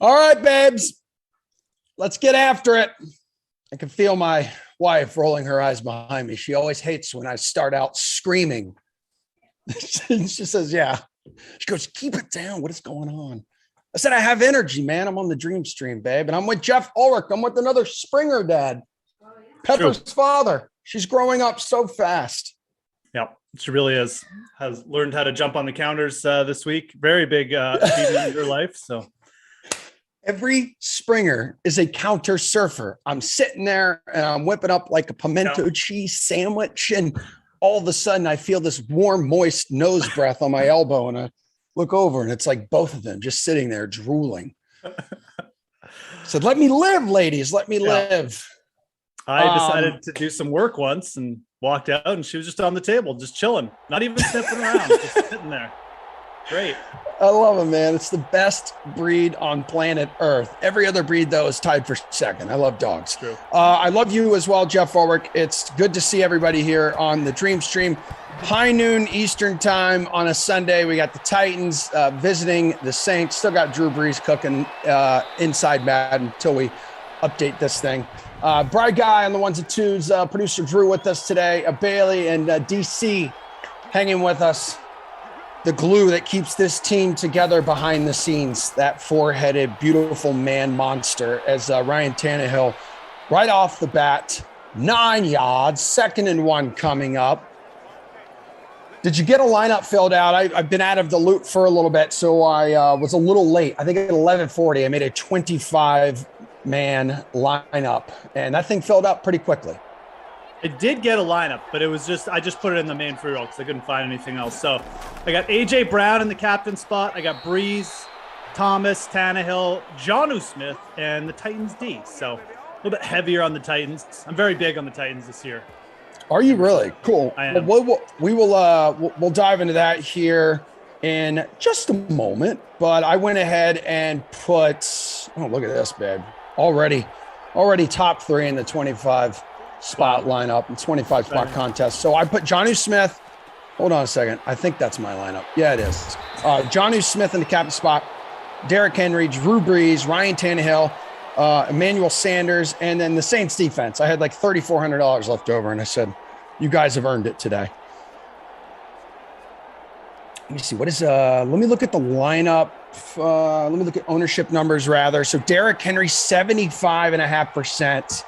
All right, babes, let's get after it. I can feel my wife rolling her eyes behind me. She always hates when I start out screaming. She says, yeah. She goes, keep it down. What is going on? I said, I have energy, man. I'm on the dream stream, babe. And I'm with Jeff Ulrich. I'm with another Springer dad. Pepper's father. She's growing up so fast. Yep, she really has learned how to jump on the counters this week. Very big achievement in your life. So every Springer is a counter surfer. I'm sitting there and I'm whipping up like a pimento cheese sandwich. And all of a sudden I feel this warm, moist nose breath on my elbow. And I look over and it's like both of them just sitting there drooling. Said, let me live, ladies. Let me live. I decided to do some work once and walked out and she was just on the table, just chilling, not even sniffing around, just sitting there. Great. I love it, man. It's the best breed on planet Earth. Every other breed, though, is tied for second. I love dogs. True. I love you as well, Jeff Ulrich. It's good to see everybody here on the Dream Stream. High noon Eastern time on a Sunday. We got the Titans visiting the Saints. Still got Drew Brees cooking inside Madden until we update this thing. Bright guy on the ones and twos. Producer Drew with us today. Bailey and DC hanging with us. The glue that keeps this team together behind the scenes. That four-headed, beautiful man monster as Ryan Tannehill right off the bat. 9 yards, 2nd and 1 coming up. Did you get a lineup filled out? I've been out of the loop for a little bit, so I was a little late. I think at 11:40, I made a 25-man lineup, and that thing filled out pretty quickly. It did get a lineup, but it was I just put it in the main free roll because I couldn't find anything else. So I got A.J. Brown in the captain spot. I got Breeze, Thomas, Tannehill, Jonnu Smith, and the Titans D. So a little bit heavier on the Titans. I'm very big on the Titans this year. Are you really? Cool. I am. We'll dive into that here in just a moment. But I went ahead and put, oh, look at this, babe. Already top 3 in the 25 spot lineup and 25 spot contest. So I put Jonnu Smith. Hold on a second. I think that's my lineup. Yeah, it is. Jonnu Smith in the captain spot. Derrick Henry, Drew Brees, Ryan Tannehill, Emmanuel Sanders, and then the Saints defense. I had like $3,400 left over, and I said, you guys have earned it today. Let me see. What is let me look at the lineup. Let me look at ownership numbers rather. So Derrick Henry, 75.5%.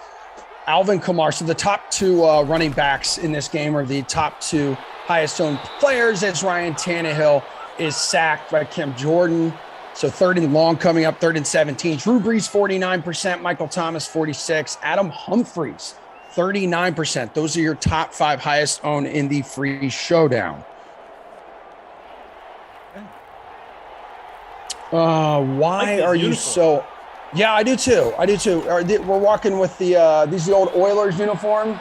Alvin Kamara. So the top 2 running backs in this game are the top 2 highest owned players, as Ryan Tannehill is sacked by Cam Jordan. So 3rd and long coming up, 3rd and 17. Drew Brees, 49%. Michael Thomas, 46%. Adam Humphries, 39%. Those are your top 5 highest owned in the free showdown. Why are you so... Yeah, I do too. We're walking with these are the old Oilers uniforms.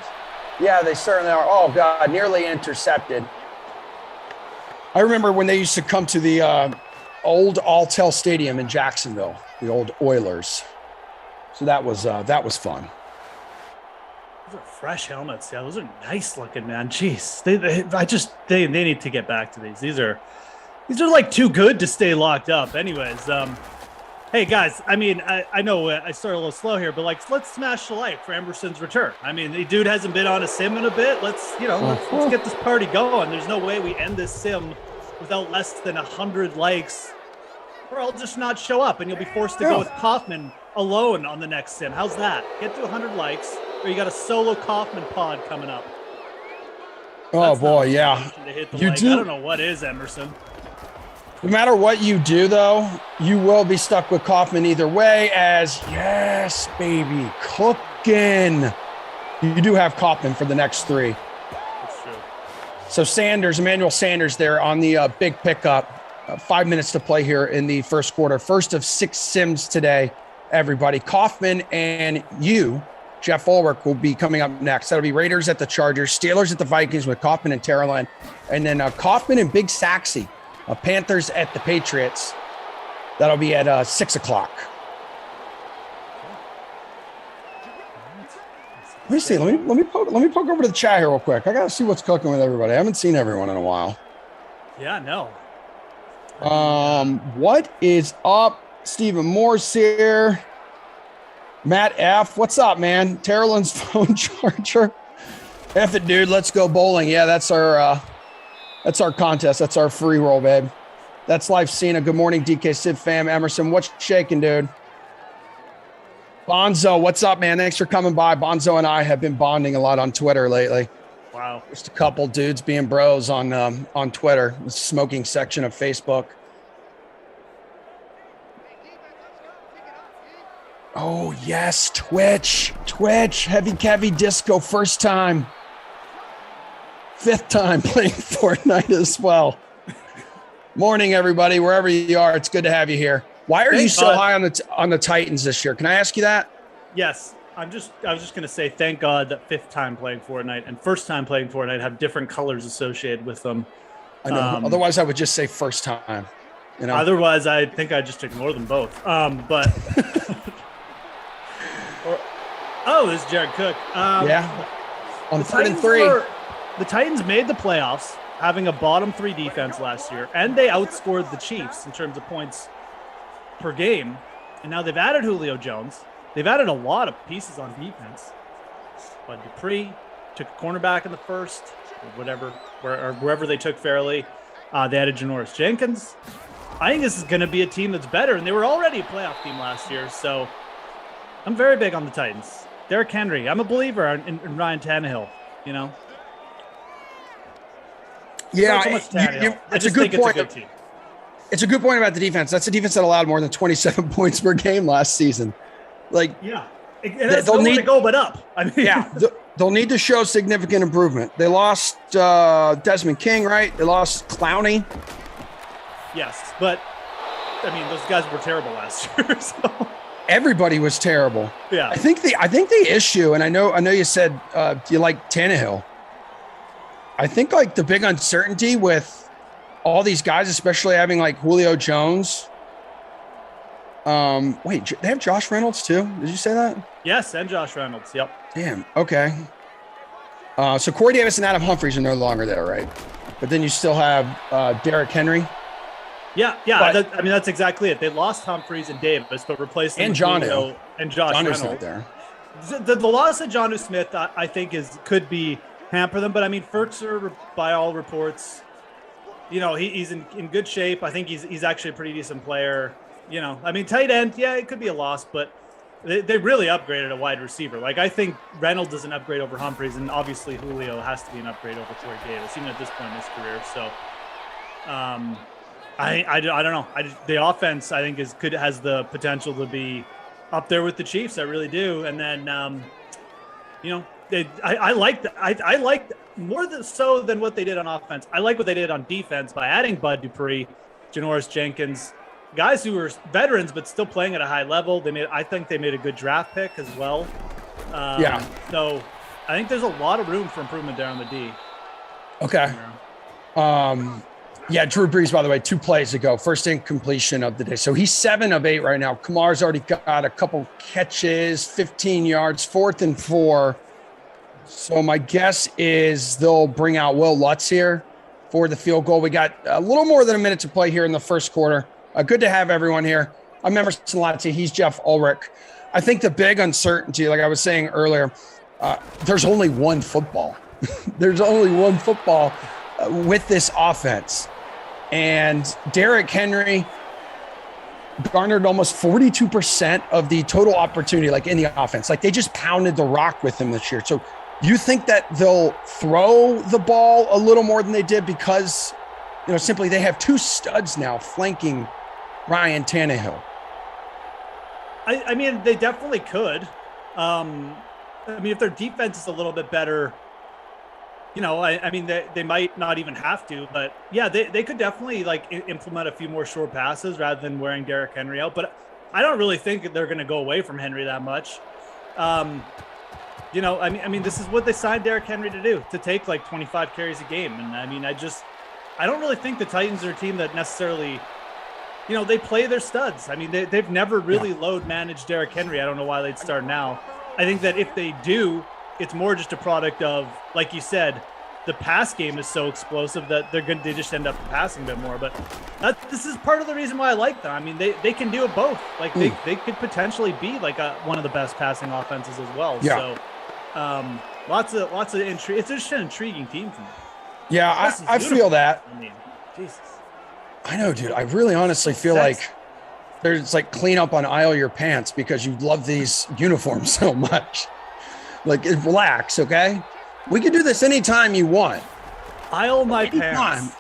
Yeah, they certainly are. Oh, God, nearly intercepted. I remember when they used to come to the old Alltel Stadium in Jacksonville, the old Oilers. So that was fun. Those are fresh helmets. Yeah, those are nice looking, man. Jeez, they need to get back to these. These are like too good to stay locked up. Anyways, hey guys, I mean, I know I started a little slow here, but let's smash the light for Emerson's return. I mean, the dude hasn't been on a sim in a bit. Let's get this party going. There's no way we end this sim without less than 100 likes, or I'll just not show up and you'll be forced to go with Kaufman alone on the next sim. How's that? Get to 100 likes, or you got a solo Kaufman pod coming up. Oh boy, yeah. You do. I don't know what is Emerson. No matter what you do, though, you will be stuck with Kaufman either way, as, yes, baby, cooking. You do have Kaufman for the next 3. That's true. So Emmanuel Sanders there on the big pickup. 5 minutes to play here in the first quarter. First of 6 sims today, everybody. Kaufman and you, Jeff Ulrich, will be coming up next. That'll be Raiders at the Chargers, Steelers at the Vikings with Kaufman and Terrell, and then Kaufman and Big Saxy. Panthers at the Patriots. That'll be at 6 o'clock. Let me see. Let me poke over to the chat here real quick. I gotta see what's cooking with everybody. I haven't seen everyone in a while. Yeah, no. What is up, Stephen Moore's here. Matt F. What's up, man? Terrellin's phone charger. F it, dude. Let's go bowling. Yeah, that's our contest. That's our free roll, babe. That's Life Cena. Good morning, DK Sid fam. Emerson, what's shaking, dude? Bonzo, what's up, man? Thanks for coming by. Bonzo and I have been bonding a lot on Twitter lately. Wow. Just a couple dudes being bros on Twitter, the smoking section of Facebook. Oh, yes, Twitch, heavy disco, first time. Fifth time playing Fortnite as well. Morning, everybody, wherever you are. It's good to have you here. Why are you so high on the Titans this year? Can I ask you that? Yes. I was just going to say, thank God that fifth time playing Fortnite and first time playing Fortnite have different colors associated with them. I know. Otherwise, I would just say first time. You know? Otherwise, I think I'd just ignore them both. But... this is Jared Cook. Yeah. On 3rd and 3. The Titans made the playoffs having a bottom 3 defense last year, and they outscored the Chiefs in terms of points per game. And now they've added Julio Jones. They've added a lot of pieces on defense. But Dupree took a cornerback in the first, or wherever they took Fairley. They added Janoris Jenkins. I think this is going to be a team that's better, and they were already a playoff team last year, so I'm very big on the Titans. Derrick Henry. I'm a believer in Ryan Tannehill, you know? Yeah, so much Tannehill. It's a good point. It's a good point about the defense. That's a defense that allowed more than 27 points per game last season. Like, yeah, they'll need to go but up. I mean, yeah, they'll need to show significant improvement. They lost Desmond King, right? They lost Clowney. Yes, but I mean, those guys were terrible last year. So. Everybody was terrible. Yeah, I think the issue, and I know you said you like Tannehill. I think like the big uncertainty with all these guys, especially having like Julio Jones. Wait, they have Josh Reynolds too? Did you say that? Yes, and Josh Reynolds. Yep. Damn. Okay. So Corey Davis and Adam Humphries are no longer there, right? But then you still have Derrick Henry. Yeah. That's exactly it. They lost Humphries and Davis, but replaced them and with John Julio and Josh Reynolds. Not there. The loss of Jonnu Smith, I think, could be hamper them. But I mean, Fertzer, by all reports, you know, he's in good shape. I think he's actually a pretty decent player. You know, I mean, tight end, yeah, it could be a loss, but they really upgraded a wide receiver. Like, I think Reynolds is an upgrade over Humphries, and obviously Julio has to be an upgrade over Corey Davis, even at this point in his career. So, I don't know. The offense, I think, has the potential to be up there with the Chiefs. I really do. And then, you know, I like more so than what they did on offense. I like what they did on defense by adding Bud Dupree, Janoris Jenkins, guys who are veterans but still playing at a high level. I think they made a good draft pick as well. So I think there's a lot of room for improvement there on the D. Okay. Yeah, Drew Brees, by the way, 2 plays ago, first incompletion of the day. So he's 7 of 8 right now. Kamar's already got a couple catches, 15 yards, 4th and 4. So my guess is they'll bring out Will Lutz here for the field goal. We got a little more than a minute to play here in the first quarter. Good to have everyone here. I'm Emerson Latte. He's Jeff Ulrich. I think the big uncertainty, like I was saying earlier, there's only one football. There's only one football with this offense. And Derrick Henry garnered almost 42% of the total opportunity, like in the offense. Like they just pounded the rock with him this year. So you think that they'll throw the ball a little more than they did because, you know, simply they have 2 studs now flanking Ryan Tannehill? I mean, they definitely could. I mean, if their defense is a little bit better, you know, I mean, they might not even have to, but yeah, they could definitely like implement a few more short passes rather than wearing Derrick Henry out. But I don't really think that they're going to go away from Henry that much. You know, I mean, this is what they signed Derrick Henry to do, to take like 25 carries a game. And I mean, I don't really think the Titans are a team that necessarily, you know, they play their studs. I mean, they've never really load managed Derrick Henry. I don't know why they'd start now. I think that if they do, it's more just a product of, like you said, the pass game is so explosive that they just end up passing a bit more. But this is part of the reason why I like them. I mean, they can do it both. Like they could potentially be like one of the best passing offenses as well. Yeah. So lots of intrigue. It's just an intriguing team for me. Yeah, I feel that. I mean, Jesus. I know, dude. I really honestly feel like there's like clean up on aisle your pants because you love these uniforms so much. Like, relax, okay? We can do this anytime you want. Aisle my pants.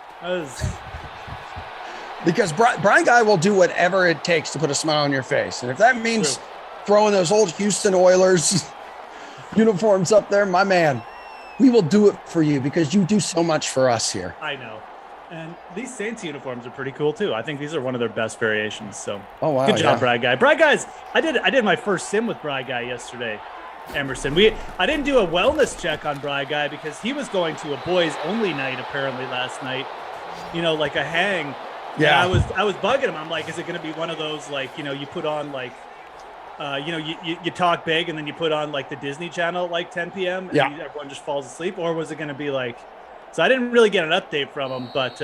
Because Brian Guy will do whatever it takes to put a smile on your face. And if that means throwing those old Houston Oilers uniforms up there, my man, we will do it for you because you do so much for us here. I know. And these Saints uniforms are pretty cool too. I think these are one of their best variations. So, wow, good job, Brad Guy. Brad Guys, I did my first sim with Brad Guy yesterday. Emerson, I didn't do a wellness check on Brad Guy because he was going to a boys only night apparently last night. You know, like a hang. Yeah. And I was bugging him. I'm like, is it going to be one of those like you put on like, you talk big and then you put on like the Disney Channel at like 10 p.m. and everyone just falls asleep, or was it going to be like? So I didn't really get an update from him, but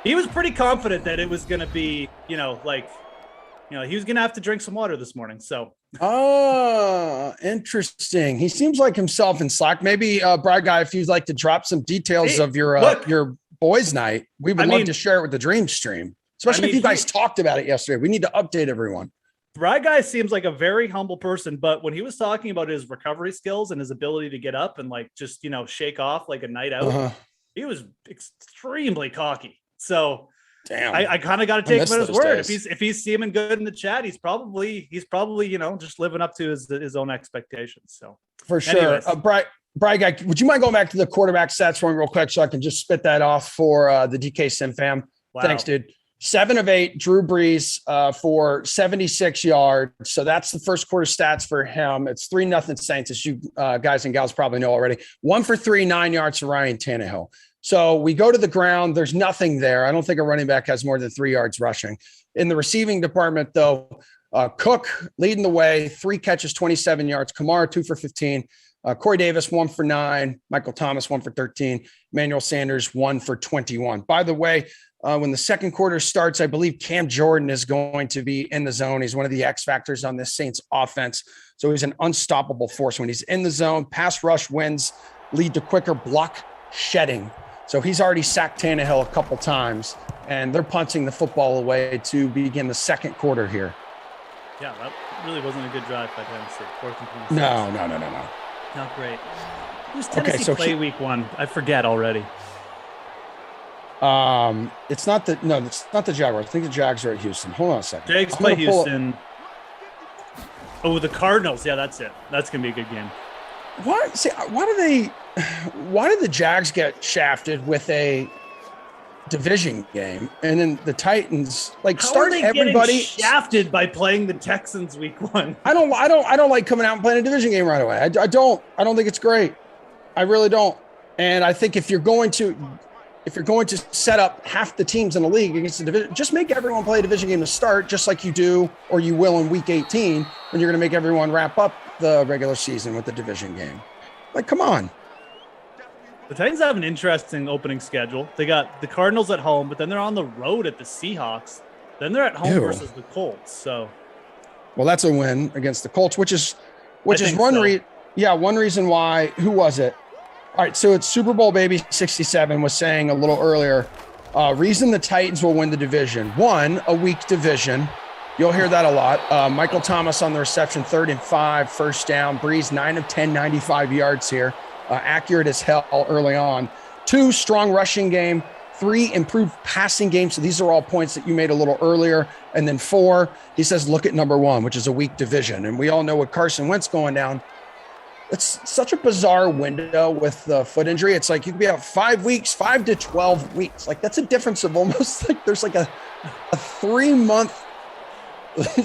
he was pretty confident that it was going to be, he was going to have to drink some water this morning. So. Oh, interesting. He seems like himself in Slack. Maybe Brad Guy, if you'd like to drop some details of your boys' night, we would love to share it with the Dream Stream, especially if you guys talked about it yesterday. We need to update everyone. Brad Guy seems like a very humble person, but when he was talking about his recovery skills and his ability to get up and like just shake off like a night out, he was extremely cocky. So damn, I kind of got to take him at his word. If he's seeming good in the chat, he's probably just living up to his own expectations. So for sure, Brad Guy, would you mind going back to the quarterback stats for me real quick so I can just spit that off for the DK Sim fam? Wow. Thanks, dude. 7 of 8, Drew Brees for 76 yards. So that's the first quarter stats for him. It's 3-0 Saints, as you guys and gals probably know already. 1 for 3, 9 yards for Ryan Tannehill. So we go to the ground. There's nothing there. I don't think a running back has more than 3 yards rushing. In the receiving department, though, Cook leading the way, 3 catches, 27 yards. Kamara, 2 for 15. Corey Davis, 1 for 9. Michael Thomas, 1 for 13. Emmanuel Sanders, 1 for 21. By the way, when the second quarter starts, I believe Cam Jordan is going to be in the zone. He's one of the X factors on this Saints offense. So he's an unstoppable force when he's in the zone. Pass rush wins lead to quicker block shedding. So he's already sacked Tannehill a couple times, and they're punting the football away to begin the second quarter here. Yeah, that really wasn't a good drive by Tennessee. 4th and 26. No. Not great. Who's Tennessee play week 1? I forget already. It's not the Jaguars. I think the Jags are at Houston. Hold on a second. Jags play Houston. Oh, the Cardinals. Yeah, that's it. That's gonna be a good game. Why did the Jags get shafted with a division game, and then the Titans start everybody shafted by playing the Texans week 1? I don't like coming out and playing a division game right away. I don't think it's great. I really don't. And I think if you're going to set up half the teams in the league against the division, just make everyone play a division game to start, just like you do, or you will in week 18, when you're going to make everyone wrap up the regular season with the division game. Like, come on. The Titans have an interesting opening schedule. They got the Cardinals at home, but then they're on the road at the Seahawks. Then they're at home versus the Colts. So, well, that's a win against the Colts, which is one reason why. Who was it? All right, so it's Super Bowl baby 67 was saying a little earlier, reason the Titans will win the division. 1, a weak division. You'll hear that a lot. Michael Thomas on the reception, 3rd and 5, first down. Breeze, 9 of 10, 95 yards here. Accurate as hell early on. 2, strong rushing game. 3, improved passing game. So these are all points that you made a little earlier. And then 4, he says, look at number 1, which is a weak division. And we all know with Carson Wentz going down, it's such a bizarre window with the foot injury. It's like you could be out 5 weeks, 5 to 12 weeks. Like that's a difference of almost like there's like a 3-month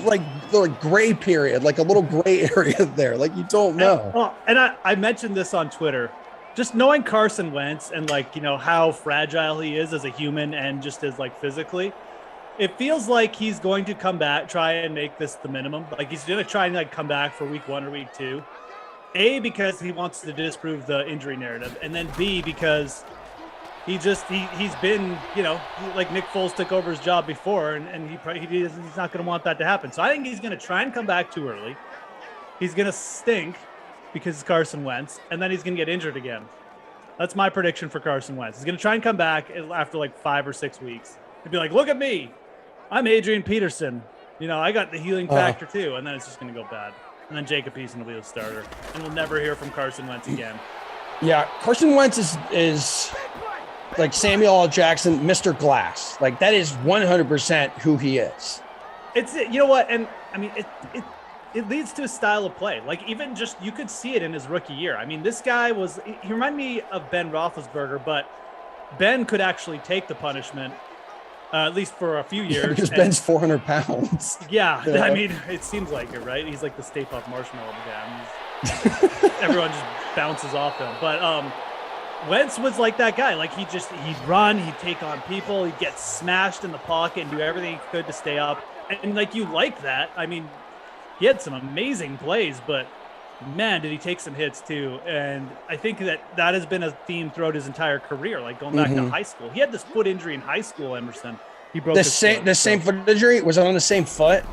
like the gray period, like a little gray area there. Like you don't know. And I mentioned this on Twitter. Just knowing Carson Wentz and how fragile he is as a human and just as physically, it feels like he's going to come back, try and make this the minimum. Like he's going to try and come back for week 1 or week 2. A, because he wants to disprove the injury narrative, and then B, because he's been, like Nick Foles took over his job before, and he's not going to want that to happen. So I think he's going to try and come back too early. He's going to stink because it's Carson Wentz, and then he's going to get injured again. That's my prediction for Carson Wentz. He's going to try and come back after like 5 or 6 weeks. He'll be like, look at me. I'm Adrian Peterson. I got the healing factor too. And then it's just going to go bad. And then Jacob Eason will be the starter. And we'll never hear from Carson Wentz again. Yeah, Carson Wentz is like Samuel L. Jackson, Mr. Glass. Like, that is 100% who he is. It's, you know what? And I mean, it leads to a style of play. Like, even just, you could see it in his rookie year. I mean, this guy he reminded me of Ben Roethlisberger, but Ben could actually take the punishment, at least for a few years. Yeah, because Ben's 400 pounds. Yeah, I mean, it seems like it, right? He's like the Stay Puft Marshmallow guy. Everyone just bounces off him. But Wentz was like that guy. Like, he'd run, he'd take on people, he'd get smashed in the pocket and do everything he could to stay up. And like, you like that. I mean, he had some amazing plays, but man, did he take some hits too. And I think that has been a theme throughout his entire career, like going back to high school. He had this foot injury in high school, Emerson. He broke the same foot injury? Was it on the same foot?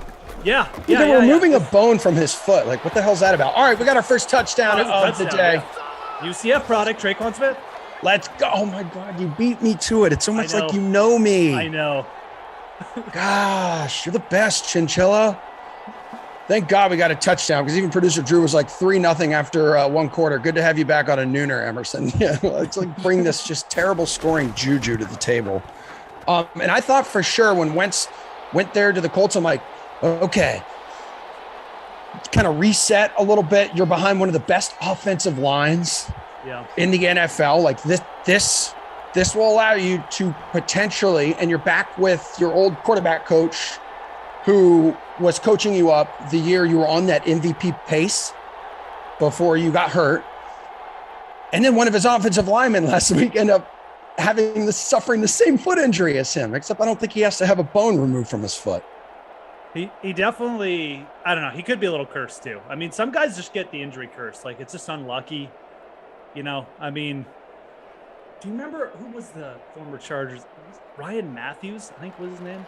Yeah. They were removing a bone from his foot. Like, what the hell's that about? All right, we got our first touchdown of the day. Yeah. UCF product, Traquan Smith. Let's go. Oh, my God, you beat me to it. It's almost like you know me. I know. Gosh, you're the best, Chinchilla. Thank God we got a touchdown, because even producer Drew was like 3-0 after one quarter. Good to have you back on a nooner, Emerson. Yeah, it's like bring this just terrible scoring juju to the table. And I thought for sure when Wentz went there to the Colts, I'm like, okay, kind of reset a little bit. You're behind one of the best offensive lines in the NFL. Like this will allow you to potentially, and you're back with your old quarterback coach who was coaching you up the year you were on that MVP pace before you got hurt. And then one of his offensive linemen last week ended up suffering the same foot injury as him, except I don't think he has to have a bone removed from his foot. He definitely, I don't know, he could be a little cursed too. I mean, some guys just get the injury curse. Like, it's just unlucky. I mean, do you remember who was the former Chargers? Ryan Matthews, I think was his name.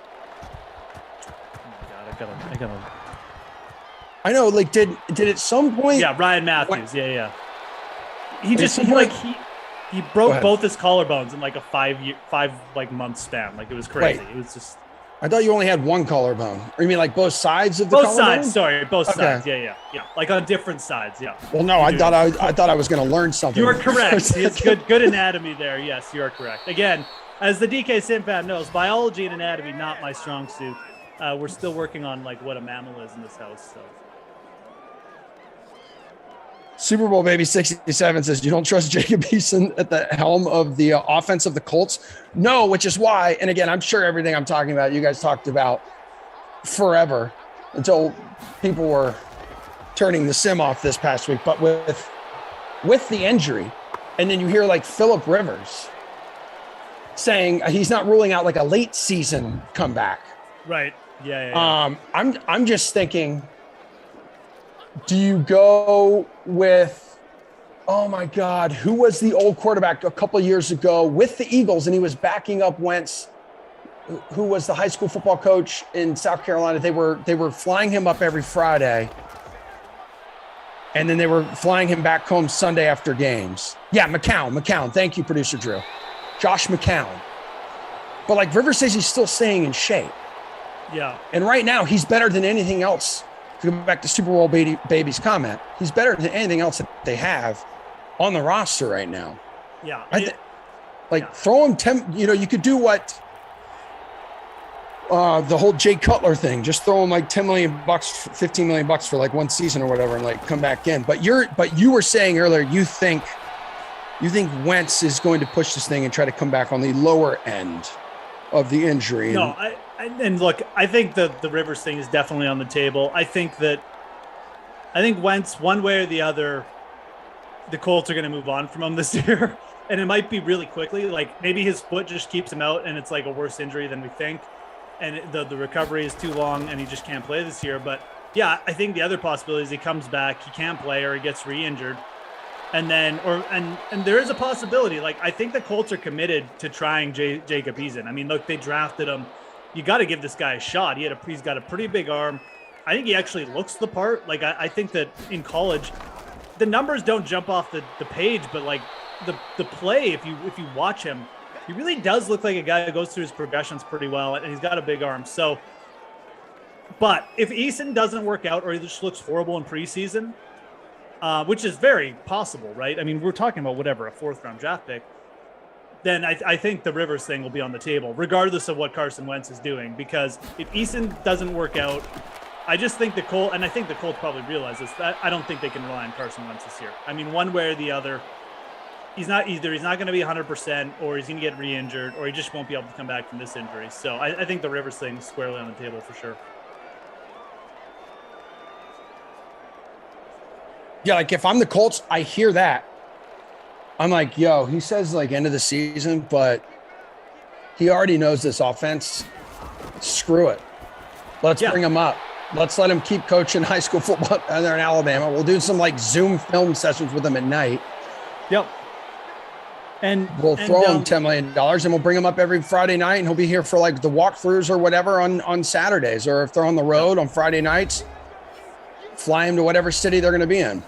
I gotta. I know. Like, did at some point? Yeah, Ryan Matthews. Yeah. He broke both his collarbones in like a 5 month span. Like, it was crazy. Wait, it was just. I thought you only had one collarbone. Or you mean like both sides of the collarbone? Both sides. Sorry, both sides. Yeah. Like on different sides. Yeah. Well, no, I thought I was going to learn something. You are correct. It's good anatomy there. Yes, you are correct. Again, as the DK Sim fan knows, biology and anatomy not my strong suit. We're still working on like what a mammal is in this house. So. Super Bowl baby 67 says, you don't trust Jacob Eason at the helm of the offense of the Colts? No, which is why, and again, I'm sure everything I'm talking about, you guys talked about forever until people were turning the sim off this past week. But with the injury, and then you hear like Phillip Rivers saying he's not ruling out like a late season comeback. Right. Yeah. I'm just thinking, do you go with, oh my God, who was the old quarterback a couple of years ago with the Eagles, and he was backing up Wentz, who was the high school football coach in South Carolina? They were flying him up every Friday, and then they were flying him back home Sunday after games. Yeah, McCown. Thank you, producer Drew. Josh McCown. But like Rivers says, he's still staying in shape. Yeah. And right now, he's better than anything else. To go back to Super Bowl baby's comment, he's better than anything else that they have on the roster right now. Yeah. Throw him 10, you could do what the whole Jay Cutler thing, just throw him like $10 million, $15 million for like one season or whatever and like come back in. But you were saying earlier, you think Wentz is going to push this thing and try to come back on the lower end of the injury. No, and look, I think the Rivers thing is definitely on the table. I think Wentz, one way or the other, the Colts are going to move on from him this year. And it might be really quickly. Like, maybe his foot just keeps him out and it's like a worse injury than we think. And the recovery is too long and he just can't play this year. But Yeah, I think the other possibility is he comes back, he can't play, or he gets re-injured. And then, and there is a possibility. Like, I think the Colts are committed to trying Jacob Eason. I mean, look, they drafted him. You got to give this guy a shot. He's got a pretty big arm. I think he actually looks the part. Like, I think that in college, the numbers don't jump off the page, but like the play, if you watch him, he really does look like a guy who goes through his progressions pretty well, and he's got a big arm. So, but if Eason doesn't work out, or he just looks horrible in preseason, which is very possible, right? I mean, we're talking about whatever, a 4th-round draft pick. Then I think the Rivers thing will be on the table, regardless of what Carson Wentz is doing. Because if Eason doesn't work out, I just think the Colts probably realize this. I don't think they can rely on Carson Wentz this year. I mean, one way or the other, he's not going to be 100%, or he's going to get re-injured, or he just won't be able to come back from this injury. So I think the Rivers thing is squarely on the table for sure. Yeah, like if I'm the Colts, I hear that. I'm like, yo, he says like end of the season, but he already knows this offense. Screw it. Let's bring him up. Let's let him keep coaching high school football there in Alabama. We'll do some like Zoom film sessions with him at night. Yep. And we'll throw him $10 million and we'll bring him up every Friday night, and he'll be here for like the walkthroughs or whatever on Saturdays, or if they're on the road on Friday nights, fly him to whatever city they're going to be in.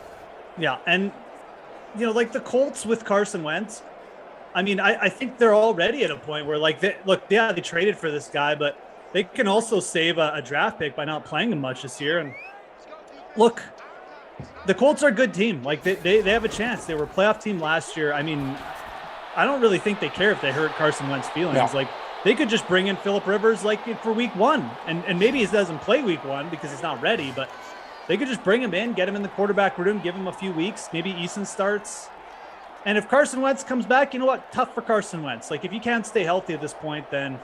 Yeah, and, like the Colts with Carson Wentz, I mean, I think they're already at a point where, like, they traded for this guy, but they can also save a draft pick by not playing him much this year. And, look, the Colts are a good team. Like, they have a chance. They were a playoff team last year. I mean, I don't really think they care if they hurt Carson Wentz's feelings. Yeah. Like, they could just bring in Phillip Rivers, like, for week 1. And maybe he doesn't play week 1 because he's not ready, but they could just bring him in, get him in the quarterback room, give him a few weeks. Maybe Eason starts. And if Carson Wentz comes back, you know what? Tough for Carson Wentz. Like, if you can't stay healthy at this point, then,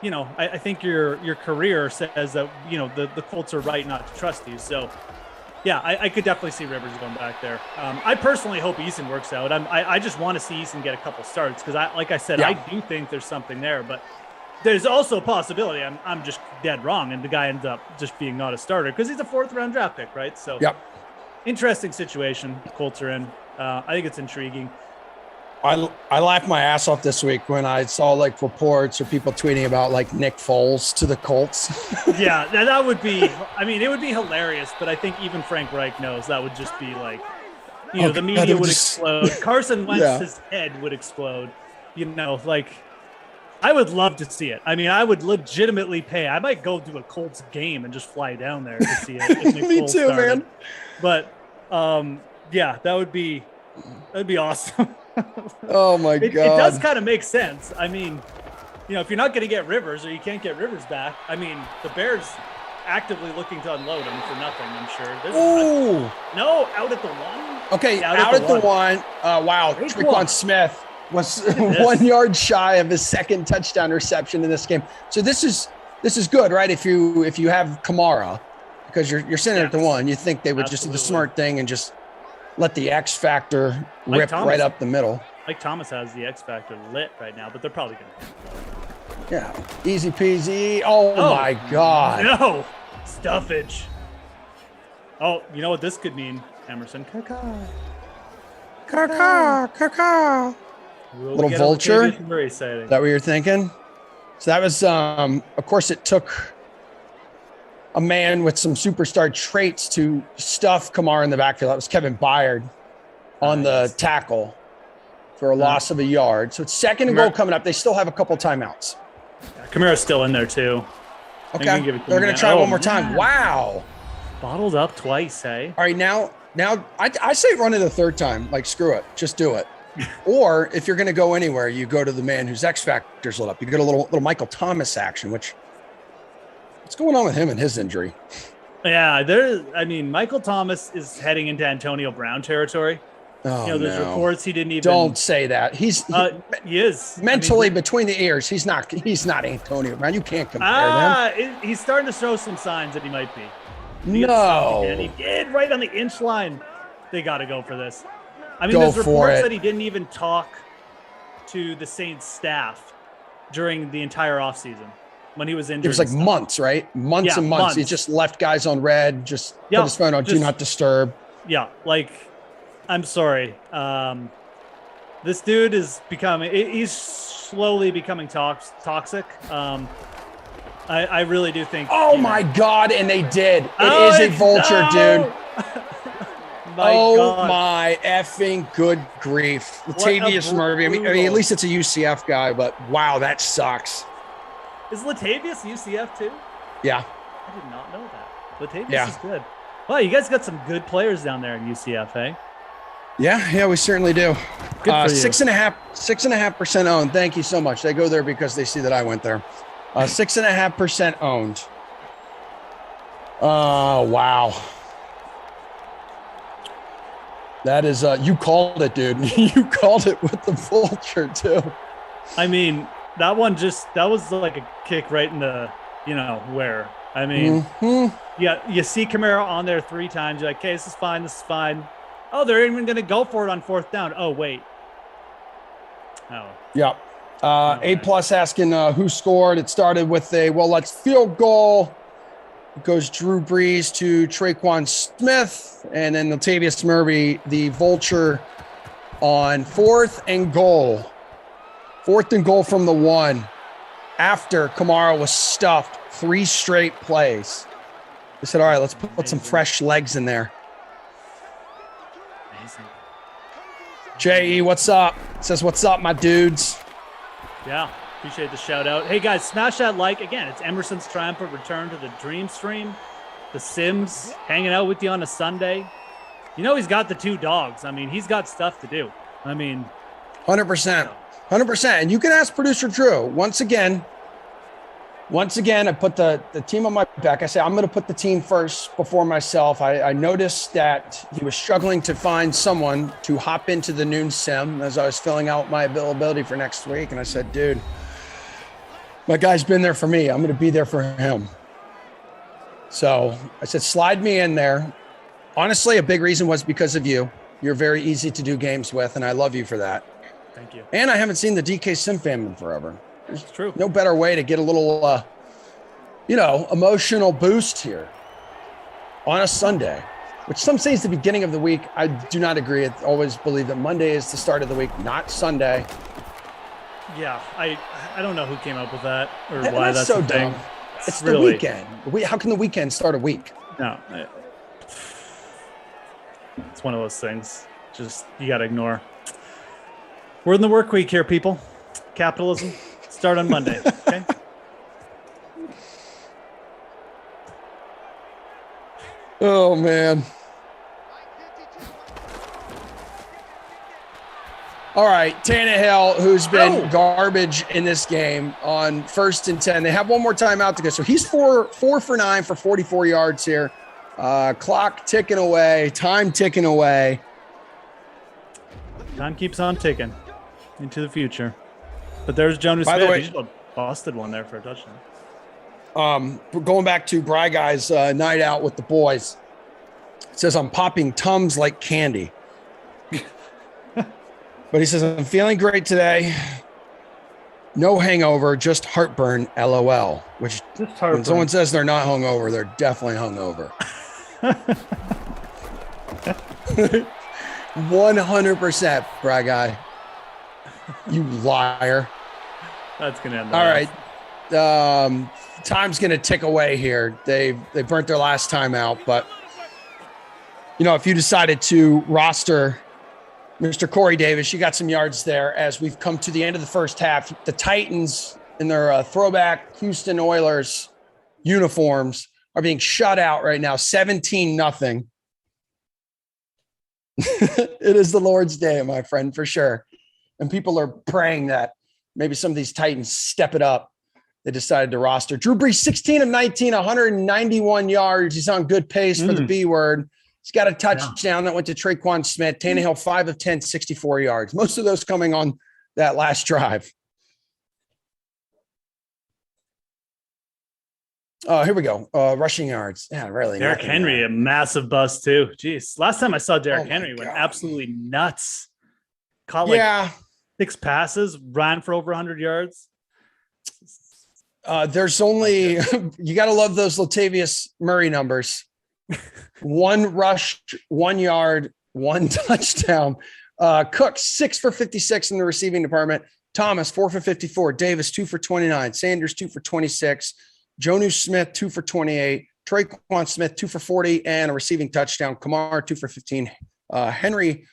I think your career says that, the Colts are right not to trust you. So, yeah, I could definitely see Rivers going back there. I personally hope Eason works out. I just want to see Eason get a couple starts because, like I said, I do think there's something there. But there's also a possibility I'm just dead wrong, and the guy ends up just being not a starter because he's a 4th-round draft pick, right? So, interesting situation the Colts are in. I think it's intriguing. I laughed my ass off this week when I saw like reports or people tweeting about like Nick Foles to the Colts. Yeah, that would be, I mean, it would be hilarious, but I think even Frank Reich knows that would just be like, the media would explode. Carson Wentz's head would explode. Like, I would love to see it. I mean, I would legitimately pay. I might go to a Colts game and just fly down there to see it. If Nick Me Foles too, started. man. But that'd be awesome. Oh my God. It does kind of make sense. I mean, if you're not going to get Rivers, or you can't get Rivers back, I mean, the Bears actively looking to unload him for nothing, I'm sure. Ooh. No, out at the 1. Okay, out at the 1. Wow, Tre'Quan Smith was 1 yard shy of his second touchdown reception in this game. So this is good, right? If you have Kamara, because you're sitting at the 1, you think they would just do the smart thing and just let the X factor rip right up the middle. Mike Thomas has the X factor lit right now, but they're probably going to. Yeah, easy peasy. Oh my God. No, stuffage. Oh, you know what this could mean, Emerson? Caw. Little vulture. Is that what you're thinking? So that was, of course, it took a man with some superstar traits to stuff Kamara in the backfield. That was Kevin Byard on the tackle for a loss of a yard. So it's 2nd and goal coming up. They still have a couple timeouts. Kamara's still in there too. Okay, they're going to try one more time. Wow. Bottled up twice, hey? All right, now I say run it a 3rd time. Like, screw it. Just do it. Or if you're going to go anywhere, you go to the man whose X factor's lit up. You get a little Michael Thomas action, which what's going on with him and his injury? Yeah, Michael Thomas is heading into Antonio Brown territory. Oh, there's reports he didn't even. Don't say that. He is mentally between the ears. He's not Antonio Brown. You can't compare them. He's starting to show some signs that he might be. No, he did right on the inch line. They got to go for this. I mean, there's reports that he didn't even talk to the Saints staff during the entire offseason. when he was injured. It was like months, right? Months and months. He just left guys on red, just put his phone on do not disturb. Yeah, like, I'm sorry. This dude is he's slowly becoming toxic. I really do think. Oh my God, and they did. It is a vulture, dude. My effing good grief. Latavius Murray. I mean, at least it's a UCF guy, but wow, that sucks. Is Latavius UCF too? Yeah. I did not know that. Latavius is good. Wow, you guys got some good players down there in UCF, eh? Yeah, we certainly do. Good for you. 6.5% owned. Thank you so much. They go there because they see that I went there. 6.5% owned. Oh, wow. That is, you called it, dude. You called it with the vulture, too. I mean, that was like a kick right in the, where. I mean, yeah, you see Kamara on there 3 times. You're like, okay, this is fine. Oh, they're even going to go for it on 4th down. Oh, wait. Oh. Yeah. A+ asking who scored. It started with let's field goal. It goes Drew Brees to Traquan Smith, and then Latavius Murray, the vulture, on 4th and goal. 4th and goal from the 1 after Kamara was stuffed 3 straight plays. They said, all right, let's put some fresh legs in there. Amazing. J.E., what's up? Says, what's up, my dudes? Yeah, appreciate the shout out. Hey guys, smash that like. Again, it's Emerson's triumphant return to the Dream Stream. The Sims hanging out with you on a Sunday. He's got the 2 dogs. I mean, he's got stuff to do. I mean, 100%. 100%. And you can ask producer Drew. Once again, I put the team on my back. I say, I'm going to put the team first before myself. I noticed that he was struggling to find someone to hop into the noon sim as I was filling out my availability for next week. And I said, dude, my guy's been there for me. I'm going to be there for him. So I said, slide me in there. Honestly, a big reason was because of you. You're very easy to do games with, and I love you for that. Thank you. And I haven't seen the DK Sim fam in forever. It's true. No better way to get a little, emotional boost here on a Sunday, which some say is the beginning of the week. I do not agree. I always believe that Monday is the start of the week, not Sunday. Yeah, I don't know who came up with that or And why that's so the thing. dumb. It's the weekend. How can the weekend start a week? No. It's one of those things. Just, you got to ignore. We're in the work week here, people. Capitalism. Start on Monday, okay? Oh, man. All right, Tannehill, who's been garbage in this game on 1st and 10. They have one more timeout to go. So he's 4 for 9 for 44 yards here. Clock ticking away, time ticking away. Time keeps on ticking into the future. But there's Jonas Smith. By the way, he just busted one there for a touchdown. Going back to Bry Guy's night out with the boys. It says, I'm popping Tums like candy. But he says, I'm feeling great today. No hangover, just heartburn, LOL. Which, when someone says they're not hungover, they're definitely hungover. 100%, Bry Guy. You liar. That's going to end. All right. Time's going to tick away here. They burnt their last time out, but if you decided to roster Mr. Corey Davis, you got some yards there as we've come to the end of the first half. The Titans in their throwback Houston Oilers uniforms are being shut out right now, 17-0. It is the Lord's Day, my friend, for sure. And people are praying that maybe some of these Titans step it up. They decided to roster Drew Brees, 16 of 19, 191 yards. He's on good pace for the B word. He's got a touchdown that went to Traquan Smith. Tannehill, 5 of 10, 64 yards. Most of those coming on that last drive. Oh, here we go. Rushing yards. Yeah, really. Derrick Henry, a massive bust too. Jeez. Last time I saw Derrick Henry went absolutely nuts. Caught 6 passes, ran for over 100 yards. There's only you got to love those Latavius Murray numbers. 1 rush, 1 yard, 1 touchdown. Cook 6 for 56 in the receiving department. Thomas 4 for 54. Davis 2 for 29. Sanders 2 for 26. Jonnu Smith 2 for 28. Traquan Smith 2 for 40 and a receiving touchdown. Kamar 2 for 15. Henry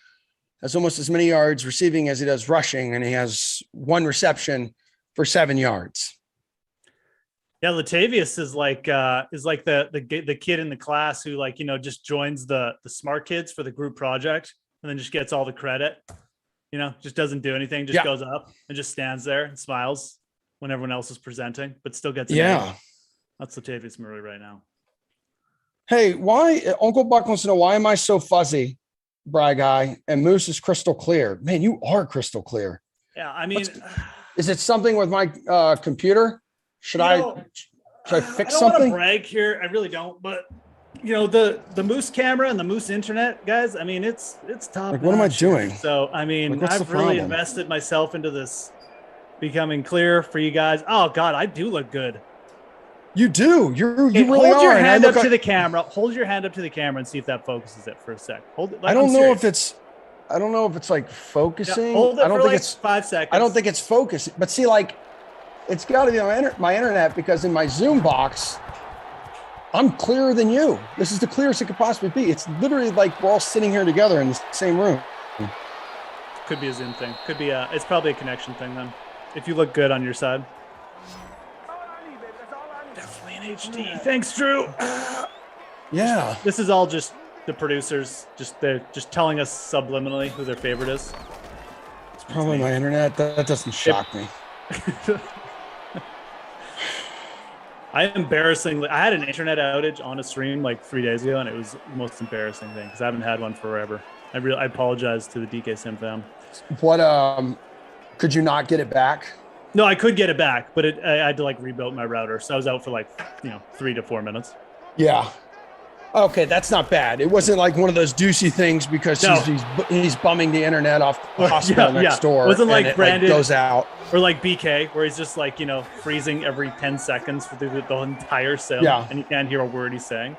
has almost as many yards receiving as he does rushing, and he has 1 reception for 7 yards. Yeah, Latavius is like the kid in the class who, like, you know, just joins the smart kids for the group project and then just gets all the credit. You know, just doesn't do anything, just goes up and just stands there and smiles when everyone else is presenting, but still gets That's Latavius Murray right now. Hey, why Uncle Buck wants to know, why am I so fuzzy, Bry Guy, and Moose is crystal clear? Man, you are crystal clear. Yeah, I mean, is it something with my computer? Should I fix something? I don't want to brag here. I really don't. But, you know, the Moose camera and the Moose internet, guys, I mean, it's top. Like, what am I doing? So, I mean, I've really invested myself into this becoming clear for you guys. Oh, God, I do look good. You do. You really are. Hold your hand up to the camera. Hold your hand up to the camera and see if that focuses it for a sec. Hold it. Like, I don't know if it's like focusing. Yeah, hold it for like 5 seconds. I don't think it's focusing. But see, like, it's got to be my internet, because in my Zoom box, I'm clearer than you. This is the clearest it could possibly be. It's literally like we're all sitting here together in the same room. Could be a Zoom thing. Could be it's probably a connection thing then. If you look good on your side. Definitely in HD. Thanks, Drew. Yeah. This is all just the producers. They're just telling us subliminally who their favorite is. It's probably my internet. That doesn't shock me. I had an internet outage on a stream like 3 days ago, and it was the most embarrassing thing because I haven't had one forever. I apologize to the DK Sim fam. What could you not get it back? No, I could get it back, but I had to like rebuild my router, so I was out for like 3 to 4 minutes. Yeah. Okay, that's not bad. It wasn't like one of those deucey things because he's bumming the internet off the hospital next door. It wasn't like Brandon goes out. Or like BK, where he's just like, freezing every 10 seconds for the entire sim, and you can't hear a word he's saying.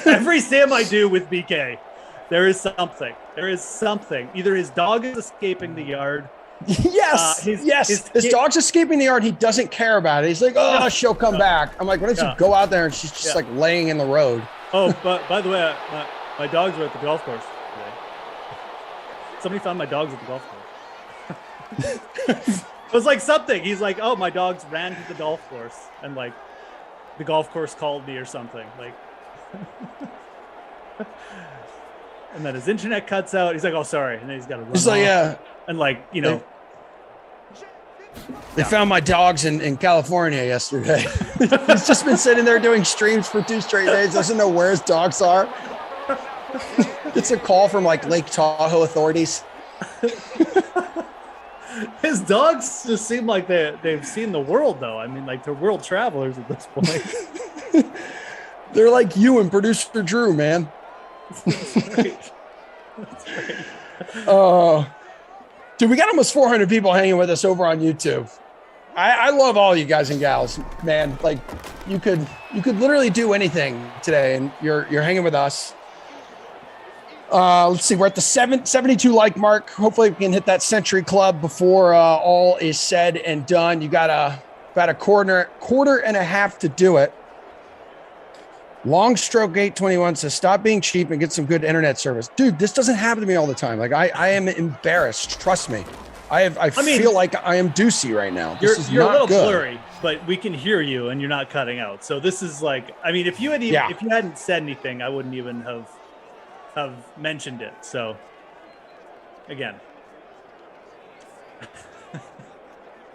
Every sim I do with BK, there is something. Either his dog is escaping the yard. Yes. His dog's escaping the yard. He doesn't care about it. He's like, she'll come back. I'm like, why don't you go out there and she's just like laying in the road. Oh, but by the way, my dogs were at the golf course today. Somebody found my dogs at the golf course. It was like something. He's like, oh, my dogs ran to the golf course, and like the golf course called me or something. Like, and then his internet cuts out. He's like, oh, sorry, and then he's got to run. He's like, yeah, and like They found my dogs in California yesterday. He's just been sitting there doing streams for 2 straight days. Doesn't know where his dogs are. It's a call from like Lake Tahoe authorities. His dogs just seem like they've seen the world, though. I mean, like they're world travelers at this point. They're like you and producer Drew, man. That's right. That's right. Dude, we got almost 400 people hanging with us over on YouTube. I love all you guys and gals, man. Like you could literally do anything today, and you're hanging with us. Let's see, we're at the 72 like mark. Hopefully we can hit that century club before all is said and done. You got about a quarter and a half to do it. Long Stroke 821 says, stop being cheap and get some good internet service. Dude, this doesn't happen to me all the time. Like I am embarrassed. Trust me. I feel like I am doozy right now. You're a little blurry, but we can hear you and you're not cutting out. So this is like, I mean, if you hadn't said anything, I wouldn't even have mentioned it. So again,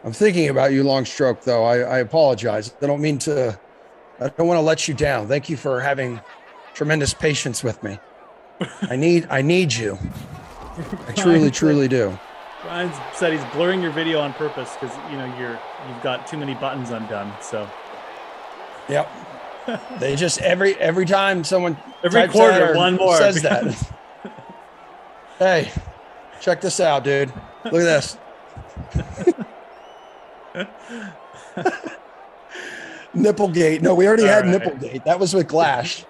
I'm thinking about you, Long Stroke, though. I apologize. I don't want to let you down. Thank you for having tremendous patience with me. I need you. I truly do. Ryan said he's blurring your video on purpose because you've got too many buttons undone. So, yep. They just every time someone every quarter one more says that. Hey, check this out, dude. Look at this. Nipplegate. No, we already had right. Nipplegate. That was with Glash.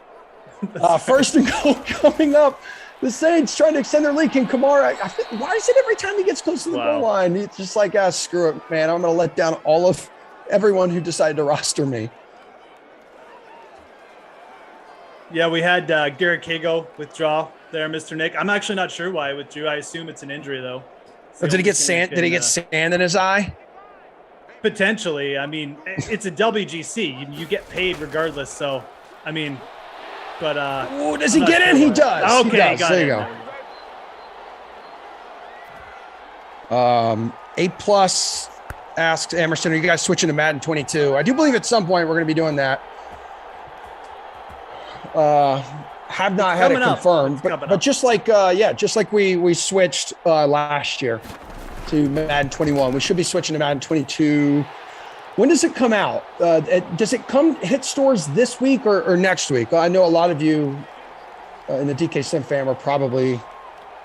First and goal coming up. The Saints trying to extend their lead. King Kamara. Why is it every time he gets close to the goal line, it's just like, screw it, man. I'm going to let down all of everyone who decided to roster me. Yeah, we had Garrett Cago withdraw there, Mr. Nick. I'm actually not sure why he withdrew. I assume it's an injury, though. Did he get sand? Did he get sand in his eye? Potentially. I mean, it's a WGC. You get paid regardless. So, I mean, but does he get in? He does. Okay, he does. There you go. A+ asks Emerson, are you guys switching to Madden 22? I do believe at some point we're going to be doing that. Have not had it confirmed, but just like just like we switched last year to Madden 21, we should be switching to Madden 22. When does it come out? Does it hit stores this week or next week? I know a lot of you in the DK Sim fam are probably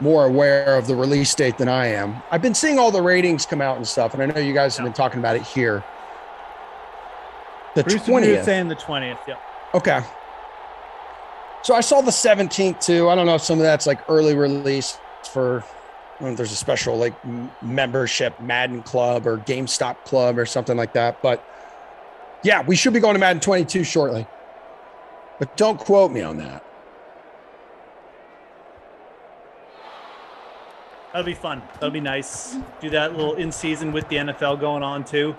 more aware of the release date than I am. I've been seeing all the ratings come out and stuff, and I know you guys have been talking about it here. The 20th. Saying the 20th. Yeah. Okay. So I saw the 17th too. I don't know if some of that's like early release for, I don't know if there's a special like membership Madden Club or GameStop Club or something like that. But yeah, we should be going to Madden 22 shortly. But don't quote me on that. That'll be fun. That'll be nice. Do that little in-season with the NFL going on too.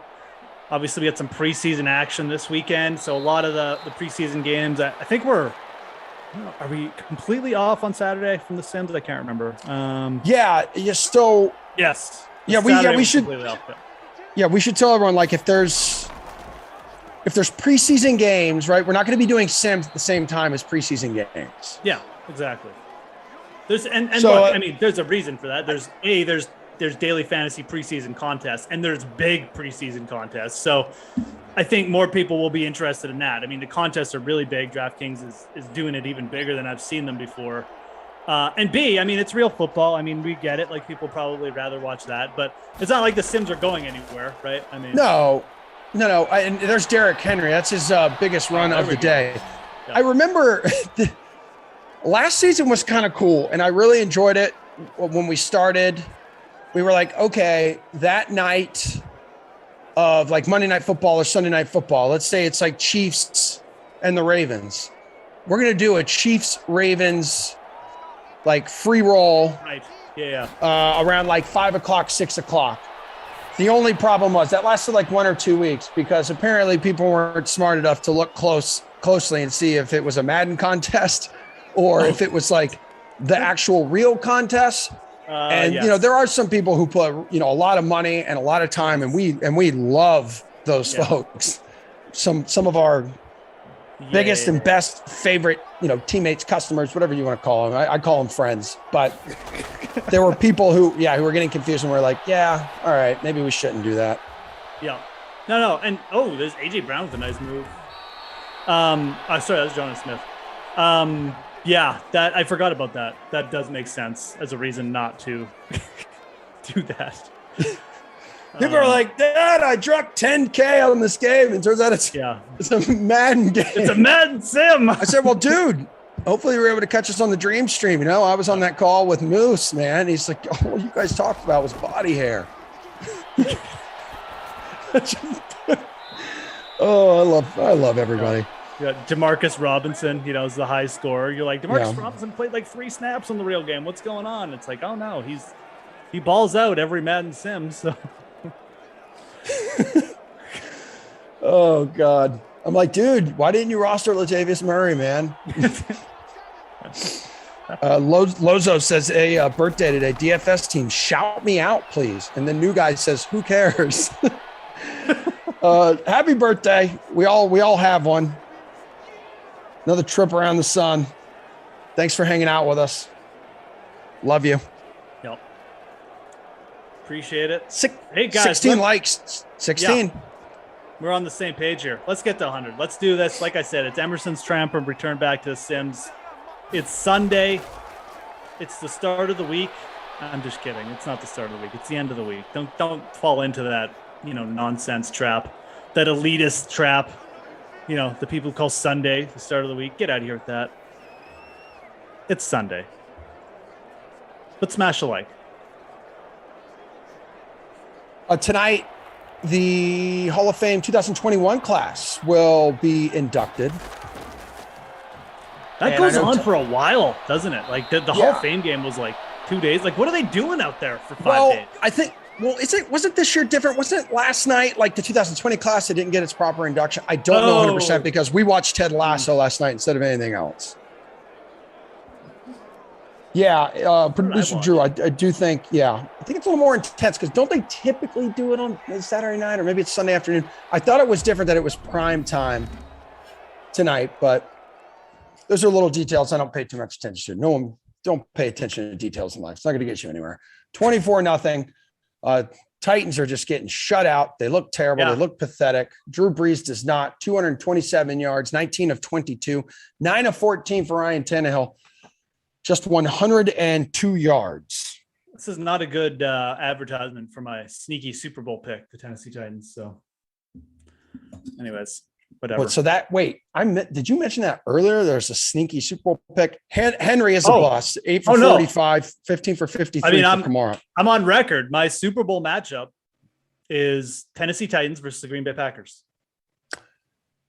Obviously, we had some preseason action this weekend. So a lot of the preseason games, I think are we completely off on Saturday from the Sims? I can't remember. So yes. Yeah, we should. Yeah, we should tell everyone, like, if there's preseason games, right? We're not going to be doing Sims at the same time as preseason games. Yeah, exactly. There's look, I mean, there's a reason for that. There's daily fantasy preseason contests, and there's big preseason contests. So I think more people will be interested in that. I mean, the contests are really big. DraftKings is doing it even bigger than I've seen them before. And B, I mean, it's real football. I mean, we get it. Like, people probably rather watch that, but it's not like the Sims are going anywhere, right? I mean, no. And there's Derrick Henry. That's his biggest run of the day. Yeah. I remember last season was kind of cool, and I really enjoyed it. When we started, we were like, okay, that night of like Monday Night Football or Sunday Night Football, let's say it's like Chiefs and the Ravens. We're going to do a Chiefs-Ravens like free roll. Right. Yeah. Around like 5 o'clock, 6 o'clock. The only problem was that lasted like 1 or 2 weeks because apparently people weren't smart enough to look closely and see if it was a Madden contest or if it was like the actual real contest. Yes. There are some people who put, a lot of money and a lot of time, and we love those folks. Some of our biggest and best favorite, teammates, customers, whatever you want to call them. I call them friends, but there were people who were getting confused and were like, yeah, all right, maybe we shouldn't do that. Yeah. No. And there's AJ Brown with a nice move. Sorry, that was Jonas Smith. Yeah, that I forgot about that. That does make sense as a reason not to do that. People are like, Dad, I dropped $10K on this game, and turns out it's a Madden game. It's a Madden sim. I said, well, dude, hopefully you were able to catch us on the Dream Stream. I was on that call with Moose, man. He's like, all you guys talked about was body hair. I love everybody. Yeah, Demarcus Robinson, is the high scorer. You're like, Demarcus Robinson played like 3 snaps on the real game. What's going on? It's like, oh no, he balls out every Madden sim. So, oh God, I'm like, dude, why didn't you roster Latavius Murray, man? Lozo says, "Hey, birthday today, DFS team, shout me out, please." And the new guy says, "Who cares?" Happy birthday! We all have one. Another trip around the sun. Thanks for hanging out with us. Love you. Yep. Appreciate it. Hey guys, 16 likes. 16. Yeah. We're on the same page here. Let's get to 100. Let's do this. Like I said, it's Emerson's Tramper return back to the Sims. It's Sunday. It's the start of the week. I'm just kidding. It's not the start of the week. It's the end of the week. Don't fall into that, nonsense trap, that elitist trap. the people who call Sunday the start of the week. Get out of here with that. It's Sunday. But smash a like. Tonight, the Hall of Fame 2021 class will be inducted. That goes on for a while, doesn't it? Like the Hall of Fame game was like 2 days. Like, what are they doing out there for 5 days? I think, wasn't this year different? Wasn't it last night, like the 2020 class, it didn't get its proper induction? I don't know 100% because we watched Ted Lasso last night instead of anything else. Yeah, producer Drew, I do think, I think it's a little more intense because don't they typically do it on Saturday night or maybe it's Sunday afternoon? I thought it was different that it was prime time tonight, but those are little details I don't pay too much attention to. Don't pay attention to details in life. It's not going to get you anywhere. 24-0. Titans are just getting shut out. They look terrible. Yeah. They look pathetic. Drew Brees does not. 227 yards, 19 of 22, 9 of 14 for Ryan Tannehill. Just 102 yards. This is not a good advertisement for my sneaky Super Bowl pick, the Tennessee Titans. So, anyways, whatever. Did you mention that earlier? There's a sneaky Super Bowl pick. Henry is a bust. 8 for 45, 15 for 53 for Kamara. I'm on record. My Super Bowl matchup is Tennessee Titans versus the Green Bay Packers.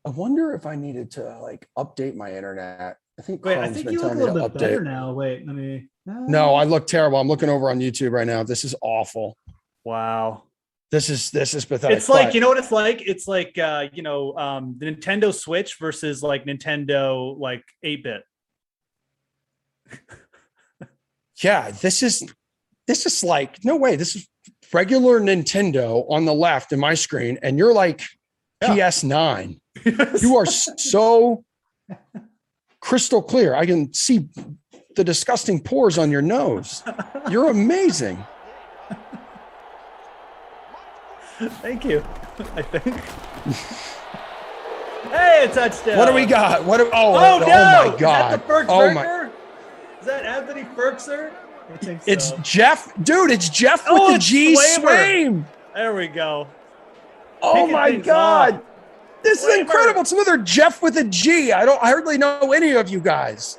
I wonder if I needed to update my internet. I think you look a little bit better now. Wait, let me. No, I look terrible. I'm looking over on YouTube right now. This is awful. Wow. This is pathetic. It's like, you know what it's like? It's like, the Nintendo Switch versus Nintendo 8-bit. Yeah, this is like, no way. This is regular Nintendo on the left in my screen. And you're like PS9. Yes. You are so crystal clear. I can see the disgusting pores on your nose. You're amazing. Thank you. I think. Hey, a touchdown. What do we got? No! Oh my God. Is that the Ferkser? Is that Anthony Ferkser? I think so. It's Jeff. Dude, it's Jeff with the G Swaim. There we go. Oh my God. This is incredible. It's another Jeff with a G. I hardly know any of you guys.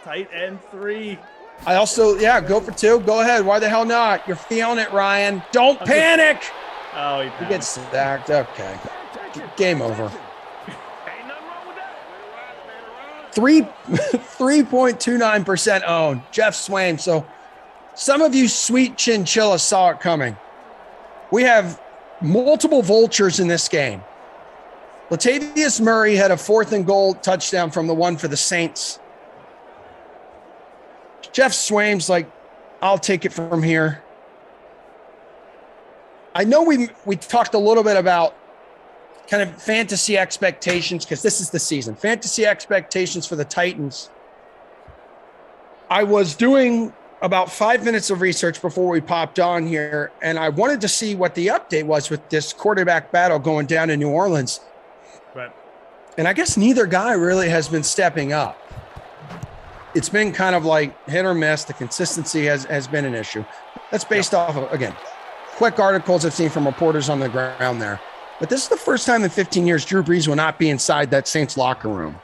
Tight end 3. I also, go for 2. Go ahead. Why the hell not? You're feeling it, Ryan. Don't panic. He gets stacked. Okay. Game over. 3.29% owned. Jeff Swaim. So some of you sweet chinchillas saw it coming. We have multiple vultures in this game. Latavius Murray had a 4th and goal touchdown from the one for the Saints. Jeff Swaim's like, I'll take it from here. I know we talked a little bit about kind of fantasy expectations because this is the season. Fantasy expectations for the Titans. I was doing about 5 minutes of research before we popped on here, and I wanted to see what the update was with this quarterback battle going down in New Orleans. Right. And I guess neither guy really has been stepping up. It's been kind of like hit or miss. The consistency has been an issue. That's based off of, again, quick articles I've seen from reporters on the ground there. But this is the first time in 15 years Drew Brees will not be inside that Saints locker room.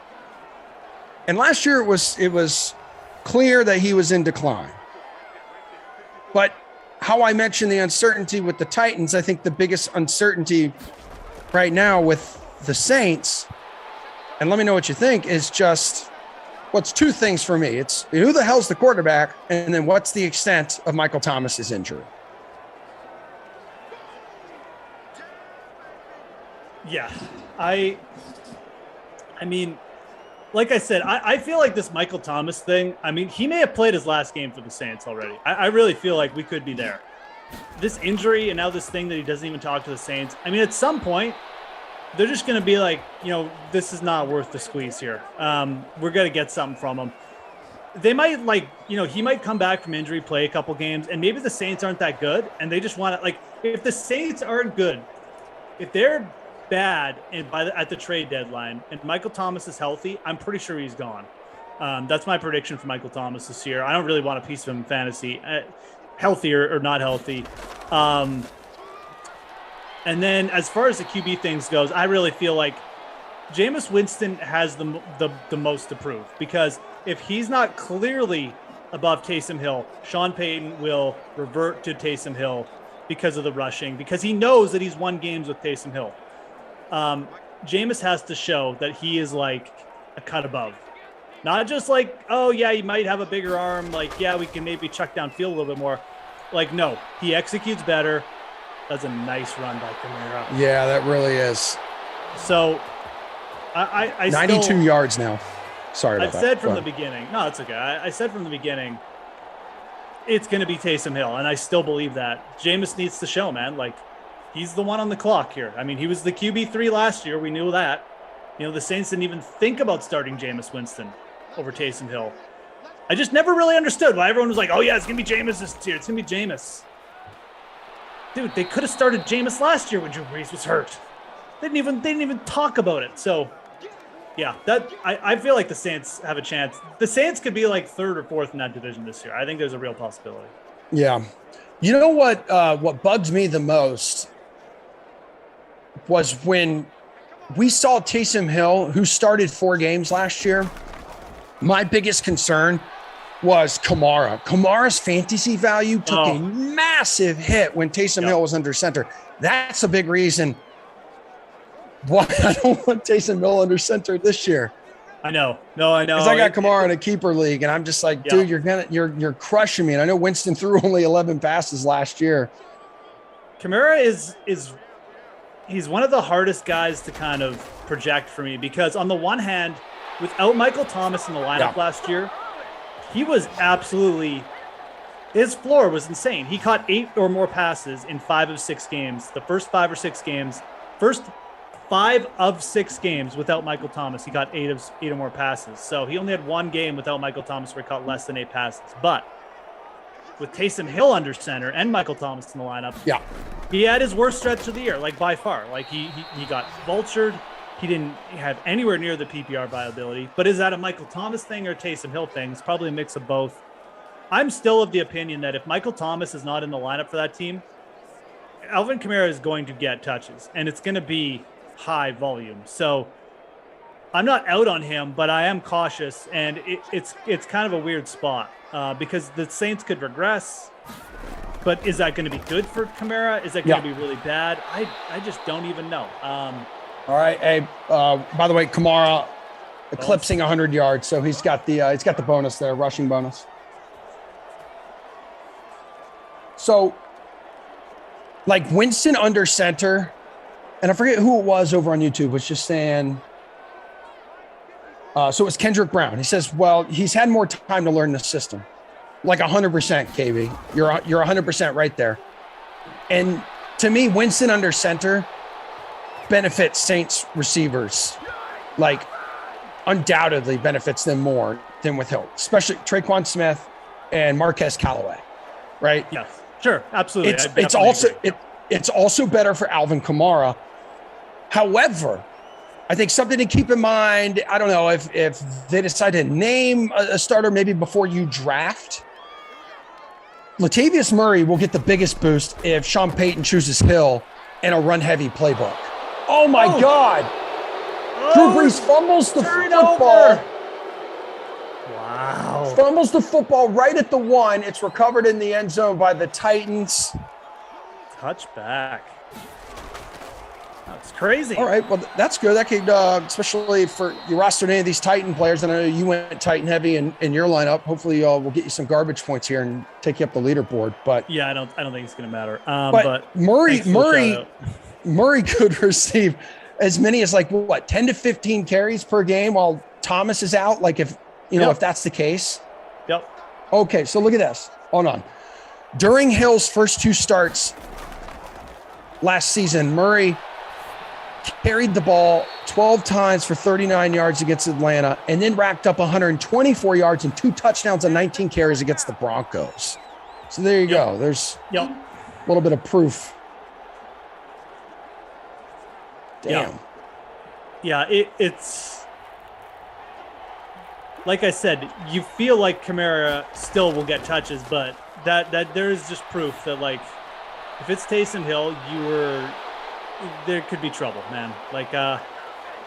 And last year it was clear that he was in decline. But how I mentioned the uncertainty with the Titans, I think the biggest uncertainty right now with the Saints, and let me know what you think, is just what's 2 things for me. It's who the hell's the quarterback, and then what's the extent of Michael Thomas's injury. Yeah, I mean, like I said, I feel like this Michael Thomas thing, I mean, he may have played his last game for the Saints already. I really feel like we could be there. This injury and now this thing that he doesn't even talk to the Saints. I mean, at some point, they're just going to be like, this is not worth the squeeze here. We're going to get something from him. They might he might come back from injury, play a couple games, and maybe the Saints aren't that good. And they just want to, if the Saints aren't good, if they're bad at the trade deadline and Michael Thomas is healthy, I'm pretty sure he's gone. That's my prediction for Michael Thomas this year. I don't really want a piece of him in fantasy, healthy or not healthy. And then as far as the QB things goes, I really feel like Jameis Winston has the most to prove, because if he's not clearly above Taysom Hill, Sean Payton will revert to Taysom Hill because of the rushing, because he knows that he's won games with Taysom Hill. Jameis has to show that he is like a cut above. Not just like, oh, yeah, he might have a bigger arm. Like, yeah, we can maybe chuck downfield a little bit more. Like, no, he executes better. That's a nice run by Kamara. Yeah, that really is. So, I 92 yards now. Sorry about I've that. said from the beginning. No, it's okay. I said from the beginning, it's going to be Taysom Hill, and I still believe that. Jameis needs to show, man. Like, he's the one on the clock here. I mean, he was the QB3 last year. We knew that. You know, the Saints didn't even think about starting Jameis Winston over Taysom Hill. I just never really understood why everyone was like, oh, yeah, it's going to be Jameis this year. It's going to be Jameis. Dude, they could have started Jameis last year when Drew Brees was hurt. They didn't even talk about it. So, yeah, that I feel like the Saints have a chance. The Saints could be like third or fourth in that division this year. I think there's a real possibility. Yeah. You know what bugs me the most was when we saw Taysom Hill, who started 4 games last year. My biggest concern was Kamara. Kamara's fantasy value took a massive hit when Taysom Hill was under center. That's a big reason why I don't want Taysom Hill under center this year. I know. No, I know. Because I got Kamara in a keeper league, and I'm just like, dude, you're crushing me. And I know Winston threw only 11 passes last year. Kamara he's one of the hardest guys to kind of project for me, because on the one hand, without Michael Thomas in the lineup last year, he was absolutely – his floor was insane. He caught 8 or more passes in 5 of 6 games. The first 5 or 6 games, first 5 of 6 games without Michael Thomas, he caught 8 or more passes. So he only had 1 game without Michael Thomas where he caught less than 8 passes. But with Taysom Hill under center and Michael Thomas in the lineup, he had his worst stretch of the year, like by far. Like he got vultured. He didn't have anywhere near the PPR viability. But is that a Michael Thomas thing or a Taysom Hill thing? It's probably a mix of both. I'm still of the opinion that if Michael Thomas is not in the lineup for that team, Alvin Kamara is going to get touches, and it's going to be high volume. So I'm not out on him, but I am cautious, and it's kind of a weird spot because the Saints could regress. But is that going to be good for Kamara? Is that going to be really bad? I just don't even know. All right. Hey, by the way, Kamara eclipsing 100 yards, so he's got the bonus there, rushing bonus. So, like Winston under center, and I forget who it was over on YouTube, was just saying. So it was Kendrick Brown. He says, well, he's had more time to learn the system. Like 100%, KB. You're 100% right there. And to me, Winston under center benefits Saints receivers, like undoubtedly benefits them more than with Hill, especially Traquan Smith and Marquez Callaway, right? Yes, sure, absolutely. It's also better for Alvin Kamara. However, I think something to keep in mind, I don't know if they decide to name a starter maybe before you draft, Latavius Murray will get the biggest boost if Sean Payton chooses Hill in a run-heavy playbook. Oh, my God. Drew Brees fumbles the football. Wow. Fumbles the football right at the 1. It's recovered in the end zone by the Titans. Touchback. That's crazy. All right, well, that's good. That could, especially for you rostered any of these Titan players, and I know you went Titan heavy in your lineup. Hopefully, we'll get you some garbage points here and take you up the leaderboard. But yeah, I don't think it's going to matter. But Murray could receive as many as 10 to 15 carries per game while Thomas is out. Like if that's the case. Yep. Okay, so look at this. Hold on. During Hill's first 2 starts last season, Murray carried the ball 12 times for 39 yards against Atlanta, and then racked up 124 yards and 2 touchdowns on 19 carries against the Broncos. So there you go. There's a little bit of proof. Damn. Yeah, it's like I said, you feel like Kamara still will get touches, but that there is just proof that if it's Taysom Hill, there could be trouble, man.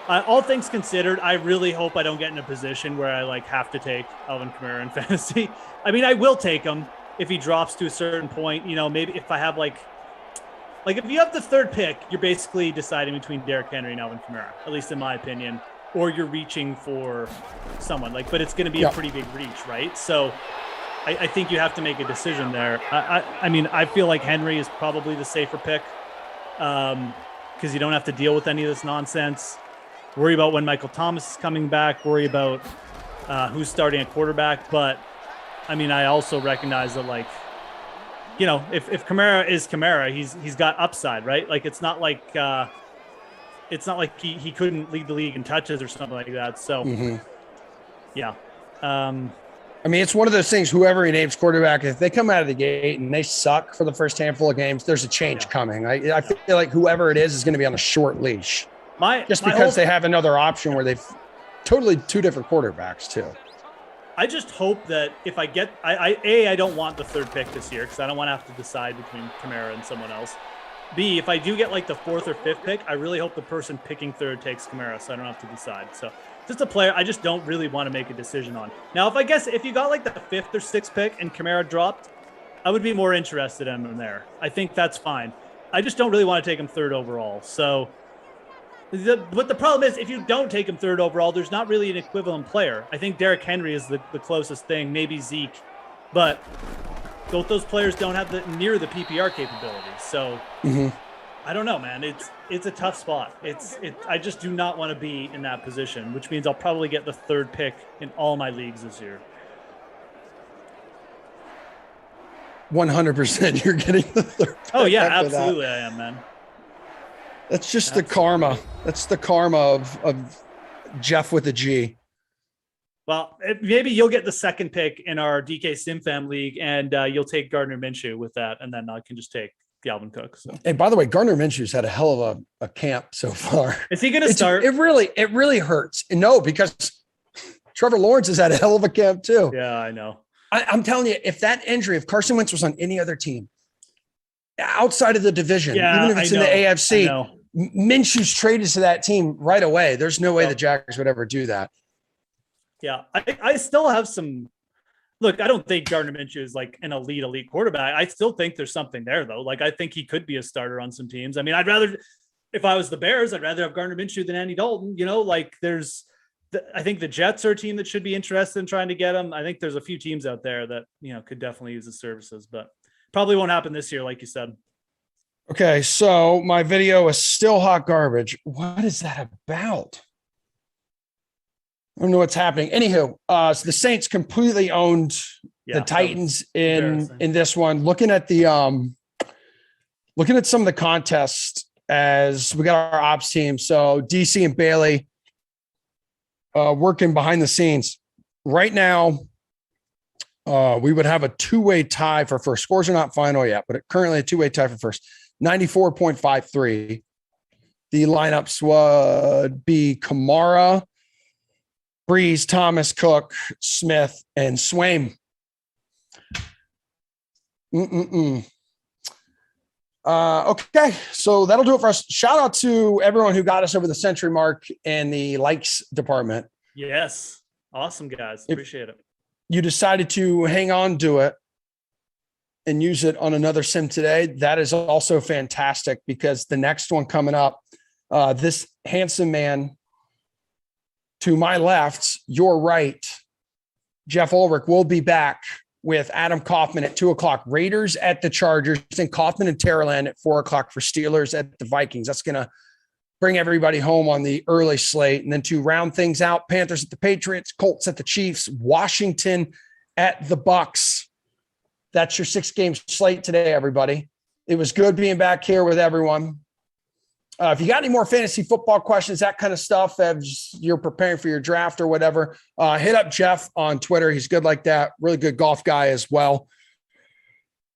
All things considered, I really hope I don't get in a position where I like have to take Alvin Kamara in fantasy. I mean, I will take him if he drops to a certain point. You know, maybe if I have like if you have the third pick, you're basically deciding between Derrick Henry and Alvin Kamara, at least in my opinion, or you're reaching for someone but it's going to be a pretty big reach, right? So I think you have to make a decision there. I mean, I feel like Henry is probably the safer pick because you don't have to deal with any of this nonsense. Worry about when Michael Thomas is coming back. Worry about who's starting at quarterback. But, I mean, I also recognize that, like, you know, if Kamara is Kamara, he's got upside, right? Like, it's not like he couldn't lead the league in touches or something like that. So, yeah. I mean, it's one of those things, whoever he names quarterback, if they come out of the gate and they suck for the first handful of games, there's a change coming. I feel like whoever it is going to be on a short leash. Because they have another option where they've totally two different quarterbacks too. I just hope that if I get, I don't want the third pick this year because I don't want to have to decide between Kamara and someone else. B, if I do get like the fourth or fifth pick, I really hope the person picking third takes Kamara so I don't have to decide. So just a player I just don't really want to make a decision on. Now, if you got like the fifth or sixth pick and Kamara dropped, I would be more interested in him there. I think that's fine. I just don't really want to take him third overall. So but the problem is, if you don't take him third overall, there's not really an equivalent player. I think Derrick Henry is the closest thing, maybe Zeke, but both those players don't have near the PPR capabilities. So I don't know, man. It's a tough spot. I just do not want to be in that position, which means I'll probably get the third pick in all my leagues this year. 100%, you're getting the third pick. Oh yeah, absolutely, I am, man. That's just the karma. That's the karma of Jeff with a G. Well, maybe you'll get the second pick in our DK SimFam League, and you'll take Gardner Minshew with that, and then I can just take Dalvin Cook. So. And by the way, Gardner Minshew's had a hell of a camp so far. Is he going to start? It really hurts. No, because Trevor Lawrence has had a hell of a camp too. Yeah, I know. I'm telling you, if Carson Wentz was on any other team outside of the division, even if it's in the AFC, Minshew's traded to that team right away. There's no way the Jaguars would ever do that. Yeah, I still have some. Look, I don't think Gardner Minshew is like an elite quarterback. I still think there's something there, though. Like, I think he could be a starter on some teams. I mean, if I was the Bears, I'd rather have Gardner Minshew than Andy Dalton. You know, like I think the Jets are a team that should be interested in trying to get him. I think there's a few teams out there that, you know, could definitely use his services, but probably won't happen this year, like you said. Okay, so my video is still hot garbage. What is that about? I don't know what's happening. Anywho, so the Saints completely owned the Titans in this one. Looking at some of the contests as we got our ops team. So DC and Bailey working behind the scenes. Right now, we would have a two-way tie for first. Scores are not final yet, but currently a two-way tie for first. 94.53. The lineups would be Kamara, Breeze, Thomas, Cook, Smith, and Swaim. Okay, so that'll do it for us. Shout out to everyone who got us over the century mark in the likes department. Yes. Awesome, guys. Appreciate it. You decided to hang on to it and use it on another sim today. That is also fantastic because the next one coming up, this handsome man to my left, your right, Jeff Ulrich, will be back with Adam Kaufman at 2:00, Raiders at the Chargers, and Kaufman and Terraland at 4:00 for Steelers at the Vikings. That's going to bring everybody home on the early slate. And then to round things out, Panthers at the Patriots, Colts at the Chiefs, Washington at the Bucks. That's your 6-game slate today, everybody. It was good being back here with everyone. If you got any more fantasy football questions, that kind of stuff, as you're preparing for your draft or whatever, hit up Jeff on Twitter. He's good like that. Really good golf guy as well.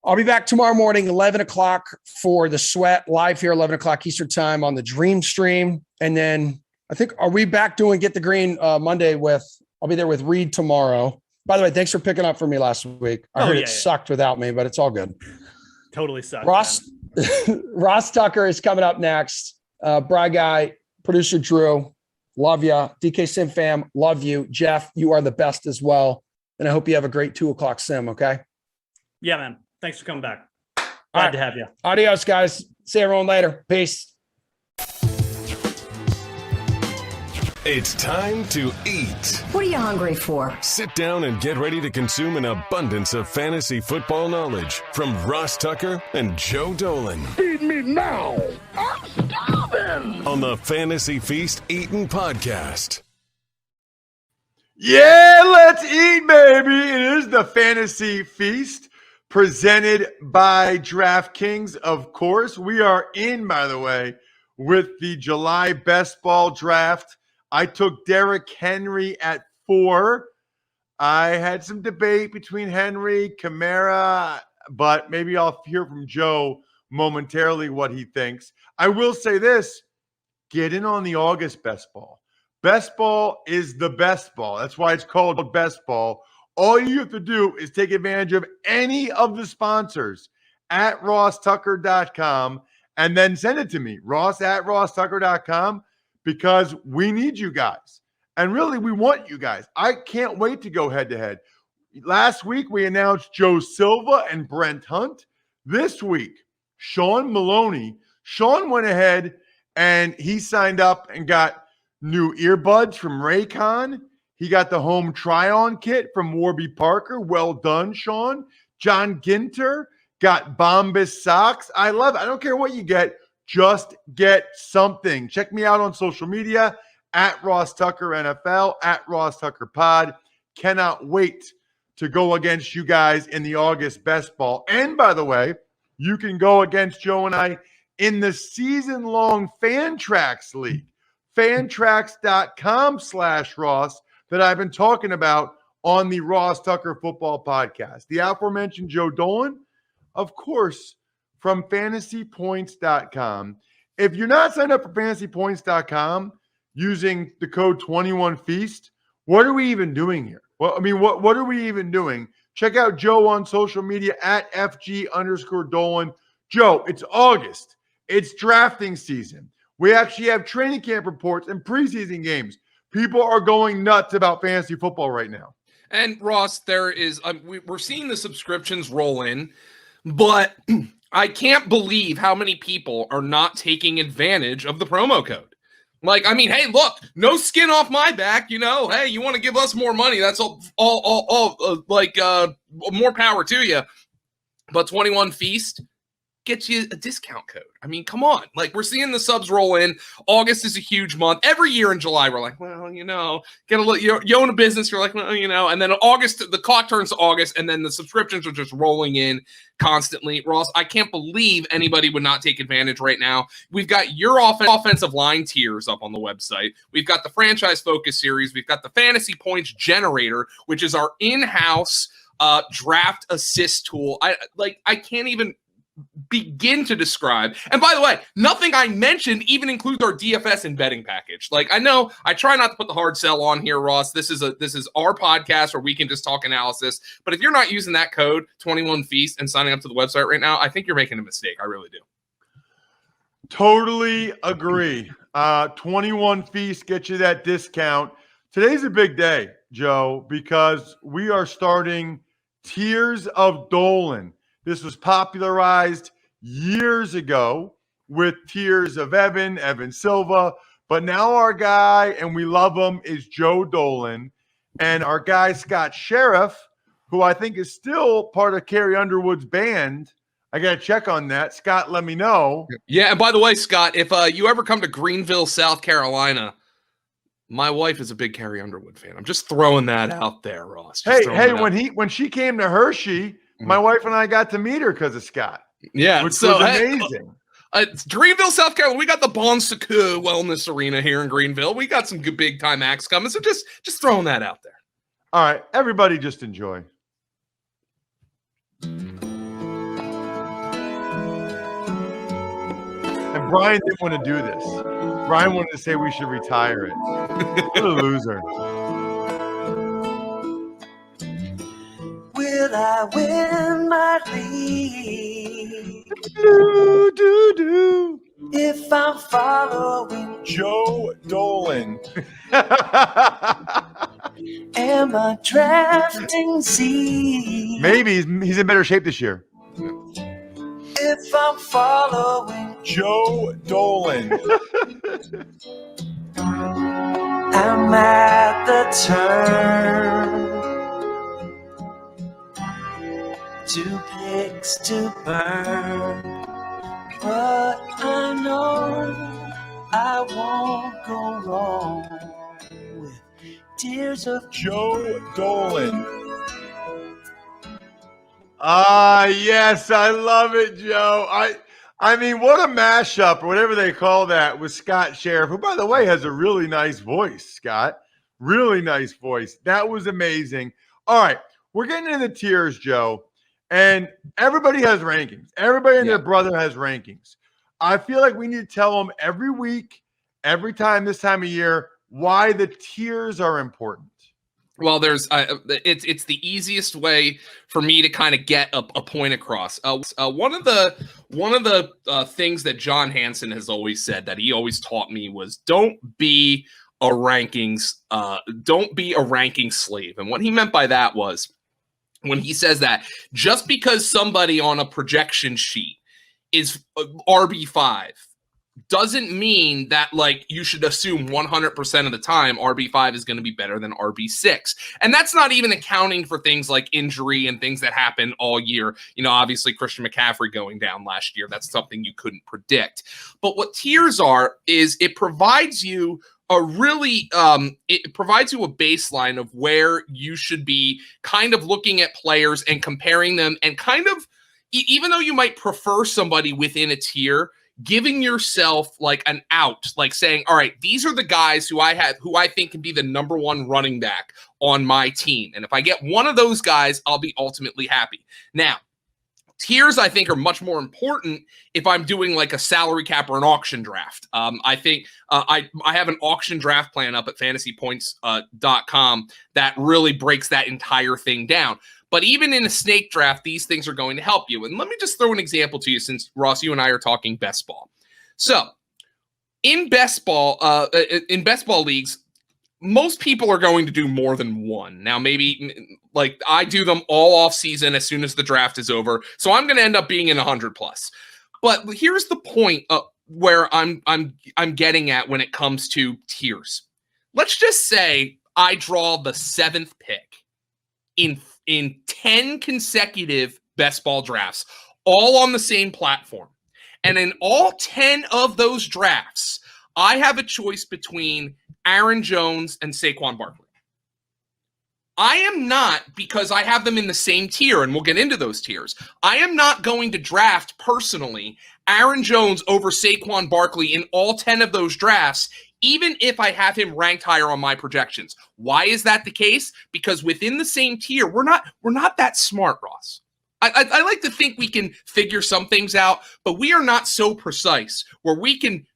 I'll be back tomorrow morning, 11:00 for the Sweat live here, 11:00 Eastern time on the Dream Stream. And then I think, are we back doing Get the Green Monday I'll be there with Reed tomorrow. By the way, thanks for picking up for me last week. I heard it sucked without me, but it's all good. Totally sucked. Ross Tucker is coming up next. Bry Guy, producer Drew. Love ya. DK Sim fam, love you. Jeff, you are the best as well. And I hope you have a great 2:00 sim, okay? Yeah, man. Thanks for coming back. Glad to have you. Adios, guys. See everyone later. Peace. It's time to eat. What are you hungry for? Sit down and get ready to consume an abundance of fantasy football knowledge from Ross Tucker and Joe Dolan. Feed me now. I'm starving. On the Fantasy Feast Eatin' Podcast. Yeah, let's eat, baby. It is the Fantasy Feast presented by DraftKings, of course. We are in, by the way, with the July best ball draft. I took Derrick Henry at 4. I had some debate between Henry, Kamara, but maybe I'll hear from Joe momentarily what he thinks. I will say this, get in on the August best ball. Best ball is the best ball. That's why it's called best ball. All you have to do is take advantage of any of the sponsors at rosstucker.com and then send it to me, ross@rosstucker.com. because we need you guys. And really, we want you guys. I can't wait to go head-to-head. Last week, we announced Joe Silva and Brent Hunt. This week, Sean Maloney. Sean went ahead and he signed up and got new earbuds from Raycon. He got the home try-on kit from Warby Parker. Well done, Sean. John Ginter got Bombas socks. I love it. I don't care what you get. Just get something. Check me out on social media at Ross Tucker NFL, at Ross Tucker Pod. Cannot wait to go against you guys in the August best ball. And by the way, you can go against Joe and I in the season-long Fantrax League. Fantrax.com/Ross that I've been talking about on the Ross Tucker Football Podcast. The aforementioned Joe Dolan, of course, from fantasypoints.com. If you're not signed up for fantasypoints.com using the code 21Feast, what are we even doing here? Well, I mean, what are we even doing? Check out Joe on social media at FG_Dolan. Joe, it's August. It's drafting season. We actually have training camp reports and preseason games. People are going nuts about fantasy football right now. And Ross, there is we're seeing the subscriptions roll in, but I can't believe how many people are not taking advantage of the promo code. Like, I mean, hey, look, no skin off my back, you know. Hey, you want to give us more money? That's all more power to you. But 21 Feast gets you a discount code. I mean, come on. Like, we're seeing the subs roll in. August is a huge month. Every year in July, we're like, well, you know, get a little, you own a business. You're like, well, you know, and then August, the clock turns to August, and then the subscriptions are just rolling in constantly. Ross, I can't believe anybody would not take advantage right now. We've got your offensive line tiers up on the website. We've got the franchise focus series. We've got the fantasy points generator, which is our in-house draft assist tool. I can't even begin to describe. And by the way, nothing I mentioned even includes our DFS and betting package. Like, I know I try not to put the hard sell on here, Ross. This is our podcast where we can just talk analysis. But if you're not using that code 21Feast and signing up to the website right now, I think you're making a mistake. I really do. Totally agree. 21 Feast gets you that discount. Today's a big day, Joe, because we are starting Tiers of Dolan. This was popularized years ago with Tiers of Evan Silva. But now our guy, and we love him, is Joe Dolan. And our guy, Scott Sheriff, who I think is still part of Carrie Underwood's band. I got to check on that. Scott, let me know. Yeah, and by the way, Scott, if you ever come to Greenville, South Carolina, my wife is a big Carrie Underwood fan. I'm just throwing that out there, Ross. Hey, when she came to Hershey, my wife and I got to meet her because of Scott. Yeah, which was amazing. It's Greenville, South Carolina. We got the Bon Secours Wellness Arena here in Greenville. We got some good big time acts coming. So just throwing that out there. All right, everybody, just enjoy. And Brian didn't want to do this. Brian wanted to say we should retire it. What a loser. Will I win my league? Do. If I'm following Joe Dolan. am I drafting Z? Maybe he's in better shape this year. If I'm following Joe Dolan. I'm at the turn. 2 picks to burn. But I know I won't go wrong with tears of Joe Dolan. Yes, I love it, Joe. I mean, what a mashup or whatever they call that with Scott Sheriff, who, by the way, has a really nice voice, Scott. Really nice voice. That was amazing. All right, we're getting into the tiers, Joe, and everybody has rankings. Everybody and their brother has rankings. I feel like we need to tell them every week, every time this time of year, why the tiers are important. Well, there's it's the easiest way for me to kind of get a point across. One of the things that John Hansen has always said that he always taught me was don't be a ranking slave. And what he meant by that was when he says that just because somebody on a projection sheet is RB5 doesn't mean that like you should assume 100% of the time RB5 is going to be better than RB6. And that's not even accounting for things like injury and things that happen all year. You know, obviously Christian McCaffrey going down last year, that's something you couldn't predict. But what tiers are is it provides you it provides you a baseline of where you should be kind of looking at players and comparing them and kind of, even though you might prefer somebody within a tier, giving yourself like an out, like saying, all right, these are the guys who I think can be the number one running back on my team. And if I get one of those guys, I'll be ultimately happy. Now, tiers I think are much more important if I'm doing like a salary cap or an auction draft. I think I have an auction draft plan up at fantasypoints.com that really breaks that entire thing down. But even in a snake draft, these things are going to help you. And let me just throw an example to you since, Ross, you and I are talking best ball. So in best ball leagues, most people are going to do more than one. Now, maybe like I do them all off season as soon as the draft is over. So I'm going to end up being in 100 plus. But here's the point where I'm getting at when it comes to tiers. Let's just say I draw the 7th pick in 10 consecutive best ball drafts, all on the same platform. And in all 10 of those drafts, I have a choice between Aaron Jones and Saquon Barkley. I am not, because I have them in the same tier, and we'll get into those tiers, I am not going to draft personally Aaron Jones over Saquon Barkley in all 10 of those drafts, even if I have him ranked higher on my projections. Why is that the case? Because within the same tier, we're not that smart, Ross. I like to think we can figure some things out, but we are not so precise where we can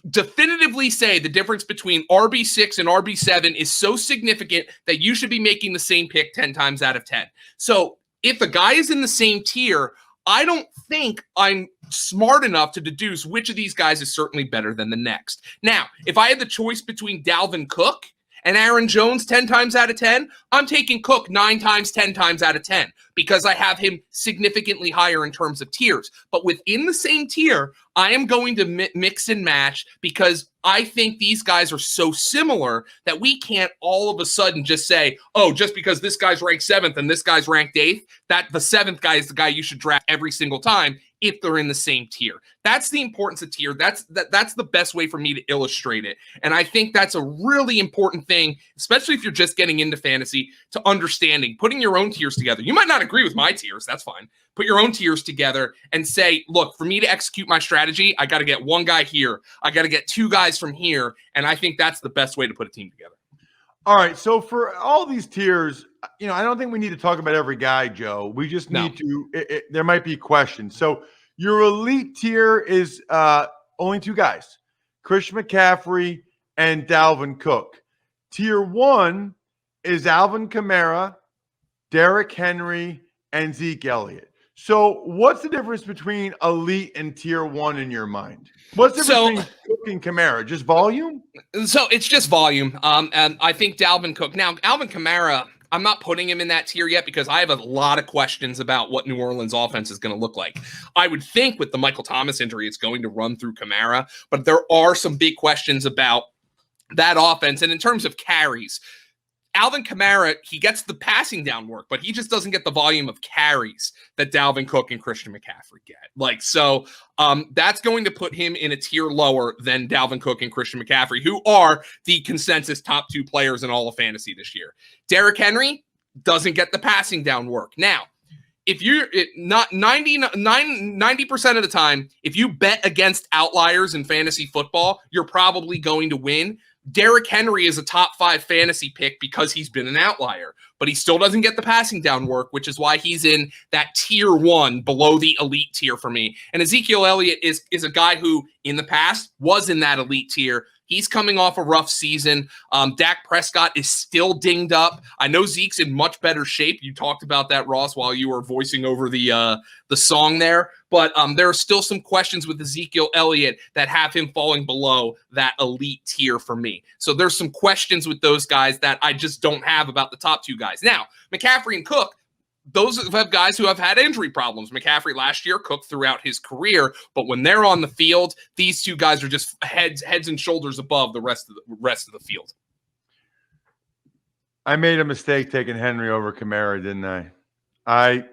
definitively say the difference between RB6 and RB7 is so significant that you should be making the same pick 10 times out of 10. So if a guy is in the same tier, I don't think I'm smart enough to deduce which of these guys is certainly better than the next. Now, if I had the choice between Dalvin Cook and Aaron Jones 10 times out of 10, I'm taking Cook 9 times, 10 times out of 10 because I have him significantly higher in terms of tiers. But within the same tier, I am going to mix and match because I think these guys are so similar that we can't all of a sudden just say, oh, just because this guy's ranked 7th and this guy's ranked 8th, that the 7th guy is the guy you should draft every single time if they're in the same tier. That's the importance of tier. That's the best way for me to illustrate it. And I think that's a really important thing, especially if you're just getting into fantasy, to understanding, putting your own tiers together. You might not agree with my tiers. That's fine. Put your own tiers together and say, look, for me to execute my strategy, I got to get one guy here. I got to get 2 guys from here. And I think that's the best way to put a team together. All right. So for all these tiers, I don't think we need to talk about every guy, Joe. We just need to, there might be questions. So your elite tier is only 2 guys, Christian McCaffrey and Dalvin Cook. Tier 1 is Alvin Kamara, Derrick Henry, and Zeke Elliott. So what's the difference between elite and tier 1 in your mind? What's the difference between Cook and Kamara? Just volume? So it's just volume. And I think Dalvin Cook. Now, Alvin Kamara, I'm not putting him in that tier yet because I have a lot of questions about what New Orleans offense is going to look like. I would think with the Michael Thomas injury, it's going to run through Kamara, but there are some big questions about that offense. And in terms of carries, Alvin Kamara, he gets the passing down work, but he just doesn't get the volume of carries that Dalvin Cook and Christian McCaffrey get. That's going to put him in a tier lower than Dalvin Cook and Christian McCaffrey, who are the consensus top 2 players in all of fantasy this year. Derrick Henry doesn't get the passing down work. Now, if you're not 90% of the time, if you bet against outliers in fantasy football, you're probably going to win. Derrick Henry is a top 5 fantasy pick because he's been an outlier, but he still doesn't get the passing down work, which is why he's in that tier 1 below the elite tier for me. And Ezekiel Elliott is a guy who in the past was in that elite tier. He's coming off a rough season. Dak Prescott is still dinged up. I know Zeke's in much better shape. You talked about that, Ross, while you were voicing over the song there. But there are still some questions with Ezekiel Elliott that have him falling below that elite tier for me. So there's some questions with those guys that I just don't have about the top 2 guys. Now, McCaffrey and Cook, those have guys who have had injury problems. McCaffrey last year, Cook throughout his career, but when they're on the field, these 2 guys are just heads and shoulders above the rest of the field. I made a mistake taking Henry over Kamara, didn't I? I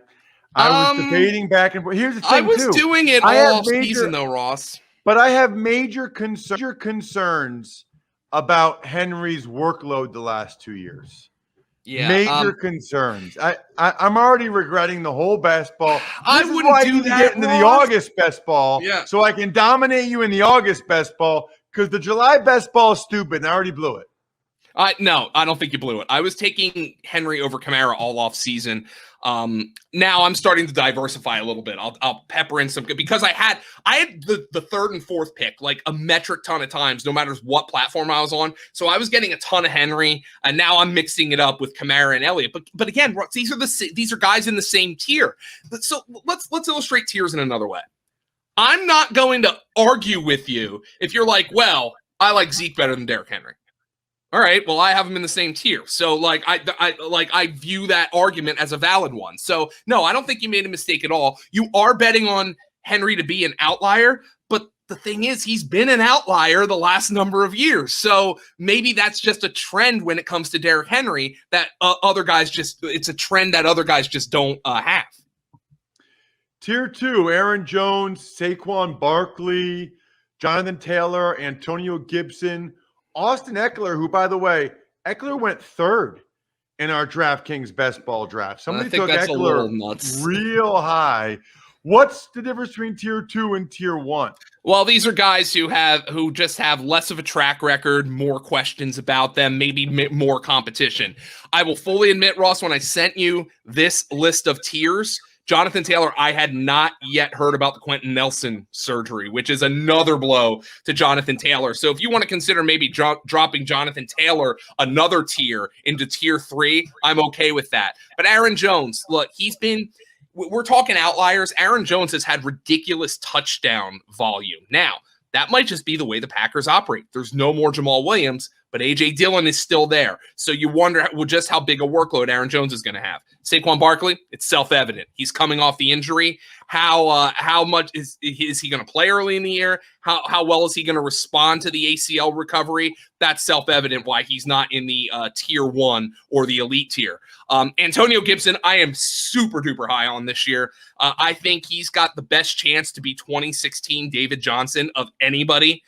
was debating back and forth. Here's the thing, I was doing it all season, though, Ross. But I have major concerns about Henry's workload the last 2 years. Yeah, major concerns. I'm already regretting the whole best ball. I wouldn't do that. Get into the August best ball, so I can dominate you in the August best ball. Because the July best ball is stupid, and I already blew it. No, I don't think you blew it. I was taking Henry over Kamara all off season. Now I'm starting to diversify a little bit. I'll pepper in some because I had the 3rd and 4th pick like a metric ton of times, no matter what platform I was on. So I was getting a ton of Henry, and now I'm mixing it up with Kamara and Elliott. But again, these are guys in the same tier. So let's illustrate tiers in another way. I'm not going to argue with you if you're like, well, I like Zeke better than Derrick Henry. All right, well, I have them in the same tier. So, I view that argument as a valid one. So, no, I don't think you made a mistake at all. You are betting on Henry to be an outlier, but the thing is, he's been an outlier the last number of years. So maybe that's just a trend when it comes to Derrick Henry that other guys it's a trend that other guys just don't have. Tier 2, Aaron Jones, Saquon Barkley, Jonathan Taylor, Antonio Gibson, Austin Eckler, who, by the way, Eckler went 3rd in our DraftKings best ball draft. Somebody took Eckler real high. What's the difference between tier 2 and tier 1? Well, these are guys who just have less of a track record, more questions about them, maybe more competition. I will fully admit, Ross, when I sent you this list of tiers, Jonathan Taylor, I had not yet heard about the Quentin Nelson surgery, which is another blow to Jonathan Taylor. So if you want to consider maybe dropping Jonathan Taylor another tier into tier 3, I'm okay with that. But Aaron Jones, look, we're talking outliers. Aaron Jones has had ridiculous touchdown volume. Now, that might just be the way the Packers operate. There's no more Jamal Williams, but A.J. Dillon is still there. So you wonder just how big a workload Aaron Jones is going to have. Saquon Barkley, it's self-evident. He's coming off the injury. How much is he going to play early in the year? How well is he going to respond to the ACL recovery? That's self-evident why he's not in the tier 1 or the elite tier. Antonio Gibson, I am super duper high on this year. I think he's got the best chance to be 2016 David Johnson of anybody.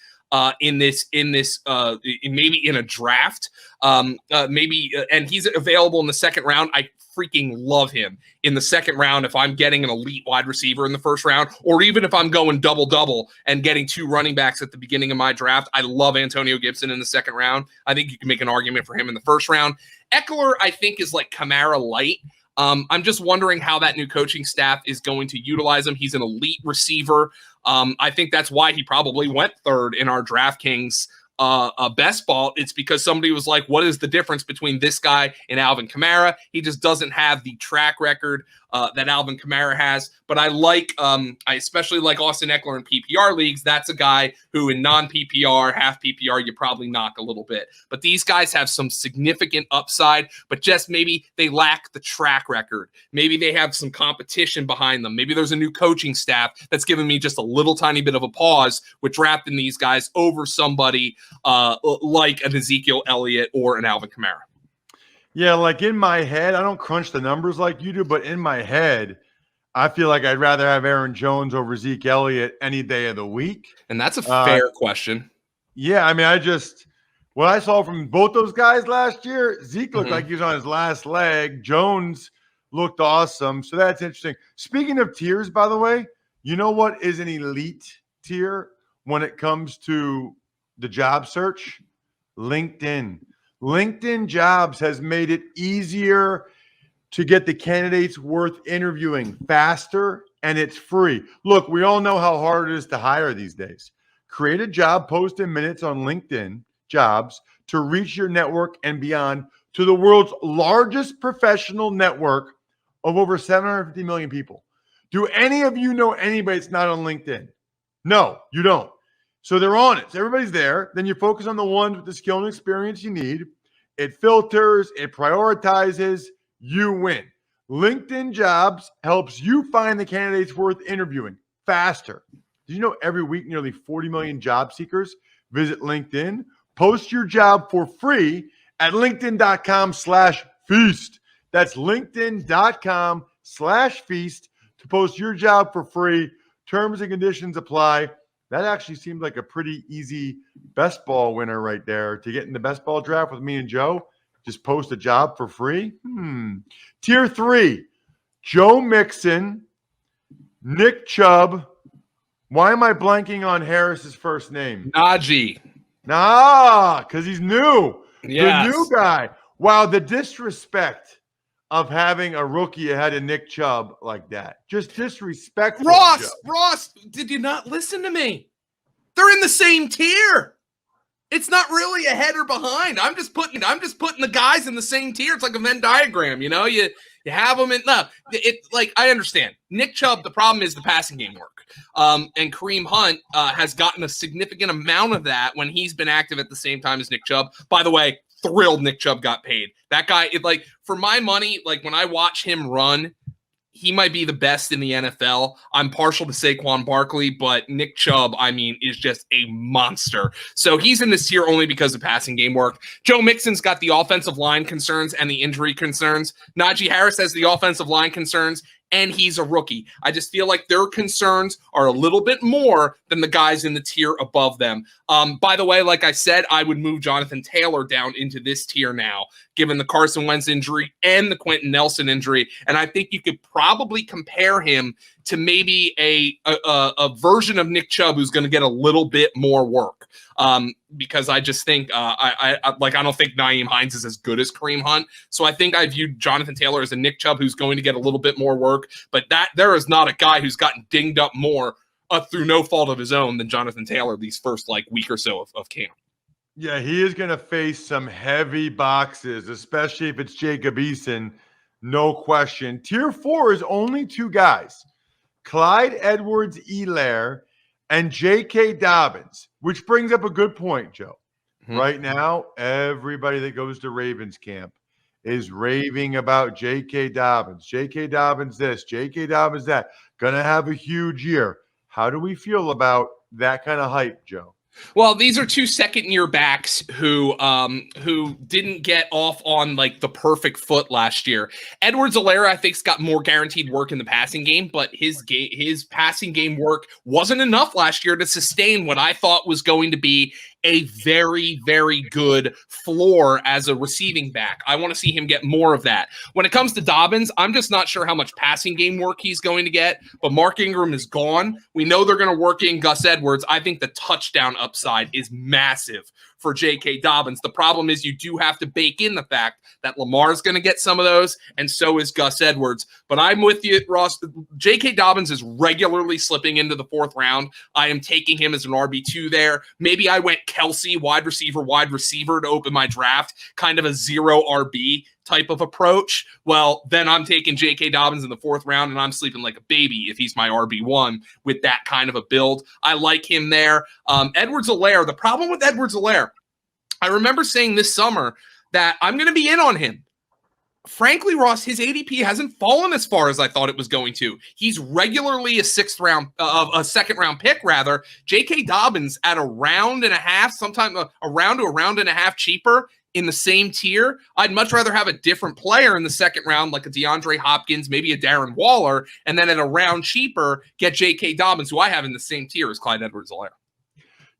In this, maybe in a draft, and he's available in the 2nd round. I freaking love him in the 2nd round if I'm getting an elite wide receiver in the 1st round, or even if I'm going double and getting 2 running backs at the beginning of my draft. I love Antonio Gibson in the 2nd round. I think you can make an argument for him in the 1st round. Eckler, I think, is like Kamara light. I'm just wondering how that new coaching staff is going to utilize him. He's an elite receiver. I think that's why he probably went 3rd in our DraftKings best ball, it's because somebody was like, what is the difference between this guy and Alvin Kamara? He just doesn't have the track record that Alvin Kamara has. But I especially like Austin Eckler in PPR leagues. That's a guy who in non-PPR, half PPR, you probably knock a little bit. But these guys have some significant upside, but just maybe they lack the track record. Maybe they have some competition behind them. Maybe there's a new coaching staff that's given me just a little tiny bit of a pause with drafting these guys over somebody like an Ezekiel Elliott or an Alvin Kamara. Yeah, like in my head, I don't crunch the numbers like you do, but in my head, I feel like I'd rather have Aaron Jones over Zeke Elliott any day of the week. And that's a fair question. Yeah, I mean, what I saw from both those guys last year, Zeke looked like he was on his last leg. Jones looked awesome. So that's interesting. Speaking of tiers, by the way, you know what is an elite tier when it comes to the job search? LinkedIn. LinkedIn Jobs has made it easier to get the candidates worth interviewing faster, and it's free. Look, we all know how hard it is to hire these days. Create a job post in minutes on LinkedIn Jobs to reach your network and beyond to the world's largest professional network of over 750 million people. Do any of you know anybody that's not on LinkedIn? No, you don't. So they're on it. So everybody's there. Then you focus on the ones with the skill and experience you need. It filters, it prioritizes, you win. LinkedIn Jobs helps you find the candidates worth interviewing faster. Did you know every week nearly 40 million job seekers visit LinkedIn? Post your job for free at linkedin.com/feast. That's linkedin.com/feast to post your job for free. Terms and conditions apply. That actually seemed like a pretty easy best ball winner right there. To get in the best ball draft with me and Joe, just post a job for free. Tier 3, Joe Mixon, Nick Chubb. Why am I blanking on Harris's first name? Najee. Because he's new. Yes. The new guy. Wow, the disrespect of having a rookie ahead of Nick Chubb like that. Just disrespectful. Ross, did you not listen to me? They're in the same tier. It's not really ahead or behind. I'm just putting the guys in the same tier. It's like a Venn diagram, you have them in. No, I understand. Nick Chubb, the problem is the passing game work. And Kareem Hunt has gotten a significant amount of that when he's been active at the same time as Nick Chubb. By the way, thrilled Nick Chubb got paid. That guy, for my money, when I watch him run, he might be the best in the NFL. I'm partial to Saquon Barkley, but Nick Chubb, is just a monster. So he's in this tier only because of passing game work. Joe Mixon's got the offensive line concerns and the injury concerns. Najee Harris has the offensive line concerns, and he's a rookie. I just feel like their concerns are a little bit more than the guys in the tier above them. By the way, like I said, I would move Jonathan Taylor down into this tier now, given the Carson Wentz injury and the Quentin Nelson injury. And I think you could probably compare him to maybe a version of Nick Chubb who's going to get a little bit more work. Because I just think I don't think Nyheim Hines is as good as Kareem Hunt. So I think I viewed Jonathan Taylor as a Nick Chubb who's going to get a little bit more work. But there is not a guy who's gotten dinged up more through no fault of his own than Jonathan Taylor these first week or so of camp. Yeah, he is going to face some heavy boxes, especially if it's Jacob Eason. No question. Tier 4 is only 2 guys, Clyde Edwards-Helaire and J.K. Dobbins, which brings up a good point, Joe. Right now, everybody that goes to Ravens camp is raving about J.K. Dobbins. J.K. Dobbins this, J.K. Dobbins that. Going to have a huge year. How do we feel about that kind of hype, Joe? Well, these are 2 second-year backs who didn't get off on the perfect foot last year. Edwards-Helaire, I think, has got more guaranteed work in the passing game, but his passing game work wasn't enough last year to sustain what I thought was going to be a very, very good floor as a receiving back. I want to see him get more of that. When it comes to Dobbins, I'm just not sure how much passing game work he's going to get, but Mark Ingram is gone. We know they're going to work in Gus Edwards. I think the touchdown upside is massive for J.K. Dobbins. The problem is you do have to bake in the fact that Lamar's going to get some of those, and so is Gus Edwards. But I'm with you, Ross. J.K. Dobbins is regularly slipping into the 4th round. I am taking him as an RB2 there. Maybe I went Kelsey, wide receiver to open my draft, kind of a 0 RB type of approach. Well, then I'm taking J.K. Dobbins in the 4th round, and I'm sleeping like a baby if he's my RB1 with that kind of a build. I like him there. Edwards-Helaire, the problem with Edwards-Helaire, I remember saying this summer that I'm going to be in on him. Frankly, Ross, his ADP hasn't fallen as far as I thought it was going to. He's regularly a 2nd-round pick, rather. J.K. Dobbins at a round and a half, sometime a round to a round and a half cheaper in the same tier. I'd much rather have a different player in the 2nd round, like a DeAndre Hopkins, maybe a Darren Waller, and then at a round cheaper, get J.K. Dobbins, who I have in the same tier as Clyde Edwards-Helaire.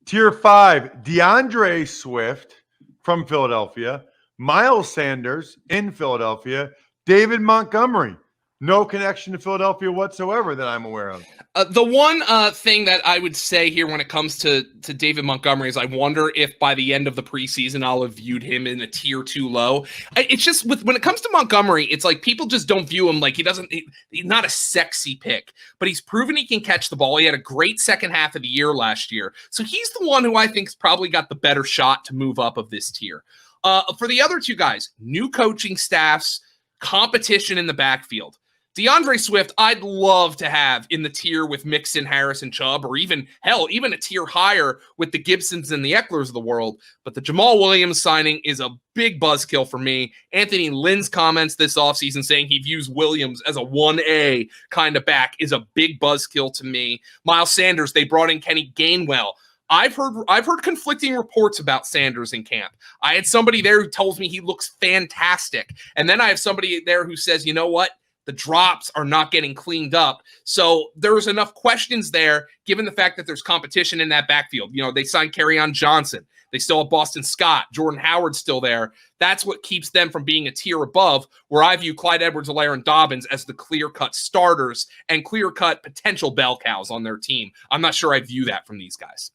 Tier 5, DeAndre Swift from Philadelphia, Miles Sanders in Philadelphia, David Montgomery. No connection to Philadelphia whatsoever that I'm aware of. The one thing that I would say here when it comes to David Montgomery is I wonder if by the end of the preseason I'll have viewed him in a tier 2 low. It's just when it comes to Montgomery, it's like people just don't view him like he's not a sexy pick, but he's proven he can catch the ball. He had a great second half of the year last year. So he's the one who I think's probably got the better shot to move up of this tier. For the other two guys, new coaching staffs, competition in the backfield. DeAndre Swift, I'd love to have in the tier with Mixon, Harris, and Chubb, or even a tier higher with the Gibsons and the Ecklers of the world. But the Jamal Williams signing is a big buzzkill for me. Anthony Lynn's comments this offseason saying he views Williams as a 1A kind of back is a big buzzkill to me. Miles Sanders, they brought in Kenny Gainwell. I've heard conflicting reports about Sanders in camp. I had somebody there who tells me he looks fantastic. And then I have somebody there who says, you know what? The drops are not getting cleaned up. So there's enough questions there, given the fact that there's competition in that backfield. You know, they signed Kerryon Johnson. They still have Boston Scott. Jordan Howard's still there. That's what keeps them from being a tier above, where I view Clyde Edwards-Helaire and Dobbins as the clear-cut starters and clear-cut potential bell cows on their team. I'm not sure I view that from these guys.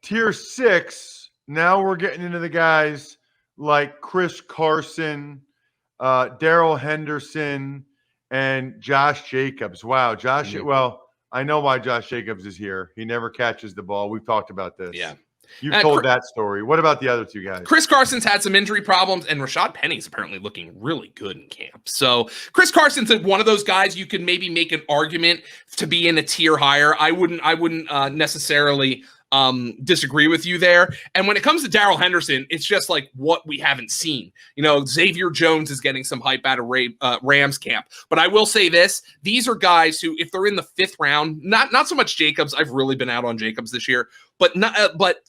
Tier 6, now we're getting into the guys like Chris Carson, Darrell Henderson, and Josh Jacobs. Wow, well, I know why Josh Jacobs is here. He never catches the ball. We've talked about this. Yeah. You've told that story. What about the other two guys? Chris Carson's had some injury problems, and Rashad Penny's apparently looking really good in camp. So Chris Carson's one of those guys you could maybe make an argument to be in a tier higher. I wouldn't necessarily disagree with you there. And when it comes to Darrell Henderson, it's just like what we haven't seen. You know, Xavier Jones is getting some hype out of Rams camp. But I will say this, these are guys who, if they're in the 5th round, not so much Jacobs, I've really been out on Jacobs this year, but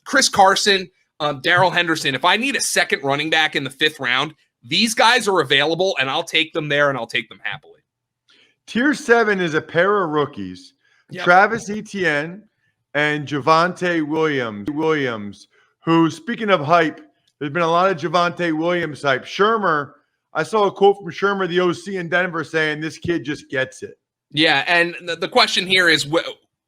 Chris Carson, Darrell Henderson, if I need a second running back in the 5th round, these guys are available, and I'll take them there, and I'll take them happily. Tier 7 is a pair of rookies, yep. Travis Etienne and Javonte Williams, who, speaking of hype, there's been a lot of Javonte Williams hype. Shermer, I saw a quote from Shermer, the OC in Denver, saying this kid just gets it. Yeah, and the question here is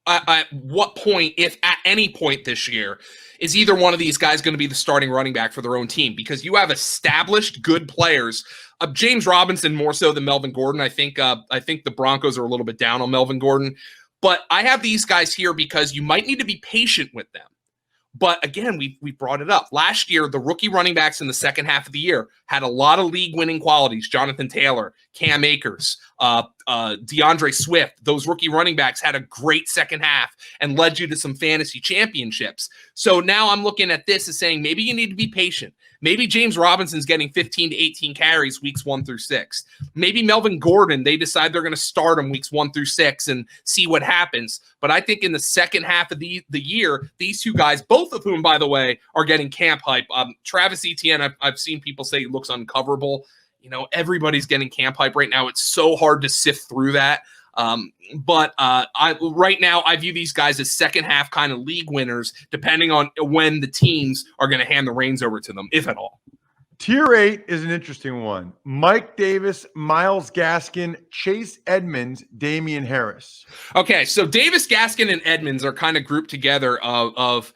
at what point, if at any point this year, is either one of these guys going to be the starting running back for their own team? Because you have established good players. James Robinson more so than Melvin Gordon. I think the Broncos are a little bit down on Melvin Gordon. But I have these guys here because you might need to be patient with them. But again, we brought it up. Last year, the rookie running backs in the second half of the year had a lot of league-winning qualities. Jonathan Taylor, Cam Akers, DeAndre Swift. Those rookie running backs had a great second half and led you to some fantasy championships. So now I'm looking at this as saying maybe you need to be patient. Maybe James Robinson's getting 15 to 18 carries weeks 1 through 6. Maybe Melvin Gordon, they decide they're going to start him weeks 1 through 6 and see what happens. But I think in the second half of the year, these two guys, both of whom, by the way, are getting camp hype. Travis Etienne, I've seen people say he looks uncoverable. You know, everybody's getting camp hype right now. It's so hard to sift through that. But right now, I view these guys as second half kind of league winners, depending on when the teams are going to hand the reins over to them, if at all. Tier 8 is an interesting one. Mike Davis, Myles Gaskin, Chase Edmonds, Damian Harris. Okay, so Davis, Gaskin, and Edmonds are kind of grouped together of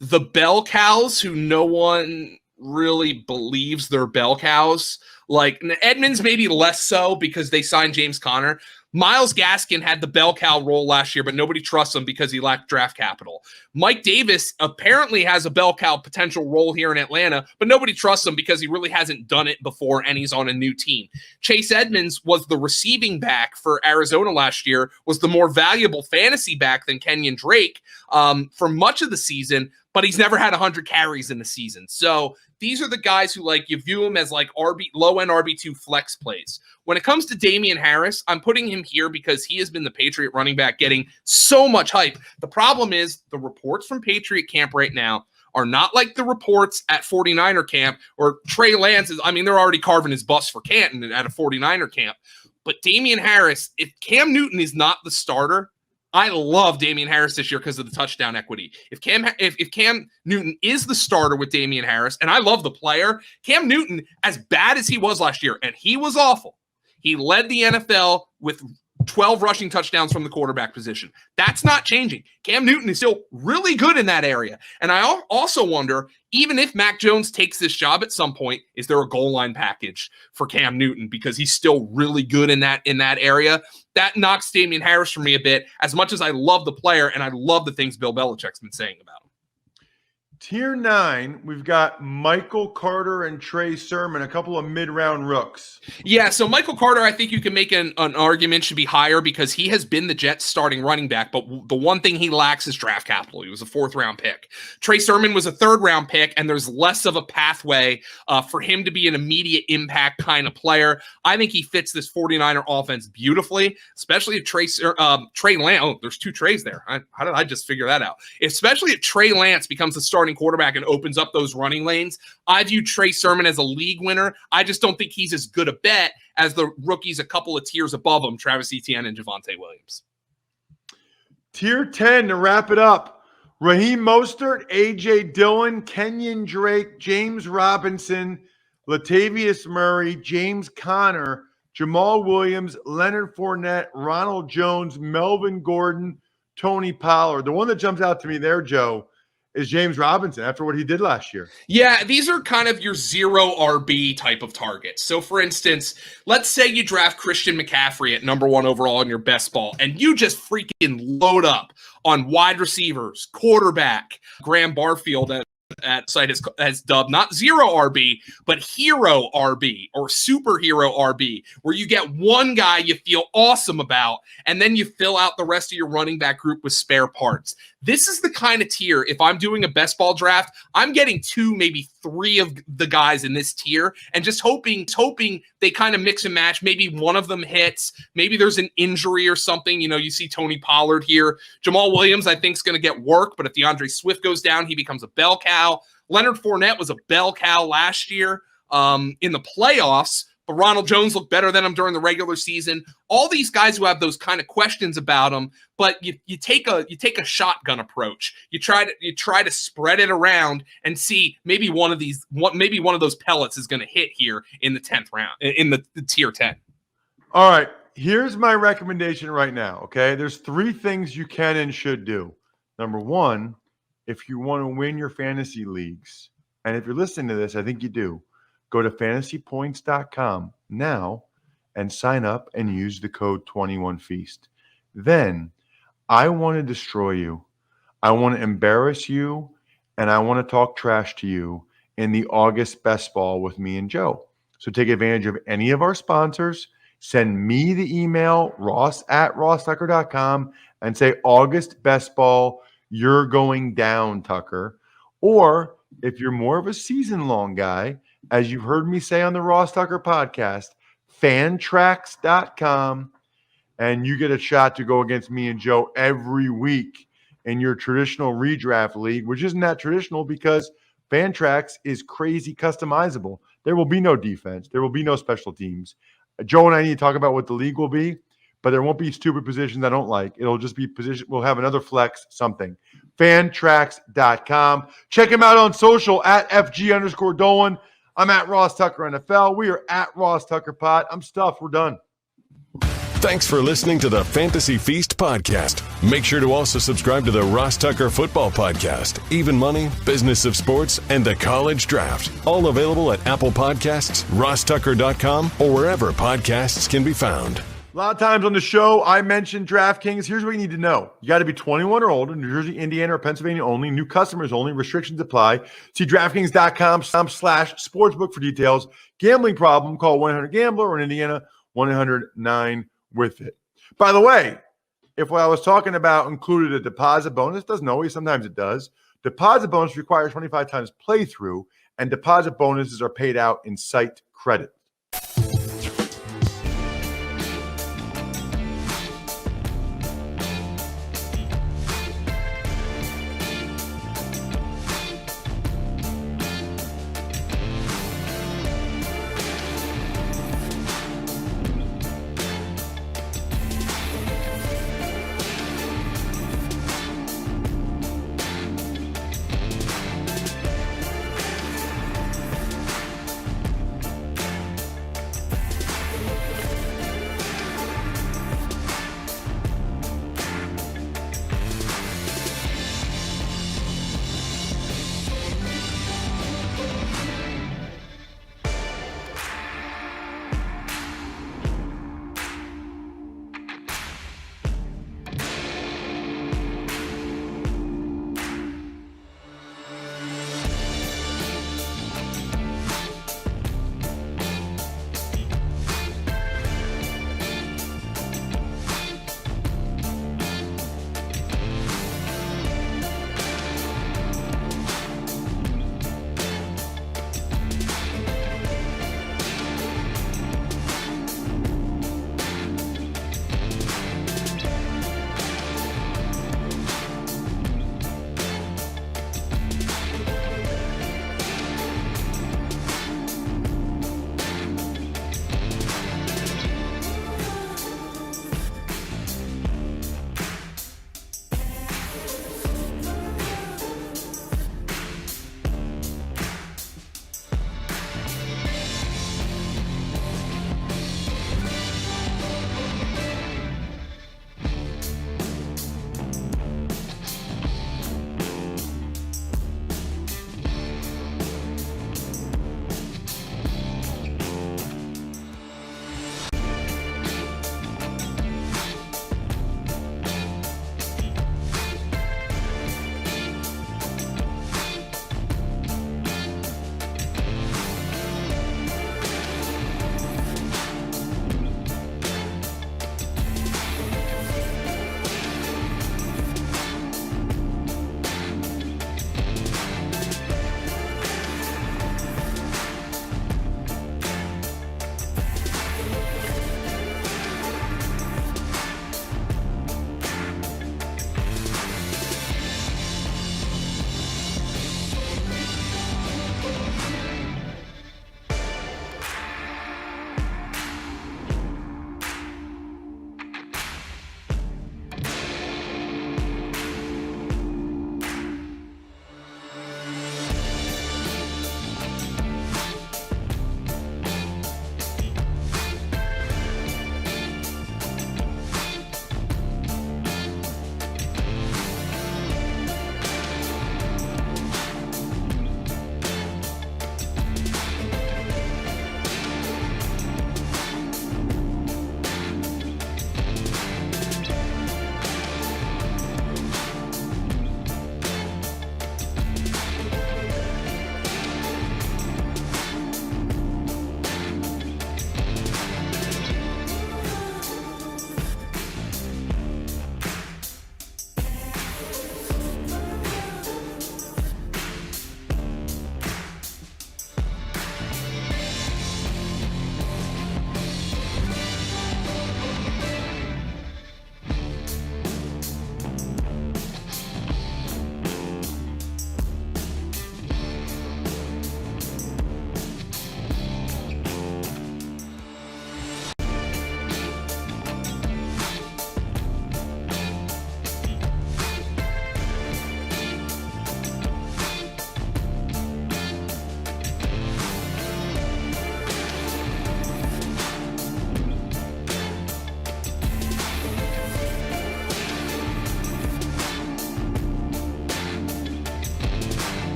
the bell cows who no one really believes they're bell cows. Like Edmonds, maybe less so because they signed James Conner. Myles Gaskin had the bell cow role last year, but nobody trusts him because he lacked draft capital. Mike Davis apparently has a bell cow potential role here in Atlanta, but nobody trusts him because he really hasn't done it before and he's on a new team. Chase Edmonds was the receiving back for Arizona last year, was the more valuable fantasy back than Kenyon Drake for much of the season, but he's never had 100 carries in the season. So these are the guys who, like, you view him as like low-end RB2 flex plays. When it comes to Damian Harris, I'm putting him here because he has been the Patriot running back getting so much hype. The problem is the reports from Patriot camp right now are not like the reports at 49er camp or Trey Lance is, I mean, they're already carving his bust for Canton at a 49er camp. But Damian Harris, if Cam Newton is not the starter, I love Damian Harris this year because of the touchdown equity. If Cam Newton is the starter with Damian Harris, and I love the player, Cam Newton, as bad as he was last year, and he was awful, he led the NFL with 12 rushing touchdowns from the quarterback position. That's not changing. Cam Newton is still really good in that area. And I also wonder, even if Mac Jones takes this job at some point, is there a goal line package for Cam Newton because he's still really good in that area? That knocks Damian Harris for me a bit, as much as I love the player and I love the things Bill Belichick's been saying about him. Tier 9, we've got Michael Carter and Trey Sermon, a couple of mid-round rooks. Yeah, so Michael Carter, I think you can make an argument should be higher because he has been the Jets' starting running back, but the one thing he lacks is draft capital. He was a 4th-round pick. Trey Sermon was a 3rd-round pick, and there's less of a pathway for him to be an immediate impact kind of player. I think he fits this 49er offense beautifully, especially if Trey Lance. Oh, there's 2 Treys there. How did I just figure that out? Especially if Trey Lance becomes the starting quarterback and opens up those running lanes. I view Trey Sermon as a league winner. I just don't think he's as good a bet as the rookies a couple of tiers above him, Travis Etienne and Javonte Williams. Tier 10 to wrap it up. Raheem Mostert, A.J. Dillon, Kenyon Drake, James Robinson, Latavius Murray, James Conner, Jamal Williams, Leonard Fournette, Ronald Jones, Melvin Gordon, Tony Pollard. The one that jumps out to me there, Joe, is James Robinson after what he did last year. Yeah, these are kind of your 0 RB type of targets. So, for instance, let's say you draft Christian McCaffrey at number 1 overall in your best ball, and you just freaking load up on wide receivers, quarterback, Graham Barfield at site has dubbed not 0 RB, but hero RB or superhero RB, where you get one guy you feel awesome about, and then you fill out the rest of your running back group with spare parts. This is the kind of tier, if I'm doing a best ball draft, I'm getting 2, maybe 3 of the guys in this tier and just hoping they kind of mix and match. Maybe one of them hits. Maybe there's an injury or something. You know, you see Tony Pollard here. Jamal Williams, I think, is going to get work, but if DeAndre Swift goes down, he becomes a bell cow. Leonard Fournette was a bell cow last year in the playoffs, but Ronald Jones looked better than him during the regular season. All these guys who have those kind of questions about them, but you take a shotgun approach. You try to spread it around and see maybe one of those pellets is going to hit here in the 10th round in the tier 10. All right, here's my recommendation right now. Okay, there's 3 things you can and should do. Number 1, if you want to win your fantasy leagues, and if you're listening to this, I think you do, go to fantasypoints.com now and sign up and use the code 21Feast. Then I want to destroy you. I want to embarrass you, and I want to talk trash to you in the August Best Ball with me and Joe. So take advantage of any of our sponsors. Send me the email, ross@rosstucker.com, and say August Best Ball, you're going down, Tucker. Or if you're more of a season-long guy, as you've heard me say on the Ross Tucker podcast, fantrax.com, and you get a shot to go against me and Joe every week in your traditional redraft league, which isn't that traditional because Fantrax is crazy customizable. There will be no defense. There will be no special teams. Joe and I need to talk about what the league will be, but there won't be stupid positions I don't like. It'll just be position. We'll have another flex something. Fantrax.com. Check him out on social at FG_Dolan. I'm at Ross Tucker NFL. We are at Ross Tucker Pod. I'm stuffed. We're done. Thanks for listening to the Fantasy Feast podcast. Make sure to also subscribe to the Ross Tucker Football Podcast, Even Money, Business of Sports, and the College Draft. All available at Apple Podcasts, rosstucker.com, or wherever podcasts can be found. A lot of times on the show, I mentioned DraftKings. Here's what you need to know. You got to be 21 or older, New Jersey, Indiana, or Pennsylvania only. New customers only. Restrictions apply. See DraftKings.com/sportsbook for details. Gambling problem, call 1-800-GAMBLER, or in Indiana, 1-800-9-WITH-IT. By the way, if what I was talking about included a deposit bonus, doesn't always, sometimes it does. Deposit bonus requires 25 times playthrough, and deposit bonuses are paid out in site credit.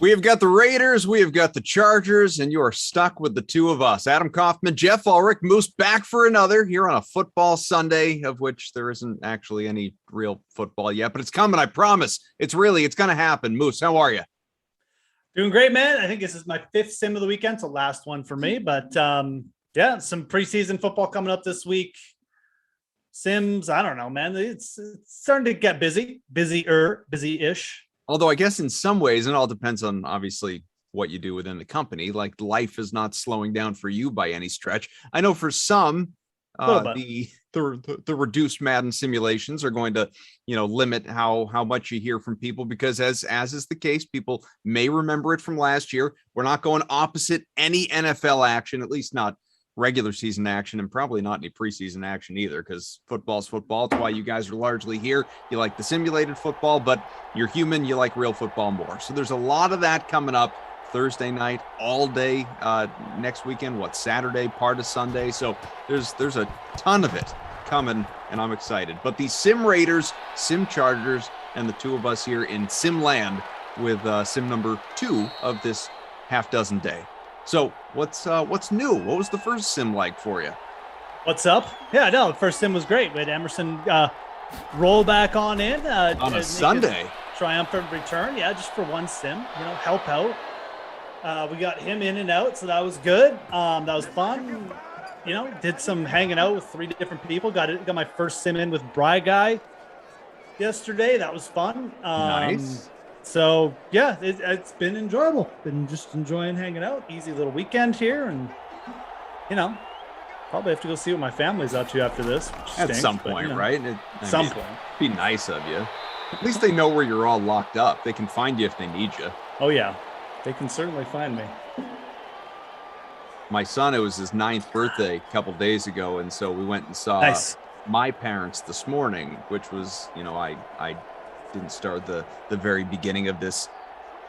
We have got the Raiders, we have got the Chargers, and you are stuck with the two of us. Adam Kaufman, Jeff Ulrich, Moose back for another here on a football Sunday, of which there isn't actually any real football yet, but it's coming, I promise. It's going to happen. Moose, how are you? Doing great, man. I think this is my 5th sim of the weekend. It's the last one for me, but yeah, some preseason football coming up this week. Sims, I don't know, man. It's starting to get busy-ish. Although I guess in some ways, it all depends on obviously what you do within the company. Like life is not slowing down for you by any stretch. I know for some, the reduced Madden simulations are going to, limit how much you hear from people because as is the case, people may remember it from last year. We're not going opposite any NFL action, at least not regular season action, and probably not any preseason action either, because football's football. It's why you guys are largely here. You like the simulated football, but you're human. You like real football more. So there's a lot of that coming up Thursday night, all day next weekend. Saturday, part of Sunday. So there's a ton of it coming, and I'm excited. But the Sim Raiders, Sim Chargers, and the two of us here in Sim Land with sim number 2 of this half dozen day. So what's new? What was the first sim like for you? What's up? Yeah, no, the first sim was great. We had Emerson roll back on in on a Sunday. Triumphant return. Yeah, just for one sim, help out. We got him in and out, so that was good. That was fun. Did some hanging out with 3 different people. Got my first sim in with Bry Guy yesterday. That was fun. Nice. So yeah, it's been enjoyable. Been just enjoying hanging out. Easy little weekend here, and probably have to go see what my family's up to after this. At some point, right? Point. Be nice of you. At least they know where you're all locked up. They can find you if they need you. Oh yeah, they can certainly find me. My son, it was his 9th birthday a couple days ago, and so we went and saw my parents this morning, which was, I didn't start the very beginning of this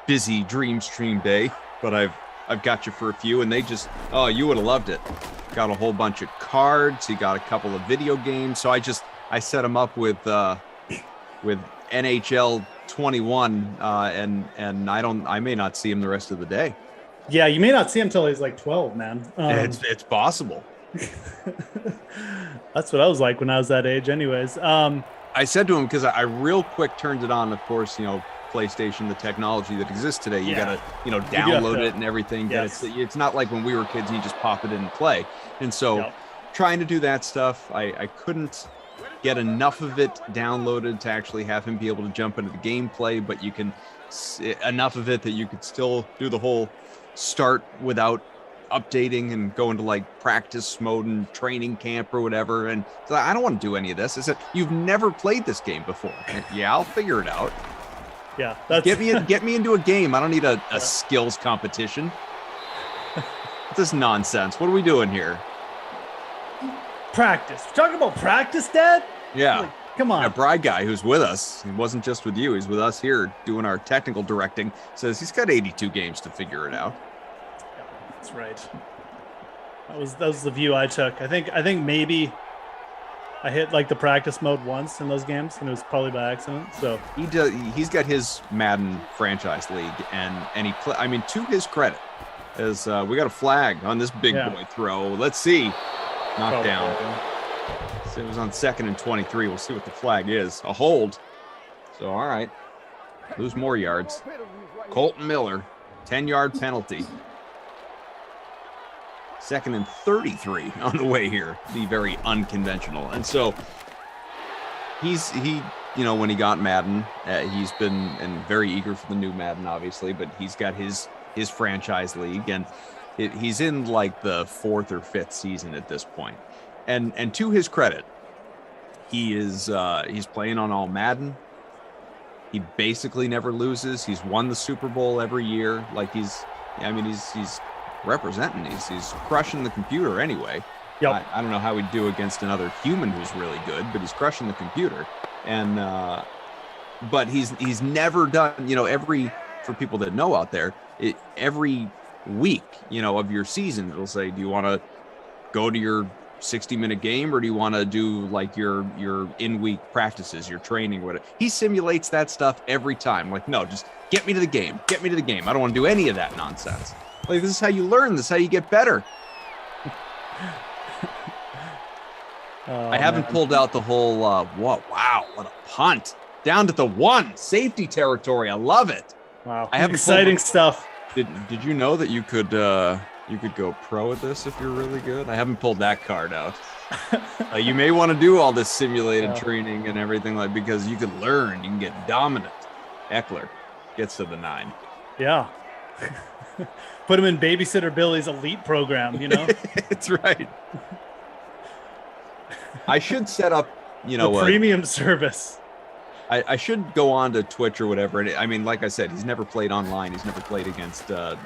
busy dream stream day, but I've got you for a few, and they just, you would have loved it. Got a whole bunch of cards. He got a couple of video games. So I set him up with NHL 21, and I may not see him the rest of the day. Yeah, you may not see him till he's like 12, man. It's possible. That's what I was like when I was that age, anyways. I said to him, because I real quick turned it on, of course, PlayStation, the technology that exists today, you gotta, download it and everything. Yes. It's not like when we were kids, you just pop it in and play. And so trying to do that stuff, I couldn't get enough of it downloaded to actually have him be able to jump into the gameplay, but you can enough of it that you could still do the whole start without updating and go into like practice mode and training camp or whatever. And so I don't want to do any of this. I said, you've never played this game before. Yeah, I'll figure it out. Yeah, get me into a game. I don't need a skills competition. This nonsense. What are we doing here? Practice. We're talking about practice, Dad? Yeah. Come on. A Bride guy who's with us. He wasn't just with you. He's with us here doing our technical directing. Says he's got 82 games to figure it out. That's right. That was the view I took. I think maybe I hit like the practice mode once in those games, and it was probably by accident. So he's got his Madden franchise league, and he play. I mean, to his credit, as we got a flag on this big boy throw. Let's see, knockdown. So it was on 2nd and 23. We'll see what the flag is. A hold. So all right, lose more yards. Colton Miller, 10-yard penalty. 2nd and 33 on the way here. Be very unconventional. And so he when he got Madden, he's been very eager for the new Madden, obviously, but he's got his franchise league, and he's in like the 4th or 5th season at this point. And to his credit, he's playing on all Madden. He basically never loses. He's won the Super Bowl every year. Like he's representing. He's crushing the computer anyway. Yep. I don't know how he'd do against another human who's really good, but he's crushing the computer. And but he's never done, for people that know out there, every week, of your season, it'll say, do you want to go to your 60-minute game, or do you want to do like your in-week practices, your training, whatever? He simulates that stuff every time. Like, no, just get me to the game. Get me to the game. I don't want to do any of that nonsense. Like, this is how you learn. This is how you get better. I haven't pulled out the whole, wow, what a punt. Down to the 1, safety territory. I love it. Wow, I have exciting stuff. Did you know that you could go pro at this if you're really good? I haven't pulled that card out. You may want to do all this simulated training and everything, like, because you can learn, you can get dominant. Eckler gets to the 9. Yeah. Put him in Babysitter Billy's elite program, you know? That's right. I should set up, the premium service. I should go on to Twitch or whatever. I mean, like I said, he's never played online. He's never played against, like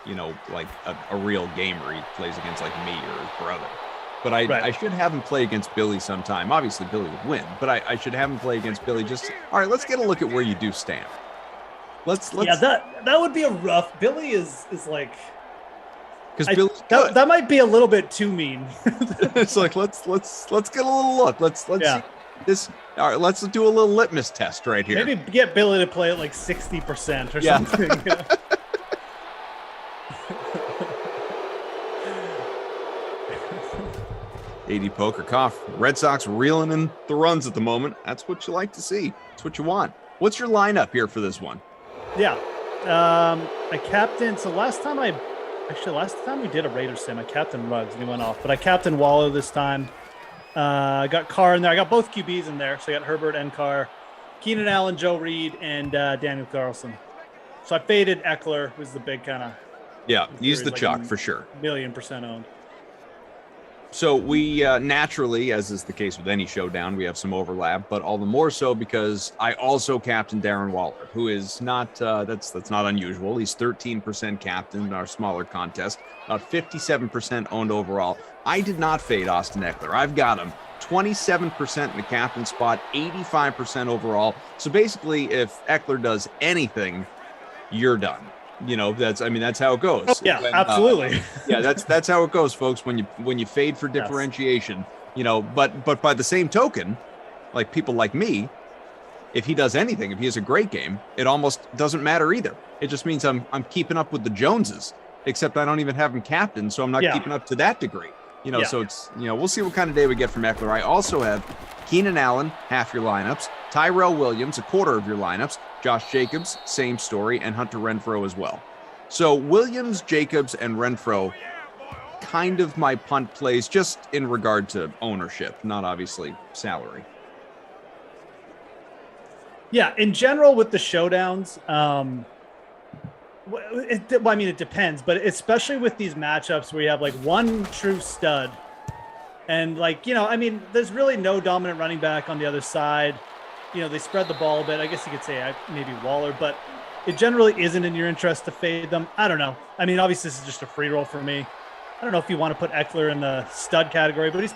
a real gamer. He plays against like me or his brother. But I should have him play against Billy sometime. Obviously, Billy would win, but I should have him play against Billy. All right, let's get a look at where you do stand. Let's. Yeah, that would be a rough. Billy is like. Because Billy's good. That might be a little bit too mean. It's like let's get a little look. Let's see this. All right, let's do a little litmus test right here. Maybe get Billy to play at like 60% or something. AD Poker Cough. Red Sox reeling in the runs at the moment. That's what you like to see. That's what you want. What's your lineup here for this one? Yeah. I captained. So last time we did a Raider sim, I captained Ruggs and he went off. But I captained Waller this time. I got Carr in there. I got both QBs in there. So I got Herbert and Carr, Keenan Allen, Joe Reed, and Daniel Carlson. So I faded Eckler, who's the big kind of. Yeah, use the chalk for sure. 1,000,000% owned. So we naturally, as is the case with any showdown, we have some overlap, but all the more so because I also captained Darren Waller, who is not, that's not unusual. He's 13% captain in our smaller contest, about 57% owned overall. I did not fade Austin Eckler. I've got him 27% in the captain spot, 85% overall. So basically, if Eckler does anything, you're done. That's how it goes. Oh, yeah, absolutely. That's how it goes, folks. When you fade for differentiation, but by the same token, like people like me, if he does anything, if he has a great game, it almost doesn't matter either. It just means I'm keeping up with the Joneses, except I don't even have him captain, so I'm not keeping up to that degree. So it's, we'll see what kind of day we get from Eckler. I also have Keenan Allen, half your lineups, Tyrell Williams, a quarter of your lineups, Josh Jacobs, same story, and Hunter Renfrow as well. So Williams, Jacobs, and Renfrow, kind of my punt plays just in regard to ownership, not obviously salary. Yeah, in general with the showdowns, it depends, but especially with these matchups where you have like one true stud and there's really no dominant running back on the other side. They spread the ball a bit. I guess you could say maybe Waller, but it generally isn't in your interest to fade them. I don't know. Obviously this is just a free roll for me. I don't know if you want to put Eckler in the stud category, but he's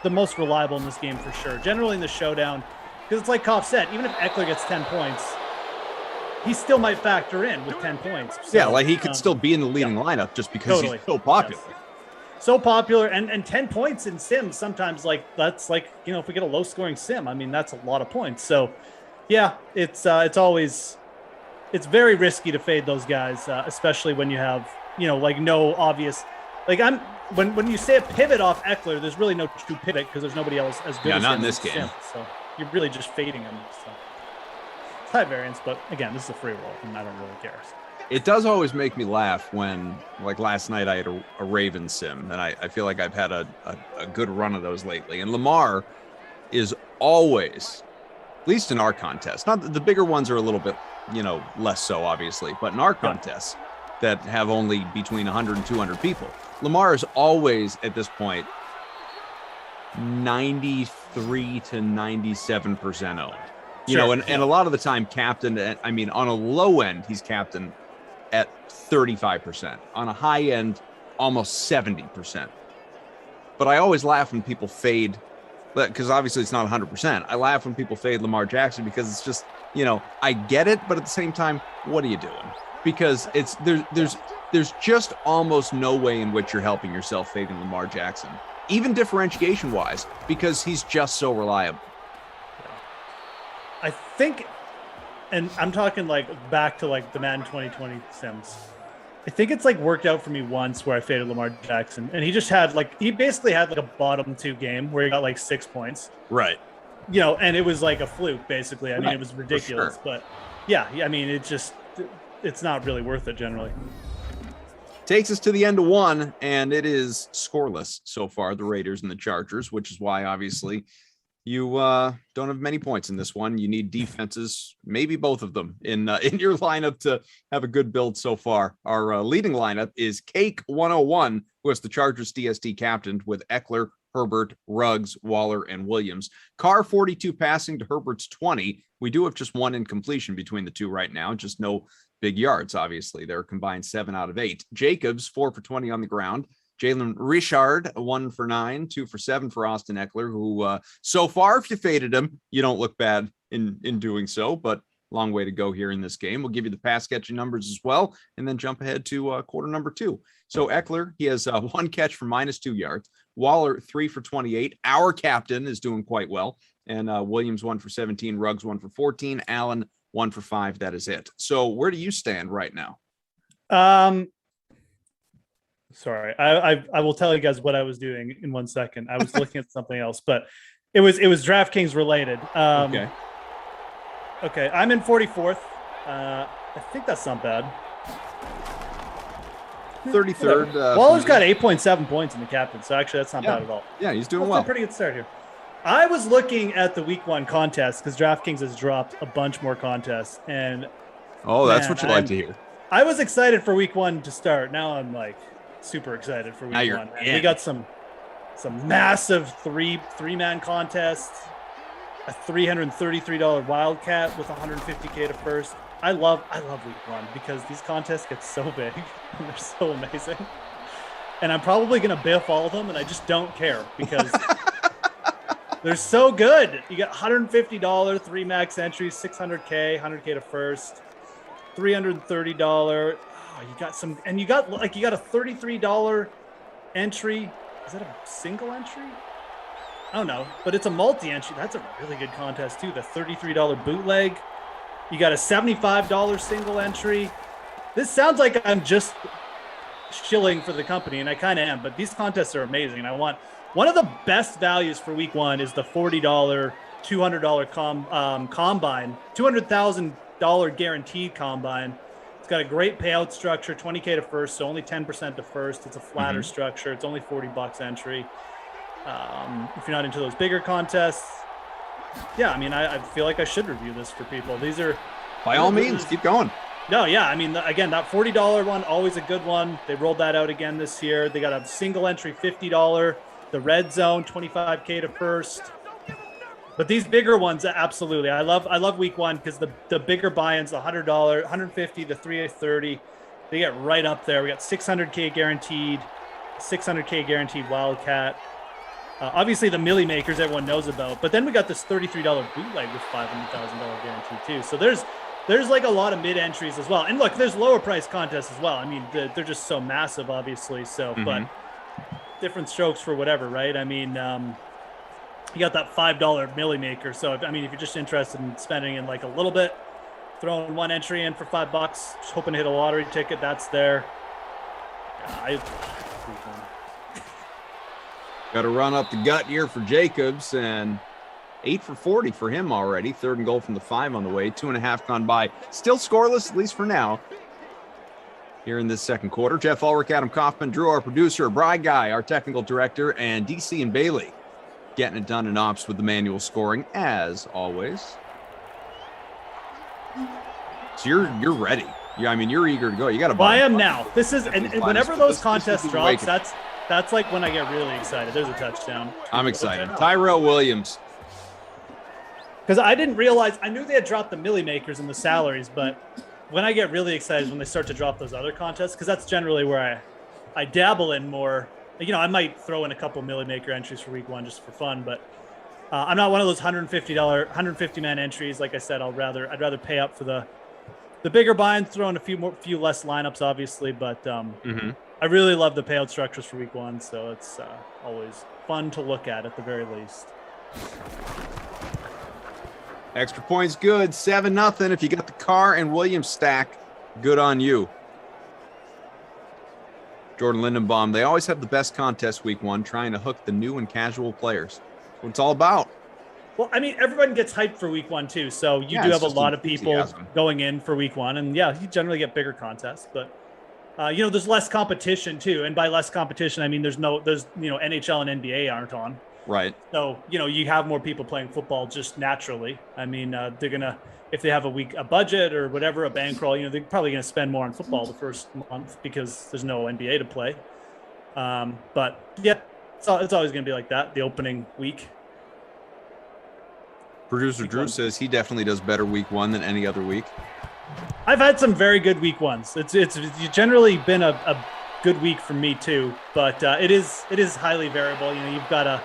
the most reliable in this game for sure. Generally in the showdown, because it's like Koff said, even if Eckler gets 10 points, he still might factor in with 10 points. So, he could still be in the leading lineup just because he's so popular. Yes. So popular, and 10 points in sims sometimes, that's if we get a low scoring sim, that's a lot of points. So yeah, it's very risky to fade those guys, especially when you have no obvious, when you say a pivot off Eckler, there's really no true pivot because there's nobody else as good as not him in this game. Sim, so you're really just fading him. So it's high variance, but again, this is a free roll and I don't really care. So. It does always make me laugh when, like last night, I had a Raven sim, and I feel like I've had a good run of those lately. And Lamar is always, at least in our contests, not the bigger ones are a little bit, less so, obviously, but in our contests that have only between 100 and 200 people, Lamar is always, at this point, 93 to 97% owned. And a lot of the time captain, on a low end, he's captain at 35%. On a high end, almost 70%. But I always laugh when people fade, because obviously it's not 100%. I laugh when people fade Lamar Jackson because it's just, I get it, but at the same time, what are you doing? Because there's just almost no way in which you're helping yourself fading Lamar Jackson. even differentiation wise, because he's just so reliable. I think, and I'm talking like back to like the Madden 2020 Sims. I think it's like worked out for me once where I faded Lamar Jackson, and he basically had like a bottom 2 game where he got like 6 points. Right. And it was like a fluke basically. I mean, it was ridiculous, but yeah, I mean, it's not really worth it generally. Takes us to the end of one, and it is scoreless so far, the Raiders and the Chargers, which is why obviously you don't have many points in this one. You need defenses, maybe both of them, in your lineup to have a good build so far. Our leading lineup is Cake 101, who is the Chargers DST captain, with Eckler, Herbert, Ruggs, Waller, and Williams. Carr 42 passing to Herbert's 20. We do have just one incompletion between the two right now, just no big yards, obviously. They're combined 7 out of 8. Jacobs 4 for 20 on the ground. Jalen Richard 1 for 9, 2 for 7 for Austin Eckler, who so far, if you faded him, you don't look bad in doing so, but long way to go here in this game. We'll give you the pass catching numbers as well, and then jump ahead to quarter number 2. So Eckler, he has 1 catch for -2 yards. Waller 3 for 28. Our captain is doing quite well. And Williams 1 for 17, Ruggs 1 for 14, Allen 1 for 5. That is it. So where do you stand right now? Sorry, I will tell you guys what I was doing in 1 second. I was looking at something else, but it was DraftKings related. Okay, I'm in 44th. I think that's not bad. 33rd. Waller's got 8.7 points in the captain, so actually that's not bad at all. Yeah, he's doing That's well. a pretty good start here. I was looking at the week 1 contest because DraftKings has dropped a bunch more contests, and that's what you like to hear. I was excited for week 1 to start. Now I'm like super excited for week 1. We got some massive three-man contests, a $333 Wildcat with $150K to first. I love week 1 because these contests get so big and they're so amazing. And I'm probably going to biff all of them, and I just don't care because they're so good. You got $150, 3 max entries, $600K, $100K to first, $330. Oh, you got some, and you got a $33 entry. Is that a single entry? I don't know, but it's a multi-entry. That's a really good contest too. The $33 bootleg. You got a $75 single entry. This sounds like I'm just shilling for the company, and I kind of am, but these contests are amazing. And I want one of the best values for week 1 is the $40, $200 combine, $200,000 guaranteed combine. It's got a great payout structure, 20K to first, so only 10% to first. It's a flatter structure. It's only $40 entry. If you're not into those bigger contests, yeah, I mean, I feel like I should review this for people. These are, by all means, keep going. No, yeah, I mean, again, that $40 one, always a good one. They rolled that out again this year. They got a single entry $50, the red zone 25K to first. But these bigger ones, absolutely. I love week 1 because the bigger buy-ins, the $100, $150 to $330, they get right up there. We got $600K guaranteed, $600K guaranteed Wildcat. Obviously, the Millie Makers everyone knows about, but then we got this $33 bootleg with $500,000 guarantee too. So there's like a lot of mid entries as well. And look, there's lower price contests as well. I mean, they're just so massive, obviously. So, but different strokes for whatever, right? I mean, you got that $5 Millie Maker. So, I mean, if you're just interested in spending in like a little bit, throwing one entry in for $5, just hoping to hit a lottery ticket, that's there. Got to run up the gut here for Jacobs, and 8 for 40 for him already. 3rd and goal from the 5 on the way. 2.5 gone by. Still scoreless, at least for now. Here in this second quarter, Jeff Ulrich, Adam Kaufman, Drew, our producer, Bry Guy, our technical director, and DC and Bailey getting it done in ops with the manual scoring, as always. So you're ready. Yeah, I mean, you're eager to go. You got to buy them now. This is, and whenever those contests drop, that's like when I get really excited. There's a touchdown. I'm excited. Tyrell Williams. Because I didn't realize, I knew they had dropped the Millie Makers and the salaries, but when I get really excited is when they start to drop those other contests, because that's generally where I dabble in more. You know, I might throw in a couple Millie Maker entries for week 1 just for fun, but I'm not one of those $150-man entries. Like I said, I'd rather pay up for the bigger buy-ins, throw in a few less lineups, obviously, but I really love the payout structures for week 1, so it's always fun to look at the very least. Extra points good. 7-0. If you got the Carr and Williams stack, good on you. Jordan Lindenbaum, they always have the best contest week 1, trying to hook the new and casual players. That's what it's all about. Well, I mean, everyone gets hyped for week 1 too. So you do have a lot of people going in for week 1, and yeah, you generally get bigger contests, but there's less competition too. And by less competition, I mean, there's NHL and NBA aren't on. Right. So, you have more people playing football just naturally. I mean, they're going to, if they have a budget or whatever, a bankroll, they're probably going to spend more on football the first month because there's no NBA to play. But yeah, it's always going to be like that, the opening week. Producer Drew says he definitely does better week 1 than any other week. I've had some very good week 1s. It's generally been a good week for me too, but it is highly variable. You've got to,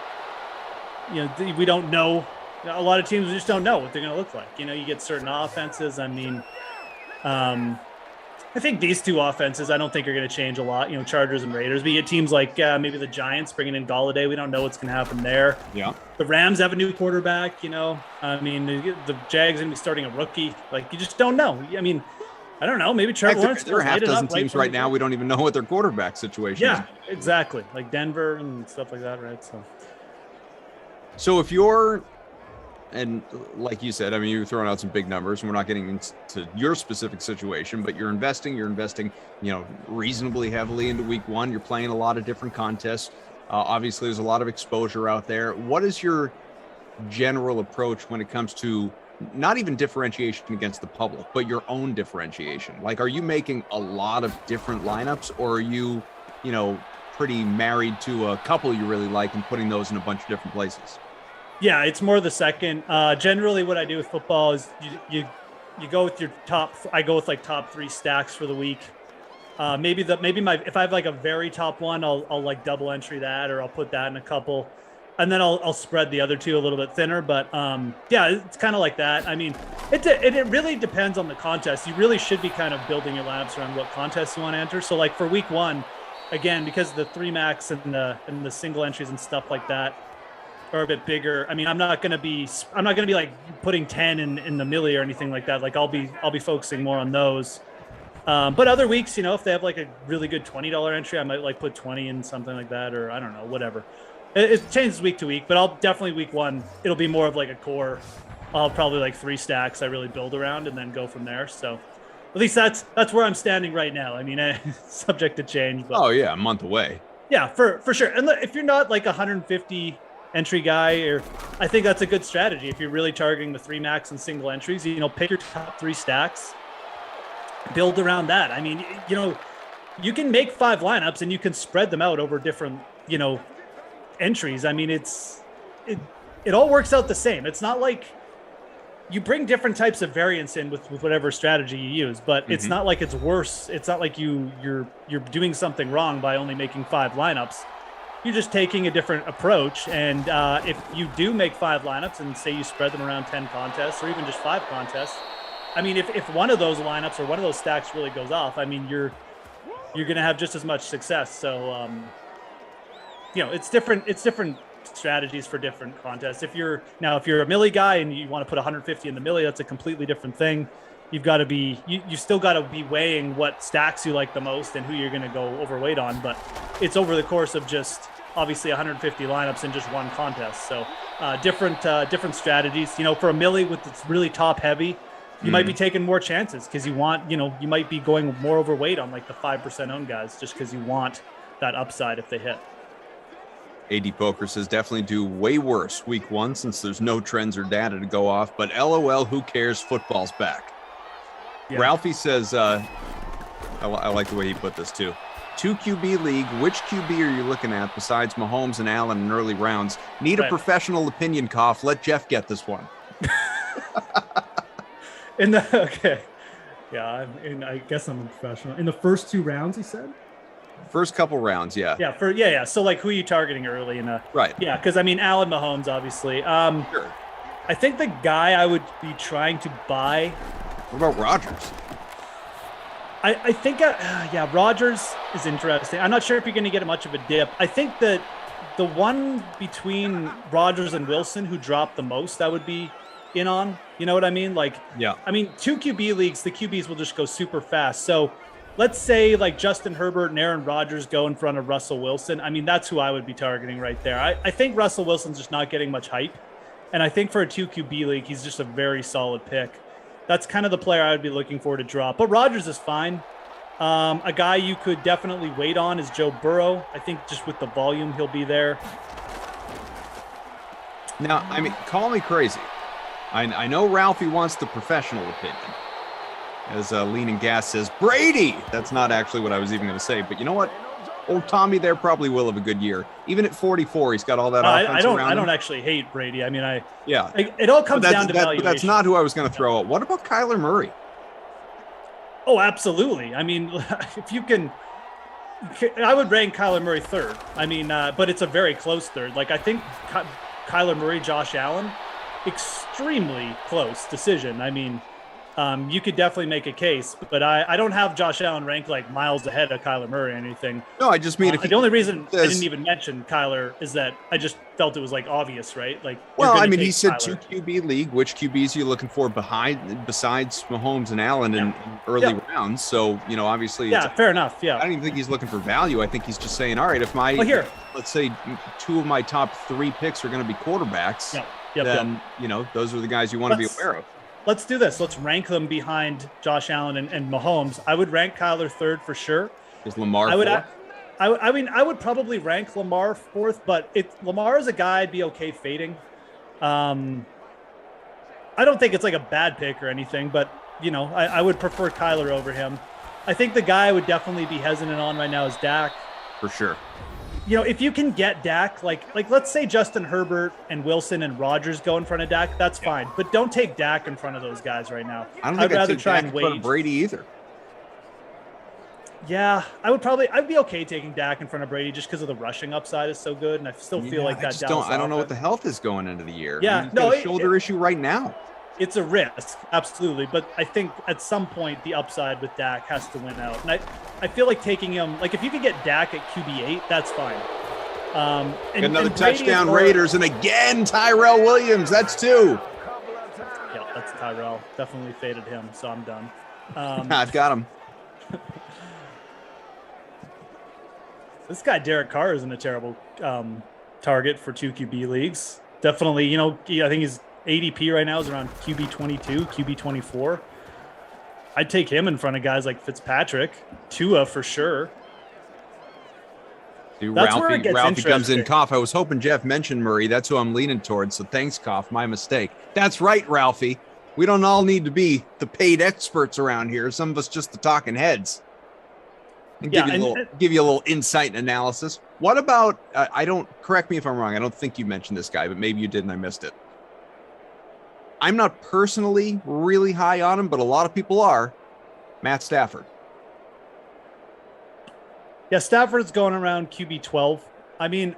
we don't know. A lot of teams just don't know what they're going to look like. You get certain offenses. I mean, I think these two offenses, I don't think are going to change a lot. Chargers and Raiders. But you get teams like maybe the Giants bringing in Galladay. We don't know what's going to happen there. Yeah. The Rams have a new quarterback. I mean, the Jags going to be starting a rookie. Like, you just don't know. I mean, I don't know. Maybe Trevor Lawrence. There are half dozen teams right now. We don't even know what their quarterback situation is. Yeah, exactly. Like Denver and stuff like that, right? So if you're, and like you said, I mean, you're throwing out some big numbers, and we're not getting into your specific situation, but you're investing, reasonably heavily into week 1. You're playing a lot of different contests. Obviously, there's a lot of exposure out there. What is your general approach when it comes to not even differentiation against the public, but your own differentiation? Like, are you making a lot of different lineups, or are you, pretty married to a couple you really like and putting those in a bunch of different places? Yeah, it's more the second. Generally, what I do with football is you go with your top. I go with like top 3 stacks for the week. If I have like a very top one, I'll like double entry that, or I'll put that in a couple, and then I'll spread the other 2 a little bit thinner. But yeah, it's kind of like that. I mean, it really depends on the contest. You really should be kind of building your lineups around what contests you want to enter. So like for week 1, again, because the 3 max and the single entries and stuff like that are a bit bigger. I mean, I'm not going to be like putting 10 in the milli or anything like that. Like I'll be focusing more on those. But other weeks, if they have like a really good $20 entry, I might like put 20 in something like that, or I don't know, whatever. It changes week to week, but I'll definitely week 1, it'll be more of like a core. I'll probably like 3 stacks I really build around and then go from there. So at least that's where I'm standing right now. I mean, subject to change. But oh yeah, a month away. Yeah, for sure. And if you're not like 150 entry guy, or I think that's a good strategy. If you're really targeting the 3 max and single entries, pick your top 3 stacks, build around that. I mean, you can make 5 lineups and you can spread them out over different, entries. I mean, it all works out the same. It's not like you bring different types of variance in with whatever strategy you use, but it's not like it's worse. It's not like you're doing something wrong by only making 5 lineups. You're just taking a different approach. And if you do make 5 lineups and say you spread them around 10 contests or even just 5 contests, I mean, if one of those lineups or one of those stacks really goes off, I mean, you're going to have just as much success. So, it's different strategies for different contests. If you're a milli guy and you want to put 150 in the milli, that's a completely different thing. You've got to be, you still got to be weighing what stacks you like the most and who you're going to go overweight on. But it's over the course of just obviously 150 lineups in just one contest. So different strategies. For a milli with it's really top heavy, you might be taking more chances because you want, you might be going more overweight on like the 5% owned guys just because you want that upside if they hit. AD Poker says definitely do way worse week 1 since there's no trends or data to go off, but LOL, who cares? Football's back. Yeah. Ralphie says, I like the way he put this too. 2 QB league, which QB are you looking at besides Mahomes and Allen in early rounds? Need a professional opinion, Cough. Let Jeff get this one. Okay. Yeah, I guess I'm a professional. In the first 2 rounds, he said? First couple rounds, yeah. Yeah. So like, who are you targeting early in a? Right. Yeah, because I mean, Allen, Mahomes, obviously. Sure. I think the guy I would be trying to buy. What about Rodgers? I think, Rodgers is interesting. I'm not sure if you're going to get much of a dip. I think that the one between Rodgers and Wilson who dropped the most, I would be in on. You know what I mean? Like, yeah. I mean, 2 QB leagues, the QBs will just go super fast. So let's say like Justin Herbert and Aaron Rodgers go in front of Russell Wilson. I mean, that's who I would be targeting right there. I think Russell Wilson's just not getting much hype. And I think for a 2 QB league, he's just a very solid pick. That's kind of the player I would be looking for to drop. But Rodgers is fine. A guy you could definitely wait on is Joe Burrow. I think just with the volume, he'll be there. Now, I mean, call me crazy. I know Ralphie wants the professional opinion. As Lean Gas says, Brady! That's not actually what I was even going to say. But you know what? Old Tommy there probably will have a good year. Even at 44, he's got all that offense around him. I don't actually hate Brady. I mean, yeah. It all comes down to valuation. But that's not who I was going to throw out. What about Kyler Murray? Oh, absolutely. I mean, if you can, I would rank Kyler Murray third. I mean, but it's a very close third. Like, I think Kyler Murray, Josh Allen, extremely close decision. I mean, you could definitely make a case, but I don't have Josh Allen ranked like miles ahead of Kyler Murray or anything. No, I just mean the only reason I didn't even mention Kyler is that I just felt it was like obvious, right? Like, well, I mean, he said Kyler. 2 QB league. Which QBs are you looking for besides Mahomes and Allen in early rounds? So, you know, obviously, fair enough. Yeah, I don't even think he's looking for value. I think he's just saying, all right, if let's say 2 of my top 3 picks are going to be quarterbacks, then you know those are the guys you want to be aware of. Let's do this. Let's rank them behind Josh Allen and Mahomes. I would rank Kyler third for sure. Is Lamar fourth? I mean, I would probably rank Lamar fourth, but Lamar is a guy I'd be okay fading. I don't think it's like a bad pick or anything, but, you know, I would prefer Kyler over him. I think the guy I would definitely be hesitant on right now is Dak. For sure. You know, if you can get Dak, like let's say Justin Herbert and Wilson and Rodgers go in front of Dak, that's fine. But don't take Dak in front of those guys right now. I don't think I'd rather try and wait. In front of Brady either. Yeah, I'd be okay taking Dak in front of Brady just because of the rushing upside is so good, and I still feel like that. I don't know what the health is going into the year. Yeah, I mean, he's got a shoulder issue right now. It's a risk, absolutely. But I think at some point the upside with Dak has to win out. And I feel like taking him, like if you could get Dak at QB8, that's fine. Another touchdown Raiders, and again Tyrell Williams. That's 2. Yeah, that's Tyrell. Definitely faded him, so I'm done. I've got him. This guy Derek Carr isn't a terrible target for 2 QB leagues. Definitely, you know, I think his ADP right now is around QB 22, QB 24. I'd take him in front of guys like Fitzpatrick, Tua for sure. Dude, Ralphie comes in, Koff. I was hoping Jeff mentioned Murray. That's who I'm leaning towards. So thanks, Koff. My mistake. That's right, Ralphie. We don't all need to be the paid experts around here. Some of us just the talking heads. And give you a little insight and analysis. What about, correct me if I'm wrong. I don't think you mentioned this guy, but maybe you did and I missed it. I'm not personally really high on him, but a lot of people are. Matt Stafford. Yeah, Stafford's going around QB 12. I mean,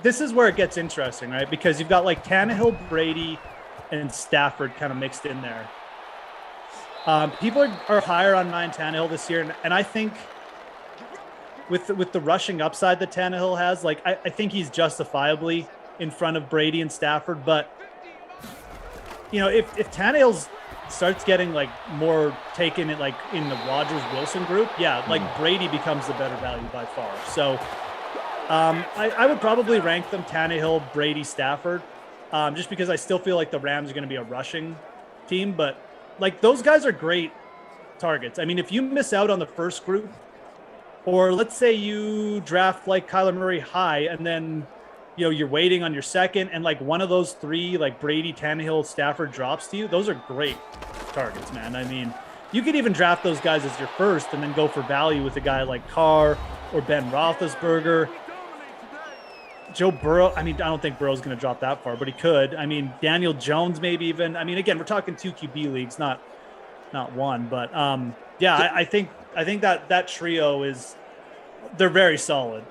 this is where it gets interesting, right? Because you've got like Tannehill, Brady, and Stafford kind of mixed in there. People are higher on Ryan Tannehill this year, and I think with the rushing upside that Tannehill has, like I think he's justifiably in front of Brady and Stafford. But you know, if Tannehill starts getting like more taken in like in the Rodgers-Wilson group, like Brady becomes the better value by far. So I would probably rank them Tannehill, Brady, Stafford, just because I still feel like the Rams are going to be a rushing team. But like those guys are great targets. I mean, if you miss out on the first group, or let's say you draft like Kyler Murray high and then you know, you're waiting on your second and like one of those 3, like Brady, Tannehill, Stafford drops to you, those are great targets, man. I mean, you could even draft those guys as your first and then go for value with a guy like Carr or Ben Roethlisberger. Joe Burrow, I mean, I don't think Burrow's going to drop that far, but he could. I mean, Daniel Jones maybe even. I mean, again, we're talking 2 QB leagues, not one. But I think that trio is, they're very solid.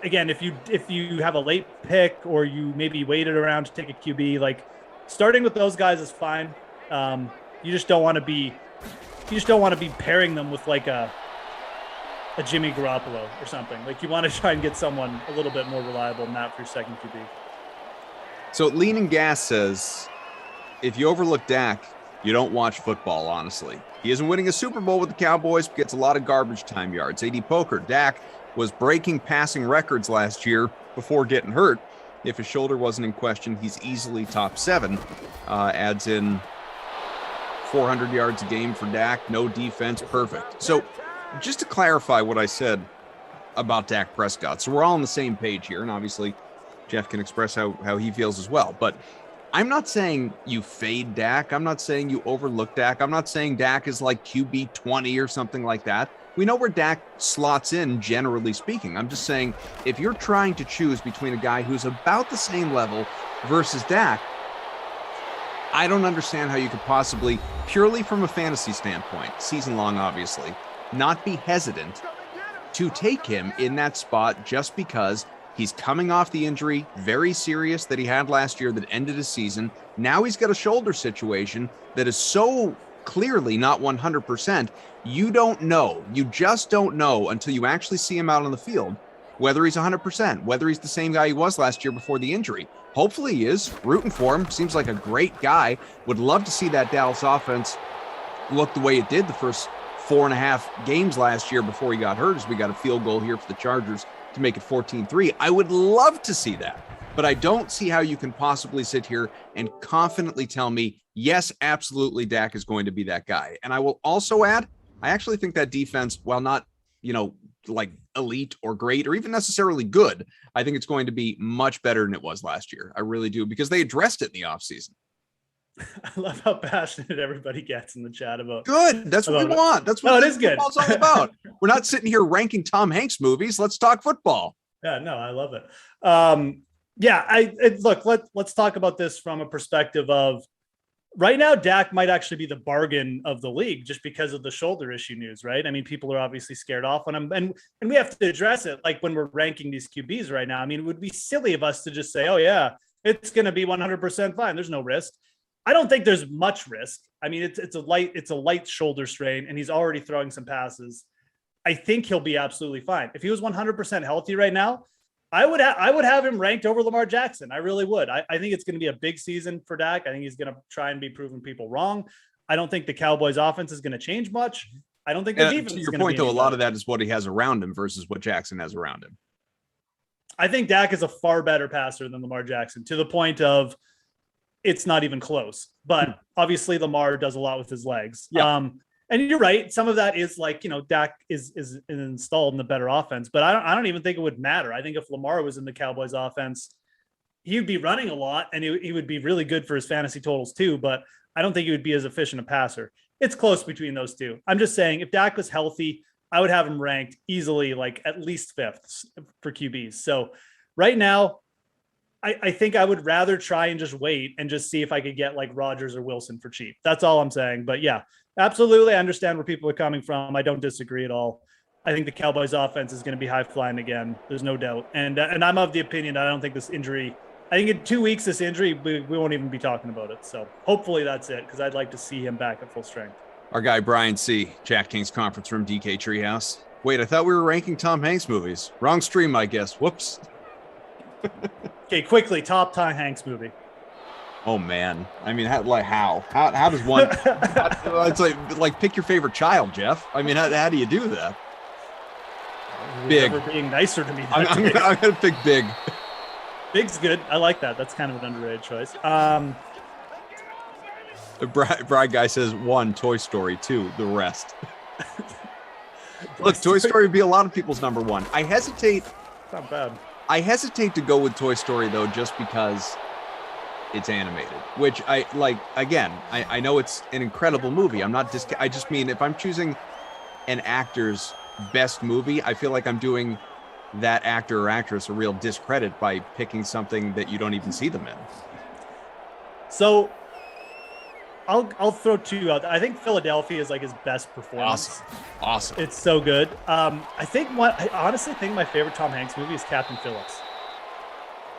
Again, if you have a late pick or you maybe waited around to take a QB, like starting with those guys is fine. You just don't want to be you just don't want to be pairing them with like a Jimmy Garoppolo or something. Like you want to try and get someone a little bit more reliable than that for your second QB. So Leaning Gas says, if you overlook Dak, you don't watch football, honestly. He isn't winning a Super Bowl with the Cowboys, but gets a lot of garbage time yards. AD Poker, Dak was breaking passing records last year before getting hurt. If his shoulder wasn't in question, he's easily top 7. Adds in 400 yards a game for Dak, no defense, perfect. So just to clarify what I said about Dak Prescott, so we're all on the same page here, and obviously Jeff can express how he feels as well, but I'm not saying you fade Dak. I'm not saying you overlook Dak. I'm not saying Dak is like QB 20 or something like that. We know where Dak slots in, generally speaking. I'm just saying, if you're trying to choose between a guy who's about the same level versus Dak, I don't understand how you could possibly, purely from a fantasy standpoint, season long obviously, not be hesitant to take him in that spot just because he's coming off the injury, very serious, that he had last year that ended his season. Now he's got a shoulder situation that is so clearly not 100%. You don't know. You just don't know until you actually see him out on the field whether he's 100%, whether he's the same guy he was last year before the injury. Hopefully he is. Rooting for him. Seems like a great guy. Would love to see that Dallas offense look the way it did the first 4.5 games last year before he got hurt, as we got a field goal here for the Chargers to make it 14-3. I would love to see that, but I don't see how you can possibly sit here and confidently tell me, yes, absolutely, Dak is going to be that guy. And I will also add, I actually think that defense, while not, like elite or great or even necessarily good, I think it's going to be much better than it was last year. I really do, because they addressed it in the offseason. I love how passionate everybody gets in the chat about. Good. That's what we want. That's what it is good. It's all about. We're not sitting here ranking Tom Hanks movies. Let's talk football. Yeah, no, I love it. Look, let's talk about this from a perspective of right now. Dak might actually be the bargain of the league just because of the shoulder issue news, right? I mean, people are obviously scared off on him, and we have to address it. Like when we're ranking these QBs right now, I mean, it would be silly of us to just say, oh yeah, it's going to be 100% fine. There's no risk. I don't think there's much risk. I mean, it's a light shoulder strain, and he's already throwing some passes. I think he'll be absolutely fine. If he was 100% healthy right now, I would have him ranked over Lamar Jackson. I really would. I think it's going to be a big season for Dak. I think he's going to try and be proving people wrong. I don't think the Cowboys offense is going to change much. I don't think the defense. To your point, though, a lot of that is what he has around him versus what Jackson has around him. I think Dak is a far better passer than Lamar Jackson, to the point of it's not even close. But obviously Lamar does a lot with his legs. Yeah. And you're right. Some of that is like, Dak is installed in the better offense, but I don't even think it would matter. I think if Lamar was in the Cowboys offense, he would be running a lot, and he would be really good for his fantasy totals too, but I don't think he would be as efficient a passer. It's close between those two. I'm just saying, if Dak was healthy, I would have him ranked easily, like at least 5th for QBs. So right now, I think I would rather try and just wait and just see if I could get like Rodgers or Wilson for cheap. That's all I'm saying. But yeah, absolutely. I understand where people are coming from. I don't disagree at all. I think the Cowboys offense is going to be high flying again. There's no doubt. And I'm of the opinion that I don't think this injury, I think in 2 weeks, this injury, we won't even be talking about it. So hopefully that's it, because I'd like to see him back at full strength. Our guy, Brian C., DraftKings conference room, DK Treehouse. Wait, I thought we were ranking Tom Hanks movies. Wrong stream, I guess. Whoops. Okay, quickly, top Tom Hanks movie. Oh man, I mean, how does one? It's like pick your favorite child, Jeff. I mean, how do you do that? Big. Never being nicer to me. I'm gonna pick Big. Big's good. I like that. That's kind of an underrated choice. The bride guy says 1, Toy Story, 2, the rest. Look, Toy Story would be a lot of people's number 1. I hesitate. It's not bad. I hesitate to go with Toy Story, though, just because it's animated, which I like. Again, I know it's an incredible movie. I just mean, if I'm choosing an actor's best movie, I feel like I'm doing that actor or actress a real discredit by picking something that you don't even see them in. So I'll throw 2 out. I think Philadelphia is like his best performance. Awesome. It's so good. I honestly think my favorite Tom Hanks movie is Captain Phillips.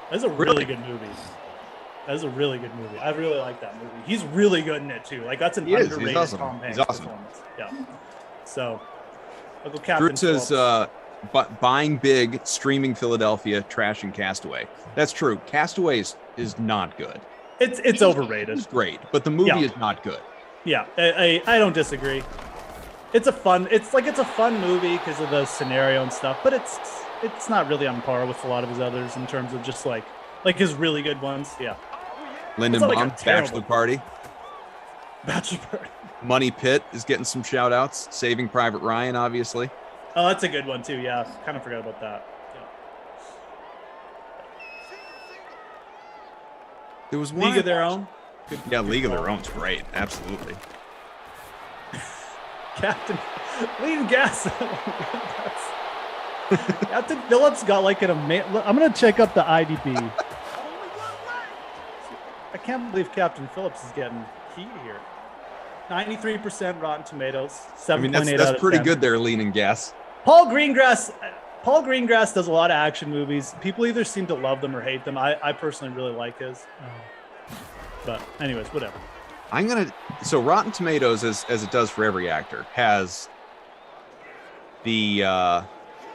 That's a really good movie. That's a really good movie. I really like that movie. He's really good in it too. Like that's an He is. underrated He's awesome. Tom Hanks He's awesome. performance. Yeah. So I'll go Captain Drew says, but buying big, streaming Philadelphia, trashing Castaway. That's true. Castaway is not good. It's overrated. It's great, but the movie is not good. Yeah, I don't disagree. It's a fun movie because of the scenario and stuff, but it's not really on par with a lot of his others in terms of just like his really good ones. Yeah. Lyndon Baum, Bachelor Party. Bachelor Party. Money Pit is getting some shout outs. Saving Private Ryan, obviously. Oh, that's a good one too. Yeah, kind of forgot about that. Yeah. There was one League of Their Own. League of Their Own's great. Absolutely. Captain Lean Gas. Captain Phillips got like an amazing. I'm gonna check up the IDB. I can't believe Captain Phillips is getting heat here. 93% Rotten Tomatoes. 7.8 that's pretty good there, Lean and Gas. Paul Greengrass does a lot of action movies. People either seem to love them or hate them. I personally really like his. But anyways, whatever. So Rotten Tomatoes, as it does for every actor, has the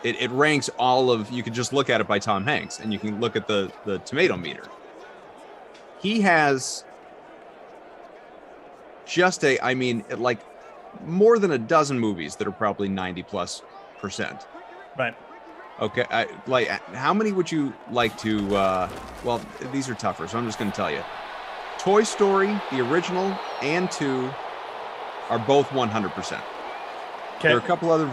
it ranks all of, you can just look at it by Tom Hanks and you can look at the tomato meter. He has just like more than a dozen movies that are probably 90+%. Right. Okay. How many would you like to, well, these are tougher, so I'm just going to tell you. Toy Story, the original, and 2 are both 100%. Okay. There are a couple other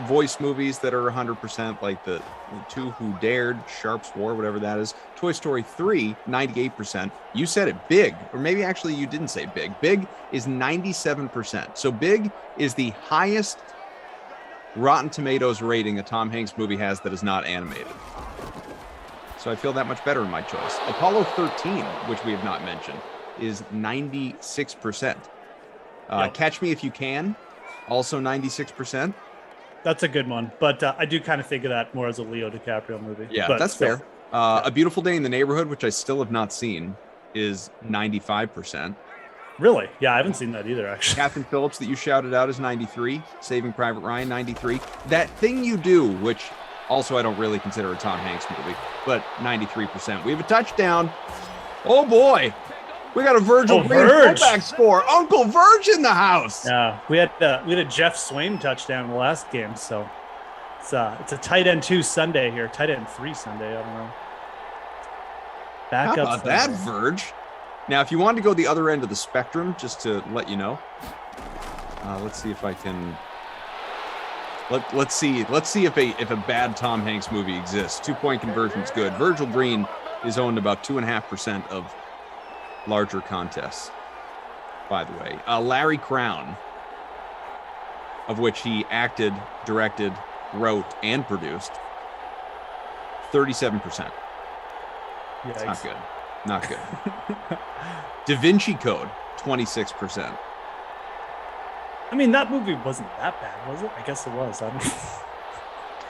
voice movies that are 100%, like the 2 Who Dared, Sharp's War, whatever that is. Toy Story 3, 98%. You said it, Big, or maybe actually you didn't say Big. Big is 97%. So Big is the highest Rotten Tomatoes rating a Tom Hanks movie has that is not animated. So I feel that much better in my choice. Apollo 13, which we have not mentioned, is 96%. Catch Me If You Can, also 96%. That's a good one, but I do kind of think of that more as a Leo DiCaprio movie. Yeah, but that's fair. A Beautiful Day in the Neighborhood, which I still have not seen, is 95%. Really? Yeah, I haven't seen that either, actually. Captain Phillips that you shouted out is 93. Saving Private Ryan, 93. That Thing You Do, which also I don't really consider a Tom Hanks movie, but 93%. We have a touchdown. Oh boy. We got a Virgil Green fullback score. Uncle Verge in the house. Yeah, we had a Jeff Swaim touchdown in the last game, so it's a tight end 2 Sunday here, tight end 3 Sunday. I don't know. How about that, Verge? Now, if you want to go the other end of the spectrum, just to let you know, let's see if I can. Let's see if a bad Tom Hanks movie exists. 2-point conversion's good. Virgil Green is owned about 2.5% of larger contests, by the way. Larry Crown, of which he acted, directed, wrote, and produced, 37%. It's not good. Not good. Da Vinci Code, 26%. I mean, that movie wasn't that bad, was it? I guess it was. I don't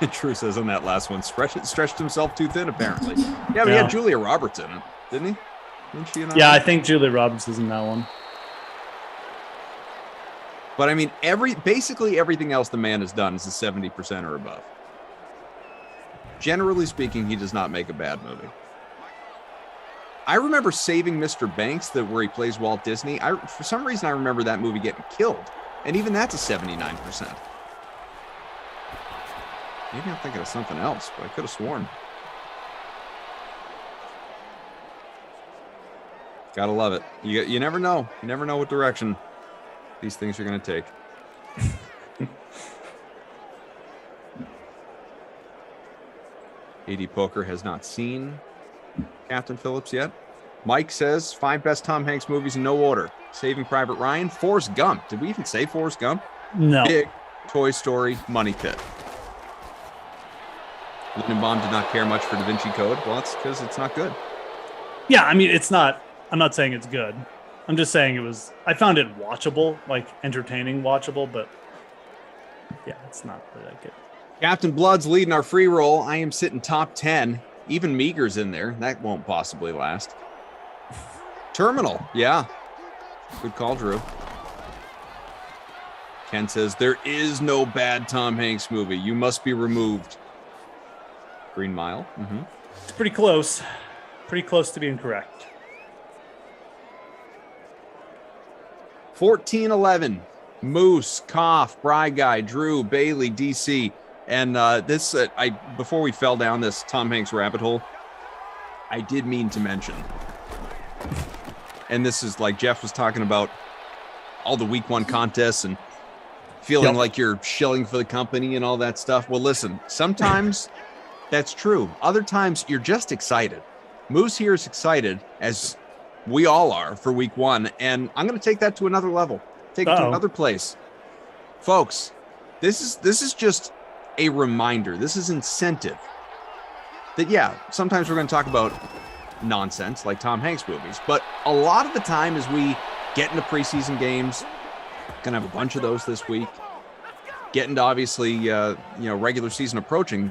know. True says on that last one, stretched himself too thin, apparently. Yeah, but he had Julia Roberts in it, didn't he? Didn't she in that one? I think Julia Roberts is in that one. But I mean, basically everything else the man has done is a 70% or above. Generally speaking, he does not make a bad movie. I remember Saving Mr. Banks, where he plays Walt Disney. For some reason, I remember that movie getting killed. And even that's a 79%. Maybe I'm thinking of something else, but I could have sworn. Gotta love it. You never know. You never know what direction these things are going to take. AD Poker has not seen Captain Phillips yet. Mike says 5 best Tom Hanks movies in no order: Saving Private Ryan, Forrest Gump. Did we even say Forrest Gump? No. Big, Toy Story, Money Pit. Lindenbaum did not care much for Da Vinci Code. Well, that's because it's not good. Yeah, I mean, it's not. I'm not saying it's good. I'm just saying I found it watchable, like entertaining watchable, but yeah, it's not really that good. Captain Blood's leading our free roll. I am sitting top 10. Even Meager's in there. That won't possibly last. Terminal. Yeah. Good call, Drew. Ken says, there is no bad Tom Hanks movie. You must be removed. Green Mile. Mm-hmm. It's pretty close. Pretty close to being correct. 14-11. Moose, Koff, Bry Guy, Drew, Bailey, DC. And before we fell down this Tom Hanks rabbit hole, I did mean to mention, and this is like Jeff was talking about all the week 1 contests and feeling like you're shilling for the company and all that stuff. Well, listen, sometimes that's true. Other times you're just excited. Moose here is excited, as we all are, for week 1. And I'm going to take that to another level, take it to another place. Folks, this is just a reminder. This is incentive that, yeah, sometimes we're going to talk about nonsense like Tom Hanks movies, but a lot of the time as we get into preseason games, going to have a bunch of those this week, get into obviously regular season approaching,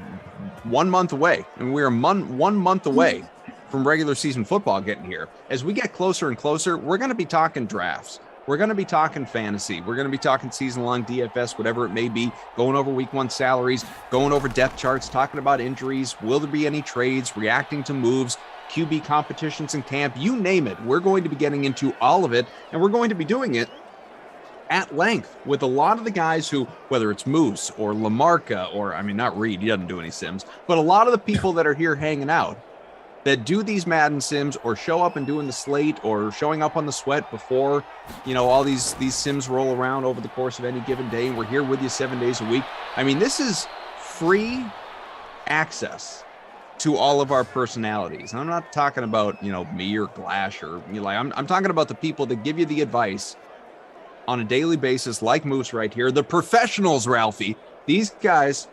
1 month away, and we're 1 month away from regular season football getting here. As we get closer and closer, we're going to be talking drafts, we're going to be talking fantasy, we're going to be talking season-long DFS, whatever it may be, going over week 1 salaries, going over depth charts, talking about injuries, will there be any trades, reacting to moves, QB competitions in camp, you name it. We're going to be getting into all of it, and we're going to be doing it at length with a lot of the guys who, whether it's Moose or Lamarca, or, I mean, not Reed, he doesn't do any sims, but a lot of the people that are here hanging out that do these Madden sims or show up and doing the slate or showing up on the sweat before, all these sims roll around over the course of any given day. And we're here with you 7 days a week. I mean, this is free access to all of our personalities. I'm not talking about, me or Glash or I'm talking about the people that give you the advice on a daily basis, like Moose right here, the professionals, Ralphie. These guys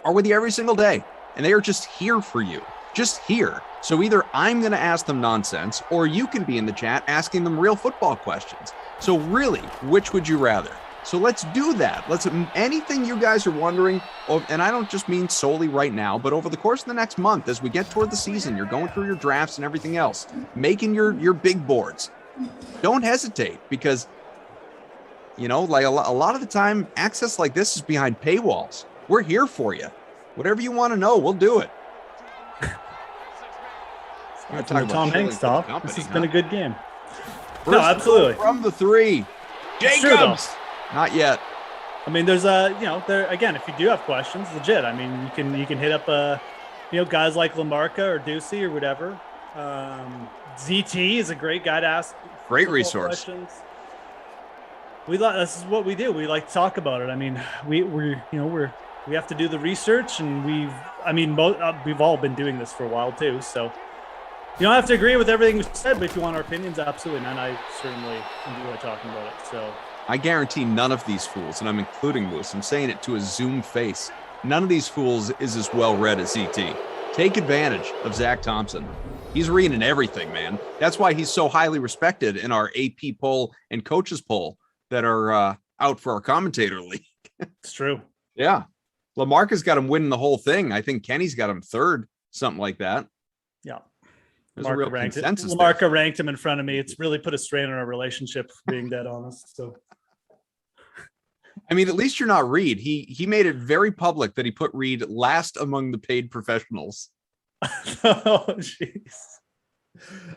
are with you every single day, and they are just here for you, just here. So either I'm going to ask them nonsense, or you can be in the chat asking them real football questions. So really, which would you rather? So let's do that. Anything you guys are wondering, and I don't just mean solely right now, but over the course of the next month, as we get toward the season, you're going through your drafts and everything else, making your big boards. Don't hesitate, because a lot of the time, access like this is behind paywalls. We're here for you. Whatever you want to know, we'll do it. From the Tom Hanks talk, this has been a good game. No, absolutely. From the 3, Jacobs. Not yet. I mean, there's there again. If you do have questions, legit. I mean, you can hit up guys like Lamarca or Ducey or whatever. ZT is a great guy to ask. Great resource. Questions. This is what we do. We like to talk about it. I mean, we have to do the research, and we've all been doing this for a while too. So you don't have to agree with everything we said, but if you want our opinions, absolutely. And I certainly enjoy talking about it. So I guarantee none of these fools, and I'm including Moose, I'm saying it to a Zoom face, none of these fools is as well read as ZT. Take advantage of Zach Thompson. He's reading everything, man. That's why he's so highly respected in our AP poll and coaches poll that are out for our commentator league. It's true. Yeah. Lamarca's got him winning the whole thing. I think Kenny's got him 3rd, something like that. Yeah. There's a real consensus. Lamarca ranked him in front of me. It's really put a strain on our relationship, being dead honest. So, I mean, at least you're not Reed. He made it very public that he put Reed last among the paid professionals. Oh, jeez.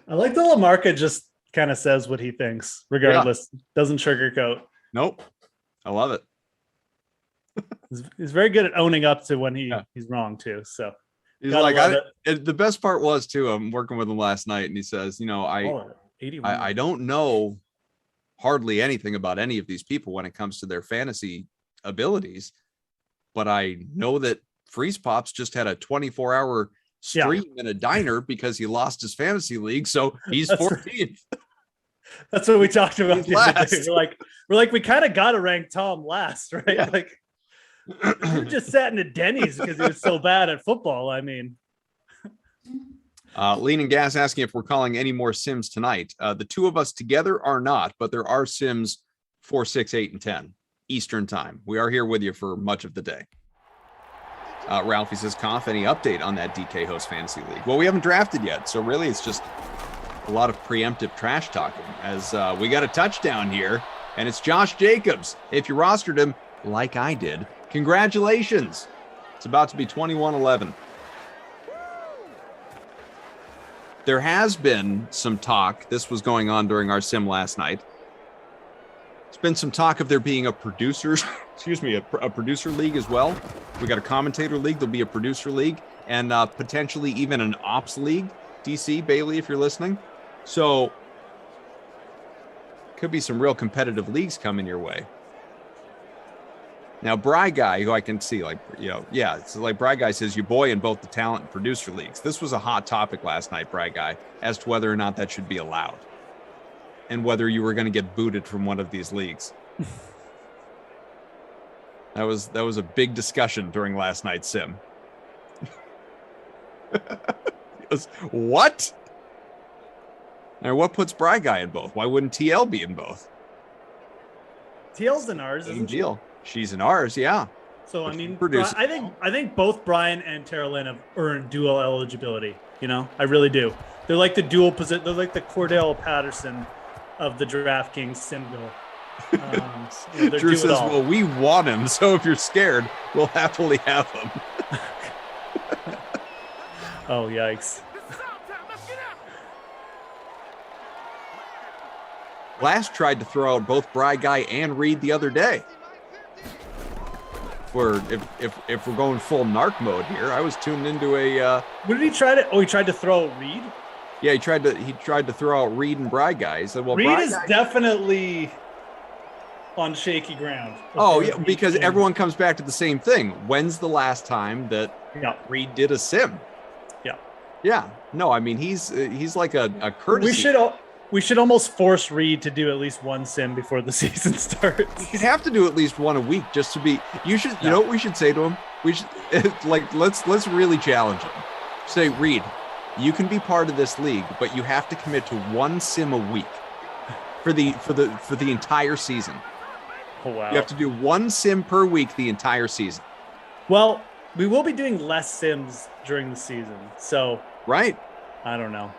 I like that Lamarca just kind of says what he thinks, regardless. Yeah. Doesn't sugarcoat. Nope. I love it. He's very good at owning up to when he's wrong too. So he's like, the best part was too, I'm working with him last night, and he says, I don't know hardly anything about any of these people when it comes to their fantasy abilities, but I know that Freeze Pops just had a 24-hour stream in a diner because he lost his fantasy league, so he's 14th. That's what we talked about. We're like, we kind of got to rank Tom last, right? Yeah. Like, we just sat in a Denny's because he was so bad at football. I mean, Lean and Gas asking if we're calling any more Sims tonight. The two of us together are not, but there are Sims 4, 6, 8, and 10 Eastern time. We are here with you for much of the day. Ralphie says, Conf, any update on that DK host fantasy league? Well, we haven't drafted yet, so really it's just a lot of preemptive trash talking as we got a touchdown here, and it's Josh Jacobs. If you rostered him like I did, congratulations. It's about to be 21-11. There has been some talk. This was going on during our sim last night. There's been some talk of there being a producer league as well. We got a commentator league. There'll be a producer league and potentially even an ops league. DC, Bailey, if you're listening. So could be some real competitive leagues coming your way. Now, Bry Guy, who I can see, it's like Bry Guy says, your boy in both the talent and producer leagues. This was a hot topic last night, Bry Guy, as to whether or not that should be allowed and whether you were going to get booted from one of these leagues. That was a big discussion during last night's sim. What? Now, what puts Bry Guy in both? Why wouldn't TL be in both? TL's in ours, isn't she? Deal. She's in ours, yeah. So I mean, I think both Brian and Tara Lynn have earned dual eligibility. You know, I really do. They're like the dual position. They're like the Cordell Patterson of the DraftKings sim goal. Drew says, "Well, we want him, so if you're scared, we'll happily have him." Oh, yikes! Glass tried to throw out both Bry Guy and Reed the other day. If we're going full narc mode here, I was tuned into a. What did he try to? Oh, he tried to throw Reed. Yeah, he tried to throw out Reed and Bry Guy. He said, "Well, Reed is definitely on shaky ground." Oh yeah, because everyone comes back to the same thing. When's the last time that Reed did a sim? Yeah. Yeah. No, I mean he's like a courtesy. We should almost force Reed to do at least one sim before the season starts. You'd have to do at least one a week just to be. You should. You know what we should say to him? We should let's really challenge him. Say, Reed, you can be part of this league, but you have to commit to one sim a week for the entire season. Oh wow! You have to do one sim per week the entire season. Well, we will be doing less sims during the season, so right. I don't know.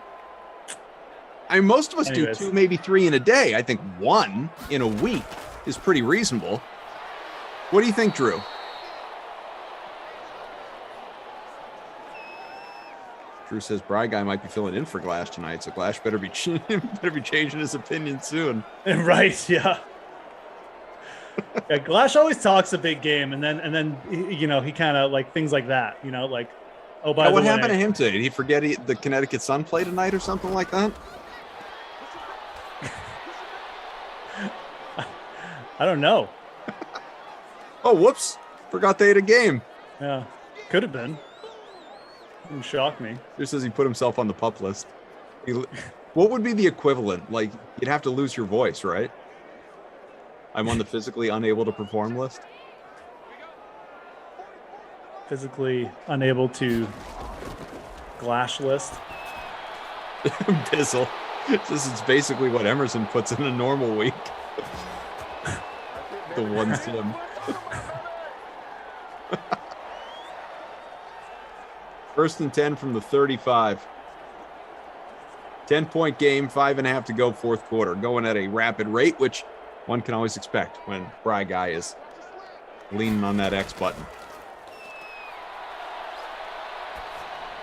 I mean, most of us do 2, maybe 3 in a day. I think 1 in a week is pretty reasonable. What do you think, Drew? Drew says Bry Guy might be filling in for Glass tonight, so Glass better be changing his opinion soon. Right? Yeah. Yeah, Glass always talks a big game, and then he kind of like things like that. Like, oh, by the way, what happened to him today? Did he forget the Connecticut Sun play tonight or something like that? I don't know. Oh, whoops. Forgot they had a game. Yeah. Could have been. Didn't shock me. Just as he put himself on the pup list. What would be the equivalent? Like, you'd have to lose your voice, right? I'm on the physically unable to perform list. Physically unable to Glash list. Bizzle. This is basically what Emerson puts in a normal week. The one sim. First and 10 from the 35. 10-point game, 5.5 to go, fourth quarter. Going at a rapid rate, which one can always expect when Bry Guy is leaning on that X button.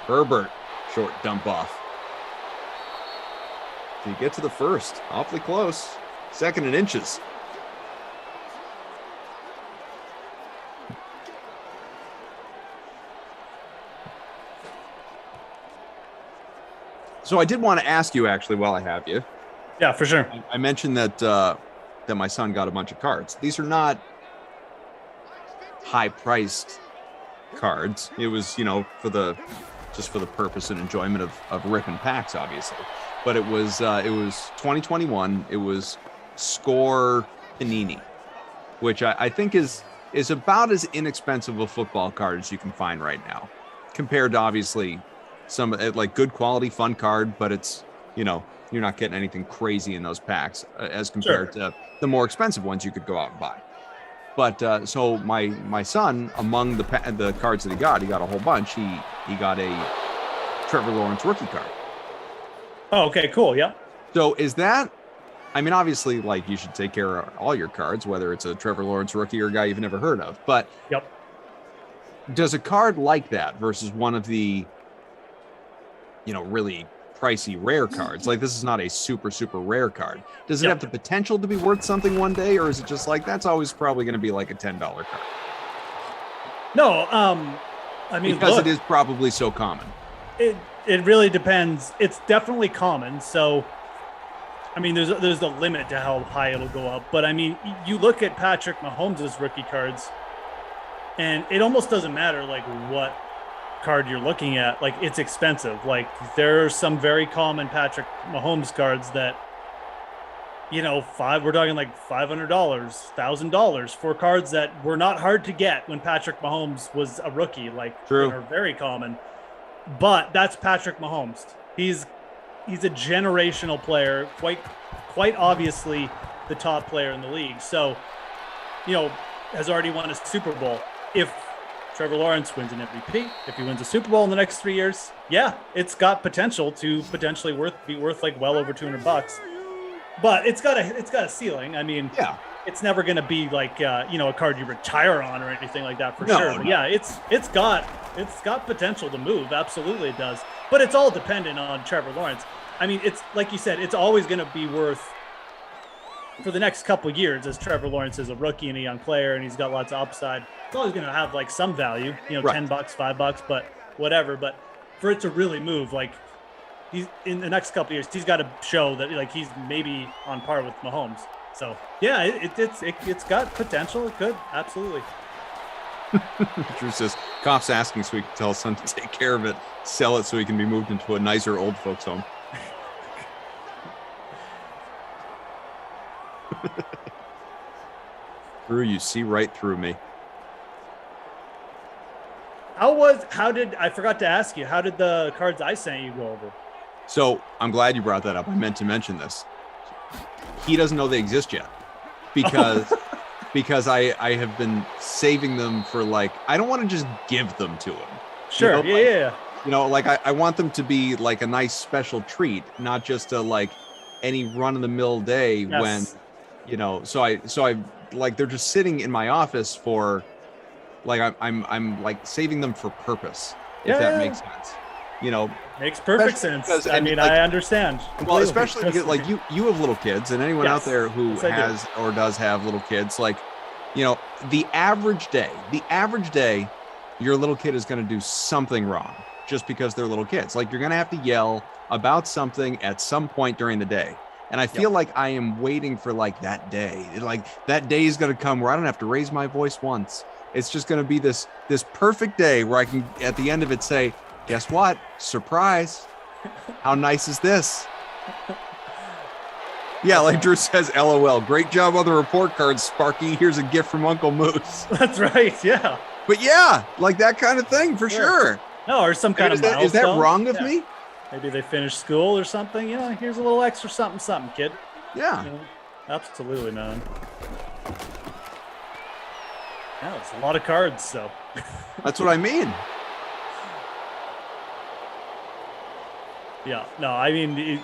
Herbert, short dump off. Did he get to the first? Awfully close. Second and inches. So I did want to ask you, actually, while I have you. Yeah, for sure. I mentioned that that my son got a bunch of cards. These are not high-priced cards. It was, for the purpose and enjoyment of ripping packs, obviously. But it was 2021. It was Score Panini, which I think is about as inexpensive a football card as you can find right now, compared to obviously some like good quality fun card, but it's you're not getting anything crazy in those packs as compared to the more expensive ones you could go out and buy. But so my son, among the cards that he got a whole bunch. He got a Trevor Lawrence rookie card. Oh, okay, cool. Yeah. So is that, I mean, obviously, like, you should take care of all your cards, whether it's a Trevor Lawrence rookie or a guy you've never heard of. But Yep. does a card like that versus one of the, really pricey rare cards, like this is not a super, super rare card, does it have the potential to be worth something one day, or is it just like that's always probably going to be like a $10 card? No, I mean, because it is probably so common. It really depends. It's definitely common. So, I mean, there's a limit to how high it'll go up. But I mean, you look at Patrick Mahomes' rookie cards, and it almost doesn't matter like what card you're looking at. Like, it's expensive. Like, there are some very common Patrick Mahomes cards that, we're talking like $500, $1,000 for cards that were not hard to get when Patrick Mahomes was a rookie. Like, True. They're very common. But that's Patrick Mahomes. He's a generational player, quite obviously the top player in the league. So, has already won a Super Bowl. If Trevor Lawrence wins an MVP, if he wins a Super Bowl in the next 3 years, yeah, it's got potential to potentially be worth like well over $200. But it's got a ceiling. I mean, yeah, it's never going to be like a card you retire on or anything like that for No, sure. no. But yeah, it's got potential to move. Absolutely, it does. But it's all dependent on Trevor Lawrence. I mean, it's like you said, it's always going to be worth for the next couple of years as Trevor Lawrence is a rookie and a young player and he's got lots of upside. It's always going to have like some value, Right. $10, $5, but whatever. But for it to really move, like he's in the next couple of years, he's got to show that like he's maybe on par with Mahomes. So yeah, it's got potential. It could absolutely. Drew says, Koff's asking so we can tell his son to take care of it, sell it so he can be moved into a nicer old folks home. Drew, you see right through me. I forgot to ask you, how did the cards I sent you go over? So I'm glad you brought that up. I meant to mention this. He doesn't know they exist yet because I have been saving them for I don't want to just give them to him. Sure. Yeah. I want them to be like a nice special treat, not just a any run of the mill day. Yes. When, so I they're just sitting in my office for I'm saving them for purpose, if that makes sense. Makes perfect sense. Because, I mean, I understand. Well, especially because you have little kids, and anyone out there who Yes, I do. has or does have little kids, the average day, your little kid is going to do something wrong just because they're little kids. You're going to have to yell about something at some point during the day. And I feel like I am waiting for that day. That day is going to come where I don't have to raise my voice once. It's just going to be this perfect day where I can, at the end of it, say, guess what? Surprise. How nice is this? Yeah, like Drew says, LOL. Great job on the report cards, Sparky. Here's a gift from Uncle Moose. That's right. Yeah. But yeah, that kind of thing for sure. No, or some kind of milestone. Is that wrong of me? Maybe they finished school or something. Here's a little extra something, kid. Yeah. Absolutely, man. Yeah, it's a lot of cards, so. That's what I mean. Yeah. No, I mean,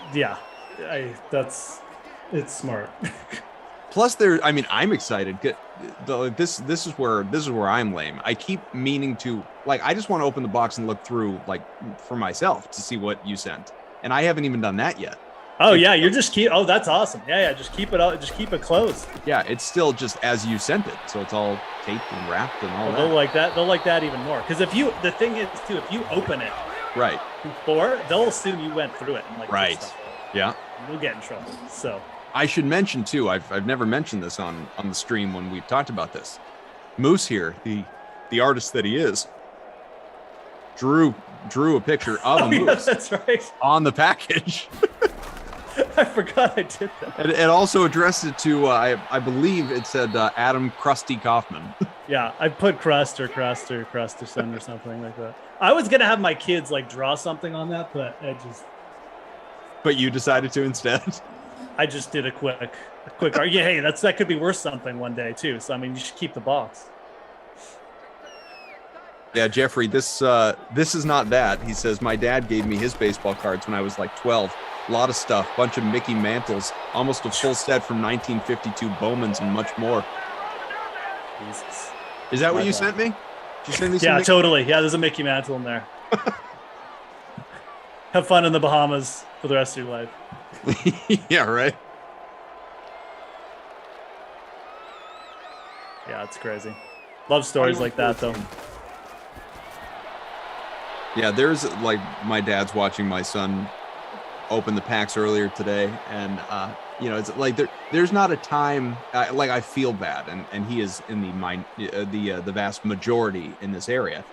it's smart. Plus, I'm excited. This is where I'm lame. I keep meaning to I just want to open the box and look through for myself to see what you sent, and I haven't even done that yet. Oh yeah, you're just Oh, that's awesome. Yeah. Just keep it out. Just keep it closed. Yeah, it's still just as you sent it, so it's all taped and wrapped and all that. They'll like that. They'll like that even more because the thing is too, if you open it right before, they'll assume you went through it and right. Stuff. Yeah, you'll get in trouble. So. I should mention too, I've never mentioned this on the stream when we've talked about this. Moose here, the artist that he is, drew a picture of a moose. Yes, that's right. On the package. I forgot I did that. And it also addressed it to I believe it said Adam Krusty Kaufman. Yeah, I put Crust or Son or something like that. I was gonna have my kids draw something on that, but But you decided to instead. I just did a quick yeah, hey, that could be worth something one day too. So I mean, you should keep the box. Yeah, Jeffrey, this is not that. He says my dad gave me his baseball cards when I was 12. A lot of stuff. Bunch of Mickey Mantles. Almost a full set from 1952 Bowmans and much more. Jesus. Is that what you sent me? Did you send me some Yeah, totally. Yeah, there's a Mickey Mantle in there. Have fun in the Bahamas for the rest of your life. Yeah, right. Yeah, it's crazy. Love stories like that, though. Yeah, there's like my dad's watching my son open the packs earlier today, and it's like there's not a time like I feel bad, and he is in the vast majority in this area.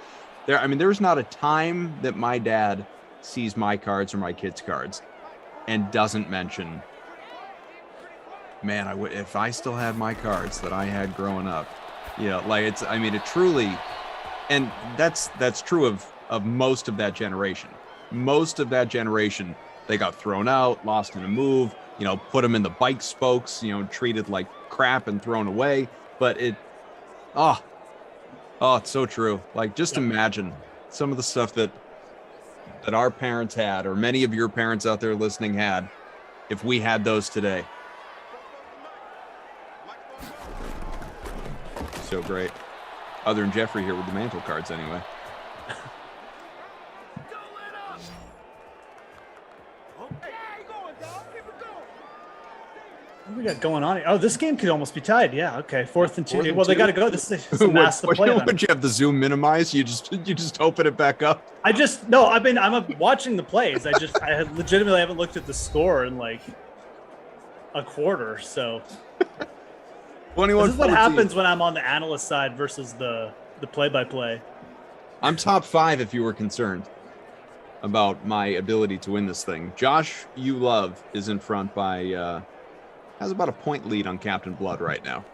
There's not a time that my dad sees my cards or my kids' cards and doesn't mention, man, if I still had my cards that I had growing up, it truly, and that's true of most of that generation. Most of that generation, they got thrown out, lost in a move, put them in the bike spokes, treated like crap and thrown away. But it's so true. Like, just imagine some of the stuff that our parents had, or many of your parents out there listening had, if we had those today. So great. Other than Jeffrey here with the Mantle cards anyway. What do we got going on here? Oh, this game could almost be tied. Yeah, okay. 4th and 2. Well, they got to go. This is a massive play. Would you have the zoom minimized? You just open it back up? I'm watching the plays. I legitimately haven't looked at the score in like a quarter. So 21. This is what happens when I'm on the analyst side versus the play-by-play. I'm top 5 if you were concerned about my ability to win this thing. Josh, you love, is in front by has about a point lead on Captain Blood right now.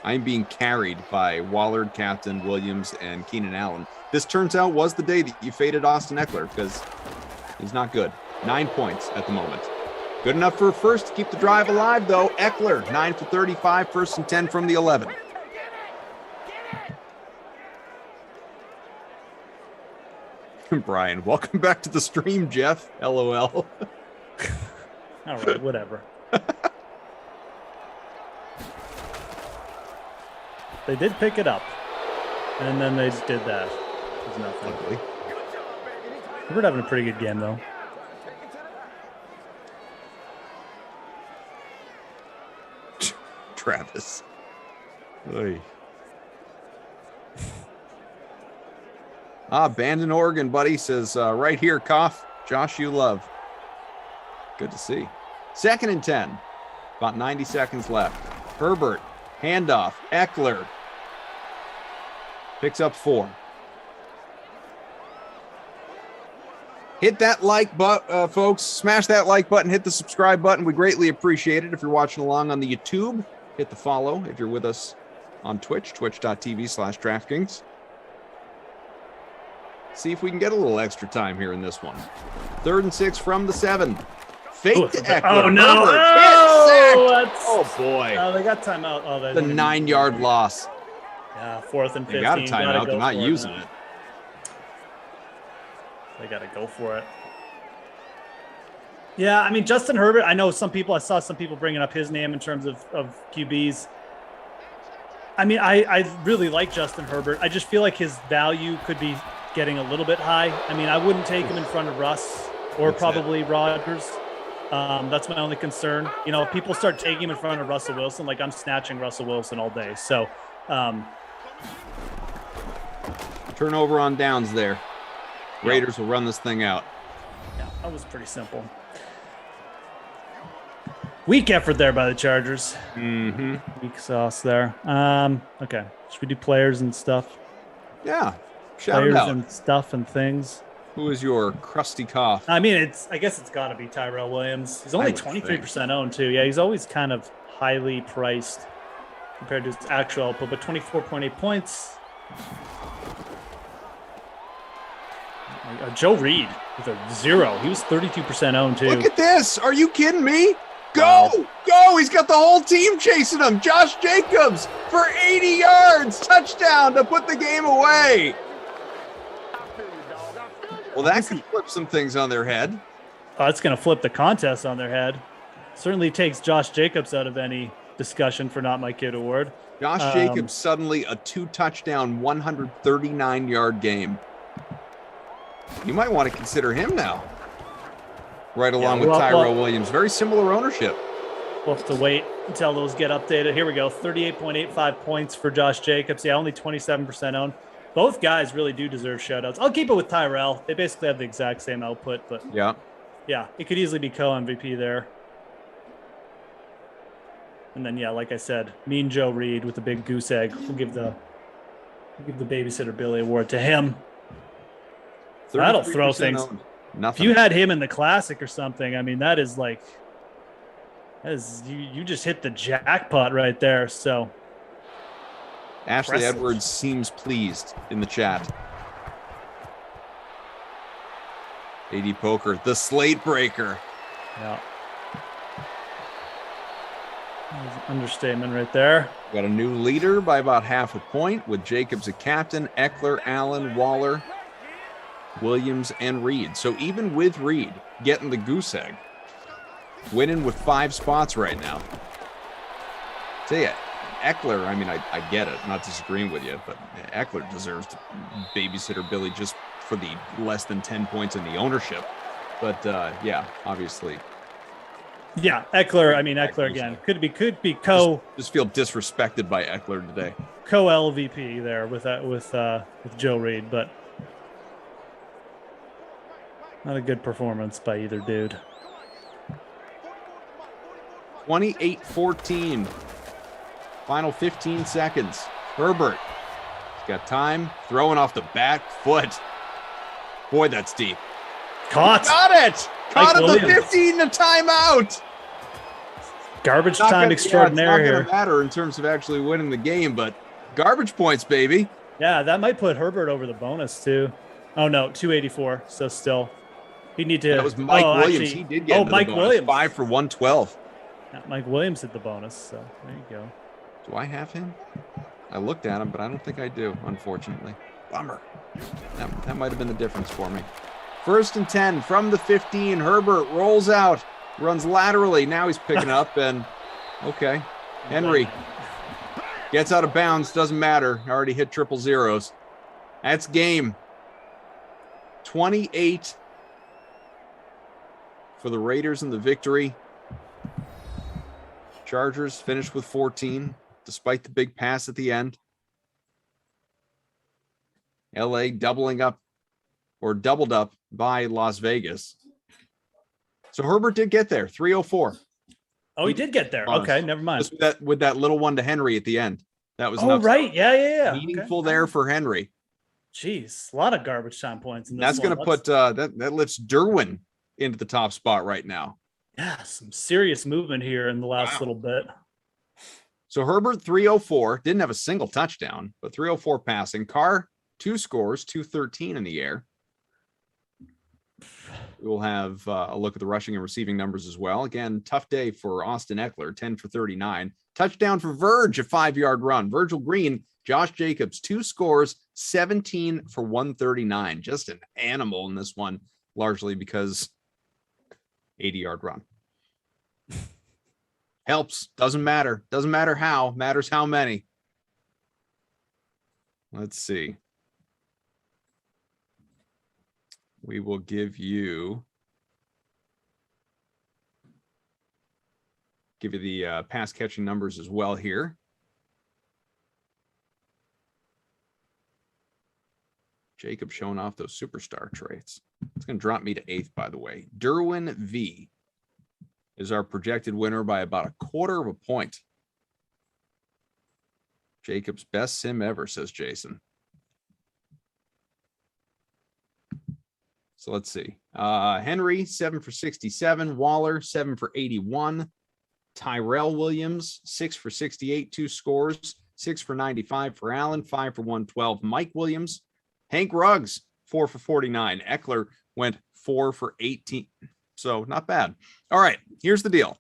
I'm being carried by Wallard, Captain Williams, and Keenan Allen. This turns out was the day that you faded Austin Eckler, because he's not good. 9 points at the moment. Good enough for a first to keep the drive alive, though. Eckler, 9 for 35, 1st and 10 from the 11. Brian, welcome back to the stream, Jeff. LOL. All right, whatever. They did pick it up, and then they just did that. It was nothing. Ugly. We're having a pretty good game, though. Travis. Oy. Band in Oregon, buddy, says right here, cough. Josh, you love. Good to see. 2nd and 10. About 90 seconds left. Herbert, handoff. Eckler picks up 4. Hit that like button, folks. Smash that like button. Hit the subscribe button. We greatly appreciate it. If you're watching along on the YouTube, hit the follow. If you're with us on Twitch, twitch.tv/DraftKings. See if we can get a little extra time here in this one. 3rd and 6 from the 7. Fake to Eckler. Oh, no. Oh, boy. Oh, they got timeout. Oh, the 9-yard loss. Yeah, 4th and 15. They got a timeout. They're not using it. They got to go for it. Yeah, I mean, Justin Herbert, I saw some people bringing up his name in terms of QBs. I mean, I really like Justin Herbert. I just feel like his value could be getting a little bit high. I mean, I wouldn't take him in front of Russ or probably Rodgers. That's my only concern. People start taking him in front of Russell Wilson. Like, I'm snatching Russell Wilson all day. So, turnover on downs there. Raiders will run this thing out. Yeah, that was pretty simple. Weak effort there by the Chargers. Mm-hmm. Weak sauce there. Okay. Should we do players and stuff? Yeah. Shout players out. And stuff and things. Who is your crusty cough? I mean, I guess it's got to be Tyrell Williams. He's only 23% owned too. Yeah, he's always kind of highly priced compared to his actual output, but 24.8 points. Joe Reed with a 0. He was 32% owned too. Look at this. Are you kidding me? Go! Go! He's got the whole team chasing him. Josh Jacobs for 80 yards. Touchdown to put the game away. Well, that could flip some things on their head. It's going to flip the contest on their head. Certainly takes Josh Jacobs out of any discussion for not my kid award. Josh Jacobs suddenly a 2-touchdown, 139-yard game. You might want to consider him now. Right along with Tyrell Williams. Very similar ownership. We'll have to wait until those get updated. Here we go. 38.85 points for Josh Jacobs. Yeah, only 27% owned. Both guys really do deserve shoutouts. I'll keep it with Tyrell. They basically have the exact same output, but yeah, it could easily be co-MVP there. And then, yeah, like I said, Mean Joe Reed with the big goose egg. We'll give the Babysitter Billy award to him. That'll throw things. If you had him in the Classic or something, I mean, that is like, you just hit the jackpot right there. So Ashley Edwards seems pleased in the chat. AD Poker, the slate breaker. Yeah. There's an understatement right there. Got a new leader by about half a point with Jacobs a captain, Eckler, Allen, Waller, Williams, and Reed. So even with Reed getting the goose egg, winning with 5 spots right now. Tell you, Eckler, I mean, I get it, not disagreeing with you, but Eckler deserves to Babysitter Billy just for the less than 10 points in the ownership. But yeah, obviously. Yeah, Eckler again could be just feel disrespected by Eckler today. Co-LVP there with Joe Reed, but not a good performance by either dude. 28-14. Final 15 seconds. Herbert. He's got time. Throwing off the back foot. Boy, that's deep. Caught. Got it. Caught at the 15 to timeout. Garbage time extraordinaire here. It's not going to matter in terms of actually winning the game, but garbage points, baby. Yeah, that might put Herbert over the bonus too. Oh no, 284. So still, he'd need to. That was Mike Williams. He did get. Mike Williams. 5 for 112. Yeah, Mike Williams hit the bonus. So there you go. Do I have him? I looked at him, but I don't think I do. Unfortunately, bummer. That might have been the difference for me. 1st and 10 from the 15. Herbert rolls out, runs laterally. Now he's picking up, and okay. Henry gets out of bounds. Doesn't matter. Already hit triple zeros. That's game. 28 for the Raiders in the victory. Chargers finished with 14, despite the big pass at the end. LA doubled up by Las Vegas. So Herbert did get there, 304. Oh, he did get there. Okay, never mind. With that little one to Henry at the end. That was right. Yeah. Meaningful there for Henry. Jeez, a lot of garbage time points in this. That's going to put that lifts Derwin into the top spot right now. Yeah, some serious movement here in the last little bit. So Herbert 304, didn't have a single touchdown, but 304 passing. Carr 2 scores, 213 in the air. We will have a look at the rushing and receiving numbers as well. Again, tough day for Austin Eckler, 10 for 39. Touchdown for Verge, a 5-yard run. Virgil Green, Josh Jacobs, 2 scores, 17 for 139. Just an animal in this one, largely because 80-yard run. Helps. Doesn't matter. Doesn't matter how. Matters how many. Let's see. We will give you the pass catching numbers as well here. Jacob showing off those superstar traits. It's going to drop me to 8th, by the way. Derwin V is our projected winner by about 1/4 of a point. Jacob's best sim ever, says Jason. So let's see. Henry, 7 for 67. Waller, 7 for 81. Tyrell Williams, 6 for 68, 2 scores. 6 for 95 for Allen, 5 for 112. Mike Williams. Hank Ruggs, 4 for 49. Eckler went 4 for 18. So not bad. All right, here's the deal.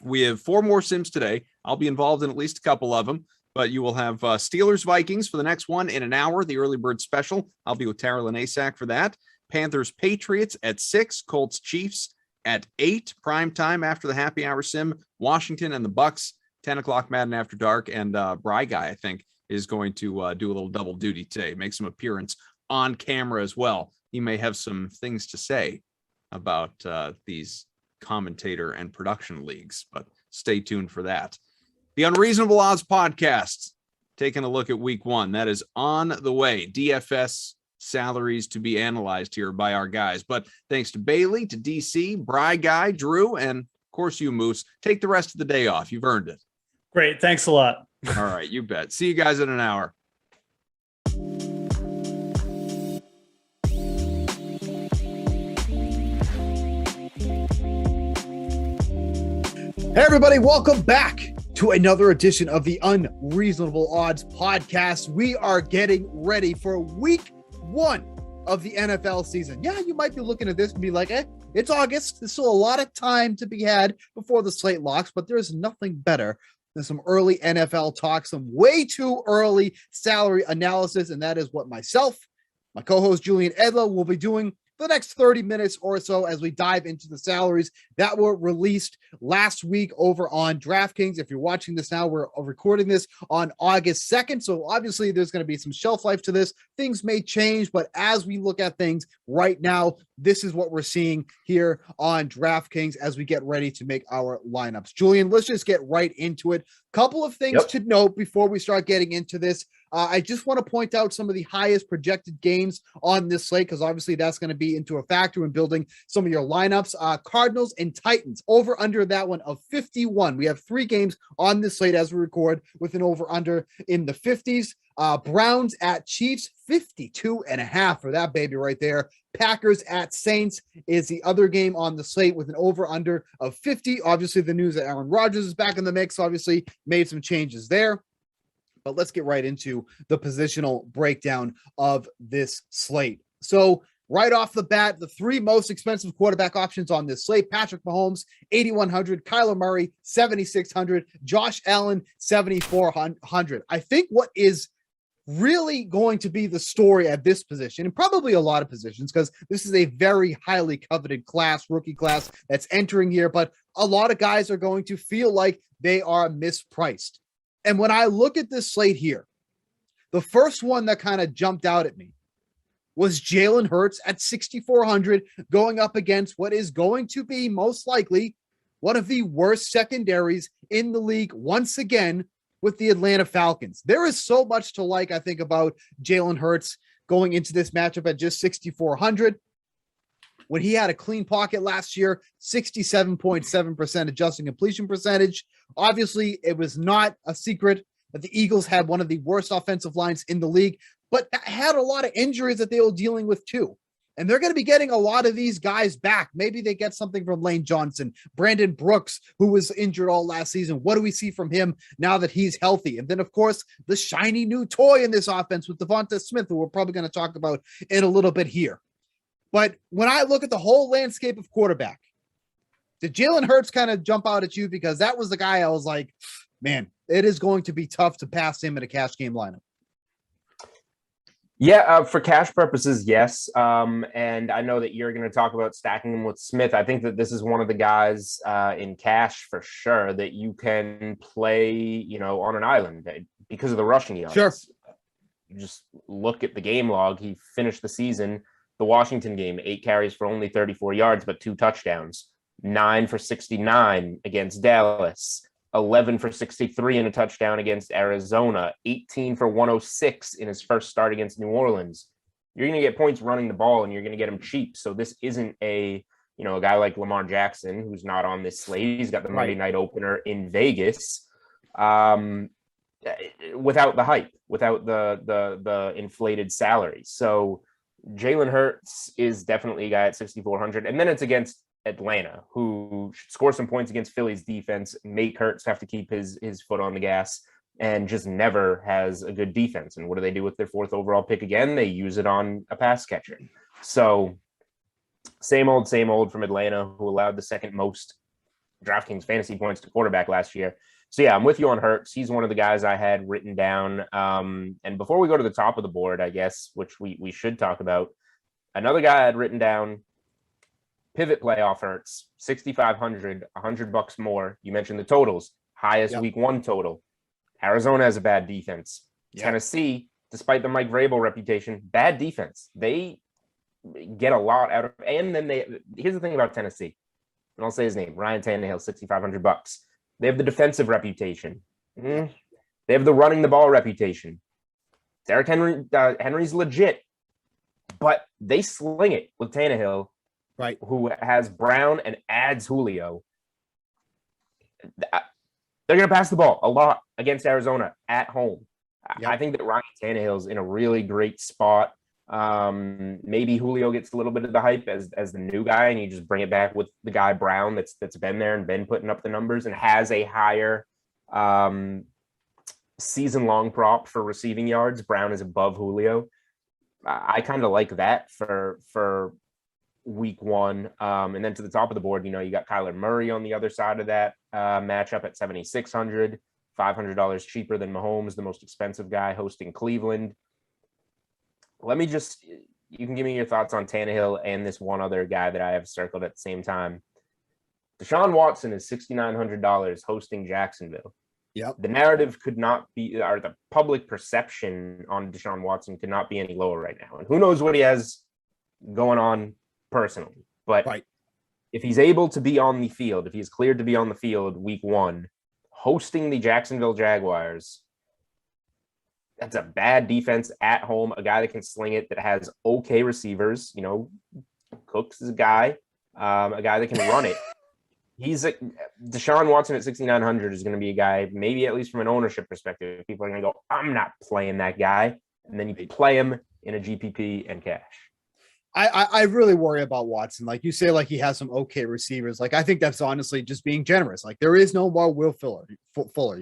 We have 4 more sims today. I'll be involved in at least a couple of them, but you will have Steelers Vikings for the next one in an hour, the early bird special. I'll be with Tara Lenasak for that. Panthers Patriots at 6, Colts Chiefs at 8, prime time after the happy hour sim, Washington and the Bucks, 10 o'clock Madden After Dark. And Bry Guy, I think, is going to do a little double duty today, make some appearance on camera as well. He may have some things to say about these commentator and production leagues, but stay tuned for that. The Unreasonable Odds podcast, taking a look at week 1. That is on the way. DFS salaries to be analyzed here by our guys. But thanks to Bailey, to DC, Bry Guy, Drew, and of course you, Moose. Take the rest of the day off. You've earned it. Great. Thanks a lot. All right, you bet. See you guys in an hour. Hey, everybody, welcome back to another edition of the Unreasonable Odds podcast. We are getting ready for week 1 of the NFL season. Yeah, you might be looking at this and be like, it's August. There's still a lot of time to be had before the slate locks, but there's nothing better than some early NFL talk, some way too early salary analysis, and that is what myself, my co-host Julian Edlow, will be doing for the next 30 minutes or so as we dive into the salaries that were released last week over on DraftKings. If you're watching this now, we're recording this on August 2nd. So obviously there's going to be some shelf life to this. Things may change, but as we look at things right now, this is what we're seeing here on DraftKings as we get ready to make our lineups. Julian, let's just get right into it. Couple of things to note before we start getting into this. I just want to point out some of the highest projected games on this slate, because obviously that's going to be into a factor in building some of your lineups. Cardinals and Titans, over under that one of 51. We have 3 games on this slate as we record with an over under in the 50s. Browns at Chiefs, 52.5 for that baby right there. Packers at Saints is the other game on the slate with an over under of 50. Obviously the news that Aaron Rodgers is back in the mix obviously made some changes there. But let's get right into the positional breakdown of this slate. So right off the bat, the 3 most expensive quarterback options on this slate: Patrick Mahomes, 8,100, Kyler Murray, 7,600, Josh Allen, 7,400. I think what is really going to be the story at this position, and probably a lot of positions, because this is a very highly coveted class, rookie class that's entering here, but a lot of guys are going to feel like they are mispriced. And when I look at this slate here, the first one that kind of jumped out at me was Jalen Hurts at 6,400 going up against what is going to be most likely one of the worst secondaries in the league once again with the Atlanta Falcons. There is so much to like, I think, about Jalen Hurts going into this matchup at just 6,400. When he had a clean pocket last year, 67.7% adjusting completion percentage. Obviously, it was not a secret that the Eagles had one of the worst offensive lines in the league, but had a lot of injuries that they were dealing with too. And they're going to be getting a lot of these guys back. Maybe they get something from Lane Johnson, Brandon Brooks, who was injured all last season. What do we see from him now that he's healthy? And then, of course, the shiny new toy in this offense with Devonta Smith, who we're probably going to talk about in a little bit here. But when I look at the whole landscape of quarterback, did Jalen Hurts kind of jump out at you? Because that was the guy I was like, man, it is going to be tough to pass him in a cash game lineup. Yeah, for cash purposes, yes. And I know that you're going to talk about stacking him with Smith. I think that this is one of the guys in cash for sure that you can play, on an island because of the rushing yards. Sure. You just look at the game log. He finished the season, the Washington game, 8 carries for only 34 yards, but 2 touchdowns, 9 for 69 against Dallas, 11 for 63 and a touchdown against Arizona, 18 for 106 in his first start against New Orleans. You're going to get points running the ball, and you're going to get them cheap. So this isn't a guy like Lamar Jackson, who's not on this slate. He's got the Monday night opener in Vegas without the hype, without the inflated salary. So Jalen Hurts is definitely a guy at 6,400. And then it's against Atlanta, who should score some points against Philly's defense, make Hurts have to keep his foot on the gas, and just never has a good defense. And what do they do with their 4th overall pick again? They use it on a pass catcher. So same old from Atlanta, who allowed the 2nd most DraftKings fantasy points to quarterback last year. So yeah, I'm with you on Hurts. He's one of the guys I had written down. And before we go to the top of the board, I guess, which we should talk about, Another guy I had written down, pivot playoff Hurts, 6,500, $100 more. You mentioned the totals, highest week one total. Arizona has a bad defense. Tennessee, despite the Mike Vrabel reputation, bad defense. They get a lot out of, and then here's the thing about Tennessee, and I'll say his name, Ryan Tannehill, $6,500. They have the defensive reputation. They have the running the ball reputation. Derrick Henry's legit, but they sling it with Tannehill, right? Who has Brown and adds Julio. They're going to pass the ball a lot against Arizona at home. I think that Ryan Tannehill's in a really great spot. Maybe Julio gets a little bit of the hype as the new guy, and you just bring it back with the guy Brown that's been there and been putting up the numbers and has a higher season-long prop for receiving yards. Brown is above Julio. I kind of like that for week one. And then to the top of the board, you got Kyler Murray on the other side of that matchup at 7,600, $500 cheaper than Mahomes, the most expensive guy hosting Cleveland. You can give me your thoughts on Tannehill and this one other guy that I have circled at the same time. Deshaun Watson is $6,900 hosting Jacksonville. Yep. The narrative could not be, or the public perception on Deshaun Watson could not be any lower right now. And who knows what he has going on personally. But if he's able to be on the field, if he's cleared to be on the field week one, hosting the Jacksonville Jaguars, that's a bad defense at home, a guy that can sling it, that has okay receivers. Cooks is a guy that can run it. Deshaun Watson at 6,900 is going to be a guy, maybe at least from an ownership perspective, people are going to go, I'm not playing that guy. And then you play him in a GPP and cash. I really worry about Watson. Like you say, like he has some okay receivers. Like I think that's honestly just being generous. Like there is no more Will Fuller.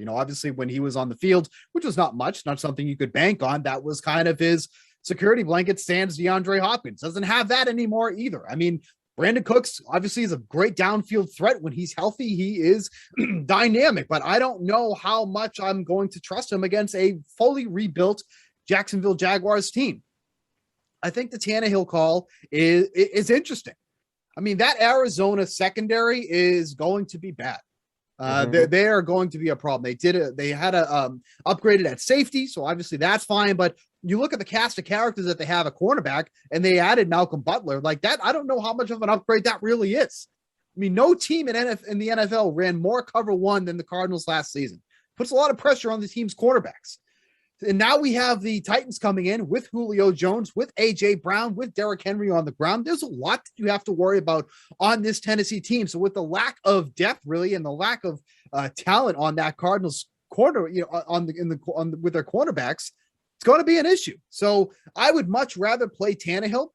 Obviously when he was on the field, which was not much, not something you could bank on. That was kind of his security blanket. Sans DeAndre Hopkins doesn't have that anymore either. I mean, Brandon Cooks obviously is a great downfield threat. When he's healthy, he is dynamic, but I don't know how much I'm going to trust him against a fully rebuilt Jacksonville Jaguars team. I think the Tannehill call is interesting. I mean, that Arizona secondary is going to be bad. They are going to be a problem. They had a upgraded at safety, so obviously that's fine. But you look at the cast of characters that they have at cornerback, and they added Malcolm Butler like that. I don't know how much of an upgrade that really is. I mean, no team in the NFL ran more cover one than the Cardinals last season. Puts a lot of pressure on the team's quarterbacks. And now we have the Titans coming in with Julio Jones, with A.J. Brown, with Derrick Henry on the ground. There's a lot that you have to worry about on this Tennessee team. So with the lack of depth, really, and the lack of talent on that Cardinals corner, with their cornerbacks, it's going to be an issue. So I would much rather play Tannehill.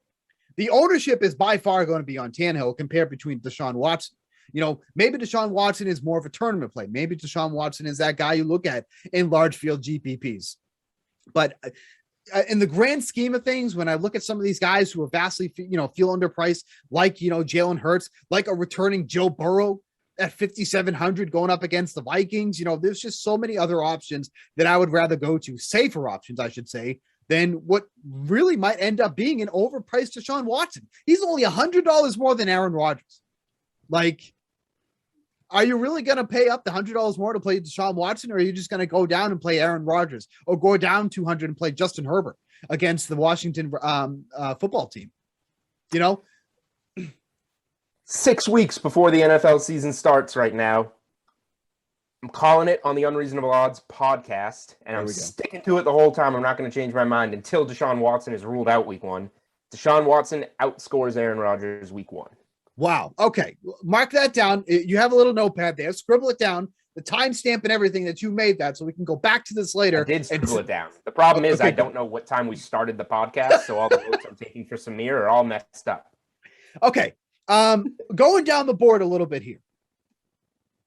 The ownership is by far going to be on Tannehill compared between Deshaun Watson. Maybe Deshaun Watson is more of a tournament play. Maybe Deshaun Watson is that guy you look at in large field GPPs. But in the grand scheme of things, when I look at some of these guys who are vastly, feel underpriced, like, Jalen Hurts, like a returning Joe Burrow at 5,700 going up against the Vikings, there's just so many other options that I would rather go to, safer options, I should say, than what really might end up being an overpriced Deshaun Watson. He's only $100 more than Aaron Rodgers. Like, are you really going to pay up the $100 more to play Deshaun Watson, or are you just going to go down and play Aaron Rodgers, or go down 200 and play Justin Herbert against the Washington football team? 6 weeks before the NFL season starts right now. I'm calling it on the Unreasonable Odds podcast, and I'm sticking to it the whole time. I'm not going to change my mind until Deshaun Watson is ruled out week one. Deshaun Watson outscores Aaron Rodgers week one. Wow. Okay. Mark that down. You have a little notepad there. Scribble it down, the timestamp and everything that you made that, so we can go back to this later. I did scribble it down. The problem is I don't know what time we started the podcast, so all the notes I'm taking for Samir are all messed up. Okay. Going down the board a little bit here.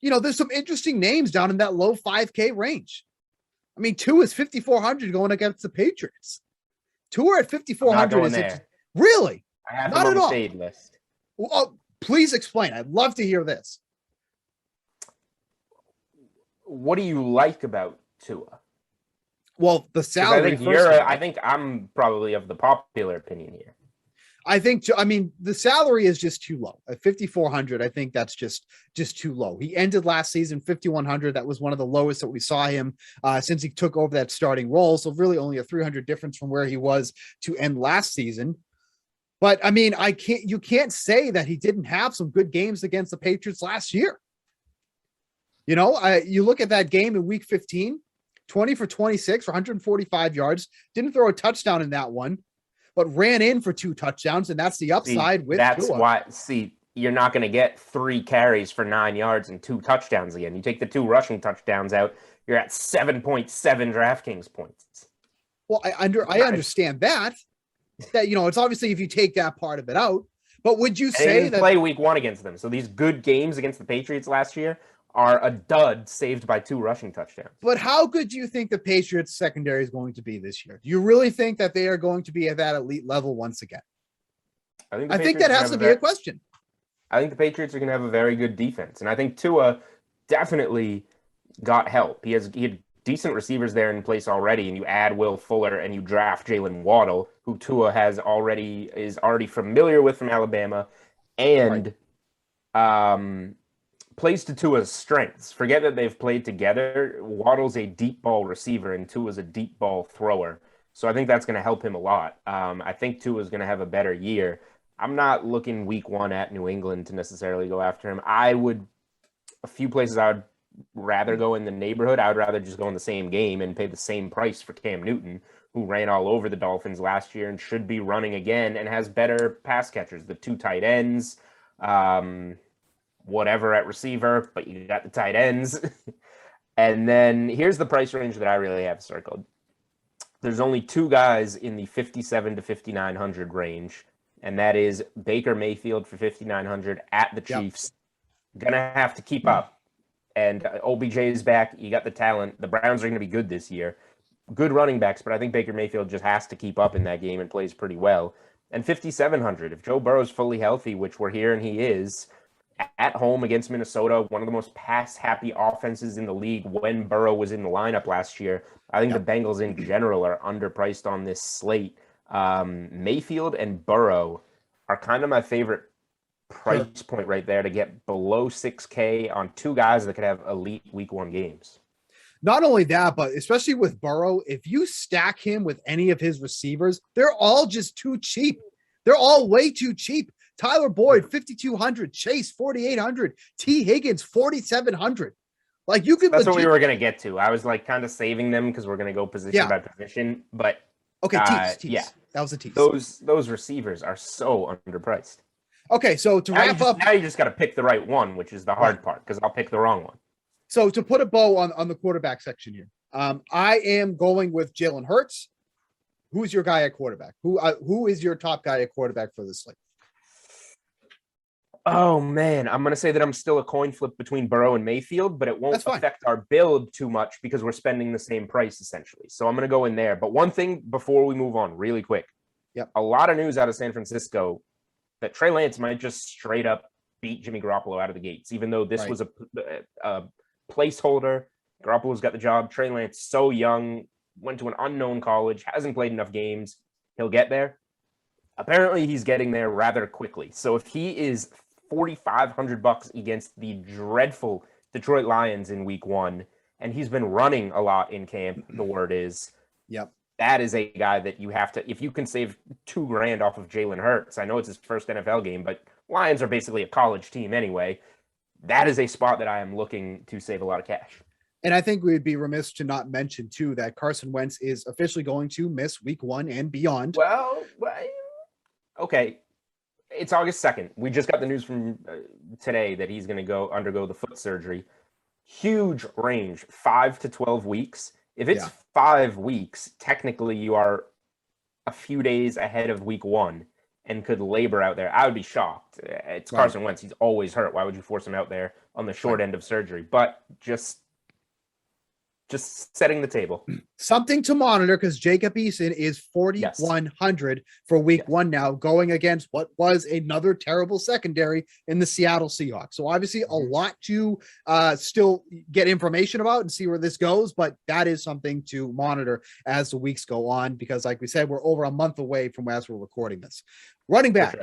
There's some interesting names down in that low 5K range. I mean, Tua is 5,400 going against the Patriots. Tua at 5,400 really? I have not him on at the all. fade list. Well, please explain. I'd love to hear this. What do you like about Tua? Well, the salary. I think I'm probably of the popular opinion here. I think, I mean, the salary is just too low at 5,400. I think that's just too low. He ended last season 5,100. That was one of the lowest that we saw him since he took over that starting role. So really only a 300 difference from where he was to end last season. But I mean, you can't say that he didn't have some good games against the Patriots last year. You know, you look at that game in week 15, 20 for 26 for 145 yards, didn't throw a touchdown in that one, but ran in for 2 touchdowns, and that's the upside with that's Tua. why you're not going to get 3 carries for 9 yards and 2 touchdowns again. You take the 2 rushing touchdowns out, you're at 7.7 DraftKings points. Well, I understand that you know, it's obviously if you take that part of it out, but would you say that play week 1 against them? So these good games against the Patriots last year are a dud saved by 2 rushing touchdowns. But how good do you think the Patriots secondary is going to be this year? Do you really think that they are going to be at that elite level once again? I think that has to be a question. I think the Patriots are going to have a very good defense. And I think Tua definitely got help. He had decent receivers there in place already. And you add Will Fuller and you draft Jalen Waddle, who Tua is already familiar with from Alabama. And, plays to Tua's strengths. Forget that they've played together. Waddle's a deep ball receiver and Tua's a deep ball thrower. So I think that's going to help him a lot. I think Tua's going to have a better year. I'm not looking week 1 at New England to necessarily go after him. A few places I would rather go in the neighborhood. I would rather just go in the same game and pay the same price for Cam Newton, who ran all over the Dolphins last year and should be running again and has better pass catchers. The 2 tight ends, whatever at receiver, but you got the tight ends. And then here's the price range that I really have circled. There's only 2 guys in the 5,700 to 5,900 range, and that is Baker Mayfield for 5,900 at the Chiefs. Gonna have to keep up. And OBJ is back. You got the talent. The Browns are going to be good this year. Good running backs, but I think Baker Mayfield just has to keep up in that game and plays pretty well. And 5,700, if Joe Burrow's fully healthy, which we're hearing he is, at home against Minnesota, one of the most pass-happy offenses in the league when Burrow was in the lineup last year. I think the Bengals in general are underpriced on this slate. Mayfield and Burrow are kind of my favorite price point right there to get below 6K on 2 guys that could have elite week 1 games. Not only that, but especially with Burrow, if you stack him with any of his receivers, they're all just too cheap. They're all way too cheap. Tyler Boyd, 5,200. Chase, 4,800. T. Higgins, 4,700. Like you could. That's what we were going to get to. I was like kind of saving them because we're going to go position by position. But okay, tease. Yeah, that was a tease. Those receivers are so underpriced. Okay, so to wrap up, now you just got to pick the right one, which is the hard part because I'll pick the wrong one. So to put a bow on the quarterback section here, I am going with Jalen Hurts. Who's your guy at quarterback? Who is your top guy at quarterback for this slate? Oh, man. I'm going to say that I'm still a coin flip between Burrow and Mayfield, but it won't affect our build too much because we're spending the same price, essentially. So I'm going to go in there. But one thing before we move on really quick. Yep. A lot of news out of San Francisco that Trey Lance might just straight up beat Jimmy Garoppolo out of the gates, even though this was a placeholder. Garoppolo's got the job. Trey Lance, so young, went to an unknown college, hasn't played enough games. He'll get there. Apparently, he's getting there rather quickly. So if he is $4,500 against the dreadful Detroit Lions in week 1, and he's been running a lot in camp, the word is, that is a guy that you have to, if you can save $2,000 off of Jalen Hurts, I know it's his first NFL game, but Lions are basically a college team anyway. That is a spot that I am looking to save a lot of cash. And I think we'd be remiss to not mention, too, that Carson Wentz is officially going to miss week 1 and beyond. Well, okay. It's August 2nd. We just got the news from today that he's going to undergo the foot surgery. Huge range, 5 to 12 weeks. If it's 5 weeks, technically you are a few days ahead of week 1 and could labor out there. I would be shocked. It's Carson Wentz. He's always hurt. Why would you force him out there on the short end of surgery? But just Just setting the table. Something to monitor because Jacob Eason is 4,100 for week one now, going against what was another terrible secondary in the Seattle Seahawks. So obviously a lot to still get information about and see where this goes, but that is something to monitor as the weeks go on, because like we said, we're over a month away from as we're recording this. Running back.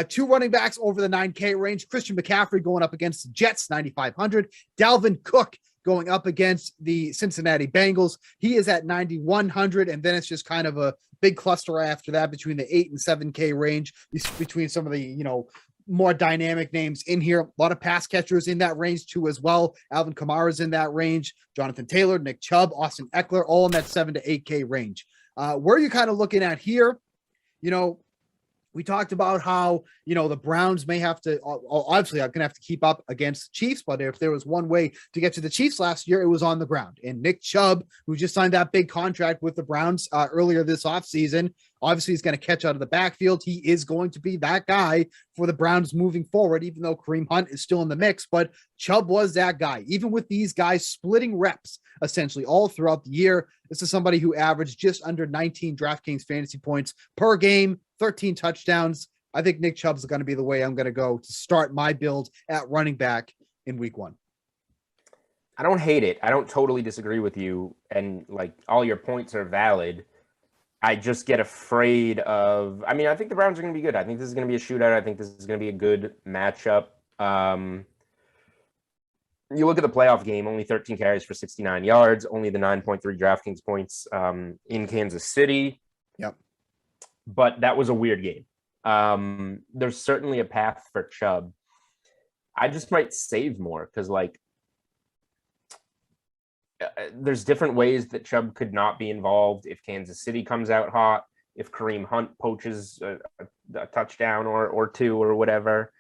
Two running backs over the 9K range. Christian McCaffrey going up against the Jets, 9,500. Dalvin Cook going up against the Cincinnati Bengals. He is at 9,100. And then it's just kind of a big cluster after that between the 8 and 7K range, between some of the, more dynamic names in here. A lot of pass catchers in that range too as well. Alvin Kamara's in that range. Jonathan Taylor, Nick Chubb, Austin Eckler, all in that 7 to 8K range. Where are you kind of looking at here? We talked about how, the Browns may have to, obviously I'm going to have to keep up against the Chiefs, but if there was one way to get to the Chiefs last year, it was on the ground. And Nick Chubb, who just signed that big contract with the Browns earlier this offseason, obviously he's going to catch out of the backfield. He is going to be that guy for the Browns moving forward, even though Kareem Hunt is still in the mix, but Chubb was that guy. Even with these guys splitting reps essentially all throughout the year, this is somebody who averaged just under 19 DraftKings fantasy points per game, 13 touchdowns. I think Nick Chubb's going to be the way I'm going to go to start my build at running back in week one. I don't hate it. I don't totally disagree with you. And like all your points are valid. I just get afraid of, I think the Browns are going to be good. I think this is going to be a shootout. I think this is going to be a good matchup. You look at the playoff game, only 13 carries for 69 yards, only the 9.3 DraftKings points in Kansas City. Yep. But that was a weird game. There's certainly a path for Chubb. I just might save more because, there's different ways that Chubb could not be involved if Kansas City comes out hot, if Kareem Hunt poaches a touchdown or two or whatever,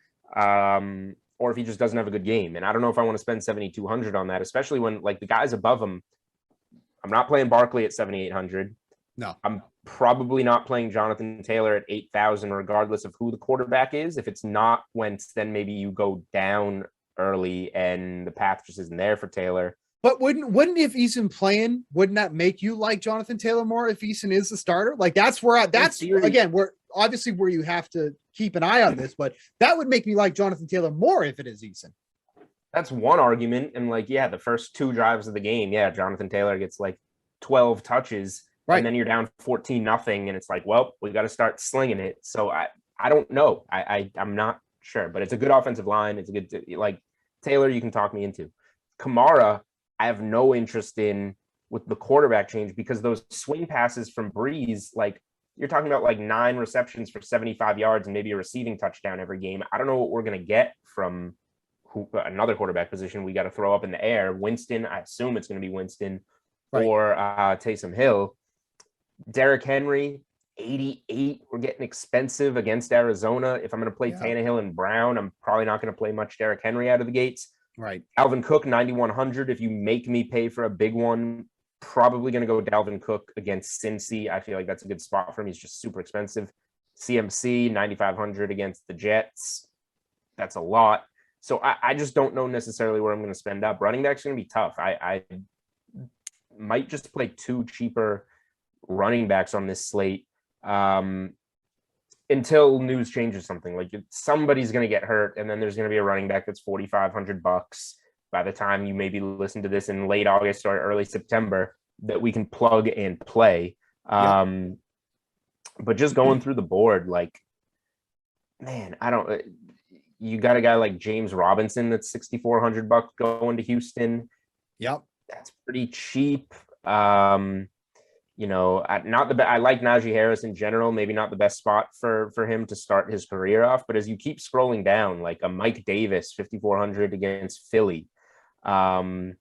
or if he just doesn't have a good game. And I don't know if I want to spend 7,200 on that, especially when the guys above him. I'm not playing Barkley at 7,800. No, I'm probably not playing Jonathan Taylor at 8,000, regardless of who the quarterback is. If it's not Wentz, then maybe you go down early and the path just isn't there for Taylor. But wouldn't if Eason playing, wouldn't that make you like Jonathan Taylor more if Eason is the starter? That's where again, we're obviously where you have to keep an eye on this, but that would make me like Jonathan Taylor more if it is Eason. That's one argument. And the first two drives of the game, Jonathan Taylor gets 12 touches. Right. And then you're down 14-0, and it's we got to start slinging it. So I don't know. I'm not sure, but it's a good offensive line. It's a good Taylor. You can talk me into Kamara. I have no interest in with the quarterback change because those swing passes from Breeze, you're talking about 9 receptions for 75 yards and maybe a receiving touchdown every game. I don't know what we're gonna get from another quarterback position. We got to throw up in the air. Winston. I assume it's going to be Winston or Taysom Hill. Derrick Henry, 88. We're getting expensive against Arizona. If I'm going to play Tannehill and Brown, I'm probably not going to play much Derrick Henry out of the gates. Right. Alvin Cook, 9,100. If you make me pay for a big one, probably going to go Dalvin Cook against Cincy. I feel like that's a good spot for him. He's just super expensive. CMC, 9,500 against the Jets. That's a lot. So I just don't know necessarily where I'm going to spend up. Running back's going to be tough. I might just play 2 cheaper running backs on this slate until news changes something. Somebody's going to get hurt, and then there's going to be a running back that's $4,500 by the time you maybe listen to this in late August or early September that we can plug and play. But just going through the board, man, I don't. You got a guy like James Robinson that's $6,400 going to Houston. Yep, that's pretty cheap. I like Najee Harris in general, maybe not the best spot for him to start his career off. But as you keep scrolling down, a Mike Davis, 5,400 against Philly. Damian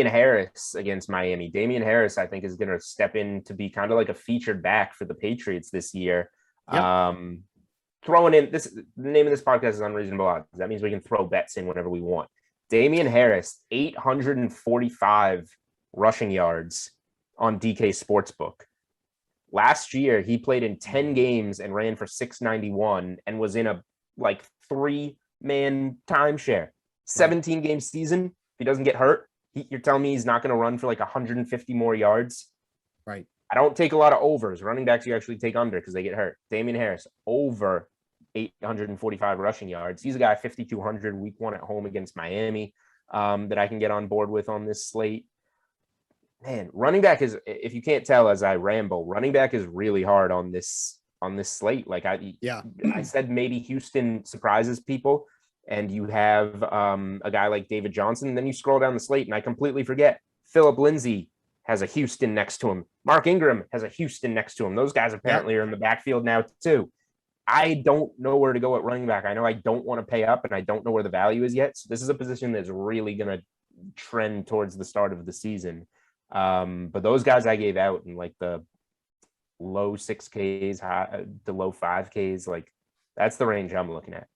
Harris against Miami. Damian Harris, I think, is going to step in to be kind of like a featured back for the Patriots this year. Yep. Throwing in the name of this podcast is Unreasonable Odds. That means we can throw bets in whenever we want. Damian Harris, 845 rushing yards on DK Sportsbook. Last year, he played in 10 games and ran for 691 and was in a 3-man timeshare. 17-game season. If he doesn't get hurt, You're telling me he's not going to run for like 150 more yards? Right. I don't take a lot of overs. Running backs you actually take under because they get hurt. Damian Harris over 845 rushing yards. He's a guy 5,200 week 1 at home against Miami that I can get on board with on this slate. Man, running back is, if you can't tell as I ramble, running back is really hard on this slate. Like I said, maybe Houston surprises people and you have a guy like David Johnson. And then you scroll down the slate and I completely forget Phillip Lindsay has a Houston next to him. Mark Ingram has a Houston next to him. Those guys apparently are in the backfield now too. I don't know where to go at running back. I know I don't want to pay up and I don't know where the value is yet. So this is a position that's really going to trend towards the start of the season. But those guys I gave out in like the low 6Ks, the low 5Ks, like that's the range I'm looking at.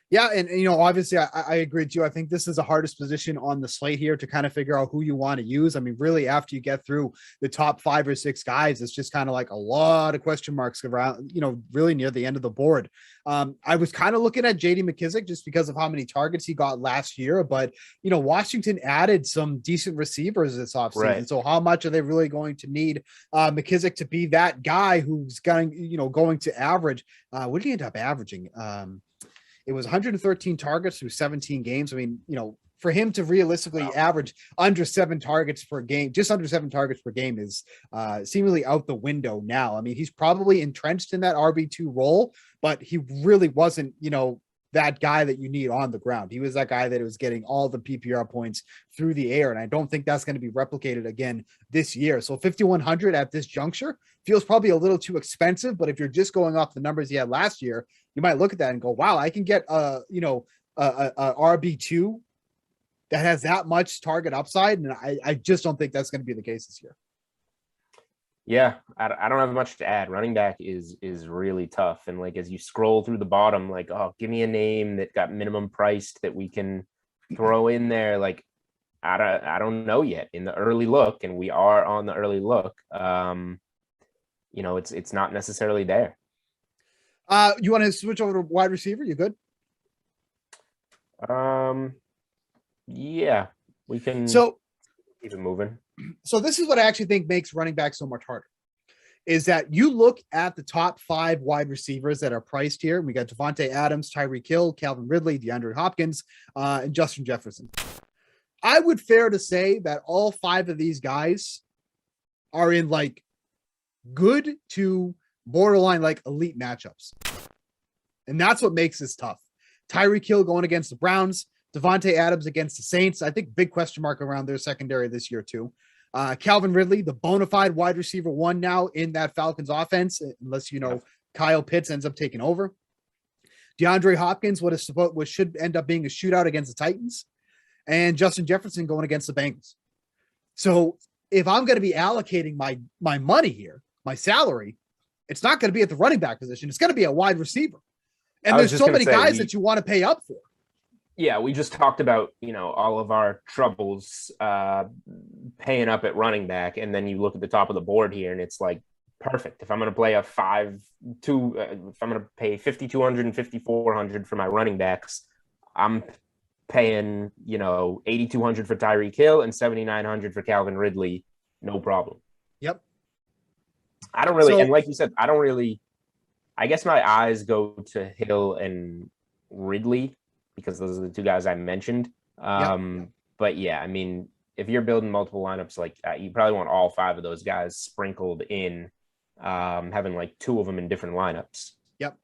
Yeah, and obviously I agree with you. I think this is the hardest position on the slate here to kind of figure out who you want to use. I mean, really, after you get through the top 5 or 6 guys, it's just kind of like a lot of question marks around, really near the end of the board. I was kind of looking at JD McKissic just because of how many targets he got last year, but Washington added some decent receivers this offseason. Right. So how much are they really going to need McKissic to be that guy who's going to average? What did he end up averaging? It was 113 targets through 17 games. I mean, for him to realistically average under 7 targets per game, just under 7 targets per game is seemingly out the window now. I mean, he's probably entrenched in that RB2 role, but he really wasn't, that guy that you need on the ground. He was that guy that was getting all the PPR points through the air. And I don't think that's going to be replicated again this year. So 5,100 at this juncture feels probably a little too expensive, but if you're just going off the numbers he had last year, you might look at that and go, wow, I can get a RB2 that has that much target upside. And I just don't think that's going to be the case this year. Yeah, I don't have much to add. Running back is really tough. And like, as you scroll through the bottom, like, oh, give me a name that got minimum priced that we can throw in there. Like, I don't know yet in the early look, and we are on the early look. It's not necessarily there. You want to switch over to wide receiver? You good? Yeah, we can. So keep it moving. So this is what I actually think makes running back so much harder, is that you look at the top 5 wide receivers that are priced here. We got Devontae Adams, Tyreek Hill, Calvin Ridley, DeAndre Hopkins, and Justin Jefferson. I would fair to say that all 5 of these guys are in like good to borderline like elite matchups. And that's what makes this tough. Tyreek Hill going against the Browns, Devontae Adams against the Saints. I think big question mark around their secondary this year too. Calvin Ridley, the bona fide wide receiver 1 now in that Falcons offense, unless Kyle Pitts ends up taking over. DeAndre Hopkins, what should end up being a shootout against the Titans, and Justin Jefferson going against the Bengals. So if I'm going to be allocating my money here, my salary, it's not going to be at the running back position. It's going to be a wide receiver. And there's so many guys that you want to pay up for. Yeah, we just talked about, all of our troubles paying up at running back. And then you look at the top of the board here and it's like, perfect. If I'm going to play if I'm going to pay 5,200 and 5,400 for my running backs, I'm paying, 8,200 for Tyreek Hill and 7,900 for Calvin Ridley. No problem. Yep. I don't really, and like you said, I guess my eyes go to Hill and Ridley, because those are the 2 guys I mentioned. But yeah, I mean, if you're building multiple lineups, like you probably want all 5 of those guys sprinkled in, having like 2 of them in different lineups. Yep.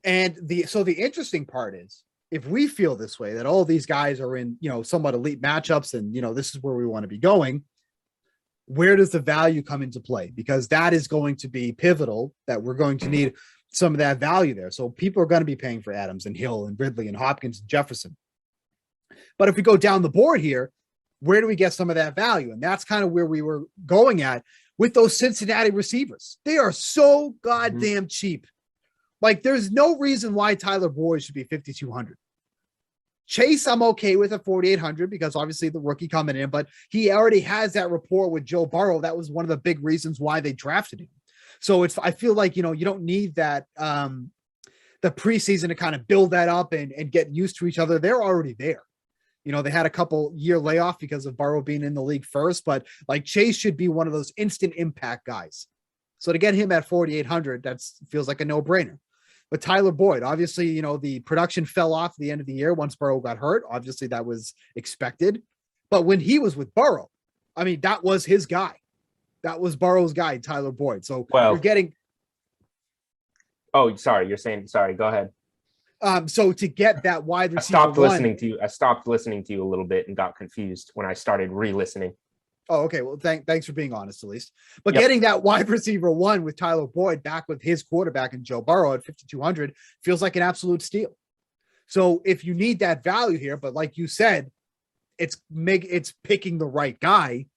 And the interesting part is, if we feel this way, that all these guys are in, somewhat elite matchups and, this is where we want to be going, where does the value come into play? Because that is going to be pivotal, that we're going to need some of that value there. So people are going to be paying for Adams and Hill and Ridley and Hopkins and Jefferson. But if we go down the board here, where do we get some of that value? And that's kind of where we were going at with those Cincinnati receivers. They are so goddamn cheap. Like, there's no reason why Tyler Boyd should be 5,200. Chase, I'm okay with at 4,800 because obviously the rookie coming in, but he already has that rapport with Joe Burrow. That was one of the big reasons why they drafted him. So I feel like, you don't need that, the preseason to kind of build that up and get used to each other. They're already there. They had a couple year layoff because of Burrow being in the league first, but like Chase should be one of those instant impact guys. So to get him at 4,800, that feels like a no brainer. But Tyler Boyd, obviously, the production fell off at the end of the year once Burrow got hurt. Obviously, that was expected. But when he was with Burrow, I mean, that was his guy. That was Burrow's guy, Tyler Boyd. So you're getting. Oh, sorry. You're saying, sorry, go ahead. So to get that wide receiver, I stopped listening to you a little bit and got confused when I started re-listening. Oh, okay. Well, thanks for being honest, at least. But getting that wide receiver 1 with Tyler Boyd back with his quarterback and Joe Burrow at 5,200 feels like an absolute steal. So if you need that value here, but like you said, it's picking the right guy.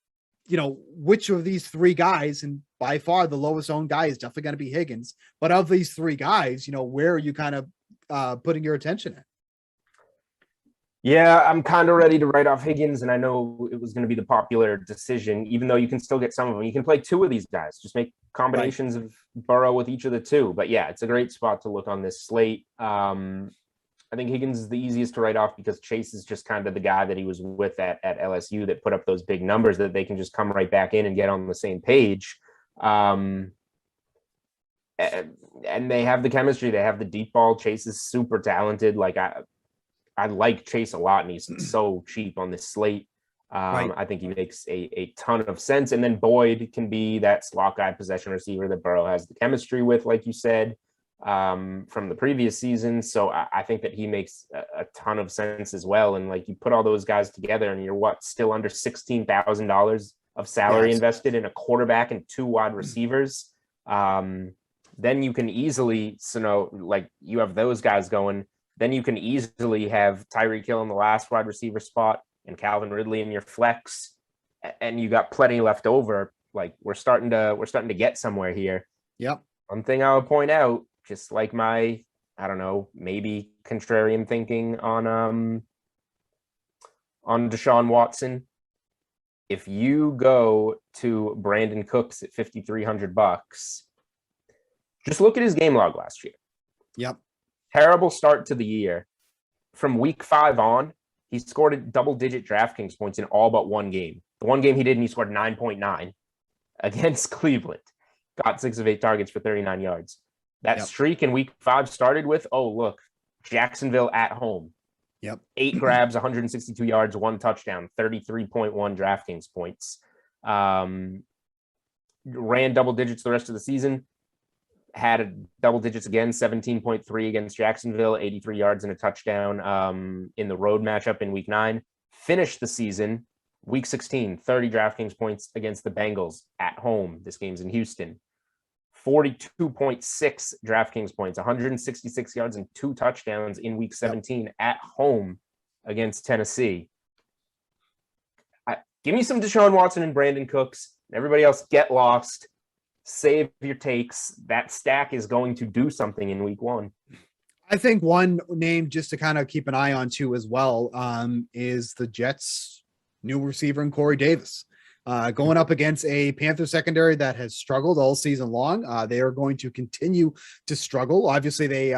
Which of these 3 guys, and by far the lowest owned guy is definitely going to be Higgins. But of these 3 guys, where are you kind of putting your attention at? Yeah, I'm kind of ready to write off Higgins, and I know it was going to be the popular decision, even though you can still get some of them. You can play 2 of these guys, just make combinations of Burrow with each of the 2. But yeah, it's a great spot to look on this slate. I think Higgins is the easiest to write off because Chase is just kind of the guy that he was with at LSU that put up those big numbers that they can just come right back in and get on the same page. And they have the chemistry. They have the deep ball. Chase is super talented. Like I like Chase a lot, and he's so cheap on this slate. I think he makes a ton of sense. And then Boyd can be that slot guy possession receiver that Burrow has the chemistry with, like you said, from the previous season. So I think that he makes a ton of sense as well. And like you put all those guys together and you're still under $16,000 of salary invested in a quarterback and 2 wide receivers. Then you can easily, like you have those guys going. Then you can easily have Tyreek Hill in the last wide receiver spot and Calvin Ridley in your flex, and you got plenty left over. Like we're starting to get somewhere here. Yep. One thing I would point out, just like my, I don't know, maybe contrarian thinking on Deshaun Watson. If you go to Brandon Cooks at $5,300, just look at his game log last year. Yep. Terrible start to the year. From week 5 on, he scored double-digit DraftKings points in all but 1 game. The 1 game he didn't, he scored 9.9 against Cleveland. Got 6 of 8 targets for 39 yards. That streak in week 5 started with, Jacksonville at home. Yep. 8 grabs, 162 yards, 1 touchdown, 33.1 DraftKings points. Ran double digits the rest of the season. Had double digits again, 17.3 against Jacksonville, 83 yards and a touchdown in the road matchup in week 9. Finished the season, week 16, 30 DraftKings points against the Bengals at home. This game's in Houston. 42.6 DraftKings points, 166 yards and 2 touchdowns in week 17 at home against Tennessee. Give me some Deshaun Watson and Brandon Cooks. Everybody else get lost. Save your takes. That stack is going to do something in week 1. I think one name just to kind of keep an eye on too as well is the Jets' new receiver in Corey Davis. Going up against a Panther secondary that has struggled all season long. They are going to continue to struggle. Obviously, they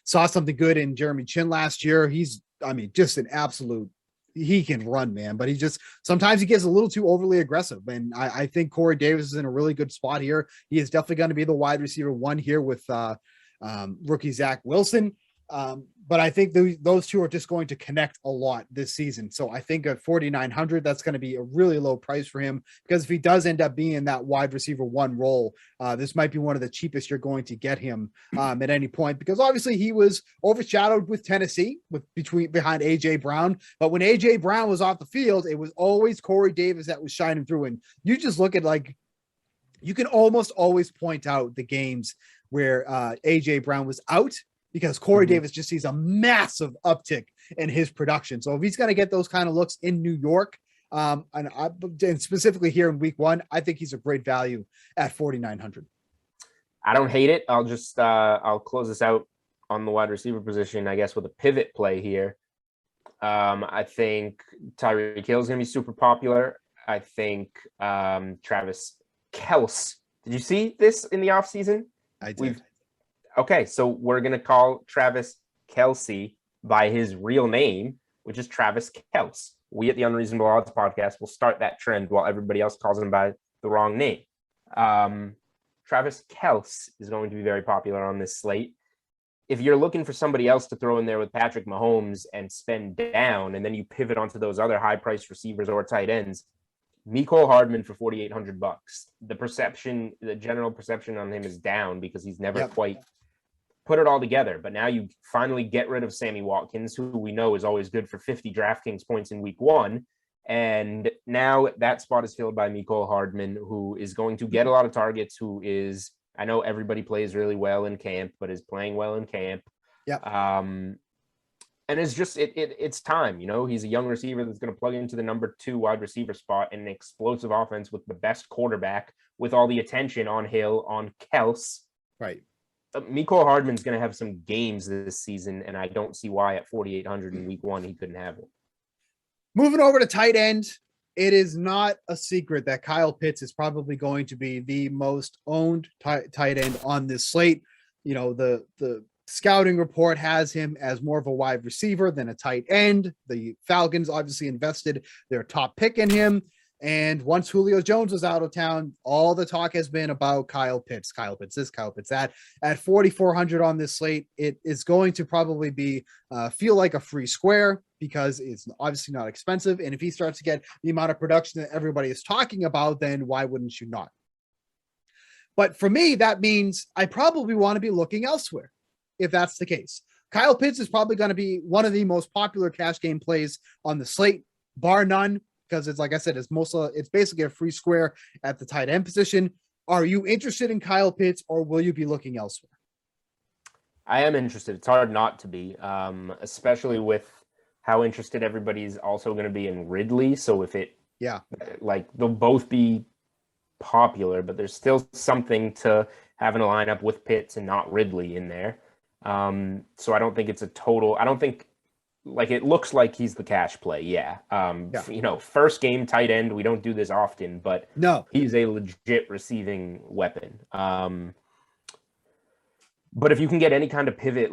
saw something good in Jeremy Chin last year. He's, just an absolute, he can run, man, but sometimes he gets a little too overly aggressive. And I think Corey Davis is in a really good spot here. He is definitely going to be the wide receiver 1 here with rookie Zach Wilson. But I think those 2 are just going to connect a lot this season. So I think at 4,900, that's going to be a really low price for him, because if he does end up being that wide receiver 1 role, this might be one of the cheapest you're going to get him at any point, because obviously he was overshadowed with Tennessee behind AJ Brown. But when AJ Brown was off the field, it was always Corey Davis that was shining through. And you just look at, like, you can almost always point out the games where AJ Brown was out, because Corey Davis just sees a massive uptick in his production. So if he's going to get those kind of looks in New York, and specifically here in week 1, I think he's a great value at 4,900. I don't hate it. I'll just I'll close this out on the wide receiver position, I guess, with a pivot play here. I think Tyreek Hill is going to be super popular. I think Travis Kelce. Did you see this in the offseason? I did. Okay, so we're going to call Travis Kelce by his real name. which is Travis Kelce. We at the Unreasonable Odds podcast will start that trend while everybody else calls him by the wrong name. Travis Kelce is going to be very popular on this slate. If you're looking for somebody else to throw in there with Patrick Mahomes and spend down, and then you pivot onto those other high-priced receivers or tight ends, Mecole Hardman for $4,800. The general perception on him is down because he's never quite put it all together. But now you finally get rid of Sammy Watkins, who we know is always good for 50 DraftKings points in week 1. And now that spot is filled by Mecole Hardman, who is going to get a lot of targets, I know everybody plays really well in camp, but is playing well in camp. And it's just, it's time, he's a young receiver that's going to plug into the number 2 wide receiver spot in an explosive offense with the best quarterback, with all the attention on Hill, on Kelce. Right. Mecole Hardman's going to have some games this season, and I don't see why at 4,800 in week 1 he couldn't have it. Moving over to tight end, it is not a secret that Kyle Pitts is probably going to be the most owned tight end on this slate. The scouting report has him as more of a wide receiver than a tight end. The Falcons obviously invested their top pick in him. And once Julio Jones was out of town, all the talk has been about Kyle Pitts. Kyle Pitts this, Kyle Pitts that. At 4,400 on this slate, it is going to probably be feel like a free square because it's obviously not expensive. And if he starts to get the amount of production that everybody is talking about, then why wouldn't you not? But for me, that means I probably want to be looking elsewhere if that's the case. Kyle Pitts is probably going to be one of the most popular cash game plays on the slate, bar none. Because it's like I said, it's basically a free square at the tight end position. Are you interested in Kyle Pitts, or will you be looking elsewhere? I am interested. It's hard not to be, especially with how interested everybody's also going to be in Ridley. So if they'll both be popular, but there's still something to having a lineup with Pitts and not Ridley in there. So I don't think it's a total. I don't think. It looks like he's the cash play. First game tight end. We don't do this often, but no, he's a legit receiving weapon. But if you can get any kind of pivot,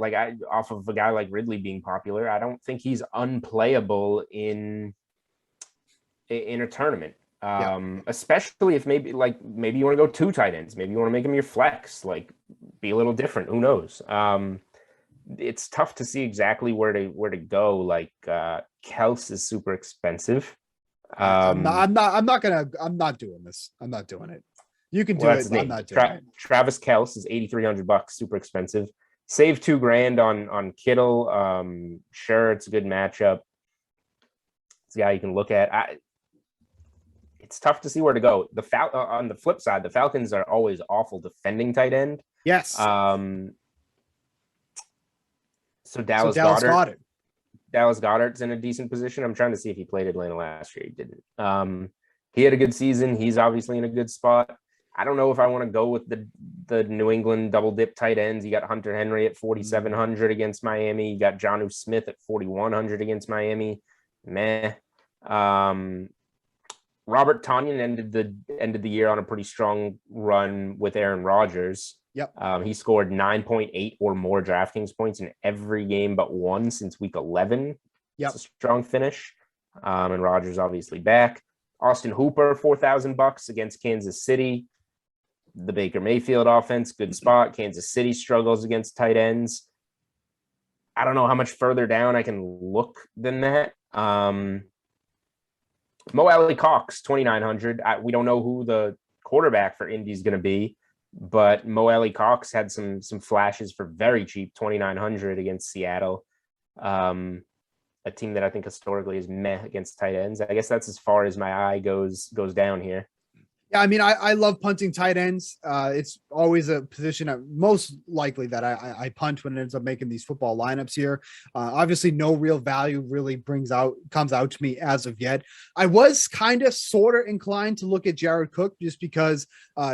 off of a guy like Ridley being popular, I don't think he's unplayable in a tournament. Especially if maybe you want to go 2 tight ends. Maybe you want to make him your flex, be a little different. Who knows? It's tough to see exactly where to go. Kelce is super expensive. I'm not doing this. I'm not doing it. You can do it. I'm not doing it. Travis Kelce is $8,300, super expensive. Save $2,000 on Kittle. Sure, it's a good matchup. It's a guy you can look at. It's tough to see where to go. On the flip side, the Falcons are always awful defending tight end. Yes. So Dallas Goedert. Dallas Goedert's in a decent position. I'm trying to see if he played Atlanta last year. He didn't. He had a good season. He's obviously in a good spot. I don't know if I want to go with the New England double dip tight ends. You got Hunter Henry at 4,700 against Miami. You got Jonnu Smith at 4,100 against Miami. Meh. Robert Tonyan ended the year on a pretty strong run with Aaron Rodgers. Yep. He scored 9.8 or more DraftKings points in every game but one since week 11. Yep. It's a strong finish. And Rodgers obviously back. Austin Hooper, $4,000 against Kansas City. The Baker Mayfield offense, good spot. Kansas City struggles against tight ends. I don't know how much further down I can look than that. Mo Alley Cox, 2,900. We don't know who the quarterback for Indy is going to be, but Mo Alley Cox had some flashes for very cheap, 2,900 against Seattle. A team that I think historically is meh against tight ends. I guess that's as far as my eye goes down here. Yeah, I mean, I love punting tight ends. It's always a position most likely that I punt when it ends up making these football lineups here. Obviously, no real value really comes out to me as of yet. I was kind of sort of inclined to look at Jared Cook just because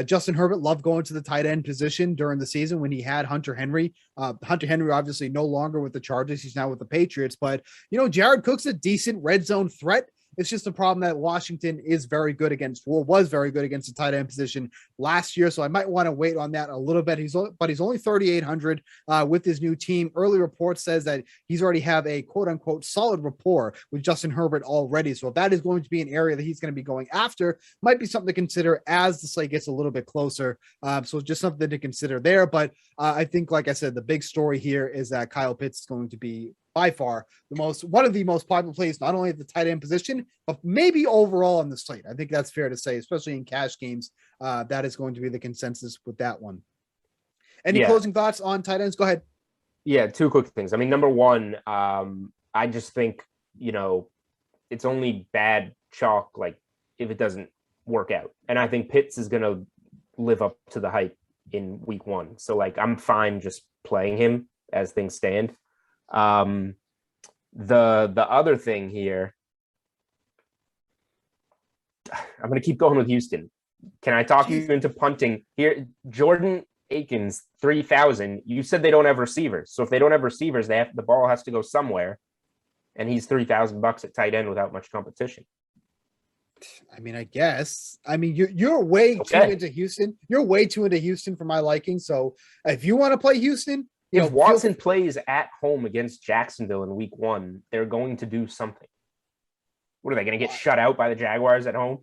Justin Herbert loved going to the tight end position during the season when he had Hunter Henry. Hunter Henry obviously no longer with the Chargers. He's now with the Patriots. But, Jared Cook's a decent red zone threat. It's just a problem that Washington is very good against, or was very good against the tight end position last year. So I might want to wait on that a little bit. He's only 3,800 with his new team. Early report says that he's already have a quote unquote solid rapport with Justin Herbert already. So if that is going to be an area that he's going to be going after, might be something to consider as the slate gets a little bit closer. So just something to consider there. But I think, like I said, the big story here is that Kyle Pitts is going to be by far one of the most popular plays, not only at the tight end position, but maybe overall on the slate. I think that's fair to say, especially in cash games. That is going to be the consensus with that one. Any closing thoughts on tight ends? Go ahead. Yeah, two quick things. I mean, number one, I just think, it's only bad chalk, like, if it doesn't work out. And I think Pitts is going to live up to the hype in week 1. So, like, I'm fine just playing him as things stand. The other thing here, I'm going to keep going with Houston. Can I talk you into punting here? Jordan Akins, 3,000. You said they don't have receivers. So if they don't have receivers, the ball has to go somewhere. And he's $3,000 at tight end without much competition. I mean, I guess. I mean, you're way too into Houston. You're way too into Houston for my liking. So if you want to play Houston, if Watson plays at home against Jacksonville in week 1, they're going to do something. What are they going to get shut out by the Jaguars at home?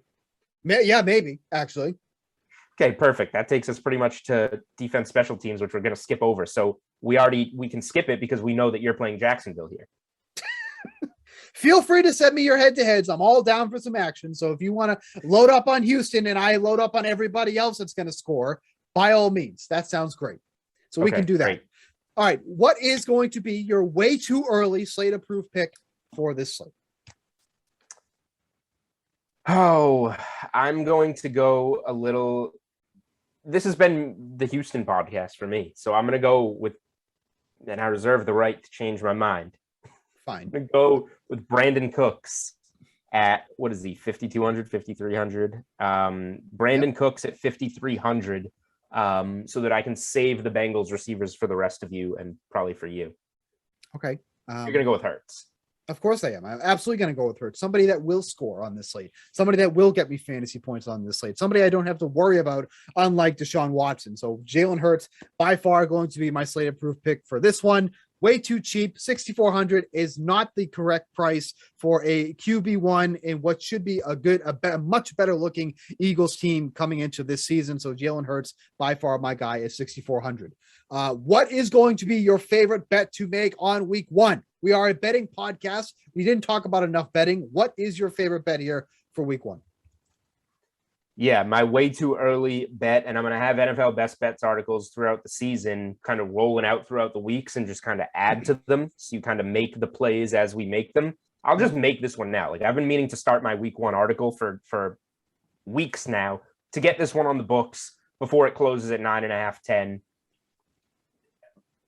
Yeah, maybe actually. Okay, perfect. That takes us pretty much to defense special teams, which we're going to skip over. So we can skip it because we know that you're playing Jacksonville here. Feel free to send me your head-to-heads. I'm all down for some action. So if you want to load up on Houston and I load up on everybody else that's going to score, by all means, that sounds great. So we can do that. Great. All right. What is going to be your way too early slate approved pick for this slate? Oh, I'm going to go a little. This has been the Houston podcast for me. So I'm going to go with, and I reserve the right to change my mind. Fine. I'm going to go with Brandon Cooks at, what is he, 5,200, 5,300? Brandon Cooks at 5,300, so that I can save the Bengals receivers for the rest of you and probably for you. Okay. You're going to go with Hurts. Of course I am. I'm absolutely going to go with Hurts. Somebody that will score on this slate. Somebody that will get me fantasy points on this slate. Somebody I don't have to worry about, unlike Deshaun Watson. So Jalen Hurts, by far going to be my slate approved pick for this one. Way too cheap. 6,400 is not the correct price for a QB1 in what should be a much better looking Eagles team coming into this season. So Jalen Hurts, by far my guy, is 6,400. What is going to be your favorite bet to make on week 1? We are a betting podcast. We didn't talk about enough betting. What is your favorite bet here for week 1? Yeah, my way too early bet, and I'm going to have NFL best bets articles throughout the season, kind of rolling out throughout the weeks and just kind of add to them. So you kind of make the plays as we make them. I'll just make this one now. Like, I've been meaning to start my week 1 article for weeks now to get this one on the books before it closes at 9.5, 10.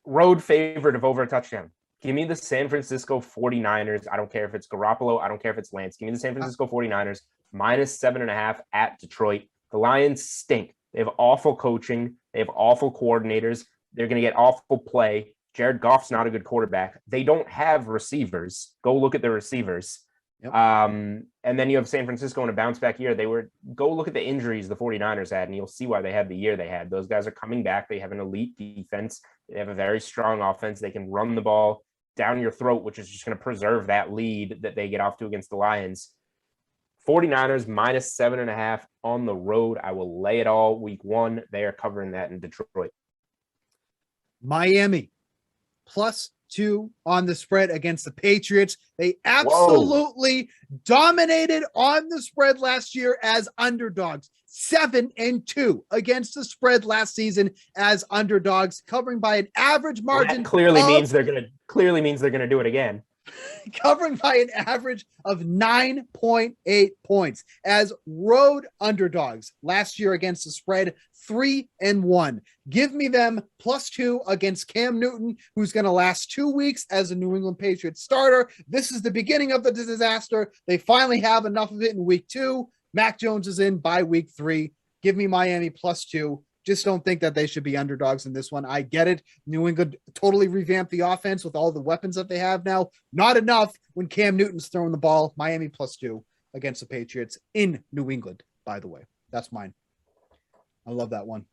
Road favorite of over a touchdown. Give me the San Francisco 49ers. I don't care if it's Garoppolo. I don't care if it's Lance. Give me the San Francisco 49ers minus 7.5 at Detroit. The Lions stink. They have awful coaching. They have awful coordinators. They're going to get awful play. Jared Goff's not a good quarterback. They don't have receivers. Go look at the receivers. Yep. And then you have San Francisco in a bounce back year. Go look at the injuries the 49ers had, and you'll see why they had the year they had. Those guys are coming back. They have an elite defense. They have a very strong offense. They can run the ball down your throat, which is just going to preserve that lead that they get off to against the Lions. 49ers minus 7.5 on the road. I will lay it all week 1. They are covering that in Detroit. Miami +2 on the spread against the Patriots. They absolutely dominated on the spread last year as underdogs. 7-2 against the spread last season as underdogs, covering by an average margin. That clearly means they're gonna do it again. Covering by an average of 9.8 points as road underdogs last year against the spread. 3-1. Give me them +2 against Cam Newton, who's going to last 2 weeks as a New England Patriots starter. This is the beginning of the disaster. They finally have enough of it in week 2. Mac Jones is in by week 3. Give me Miami +2. Just don't think that they should be underdogs in this one. I get it. New England totally revamped the offense with all the weapons that they have now. Not enough when Cam Newton's throwing the ball. Miami +2. against the Patriots in New England, by the way. That's mine. I love that one.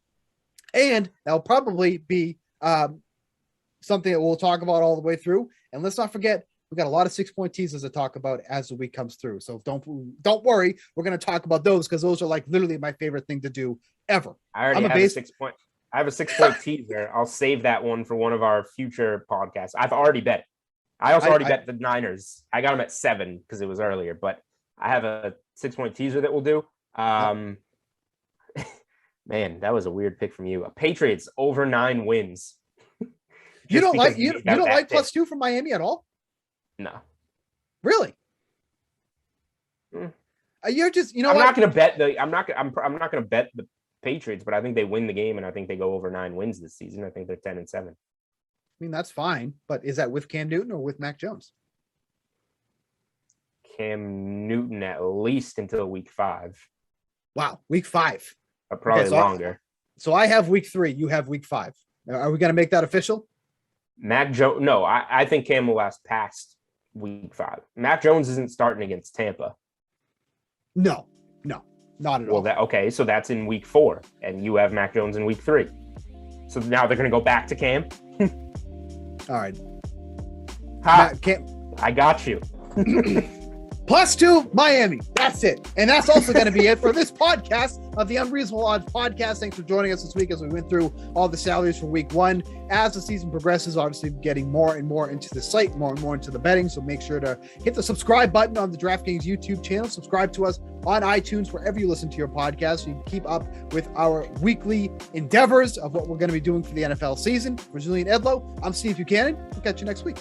And that'll probably be something that we'll talk about all the way through. And let's not forget, we got a lot of 6-point teasers to talk about as the week comes through. So don't worry. We're going to talk about those because those are like literally my favorite thing to do ever. I already have a 6-point. I have a 6-point teaser. I'll save that one for one of our future podcasts. I've already bet. I also already bet the Niners. I got them at 7 because it was earlier, but I have a 6-point teaser that we'll do. Man, that was a weird pick from you. Patriots over 9 wins. You don't like +2 from Miami at all? No. Really? You're just, I'm not going to bet I'm not going to bet the Patriots, but I think they win the game and I think they go over 9 wins this season. I think they're 10-7. I mean, that's fine, but is that with Cam Newton or with Mac Jones? Cam Newton at least until week 5. Wow, week 5. Probably longer. So I have week 3. You have week 5. Are we going to make that official? Mac Jones. No, I think Cam will last past week 5. Mac Jones isn't starting against Tampa. No, not at all. Okay, so that's in week 4, and you have Mac Jones in week 3. So now they're going to go back to Cam. All right. I got you. +2 Miami. That's it. And that's also going to be it for this podcast of the Unreasonable Odds podcast. Thanks for joining us this week as we went through all the salaries for week 1. As the season progresses, obviously getting more and more into the site, more and more into the betting. So make sure to hit the subscribe button on the DraftKings YouTube channel. Subscribe to us on iTunes, wherever you listen to your podcast, so you can keep up with our weekly endeavors of what we're going to be doing for the NFL season. For Julian Edlow, I'm Steve Buchanan. We'll catch you next week.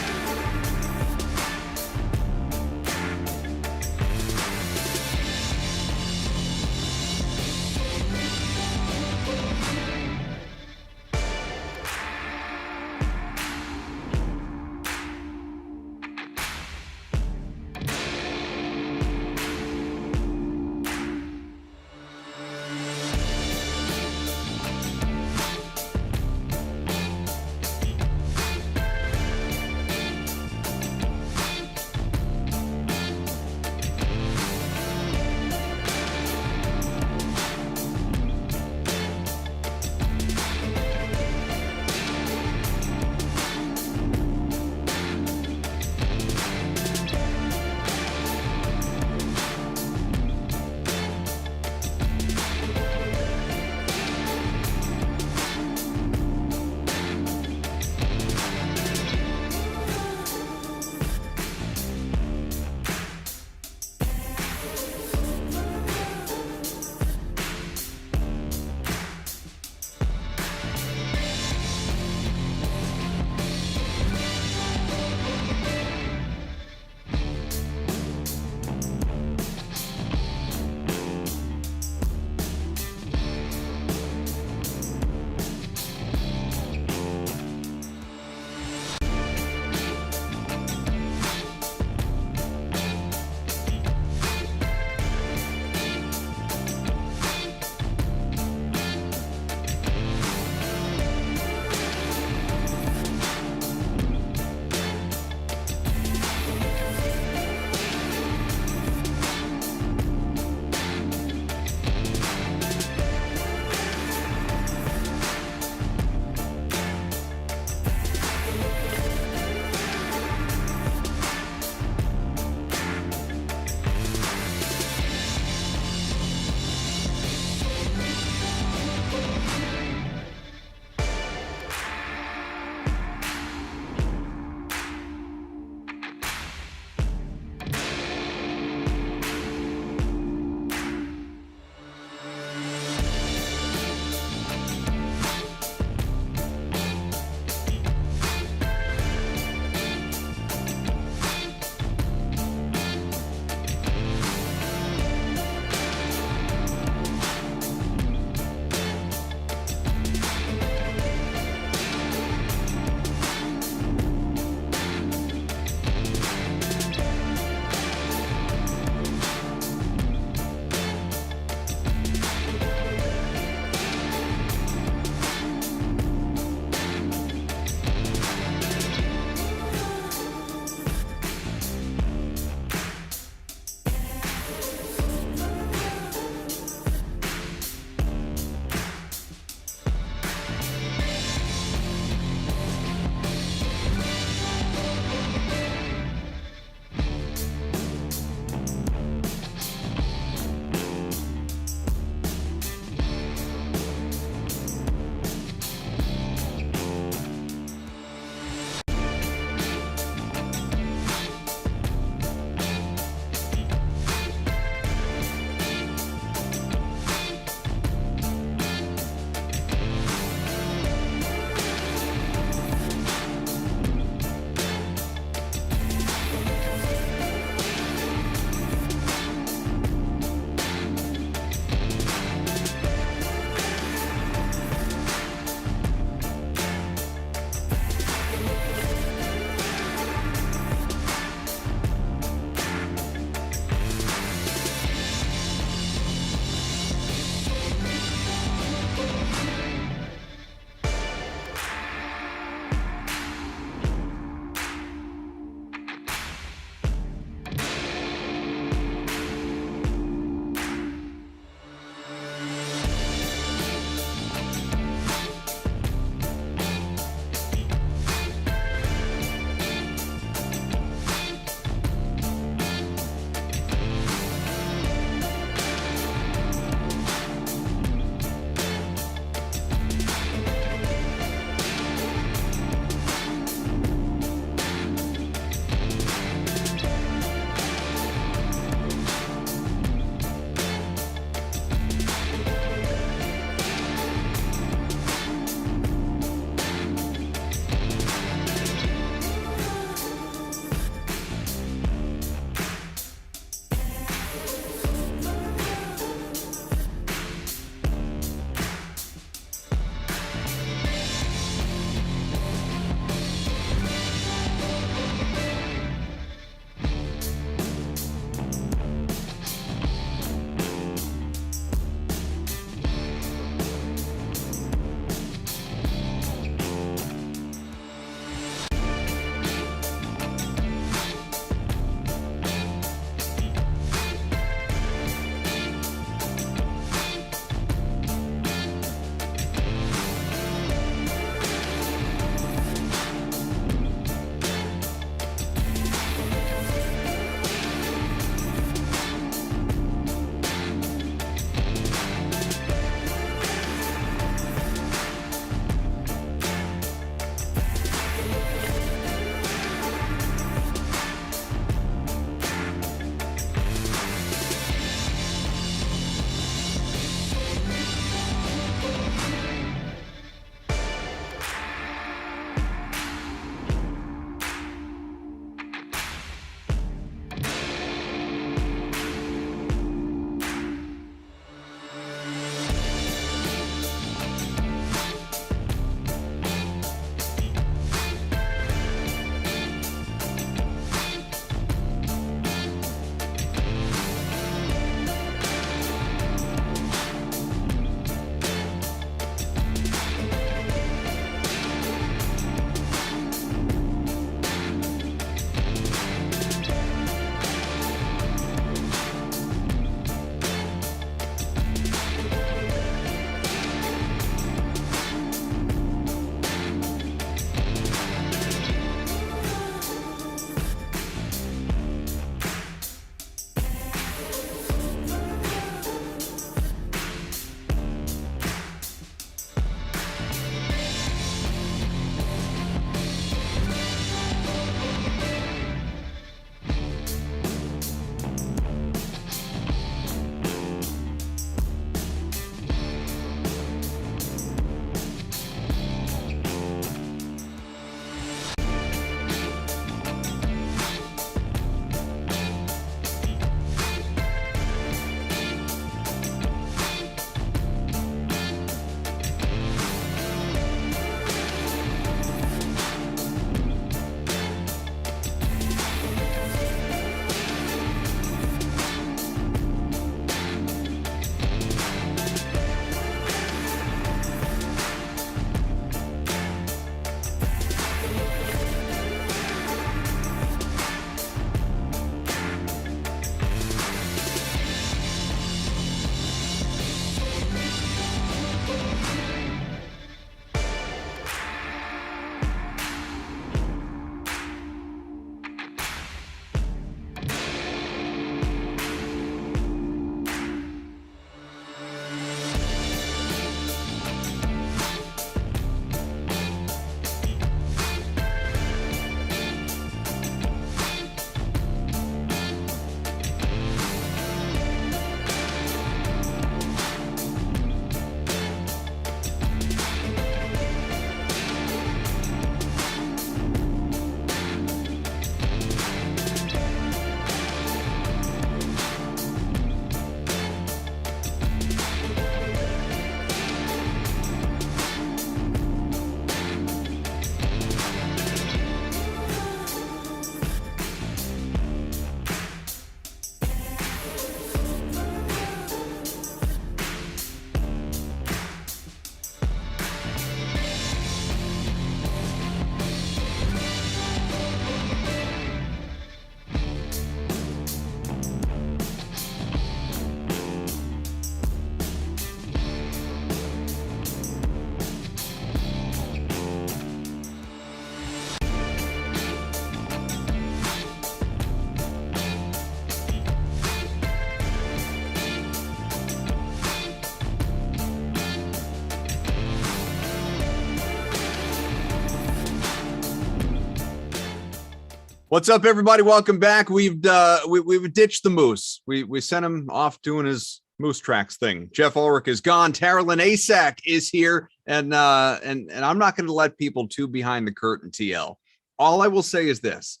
What's up, everybody? Welcome back. We've ditched the Moose. We sent him off doing his Moose Tracks thing. Jeff Ulrich is gone. Taryn Asak is here, and I'm not going to let people too behind the curtain. TL. All I will say is this: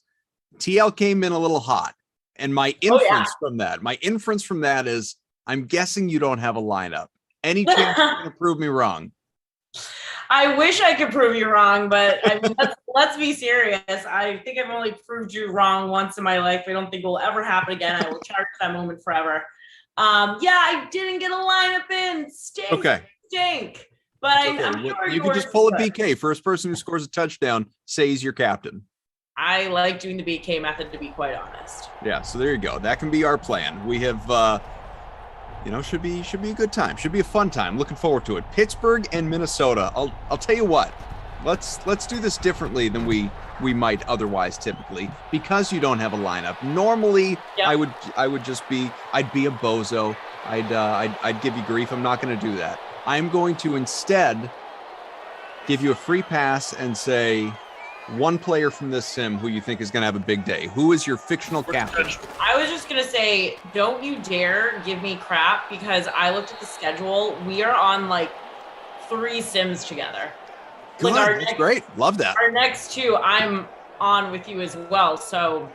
TL came in a little hot, and my inference from that is I'm guessing you don't have a lineup. Any chance you're going to prove me wrong? I wish I could prove you wrong, but I mean, let's be serious. I think I've only proved you wrong once in my life. I don't think it will ever happen again. I will cherish that moment forever. I didn't get a lineup in. Stink. Okay. Stink. But I'm sure you can just pull a BK. First person who scores a touchdown, say he's your captain. I like doing the BK method, to be quite honest. Yeah, so there you go. That can be our plan. We have should be a good time. Should be a fun time. Looking forward to it. Pittsburgh and Minnesota. I'll tell you what. Let's do this differently than we might otherwise typically, because you don't have a lineup. Normally, yep. I'd be a bozo. I'd give you grief. I'm not going to do that. I'm going to instead give you a free pass and say one player from this sim who you think is going to have a big day. Who is your fictional captain? I was just going to say, don't you dare give me crap, because I looked at the schedule. We are on like 3 sims together. Good. That's great. Love that. Our next 2, I'm on with you as well. So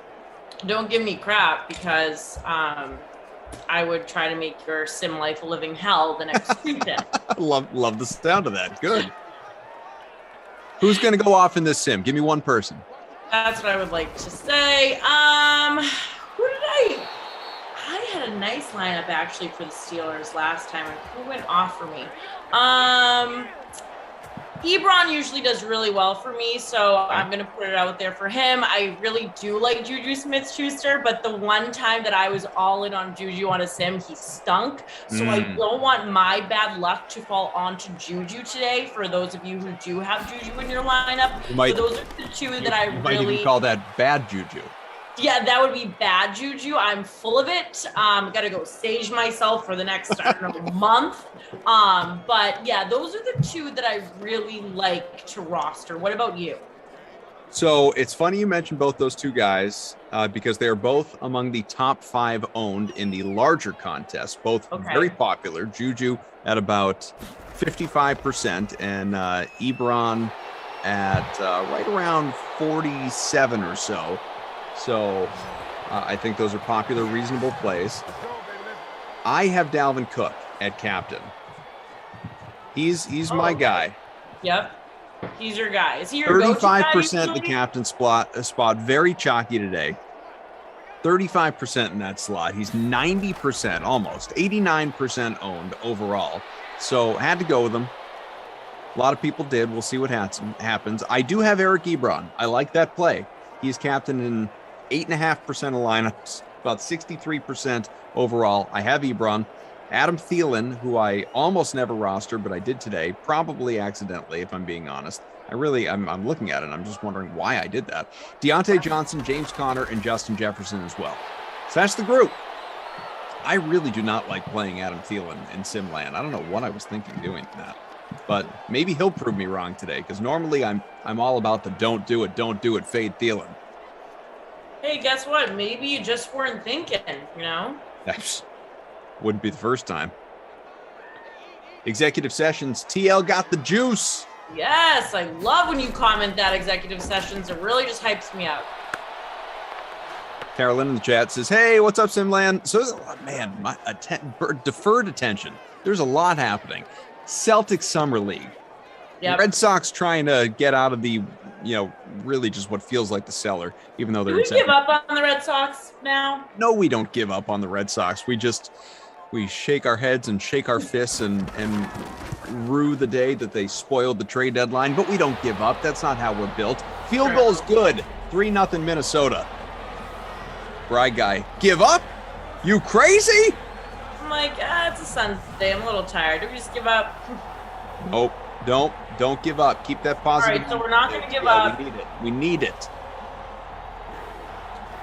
don't give me crap, because I would try to make your sim life a living hell the next season. Love the sound of that. Good. Who's going to go off in this sim? Give me one person. That's what I would like to say. Who did I had a nice lineup actually for the Steelers last time. Who went off for me? Ebron usually does really well for me, so I'm going to put it out there for him. I really do like Juju Smith-Schuster, but the one time that I was all in on Juju on a sim, he stunk. So I don't want my bad luck to fall onto Juju today. For those of you who do have Juju in your lineup, those are the 2 that I really... You might even call that bad Juju. Yeah, that would be bad Juju. I'm full of it. Got to go sage myself for the next month. But yeah, those are the 2 that I really like to roster. What about you? So it's funny you mentioned both those 2 guys because they're both among the top 5 owned in the larger contest. Both very popular. Juju at about 55% and Ebron at right around 47 or so. So I think those are popular, reasonable plays. I have Dalvin Cook at captain. He's my guy. Yep. He's your guy. Is he your 35% the captain spot, very chalky today. 35% in that slot. He's 90%, almost 89% owned overall. So had to go with him. A lot of people did. We'll see what happens. I do have Eric Ebron. I like that play. He's captain in 8.5% of lineups, about 63% overall. I have Ebron. Adam Thielen, who I almost never roster, but I did today, probably accidentally, if I'm being honest. I'm looking at it, and I'm just wondering why I did that. Deontay Johnson, James Conner, and Justin Jefferson as well. So that's the group. I really do not like playing Adam Thielen in Simland. I don't know what I was thinking doing that, but maybe he'll prove me wrong today, because normally I'm all about the don't do it, fade Thielen. Hey, guess what? Maybe you just weren't thinking, That wouldn't be the first time. Executive Sessions, TL got the juice. Yes, I love when you comment that, Executive Sessions. It really just hypes me up. Carolyn in the chat says, hey, what's up, Simland? So, man, my deferred attention. There's a lot happening. Celtics Summer League. Yep. Red Sox trying to get out of the, really just what feels like the cellar, even though they're. Do we give up on the Red Sox now? No, we don't give up on the Red Sox. We shake our heads and shake our fists and rue the day that they spoiled the trade deadline, but we don't give up. That's not how we're built. Field goal is good. 3-0 Minnesota. Bride guy, give up? You crazy? I'm like, it's a Sunday. I'm a little tired. Do we just give up? Oh, don't give up. Keep that positive. All right, so we're not going to give up. We need it.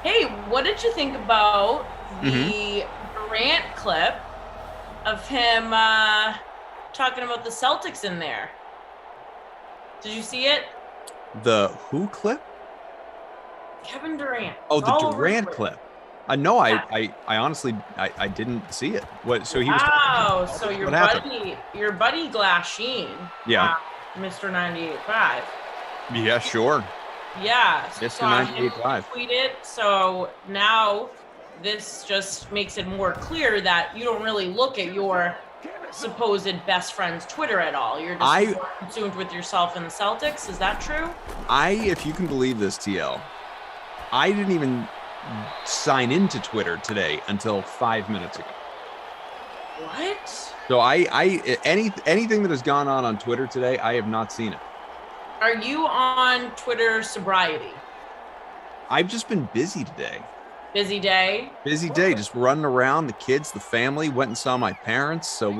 Hey, what did you think about the Durant clip of him talking about the Celtics in there? Did you see it? The who clip? Kevin Durant. Oh, It's the all over Durant Twitter. clip. No, Yeah. I honestly I didn't see it. What? So he was. Wow. So your What happened? buddy Glasheen, Yeah. Mr. 98.5. Yeah, sure. Yeah. Mr. saw him 98.5. tweet it. So now this just makes it more clear that you don't really look at your supposed best friend's Twitter at all. You're just more consumed with yourself and the Celtics. Is that true? If you can believe this, TL, I didn't even sign into Twitter today until 5 minutes ago. What? So anything that has gone on Twitter today, I have not seen it. Are you on Twitter sobriety? I've just been busy today. Busy day? Busy day, just running around. The kids, the family, went and saw my parents. So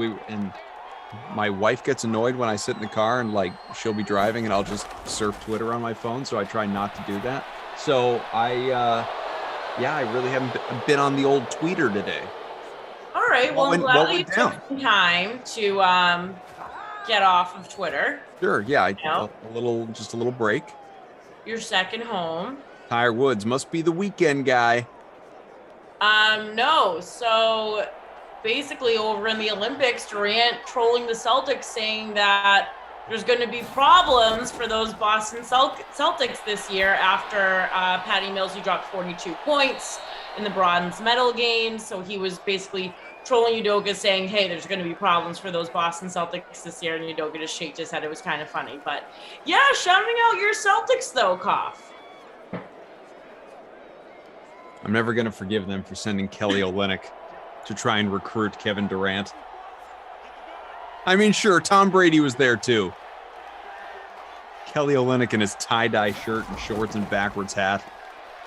my wife gets annoyed when I sit in the car and like she'll be driving and I'll just surf Twitter on my phone. So I try not to do that. So I really haven't been on the old tweeter today. All right. Well, I'm glad you took some time to get off of Twitter. Sure. Yeah. A little break. Your second home. Tiger Woods must be the weekend guy. No. So basically over in the Olympics, Durant trolling the Celtics saying that there's going to be problems for those Boston Celtics this year after Patty Mills, who dropped 42 points in the bronze medal game. So he was basically trolling Udoka saying, hey, there's going to be problems for those Boston Celtics this year. And Udoka just shaked his head. It was kind of funny. But yeah, shouting out your Celtics though, Koff. I'm never going to forgive them for sending Kelly Olynyk to try and recruit Kevin Durant. I mean, sure, Tom Brady was there too. Kelly Olynyk in his tie-dye shirt and shorts and backwards hat.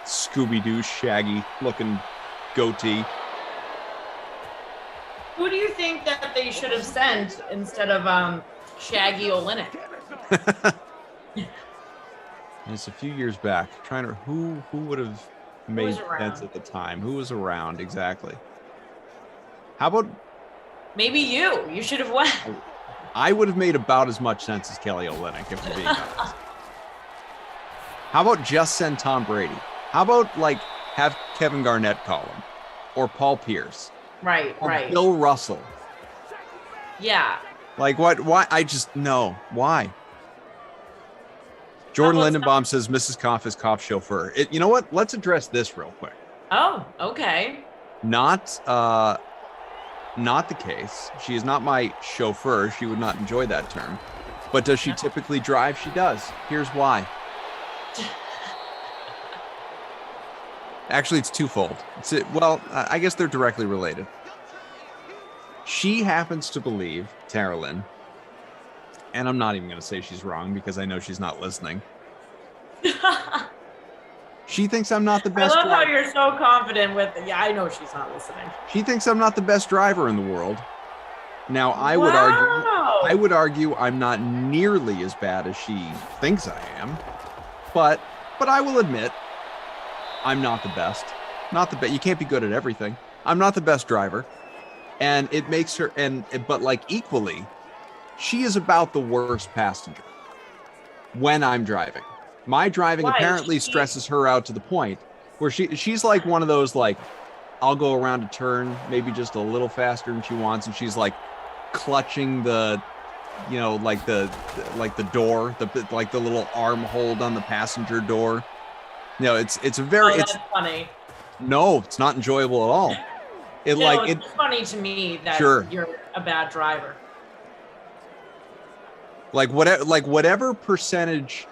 Scooby-Doo shaggy looking goatee. Who do you think that they should have sent instead of Shaggy Olynyk? It's a few years back. Who would have made sense at the time? Who was around exactly? How about maybe you? You should have went. I would have made about as much sense as Kelly Olynyk, if we're being honest. How about just send Tom Brady? How about like have Kevin Garnett call him, or Paul Pierce, right, Bill Russell? Yeah. Like what? Why? Why? Jordan Lindenbaum says Mrs. Koff is Koff's chauffeur. You know what? Let's address this real quick. Oh, okay. Not the case. She is not my chauffeur. She would not enjoy that term. But does she typically drive? She does. Here's why. Actually, it's twofold. I guess they're directly related. She happens to believe, Tara Lynn, and I'm not even going to say she's wrong because I know she's not listening. She thinks I'm not the best. I love how you're so confident with it. Yeah, I know she's not listening. She thinks I'm not the best driver in the world. Now, I would argue I'm not nearly as bad as she thinks I am. But I will admit I'm not the best. Not the best. You can't be good at everything. I'm not the best driver. And it makes her but like equally, she is about the worst passenger when I'm driving. My driving apparently stresses her out to the point where she's like one of those, like, I'll go around a turn maybe just a little faster than she wants, and she's like clutching the, like the door, like the little arm hold on the passenger door. It's a very that's funny. No, it's not enjoyable at all. It's funny to me that you're a bad driver. Whatever percentage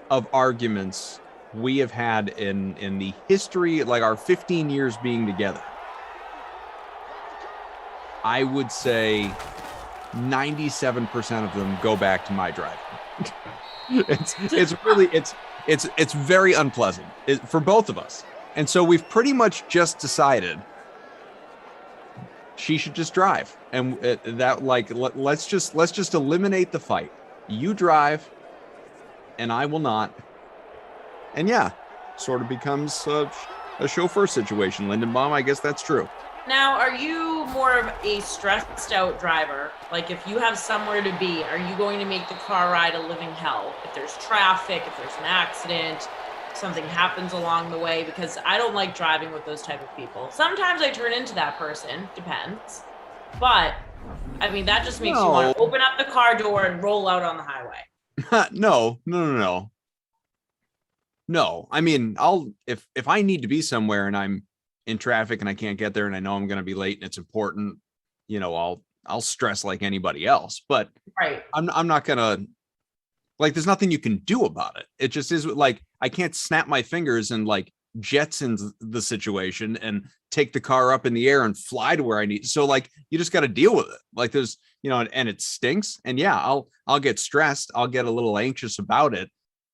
of arguments we have had in the history, like our 15 years being together, I would say 97% of them go back to my driving. It's very unpleasant for both of us. And so we've pretty much just decided she should just drive, and let's just eliminate the fight. You drive, and I will not. And yeah, sort of becomes a chauffeur situation. Lindenbaum, I guess that's true. Now, are you more of a stressed out driver? Like if you have somewhere to be, are you going to make the car ride a living hell? If there's traffic, if there's an accident, something happens along the way, because I don't like driving with those type of people. Sometimes I turn into that person, depends. But I mean, that just makes you want to open up the car door and roll out on the highway. No. I mean, if I need to be somewhere and I'm in traffic and I can't get there and I know I'm going to be late and it's important, I'll stress like anybody else. But right. I'm not gonna, like, there's nothing you can do about it. It just is, like, I can't snap my fingers and like Jetsons the situation and take the car up in the air and fly to where I need. So like, you just got to deal with it. Like there's, and it stinks. And yeah, I'll get stressed. I'll get a little anxious about it,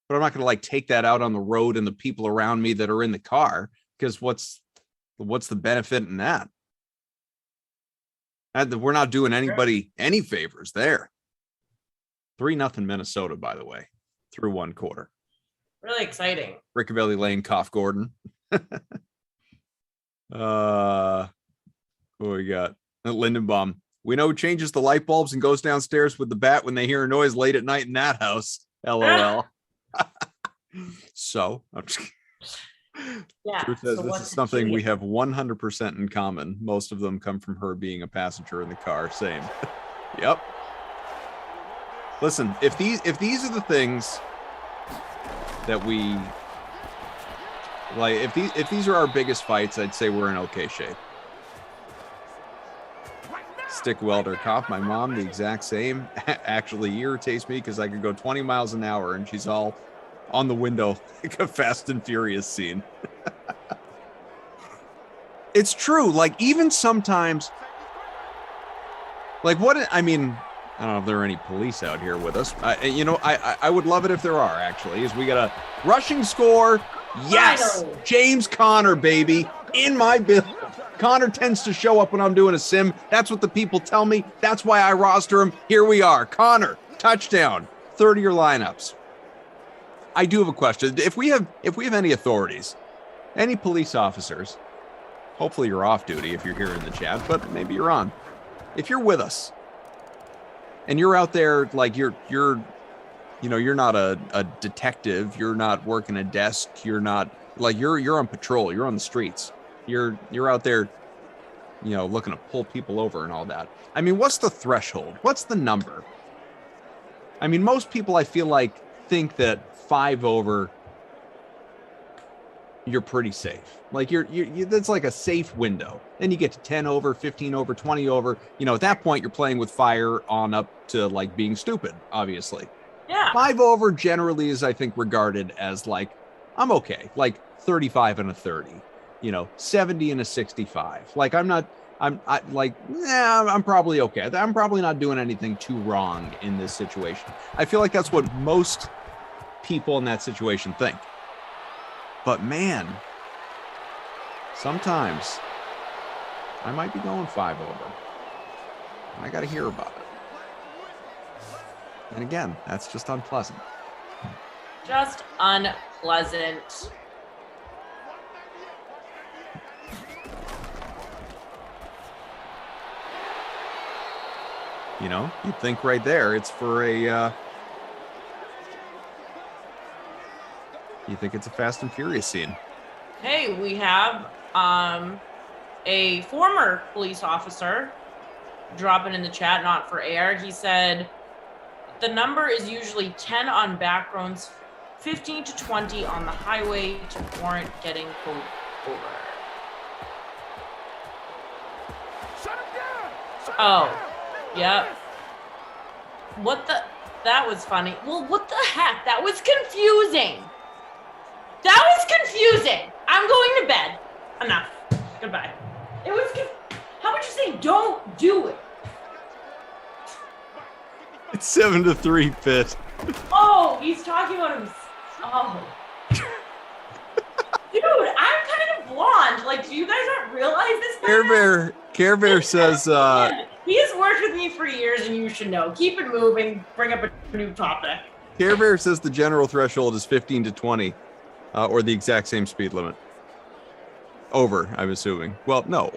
but I'm not going to like take that out on the road and the people around me that are in the car, because what's the benefit in that? We're not doing anybody any favors there. 3-0 Minnesota, by the way, through one quarter. Really exciting. Rickabilly Lane, Koff Gordon. What we got? Lindenbaum. We know who changes the light bulbs and goes downstairs with the bat when they hear a noise late at night in that house. LOL. So, I'm just kidding. Yeah. Drew says this is something we have 100% in common. Most of them come from her being a passenger in the car. Same. Yep. Listen, if these are the things that we like, if these are our biggest fights, I'd say we're in okay shape. Stick welder Koff, my mom, the exact same. Actually irritates me because I could go 20 miles an hour and she's all on the window like a Fast and Furious scene. It's true. Like, even sometimes, like, I don't know if there are any police out here with us. I would love it if there are, actually. Is we got a rushing score. Yes, James Conner, baby, in my bill. Conner tends to show up when I'm doing a sim. That's what the people tell me. That's why I roster him. Here we are. Conner, touchdown. 30-year lineups. I do have a question. If we have any authorities, any police officers, hopefully you're off duty if you're here in the chat, but maybe you're on. If you're with us and you're out there, like you're not a detective, you're not working a desk, you're not like you're on patrol, you're on the streets. You're out there, looking to pull people over and all that. I mean, what's the threshold? What's the number? I mean, most people, I feel like, think that 5 over, you're pretty safe. Like you're that's like a safe window. Then you get to 10 over, 15 over, 20 over. At that point, you're playing with fire on up to like being stupid, obviously. Yeah. 5 over generally is, I think, regarded as like, I'm okay. Like 35 and a 30. 70 and a 65. Like I'm probably okay. I'm probably not doing anything too wrong in this situation. I feel like that's what most people in that situation think. But man, sometimes I might be going 5 over. I got to hear about it. And again, that's just unpleasant. Just unpleasant. You'd think right there it's for a, you think it's a Fast and Furious scene. Hey, we have a former police officer dropping in the chat, not for air. He said the number is usually 10 on back roads, 15 to 20 on the highway to warrant getting pulled over. Oh, yep. That was funny. Well, what the heck? That was confusing. I'm going to bed. Enough. Goodbye. How about you say don't do it? It's 7-3, Pitt. Oh, he's talking about him. Oh. Dude, I'm kind of blonde. Like, do you guys not realize this? Care Bear says, he's worked with me for years and you should know. Keep it moving. Bring up a new topic. Care Bear says the general threshold is 15 to 20, or the exact same speed limit. Over, I'm assuming. Well, no,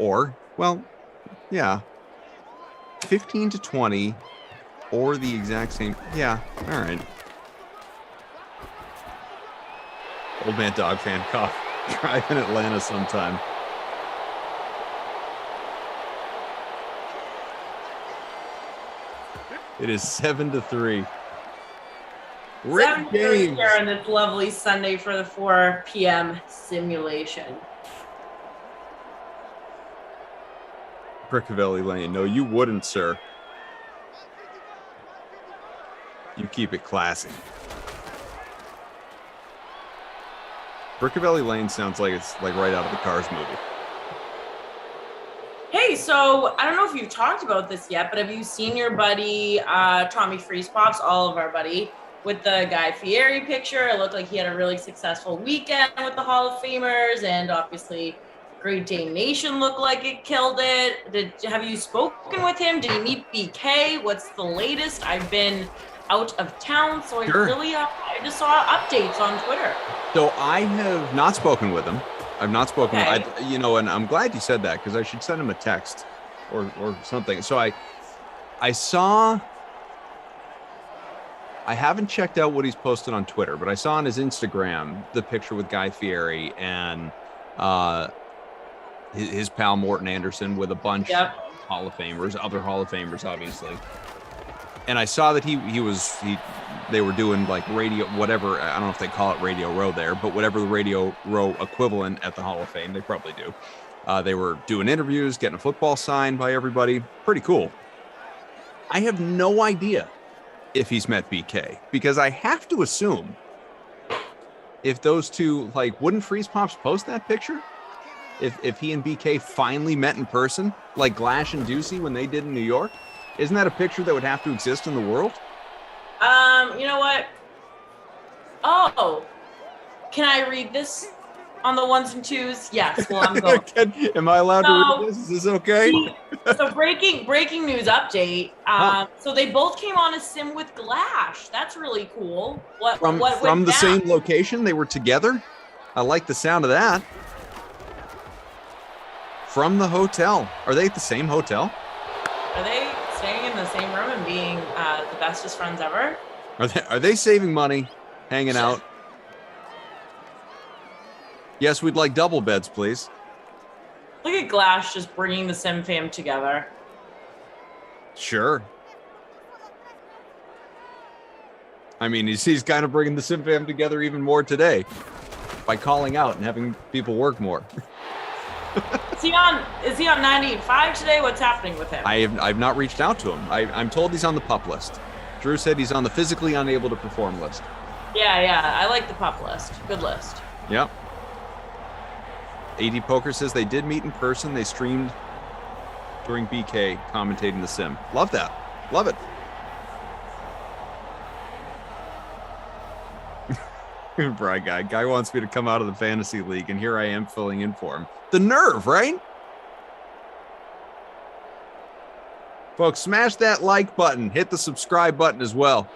yeah. 15 to 20, or the exact same. Yeah, all right. Old man dog fan cough. Drive in Atlanta sometime. It is 7-3. Rick James here on this lovely Sunday for the 4 p.m. simulation. Brickavelli Lane. No, you wouldn't, sir. You keep it classy. Brickavelli Lane sounds like it's like right out of the Cars movie. Hey, so I don't know if you've talked about this yet, but have you seen your buddy Tommy Freeze Pops, Oliver buddy, with the Guy Fieri picture? It looked like he had a really successful weekend with the Hall of Famers, and obviously Great Dane Nation looked like it killed it. Have you spoken with him? Did he meet BK? What's the latest? I've been out of town, so Sure. I just saw updates on Twitter. So I have not spoken with him. I've not spoken. Okay. And I'm glad you said that because I should send him a text or something. So I saw. I haven't checked out what he's posted on Twitter, but I saw on his Instagram the picture with Guy Fieri and his pal Morton Anderson with a bunch of Hall of Famers, other Hall of Famers, obviously. And I saw that they were doing like radio, whatever. I don't know if they call it Radio Row there, but whatever the Radio Row equivalent at the Hall of Fame, they probably do. They were doing interviews, getting a football signed by everybody. Pretty cool. I have no idea if he's met BK because I have to assume if those two, like, wouldn't Freeze Pops post that picture? If he and BK finally met in person, like Glash and Ducey when they did in New York? Isn't that a picture that would have to exist in the world? You know what? Oh, can I read this on the ones and twos? Yes. Well, I'm going. Am I allowed to read this? Is this okay? So breaking news update. So they both came on a sim with Glash. That's really cool. What from went the down? same location? They were together? I like the sound of that. From the hotel. Are they at the same hotel? Are they staying in the same room and being the bestest friends ever? Are they saving money, hanging out? Yes, we'd like double beds, please. Look at Glash just bringing the sim fam together. Sure. I mean, he's kind of bringing the sim fam together even more today by calling out and having people work more. Is he on 98.5 today? What's happening with him? I've not reached out to him. I'm told he's on the PUP list. Drew said he's on the physically unable to perform list. Yeah. I like the PUP list. Good list. Yep. AD Poker says they did meet in person. They streamed during BK commentating the sim. Love that. Love it. Bry guy wants me to come out of the fantasy league, and here I am filling in for him. The nerve, right? Folks, smash that like button. Hit the subscribe button as well.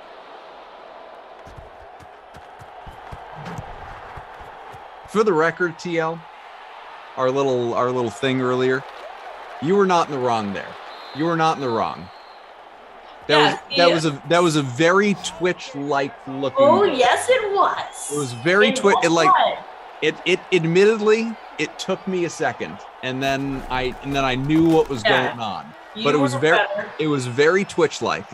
For the record, TL, our little thing earlier, you were not in the wrong there. You were not in the wrong. That was a very Twitch-like looking. Oh yes, it was. It was very Twitch. It admittedly it took me a second, and then I knew what was going on. But it was very Twitch-like.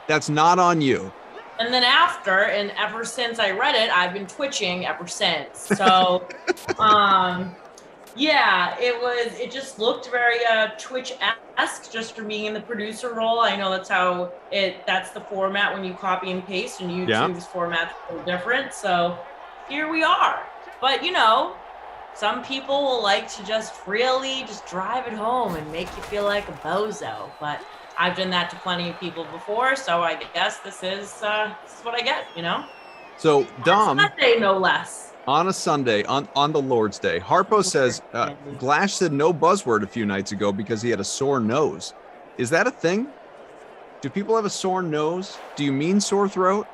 That's not on you. And then and ever since I read it, I've been twitching ever since. So, yeah, it just looked very Twitch-esque just for being in the producer role. I know that's the format when you copy and paste, and YouTube's format's a little different. So here we are. But some people will like to just really just drive it home and make you feel like a bozo. But I've done that to plenty of people before, so I guess this is what I get, So Dom, on a Sunday, no less. On a Sunday, on the Lord's Day, Harpo says Glash said no buzzword a few nights ago because he had a sore nose. Is that a thing? Do people have a sore nose? Do you mean sore throat?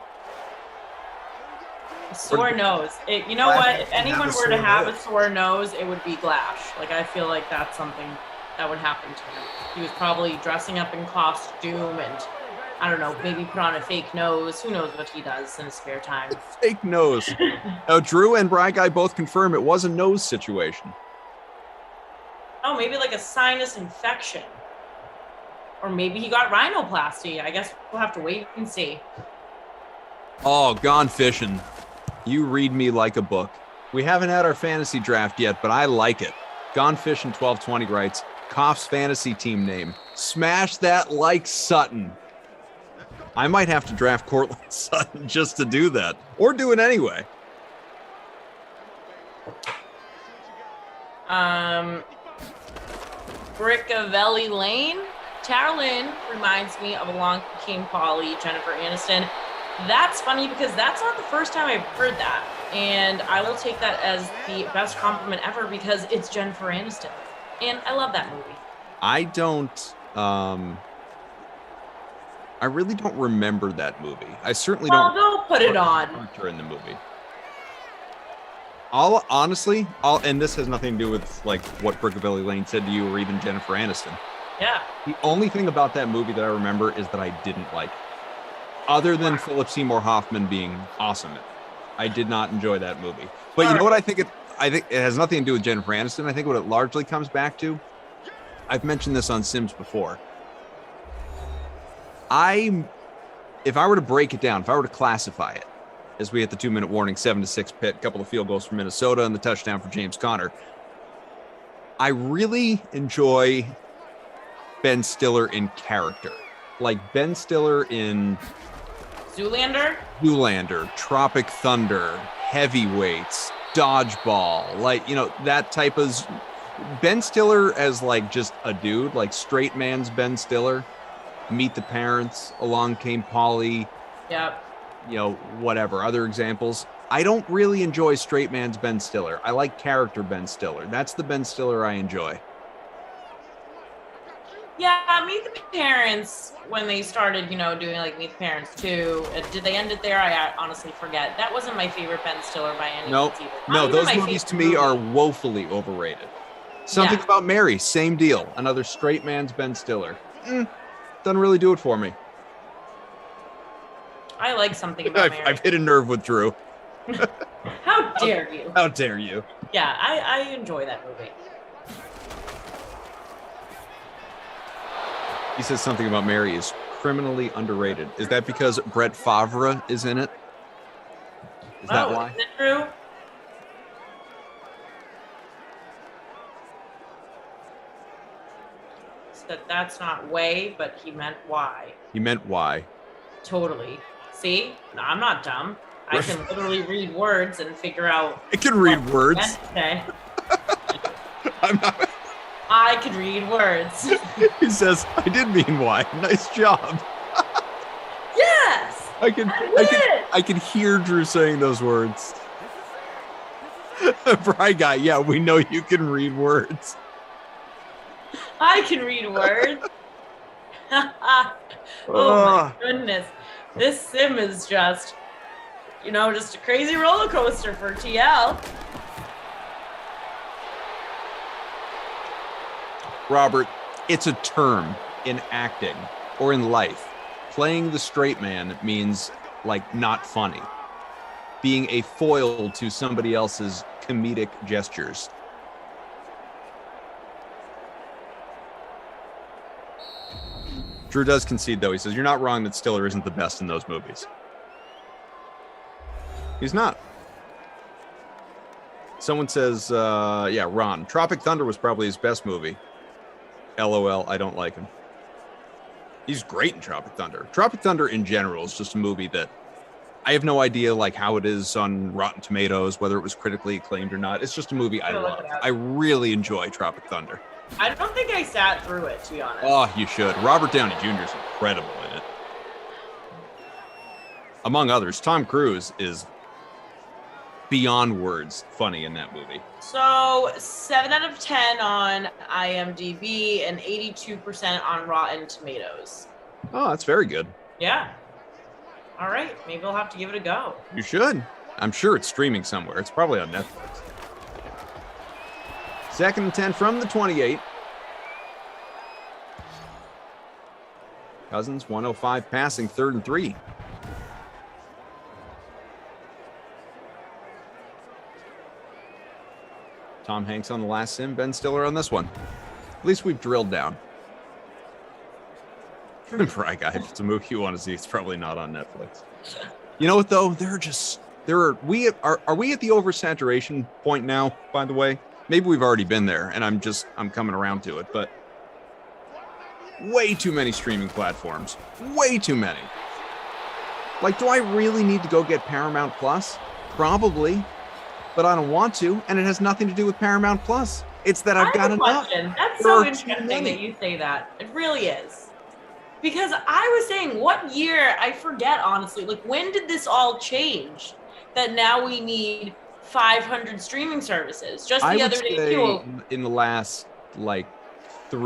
A sore nose. You know what? If anyone were to have a sore nose, it would be Glash. Like, I feel like that's something that would happen to him. He was probably dressing up in costume and I don't know, maybe put on a fake nose. Who knows what he does in his spare time? Fake nose. Now, Drew and Bry Guy both confirm it was a nose situation. Oh, maybe like a sinus infection. Or maybe he got rhinoplasty. I guess we'll have to wait and see. Oh, gone fishing. You read me like a book. We haven't had our fantasy draft yet, but I like it. Gone fishing 1220 writes, Koff's fantasy team name. Smash that like Sutton. I might have to draft Cortland Sutton just to do that, or do it anyway. Brickavelli Lane. Tarlin reminds me of Along Came Polly, Jennifer Aniston. That's funny because that's not the first time I've heard that. And I will take that as the best compliment ever because it's Jennifer Aniston. And I love that movie. I don't, I really don't remember that movie. I certainly don't. Don't put it on. Her in the movie. And this has nothing to do with like what Brickavelli Lane said to you or even Jennifer Aniston. Yeah. The only thing about that movie that I remember is that I didn't like it. Other than Philip Seymour Hoffman being awesome in it. I did not enjoy that movie. But you know what I think it has nothing to do with Jennifer Aniston. I think what it largely comes back to, I've mentioned this on Sims before. If I were to break it down, if I were to classify it, as we hit the 2-minute warning, 7-6 pit, couple of field goals for Minnesota and the touchdown for James Conner, I really enjoy Ben Stiller in character. Like Ben Stiller in Zoolander, Tropic Thunder, Heavyweights, Dodgeball, like, you know, that type of Ben Stiller as like just a dude, like straight man's Ben Stiller. Meet the Parents, Along Came Polly. Yep. You know, whatever, other examples. I don't really enjoy straight man's Ben Stiller. I like character Ben Stiller. That's the Ben Stiller I enjoy. Yeah, Meet the Parents, when they started, you know, doing like Meet the Parents 2, did they end it there? I honestly forget. That wasn't my favorite Ben Stiller by any means either. No, those movies to me are woefully overrated. Something About Mary, same deal. Another straight man's Ben Stiller. Doesn't really do it for me. I like Something About Mary. I've hit a nerve with Drew. How dare you? How dare you? Yeah, I enjoy that movie. He says Something About Mary is criminally underrated. Is that because Brett Favre is in it? Is that why? Is it true? That's not way, but he meant why. He meant why. Totally. See? No, I'm not dumb. I can literally read words and figure out. I can read words. Okay. I'm not. I can read words. He says, I did mean why. Nice job. Yes. I can hear Drew saying those words. Bry Guy, yeah, we know you can read words. I can read words. Oh my goodness. This sim is just, you know, just a crazy roller coaster for TL. Robert, it's a term in acting or in life. Playing the straight man means like not funny. Being a foil to somebody else's comedic gestures. Drew does concede, though. He says, you're not wrong that Stiller isn't the best in those movies. He's not. Someone says, Ron, Tropic Thunder was probably his best movie. LOL, I don't like him. He's great in Tropic Thunder. Tropic Thunder in general is just a movie that I have no idea like how it is on Rotten Tomatoes, whether it was critically acclaimed or not. It's just a movie I love. I really enjoy Tropic Thunder. I don't think I sat through it, to be honest. Oh, you should. Robert Downey Jr. is incredible in it. Among others, Tom Cruise is beyond words funny in that movie. So 7 out of 10 on IMDb and 82% on Rotten Tomatoes. Oh, that's very good. Yeah. All right. Maybe I'll have to give it a go. You should. I'm sure it's streaming somewhere. It's probably on Netflix. 2nd and 10 from the 28. Cousins, 105 passing, 3rd and 3. Tom Hanks on the last sim, Ben Stiller on this one. At least we've drilled down. Fry Guy, if it's a movie you want to see, it's probably not on Netflix. You know what though? Are we at the oversaturation point now, by the way? Maybe we've already been there and I'm coming around to it, but way too many streaming platforms. Way too many. Like, do I really need to go get Paramount Plus? Probably, but I don't want to, and it has nothing to do with Paramount Plus. It's that I've got enough. That's so interesting that you say that. It really is. Because I was saying, what year, I forget, honestly, like, when did this all change? That now we need 500 streaming services. Just the other day, too. In the last, 3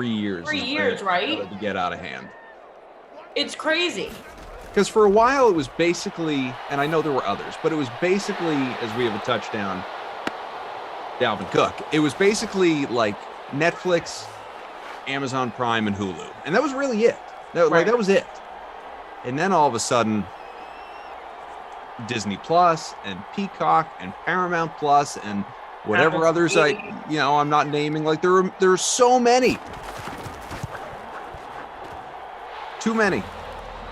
years. 3 years, right? To get out of hand. It's crazy. Because for a while, it was basically, and I know there were others, but it was basically, as we have a touchdown, Dalvin Cook. It was basically like Netflix, Amazon Prime, and Hulu. And that was really it. That was it. And then all of a sudden, Disney Plus and Peacock and Paramount Plus and whatever others I'm not naming. Like there are so many. Too many.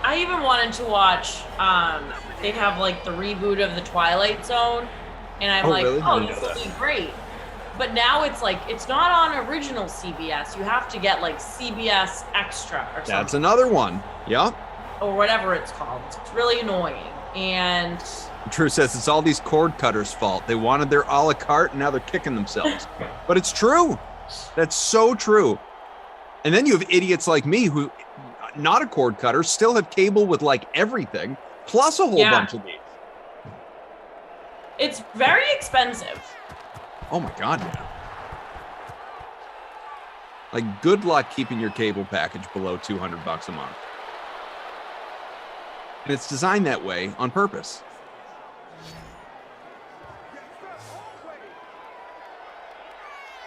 I even wanted to watch they have the reboot of the Twilight Zone, and I'm really? this will be great. But now it's it's not on original CBS. You have to get CBS Extra or something. That's another one. Yep. Or whatever it's called. It's really annoying. And Drew says it's all these cord cutters' fault. They wanted their a la carte, and now they're kicking themselves. But it's true. That's so true. And then you have idiots like me who, not a cord cutter, still have cable with everything, plus a whole bunch of these. It's very expensive. Oh my God, yeah. Good luck keeping your cable package below $200 a month. And it's designed that way on purpose.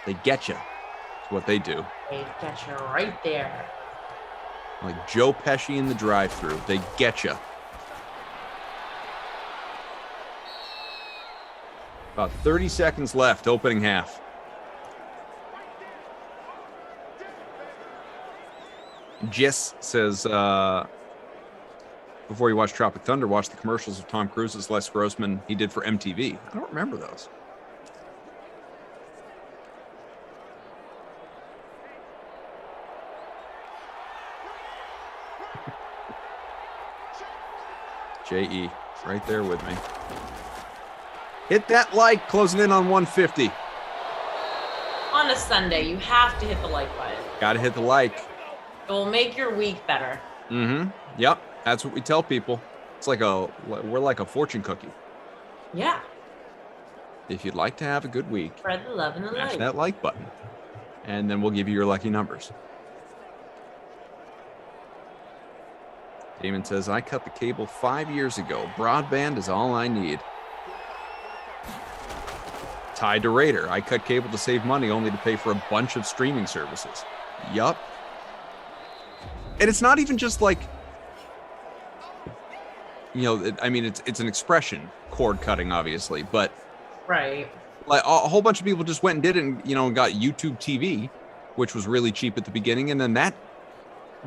They get you. That's what they do. They get you right there. Like Joe Pesci in the drive-thru. They get you. About 30 seconds left, opening half. Jess says, before you watch Tropic Thunder, watch the commercials of Tom Cruise's Les Grossman he did for MTV. I don't remember those. J.E. right there with me. Hit that like, closing in on 150. On a Sunday, you have to hit the like button. Got to hit the like. It will make your week better. Mm-hmm. Yep. That's what we tell people. We're like a fortune cookie. Yeah. If you'd like to have a good week, spread the love and the smash light. that like button. And then we'll give you your lucky numbers. Damon says, I cut the cable 5 years ago. Broadband is all I need. Tied to Raider. I cut cable to save money only to pay for a bunch of streaming services. Yup. And it's not even just it's an expression, cord cutting, obviously, but right. A whole bunch of people just went and did it and, got YouTube TV, which was really cheap at the beginning. And then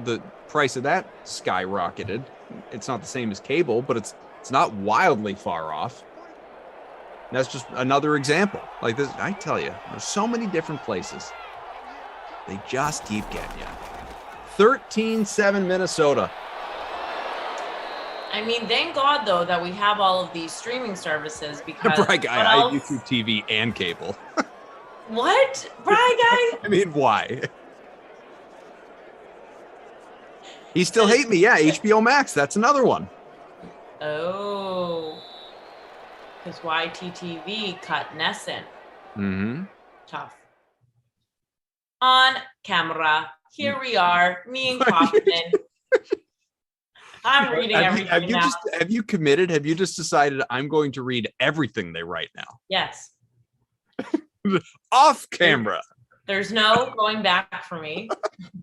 the price of that skyrocketed. It's not the same as cable, but it's not wildly far off. And that's just another example. Like this, I tell you, there's so many different places. They just keep getting you. 13-7 Minnesota. I mean, thank God, though, that we have all of these streaming services because... I have YouTube TV and cable. What? Bry Guy? I mean, why? He still hate me. Yeah, HBO Max. That's another one. Oh. Because YTTV cut Nesson. Mm-hmm. Tough. On camera. Here we are. Me and Kaufman. I'm reading everything now. Have you committed? Have you just decided I'm going to read everything they write now? Yes. Off camera. There's no going back for me.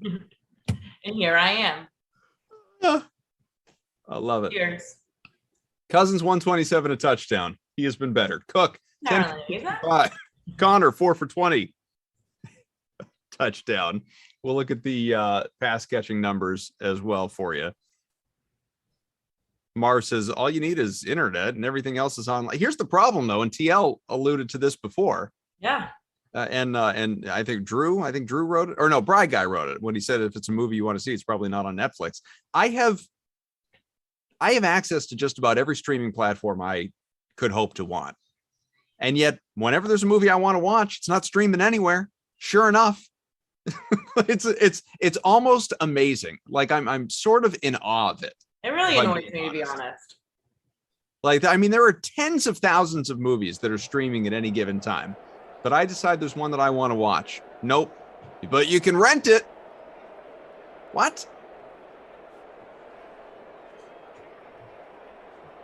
And here I am. I love it. Cheers. Cousins 127 a touchdown. He has been better. Cook 10 5. Connor 4 for 20. Touchdown. We'll look at the pass catching numbers as well for you. Mar says all you need is internet and everything else is online. Here's the problem though, and TL alluded to this before. Yeah. And I think Drew wrote it, or no, Bry Guy wrote it when he said if it's a movie you want to see, it's probably not on Netflix. I have access to just about every streaming platform I could hope to want. And yet, whenever there's a movie I want to watch, it's not streaming anywhere. Sure enough, it's almost amazing. Like I'm sort of in awe of it. It really annoys me, to be honest. Like, I mean, there are tens of thousands of movies that are streaming at any given time, but I decide there's one that I want to watch. Nope. But you can rent it. What?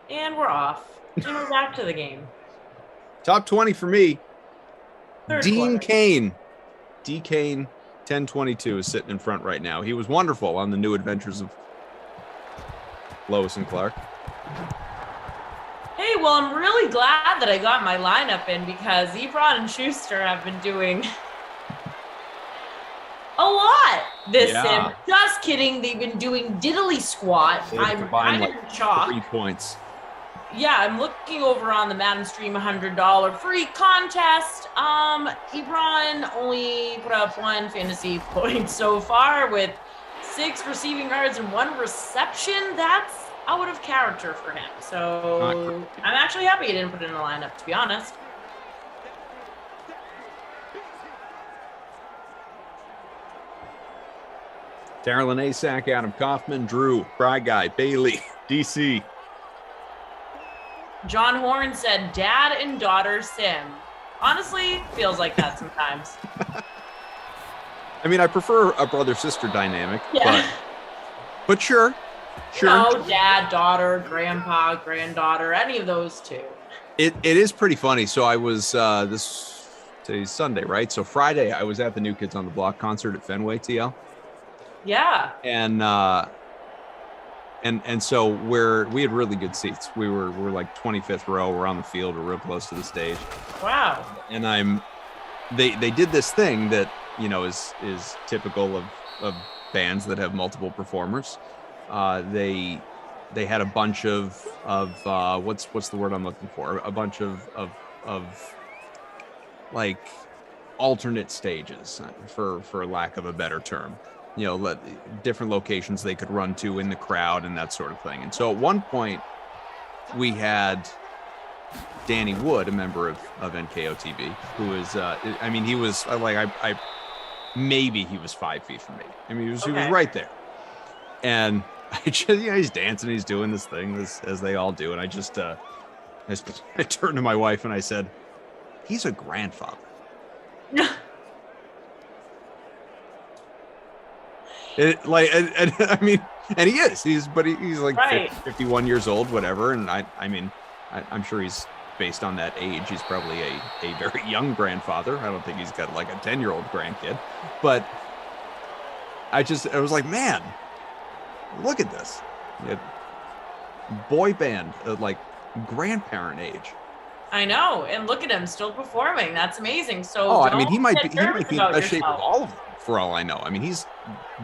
And we're off. And we're back to the game. Top 20 for me. Third Dean quarter. Cain. D. Cain, 1022 is sitting in front right now. He was wonderful on the New Adventures of Lois and Clark. Hey, well, I'm really glad that I got my lineup in because Ebron and Schuster have been doing a lot this sim. Just kidding. They've been doing diddly squat. I'm kind of shocked. 3 points. Yeah, I'm looking over on the Madden Stream $100 free contest. Ebron only put up 1 fantasy point so far with 6 receiving yards and 1 reception. That's out of character for him. So I'm actually happy he didn't put it in the lineup, to be honest. Darylyn Asack, Adam Kaufman, Drew, Bry Guy, Bailey, DC. John Horn said, "Dad and daughter sim." Honestly, feels like that sometimes. I mean, I prefer a brother-sister dynamic, Yeah. but sure. No, dad, daughter, grandpa, granddaughter, any of those two. It is pretty funny. So I was today's Sunday, right? So Friday I was at the New Kids on the Block concert at Fenway, TL. Yeah. And so we had really good seats. We're like 25th row. We're on the field. We're real close to the stage. Wow. And they did this thing that, you know, is typical of bands that have multiple performers. They had a bunch of what's the word I'm looking for? A bunch of like alternate stages, for lack of a better term. You know, different locations they could run to in the crowd and that sort of thing. And so at one point we had Danny Wood, a member of NKOTB, who is, I mean, he was like, maybe he was 5 feet from me. I mean, he was right there. And I just, you know, he's dancing, he's doing this thing as they all do. And I just, I turned to my wife and I said, he's a grandfather. I mean, and he is. He's like 51 years old, whatever. And I'm sure he's based on that age. He's probably a very young grandfather. I don't think he's got like a 10-year-old grandkid. But I was like, man, look at this. Boy band, like grandparent age. I know, and look at him still performing. That's amazing. So I mean, he might be in the best shape of all of them, for all I know. I mean, he's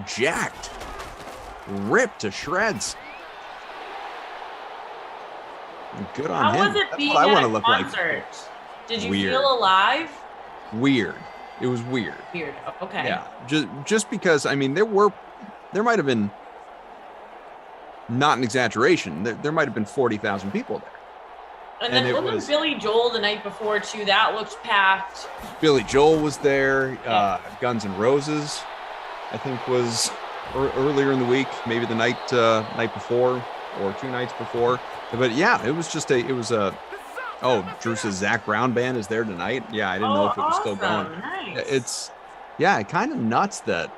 jacked, ripped to shreds. Good on him. How was it being I want at to look concert? like. Did you Weird. feel alive? Weird. It was weird. Weird. Okay. Yeah. Just because, I mean, there might have been, not an exaggeration, there might have been 40,000 people there. And then wasn't Billy Joel the night before too? That looked packed. Billy Joel was there. Guns N' Roses, I think, was earlier in the week, maybe the night before or 2 nights before. But yeah, it was Drew says Zach Brown band is there tonight. Yeah, I didn't know if it was still going. Nice. It's kind of nuts that.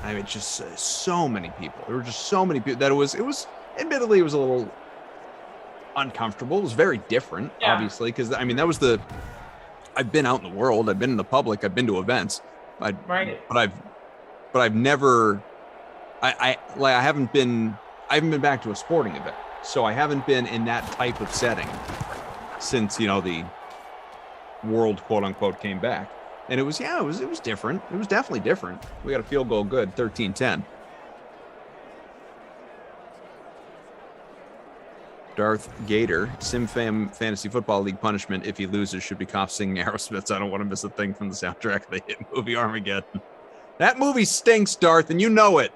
I mean, just so many people. There were just so many people that it was admittedly it was a little uncomfortable. It was very different, obviously, because I mean I've been out in the world, I've been in the public, I've been to events, but I've never I haven't been back to a sporting event, so I haven't been in that type of setting since, the world, quote unquote, came back. And it was different. It was definitely different. We got a field goal good, 13-10. Darth Gator, SimFam Fantasy Football League punishment if he loses should be cops singing Aerosmith's I Don't Want to Miss a Thing from the soundtrack of the hit movie Armageddon. That movie stinks, Darth, and you know it.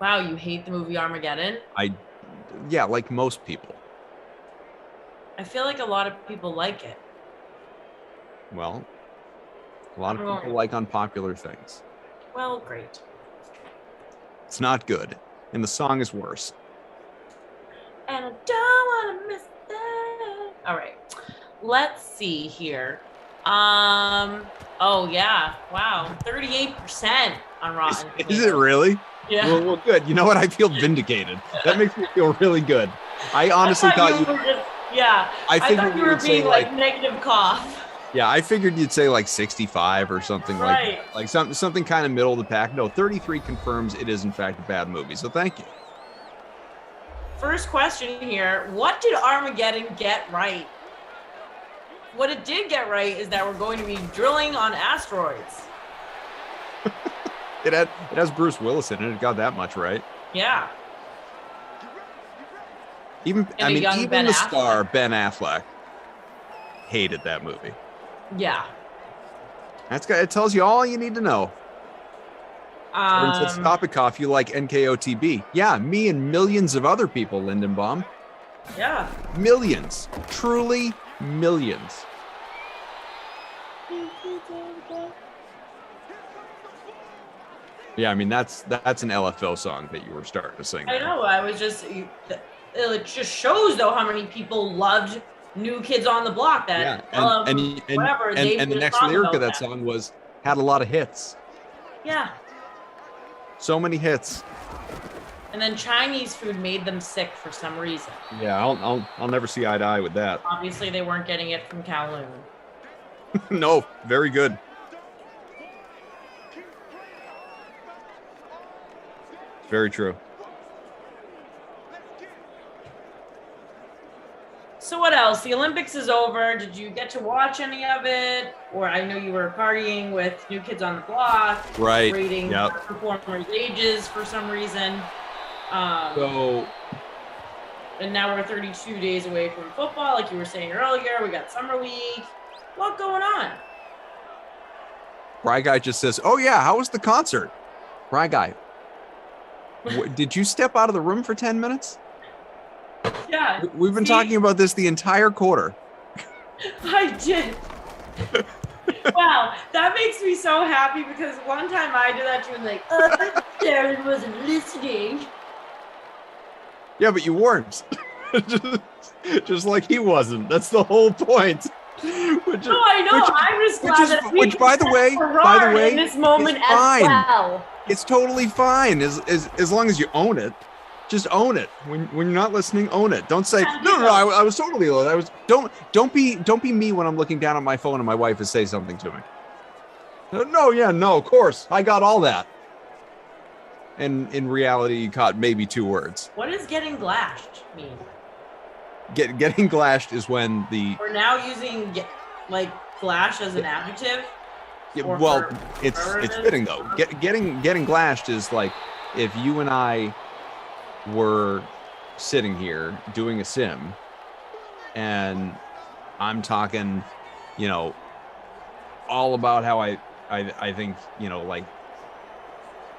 Wow, you hate the movie Armageddon? Yeah, like most people. I feel like a lot of people like it. Well, a lot of people like unpopular things. Well, great. It's not good, and the song is worse. And I don't want to miss that. All right. Let's see here. Oh, yeah. Wow. 38% on Rotten Tomatoes. Is it really? Yeah. Well, good. You know what? I feel vindicated. That makes me feel really good. I honestly thought you were just, yeah. I thought you were being like negative cough. Yeah, I figured you'd say like 65 or something, right. like something kind of middle of the pack. No, 33 confirms it is in fact a bad movie. So thank you. First question here. What did Armageddon get right? What it did get right is that we're going to be drilling on asteroids. It has Bruce Willis in it. It got that much right. Yeah. Even the star Ben Affleck hated that movie. Yeah. It tells you all you need to know. Stop it, cough. You like NKOTB? Yeah, me and millions of other people, Lindenbaum. Yeah. Millions, truly millions. Yeah, I mean that's an LFO song that you were starting to sing. I know. I was just. It just shows though how many people loved New Kids on the Block. That and the next lyric of that song was had a lot of hits. Yeah. So many hits. And then Chinese food made them sick for some reason. Yeah, I'll never see eye to eye with that. Obviously, they weren't getting it from Kowloon. No, very good. It's very true. So what else? The Olympics is over. Did you get to watch any of it? Or I know you were partying with New Kids on the Block. Right. Rating performers' ages for some reason. And now we're 32 days away from football, like you were saying earlier. We got summer league. What going on? Bry Guy just says, "Oh yeah, how was the concert?" Bry Guy, did you step out of the room for 10 minutes? Yeah. We've been talking about this the entire quarter. I did. Wow, that makes me so happy because one time I did that too, and like, Darren wasn't listening. Yeah, but you weren't. just like he wasn't. That's the whole point. I know. I'm just glad that we by the way, in this moment it's fine. as well. It's totally fine as long as you own it. Just own it. When you're not listening, own it. Don't say no. I was totally low. I was. Don't be me when I'm looking down at my phone and my wife is saying something to me. No. Of course, I got all that. And in reality, you caught maybe 2 words. What does getting glashed mean? Getting glashed is when we're now using like glash as an adjective. Yeah, well, it's fitting though. Getting glashed is like if you and I were sitting here doing a sim, and I'm talking, all about how I think, like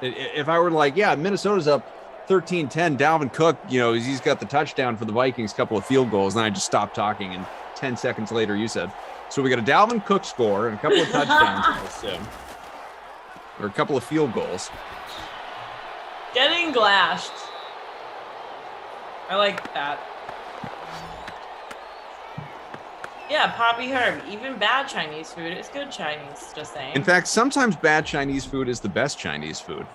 if I were like, yeah, Minnesota's up 13-10, Dalvin Cook, he's got the touchdown for the Vikings, couple of field goals, and I just stopped talking, and 10 seconds later you said, so we got a Dalvin Cook score and a couple of touchdowns in the sim, or a couple of field goals. Getting glashed. I like that. Yeah, Poppy Herb. Even bad Chinese food is good Chinese, just saying. In fact, sometimes bad Chinese food is the best Chinese food.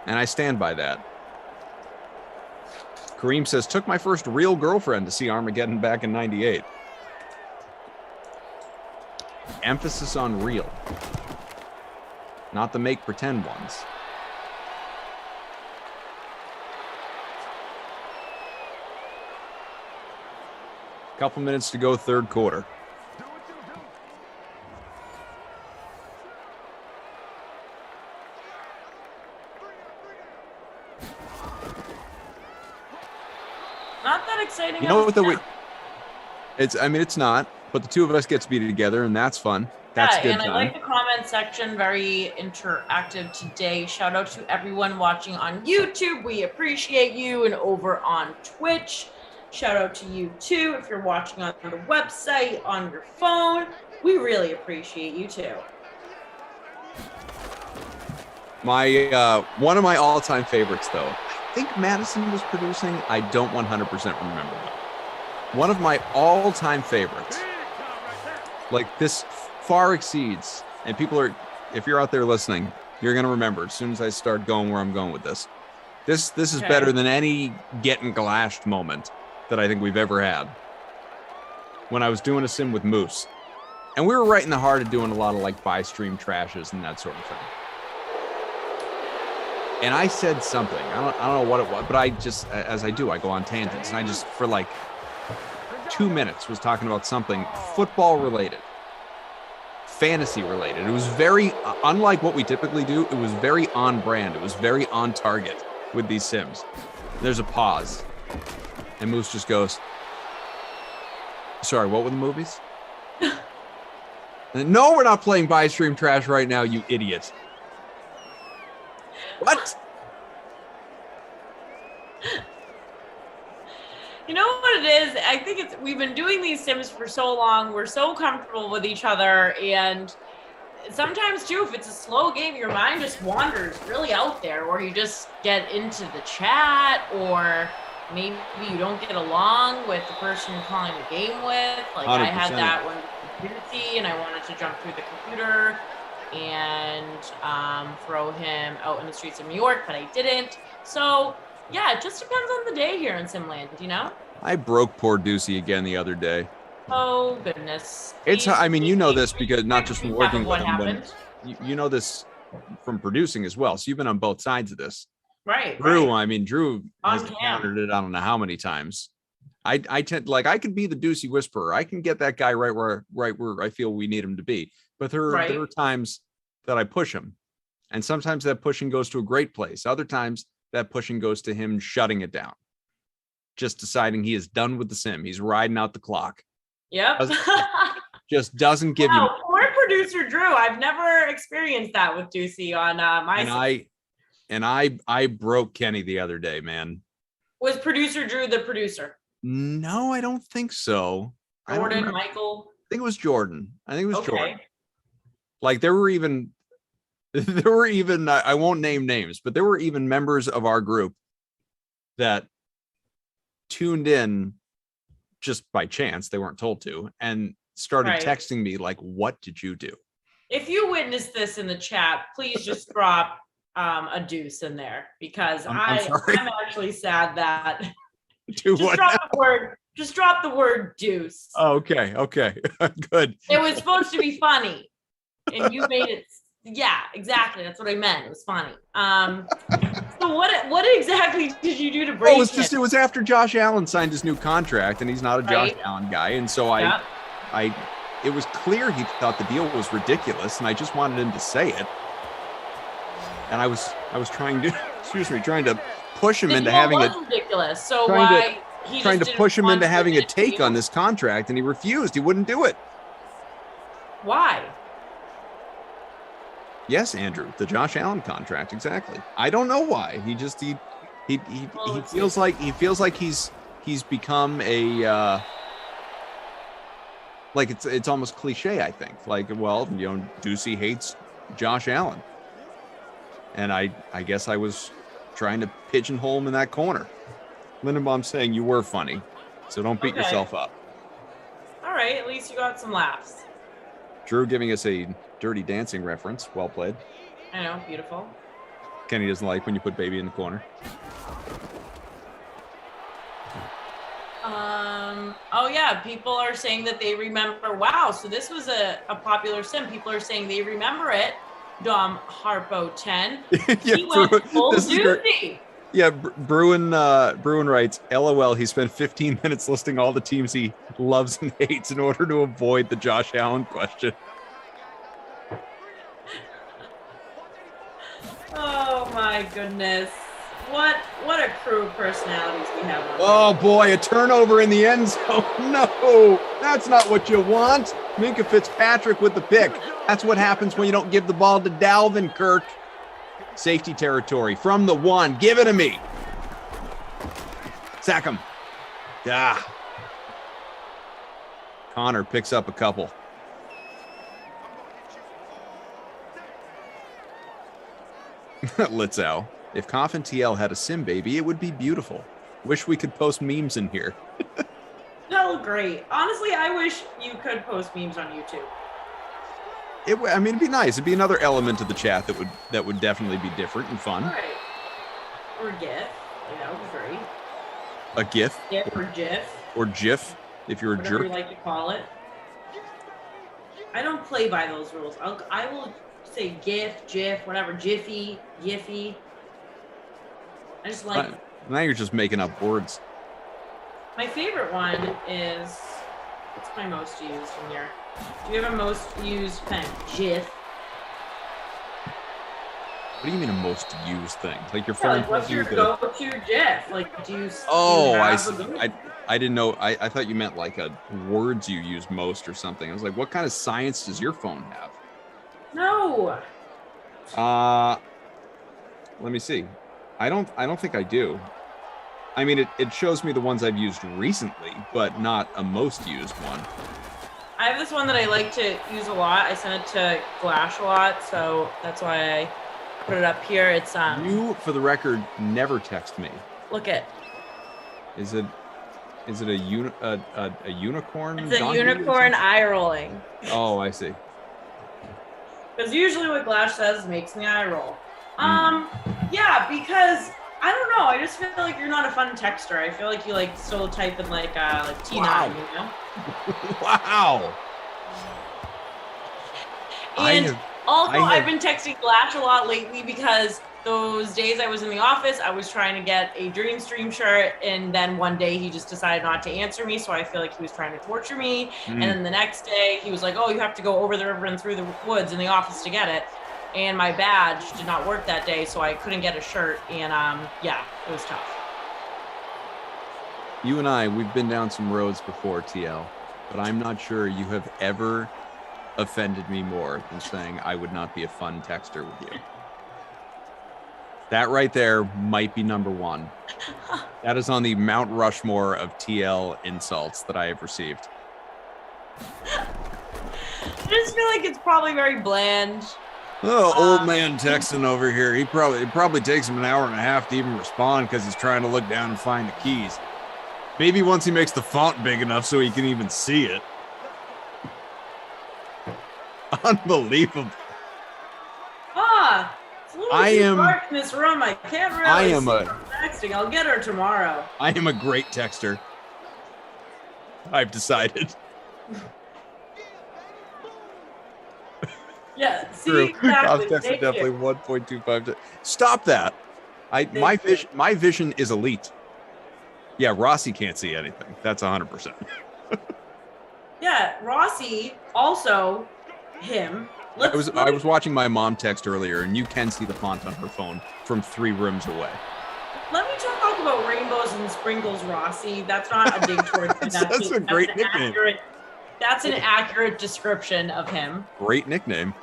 And I stand by that. Kareem says, took my first real girlfriend to see Armageddon back in 98. Emphasis on real. not the make pretend ones. Couple minutes to go, third quarter. Not that exciting. You know what it's not, but the two of us get to be together, and that's fun. That's good and time. I like the comment section, very interactive today. Shout out to everyone watching on YouTube. We appreciate you. And over on Twitch, shout out to you too. If you're watching on the website, on your phone, we really appreciate you too. My one of my all-time favorites, though. I think Madison was producing. I don't 100% remember. One of my all-time favorites. Like, this far exceeds, and people are, if you're out there listening, you're going to remember as soon as I start going where I'm going with this. This is better than any getting glashed moment that I think we've ever had. When I was doing a sim with Moose, and we were right in the heart of doing a lot of like buy stream trashes and that sort of thing. And I said something, I don't know what it was, but I just, as I do, I go on tangents, and I just, for like 2 minutes, was talking about something football related, fantasy related. It was very, unlike what we typically do, it was very on brand. It was very on target with these sims. There's a pause, and Moose just goes, sorry, what were the movies? No, we're not playing buy stream trash right now, you idiot. What? You know what it is? I think we've been doing these sims for so long. We're so comfortable with each other. And sometimes too, if it's a slow game, your mind just wanders really out there, or you just get into the chat, or maybe you don't get along with the person you're calling the game with. Like 100%. I had that one with Lucy, and I wanted to jump through the computer and throw him out in the streets of New York, but I didn't. So yeah, it just depends on the day here in Simland, you know? I broke poor Ducey again the other day. Oh goodness. It's, I mean, you know this because not just from working with him, happened. But you know this from producing as well. So you've been on both sides of this. Right. Drew, right. I mean, Drew has encountered it, I don't know how many times. I tend, like, I could be the Ducey whisperer. I can get that guy right where I feel we need him to be. But there are times that I push him. And sometimes that pushing goes to a great place. Other times that pushing goes to him shutting it down. Just deciding he is done with the sim. He's riding out the clock. Yep. Just doesn't give you. Poor producer Drew. I've never experienced that with Ducey on my And I broke Kenny the other day, man. Was producer Drew the producer? No, I don't think so. Jordan, Michael. I think it was Jordan. Jordan. Like there were even I won't name names, but there were even members of our group that tuned in just by chance, they weren't told to, and started texting me like, what did you do? If you witnessed this in the chat, please just drop a deuce in there, because I'm actually sad that just drop the word deuce. Oh, okay. Good. It was supposed to be funny, and you made it. Yeah, exactly. That's what I meant. It was funny. So what exactly did you do to break it was after Josh Allen signed his new contract, and he's not a Josh Allen guy. And so it was clear he thought the deal was ridiculous, and I just wanted him to say it. And I was trying to push him into having it ridiculous. So why he trying to push him into having a take on this contract, and he refused. He wouldn't do it. Why? Yes, Andrew, the Josh Allen contract, exactly. I don't know why. He just he feels like he's become a like it's almost cliche, I think. Like, well, you know, Ducey hates Josh Allen. And I guess I was trying to pigeonhole him in that corner. Lindenbaum saying you were funny, so don't beat yourself up. All right, at least you got some laughs. Drew giving us a Dirty Dancing reference. Well played. I know, beautiful. Kenny doesn't like when you put baby in the corner. Oh yeah, people are saying that they remember. Wow, so this was a popular sim. People are saying they remember it. Dom Harpo 10. Yeah, He went full this is great. doozy. Yeah, Bruin writes, LOL, he spent 15 minutes listing all the teams he loves and hates in order to avoid the Josh Allen question. Oh my goodness. What a crew of personalities we have on Oh boy, a turnover in the end zone. No, that's not what you want. Minkah Fitzpatrick with the pick. That's what happens when you don't give the ball to Dalvin, Kirk. Safety territory from the 1. Give it to me. Sack him. Ah. Connor picks up a couple. Litzow. If Coffin TL had a sim baby, it would be beautiful. Wish we could post memes in here. No, great. Honestly, I wish you could post memes on YouTube. It'd be nice. It'd be another element of the chat that would definitely be different and fun. All right. Or GIF, great. A GIF? GIF or GIF. Or GIF, if you're a whatever jerk. you like to call it. I don't play by those rules. I will say GIF, GIF, whatever, Jiffy, Yiffy. I just like. Now you're just making up words. My favorite one is. What's my most used in here? Do you have a most used thing? GIF. What do you mean a most used thing? Like your Yeah, phone? like what's your go-to GIF? Like, do you? Oh, do you I have see. I didn't know. I thought you meant like a words you use most or something. I was like, what kind of science does your phone have? No. Let me see. I don't think I do. I mean, it shows me the ones I've used recently, but not a most used one. I have this one that I like to use a lot. I send it to Glash a lot, so that's why I put it up here. It's You, for the record, never text me. Look it. Is it a unicorn? It's a unicorn eye rolling. Oh, I see. Because usually what Glash says makes me eye roll. Yeah, because I don't know. I just feel like you're not a fun texter. I feel like you still type in like T9, Wow. you know? Wow. And I've been texting Glash a lot lately because those days I was in the office, I was trying to get a Dream Stream shirt, and then one day he just decided not to answer me, so I feel like he was trying to torture me. And then the next day he was like, oh, you have to go over the river and through the woods in the office to get it. And my badge did not work that day, so I couldn't get a shirt, and yeah, it was tough. You and we've been down some roads before, TL, but I'm not sure you have ever offended me more than saying I would not be a fun texter with you. That right there might be number 1. That is on the Mount Rushmore of TL insults that I have received. I just feel like it's probably very bland. Oh, old man texting over here. It probably takes him an hour and a half to even respond because he's trying to look down and find the keys. Maybe once he makes the font big enough so he can even see it. Unbelievable. It's a little too dark in this room. I can't really see what I'm texting. I'll get her tomorrow. I am a great texter. I've decided. Yeah, see, True. exactly. I've texted definitely 1.25. Stop that. My vision is elite. Yeah, Rossi can't see anything. That's 100%. Yeah, Rossi also him. I was watching my mom text earlier, and you can see the font on her phone from 3 rooms away. Let me talk about rainbows and sprinkles, Rossi. That's not a dig towards him. That's a great nickname. That's an accurate description of him. Great nickname.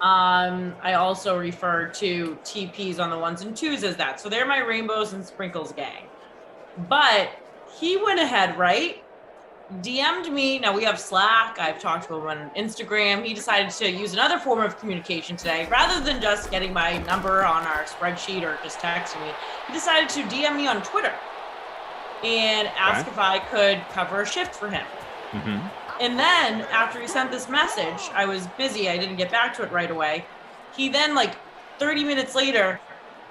I also refer to TPs on the 1s and 2s as that. So they're my rainbows and sprinkles gang. But he went ahead, right? DM'd me. Now we have Slack. I've talked to him on Instagram. He decided to use another form of communication today. Rather than just getting my number on our spreadsheet or just texting me, he decided to DM me on Twitter and ask if I could cover a shift for him. Mm-hmm. And then after he sent this message, I was busy. I didn't get back to it right away. He then, 30 minutes later,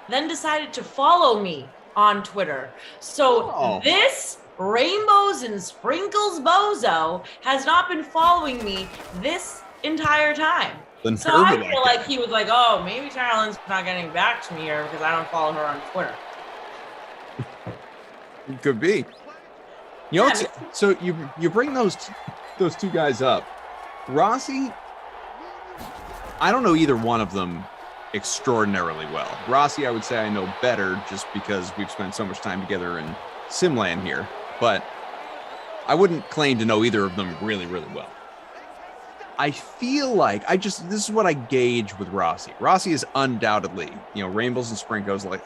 then decided to follow me on Twitter. So this Rainbows and Sprinkles bozo has not been following me this entire time. The So nerve I of that feel guy. like he was like, oh, maybe Carolyn's not getting back to me here because I don't follow her on Twitter. It could be. You know, so you bring those two guys up. Rossi, I don't know either one of them extraordinarily well. Rossi, I would say I know better just because we've spent so much time together in Simland here, but I wouldn't claim to know either of them really, really well. I feel like this is what I gauge with Rossi. Rossi is undoubtedly, rainbows and sprinkles, like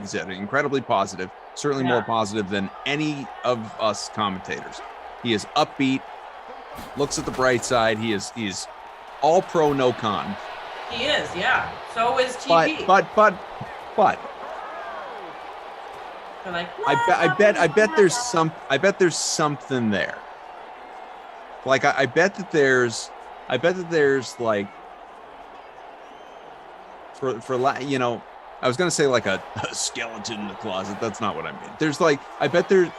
you said, incredibly positive, certainly more positive than any of us commentators. He is upbeat, looks at the bright side. He's all pro, no con. He is, yeah. So is TP. But like, I bet there's something there. Like I bet that there's like I was gonna say like a skeleton in the closet. That's not what I mean. There's like I bet there's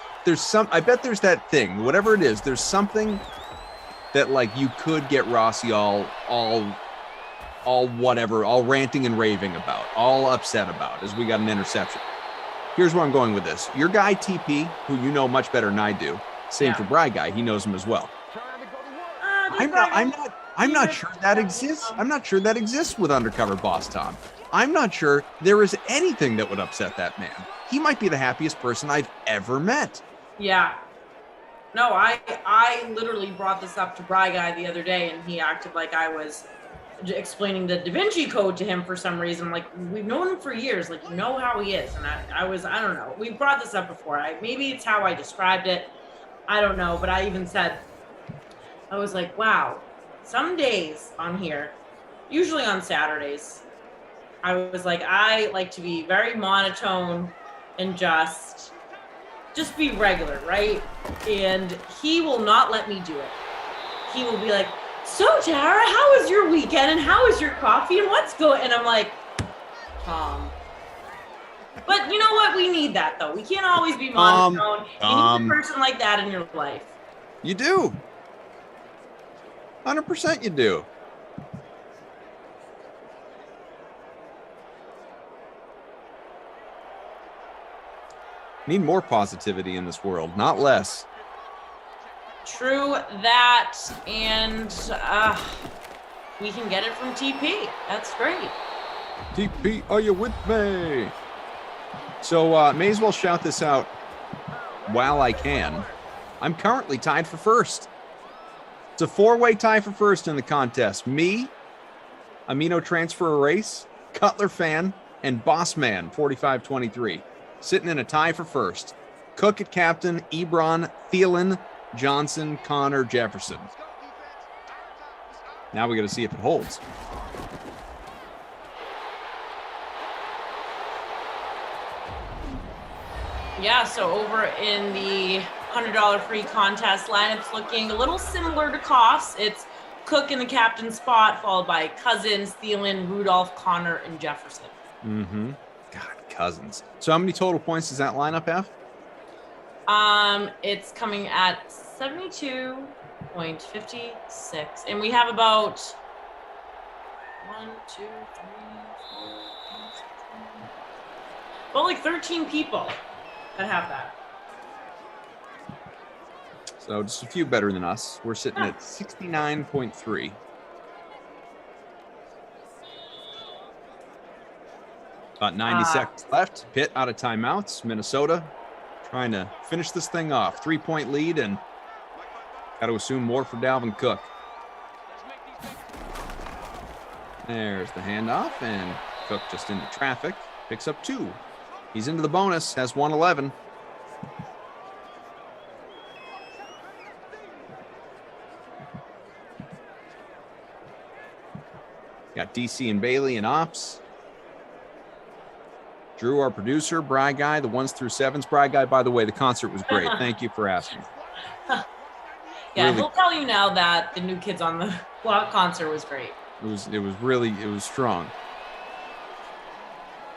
that thing, whatever it is. There's something that like you could get Rossi all whatever, all ranting and raving about, all upset about, as we got an interception. Here's where I'm going with this. Your guy TP, who you know much better than I do, same for Bry Guy, he knows him as well. I'm not sure that exists. I'm not sure that exists with Undercover Boss Tom. I'm not sure there is anything that would upset that man. He might be the happiest person I've ever met. Yeah. No, I literally brought this up to Bry Guy the other day, and he acted like I was explaining the Da Vinci Code to him for some reason. Like, we've known him for years. Like, you know how he is. And I don't know. We brought this up before. Maybe it's how I described it. I don't know. But I even said, I was like, wow, some days on here, usually on Saturdays, I was like, I like to be very monotone and just be regular, right? And he will not let me do it. He will be like, so Tara, how was your weekend and how was your coffee and what's going? And I'm like, but you know what? We need that though. We can't always be monotone. You need a person like that in your life. You do. 100% you do. Need more positivity in this world, not less. True that, and we can get it from TP. That's great. TP, are you with me? So may as well shout this out while I can. I'm currently tied for first. It's a four-way tie for first in the contest. Me, Amino Transfer Erase, Cutler Fan, and Bossman 4523 sitting in a tie for first. Cook at captain, Ebron, Thielen, Johnson, Connor, Jefferson. Now we got to see if it holds. Yeah, so over in the $100 free contest lineup's looking a little similar to Koff's. It's Cook in the captain spot, followed by Cousins, Thielen, Rudolph, Connor, and Jefferson. Mm-hmm. God, Cousins. So how many total points does that lineup have? It's coming at 72.56, and we have about 1, 2, 3, 4, 5, 6, 7, about like 13 people that have that. So just a few better than us. We're sitting at 69.3. About 90 seconds left. Pitt out of timeouts. Minnesota trying to finish this thing off. 3-point lead, and got to assume more for Dalvin Cook. There's the handoff, and Cook just into traffic. Picks up 2. He's into the bonus, has 111. Got DC and Bailey in ops. Drew, our producer, Bry Guy, the 1s through 7s. Bry Guy, by the way, the concert was great. Thank you for asking. Yeah, really, he'll tell you now that the New Kids on the Block concert was great. It was strong.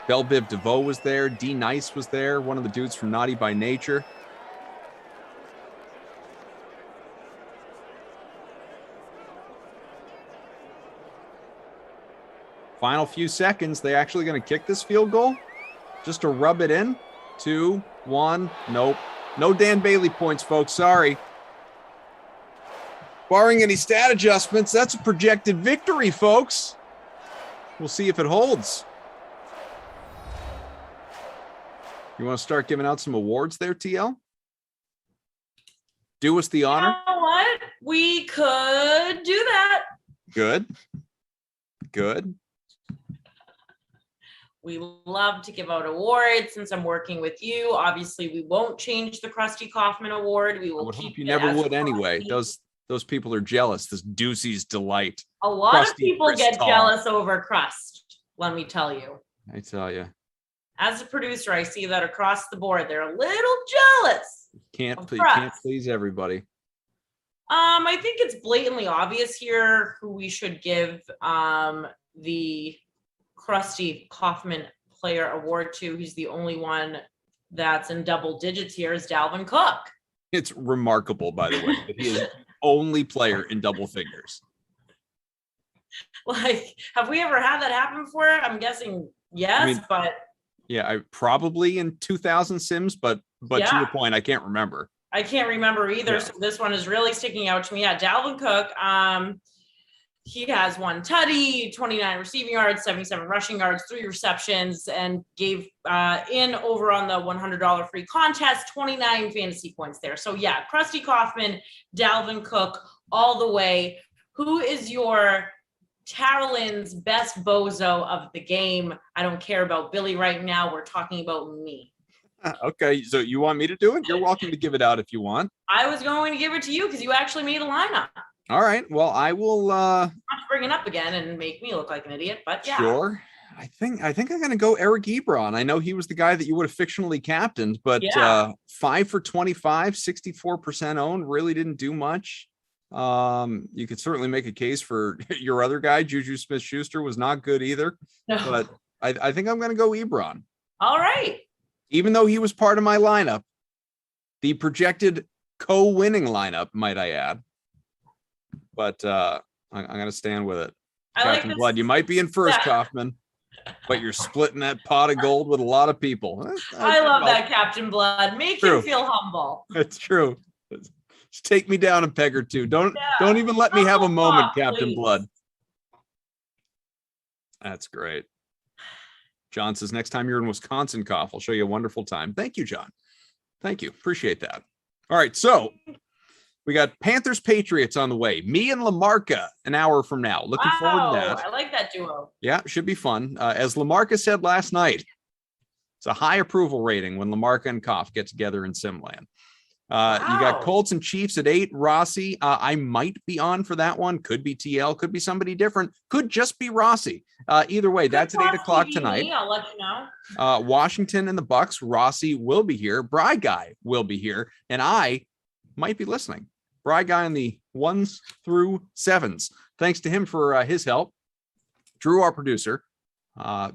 Bell Biv DeVoe was there. D Nice was there. One of the dudes from Naughty by Nature. Final few seconds. They actually going to kick this field goal just to rub it in. 2, 1. Nope. No Dan Bailey points, folks. Sorry. Barring any stat adjustments, that's a projected victory, folks. We'll see if it holds. You want to start giving out some awards there, TL? Do us the honor. You know what? We could do that. Good. We love to give out awards since I'm working with you. Obviously, we won't change the Krusty Kaufman Award. We will I would keep hope you it never as would Krusty. anyway. Those people are jealous. This Ducey's delight. A lot of Krusty people Chris get Tall. jealous over crust, let me tell you. I tell you. As a producer, I see that across the board. They're a little jealous. Can't Crust. please everybody. I think it's blatantly obvious here who we should give the Krusty Kaufman Player Award to. He's the only one that's in double digits here is Dalvin Cook. It's remarkable, by the way, that he is the only player in double figures. Like, have we ever had that happen before? I'm guessing yes, but yeah, I probably in 2000 Sims, but to your point, I can't remember. I can't remember either. Yeah. So this one is really sticking out to me. Yeah, Dalvin Cook. He has 1 tutty, 29 receiving yards, 77 rushing yards, 3 receptions, and gave in over on the $100 free contest, 29 fantasy points there. So yeah, Krusty Kaufman, Dalvin Cook, all the way. Who is your Carolyn's best bozo of the game? I don't care about Billy right now. We're talking about me. Okay, so you want me to do it? You're welcome to give it out if you want. I was going to give it to you because you actually made a lineup. All right. Well, I will. Not to bring it up again and make me look like an idiot, but yeah. Sure. I think I'm going to go Eric Ebron. I know he was the guy that you would have fictionally captained, but 5 for 25, 64% owned, really didn't do much. You could certainly make a case for your other guy, Juju Smith-Schuster, was not good either. No. But I think I'm going to go Ebron. All right. Even though he was part of my lineup, the projected co-winning lineup, might I add. But I'm going to stand with it. I Captain like Blood, you might be in first, Yeah. Kaufman, but you're splitting that pot of gold with a lot of people. I love that, Captain Blood. Make True. him feel humble. It's true. Just take me down a peg or two. Don't even let me have a moment, Captain please. Blood. That's great. John says, next time you're in Wisconsin, Koff, I'll show you a wonderful time. Thank you, John. Thank you. Appreciate that. All right. So we got Panthers Patriots on the way. Me and LaMarca an hour from now. Looking forward to that. I like that duo. Yeah, should be fun. As LaMarca said last night, it's a high approval rating when LaMarca and Koff get together in Simland. You got Colts and Chiefs at 8. Rossi, I might be on for that one. Could be TL, could be somebody different. Could just be Rossi. Either way, that's at 8 o'clock tonight. I'll let you know. Washington and the Bucks. Rossi will be here. Bry Guy will be here. And I might be listening. Bry Guy in the 1s through 7s. Thanks to him for his help. Drew, our producer.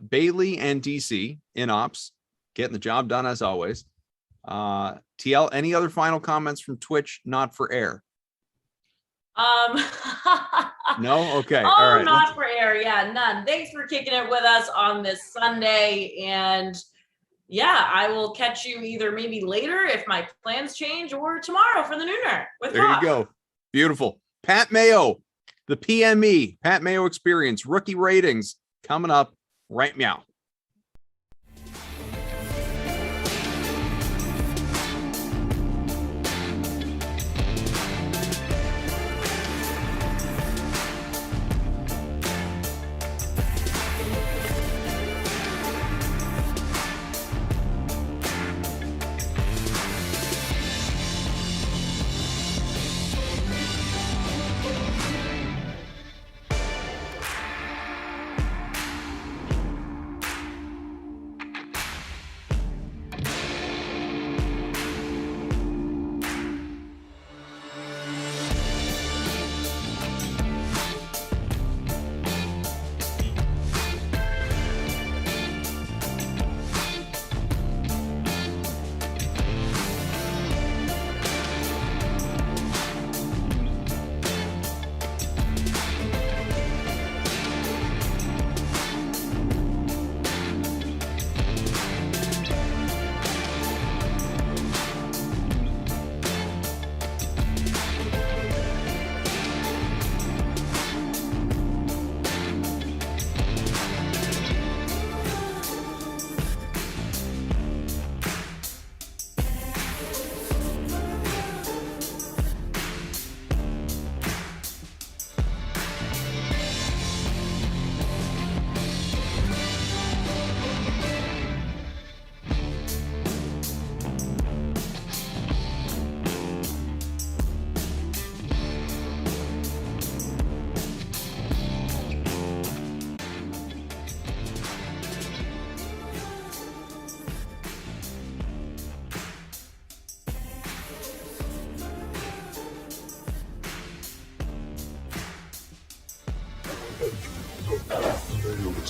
Bailey and DC in ops. Getting the job done as always. TL, any other final comments from Twitch? Not for air. No? Okay. Oh, all right. not for air. Yeah, none. Thanks for kicking it with us on this Sunday. And yeah, I will catch you either maybe later if my plans change or tomorrow for the Nooner. There you go. Beautiful. Pat Mayo, the PME, Pat Mayo Experience, rookie ratings coming up right now.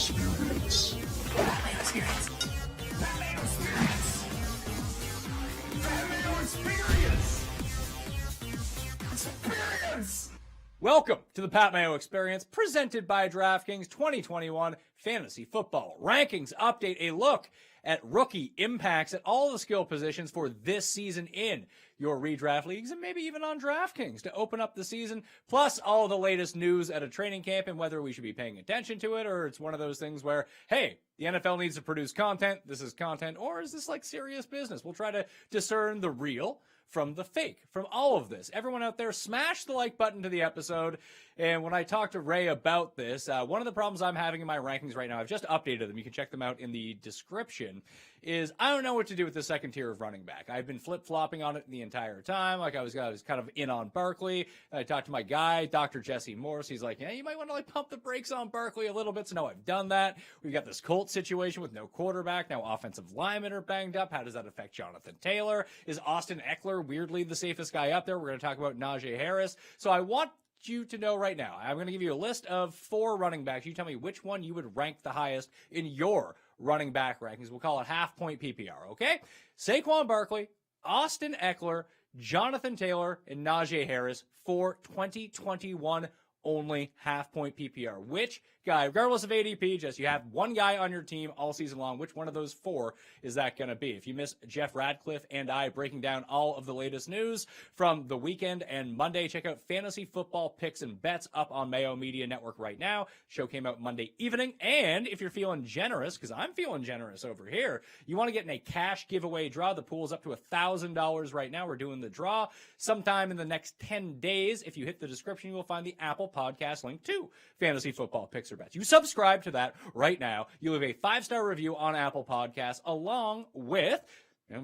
Experience. Batman Experience. Batman Experience. Batman Experience. Experience. Welcome to the Pat Mayo Experience, presented by DraftKings 2021 Fantasy Football Rankings Update. A look at rookie impacts at all the skill positions for this season in your redraft leagues and maybe even on DraftKings to open up the season, plus all the latest news at a training camp and whether we should be paying attention to it or it's one of those things where, hey, the NFL needs to produce content. This is content, or is this like serious business? We'll try to discern the real from the fake, from all of this. Everyone out there, smash the like button to the episode. And when I talked to Ray about this, one of the problems I'm having in my rankings right now, I've just updated them. You can check them out in the description, is I don't know what to do with the second tier of running back. I've been flip-flopping on it the entire time. Like I was kind of in on Barkley. I talked to my guy, Dr. Jesse Morse. He's like, yeah, you might want to like pump the brakes on Barkley a little bit. So no, I've done that. We've got this Colts situation with no quarterback. Now offensive linemen are banged up. How does that affect Jonathan Taylor? Is Austin Eckler weirdly the safest guy up there? We're going to talk about Najee Harris. So I want you to know right now, I'm going to give you a list of 4 running backs. You tell me which one you would rank the highest in your running back rankings. We'll call it half-point PPR, okay? Saquon Barkley, Austin Eckler, Jonathan Taylor, and Najee Harris for 2021 only half-point PPR. Which guy, regardless of ADP, just you have one guy on your team all season long. Which one of those 4 is that going to be? If you miss Jeff Radcliffe and I breaking down all of the latest news from the weekend and Monday, check out Fantasy Football Picks and Bets up on Mayo Media Network right now. Show came out Monday evening. And if you're feeling generous, because I'm feeling generous over here, you want to get in a cash giveaway draw. The pool is up to $1,000 right now. We're doing the draw sometime in the next 10 days. If you hit the description, you will find the Apple Podcast link to Fantasy Football Picks or Bets. You subscribe to that right now. You leave a 5-star review on Apple Podcasts along with,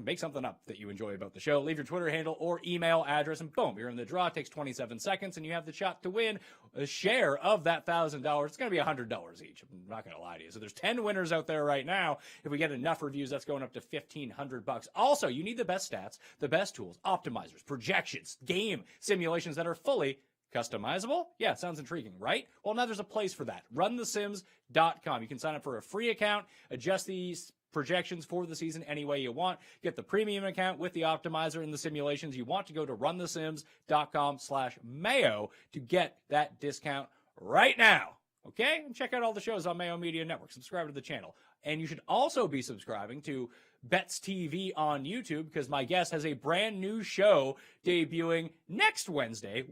make something up that you enjoy about the show. Leave your Twitter handle or email address, and boom, you're in the draw. It takes 27 seconds, and you have the shot to win a share of that $1,000. It's going to be $100 each. I'm not going to lie to you. So there's 10 winners out there right now. If we get enough reviews, that's going up to $1,500. Also, you need the best stats, the best tools, optimizers, projections, game simulations that are fully customizable? Yeah, sounds intriguing, right? Well, now there's a place for that. RunTheSims.com. You can sign up for a free account, adjust these projections for the season any way you want. Get the premium account with the optimizer and the simulations. You want to go to runtheSims.com/Mayo to get that discount right now. Okay? And check out all the shows on Mayo Media Network. Subscribe to the channel. And you should also be subscribing to Bets TV on YouTube because my guest has a brand new show debuting next Wednesday,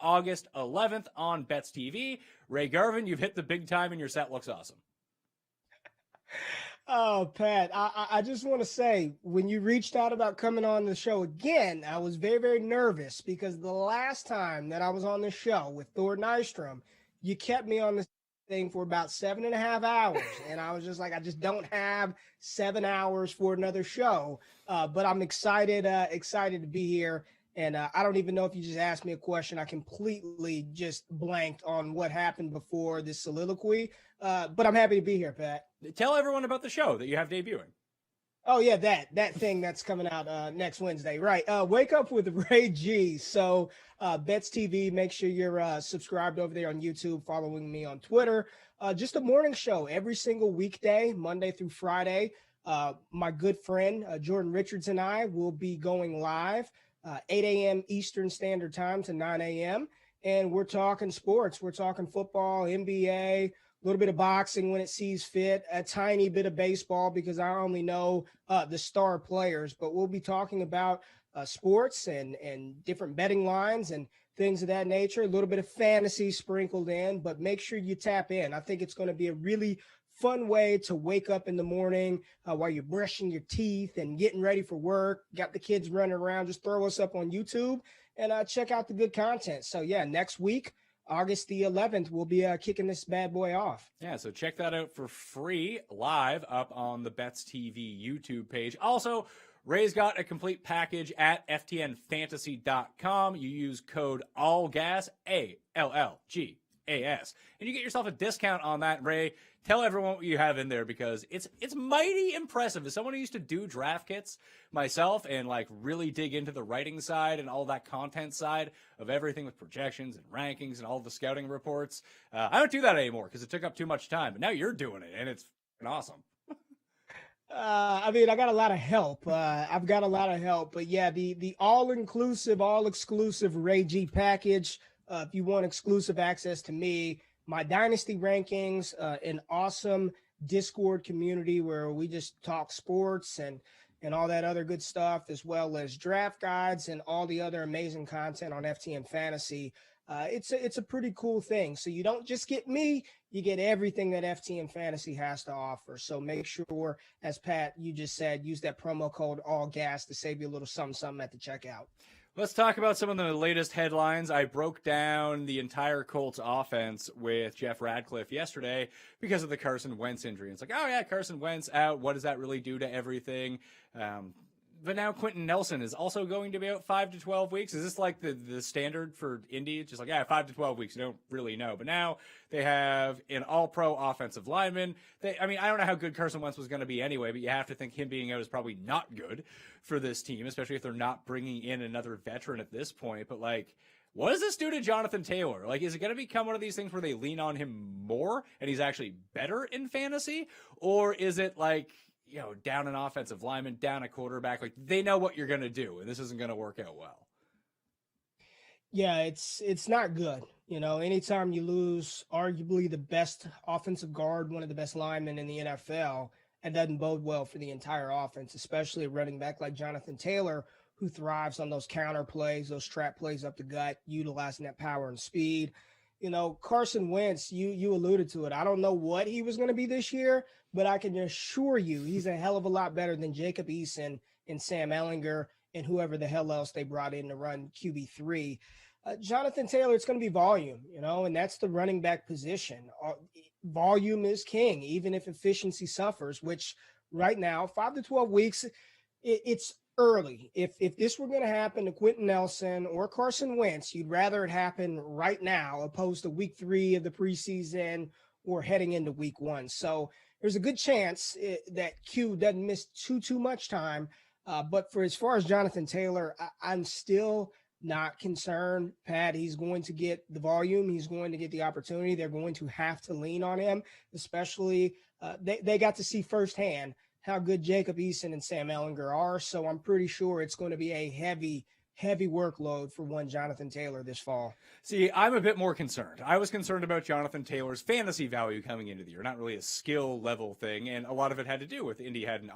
August 11th on Bets TV. Ray Garvin, you've hit the big time and your set looks awesome. Oh, Pat, I just want to say, when you reached out about coming on the show again, I was very, very nervous because the last time that I was on the show with Thor Nystrom, you kept me on this thing for about 7.5 hours. And I was just like, I just don't have 7 hours for another show. But I'm excited to be here. And I don't even know if you just asked me a question. I completely just blanked on what happened before this soliloquy. But I'm happy to be here, Pat. Tell everyone about the show that you have debuting. Oh, yeah, that thing that's coming out next Wednesday. Right. Wake Up with Ray G. So Bets TV, make sure you're subscribed over there on YouTube, following me on Twitter. Just a morning show every single weekday, Monday through Friday. My good friend Jordan Richards and I will be going live 8 a.m. Eastern Standard Time to 9 a.m. And we're talking sports. We're talking football, NBA, a little bit of boxing when it sees fit, a tiny bit of baseball because I only know the star players, but we'll be talking about sports and different betting lines and things of that nature, a little bit of fantasy sprinkled in, but make sure you tap in. I think it's going to be a really fun way to wake up in the morning while you're brushing your teeth and getting ready for work, got the kids running around. Just throw us up on YouTube and check out the good content. So yeah, next week, August the 11th, we'll be kicking this bad boy off. Yeah, so check that out for free live up on the Bets TV YouTube page. Also, Ray's got a complete package at ftnfantasy.com. You use code ALLGAS, ALLGAS, AS. And you get yourself a discount on that. Ray, tell everyone what you have in there, because it's mighty impressive. As someone who used to do draft kits myself and like really dig into the writing side and all that content side of everything with projections and rankings and all the scouting reports, I don't do that anymore because it took up too much time. But now you're doing it, and it's awesome. I mean, I got a lot of help. I've got a lot of help, but yeah, the all-inclusive, all-exclusive Ray G package. If you want exclusive access to me, my dynasty rankings, an awesome Discord community where we just talk sports and all that other good stuff, as well as draft guides and all the other amazing content on FTN Fantasy. It's a pretty cool thing. So you don't just get me, you get everything that FTN Fantasy has to offer. So make sure, as Pat, you just said, use that promo code ALLGAS to save you a little something at the checkout. Let's talk about some of the latest headlines. I broke down the entire Colts offense with Jeff Radcliffe yesterday because of the Carson Wentz injury. It's like, oh yeah, Carson Wentz out. What does that really do to everything? But now Quentin Nelson is also going to be out 5 to 12 weeks. Is this like the standard for Indy? It's just like, yeah, 5 to 12 weeks. You don't really know. But now they have an all-pro offensive lineman. I don't know how good Carson Wentz was going to be anyway, but you have to think him being out is probably not good for this team, especially if they're not bringing in another veteran at this point. But like, what does this do to Jonathan Taylor? Like, is it going to become one of these things where they lean on him more and he's actually better in fantasy? Or is it like, down an offensive lineman, down a quarterback, like they know what you're going to do, and this isn't going to work out well? Yeah, it's not good. Anytime you lose arguably the best offensive guard, one of the best linemen in the NFL, it doesn't bode well for the entire offense, especially a running back like Jonathan Taylor, who thrives on those counter plays, those trap plays up the gut, utilizing that power and speed. Carson Wentz, you alluded to it. I don't know what he was going to be this year, but I can assure you he's a hell of a lot better than Jacob Eason and Sam Ehlinger and whoever the hell else they brought in to run QB3. Jonathan Taylor, it's going to be volume, and that's the running back position. Volume is king, even if efficiency suffers, which right now, 5 to 12 weeks, it's early. If this were going to happen to Quentin Nelson or Carson Wentz, you'd rather it happen right now opposed to week 3 of the preseason or heading into week 1. So there's a good chance that Q doesn't miss too much time. But for as far as Jonathan Taylor, I'm still not concerned. Pat, he's going to get the volume. He's going to get the opportunity. They're going to have to lean on him, especially they got to see firsthand how good Jacob Eason and Sam Ehlinger are. So I'm pretty sure it's going to be a heavy workload for one Jonathan Taylor this fall. See, I'm a bit more concerned. I was concerned about Jonathan Taylor's fantasy value coming into the year, not really a skill level thing. And a lot of it had to do with Indy had an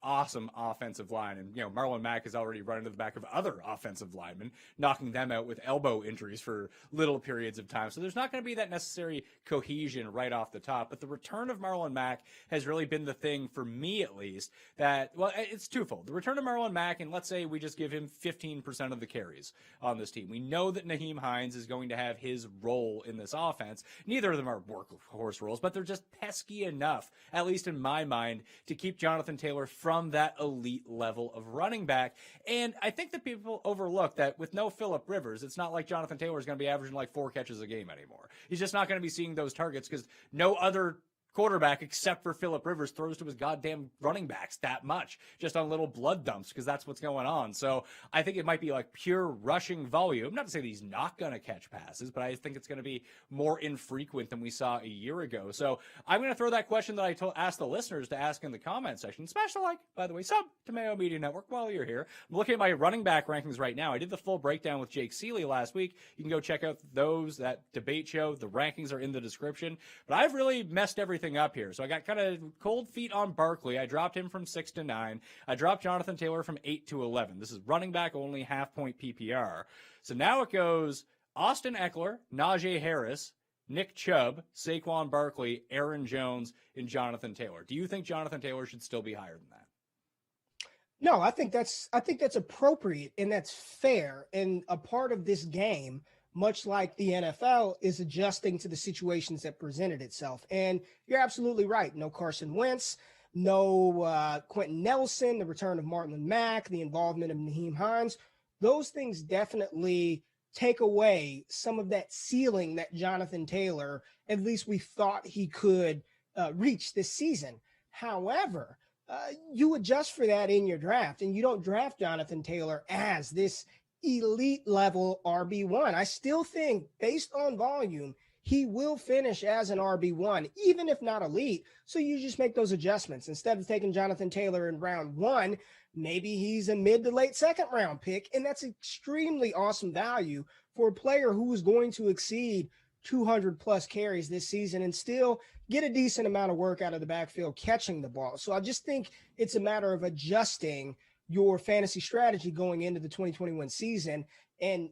awesome offensive line. And, Marlon Mack has already run into the back of other offensive linemen, knocking them out with elbow injuries for little periods of time. So there's not going to be that necessary cohesion right off the top. But the return of Marlon Mack has really been the thing for me, at least, it's twofold. The return of Marlon Mack, and let's say we just give him 15% of the carries on this team. We know that Nyheim Hines is going to have his role in this offense. Neither of them are workhorse roles, but they're just pesky enough, at least in my mind, to keep Jonathan Taylor from that elite level of running back. And I think that people overlook that with no Phillip Rivers, it's not like Jonathan Taylor is going to be averaging like 4 catches a game anymore. He's just not going to be seeing those targets because no other quarterback except for Phillip Rivers throws to his goddamn running backs that much, just on little blood dumps, because that's what's going on. So I think it might be like pure rushing volume. Not to say that he's not going to catch passes, but I think it's going to be more infrequent than we saw a year ago. So I'm going to throw that question that I asked the listeners to ask in the comment section. Smash the like, by the way, sub to Mayo Media Network while you're here. I'm looking at my running back rankings right now. I did the full breakdown with Jake Seeley last week. You can go check out that debate show. The rankings are in the description, but I've really messed everything up here. So I got kind of cold feet on Barkley. I dropped him from 6 to 9. I dropped Jonathan Taylor from 8 to 11. This is running back only, half-point PPR. So now it goes Austin Eckler, Najee Harris, Nick Chubb, Saquon Barkley, Aaron Jones, and Jonathan Taylor. Do you think Jonathan Taylor should still be higher than that? No, I think that's appropriate and that's fair. And a part of this game, much like the NFL, is adjusting to the situations that presented itself. And you're absolutely right. No Carson Wentz, no Quentin Nelson, the return of Marlon Mack, the involvement of Nyheim Hines. Those things definitely take away some of that ceiling that Jonathan Taylor, at least we thought he could reach this season. However, you adjust for that in your draft, and you don't draft Jonathan Taylor as this elite level RB1. I still think, based on volume, he will finish as an RB1, even if not elite. So you just make those adjustments. Instead of taking Jonathan Taylor in round 1, maybe he's a mid to late second round pick. And that's extremely awesome value for a player who is going to exceed 200 plus carries this season and still get a decent amount of work out of the backfield catching the ball. So I just think it's a matter of adjusting your fantasy strategy going into the 2021 season and,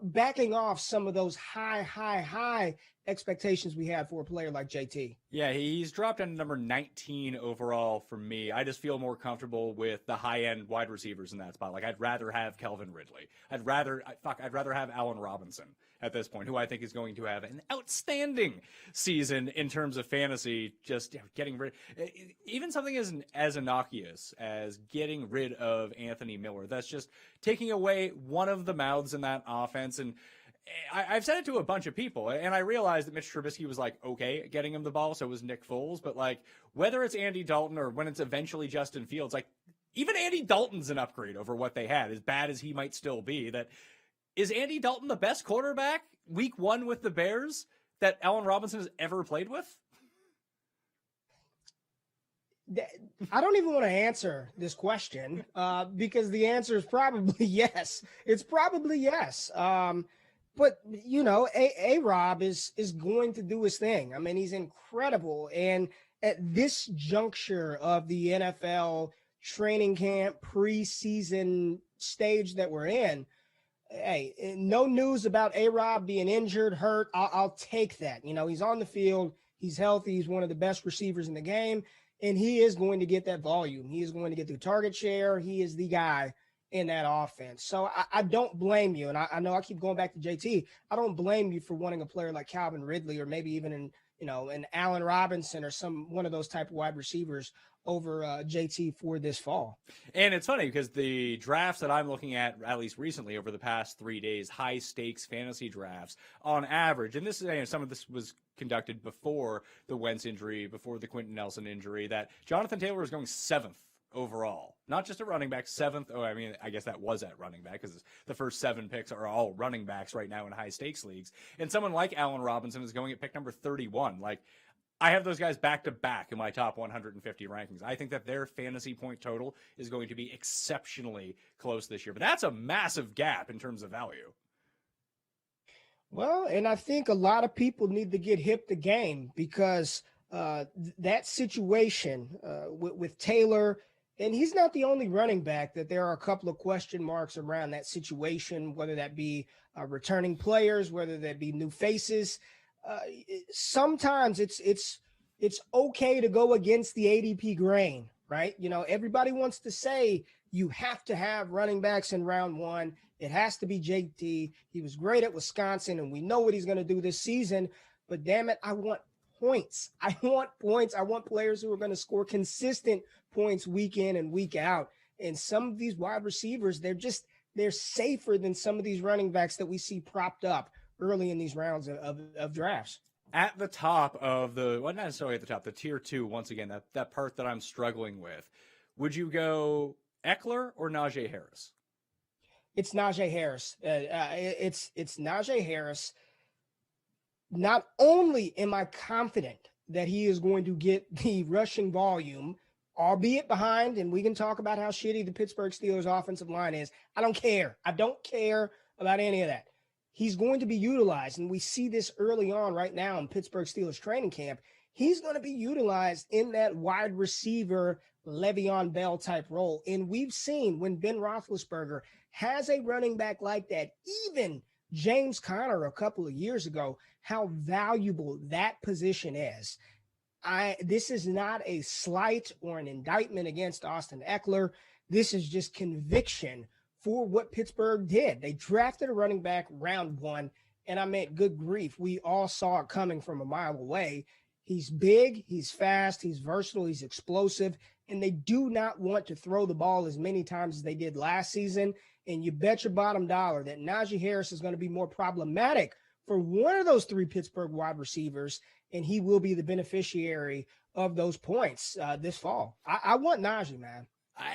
backing off some of those high expectations we had for a player like JT. Yeah, he's dropped down to number 19 overall for me. I just feel more comfortable with the high-end wide receivers in that spot. Like, I'd rather have Calvin Ridley. I'd rather have Allen Robinson at this point, who I think is going to have an outstanding season in terms of fantasy, just getting rid even something as innocuous as getting rid of Anthony Miller. That's just taking away one of the mouths in that offense. And I've said it to a bunch of people, and I realized that Mitch Trubisky was okay getting him the ball, so was Nick Foles. But whether it's Andy Dalton or when it's eventually Justin Fields, even Andy Dalton's an upgrade over what they had, as bad as he might still be. That is Andy Dalton the best quarterback week 1 with the Bears that Allen Robinson has ever played with? I don't even want to answer this question because the answer is probably yes. It's probably yes. But, A-Rob is going to do his thing. I mean, he's incredible. And at this juncture of the NFL training camp preseason stage that we're in, hey, no news about A-Rob being injured, hurt. I'll take that. He's on the field. He's healthy. He's one of the best receivers in the game. And he is going to get that volume. He is going to get the target share. He is the guy in that offense. So I don't blame you. And I know I keep going back to JT. I don't blame you for wanting a player like Calvin Ridley or maybe even an Allen Robinson or one of those type of wide receivers over JT for this fall. And it's funny because the drafts that I'm looking at least recently over the past 3 days, high stakes fantasy drafts on average, and this is some of this was conducted before the Wentz injury, before the Quentin Nelson injury, that Jonathan Taylor is going 7th overall, not just at running back, 7th. Oh, I mean, I guess that was at running back because the first 7 picks are all running backs right now in high stakes leagues. And someone like Allen Robinson is going at pick number 31. I have those guys back to back in my top 150 rankings. I think that their fantasy point total is going to be exceptionally close this year, but that's a massive gap in terms of value. Well, and I think a lot of people need to get hip to game because that situation with Taylor, and he's not the only running back that there are a couple of question marks around that situation, whether that be returning players, whether that be new faces. Sometimes it's okay to go against the ADP grain, right? Everybody wants to say you have to have running backs in round 1. It has to be JT. He was great at Wisconsin, and we know what he's going to do this season. But damn it, I want points. I want points. I want players who are going to score consistent points week in and week out. And some of these wide receivers, they're safer than some of these running backs that we see propped up early in these rounds of drafts. At the top of not necessarily at the top, the tier 2, once again, that part that I'm struggling with, would you go Eckler or Najee Harris? It's Najee Harris. It's Najee Harris. Not only am I confident that he is going to get the rushing volume, albeit behind, and we can talk about how shitty the Pittsburgh Steelers offensive line is. I don't care. I don't care about any of that. He's going to be utilized, and we see this early on right now in Pittsburgh Steelers training camp. He's going to be utilized in that wide receiver Le'Veon Bell type role. And we've seen when Ben Roethlisberger has a running back like that, even James Conner a couple of years ago, how valuable that position is. This is not a slight or an indictment against Austin Eckler. This is just conviction for what Pittsburgh did. They drafted a running back round 1, and I meant, good grief, we all saw it coming from a mile away. He's big, he's fast, he's versatile, he's explosive, and they do not want to throw the ball as many times as they did last season. and you bet your bottom dollar that Najee Harris is going to be more problematic for one of those 3 Pittsburgh wide receivers, and he will be the beneficiary of those points this fall. I want Najee, man.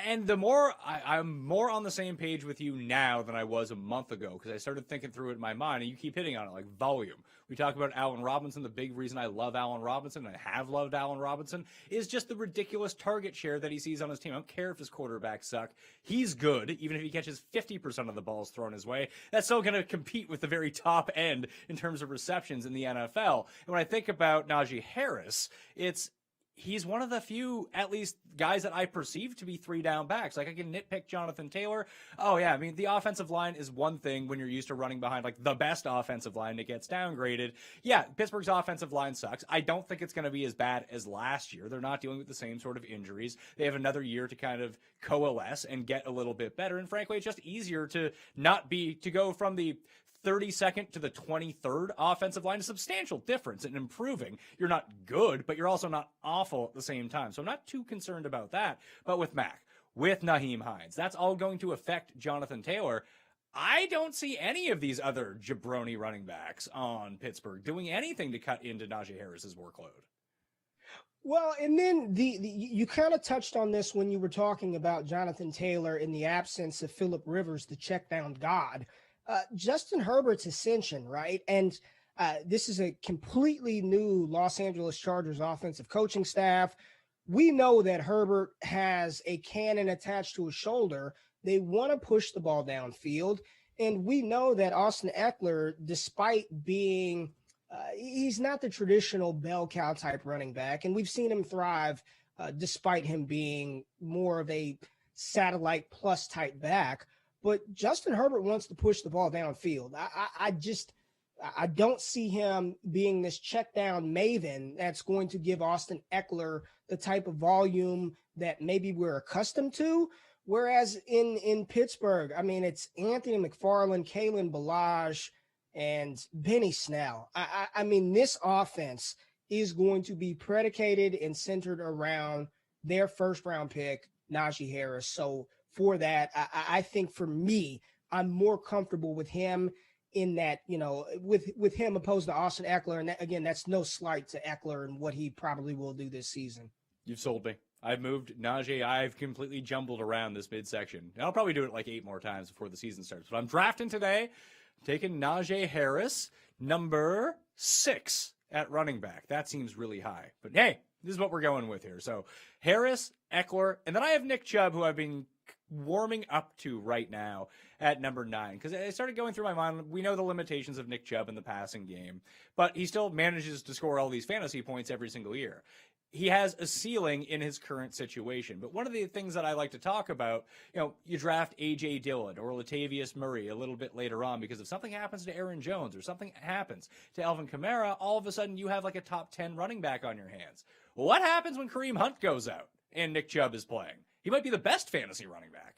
And the more I'm more on the same page with you now than I was a month ago, because I started thinking through it in my mind, and you keep hitting on it, like volume. We talk about Allen Robinson. The big reason I love Allen Robinson, and I have loved Allen Robinson, is just the ridiculous target share that he sees on his team. I don't care if his quarterbacks suck. He's good, even if he catches 50% of the balls thrown his way. That's still going to compete with the very top end in terms of receptions in the NFL. And when I think about Najee Harris, he's one of the few, at least, guys that I perceive to be 3 down backs. Like, I can nitpick Jonathan Taylor. Oh, yeah, I mean, the offensive line is one thing when you're used to running behind, like, the best offensive line that gets downgraded. Yeah, Pittsburgh's offensive line sucks. I don't think it's going to be as bad as last year. They're not dealing with the same sort of injuries. They have another year to kind of coalesce and get a little bit better. And frankly, it's just easier to go from the 32nd to the 23rd offensive line, a substantial difference in improving. You're not good, but you're also not awful at the same time. So I'm not too concerned about that. But with Mac, with Nyheim Hines, that's all going to affect Jonathan Taylor. I don't see any of these other jabroni running backs on Pittsburgh doing anything to cut into Najee Harris's workload. Well, and then you kind of touched on this when you were talking about Jonathan Taylor in the absence of Phillip Rivers, the check down god. Justin Herbert's ascension, right? And this is a completely new Los Angeles Chargers offensive coaching staff. We know that Herbert has a cannon attached to his shoulder. They want to push the ball downfield. And we know that Austin Eckler, despite being he's not the traditional bell cow type running back, and we've seen him thrive despite him being more of a satellite plus type back. But Justin Herbert wants to push the ball downfield. I don't see him being this check down maven that's going to give Austin Eckler the type of volume that maybe we're accustomed to. Whereas in Pittsburgh, I mean, it's Anthony McFarland, Kalen Ballage, and Benny Snell. I mean, this offense is going to be predicated and centered around their first round pick, Najee Harris. So for that, I think for me, I'm more comfortable with him in that, with him opposed to Austin Eckler. And that, again, that's no slight to Eckler and what he probably will do this season. You've sold me. I've moved Najee. I've completely jumbled around this midsection. And I'll probably do it like 8 more times before the season starts. But I'm drafting today, taking Najee Harris, number 6 at running back. That seems really high. But hey, this is what we're going with here. So Harris, Eckler, and then I have Nick Chubb, who I've been warming up to right now at number 9, because I started going through my mind. We know the limitations of Nick Chubb in the passing game, but he still manages to score all these fantasy points every single year. He has a ceiling in his current situation. But one of the things that I like to talk about, you draft A.J. Dillon or Latavius Murray a little bit later on, because if something happens to Aaron Jones or something happens to Alvin Kamara, all of a sudden you have like a top 10 running back on your hands. Well, what happens when Kareem Hunt goes out and Nick Chubb is playing? He might be the best fantasy running back.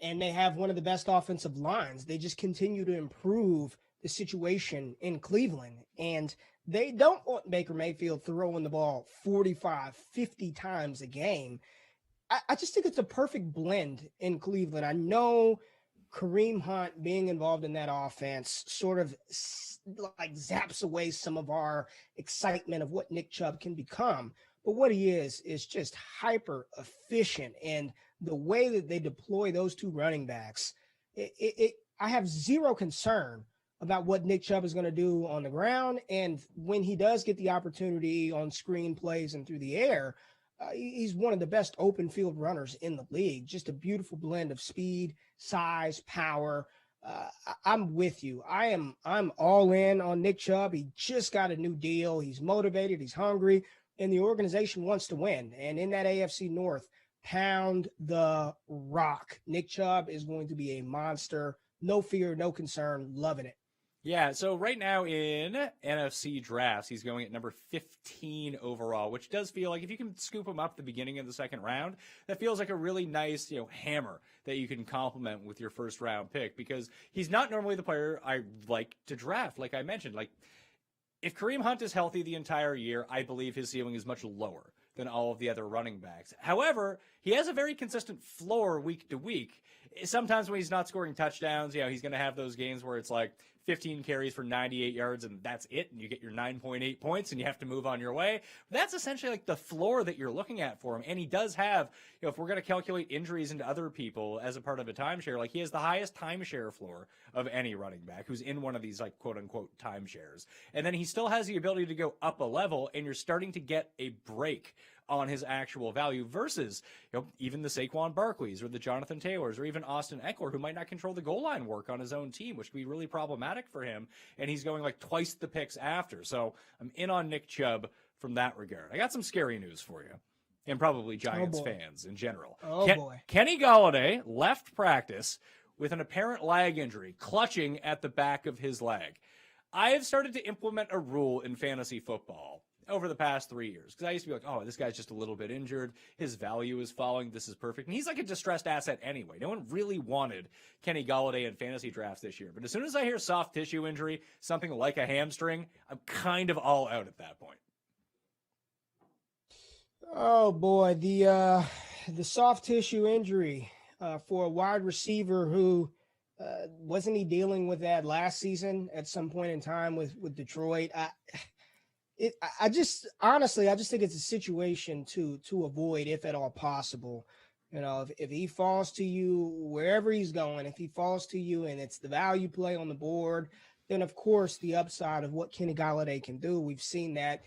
And they have one of the best offensive lines. They just continue to improve the situation in Cleveland. And they don't want Baker Mayfield throwing the ball 45, 50 times a game. I just think it's a perfect blend in Cleveland. I know Kareem Hunt being involved in that offense sort of like zaps away some of our excitement of what Nick Chubb can become. But what he is just hyper efficient. And the way that they deploy those two running backs, I have zero concern about what Nick Chubb is going to do on the ground. And when he does get the opportunity on screen plays and through the air, he's one of the best open field runners in the league. Just a beautiful blend of speed, size, power. I'm with you. I'm all in on Nick Chubb. He just got a new deal. He's motivated. He's hungry. And the organization wants to win. And in that AFC North, pound the rock. Nick Chubb is going to be a monster. No fear, no concern. Loving it. Yeah, so right now in NFC drafts, he's going at number 15 overall, which does feel like if you can scoop him up at the beginning of the second round, that feels like a really nice, hammer that you can complement with your first round pick, because he's not normally the player I like to draft, like I mentioned. Like, if Kareem Hunt is healthy the entire year, I believe his ceiling is much lower than all of the other running backs. However, he has a very consistent floor week to week. Sometimes when he's not scoring touchdowns, he's going to have those games where it's like 15 carries for 98 yards and that's it, and you get your 9.8 points and you have to move on your way. That's essentially like the floor that you're looking at for him. And he does have, if we're going to calculate injuries into other people as a part of a timeshare, like he has the highest timeshare floor of any running back who's in one of these like quote unquote timeshares. And then he still has the ability to go up a level, and you're starting to get a break on his actual value versus even the Saquon Barkleys or the Jonathan Taylors or even Austin Eckler, who might not control the goal line work on his own team, which could be really problematic for him. And he's going like twice the picks after. So I'm in on Nick Chubb from that regard. I got some scary news for you, and probably Giants fans in general. Boy. Kenny Golladay left practice with an apparent leg injury, clutching at the back of his leg. I have started to implement a rule in fantasy football over the past 3 years, because I used to be like, oh, this guy's just a little bit injured. His value is falling. This is perfect. And he's like a distressed asset anyway. No one really wanted Kenny Golladay in fantasy drafts this year. But as soon as I hear soft tissue injury, something like a hamstring, I'm kind of all out at that point. Oh boy, the soft tissue injury for a wide receiver who wasn't he dealing with that last season at some point in time with Detroit? I just think it's a situation to avoid if at all possible. If he falls to you wherever he's going, if he falls to you and it's the value play on the board, then of course the upside of what Kenny Golladay can do. We've seen that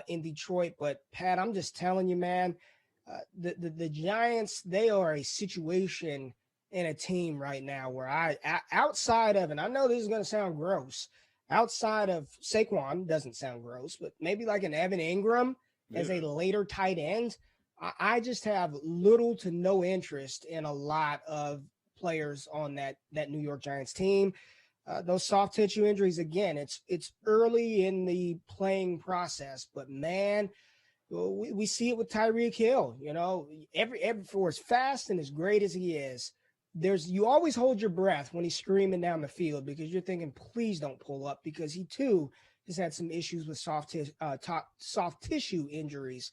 in Detroit. But Pat, I'm just telling you, man, the Giants, they are a situation in a team right now where outside of, and I know this is going to sound gross, outside of Saquon, doesn't sound gross, but maybe like an Evan Ingram as a later tight end, I just have little to no interest in a lot of players on that New York Giants team. Those soft tissue injuries, again, it's early in the playing process, but man, we see it with Tyreek Hill. Every for as fast and as great as he is, you always hold your breath when he's screaming down the field because you're thinking, please don't pull up, because he too has had some issues with soft tissue injuries.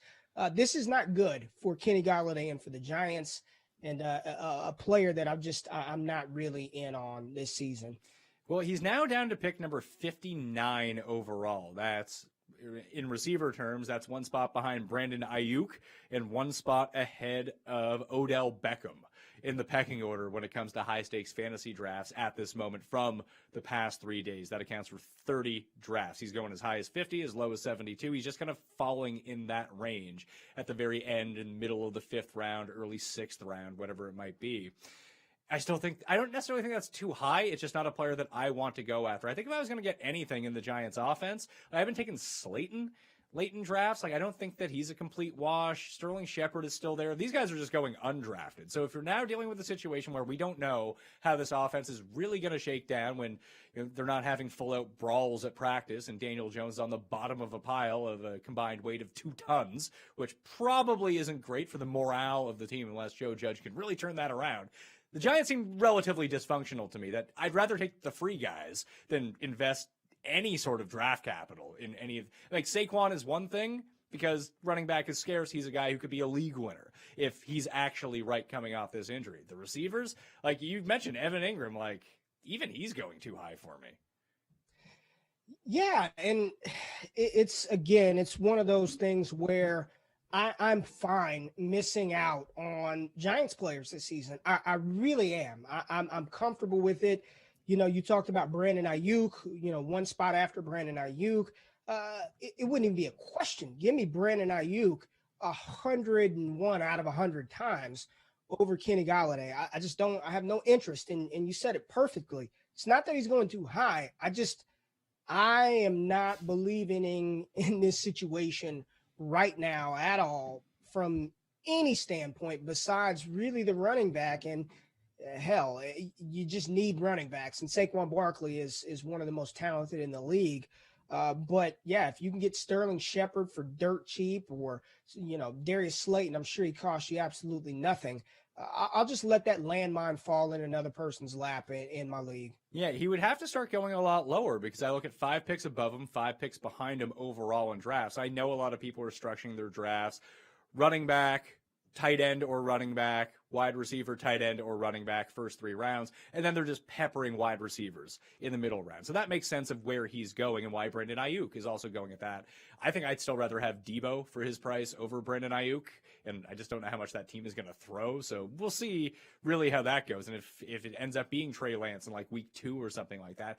This is not good for Kenny Golladay and for the Giants, and a player that I'm not really in on this season. Well, he's now down to pick number 59 overall. That's, in receiver terms, that's one spot behind Brandon Ayuk and one spot ahead of Odell Beckham in the pecking order when it comes to high-stakes fantasy drafts at this moment from the past 3 days. That accounts for 30 drafts. He's going as high as 50, as low as 72. He's just kind of falling in that range at the very end and middle of the 5th round, early 6th round, whatever it might be. I don't necessarily think that's too high. It's just not a player that I want to go after. I think if I was going to get anything in the Giants offense, I haven't taken Slayton late in drafts. Like, I don't think that he's a complete wash. Sterling Shepard is still there. These guys are just going undrafted. So if you're now dealing with a situation where we don't know how this offense is really going to shake down when they're not having full out brawls at practice and Daniel Jones is on the bottom of a pile of a combined weight of 2 tons, which probably isn't great for the morale of the team unless Joe Judge can really turn that around. The Giants seem relatively dysfunctional to me, that I'd rather take the free guys than invest any sort of draft capital in any of, like, Saquon is one thing because running back is scarce. He's a guy who could be a league winner if he's actually right coming off this injury. The receivers, like you mentioned, Evan Ingram, like even he's going too high for me. Yeah. And it's one of those things where I'm fine missing out on Giants players this season. I really am. I'm comfortable with it. You talked about Brandon Ayuk, one spot after Brandon Ayuk. It wouldn't even be a question. Give me Brandon Ayuk 101 out of 100 times over Kenny Golladay. I have no interest in, and you said it perfectly. It's not that he's going too high. I am not believing in this situation right now at all from any standpoint besides really the running back. And hell, you just need running backs, and Saquon Barkley is one of the most talented in the league. But yeah, if you can get Sterling Shepard for dirt cheap, or Darius Slayton, I'm sure he costs you absolutely nothing. I'll just let that landmine fall in another person's lap in my league. Yeah, he would have to start going a lot lower because I look at 5 picks above him, 5 picks behind him overall in drafts. I know a lot of people are structuring their drafts running back, tight end or running back, wide receiver, tight end or running back first 3 rounds. And then they're just peppering wide receivers in the middle round. So that makes sense of where he's going and why Brandon Ayuk is also going at that. I think I'd still rather have Debo for his price over Brandon Ayuk. And I just don't know how much that team is going to throw. So we'll see really how that goes. And if it ends up being Trey Lance in like week 2 or something like that,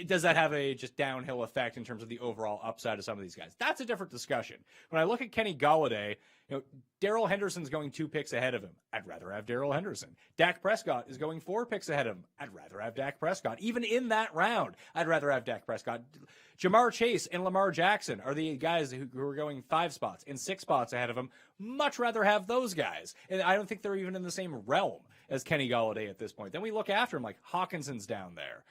does that have a just downhill effect in terms of the overall upside of some of these guys? That's a different discussion. When I look at Kenny Golladay, Darrell Henderson's going 2 picks ahead of him. I'd rather have Darrell Henderson. Dak Prescott is going 4 picks ahead of him. I'd rather have Dak Prescott. Even in that round, I'd rather have Dak Prescott. Jamar Chase and Lamar Jackson are the guys who are going 5 spots and 6 spots ahead of him. Much rather have those guys. And I don't think they're even in the same realm as Kenny Golladay at this point. Then we look after him, like Hawkinson's down there.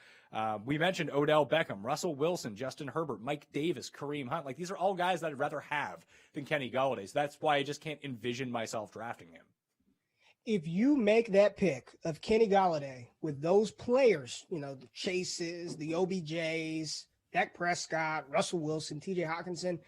We mentioned Odell Beckham, Russell Wilson, Justin Herbert, Mike Davis, Kareem Hunt. Like, these are all guys that I'd rather have than Kenny Golladay. So that's why I just can't envision myself drafting him. If you make that pick of Kenny Golladay with those players, the Chases, the OBJs, Dak Prescott, Russell Wilson, TJ Hawkinson,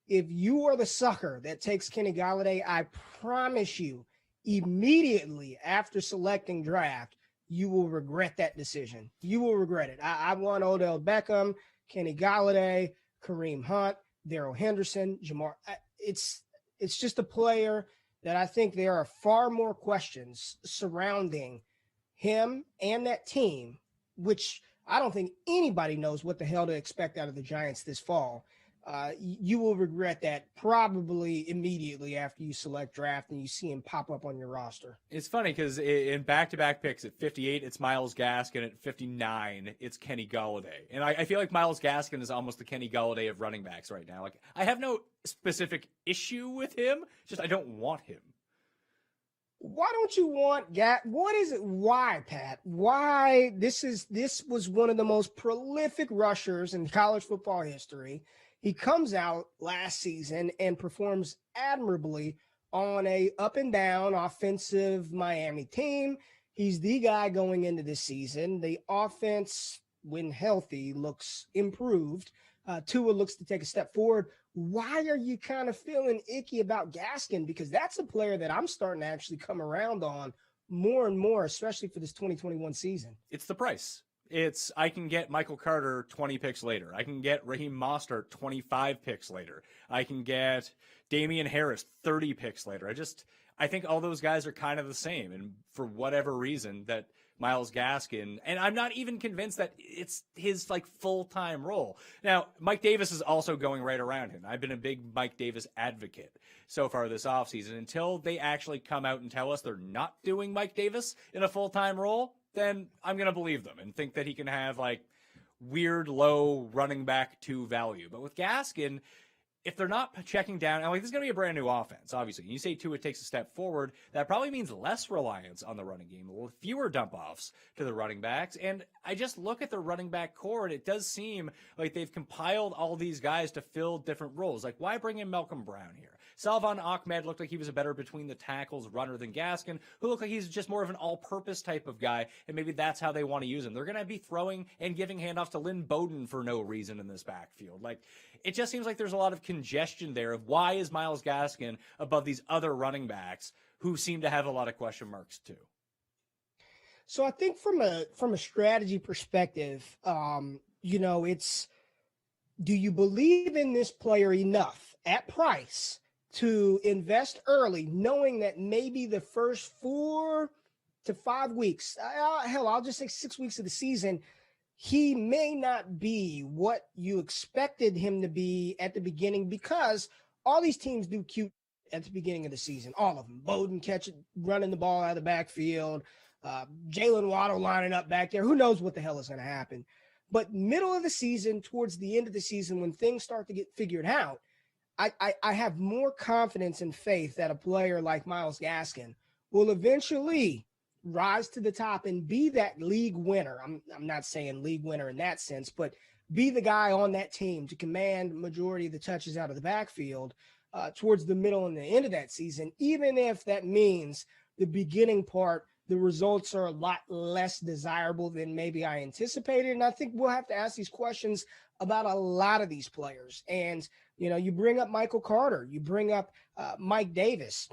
if you are the sucker that takes Kenny Golladay, I promise you, immediately after selecting draft, you will regret that decision. You will regret it. I want Odell Beckham, Kenny Golladay, Kareem Hunt, Darrell Henderson, Jamar. It's just a player that I think there are far more questions surrounding him and that team, which I don't think anybody knows what the hell to expect out of the Giants this fall. You will regret that probably immediately after you select draft and you see him pop up on your roster. It's funny because in back-to-back picks at 58, it's Myles Gaskin. At 59, it's Kenny Golladay. And I feel like Myles Gaskin is almost the Kenny Golladay of running backs right now. Like, I have no specific issue with him, just I don't want him. Why don't you want what is it? Why, Pat? Why this was one of the most prolific rushers in college football history. He comes out last season and performs admirably on a up and down offensive Miami team. He's the guy going into this season. The offense, when healthy, looks improved. Tua looks to take a step forward. Why are you kind of feeling icky about Gaskin? Because that's a player that I'm starting to actually come around on more and more, especially for this 2021 season. It's the price. I can get Michael Carter 20 picks later. I can get Raheem Mostert 25 picks later. I can get Damian Harris 30 picks later. I think all those guys are kind of the same. And for whatever reason that Myles Gaskin, and I'm not even convinced that it's his like full-time role. Now, Mike Davis is also going right around him. I've been a big Mike Davis advocate so far this offseason. Until they actually come out and tell us they're not doing Mike Davis in a full-time role, then I'm going to believe them and think that he can have like weird low running back 2 value. But with Gaskin, if they're not checking down, and like this is going to be a brand new offense, obviously. You say Tua takes a step forward, that probably means less reliance on the running game, fewer dump offs to the running backs. And I just look at the running back core, and it does seem like they've compiled all these guys to fill different roles. Like, why bring in Malcolm Brown here? Salvon Ahmed looked like he was a better between the tackles runner than Gaskin, who looked like he's just more of an all-purpose type of guy, and maybe that's how they want to use him. They're going to be throwing and giving handoffs to Lynn Bowden for no reason in this backfield. Like, it just seems like there's a lot of congestion there of why is Myles Gaskin above these other running backs who seem to have a lot of question marks too. So I think from a strategy perspective, it's, do you believe in this player enough at price to invest early, knowing that maybe the first 4 to 5 weeks, I'll just say 6 weeks of the season, he may not be what you expected him to be at the beginning, because all these teams do cute at the beginning of the season. All of them. Bowden running the ball out of the backfield. Jalen Waddle lining up back there. Who knows what the hell is going to happen? But middle of the season, towards the end of the season, when things start to get figured out, I have more confidence and faith that a player like Myles Gaskin will eventually rise to the top and be that league winner. I'm not saying league winner in that sense, but be the guy on that team to command majority of the touches out of the backfield towards the middle and the end of that season, even if that means the beginning part the results are a lot less desirable than maybe I anticipated. And I think we'll have to ask these questions about a lot of these players. And, you bring up Michael Carter, you bring up Mike Davis.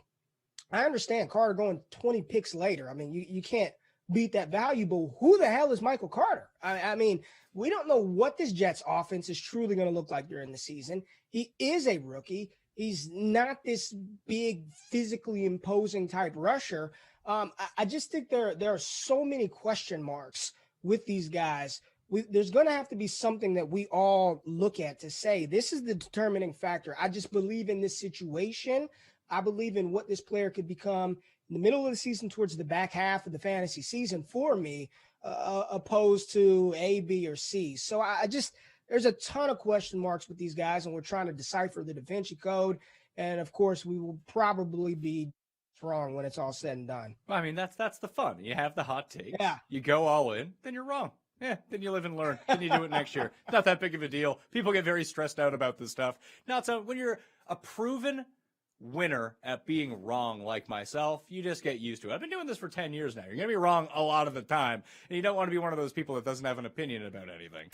I understand Carter going 20 picks later. I mean, you can't beat that value, but who the hell is Michael Carter? I mean, we don't know what this Jets offense is truly going to look like during the season. He is a rookie. He's not this big, physically imposing type rusher. I just think there are so many question marks with these guys. There's going to have to be something that we all look at to say this is the determining factor. I just believe in this situation. I believe in what this player could become in the middle of the season towards the back half of the fantasy season for me, opposed to A, B, or C. So there's a ton of question marks with these guys, and we're trying to decipher the Da Vinci Code. And of course, we will probably be wrong when it's all said and done. I mean, that's the fun. You have the hot takes. Yeah. You go all in, then you're wrong. Yeah, then you live and learn. Then you do it next year. Not that big of a deal. People get very stressed out about this stuff. Not so when you're a proven winner at being wrong like myself, you just get used to it. I've been doing this for 10 years now. You're going to be wrong a lot of the time, and you don't want to be one of those people that doesn't have an opinion about anything.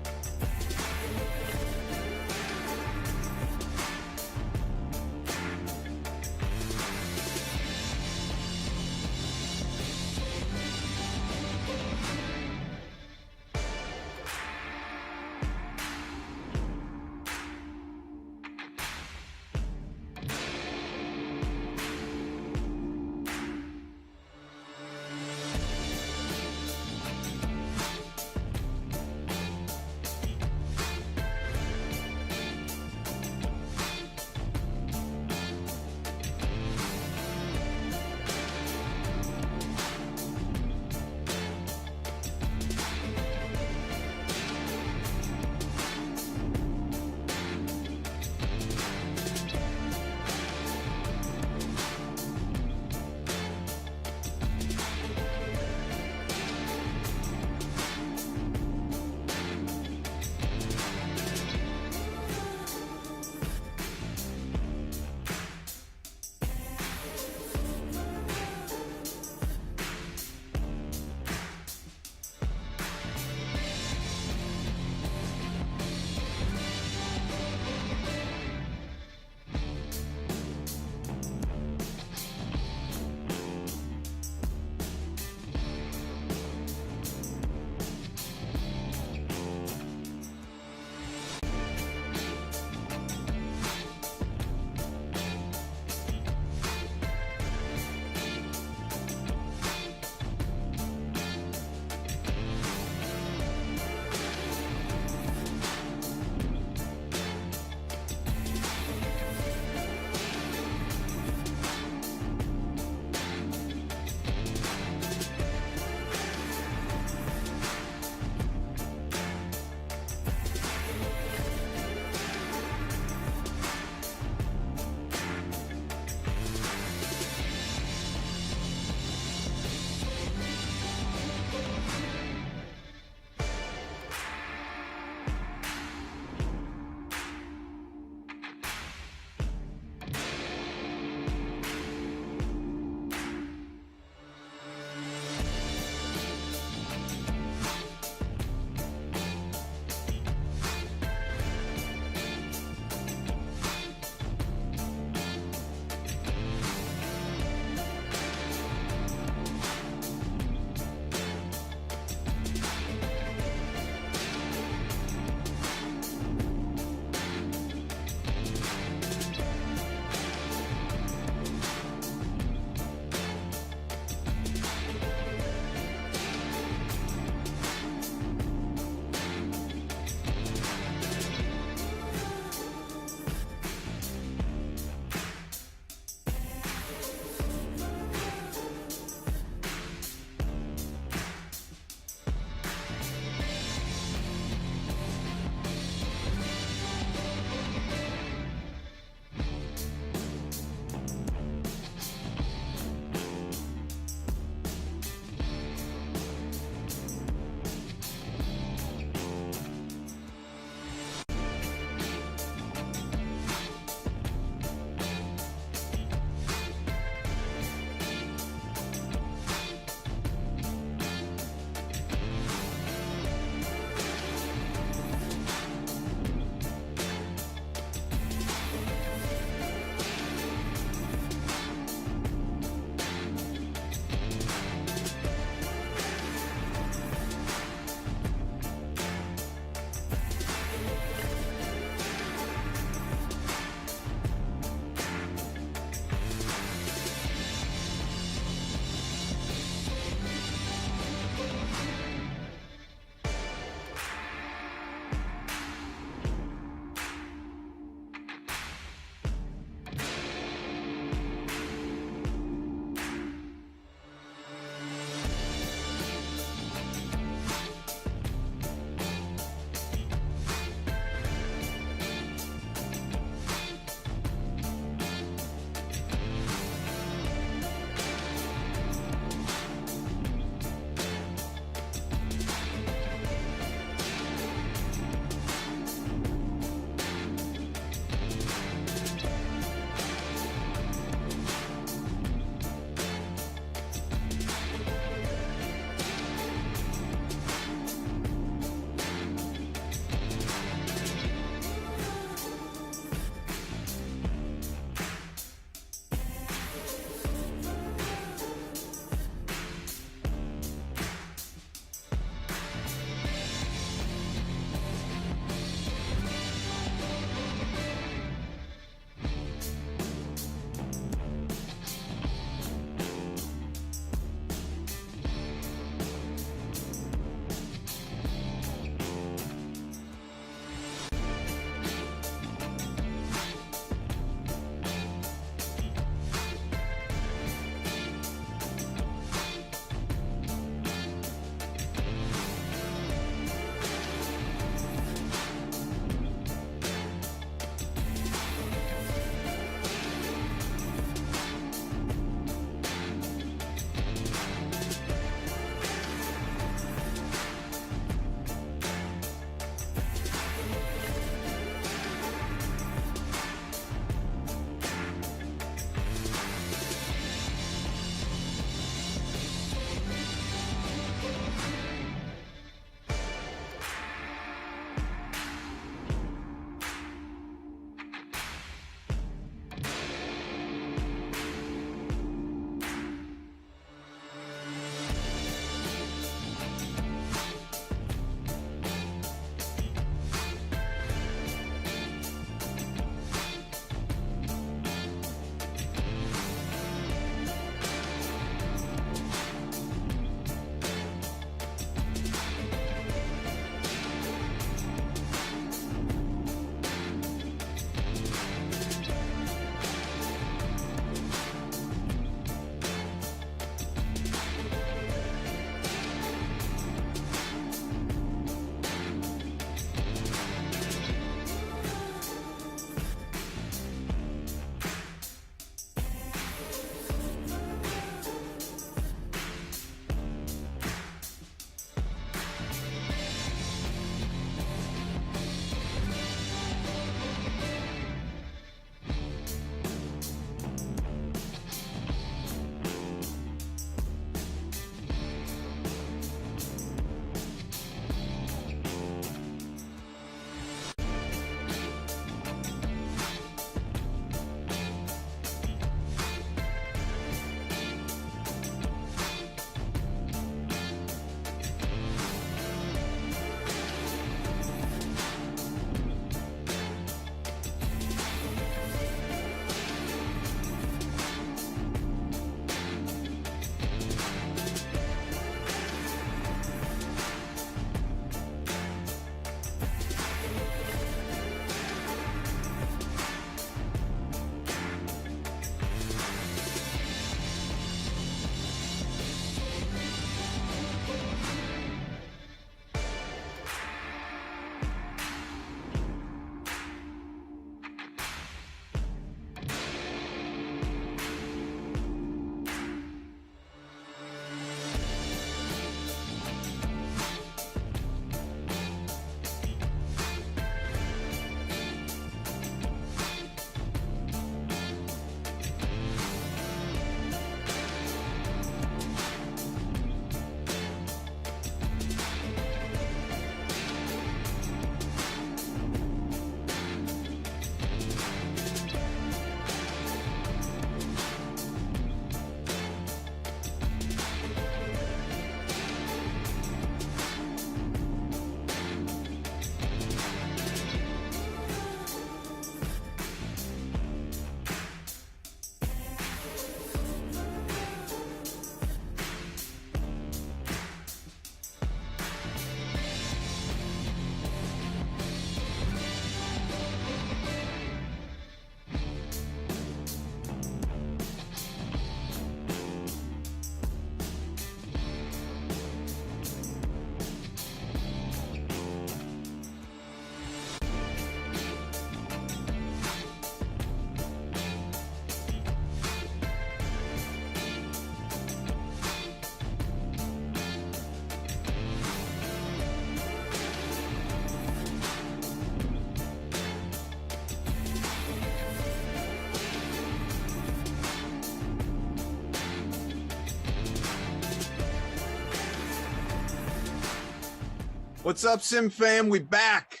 What's up, Sim fam? We back.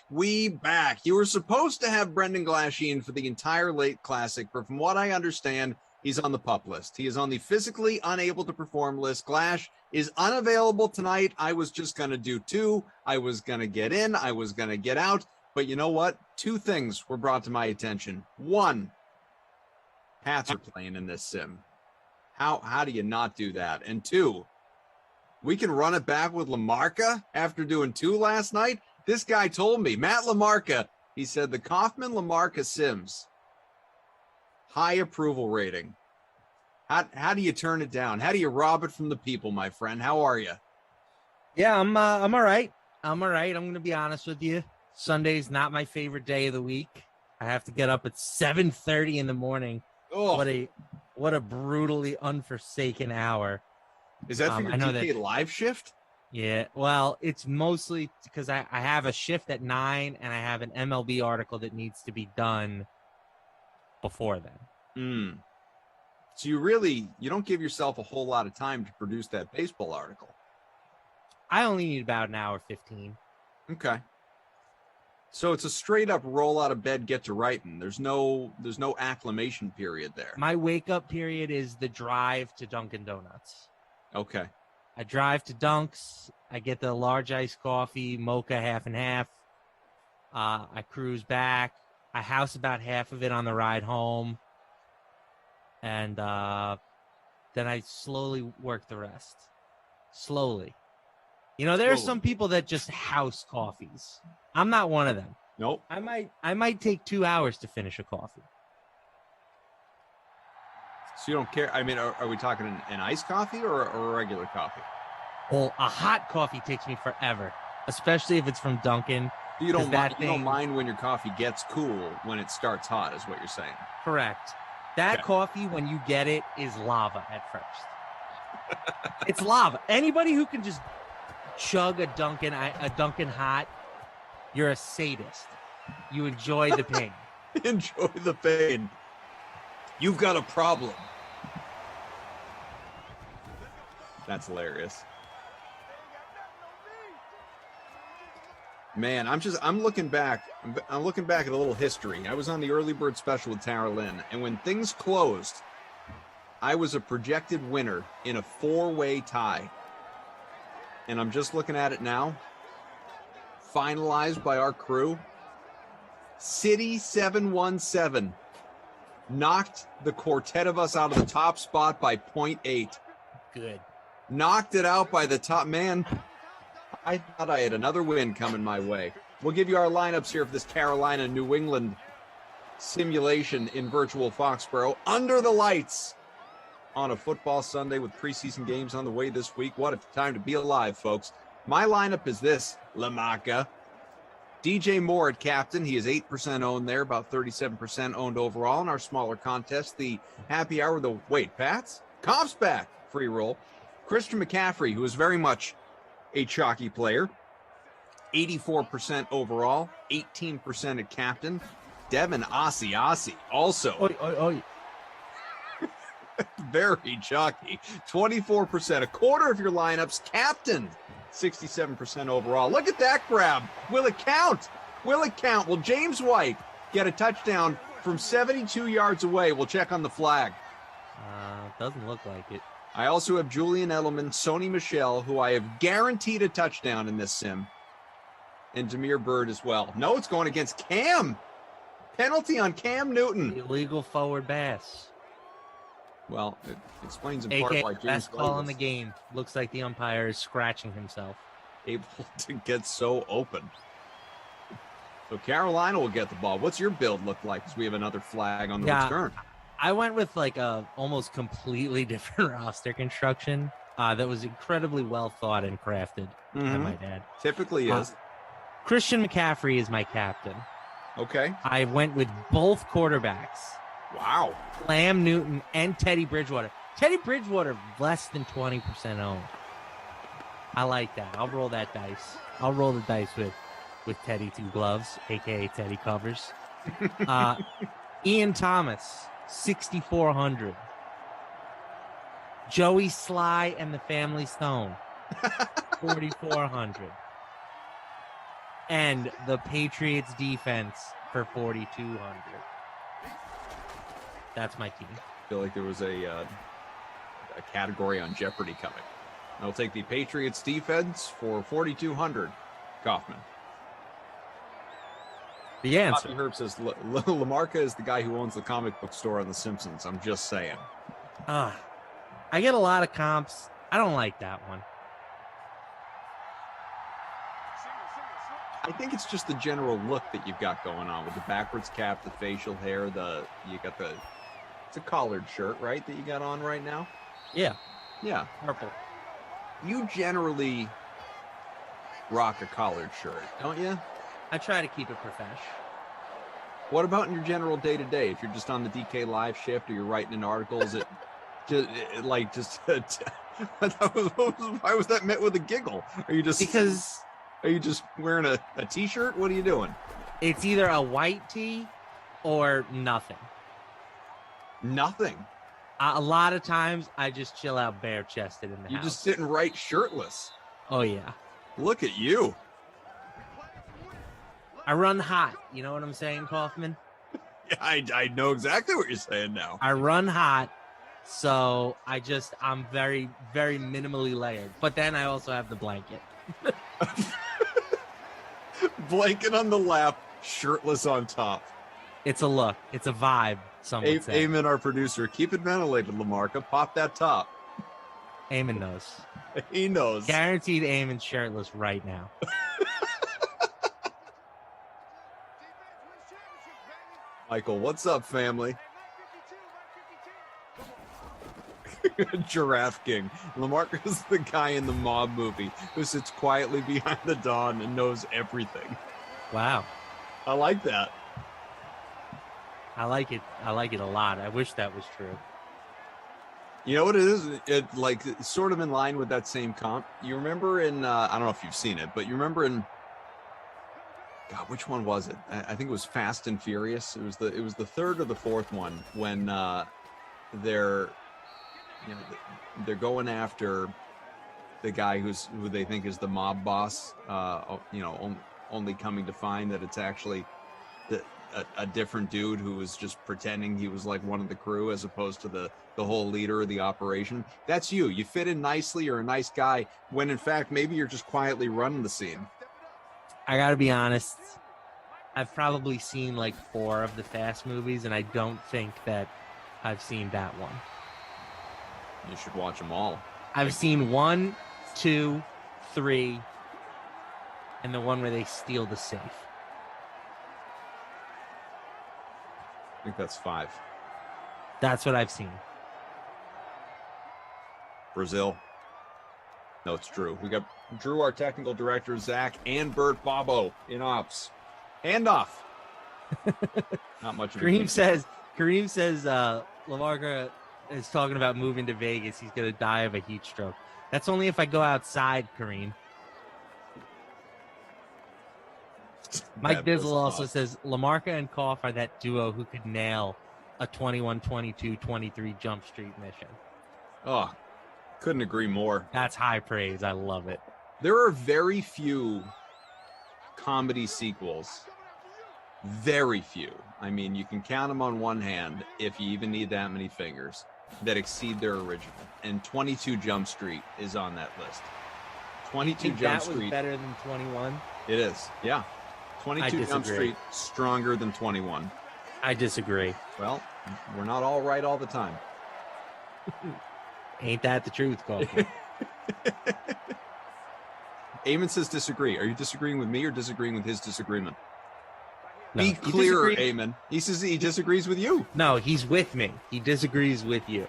You were supposed to have Brendan Glasheen for the entire late classic, but from what I understand, he's on the pup list. He is on the physically unable to perform list. Glash is unavailable tonight. I was just going to do 2. I was going to get in. I was going to get out. But you know what? 2 things were brought to my attention. 1, Pats are playing in this sim. How do you not do that? And 2, we can run it back with LaMarca after doing 2 last night. This guy told me, Matt LaMarca, he said the Kaufman-LaMarca Sims, high approval rating. How do you turn it down? How do you rob it from the people, my friend? How are you? Yeah, I'm all right. I'm going to be honest with you. Sunday's not my favorite day of the week. I have to get up at 7:30 in the morning. Oh, what a brutally unforsaken hour. Is that for your DK live shift? Yeah, well, it's mostly because I have a shift at 9 and I have an MLB article that needs to be done before then. So you don't give yourself a whole lot of time to produce that baseball article. I only need about an hour 15. Okay. So it's a straight up roll out of bed, get to writing. There's no acclimation period there. My wake up period is the drive to Dunkin' Donuts. Okay. I drive to Dunk's. I get the large iced coffee, mocha half and half. I cruise back. I house about half of it on the ride home. And then I slowly work the rest. Slowly. You know, there are some people that just house coffees. I'm not one of them. Nope. I might take 2 hours to finish a coffee. So you don't care? I mean, are we talking an iced coffee or a regular coffee? Well, a hot coffee takes me forever, especially if it's from Dunkin'. You don't mind when your coffee gets cool when it starts hot, is what you're saying. Correct. That coffee, when you get it, is lava at first. It's lava. Anybody who can just chug a Dunkin' hot, you're a sadist. You enjoy the pain. Enjoy the pain. You've got a problem. That's hilarious. Man, I'm looking back. I'm looking back at a little history. I was on the early bird special with Tara Lynn, and when things closed, I was a projected winner in a 4-way tie. And I'm just looking at it now. Finalized by our crew. City 717 knocked the quartet of us out of the top spot by 0.8. Good. Knocked it out by the top man. I thought I had another win coming my way. We'll give you our lineups here for this Carolina-New England simulation in virtual Foxborough. Under the lights on a football Sunday with preseason games on the way this week. What a time to be alive, folks. My lineup is this. LaMarca. DJ Moore at captain. He is 8% owned there, about 37% owned overall. In our smaller contest, the happy hour, Pats? Comp's back. Free roll. Christian McCaffrey, who is very much a chalky player. 84% overall, 18% at captain. Devin Asiasi, also very chalky. 24%, a quarter of your lineups captained. 67% overall. Look at that grab. Will it count? Will it count? Will James White get a touchdown from 72 yards away? We'll check on the flag. Doesn't look like it. I also have Julian Edelman, Sony Michel, who I have guaranteed a touchdown in this sim, and Damiere Byrd as well. No, it's going against Cam. Penalty on Cam Newton. Illegal forward pass. Well, it explains in AK, part why James best call in the game. Looks like the umpire is scratching himself. Able to get so open. So Carolina will get the ball. What's your build look like as we have another flag on the return? I went with like a almost completely different roster construction that was incredibly well thought and crafted, I might add. Typically is. Christian McCaffrey is my captain. Okay. I went with both quarterbacks. Wow. Cam Newton and Teddy Bridgewater. Teddy Bridgewater less than 20% owned. I like that. I'll roll that dice. I'll roll the dice with Teddy Two Gloves, a.k.a. Teddy Covers. Ian Thomas, 6,400. Joey Sly and the Family Stone, 4,400. and the Patriots defense for 4,200. That's my team. I feel like there was a category on Jeopardy coming. I'll take the Patriots defense for 4,200. Kaufman. The answer. Bobby Herb says Lamarca is the guy who owns the comic book store on The Simpsons. I'm just saying. I get a lot of comps. I don't like that one. I think it's just the general look that you've got going on with the backwards cap, the facial hair, it's a collared shirt, right, that you got on right now? Yeah. Yeah. Purple. You generally rock a collared shirt, don't you? I try to keep it profesh. What about in your general day-to-day? If you're just on the DK Live shift or you're writing an article, is it why was that met with a giggle? Are you just wearing a t-shirt? What are you doing? It's either a white tee or nothing. Nothing. A lot of times I just chill out bare-chested in the house. You just sit and write shirtless. Oh yeah. Look at you. I run hot. You know what I'm saying, Kaufman? Yeah, I know exactly what you're saying now. I run hot, so I'm very, very minimally layered. But then I also have the blanket. Blanket on the lap, shirtless on top. It's a look. It's a vibe, some would say. Eamon, our producer, keep it ventilated, Lamarca. Pop that top. Eamon knows. He knows. Guaranteed Eamon shirtless right now. Michael, what's up, family? Giraffe King. Lamarca is the guy in the mob movie who sits quietly behind the dawn and knows everything. Wow. I like that. I like it. I like it a lot. I wish that was true. You know what it is? It's sort of in line with that same comp. You remember in, I don't know if you've seen it, but you remember in, God, which one was it? I think it was Fast and Furious. It was the third or the fourth one when they're going after the guy who they think is the mob boss. Only coming to find that it's actually a different dude who was just pretending he was like one of the crew as opposed to the whole leader of the operation. That's you. You fit in nicely. You're a nice guy when in fact maybe you're just quietly running the scene. I gotta be honest. I've probably seen like 4 of the Fast movies, and I don't think that I've seen that one. You should watch them all. I've seen 1, 2, 3, and the one where they steal the safe. I think that's 5. That's what I've seen. Brazil. No, it's Drew. We got Drew, our technical director, Zach, and Bert Bobo in ops. Hand off. Not much of Kareem says Lamarca is talking about moving to Vegas. He's going to die of a heat stroke. That's only if I go outside, Kareem. Mike Bizzle also says Lamarca and Koff are that duo who could nail a 21, 22, 23 Jump Street mission. Oh, couldn't agree more. That's high praise. I love it. There are very few comedy sequels. Very few. I mean, you can count them on one hand if you even need that many fingers that exceed their original. And 22 Jump Street is on that list. 22 Jump Street. That was better than 21? It is, yeah. 22 Jump Street, stronger than 21. I disagree. Well, we're not all right all the time. Ain't that the truth, Coffee? Eamon says disagree. Are you disagreeing with me or disagreeing with his disagreement? No, be clear, Eamon. He says he disagrees with you. No, he's with me. He disagrees with you.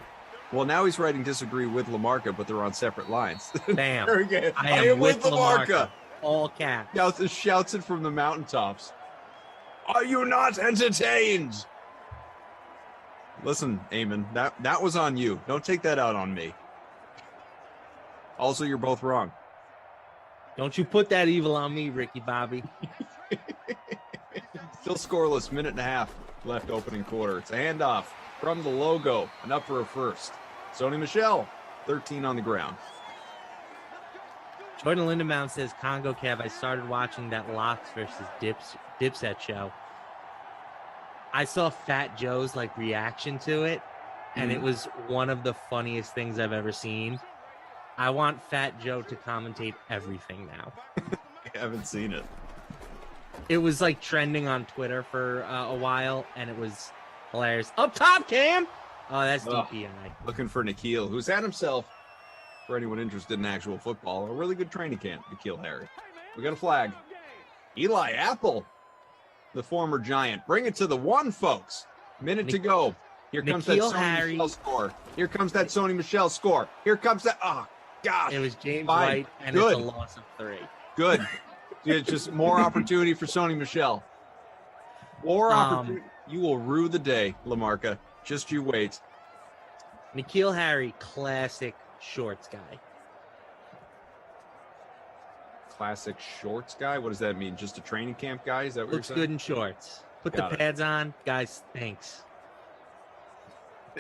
Well, now he's writing disagree with Lamarca, but they're on separate lines. Damn. I am with Lamarca. All caps. Shouts it from the mountaintops. Are you not entertained? Listen, Eamon, that was on you. Don't take that out on me. Also, you're both wrong. Don't you put that evil on me, Ricky Bobby. Still scoreless, minute and a half left opening quarter. It's a handoff from the logo and up for a first. Sony Michel, 13 on the ground. Jordan Lindenbaum says, Congo Kev, I started watching that Locks versus Dipset show. I saw Fat Joe's like reaction to it, and it was one of the funniest things I've ever seen. I want Fat Joe to commentate everything now. I haven't seen it. It was like trending on Twitter for a while, and it was hilarious. Up top, Cam! Oh, that's DPI. Looking for Nikhil, who's had himself, for anyone interested in actual football, a really good training camp, Nikhil Harry. We got a flag. Eli Apple, the former Giant. Bring it to the one, folks. Minute to go. Here comes Nikhil that Sony Michel score. Here comes that Sony Michel score. Here comes that. Oh, gosh. It was James White, and Good. It's a loss of 3. Good. It's just more opportunity for Sony Michel. More opportunity. You will rue the day, Lamarca. Just you wait. Nikhil Harry, classic shorts guy. Classic shorts guy? What does that mean? Just a training camp guy? Is that what Looks you're saying? good in shorts. Put Got the it. pads on. Guys, thanks.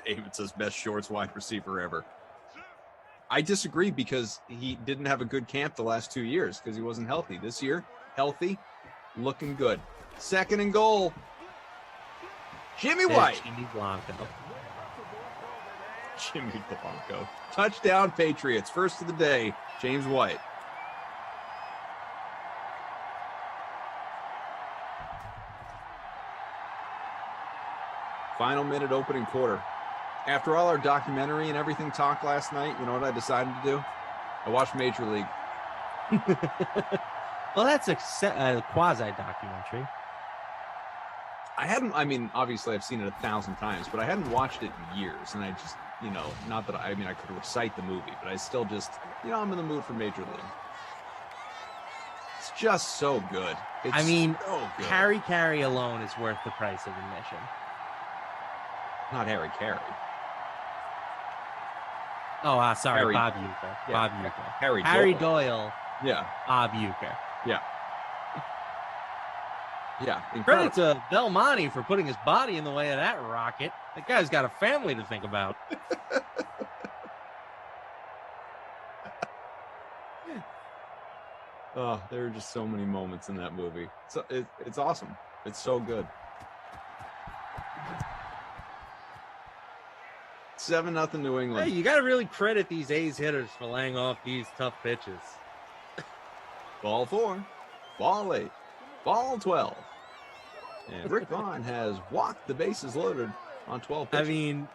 David says best shorts wide receiver ever. I disagree because he didn't have a good camp the last 2 years because he wasn't healthy. This year, healthy, looking good. 2nd and goal. Jimmy There's White. Jimmy Blanco. Jimmy Blanco. Touchdown Patriots. First of the day, James White. Final minute opening quarter. After all our documentary and everything talk last night, you know what I decided to do? I watched Major League. Well, that's a quasi-documentary. I mean, obviously I've seen it 1,000 times, but I hadn't watched it in years. And I just, not that I could recite the movie, but I still just, I'm in the mood for Major League. It's just so good. It's so good. Harry Carey alone is worth the price of admission. Not Harry Carey. Oh, sorry, Harry- Bob Uecker. Yeah, Bob Uecker. Harry Doyle. Yeah. Bob Uecker. Yeah. Yeah. Credit to Belmonte for putting his body in the way of that rocket. That guy's got a family to think about. Oh, there are just so many moments in that movie. It's awesome. It's so good. 7-0 New England. Hey, you got to really credit these A's hitters for laying off these tough pitches. Ball 4, ball 8, ball 12. And Rick Vaughn has walked the bases loaded on 12 pitches.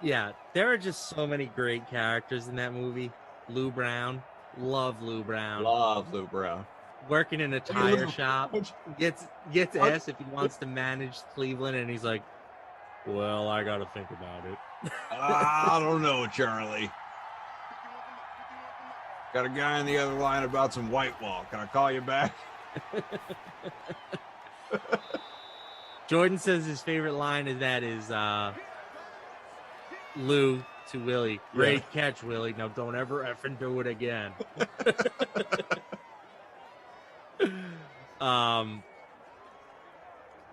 There are just so many great characters in that movie. Lou Brown. Love Lou Brown. Love Lou Brown. Working in a tire shop. Gets asked if he wants to manage Cleveland, and he's like, well, I got to think about it. I don't know, Charlie. Got a guy on the other line about some white wall. Can I call you back? Jordan says his favorite line is Lou to Willie. Great catch, Willie. Now don't ever effing do it again.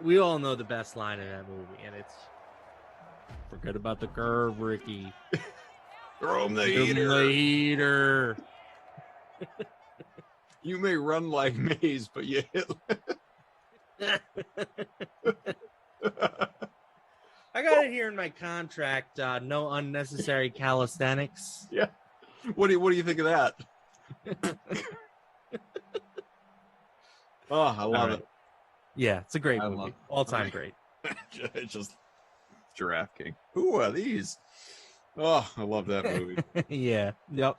We all know the best line in that movie, and it's forget about the curve, Ricky. Throw him the Give him heater. the heater. You may run like Maze, but you hit. I got it here in my contract. No unnecessary calisthenics. Yeah. What do you think of that? Oh, I love it. Yeah, it's a great I movie. love- All-time great. It's just Giraffe King. Who are these? Oh, I love that movie. Yeah. Yep.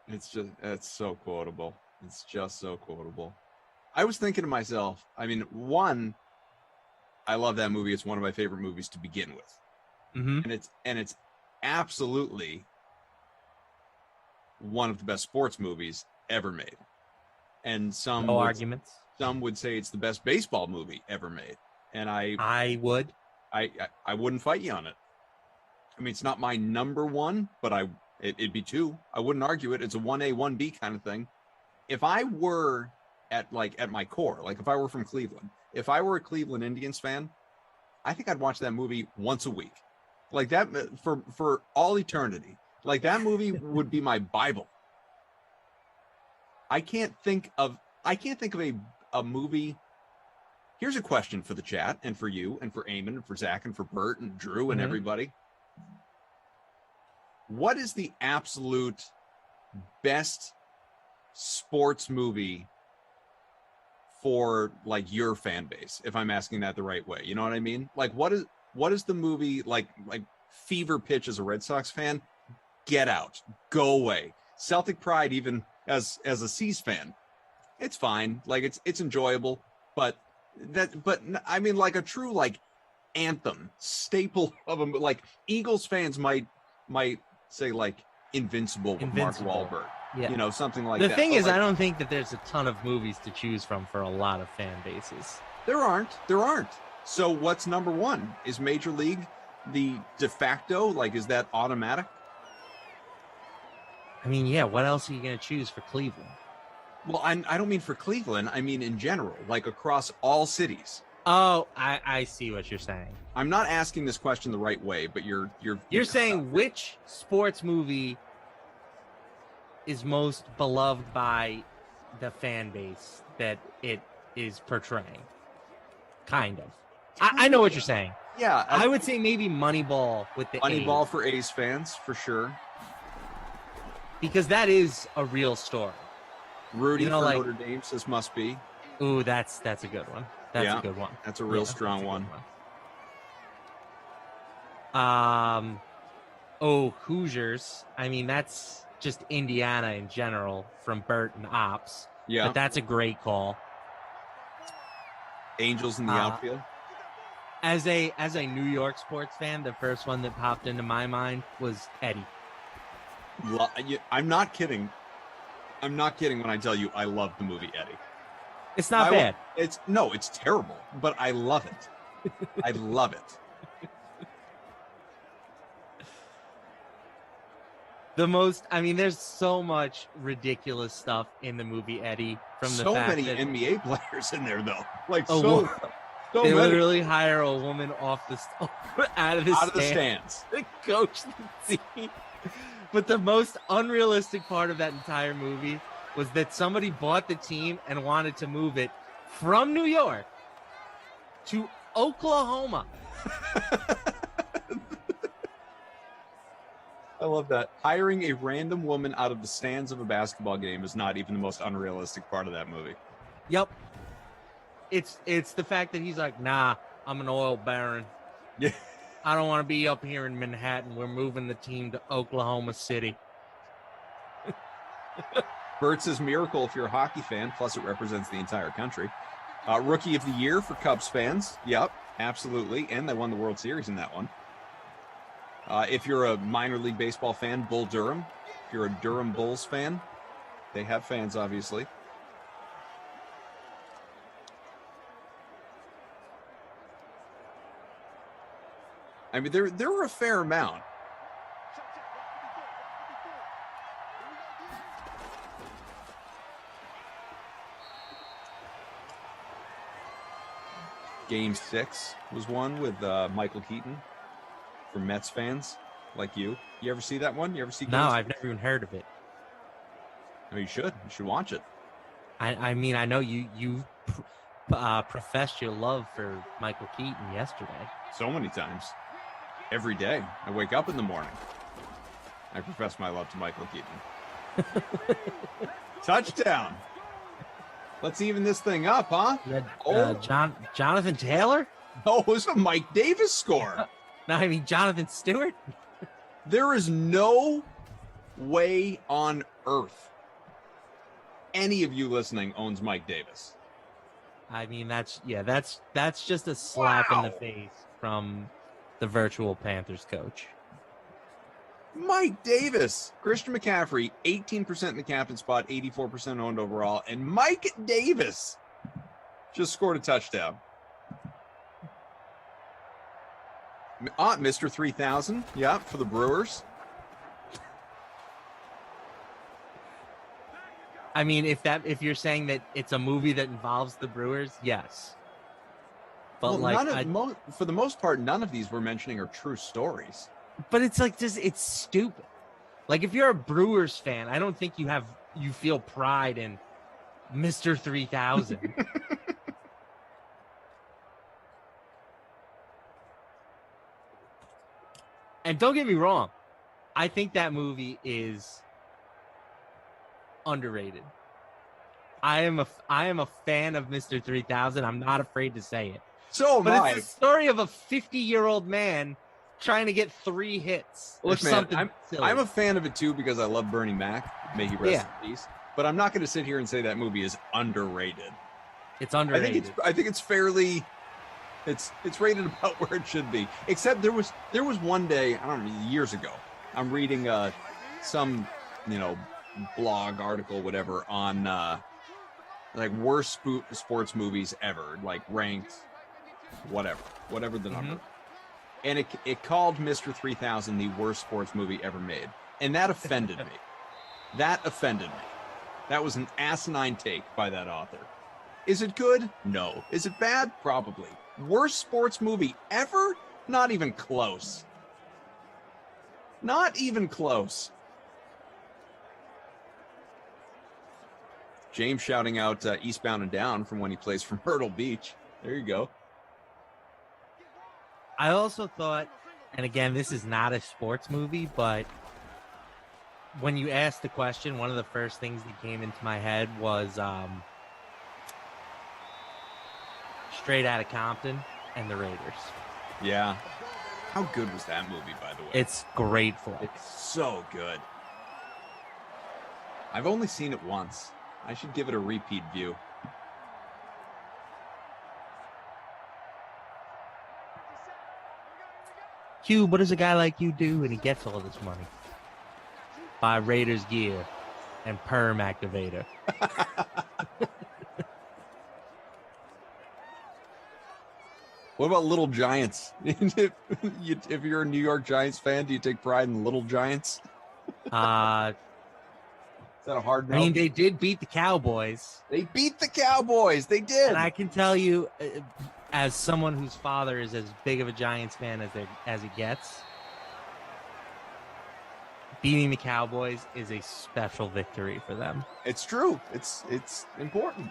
It's so quotable. It's just so quotable. I was thinking to myself, one, I love that movie. It's one of my favorite movies to begin with. Mm-hmm. And it's absolutely one of the best sports movies ever made. And some arguments. Some would say it's the best baseball movie ever made. And I would. I wouldn't fight you on it. It's not my number one, but it'd be 2. I wouldn't argue it. It's a 1A, 1B kind of thing. If I were at my core, if I were from Cleveland, if I were a Cleveland Indians fan, I think I'd watch that movie once a week. Like that for all eternity. Like that movie would be my Bible. I can't think of a movie. Here's a question for the chat and for you and for Eamon and for Zach and for Bert and Drew and everybody. What is the absolute best sports movie for like your fan base? If I'm asking that the right way, you know what I mean? Like, what is the movie like fever pitch as a Red Sox fan? Get Out, go away. Celtic Pride, even as a C's fan, it's fine. Like it's enjoyable, but I mean, like a true like anthem staple of a like Eagles fans might say like Invincible with Mark Wahlberg. Yeah. You know, something like that. that. The thing But is, like, I don't think that there's a ton of movies to choose from for a lot of fan bases. There aren't. So what's number one? Is Major League the de facto? Like, is that automatic? I mean, yeah, what else are you going to choose for Cleveland? Well, I don't mean for Cleveland. I mean in general, like across all cities. Oh, I see what you're saying. I'm not asking this question the right way, but you're saying which sports movie is most beloved by the fan base that it is portraying? Kind of. I know what you're saying. Yeah. I would say maybe Moneyball with the Moneyball A's. for A's fans, for sure. Because that is a real story. Rudy for Notre Dame says must be. Ooh, that's a good one. That's a good one. That's a real strong one. Hoosiers. I mean, that's just Indiana in general from Bert and Ops. Yeah. But that's a great call. Angels in the outfield. As a New York sports fan, the first one that popped into my mind was Eddie. I'm not kidding. I'm not kidding when I tell you I love the movie Eddie. It's not bad. It's terrible, but I love it. I love it. There's so much ridiculous stuff in the movie Eddie. From the fact many that NBA players in there, though. Like they many. literally hire a woman off out of the stands to coach the team. But the most unrealistic part of that entire movie was that somebody bought the team and wanted to move it from New York to Oklahoma. I love that. Hiring a random woman out of the stands of a basketball game is not even the most unrealistic part of that movie. Yep. It's the fact that he's like, nah, I'm an oil baron. Yeah. I don't want to be up here in Manhattan. We're moving the team to Oklahoma City. Bert says miracle if you're a hockey fan, plus it represents the entire country. Rookie of the year for Cubs fans. Yep, absolutely. And they won the World Series in that one. If you're a minor league baseball fan, Bull Durham. If you're a Durham Bulls fan, they have fans, obviously. I mean, there were a fair amount. Game 6 was one with Michael Keaton for Mets fans like you. You ever see that one? You ever see? No, I've never even heard of it. No, you should. You should watch it. I mean, I know you professed your love for Michael Keaton yesterday. So many times. Every day. I wake up in the morning. I profess my love to Michael Keaton. Touchdown. Let's even this thing up, huh? Jonathan Taylor? Oh, it was a Mike Davis score. No, I mean Jonathan Stewart. There is no way on earth any of you listening owns Mike Davis. I mean, that's just a slap in the face from the virtual Panthers coach. Mike Davis, Christian McCaffrey, 18% in the captain spot, 84% owned overall, and Mike Davis just scored a touchdown. Mr. 3000, yeah, for the Brewers. I mean, if you're saying that it's a movie that involves the Brewers, yes. But for the most part, none of these we're mentioning are true stories. But it's like it's stupid. Like if you're a Brewers fan, I don't think you have you feel pride in Mr. 3000. And don't get me wrong, I think that movie is underrated. I am a fan of Mr. 3000. I'm not afraid to say it. But it's the story of a 50-year-old man trying to get 3 hits. Look, man, I'm a fan of it too because I love Bernie Mac. May he rest in peace. But I'm not going to sit here and say that movie is underrated. It's underrated. I think it's fairly. It's rated about where it should be. Except there was one day, I don't know, years ago. I'm reading some blog article, whatever, on like worst sports movies ever, like ranked, whatever the number. And it called Mr. 3000 the worst sports movie ever made, and that offended me. That was an asinine take by that author. Is it good? No. Is it bad? Probably. Worst sports movie ever? Not even close. Not even close. James shouting out Eastbound and Down from when he plays from Myrtle Beach. There you go. I also thought, and again, this is not a sports movie, but when you asked the question, one of the first things that came into my head was Straight Outta Compton and the Raiders. Yeah. How good was that movie, by the way? It's great flick. It's so good. I've only seen it once. I should give it a repeat view. Q, what does a guy like you do when he gets all this money? Buy Raiders gear and perm activator. What about Little Giants? If you're a New York Giants fan, do you take pride in Little Giants? Is that a hard no? I mean, they did beat the Cowboys. They beat the Cowboys. They did. And I can tell you, as someone whose father is as big of a Giants fan as it gets, beating the Cowboys is a special victory for them. It's true. It's important.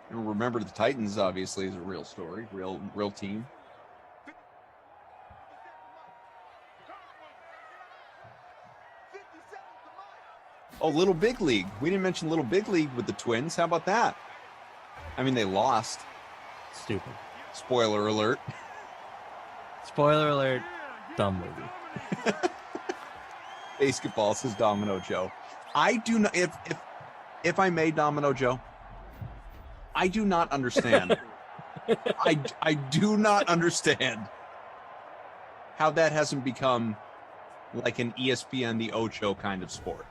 And remember, the Titans obviously is a real story, real team. Oh, Little Big League. We didn't mention Little Big League with the Twins. How about that? I mean, they lost. Stupid. Spoiler alert. Spoiler alert. Dumb movie. Basketball, says Domino Joe. I do not. If I may, Domino Joe, I do not understand. I do not understand how that hasn't become like an ESPN the Ocho kind of sport.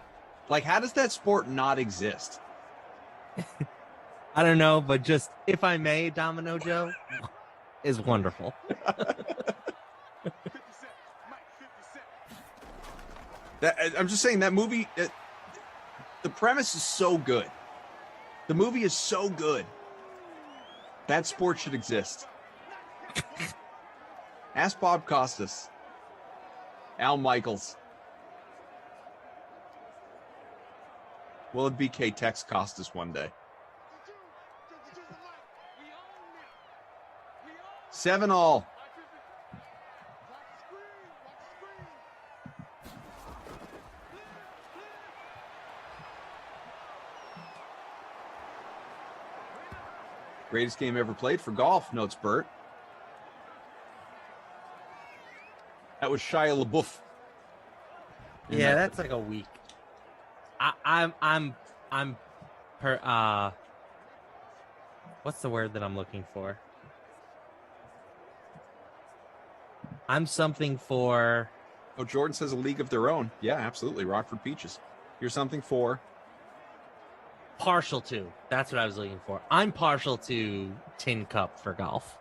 Like, how does that sport not exist? I don't know, but just if I may, Domino Joe is wonderful. I'm just saying that movie. The premise is so good. The movie is so good. That sport should exist. Ask Bob Costas, Al Michaels. Will it be K-Tex Costas one day? 7-all. Greatest game ever played for golf, notes Bert. That was Shia LaBeouf. Yeah, that's like a week. I'm what's the word that I'm looking for? I'm something for. Oh, Jordan says a league of their own. Yeah, absolutely. Rockford Peaches. You're something for. Partial to. That's what I was looking for. I'm partial to Tin Cup for golf.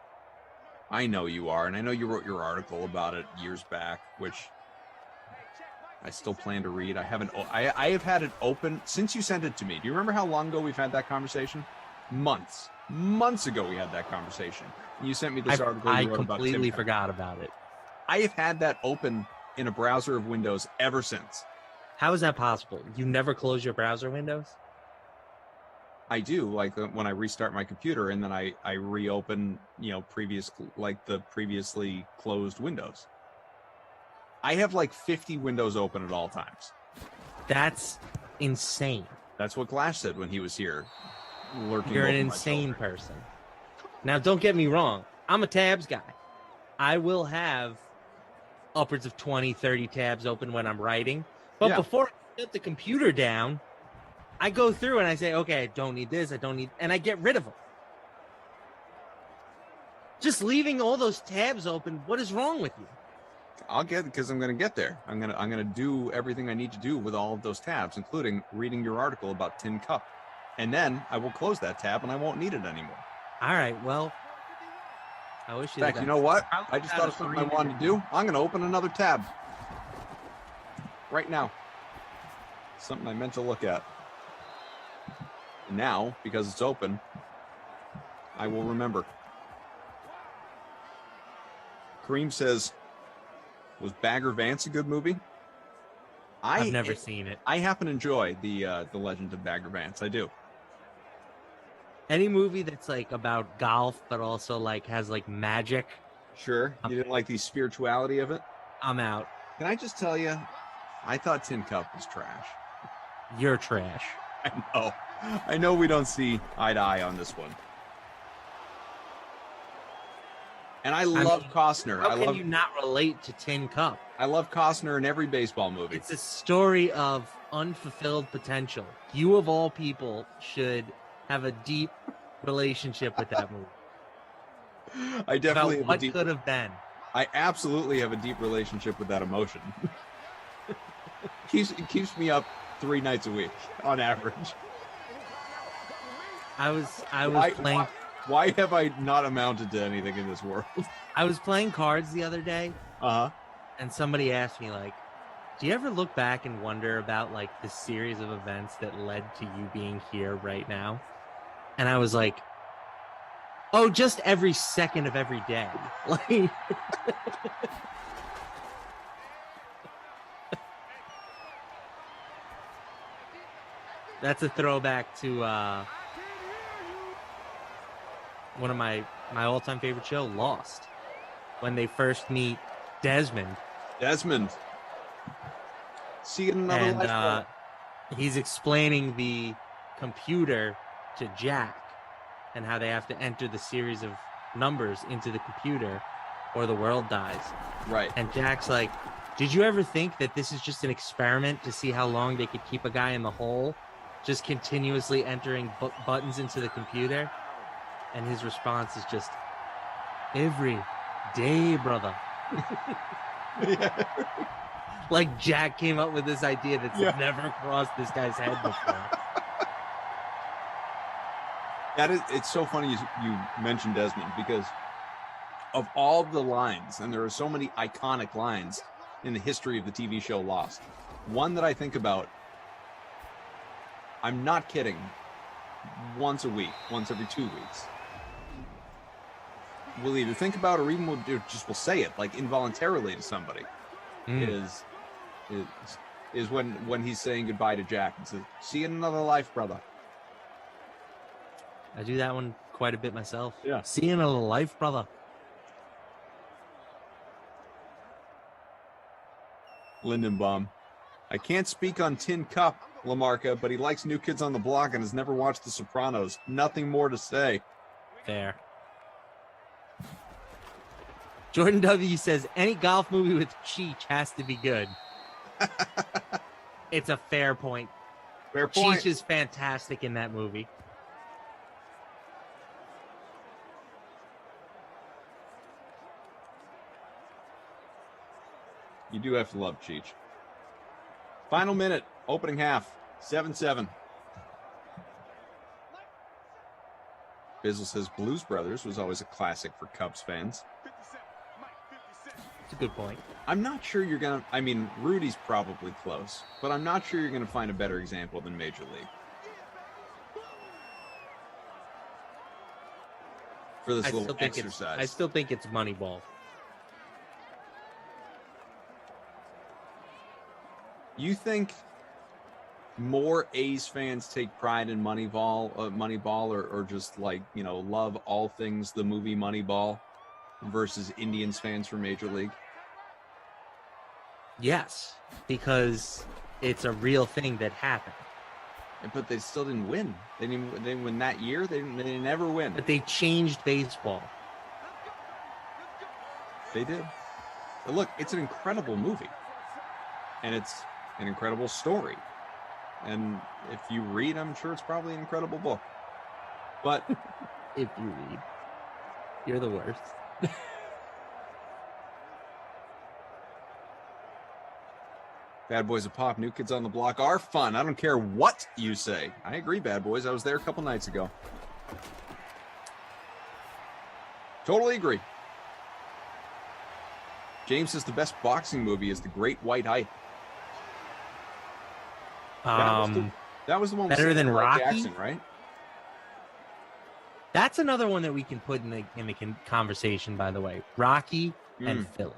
I know you are, and I know you wrote your article about it years back, which I still plan to read. I have had it open since you sent it to me. Do you remember how long ago we've had that conversation? Months ago we had that conversation. You sent me this article. I completely forgot about it. I have had that open in a browser of Windows ever since. How is that possible? You never close your browser windows? I do, like when I restart my computer and then I reopen, the previously closed windows. I have like 50 windows open at all times. That's insane. That's what Glash said when he was here. You're an insane person. Now, don't get me wrong. I'm a tabs guy. I will have upwards of 20, 30 tabs open when I'm writing. But before I shut the computer down, I go through and I say, okay, I don't need this, and I get rid of them. Just leaving all those tabs open, what is wrong with you? Because I'm going to get there. I'm going to do everything I need to do with all of those tabs, including reading your article about Tin Cup. And then I will close that tab and I won't need it anymore. All right, well, I wish you In fact, you know what? I just thought of something I wanted to do. I'm going to open another tab right now. Something I meant to look at. Now, because it's open, I will remember. Kareem says, was Bagger Vance a good movie? I've never seen it. I happen to enjoy the Legend of Bagger Vance. I do. Any movie that's like about golf, but also like has like magic. Sure. You didn't like the spirituality of it? I'm out. Can I just tell you, I thought Tin Cup was trash. You're trash. I know we don't see eye to eye on this one. And I love Costner. How can you not relate to Tin Cup? I love Costner in every baseball movie. It's a story of unfulfilled potential. You, of all people, should have a deep relationship with that movie. I definitely about what could have been. I absolutely have a deep relationship with that emotion. It keeps me up 3 nights a week on average. I was playing. Why have I not amounted to anything in this world? I was playing cards the other day. And somebody asked me, like, do you ever look back and wonder about like the series of events that led to you being here right now? And I was like, oh, just every second of every day. Like, that's a throwback to one of my all-time favorite show, Lost, when they first meet Desmond. See another life. He's explaining the computer to Jack and how they have to enter the series of numbers into the computer or the world dies. Right. And Jack's like, did you ever think that this is just an experiment to see how long they could keep a guy in the hole, just continuously entering buttons into the computer? And his response is just, every day, brother. Like Jack came up with this idea that's never crossed this guy's head before. It's so funny you mentioned Desmond, because of all the lines, and there are so many iconic lines in the history of the TV show Lost, one that I think about, I'm not kidding, once a week, once every 2 weeks. We'll either think about or even we'll say it like involuntarily to somebody. Is when he's saying goodbye to Jack and says, see you in another life, brother. I do that one quite a bit myself. Yeah. See you in another life, brother. Lindenbaum. I can't speak on Tin Cup, Lamarca, but he likes New Kids on the Block and has never watched The Sopranos. Nothing more to say. Fair. Jordan W. says, any golf movie with Cheech has to be good. It's a fair point. Fair point. Cheech is fantastic in that movie. You do have to love Cheech. Final minute, opening half, 7-7. Bizzle says Blues Brothers was always a classic for Cubs fans. It's a good point. I'm not sure you're going to... I mean, Rudy's probably close, but I'm not sure you're going to find a better example than Major League. For this little exercise. I still think it's Moneyball. You think more A's fans take pride in Moneyball, or just like, love all things the movie Moneyball versus Indians fans for Major League? Yes, because it's a real thing that happened. But they still didn't win. They didn't win that year. They never win. But they changed baseball. They did. But look, it's an incredible movie. And it's an incredible story. And if you read, I'm sure it's probably an incredible book. But if you read, you're the worst. Bad Boys of Pop, New Kids on the Block are fun. I don't care what you say. I agree, Bad Boys. I was there a couple nights ago. Totally agree. James says the best boxing movie is The Great White Hype. That was the one better than Rocky, Jackson, right? That's another one that we can put in the conversation. By the way, Rocky and Philly.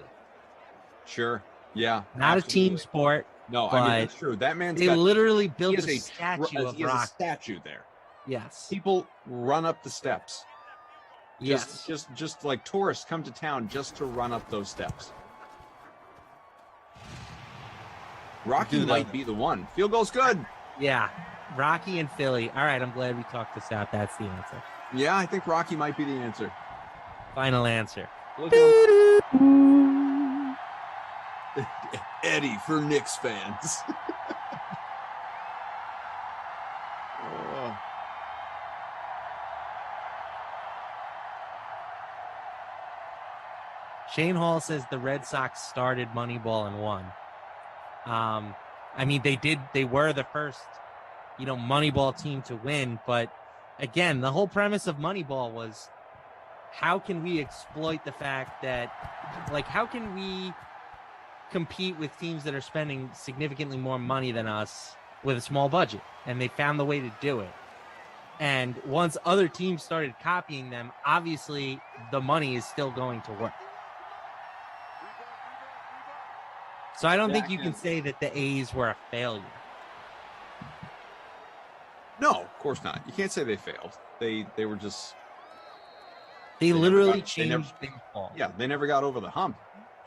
Sure. Yeah. Not absolutely. A team sport. No, I mean, that's true. That man's literally built a statue of Rocky. He has a statue there. Yes. People run up the steps. Yes. Just like tourists come to town just to run up those steps. Rocky might be the one. Field goal's good. Yeah. Rocky and Philly. All right, I'm glad we talked this out. That's the answer. Yeah, I think Rocky might be the answer. Final answer. Eddie for Knicks fans. Shane Hall says the Red Sox started Moneyball and won. I mean, they were the first, Moneyball team to win. But again, the whole premise of Moneyball was, how can we exploit the fact that, how can we compete with teams that are spending significantly more money than us with a small budget? And they found the way to do it. And once other teams started copying them, obviously the money is still going to work. So I don't think you can say that the A's were a failure. No, of course not. You can't say they failed. They were just... They literally changed baseball. Yeah, they never got over the hump.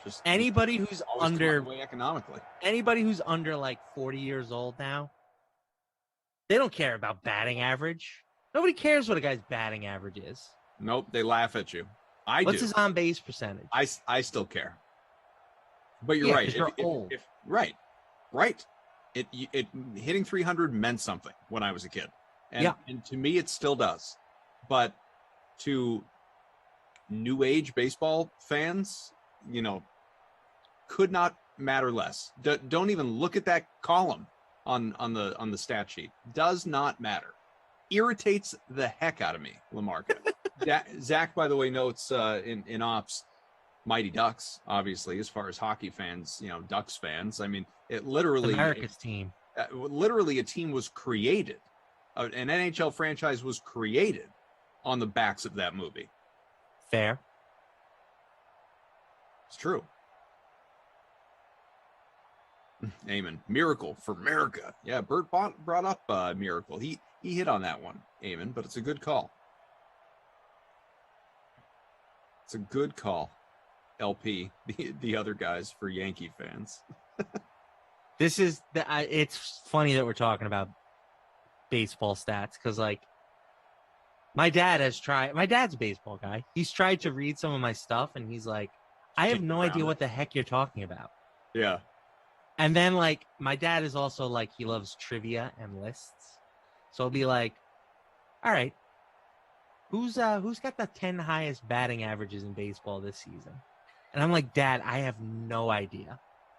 Just anybody who's under economically. Anybody who's under 40 years old now, they don't care about batting average. Nobody cares what a guy's batting average is. Nope, they laugh at you. What's his on base percentage? I still care. But you're right. You're old. Right. It hitting 300 meant something when I was a kid, and to me it still does. But to new age baseball fans, could not matter less. Don't even look at that column on the stat sheet. Does not matter. Irritates the heck out of me, Lamarca. Zach, by the way, notes in ops, Mighty Ducks, obviously, as far as hockey fans, Ducks fans. I mean, it literally America's team. Literally, a team was created. An NHL franchise was created on the backs of that movie. Fair. It's true. Eamon, Miracle for America. Yeah, Bert brought up Miracle. He hit on that one, Eamon, but it's a good call. It's a good call. LP, the other guys for Yankee fans. It's funny that we're talking about baseball stats because my dad's a baseball guy. He's tried to read some of my stuff and he's like, I have no idea what the heck you're talking about. Yeah. And then my dad is also he loves trivia and lists. So it'll be all right, who's got the 10 highest batting averages in baseball this season? And I'm like, Dad, I have no idea.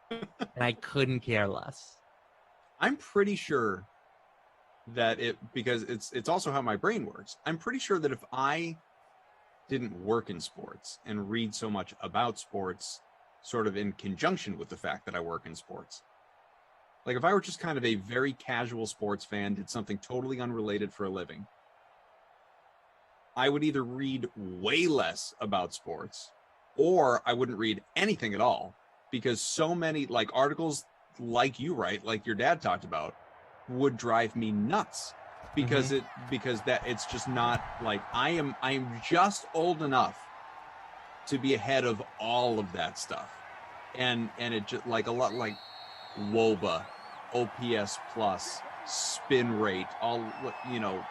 And I couldn't care less. I'm pretty sure that because it's also how my brain works. I'm pretty sure that if I didn't work in sports and read so much about sports, sort of in conjunction with the fact that I work in sports, if I were just kind of a very casual sports fan, did something totally unrelated for a living, I would either read way less about sports or I wouldn't read anything at all, because so many articles like you, right? Like your dad talked about, would drive me nuts because it's just not like I am just old enough to be ahead of all of that stuff. And it just like a lot like WOBA, OPS plus, spin rate, all, you know,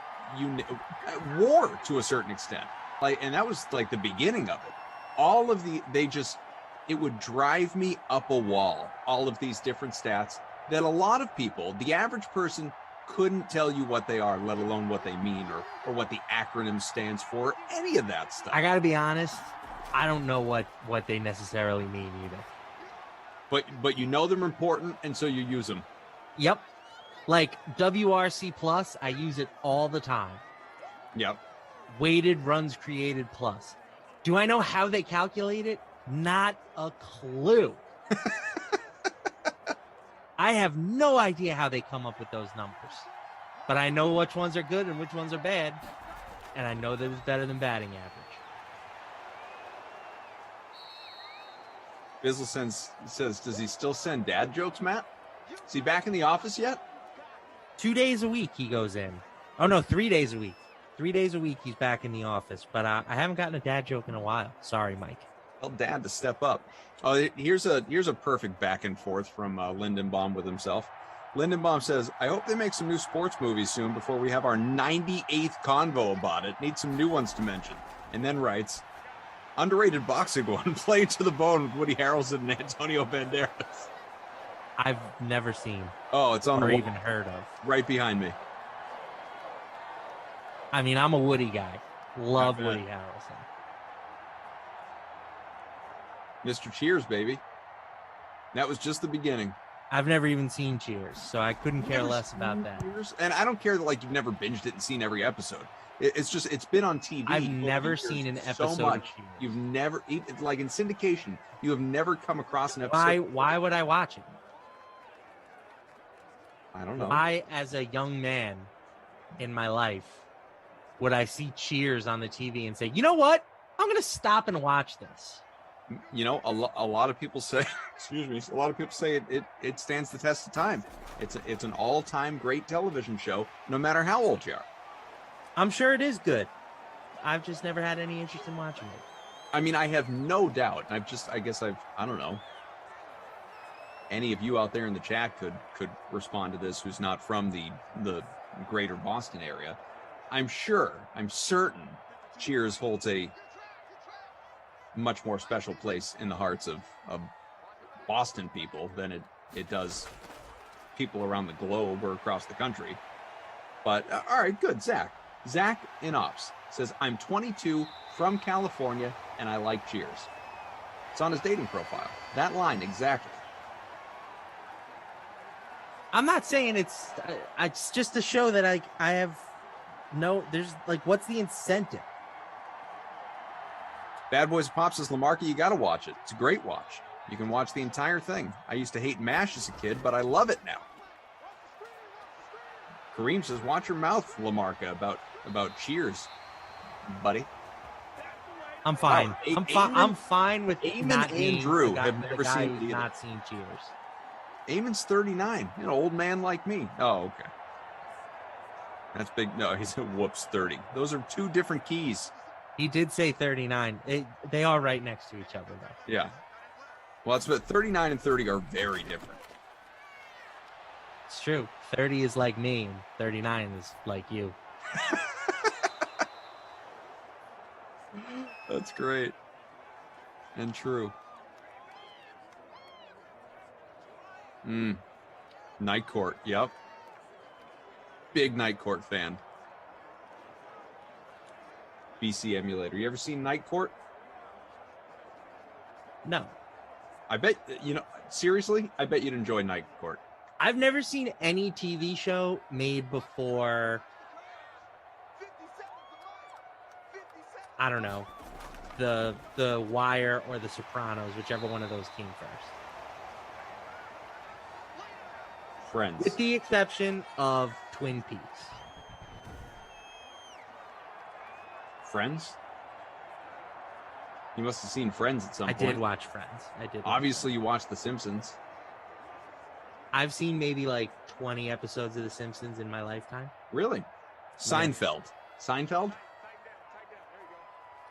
WAR to a certain extent. Like, and that was like the beginning of it. All of it would drive me up a wall, all of these different stats that a lot of people, the average person, couldn't tell you what they are, let alone what they mean or what the acronym stands for, any of that stuff. I gotta be honest, I don't know what they necessarily mean either. But you know they're important, and so you use them. Yep. Like WRC plus, I use it all the time. Yep. Weighted runs created plus. Do I know how they calculate it? Not a clue. I have no idea how they come up with those numbers. But I know which ones are good and which ones are bad. And I know that it was better than batting average. Bizzle says, does he still send dad jokes, Matt? Is he back in the office yet? 2 days a week he goes in. Oh, no, 3 days a week. 3 days a week he's back in the office. But I haven't gotten a dad joke in a while. Sorry, Mike. Tell dad to step up. Oh, here's a perfect back and forth from Lindenbaum with himself. Lindenbaum says, I hope they make some new sports movies soon before we have our 98th convo about it. Need some new ones to mention. And then writes, underrated boxing one, Play to the Bone with Woody Harrelson and Antonio Banderas. I've never seen. Oh, it's on or the even heard of. Right behind me. I mean, I'm a Woody guy. Love Woody Harrelson. Mr. Cheers, baby. That was just the beginning. I've never even seen Cheers, so I couldn't care less about that. Cheers? And I don't care that like you've never binged it and seen every episode. It's just it's been on TV. I've never seen an episode so much. of Cheers. You've never, like in syndication, you have never come across an episode. Why would I watch it? I don't know. Why, as a young man in my life, would I see Cheers on the TV and say, you know what? I'm going to stop and watch this. You know, a lot of people say, excuse me, a lot of people say it stands the test of time. It's an all-time great television show, no matter how old you are. I'm sure it is good. I've just never had any interest in watching it. I mean, I have no doubt. I don't know. Any of you out there in the chat could respond to this who's not from the greater Boston area. I'm certain Cheers holds a much more special place in the hearts of Boston people than it does people around the globe or across the country. But all right, good. Zach in Ops says, I'm 22 from California and I like Cheers. It's on his dating profile. That line, exactly. I'm not saying it's just to show that I have there's like, what's the incentive? Bad Boys of Pop says, Lamarca, you got to watch it. It's a great watch. You can watch the entire thing. I used to hate MASH as a kid, but I love it now. Kareem says, watch your mouth, Lamarca, about Cheers, buddy. I'm fine. Wow. I'm fine with Eamon and Drew have never seen it either. Not seen Cheers. Eamon's 39. An old man like me. Oh, okay. That's big. No, he's a whoops 30. Those are two different keys. He did say 39. They are right next to each other, though. Yeah. Well, it's but 39 and 30 are very different. It's true. 30 is like me, and 39 is like you. That's great. And true. Night Court. Yep. Big Night Court fan. BC emulator. You ever seen Night Court? No. I bet, seriously, I bet you'd enjoy Night Court. I've never seen any TV show made before, I don't know, the Wire or the Sopranos, whichever one of those came first. Friends. With the exception of Twin Peaks. Friends? You must have seen Friends at some point. I did watch Friends. I did. Obviously, you watched The Simpsons. I've seen maybe like 20 episodes of The Simpsons in my lifetime. Really? Seinfeld. Seinfeld?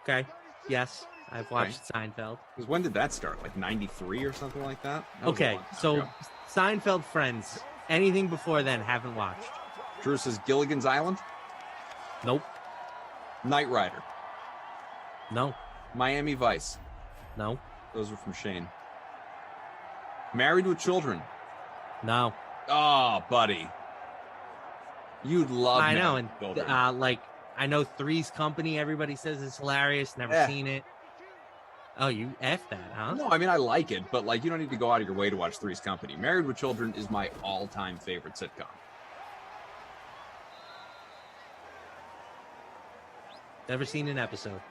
Okay. Yes, I've watched Seinfeld. Because when did that start? Like 93 or something like that? Okay, so Seinfeld, Friends. Anything before then, haven't watched. Drew says Gilligan's Island? Nope. Knight Rider? No. Miami Vice? No. Those are from Shane. Married with Children? No. Oh, buddy. You'd love I know, Married with Children. and like I know Three's Company. Everybody says it's hilarious. Never seen it. Oh, you F that, huh? No, I mean, I like it, but like, you don't need to go out of your way to watch Three's Company. Married with Children is my all-time favorite sitcom. Never seen an episode.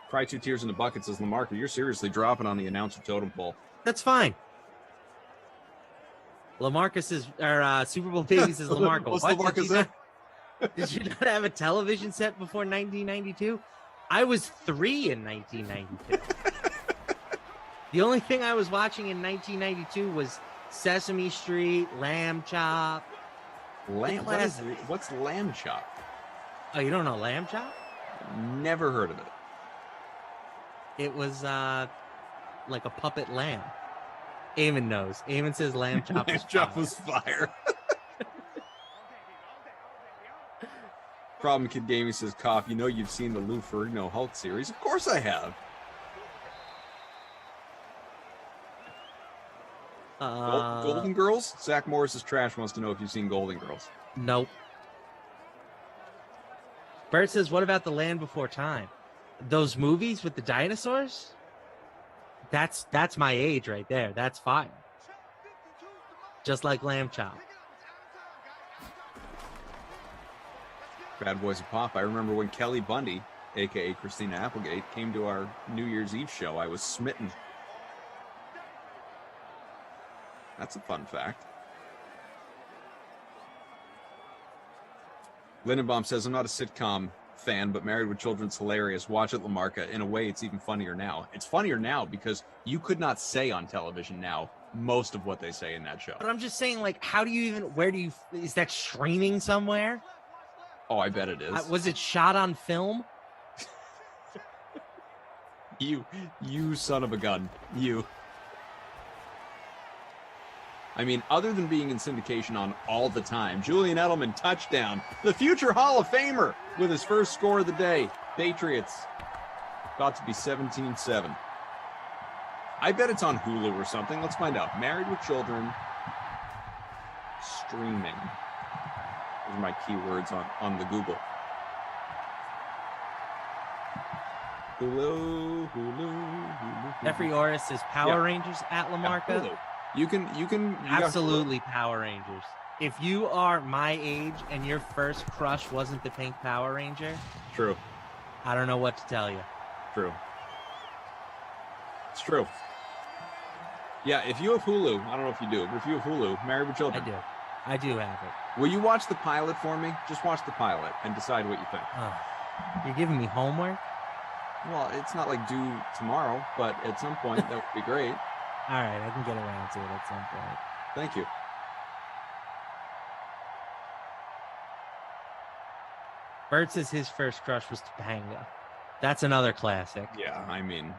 Cry Two Tears in a Bucket says, LaMarca, you're seriously dropping on the announcer totem pole. That's fine. LaMarcus is, or Super Bowl baby says LaMarca. What's What? LaMarca say? Did you not have a television set before 1992? I was 3 in 1992. The only thing I was watching in 1992 was Sesame Street, Lamb Chop. What's Lamb Chop? Oh, you don't know Lamb Chop? Never heard of it. It was like a puppet lamb. Eamon knows. Eamon says Lamb Chop Lamb Chop was fire. Problem Kid Gaming says, Cough, you know you've seen the Lou Ferrigno Hulk series. Of course I have. Golden Girls? Zach Morris's trash wants to know if you've seen Golden Girls. Nope. Bert says, what about The Land Before Time? Those movies with the dinosaurs? That's my age right there. That's fine. Just like Lamb Chop. Bad Boys of Pop. I remember when Kelly Bundy, a.k.a. Christina Applegate, came to our New Year's Eve show. I was smitten. That's a fun fact. Lindenbaum says, I'm not a sitcom fan, but Married with Children's hilarious. Watch it, LaMarca. In a way, it's even funnier now. It's funnier now because you could not say on television now most of what they say in that show. But I'm just saying, like, how do you even, is that streaming somewhere? Oh, I bet it is. Was it shot on film? You son of a gun. You. I mean, other than being in syndication on all the time, Julian Edelman, touchdown. The future Hall of Famer with his first score of the day. Patriots about to be 17-7. I bet it's on Hulu or something. Let's find out. Married with Children streaming. Those are my keywords on the Google. Hulu. Jeffrey Orris says Power Rangers at LaMarca. Yeah, you can absolutely Power Rangers. If you are my age and your first crush wasn't the pink Power Ranger, true. I don't know what to tell you. True. It's true. Yeah, if you have Hulu, I don't know if you do, but if you have Hulu, Married with Children. I do have it. Will you watch the pilot for me? Just watch the pilot and decide what you think. You're giving me homework? Well, it's not like due tomorrow, but at some point that would be great. All right, I can get around to it at some point. Thank you. Bert says his first crush was Topanga. That's another classic. Yeah, I mean,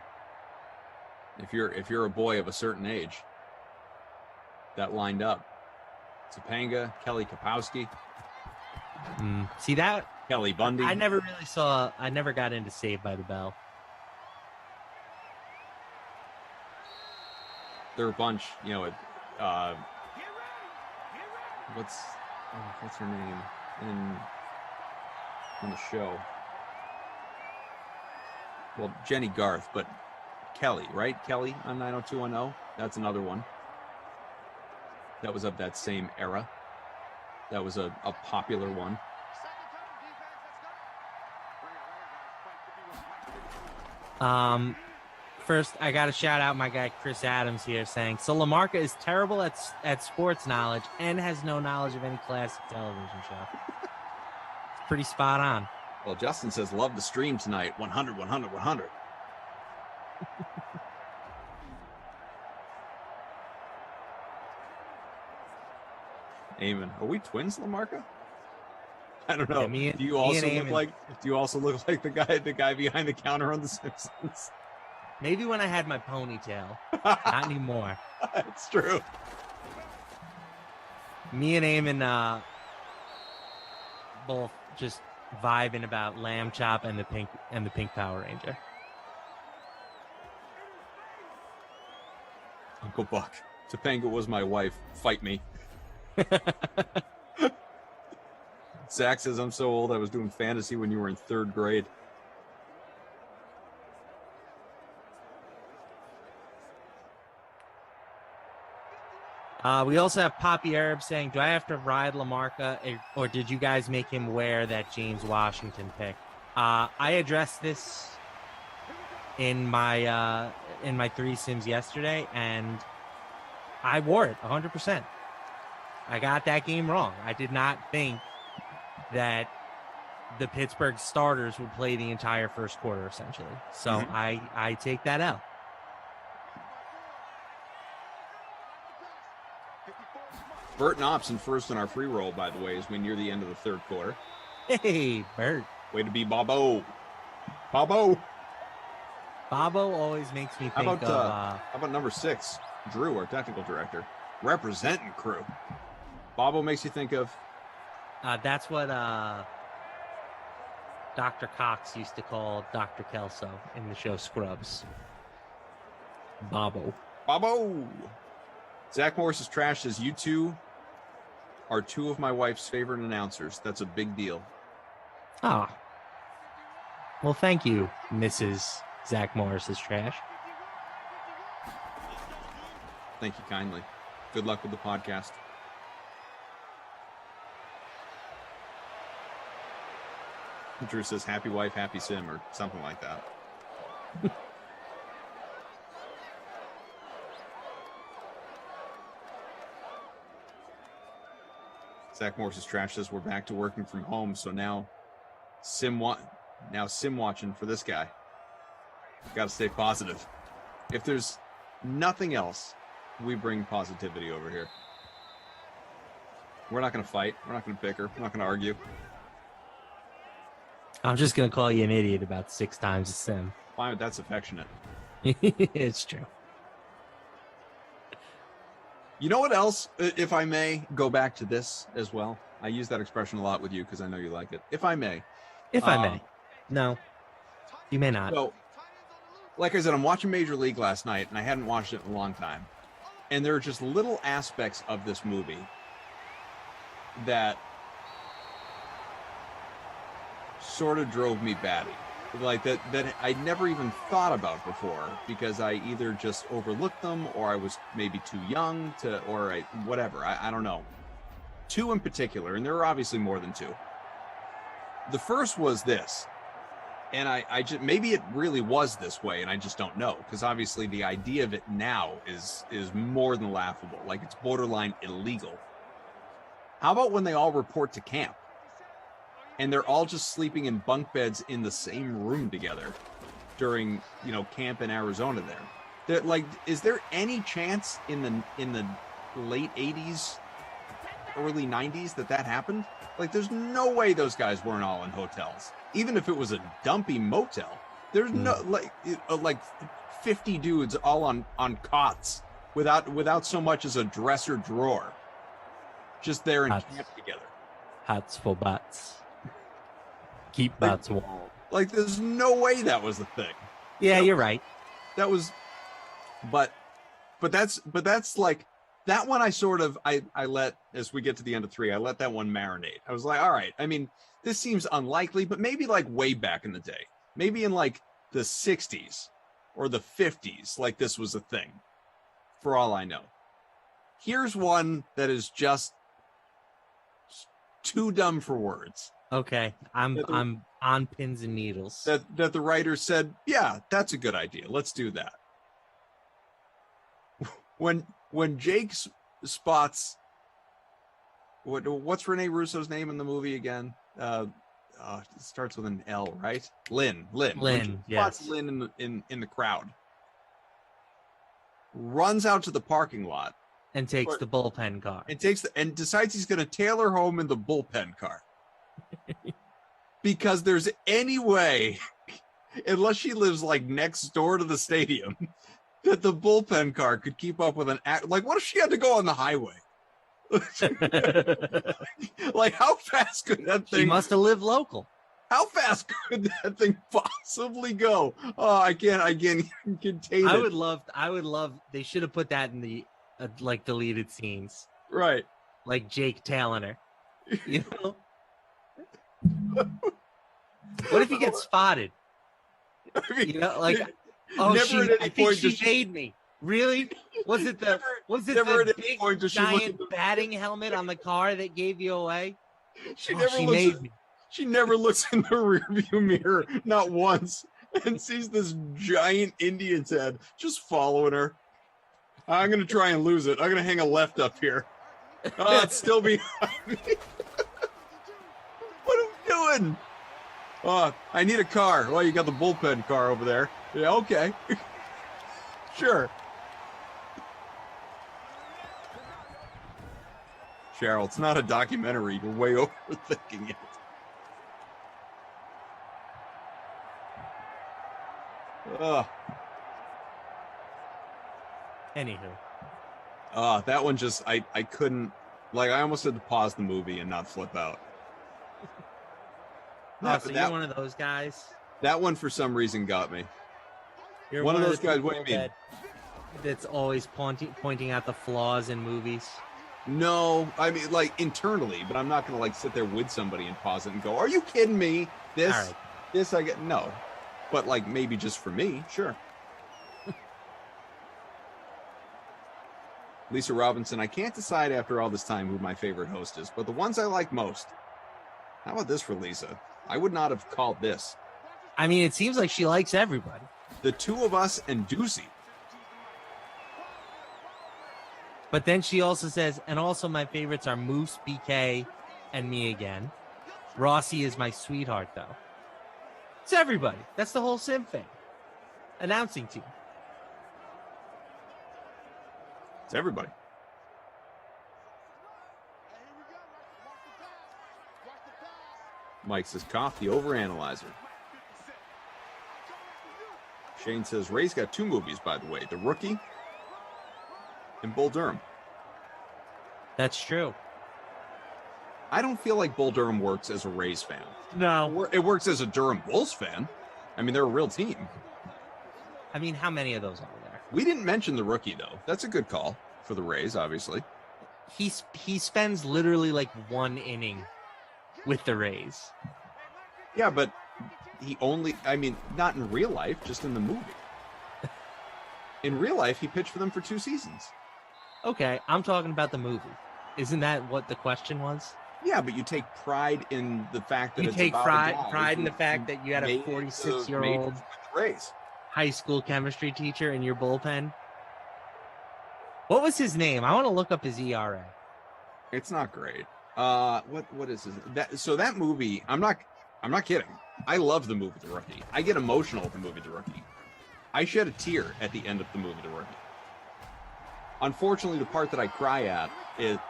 if you're a boy of a certain age, that lined up. Topanga, Kelly Kapowski. See that? Kelly Bundy. I never got into Saved by the Bell. There are a bunch, you know, what's her name on the show? Well, Jenny Garth, but Kelly, right? Kelly on 90210. That's another one. That was of that same era. That was a popular one. First, I got to shout out my guy Chris Adams here saying, so LaMarca is terrible at sports knowledge and has no knowledge of any classic television show. It's pretty spot on. Well, Justin says, love the stream tonight. 100, 100, 100. Eamon. Are we twins, LaMarca? I don't know. Yeah, do you also look like the guy behind the counter on The Simpsons? Maybe when I had my ponytail. Not anymore. It's true. Me and Eamon both just vibing about Lamb Chop and the pink Power Ranger. Uncle Buck. Topanga was my wife. Fight me. Zach says, I'm so old I was doing fantasy when you were in 3rd grade. We also have Poppy Arab saying, do I have to ride LaMarca, or did you guys make him wear that James Washington pick? I addressed this in my 3 Sims yesterday, and I wore it 100%. I got that game wrong. I did not think that the Pittsburgh starters would play the entire first quarter, essentially. So I take that out. Bert Knopson first in our free roll, by the way, as we near the end of the 3rd quarter. Hey, Bert. Way to be Bobo. Bobo always makes me think of... how about number 6, Drew, our technical director, representing crew. Bobo makes you think of... that's what Dr. Cox used to call Dr. Kelso in the show Scrubs. Bobo. Zach Morris is trash says, you two are 2 of my wife's favorite announcers. That's a big deal. Ah. Well, thank you, Mrs. Zach Morris is trash. Thank you kindly. Good luck with the podcast. Drew says, happy wife, happy sim, or something like that. Zach Morris' trash says, we're back to working from home, so now sim watching for this guy. Got to stay positive. If there's nothing else, we bring positivity over here. We're not going to fight. We're not going to bicker. We're not going to argue. I'm just going to call you an idiot about 6 times a sim. Fine, that's affectionate. It's true. You know what else, if I may go back to this as well? I use that expression a lot with you because I know you like it. If I may. If I may. No, you may not. So, like I said, I'm watching Major League last night, and I hadn't watched it in a long time. And there are just little aspects of this movie that sort of drove me batty. Like that I never even thought about before because I either just overlooked them or I was maybe too young to, or whatever. I don't know. 2 in particular, and there are obviously more than 2. The first was this, and I just, maybe it really was this way, and I just don't know, because obviously the idea of it now is more than laughable. Like, it's borderline illegal. How about when they all report to camp? And they're all just sleeping in bunk beds in the same room together during, camp in Arizona there. They're like, is there any chance in the late 80s, early 90s that happened? Like, there's no way those guys weren't all in hotels. Even if it was a dumpy motel, there's no, like 50 dudes all on cots without so much as a dresser drawer. Just there in camp together. Hats for butts. Keep butts warm. Like, there's no way that was the thing. Yeah, you're right. That was, but that's like, that one I sort of, I let, as we get to the end of 3, I let that one marinate. I was like, all right, I mean, this seems unlikely, but maybe like way back in the day, maybe in like the 60s or the 50s, like this was a thing, for all I know. Here's one that is just too dumb for words. Okay, I'm on pins and needles. That the writer said, yeah, that's a good idea. Let's do that. When Jake spots what's Rene Russo's name in the movie again? It starts with an L, right? Lynn. Yes. Lynn in the crowd. Runs out to the parking lot and takes the bullpen car. And decides he's going to tail her home in the bullpen car. Because there's any way, unless she lives like next door to the stadium, that the bullpen car could keep up with an act. Like, what if she had to go on the highway? Like, how fast could that thing? She must have lived local. How fast could that thing possibly go? Oh, I can't contain it. I would love. They should have put that in the like deleted scenes, right? Like Jake tailing her. You know. What if he gets spotted? I mean, you know, like, oh, I think she made me. Really? Was it the big giant batting helmet on the car that gave you away? She never looks in the rearview mirror, not once, and sees this giant Indian's head just following her. I'm gonna try and lose it. I'm gonna hang a left up here. Oh, it's still behind me. What are we doing? Oh, I need a car. Well, you got the bullpen car over there. Yeah, okay. Sure. Cheryl, it's not a documentary. You're way overthinking it. Anywho. That one just, I couldn't, like, I almost had to pause the movie and not flip out. So you're one of those guys? That one, for some reason, got me. You're one of those guys, what do you mean? That's always pointing out the flaws in movies? No, I mean, like, internally, but I'm not going to, like, sit there with somebody and pause it and go, are you kidding me? This I get, no. But, like, maybe just for me, sure. Lisa Robinson, I can't decide after all this time who my favorite host is, but the ones I like most. How about this for Lisa? I would not have called this. I mean, it seems like she likes everybody. The two of us and Ducey. But then she also says, and also my favorites are Moose, BK, and me again. Rossi is my sweetheart, though. It's everybody. That's the whole Sim thing. Announcing team. It's everybody. Mike says, cough the overanalyzer. Shane says, Ray's got two movies, by the way. The Rookie and Bull Durham. That's true. I don't feel like Bull Durham works as a Rays fan. No. It works as a Durham Bulls fan. I mean, they're a real team. I mean, how many of those are there? We didn't mention the Rookie, though. That's a good call for the Rays, obviously. He spends literally like one inning with the Rays. Yeah, but not in real life, just in the movie. In real life, he pitched for them for 2 seasons. Okay, I'm talking about the movie. Isn't that what the question was? Yeah, but you take pride in the fact that you take pride in the fact that you had a 46-year-old high school chemistry teacher in your bullpen. What was his name? I want to look up his ERA. It's not great. What is his? That movie? I'm not kidding. I love the movie The Rookie. I get emotional with the movie The Rookie. I shed a tear at the end of the movie The Rookie. Unfortunately, the part that I cry at, it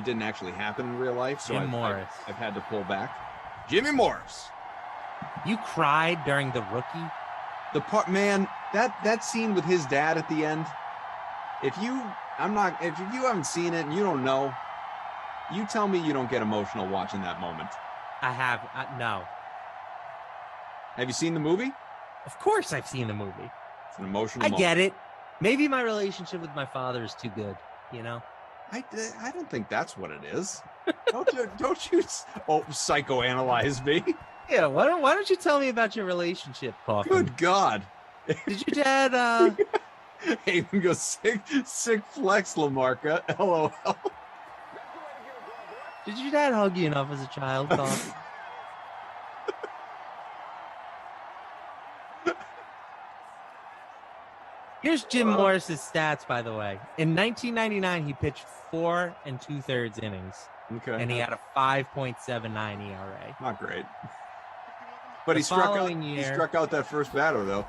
didn't actually happen in real life, so I've had to pull back. Jimmy Morris. You cried during The Rookie? The part, man, that scene with his dad at the end. If you haven't seen it and you don't know, you tell me you don't get emotional watching that moment. I have. No. Have you seen the movie? Of course I've seen the movie. It's an emotional moment. Get it. Maybe my relationship with my father is too good, you know? I don't think that's what it is. Don't you psychoanalyze me. Yeah, why don't you tell me about your relationship, Coffin? Good God. Did your dad Haven goes sick flex, Lamarca. LOL. Did your dad hug you enough as a child, Coffin? Here's Jim Morris's stats, by the way. In 1999, he pitched 4 2/3 innings. Okay. And he had a 5.79 ERA. Not great. But he struck out that first batter, though.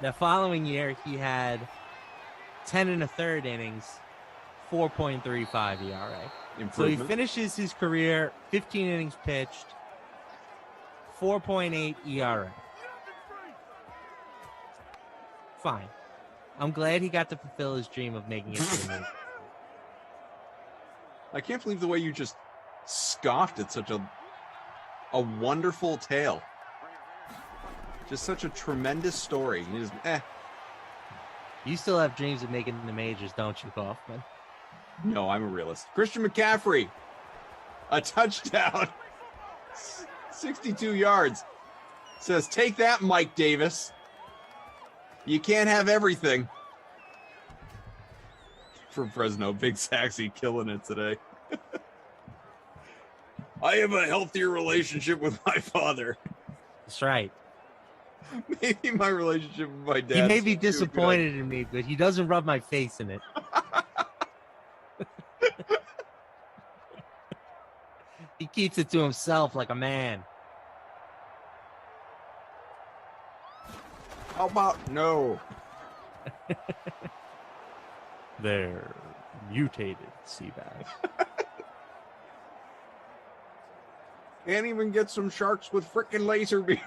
The following year, he had 10 1/3 innings 4.35 ERA. So he Improvement. finishes his career 15 innings pitched, 4.8 ERA. Fine. I'm glad he got to fulfill his dream of making it to the majors. I can't believe the way you just scoffed at such a wonderful tale. Just such a tremendous story. You just, You still have dreams of making the majors, don't you, Kaufman? No, I'm a realist. Christian McCaffrey, a touchdown, 62 yards. Says, take that, Mike Davis. You can't have everything. From Fresno, Big Saxy killing it today. I have a healthier relationship with my father. That's right. Maybe my relationship with my dad. He may be disappointed in me, but he doesn't rub my face in it. He keeps it to himself like a man. How about no? They're mutated sea bass. Can't even get some sharks with frickin' laser beam.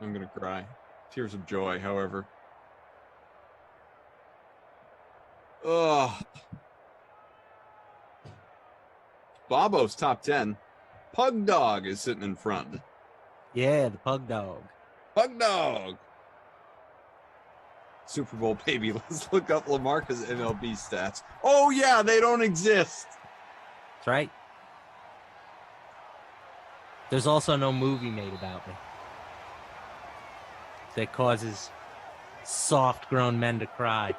I'm gonna cry. Tears of joy, however. Bobo's top 10. Pug Dog is sitting in front. Yeah, the Pug Dog. Pug Dog. Super Bowl baby. Let's look up Lamarcus MLB stats. Oh yeah, they don't exist. That's right. There's also no movie made about me that causes soft grown men to cry.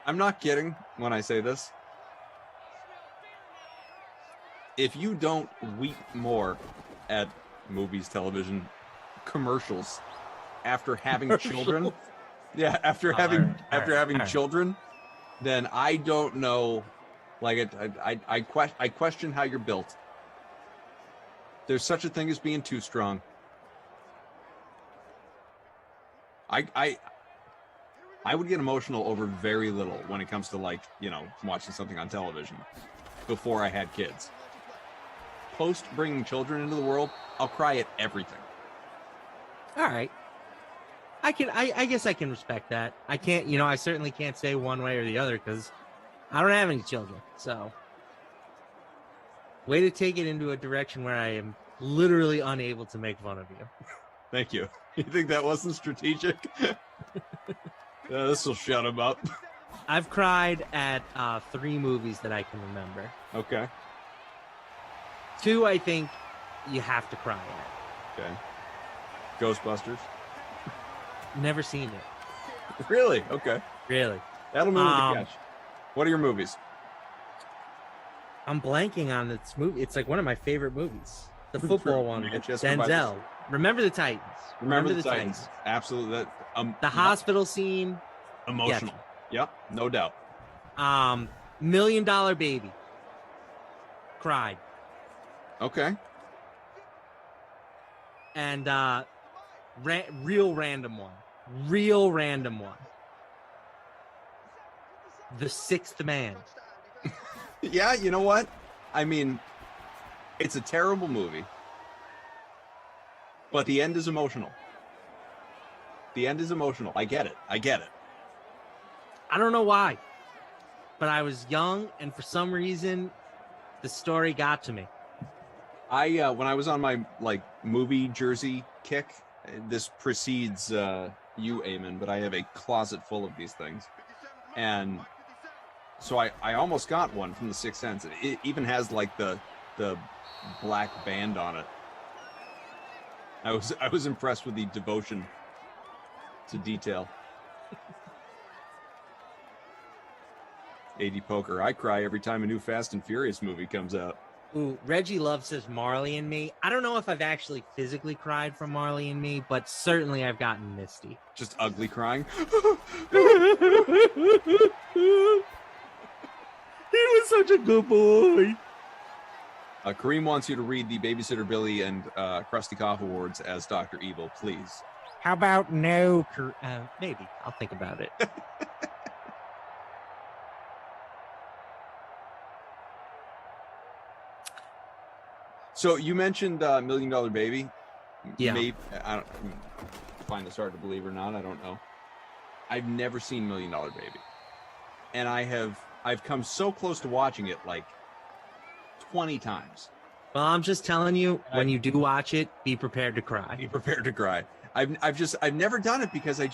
I'm not kidding when I say this. If you don't weep more at movies, television, commercials after having children, after having children, then I don't know. Like I question how you're built. There's such a thing as being too strong. I would get emotional over very little when it comes to, like, you know, watching something on television before I had kids. Post bringing children into the world, I'll cry at everything. All right. I guess I can respect that. I can't, I certainly can't say one way or the other because I don't have any children. So, way to take it into a direction where I am literally unable to make fun of you. Thank you. You think that wasn't strategic? This will shut him up. I've cried at 3 movies that I can remember. Okay. 2, I think you have to cry at. Okay. Ghostbusters. Never seen it. Really? Okay. Really. That'll move the catch. What are your movies? I'm blanking on this movie. It's like one of my favorite movies. The football one with Denzel. Remember the Titans. Remember the Titans. Absolutely. The hospital scene. Emotional. Yep. No doubt. $1 Million Baby. Cried. Okay. And real random one. Real random one. The Sixth Man. Yeah, you know what? I mean, it's a terrible movie, but the end is emotional. The end is emotional. I get it. I don't know why, but I was young, and for some reason, the story got to me. When I was on my movie jersey kick, this precedes you, Eamon, but I have a closet full of these things, and so I almost got one from The Sixth Sense. It even has like the black band on it. I was impressed with the devotion to detail. AD Poker, I cry every time a new Fast and Furious movie comes out. Ooh, Reggie Love says Marley and Me. I don't know if I've actually physically cried from Marley and Me, but certainly I've gotten misty. Just ugly crying. He was such a good boy. Kareem wants you to read the Babysitter Billy and Krusty Koff Awards as Dr. Evil, please. How about no? Maybe. I'll think about it. So you mentioned $1 Million Baby. Yeah. Maybe, I don't find this hard to believe or not. I don't know. I've never seen $1 Million Baby, and I've come so close to watching it like 20 times. Well, I'm just telling you, when you do watch it, be prepared to cry. Be prepared to cry. I've never done it because I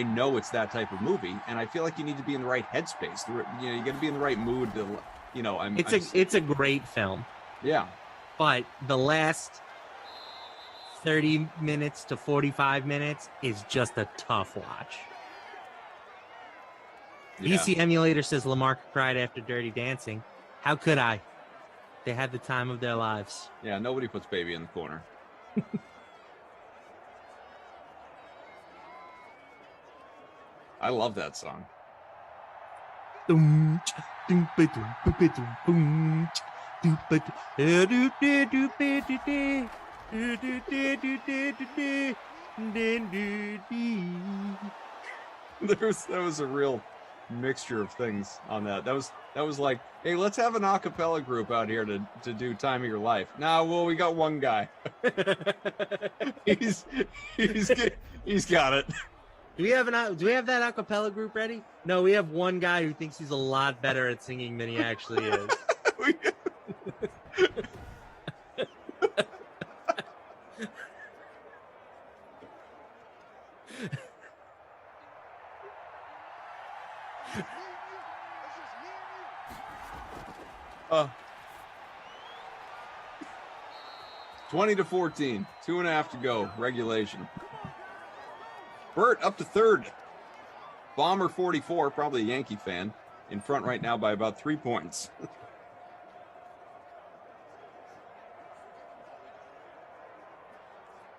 know it's that type of movie, and I feel like you need to be in the right headspace. You know, you got to be in the right mood to, you know. It's a great film. Yeah. But the last 30 minutes to 45 minutes is just a tough watch. Yeah. PC Emulator says Lamarca cried after Dirty Dancing. How could I? They had the time of their lives. Yeah, nobody puts Baby in the corner. I love that song. That was a real mixture of things on that. That was like, hey, let's have an a cappella group out here to do Time of Your Life. Nah, well, we got one guy. he's got it. Do we have that a cappella group ready? No, we have one guy who thinks he's a lot better at singing than he actually is. Uh, 20-14, 2.5 to go, regulation. Burt up to third. Bomber 44, probably a Yankee fan, in front right now by about 3 points.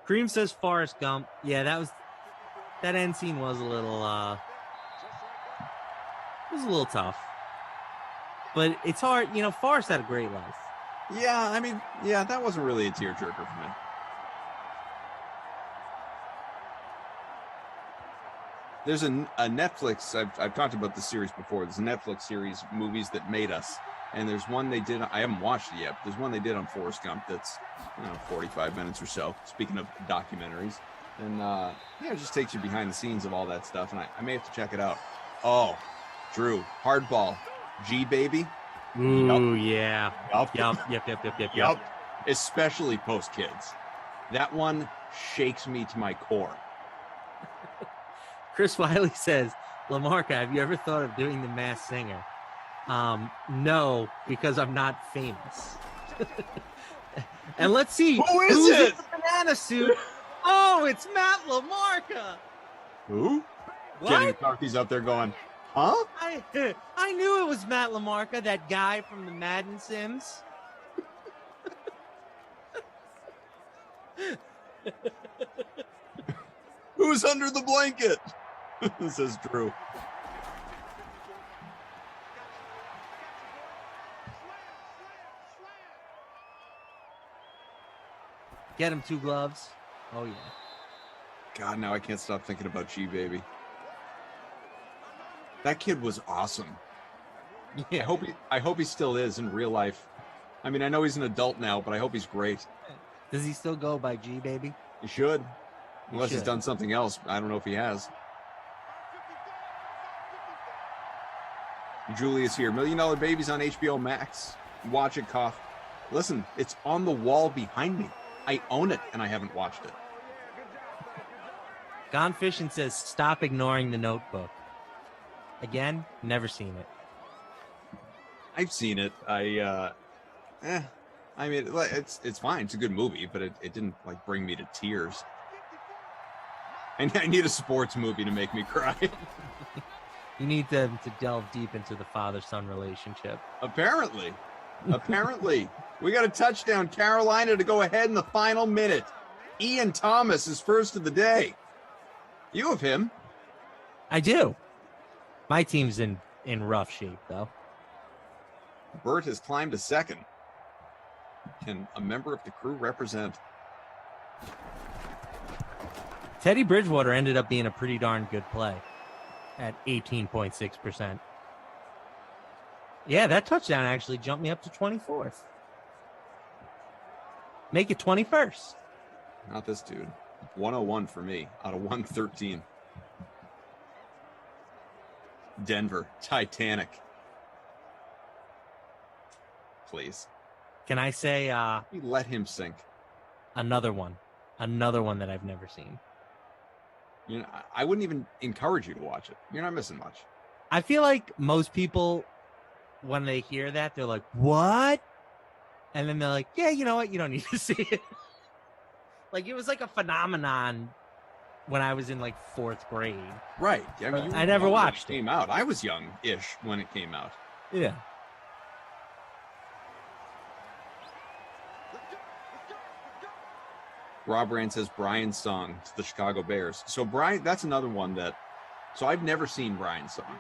Cream says Forrest Gump. Yeah, that end scene was a little tough. But it's hard, you know, Forrest had a great life. Yeah, I mean, yeah, that wasn't really a tearjerker for me. There's a Netflix, I've talked about this series before. There's a Netflix series, Movies That Made Us. And there's one they did, I haven't watched it yet, but there's one they did on Forrest Gump that's, 45 minutes or so, speaking of documentaries. And, it just takes you behind the scenes of all that stuff. And I may have to check it out. Oh, Drew, Hardball, G-Baby. Ooh, yep. Yeah. Yep. Especially post kids. That one shakes me to my core. Chris Wiley says, Lamarca, have you ever thought of doing the Masked Singer? No, because I'm not famous. And let's see. Who's it? In the banana suit? Oh, it's Matt Lamarca. Who? What? Jenny McCarthy's up there going, huh? I knew it was Matt Lamarca, that guy from the Madden Sims. Who's under the blanket? Says Drew. Get him 2 gloves. Oh, yeah. God, now I can't stop thinking about G-Baby. That kid was awesome. Yeah. I hope he still is in real life. I mean, I know he's an adult now, but I hope he's great. Does he still go by G-Baby? He should. Unless he's done something else. I don't know if he has. Julius here. $1 Million Baby's on HBO Max. Watch it, Cough. Listen, it's on the wall behind me. I own it, and I haven't watched it. Gone Fishing says, stop ignoring The Notebook. Again, never seen it. I've seen it. I mean, it's fine. It's a good movie, but it didn't like bring me to tears. I need a sports movie to make me cry. You need them to delve deep into the father-son relationship. Apparently. We got a touchdown, Carolina, to go ahead in the final minute. Ian Thomas is first of the day. You have him. I do. My team's in rough shape, though. Bert has climbed to second. Can a member of the crew represent? Teddy Bridgewater ended up being a pretty darn good play at 18.6%. Yeah, that touchdown actually jumped me up to 24th. Make it 21st. Not this dude. 101 for me out of 113. Denver, Titanic. Please. Can I say you let him sink? Another one that I've never seen. You know, I wouldn't even encourage you to watch it. You're not missing much. I feel like most people, when they hear that, they're like, what? And then they're like, yeah, you know what? You don't need to see it. Like, it was like a phenomenon when I was in like 4th grade. Right. I mean, I never watched it. Came out. I was young-ish when it came out. Yeah. Rob Rand says Brian's song to the Chicago Bears. So Brian, that's another one that. So I've never seen Brian's song,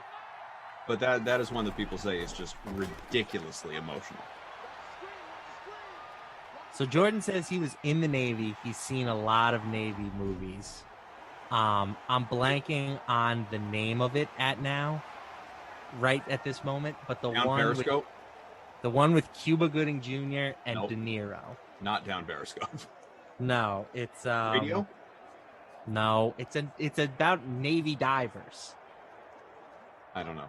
but that is one that people say is just ridiculously emotional. So Jordan says he was in the Navy. He's seen a lot of Navy movies. I'm blanking on the name of it right at this moment, but the one with Cuba Gooding Jr. and De Niro. Not Down Periscope. No, it's Radio. No, it's about Navy divers. I don't know.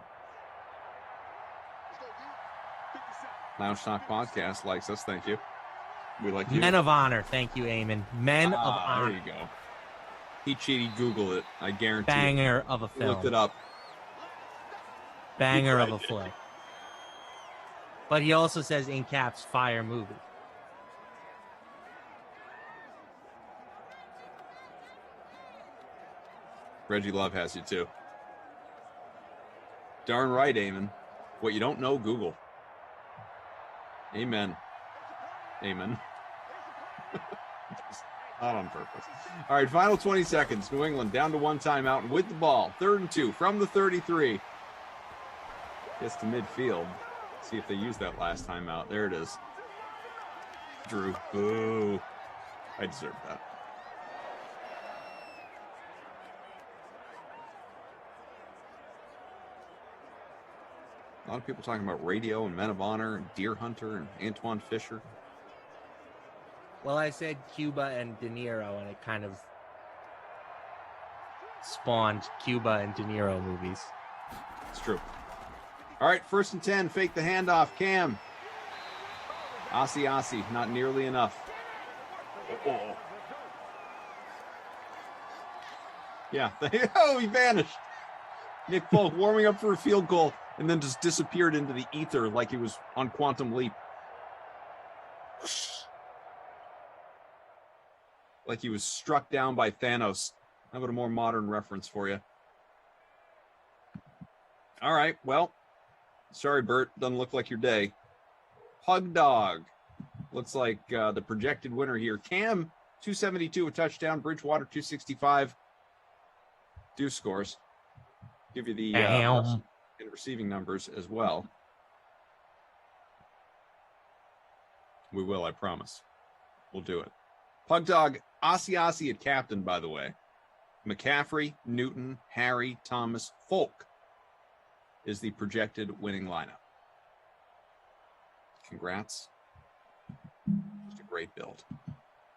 Lounge Talk Podcast likes us. Thank you. We like you. Men of Honor. Thank you, Eamon. Men of Honor. There you go. He cheated. Google it. I guarantee. Banger of a He film. looked it up. Banger of a flick. But he also says in caps, fire movie. Reggie Love has you too. Darn right, Eamon. What you don't know, Google. Amen. Amen. Not on purpose. All right, final 20 seconds. New England down to 1 timeout with the ball. 3rd and 2 from the 33. Gets to midfield. See if they used that last timeout. There it is. Drew. Boo. I deserve that. A lot of people talking about Radio and Men of Honor and Deer Hunter and Antoine Fisher. Well, I said Cuba and De Niro, and it kind of spawned Cuba and De Niro movies. It's true. All right, 1st and 10. Fake the handoff. Cam. Aussie. Not nearly enough. Oh. Yeah. Oh, he vanished. Nick Folk warming up for a field goal and then just disappeared into the ether like he was on Quantum Leap. Like he was struck down by Thanos. How about a more modern reference for you? All right, well, sorry, Bert. Doesn't look like your day. Pug Dog. Looks like the projected winner here. Cam, 272, a touchdown. Bridgewater, 265. Deuce scores. Give you the and receiving numbers as well. We will, I promise. We'll do it. Pug Dog, Aussie at captain, by the way. McCaffrey, Newton, Harry, Thomas, Folk is the projected winning lineup. Congrats. Just a great build.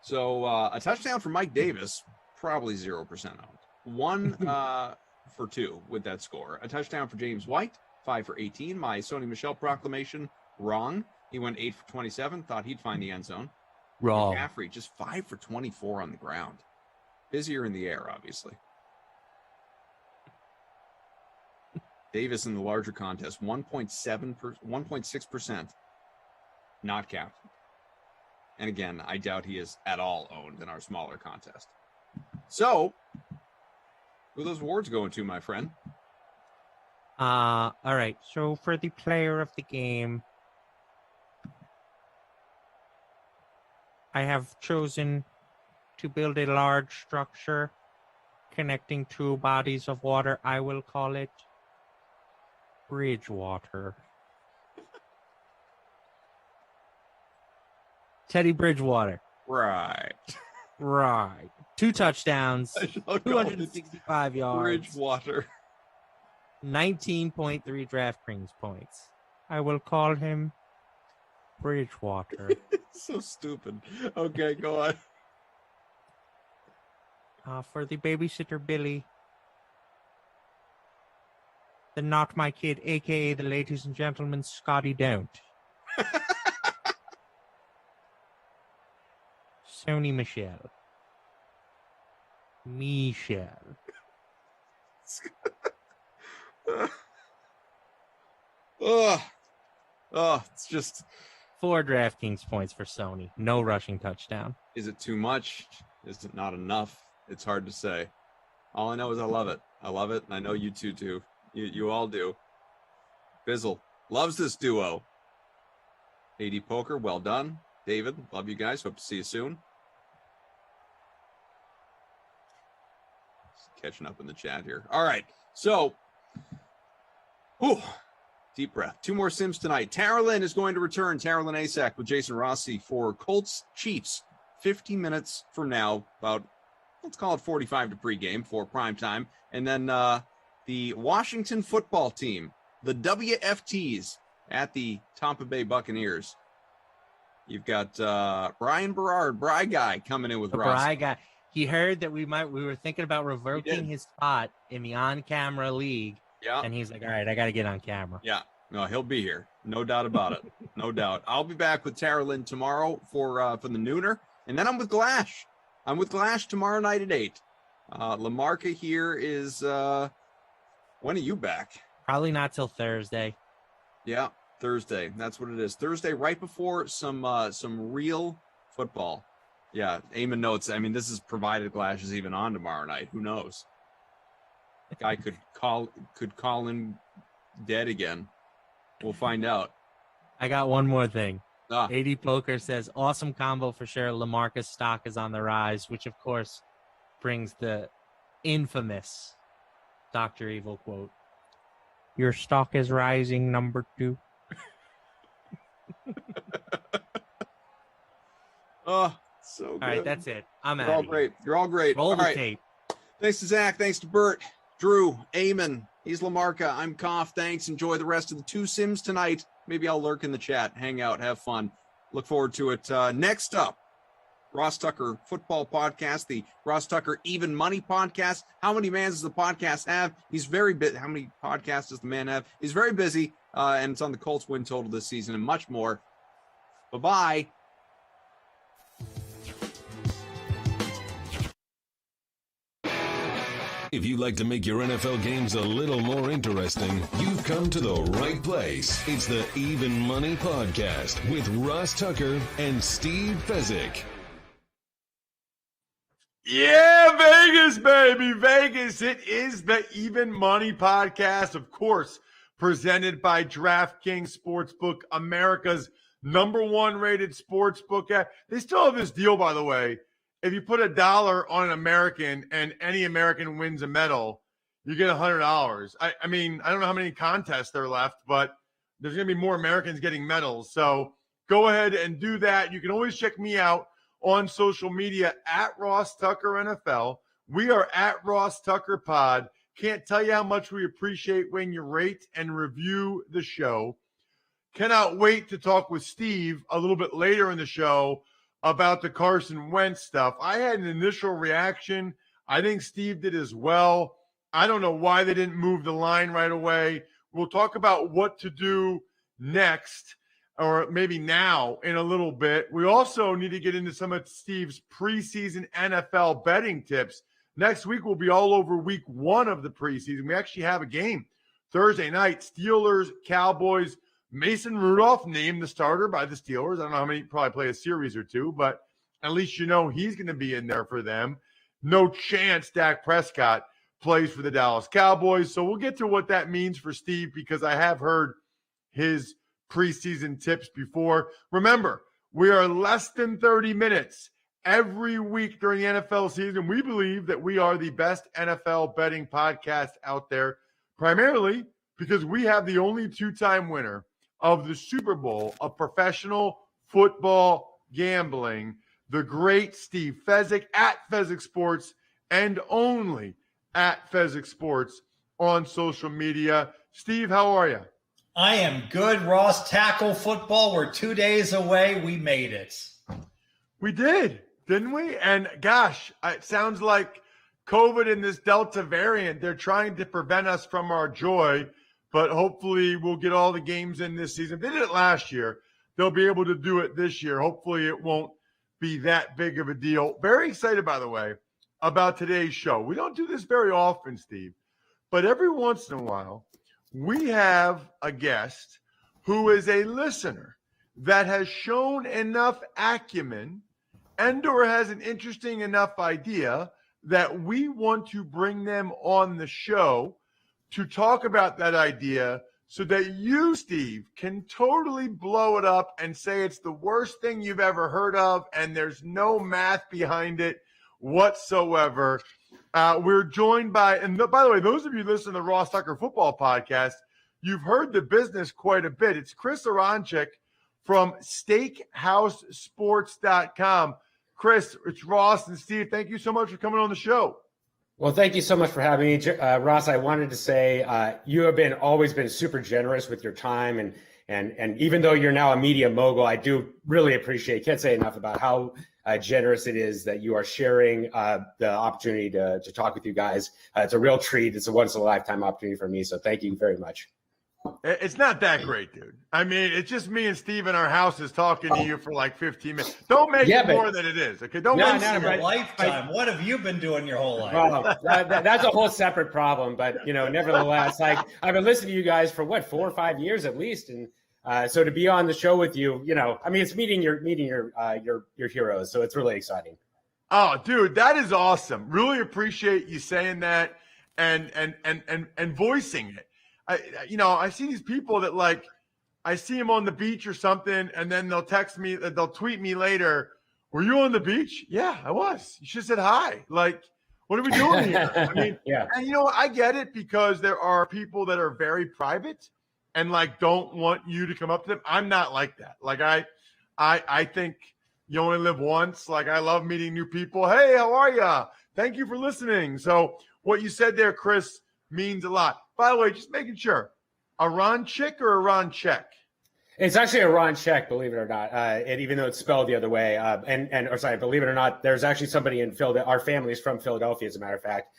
So a touchdown for Mike Davis, probably 0% owned. 1 for 2 with that score. A touchdown for James White, 5 for 18. My Sony Michel proclamation, wrong. He went 8 for 27, thought he'd find the end zone. Wrong. McCaffrey, just 5 for 24 on the ground. Busier in the air, obviously. Davis in the larger contest, 1.6%, not captain. And again, I doubt he is at all owned in our smaller contest. So, who are those awards going to, my friend? All right. So for the player of the game, I have chosen to build a large structure connecting 2 bodies of water. I will call it Bridgewater. Teddy Bridgewater. Right. 2 touchdowns, 265 yards. Bridgewater. 19.3 DraftKings points. I will call him Bridgewater. So stupid. Okay, go on. For the babysitter Billy. The Not My Kid, a.k.a. the ladies and gentlemen, Scotty Don't. Sony Michelle. It's just 4 DraftKings points for Sony. No rushing touchdown. Is it too much? Is it not enough? It's hard to say. All I know is I love it. I love it, and I know you two too. You all do. Bizzle loves this duo. AD Poker, well done. David, love you guys. Hope to see you soon. Just catching up in the chat here. All right. So, deep breath. 2 more Sims tonight. Taralyn is going to return. Taralyn Asak with Jason Rossi for Colts Chiefs. 50 minutes from now, about, let's call it 45 to pregame for prime time. And then the Washington football team, the WFTs, at the Tampa Bay Buccaneers. You've got Brian Berard, Bry Guy, coming in with the Ross. Bry Guy. He heard that we were thinking about revoking his spot in the on-camera league. Yeah. And he's like, all right, I got to get on camera. Yeah. No, he'll be here. No doubt about it. No doubt. I'll be back with Taralyn tomorrow for the nooner. And then I'm with Glash. I'm with Glash tomorrow night at 8. Lamarca here is, when are you back? Probably not till Thursday. Yeah, Thursday. That's what it is. Thursday, right before some real football. Yeah, Eamon notes. I mean, this is provided Glash is even on tomorrow night. Who knows? The guy could call in dead again. We'll find out. I got one more thing. AD Poker says, awesome combo for sure. Lamarcus stock is on the rise, which of course brings the infamous Dr. Evil quote. Your stock is rising, number 2. Oh, so good. All right, that's it. I'm out. You're all great. You're all great. Roll all the right. tape. Thanks to Zach. Thanks to Bert, Drew, Eamon. He's Lamarca. I'm Koff. Thanks. Enjoy the rest of the 2 Sims tonight. Maybe I'll lurk in the chat, hang out, have fun. Look forward to it. Next up, Ross Tucker Football Podcast, the Ross Tucker Even Money Podcast. How many mans does the podcast have? He's very busy. How many podcasts does the man have? He's very busy, and it's on the Colts win total this season and much more. Bye-bye. If you'd like to make your NFL games a little more interesting, you've come to the right place. It's the Even Money Podcast with Ross Tucker and Steve Fezzik. Yeah, Vegas, baby. Vegas. It is the Even Money Podcast, of course, presented by DraftKings Sportsbook, America's #1 rated sportsbook app. They still have this deal, by the way. If you put $1 on an American and any American wins a medal, you get $100. I mean, I don't know how many contests there are left, but there's going to be more Americans getting medals. So go ahead and do that. You can always check me out on social media at Ross Tucker NFL. We are at Ross Tucker Pod. Can't tell you how much we appreciate when you rate and review the show. Cannot wait to talk with Steve a little bit later in the show about the Carson Wentz stuff. I had an initial reaction. I think Steve did as well. I don't know why they didn't move the line right away. We'll talk about what to do next, or maybe now in a little bit. We also need to get into some of Steve's preseason NFL betting tips. Next week, we'll be all over week 1 of the preseason. We actually have a game Thursday night, Steelers, Cowboys. Mason Rudolph named the starter by the Steelers. I don't know how many, probably play a series or 2, but at least you know he's going to be in there for them. No chance Dak Prescott plays for the Dallas Cowboys. So we'll get to what that means for Steve, because I have heard his preseason tips before. Remember, we are less than 30 minutes every week during the NFL season. We believe that we are the best NFL betting podcast out there, primarily because we have the only 2-time winner of the Super Bowl of professional football gambling. The great Steve Fezzik at Fezzik Sports and only at Fezzik Sports on social media. Steve, how are you? I am good, Ross. Tackle football. We're 2 days away. We made it. We did, didn't we? And gosh, it sounds like COVID and this Delta variant, they're trying to prevent us from our joy, but hopefully we'll get all the games in this season. They did it last year. They'll be able to do it this year. Hopefully it won't be that big of a deal. Very excited, by the way, about today's show. We don't do this very often, Steve, but every once in a while, we have a guest who is a listener that has shown enough acumen and or has an interesting enough idea that we want to bring them on the show to talk about that idea so that you, Steve, can totally blow it up and say it's the worst thing you've ever heard of and there's no math behind it whatsoever. We're joined by, and by the way, those of you listening to the Ross Tucker Football Podcast, you've heard the business quite a bit. It's Chris Aronchik from SteakhouseSports.com. Chris, it's Ross and Steve. Thank you so much for coming on the show. Well, thank you so much for having me, Ross. I wanted to say you have always been super generous with your time, and even though you're now a media mogul, I do really appreciate. Can't say enough about how generous it is that you are sharing the opportunity to talk with you guys. It's a real treat. It's a once in a lifetime opportunity for me. So thank you very much. It's not that great, dude. I mean, it's just me and Steve in our houses talking to you for like 15 minutes. Don't make it more than it is, okay? Don't make it a lifetime. What have you been doing your whole life? Well, that's a whole separate problem. But nevertheless, I've been listening to you guys for 4 or 5 years at least, and so to be on the show with you, it's meeting your heroes. So it's really exciting. Oh, dude, that is awesome. Really appreciate you saying that and voicing it. I see these people that I see them on the beach or something, and then they'll text me, they'll tweet me later. Were you on the beach? Yeah, I was. You should have said hi. Like, what are we doing here? I mean, yeah. And I get it because there are people that are very private and don't want you to come up to them. I'm not like that. I think you only live once. I love meeting new people. Hey, how are you? Thank you for listening. So what you said there, Chris, means a lot. By the way, just making sure, Aronchik or Aronchek? It's actually Aronchik, believe it or not. Even though it's spelled the other way, believe it or not, there's actually somebody in Philadelphia. Our family is from Philadelphia, as a matter of fact,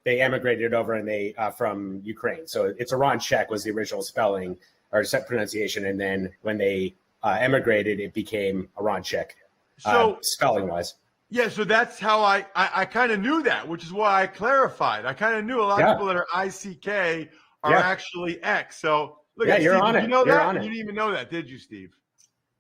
they emigrated over and they from Ukraine. So it's Aronchik was the original spelling or pronunciation, and then when they emigrated, it became Aronchik. So spelling wise. Yeah, so that's how I kind of knew that, which is why I clarified. I kind of knew a lot of people that are ICK are actually X. So look at you're Steve. on Did it. you know You're that? on You it. didn't even know that, did you, Steve?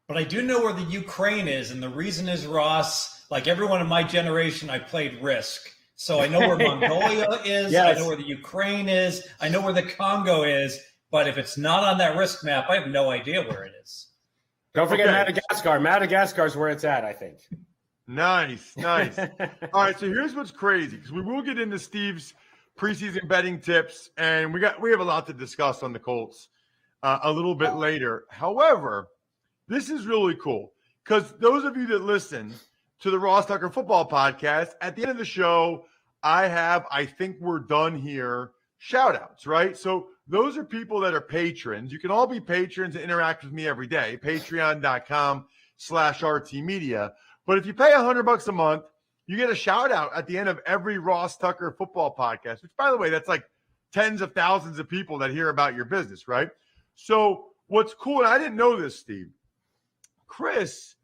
But I do know where the Ukraine is, and the reason is, Ross, like everyone in my generation, I played Risk. So I know where Mongolia is. Yes. I know where the Ukraine is. I know where the Congo is. But if it's not on that Risk map, I have no idea where it is. Don't forget Madagascar. Madagascar is where it's at, I think. Nice. All right, so here's what's crazy, because we will get into Steve's preseason betting tips, and we have a lot to discuss on the Colts a little bit later. However, this is really cool, because those of you that listen to the Ross Tucker Football Podcast, at the end of the show, I think we're done here, shout-outs, right? So those are people that are patrons. You can all be patrons and interact with me every day, patreon.com/RTmedia. But if you pay $100 a month, you get a shout out at the end of every Ross Tucker Football Podcast, which, by the way, that's like tens of thousands of people that hear about your business, right? So what's cool, and I didn't know this, Steve, Chris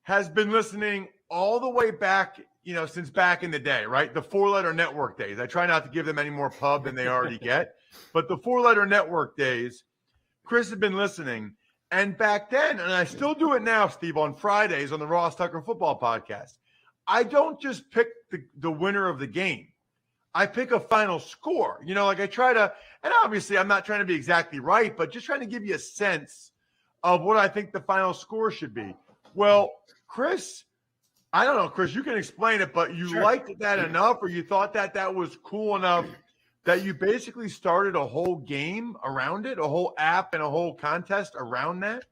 has been listening all the way back, since back in the day, right? The 4-letter network days. I try not to give them any more pub than they already get, but the 4-letter network days, Chris has been listening. And back then, and I still do it now, Steve, on Fridays on the Ross Tucker Football Podcast, I don't just pick the winner of the game. I pick a final score. I try to, and obviously I'm not trying to be exactly right, but just trying to give you a sense of what I think the final score should be. Well, Chris, I don't know, Chris, you can explain it, but you liked that enough, or you thought that was cool enough that you basically started a whole game around it, a whole app and a whole contest around that?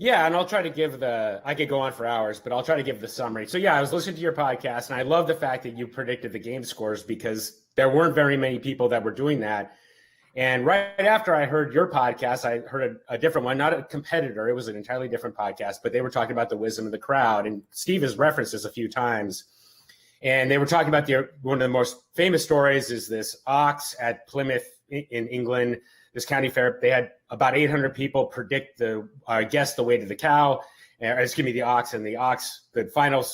Yeah, and I'll try to give I could go on for hours, but I'll try to give the summary. So yeah, I was listening to your podcast, and I love the fact that you predicted the game scores because there weren't very many people that were doing that. And right after I heard your podcast, I heard a different one, not a competitor. It was an entirely different podcast, but they were talking about the wisdom of the crowd. And Steve has referenced this a few times. And they were talking about one of the most famous stories is this ox at Plymouth in England, this county fair. They had about 800 people predict guess the weight of the cow, the ox. And the ox, the final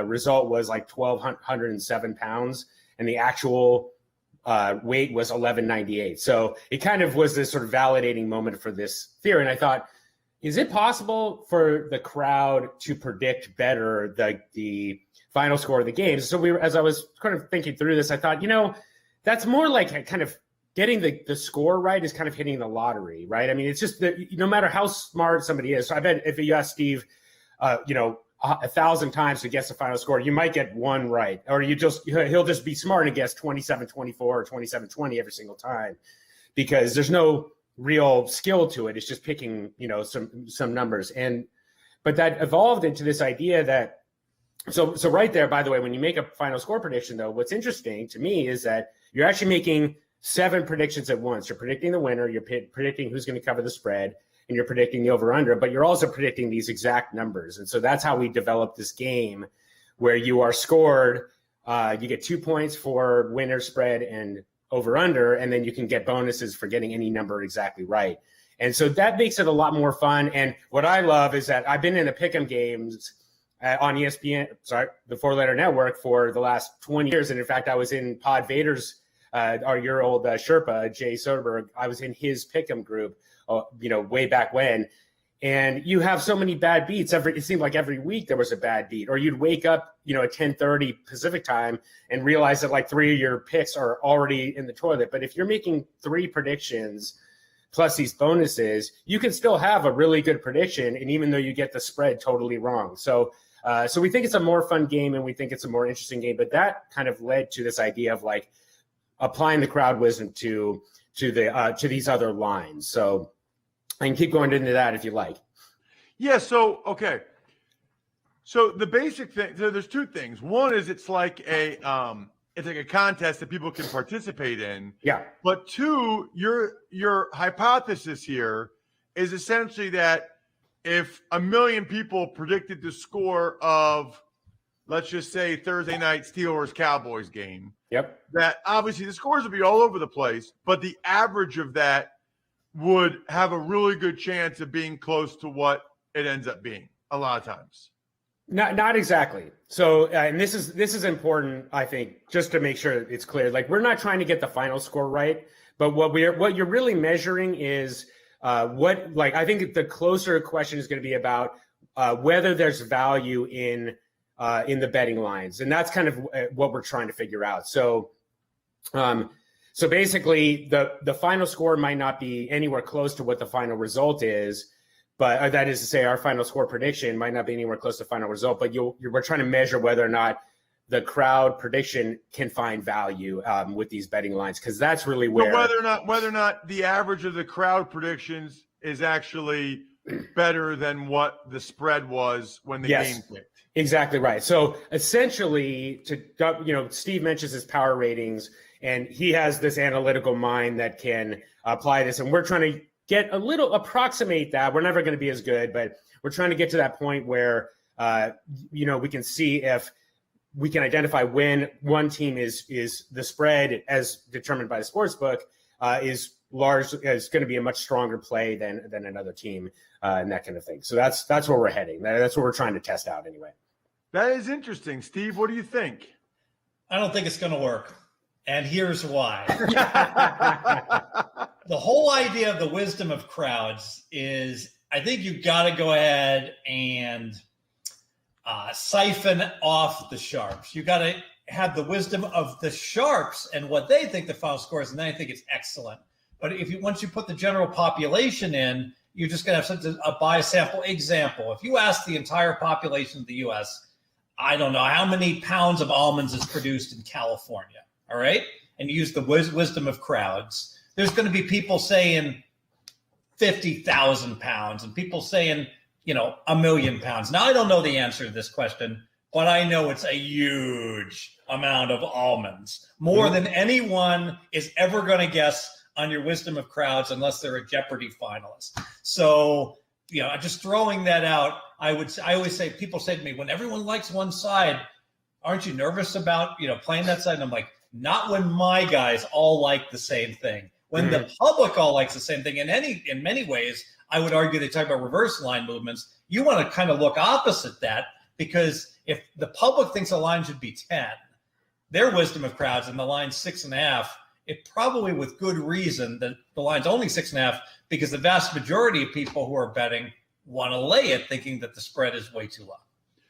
result was like 1,207 pounds. And the actual weight was 1198. So it kind of was this sort of validating moment for this theory. And I thought, is it possible for the crowd to predict better the final score of the games? So as I was kind of thinking through this, I thought, that's more like a kind of getting the score right is kind of hitting the lottery, right? I mean, it's just that no matter how smart somebody is, so I bet if you ask Steve, 1,000 times to guess the final score, you might get one right, or he'll just be smart and guess 27-24 or 27-20 every single time, because there's no real skill to it. It's just picking, some numbers. But that evolved into this idea that, so right there, by the way, when you make a final score prediction, though, what's interesting to me is that you're actually making 7 predictions at once. You're predicting the winner, you're predicting who's going to cover the spread, and you're predicting the over-under, but you're also predicting these exact numbers. And so that's how we developed this game where you are scored. You get 2 points for winner, spread, and over-under, and then you can get bonuses for getting any number exactly right. And so that makes it a lot more fun. And what I love is that I've been in the pick'em games on ESPN, the 4-Letter Network for the last 20 years. And in fact, I was in Pod Vader's, your old Sherpa, Jay Soderberg. I was in his pick'em group, way back when. And you have so many bad beats. It seemed like every week there was a bad beat, or you'd wake up, at 10:30 Pacific time and realize that like 3 of your picks are already in the toilet. But if you're making 3 predictions plus these bonuses, you can still have a really good prediction. And even though you get the spread totally wrong. So we think it's a more fun game, and we think it's a more interesting game. But that kind of led to this idea of like applying the crowd wisdom to these other lines. So I can keep going into that if you like. Yeah. So, okay. So the basic thing, so there's 2 things. One is it's like a contest that people can participate in. Yeah. But 2, your hypothesis here is essentially that if 1 million people predicted the score of, let's just say, Thursday night Steelers-Cowboys game, yep, that obviously the scores would be all over the place, but the average of that would have a really good chance of being close to what it ends up being a lot of times. Not exactly. So, and this is important, I think, just to make sure it's clear. Like, we're not trying to get the final score right, but what you're really measuring is I think the closer question is going to be about whether there's value in the betting lines, and that's kind of what we're trying to figure out. So basically, the final score might not be anywhere close to what the final result is, but that is to say, our final score prediction might not be anywhere close to the final result. But we're trying to measure whether or not the crowd prediction can find value with these betting lines, because that's really where. But whether or not the average of the crowd predictions is actually better than what the spread was when the game picked. Exactly right. So essentially, Steve mentions his power ratings, and he has this analytical mind that can apply this. And we're trying to approximate that. We're never going to be as good, but we're trying to get to that point where, we can see if we can identify when one team is the spread as determined by the sports book is large, is going to be a much stronger play than another team and that kind of thing. So that's where we're heading. That's what we're trying to test out anyway. That is interesting. Steve, what do you think? I don't think it's going to work. And here's why. The whole idea of the wisdom of crowds is, I think you've got to go ahead and siphon off the sharps. You've got to have the wisdom of the sharps and what they think the final score is, and then I think it's excellent. But once you put the general population in, you're just going to have such a bias sample. Example, if you ask the entire population of the U.S., I don't know how many pounds of almonds is produced in California, all right? And you use the wisdom of crowds. There's going to be people saying 50,000 pounds and people saying 1 million pounds. Now, I don't know the answer to this question, but I know it's a huge amount of almonds, more than anyone is ever going to guess on your wisdom of crowds, unless they're a Jeopardy finalist. So, just throwing that out, I always say, people say to me, when everyone likes one side, aren't you nervous about, playing that side? And I'm like, not when my guys all like the same thing. When the public all likes the same thing, in many ways, I would argue they talk about reverse line movements. You want to kind of look opposite that, because if the public thinks a line should be 10, their wisdom of crowds and the line's 6.5, it probably with good reason that the line's only 6.5, because the vast majority of people who are betting want to lay it, thinking that the spread is way too low.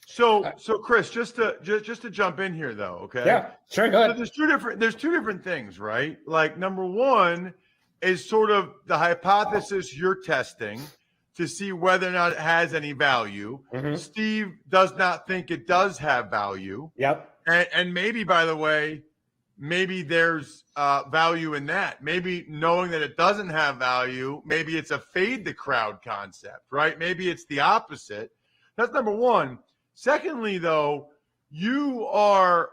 So Chris, just to jump in here though, okay? Yeah, sure, go ahead. So there's two different things, right? Like, number one is sort of the hypothesis you're testing to see whether or not it has any value. Steve does not think it does have value. Yep. And maybe, by the way, maybe there's value in that. Maybe knowing that it doesn't have value, maybe it's a fade the crowd concept, right? Maybe it's the opposite. That's number one. Secondly, though, you are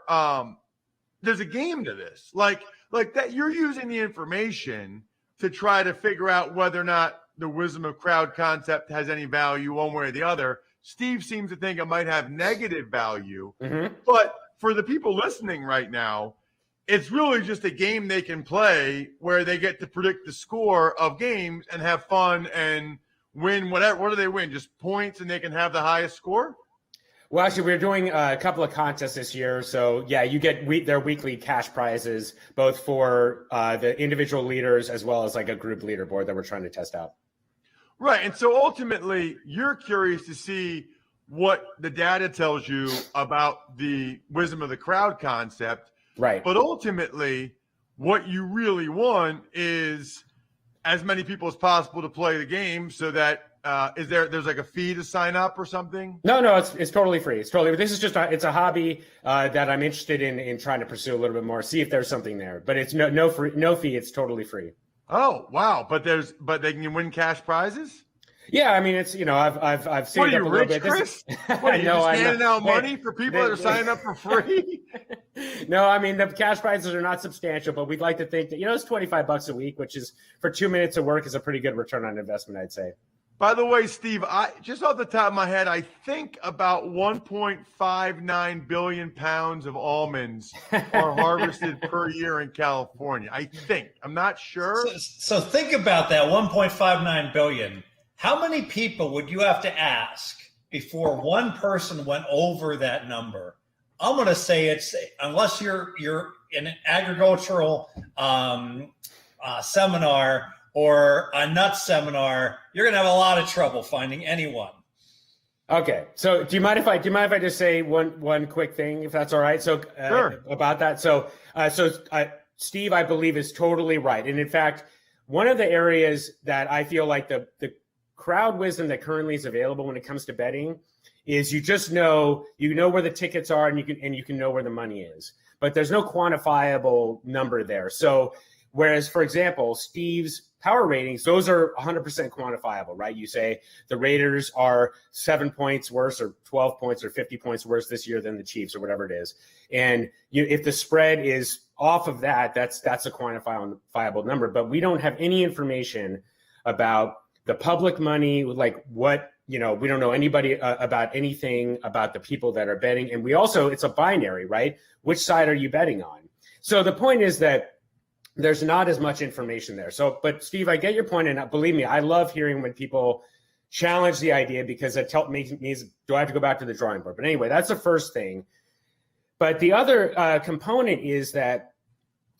there's a game to this. Like that, you're using the information to try to figure out whether or not the wisdom of crowd concept has any value one way or the other. Steve seems to think it might have negative value. But for the people listening right now, it's really just a game they can play where they get to predict the score of games and have fun and win whatever. What do they win? Just points, and they can have the highest score? Well, actually, we're doing a couple of contests this year. So, yeah, you get their weekly cash prizes, both for the individual leaders as well as like a group leaderboard that we're trying to test out. Right. And so ultimately, you're curious to see what the data tells you about the wisdom of the crowd concept. Right. But ultimately, what you really want is as many people as possible to play the game, so that there's like a fee to sign up or something? No, it's totally free. This is just it's a hobby that I'm interested in trying to pursue a little bit more, see if there's something there. But it's no fee. It's totally free. Oh, wow. But they can win cash prizes? Yeah, I mean, it's, I've saved up a little bit. Chris? What, are you just handing out money for people that are signing up for free? No, I mean, the cash prizes are not substantial, but we'd like to think that, it's $25 a week, which is for 2 minutes of work is a pretty good return on investment, I'd say. By the way, Steve, just off the top of my head, I think about 1.59 billion pounds of almonds are harvested per year in California. I think. I'm not sure. So think about that, 1.59 billion. How many people would you have to ask before one person went over that number? I'm going to say it's, unless you're in an agricultural seminar or a nut seminar, you're going to have a lot of trouble finding anyone. Okay, so do you mind if I just say one quick thing, if that's all right? So sure. About that. So Steve, I believe, is totally right, and in fact, one of the areas that I feel like the crowd wisdom that currently is available when it comes to betting is you just know where the tickets are, and you can know where the money is, but there's no quantifiable number there. So whereas, for example, Steve's power ratings, those are 100% quantifiable, right? You say the Raiders are 7 points worse or 12 points or 50 points worse this year than the Chiefs or whatever it is. And if the spread is off of that, that's a quantifiable number. But we don't have any information about the public money, like what, we don't know anybody about anything about the people that are betting. And we also, it's a binary, right? Which side are you betting on? So the point is that there's not as much information there. So, but Steve, I get your point, and believe me, I love hearing when people challenge the idea, because it makes me, do I have to go back to the drawing board? But anyway, that's the first thing. But the other component is that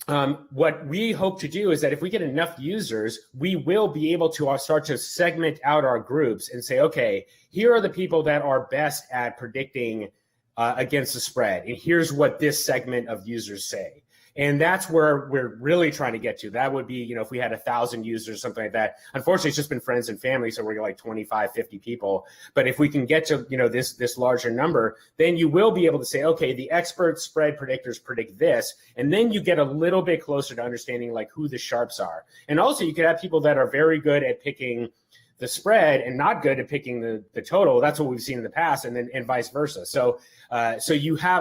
what we hope to do is that if we get enough users, we will be able to start to segment out our groups and say, okay, here are the people that are best at predicting against the spread, and here's what this segment of users say. And that's where we're really trying to get to. That would be, if we had 1,000 users, something like that. Unfortunately, it's just been friends and family, so we're like 25, 50 people. But if we can get to, this larger number, then you will be able to say, okay, the expert spread predictors predict this. And then you get a little bit closer to understanding like who the sharps are. And also you could have people that are very good at picking the spread and not good at picking the total. That's what we've seen in the past, and vice versa. So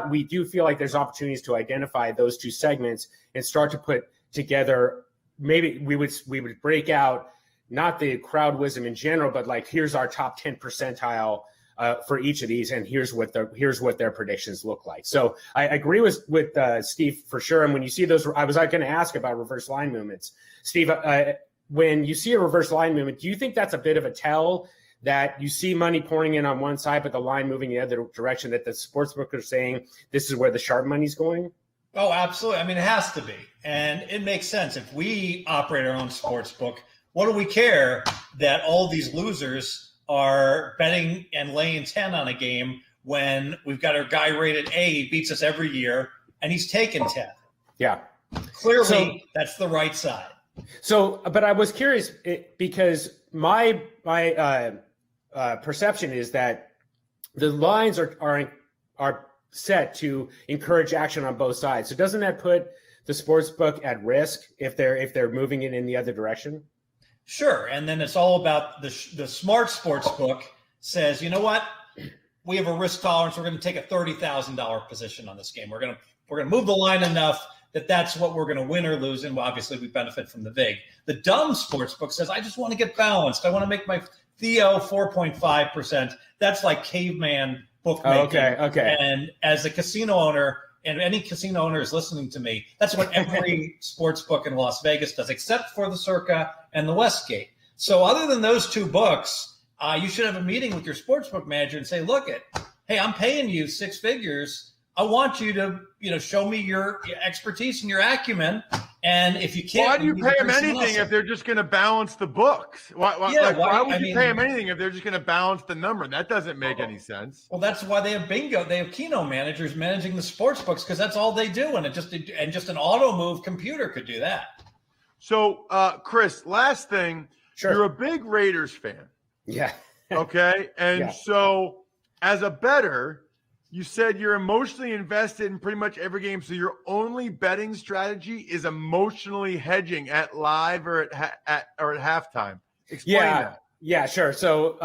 we do feel like there's opportunities to identify those two segments and start to put together. Maybe we would break out not the crowd wisdom in general, but like, here's our top 10 percentile for each of these, and here's what their predictions look like. So I agree with Steve for sure. And when you see those, I was going to ask about reverse line movements, Steve. When you see a reverse line movement, do you think that's a bit of a tell that you see money pouring in on one side, but the line moving the other direction, that the sportsbook are saying this is where the sharp money's going? Oh, absolutely. I mean, it has to be. And it makes sense. If we operate our own sports book, what do we care that all these losers are betting and laying 10 on a game when we've got our guy rated A, he beats us every year, and he's taken 10? Yeah. Clearly, that's the right side. So, but I was curious because my perception is that the lines are set to encourage action on both sides. So doesn't that put the sports book at risk if they're moving it in the other direction? Sure. And then it's all about the smart sports book says, you know what? We have a risk tolerance. We're going to take a $30,000 position on this game. We're going to move the line enough that's what we're going to win or lose. And obviously we benefit from the vig. The dumb sports book says, I just want to get balanced. I want to make my Theo 4.5%. That's like caveman bookmaking. Okay. And as a casino owner, and any casino owner is listening to me, that's what every sports book in Las Vegas does, except for the Circa and the Westgate. So other than those two books, you should have a meeting with your sportsbook manager and say, look, hey, I'm paying you six figures. I want you to, show me your expertise and your acumen. And if you can't, why do you pay them anything if they're just going to balance the books? Why would you pay them anything if they're just going to balance the number? That doesn't make any sense. Well, that's why they have bingo. They have Keno managers managing the sports books because that's all they do. And just an auto move computer could do that. So, Chris, last thing, sure. You're a big Raiders fan. Yeah. Okay. And Yeah. So as a bettor, you said you're emotionally invested in pretty much every game. So your only betting strategy is emotionally hedging at live or at halftime. Explain that. Yeah, sure. So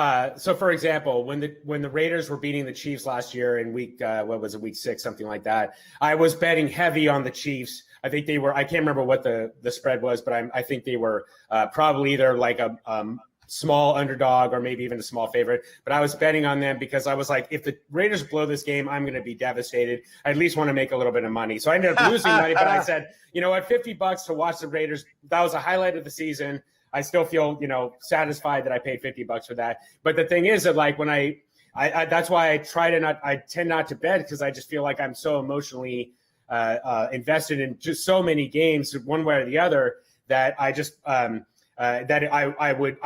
for example, when the Raiders were beating the Chiefs last year in week 6, something like that, I was betting heavy on the Chiefs. I think they were, I can't remember what the spread was, but I think they were probably either like a small underdog or maybe even a small favorite. But I was betting on them because I was like, if the Raiders blow this game, I'm going to be devastated. I at least want to make a little bit of money. So I ended up losing money, but I said, you know what, $50 to watch the Raiders, that was a highlight of the season. I still feel, satisfied that I paid $50 for that. But the thing is that like when I that's why I tend not to bet because I just feel like I'm so emotionally invested in just so many games one way or the other that I just I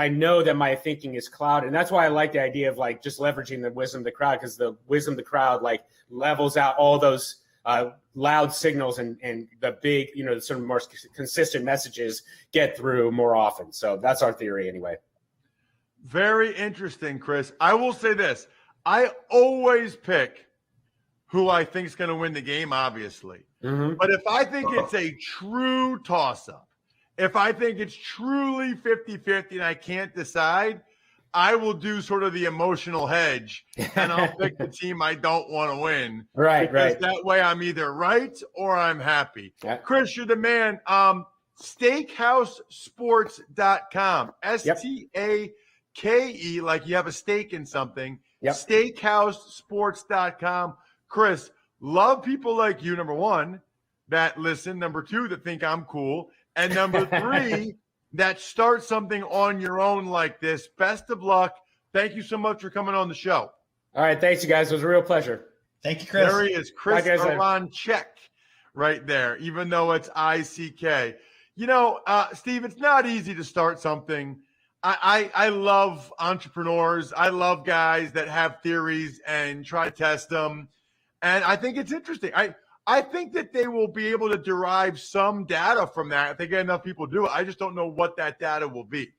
know that my thinking is clouded. And that's why I like the idea of like just leveraging the wisdom of the crowd, because the wisdom of the crowd like levels out all those loud signals and the big, sort of more consistent messages get through more often. So that's our theory anyway. Very interesting, Chris. I will say this. I always pick who I think is going to win the game, obviously. Mm-hmm. But if I think it's a true toss-up, if I think it's truly 50-50 and I can't decide, I will do sort of the emotional hedge and I'll pick the team I don't want to win. Right. That way I'm either right or I'm happy. Yeah. Chris, you're the man. SteakhouseSports.com. STAKE, like you have a stake in something. Yep. SteakhouseSports.com. Chris, love people like you, number one, that listen. Number two, that think I'm cool. And number three, that start something on your own like this. Best of luck. Thank you so much for coming on the show. All right. Thanks, you guys. It was a real pleasure. Thank you, Chris. There he is, Chris Bye, guys. Aronchek right there, even though it's ICK. Steve, it's not easy to start something. I love entrepreneurs. I love guys that have theories and try to test them. And I think it's interesting. I think that they will be able to derive some data from that if they get enough people to do it. I just don't know what that data will be.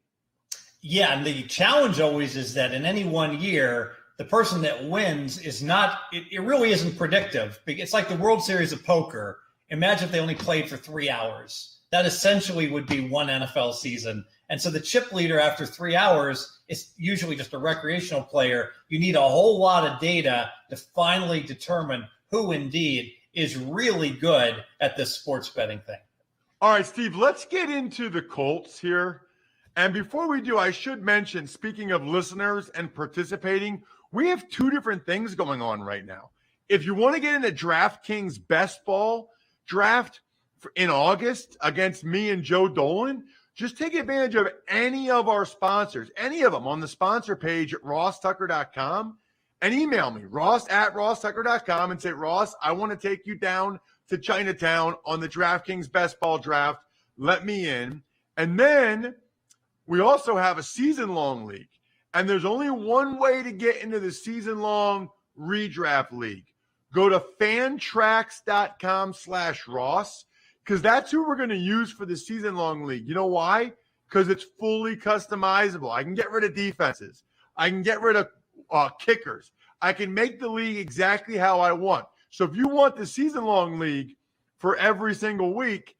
Yeah, and the challenge always is that in any one year, the person that wins is not – it really isn't predictive. It's like the World Series of Poker. Imagine if they only played for 3 hours. That essentially would be one NFL season. And so the chip leader after 3 hours is usually just a recreational player. You need a whole lot of data to finally determine who indeed is really good at this sports betting thing. All right, Steve, let's get into the Colts here. And before we do, I should mention, speaking of listeners and participating, we have two different things going on right now. If you want to get into DraftKings Best Ball draft in August against me and Joe Dolan, just take advantage of any of our sponsors, any of them on the sponsor page at rosstucker.com, and email me, ross@rosstucker.com, and say, Ross, I want to take you down to Chinatown on the DraftKings Best Ball draft. Let me in. And then we also have a season-long league, and there's only one way to get into the season-long redraft league. Go to fantrax.com/Ross, because that's who we're going to use for the season-long league. You know why? Because it's fully customizable. I can get rid of defenses. I can get rid of kickers. I can make the league exactly how I want. So if you want the season-long league for every single week,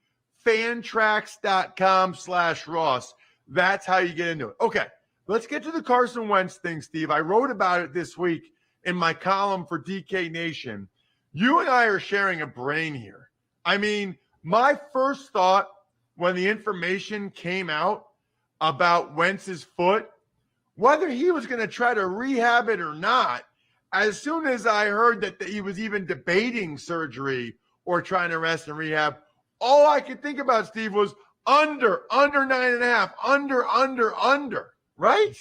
fantrax.com/Ross. That's how you get into it. Okay, let's get to the Carson Wentz thing, Steve. I wrote about it this week in my column for DK Nation. You and I are sharing a brain here. I mean, my first thought when the information came out about Wentz's foot, whether he was going to try to rehab it or not, as soon as I heard that he was even debating surgery or trying to rest and rehab, all I could think about, Steve, was under 9.5, under, right?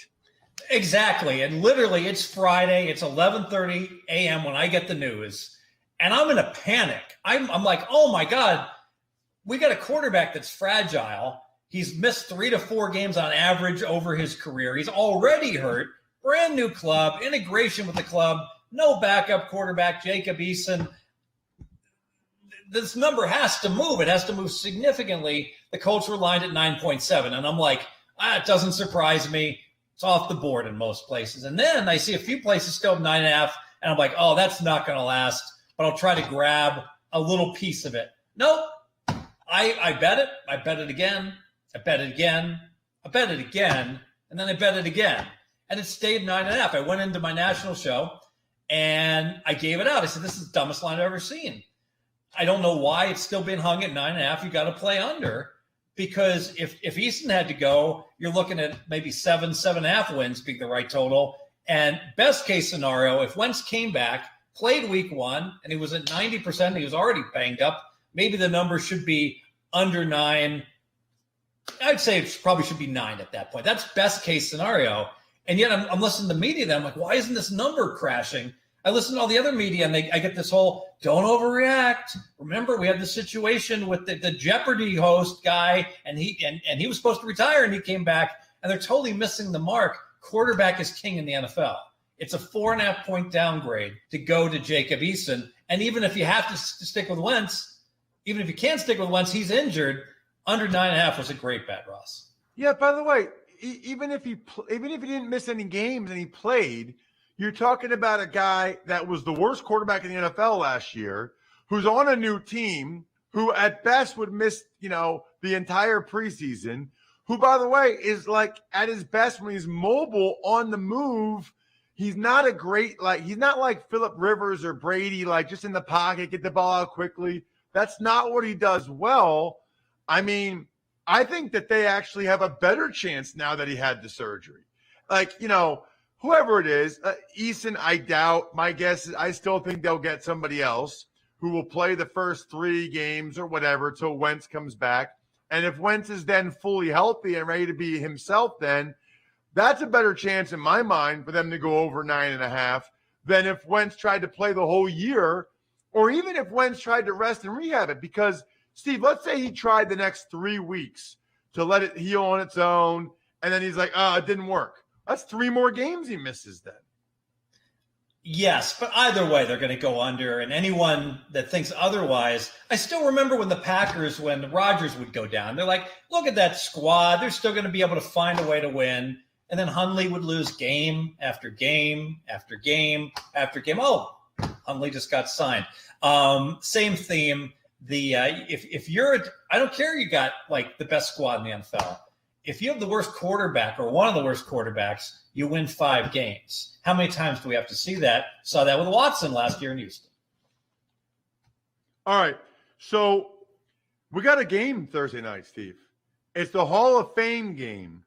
Exactly. And literally, it's Friday. It's 11:30 a.m. when I get the news, and I'm in a panic. I'm like, oh, my God, we got a quarterback that's fragile. He's missed 3 to 4 games on average over his career. He's already hurt. Brand new club, integration with the club, no backup quarterback, Jacob Eason. This number has to move. It has to move significantly. The Colts were lined at 9.7. And I'm like, it doesn't surprise me. It's off the board in most places. And then I see a few places still have 9.5. And I'm like, oh, that's not going to last. But I'll try to grab a little piece of it. Nope. I bet it. I bet it again. I bet it again. I bet it again. And then I bet it again. And it stayed 9.5. I went into my national show and I gave it out. I said, this is the dumbest line I've ever seen. I don't know why it's still been hung at 9.5. You got to play under, because if Easton had to go, you're looking at maybe 7.5 wins being the right total. And best case scenario, if Wentz came back, played week 1, and he was at 90%, he was already banged up, maybe the number should be under 9. I'd say it probably should be 9 at that point. That's best case scenario. And yet I'm listening to media that I'm like, why isn't this number crashing? I listen to all the other media, and I get this whole don't overreact. Remember, we had the situation with the Jeopardy host guy, and he was supposed to retire, and he came back, and they're totally missing the mark. Quarterback is king in the NFL. It's a 4.5 point downgrade to go to Jacob Eason. And even if you have to stick with Wentz, even if you can't stick with Wentz, he's injured. Under 9.5 was a great bet, Ross. Yeah. By the way, even if he didn't miss any games and he played, you're talking about a guy that was the worst quarterback in the NFL last year, who's on a new team, who at best would miss, the entire preseason, who, by the way, is like at his best when he's mobile on the move. He's not he's not like Phillip Rivers or Brady, like just in the pocket, get the ball out quickly. That's not what he does well. I mean, I think that they actually have a better chance now that he had the surgery. Whoever it is, Eason, I doubt. My guess is I still think they'll get somebody else who will play the first 3 games or whatever till Wentz comes back. And if Wentz is then fully healthy and ready to be himself, then that's a better chance in my mind for them to go over 9.5 than if Wentz tried to play the whole year, or even if Wentz tried to rest and rehab it. Because, Steve, let's say he tried the next 3 weeks to let it heal on its own, and then he's like, it didn't work. That's 3 more games he misses then. Yes, but either way, they're going to go under. And anyone that thinks otherwise, I still remember when the Packers, when Rodgers would go down, they're like, look at that squad. They're still going to be able to find a way to win. And then Hundley would lose game after game after game after game. Oh, Hundley just got signed. Same theme. If you're, I don't care, you got like the best squad in the NFL. if you have the worst quarterback or one of the worst quarterbacks, you win 5 games. How many times do we have to see that? Saw that with Watson last year in Houston. All right. So we got a game Thursday night, Steve. It's the Hall of Fame game.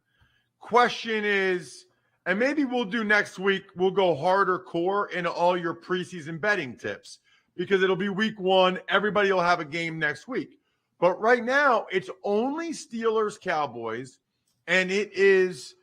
Question is, and maybe we'll do next week, we'll go harder core into all your preseason betting tips because it'll be week 1. Everybody will have a game next week. But right now, it's only Steelers Cowboys, and it is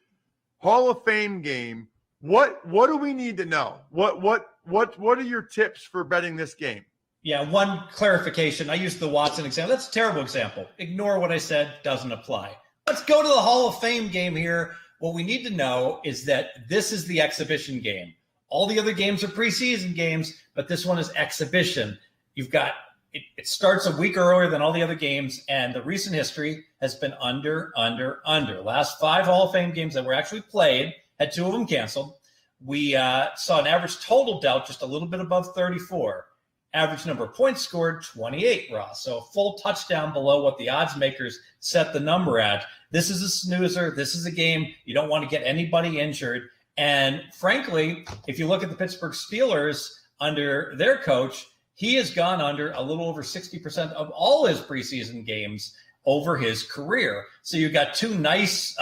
Hall of Fame game. What do we need to know? What are your tips for betting this game? Yeah, one clarification. I used the Watson example. That's a terrible example. Ignore what I said. Doesn't apply. Let's go to the Hall of Fame game here. What we need to know is that this is the exhibition game. All the other games are preseason games, but this one is exhibition. You've got it starts a week earlier than all the other games, and the recent history has been under. Last 5 Hall of Fame games that were actually played, had 2 of them canceled. We saw an average total dealt just a little bit above 34. Average number of points scored, 28, Ross. So a full touchdown below what the odds makers set the number at. This is a snoozer. This is a game you don't want to get anybody injured. And frankly, if you look at the Pittsburgh Steelers under their coach, he has gone under a little over 60% of all his preseason games over his career. So you've got 2 nice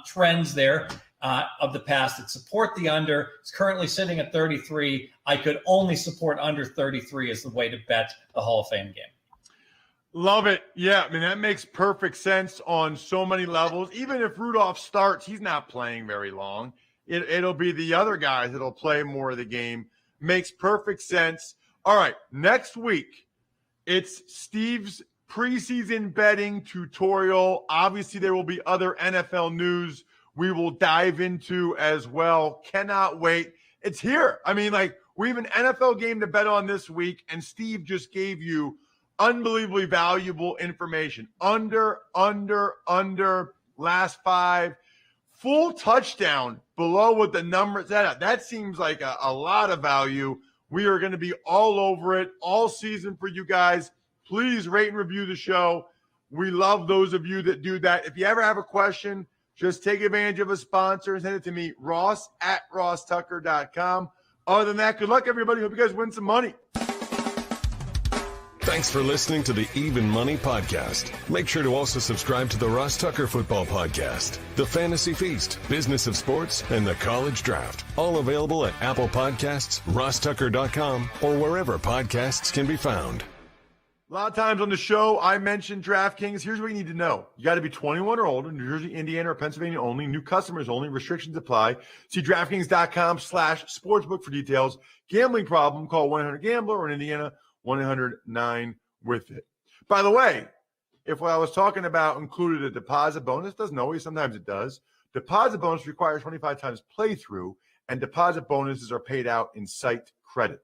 trends there of the past that support the under. It's currently sitting at 33. I could only support under 33 as the way to bet the Hall of Fame game. Love it. Yeah, I mean, that makes perfect sense on so many levels. Even if Rudolph starts, he's not playing very long. It'll be the other guys that'll play more of the game. Makes perfect sense. All right, next week, it's Steve's preseason betting tutorial. Obviously, there will be other NFL news we will dive into as well. Cannot wait. It's here. I mean, like, we have an NFL game to bet on this week, and Steve just gave you unbelievably valuable information. Under, last 5. Full touchdown below what the number is at. That seems like a lot of value. We are going to be all over it all season for you guys. Please rate and review the show. We love those of you that do that. If you ever have a question, just take advantage of a sponsor and send it to me, ross@rosstucker.com. Other than that, good luck, everybody. Hope you guys win some money. Thanks for listening to the Even Money Podcast. Make sure to also subscribe to the Ross Tucker Football Podcast, the Fantasy Feast, Business of Sports, and the College Draft. All available at Apple Podcasts, rosstucker.com, or wherever podcasts can be found. A lot of times on the show, I mentioned DraftKings. Here's what you need to know. You got to be 21 or older, New Jersey, Indiana, or Pennsylvania only. New customers only. Restrictions apply. See DraftKings.com/sportsbook for details. Gambling problem, call 1-800-GAMBLER, or in Indiana, 1-800-9-WITH-IT. By the way, if what I was talking about included a deposit bonus, doesn't always, sometimes it does. Deposit bonus requires 25 times playthrough, and deposit bonuses are paid out in site credit.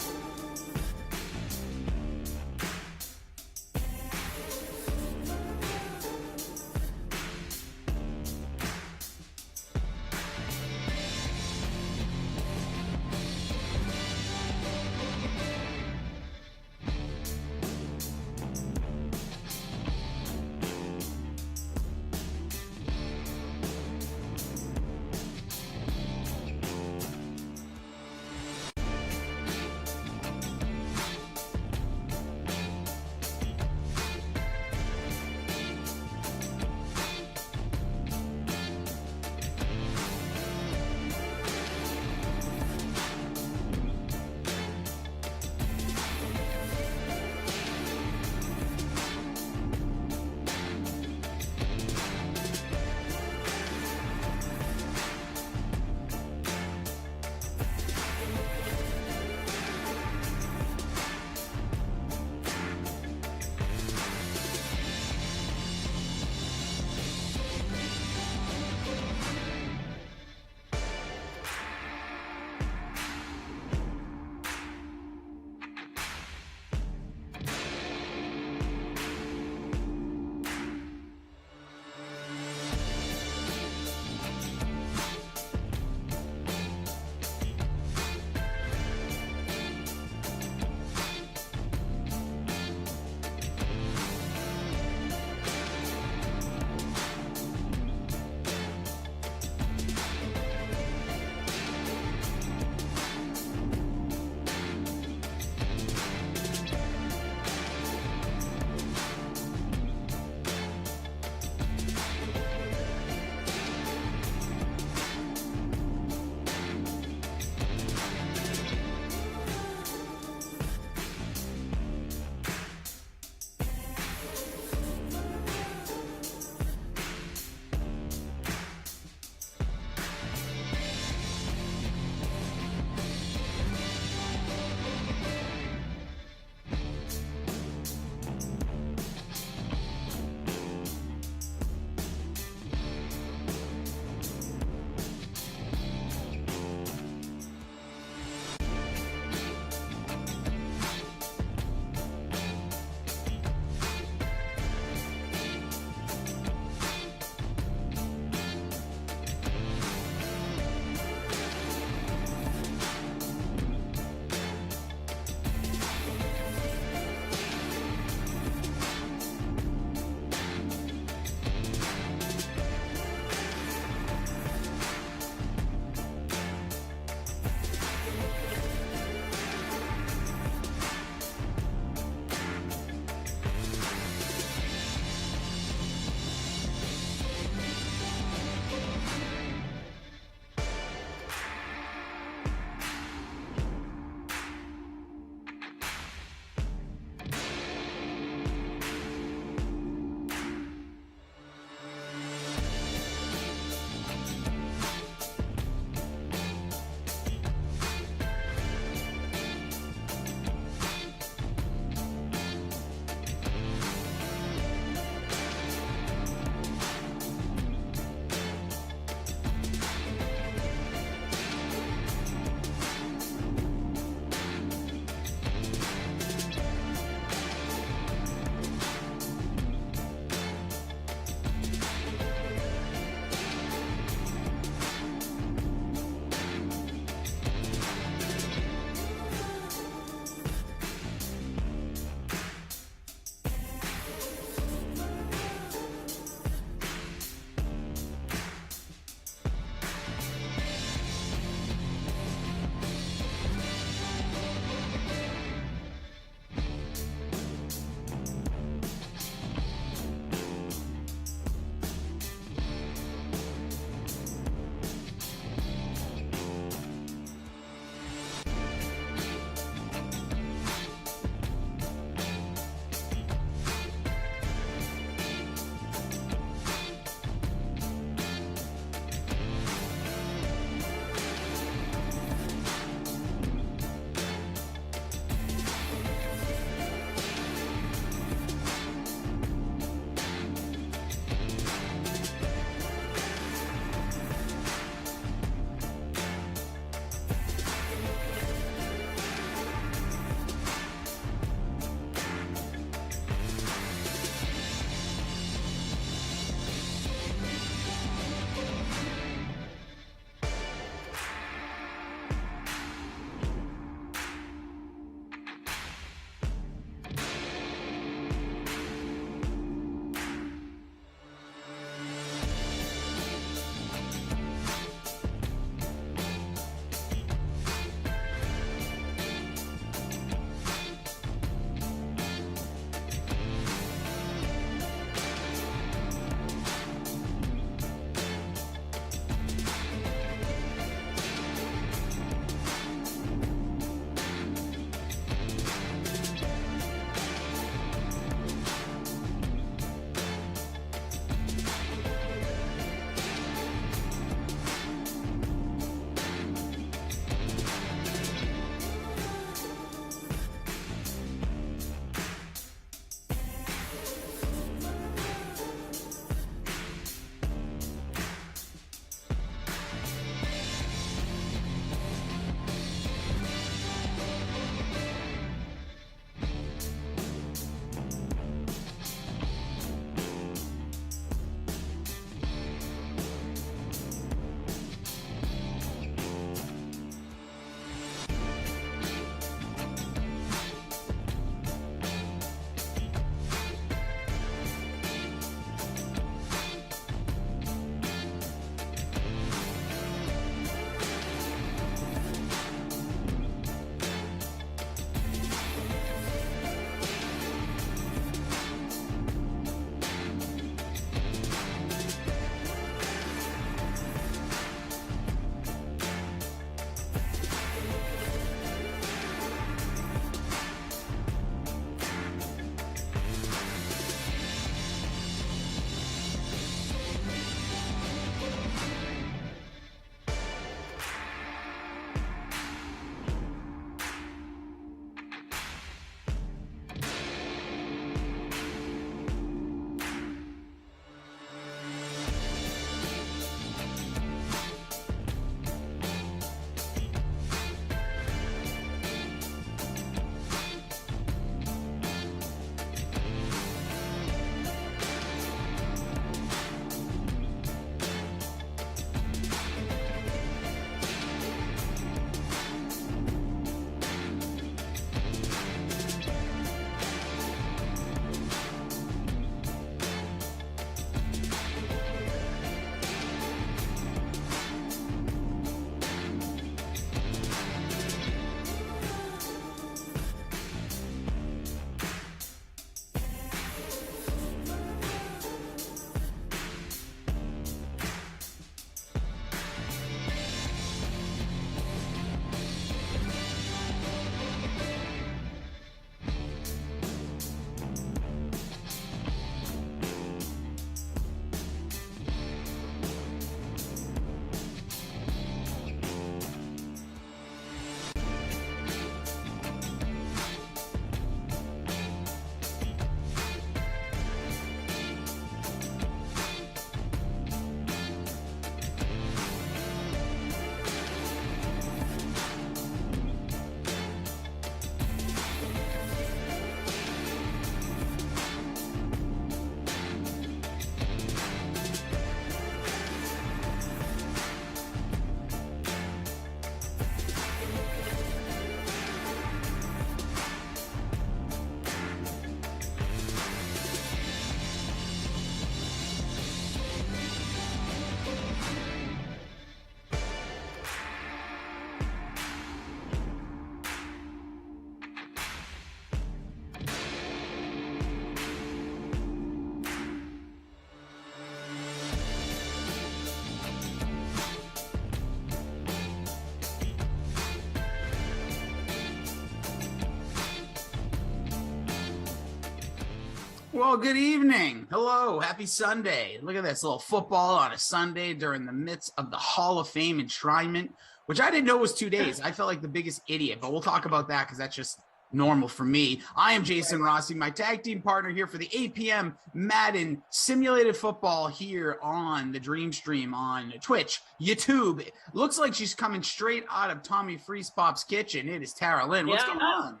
Well, good evening. Hello. Happy Sunday. Look at this little football on a Sunday during the midst of the Hall of Fame enshrinement, which I didn't know was 2 days. I felt like the biggest idiot, but we'll talk about that because that's just normal for me. I am Jason Rossi, my tag team partner here for the 8 p.m. Madden simulated football here on the Dream Stream on Twitch, YouTube. Looks like she's coming straight out of Tommy Freeze Pop's kitchen. It is Tara Lynn. What's going on?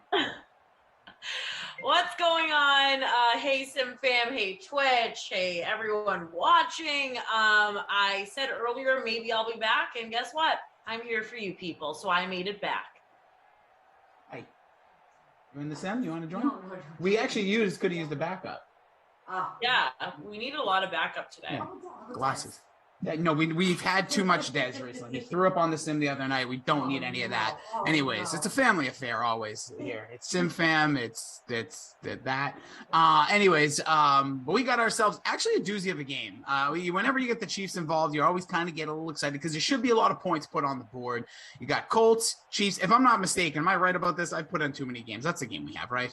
What's going on? Hey, Sim fam. Hey, Twitch. Hey, everyone watching. I said earlier, maybe I'll be back. And guess what? I'm here for you people. So I made it back. Hey, you in the Sim? You want to join? No. We actually could have used the backup. Yeah, we need a lot of backup today. Yeah. Glasses. Yeah, no, we've had too much Dez recently. He threw up on the Sim the other night. We don't need any of that. Anyways, it's a family affair always here. It's Sim fam. It's that. But we got ourselves actually a doozy of a game. Whenever you get the Chiefs involved, you always kind of get a little excited because there should be a lot of points put on the board. You got Colts, Chiefs. If I'm not mistaken, am I right about this? I've put on too many games. That's the game we have, right?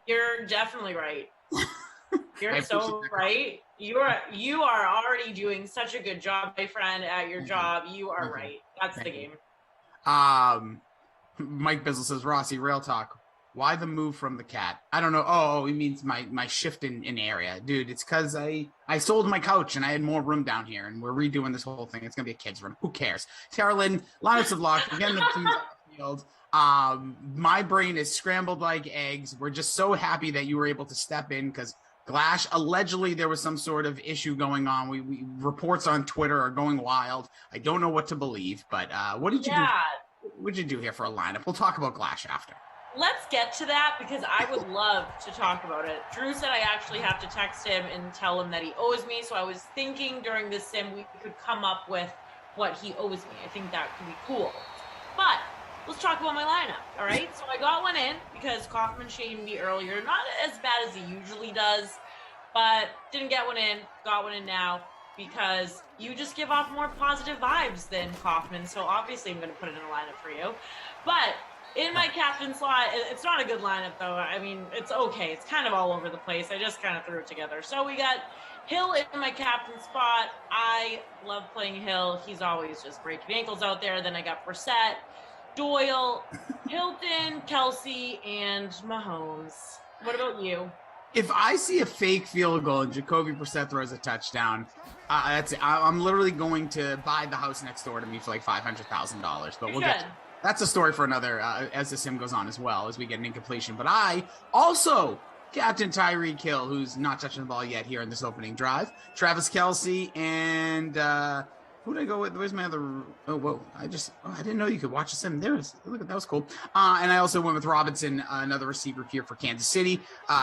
You're definitely right. You're so right. You are already doing such a good job, my friend, at your job. You are right. That's the game. Mike Bizzle says, Rossi, real talk. Why the move from the cat? I don't know. Oh, he means my shift in area. Dude, it's because I sold my couch and I had more room down here and we're redoing this whole thing. It's going to be a kid's room. Who cares? Tara Lynn, lineups of lock. Again, the team's on the field. My brain is scrambled like eggs. We're just so happy that you were able to step in because Glash, allegedly there was some sort of issue going on. We reports on Twitter are going wild. I don't know what to believe, but what did you do? What did you do here for a lineup? We'll talk about Glash after. Let's get to that because I would love to talk about it. Drew said I actually have to text him and tell him that he owes me. So I was thinking during this sim we could come up with what he owes me. I think that could be cool. But let's talk about my lineup, all right? So I got one in because Kaufman shamed me earlier. Not as bad as he usually does, but didn't get one in. Got one in now because you just give off more positive vibes than Kaufman. So obviously I'm going to put it in a lineup for you. But in my captain slot, it's not a good lineup, though. I mean, it's okay. It's kind of all over the place. I just kind of threw it together. So we got Hill in my captain spot. I love playing Hill. He's always just breaking ankles out there. Then I got Brissett, Doyle, Hilton, Kelsey, and Mahomes. What about you? If I see a fake field goal and Jacoby Brissett throws a touchdown, that's it. I'm literally going to buy the house next door to me for like $500,000. But that's a story for another as the sim goes on as well as we get an incompletion. But I also Captain Tyreek Hill, who's not touching the ball yet here in this opening drive. Travis Kelce and who did I go with? Where's my other? Oh, whoa! I didn't know you could watch a sim. That was cool. And I also went with Robinson, another receiver here for Kansas City.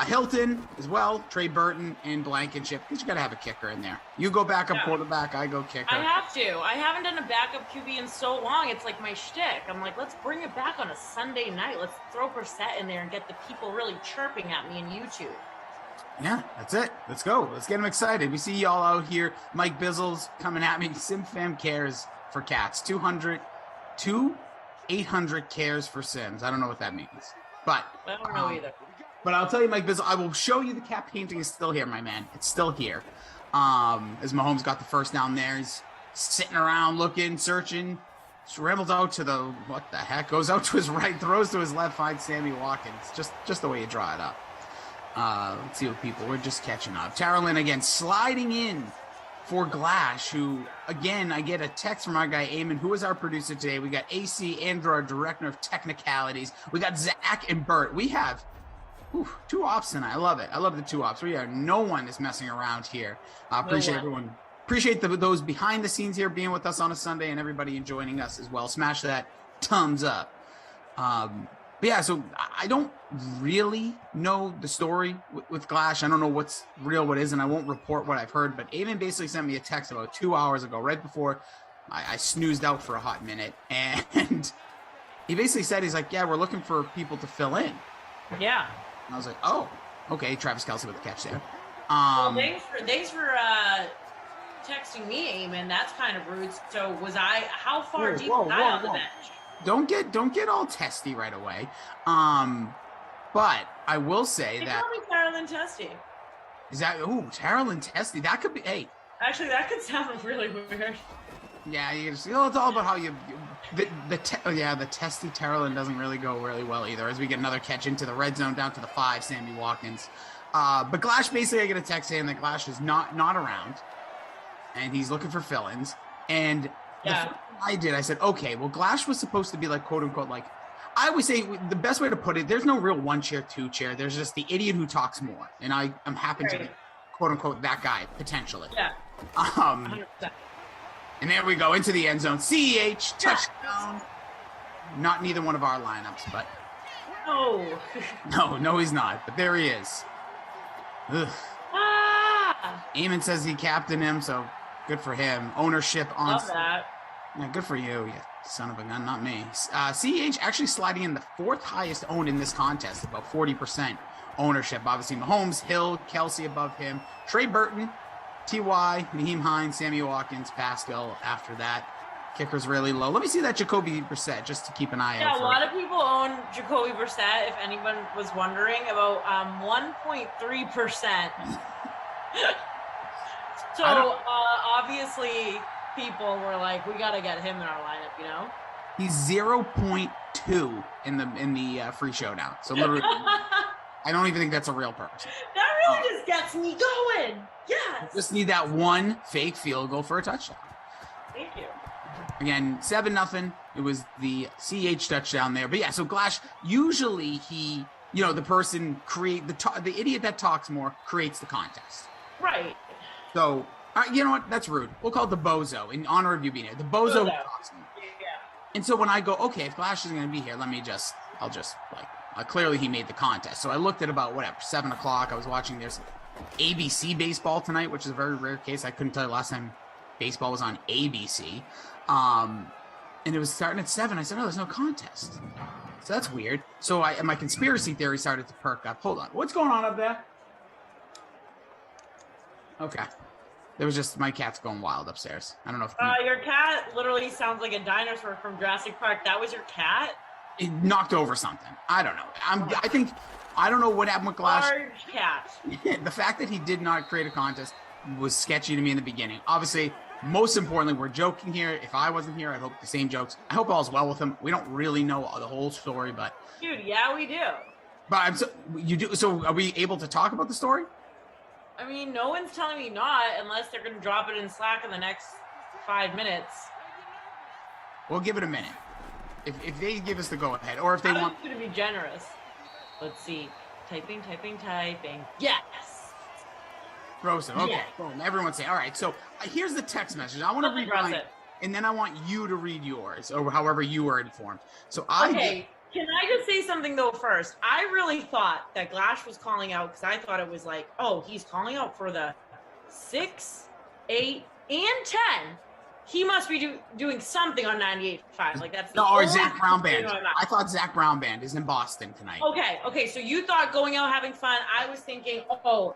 Hilton as well, Trey Burton, and Blankenship. Because you got to have a kicker in there. You go backup quarterback, I go kicker. I have to. I haven't done a backup QB in so long. It's like my shtick. I'm like, let's bring it back on a Sunday night. Let's throw Brissett in there and get the people really chirping at me in YouTube. Yeah, that's it. Let's go. Let's get them excited. We see y'all out here. Mike Bizzle's coming at me. SimFam cares for cats. 800 cares for Sims. I don't know what that means. But I don't know either. But I'll tell you, Mike Bizzle, I will show you the cat painting is still here, my man. It's still here. As Mahomes got the first down there, he's sitting around looking, searching. Scrambles out to the, what the heck? Goes out to his right, throws to his left, finds Sammy Watkins. Just the way you draw it up. Let's see what we're just catching up. Tara Lynn again sliding in for Glash, who, again, I get a text from our guy, Eamon, who is our producer today. We got AC, Andrew, our director of technicalities. We got Zach and Bert. We have two ops tonight. I love it. I love the two ops. No one is messing around here. Appreciate everyone. Appreciate those behind the scenes here being with us on a Sunday and everybody joining us as well. Smash that thumbs up. But yeah, so I don't really know the story with Glash. I don't know what's real, what isn't. I won't report what I've heard. But Eamon basically sent me a text about 2 hours ago, right before I snoozed out for a hot minute. And he basically said, he's like, yeah, we're looking for people to fill in. Yeah. And I was like, oh, okay. Travis Kelce with the catch there. Well, thanks for texting me, Eamon. That's kind of rude. So how far deep was I on the bench? Don't get all testy right away. But I will say They that call me Carolyn Testy. is that Carolyn Testy. That could be. Hey, Actually, that could sound really weird. yeah, it's all about how the testy Carolyn doesn't really go really well either. As we get another catch into the red zone, down to the 5, Sammy Watkins. But Glash, basically, I get a text saying that Glash is not around, and he's looking for fill-ins. And I said, okay, well, Glash was supposed to be like, quote unquote, like, I always say the best way to put it, there's no real 1 chair, 2 chair. There's just the idiot who talks more. And I'm happen to be, quote unquote, that guy, potentially. Yeah. 100%. And there we go into the end zone. CEH, touchdown. Not neither one of our lineups, but. No, he's not. But there he is. Ugh. Eamon says he captained him, so good for him. Ownership on. Love that. Yeah, good for you, you son of a gun, not me. CEH actually sliding in the 4th highest owned in this contest, about 40% ownership. Obviously, Mahomes, Hill, Kelsey above him, Trey Burton, T.Y., Naheem Hines, Sammy Watkins, Pascal after that. Kicker's really low. Let me see that Jacoby Brissett just to keep an eye out. Yeah, a lot of people own Jacoby Brissett, if anyone was wondering, about 1.3%. So obviously people were like, we got to get him in our lineup, you know? He's 0.2 in the free showdown. So literally, I don't even think that's a real person. That really just gets me going. Yes. Just need that one fake field goal for a touchdown. Thank you. Again, 7-0. It was the CH touchdown there. But yeah, so Glash, usually he, the person the idiot that talks more creates the contest. Right. So, you know what? That's rude. We'll call it the bozo in honor of you being here. The bozo who talks more. Yeah. And so when I go, okay, if Glash is going to be here, clearly he made the contest. So I looked at about 7 o'clock. I was watching there's ABC baseball tonight, which is a very rare case. I couldn't tell you last time baseball was on ABC. And it was starting at 7. I said, there's no contest. So that's weird. So my conspiracy theory started to perk up. Hold on. What's going on up there? Okay. There was just my cat's going wild upstairs. I don't know if your cat literally sounds like a dinosaur from Jurassic Park. That was your cat? It knocked over something. I don't know. I don't know what happened with Glash. Large cat. The fact that he did not create a contest was sketchy to me in the beginning. Obviously, most importantly, we're joking here. If I wasn't here, I'd hope the same jokes. I hope all's well with him. We don't really know the whole story, but dude, yeah, we do. But you do. So, are we able to talk about the story? I mean, no one's telling me not, unless they're going to drop it in Slack in the next 5 minutes. We'll give it a minute. If they give us the go ahead, or if they want you to be generous. Let's see. Typing. Yes. Rosa. Okay. Yeah. Everyone say, all right. So here's the text message. I want to read mine, and then I want you to read yours, or however you were informed. So Can I just say something though first? I really thought that Glash was calling out because I thought it was like, oh, he's calling out for the 6, 8, and 10. He must be doing something on 98.5. Like that's or Zach Brown Band. I thought Zach Brown Band is in Boston tonight. Okay. So you thought going out having fun. I was thinking,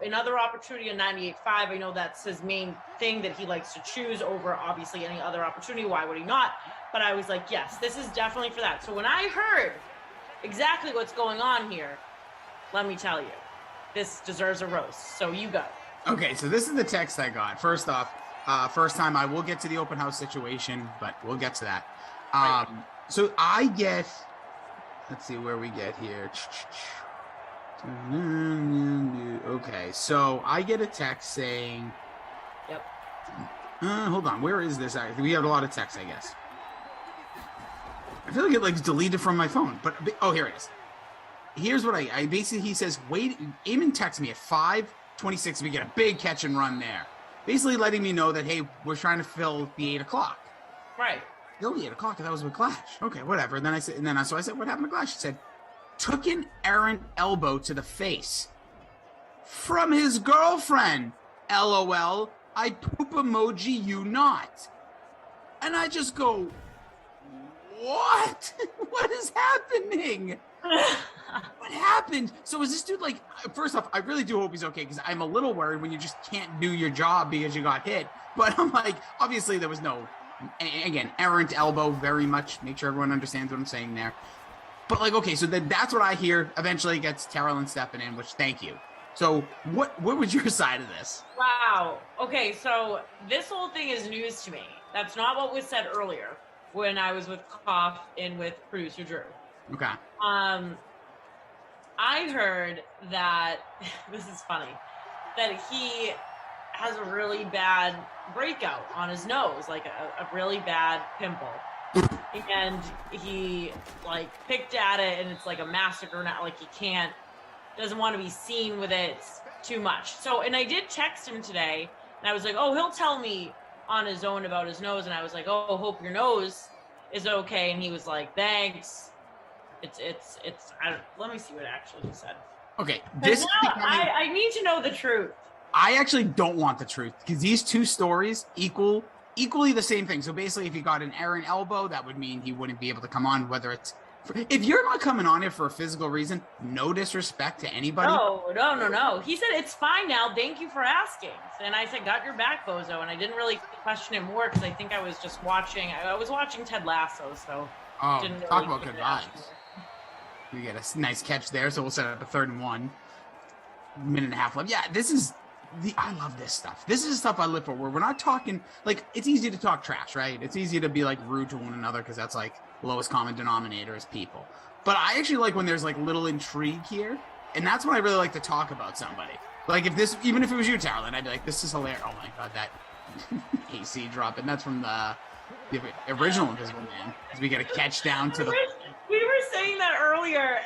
another opportunity on 98.5. I know that's his main thing that he likes to choose over obviously any other opportunity. Why would he not? But I was like, yes, this is definitely for that. So when I heard exactly what's going on here, let me tell you, this deserves a roast. So you go. Okay, so this is the text I got. First off, first time I will get to the open house situation, but we'll get to that. So I get, let's see where we get here. Okay, so I get a text saying, yep. Hold on, where is this? We have a lot of texts, I guess. I feel like it's deleted from my phone, but here it is. Here's what I basically, he says, wait, Eamon texts me at 5:26. We get a big catch and run there. Basically letting me know that, hey, we're trying to fill the 8 o'clock. Right. Fill the 8 o'clock. That was with Glash. Okay, whatever. And then I said, what happened to Glash? He said, took an errant elbow to the face from his girlfriend. LOL. I poop emoji you not. And I just go, what? What is happening? What happened? So is this dude like, first off, I really do hope he's okay because I'm a little worried when you just can't do your job because you got hit. But I'm like, obviously there was no, again, errant elbow very much. Make sure everyone understands what I'm saying there. But like, okay, so that's what I hear. Eventually gets Terrell and stepping in, which thank you. So what was your side of this? Wow. Okay, so this whole thing is news to me. That's not what was said earlier when I was with Koff and with producer Drew. Okay. I heard that this is funny, that he has a really bad breakout on his nose, like a really bad pimple. And he like picked at it and it's like a massacre now, like he doesn't want to be seen with it too much. So, and I did text him today and I was like, oh, he'll tell me on his own about his nose. And I was like, oh, hope your nose is okay. And he was like, thanks. Let me see what actually he said. Okay. I need to know the truth. I actually don't want the truth because these two stories equally the same thing. So basically, if he got an errant elbow, that would mean he wouldn't be able to come on. Whether it's if you're not coming on it for a physical reason, no disrespect to anybody. No. He said it's fine now. Thank you for asking. And I said, got your back, bozo. And I didn't really question it more because I think I was just watching. I was watching Ted Lasso, so didn't really talk about good vibes. We get a nice catch there, so we'll set up a 3rd and 1. Minute and a half left. Yeah, I love this stuff. This is stuff I live for, where we're not talking, like, it's easy to talk trash, right? It's easy to be, like, rude to one another because that's, like, lowest common denominator is people. But I actually like when there's, like, little intrigue here, and that's when I really like to talk about somebody. Like, even if it was you, Tarlin, I'd be like, this is hilarious. Oh, my God, that AC drop, and that's from the original Invisible Man, as we get a catch down to the... We were saying that earlier.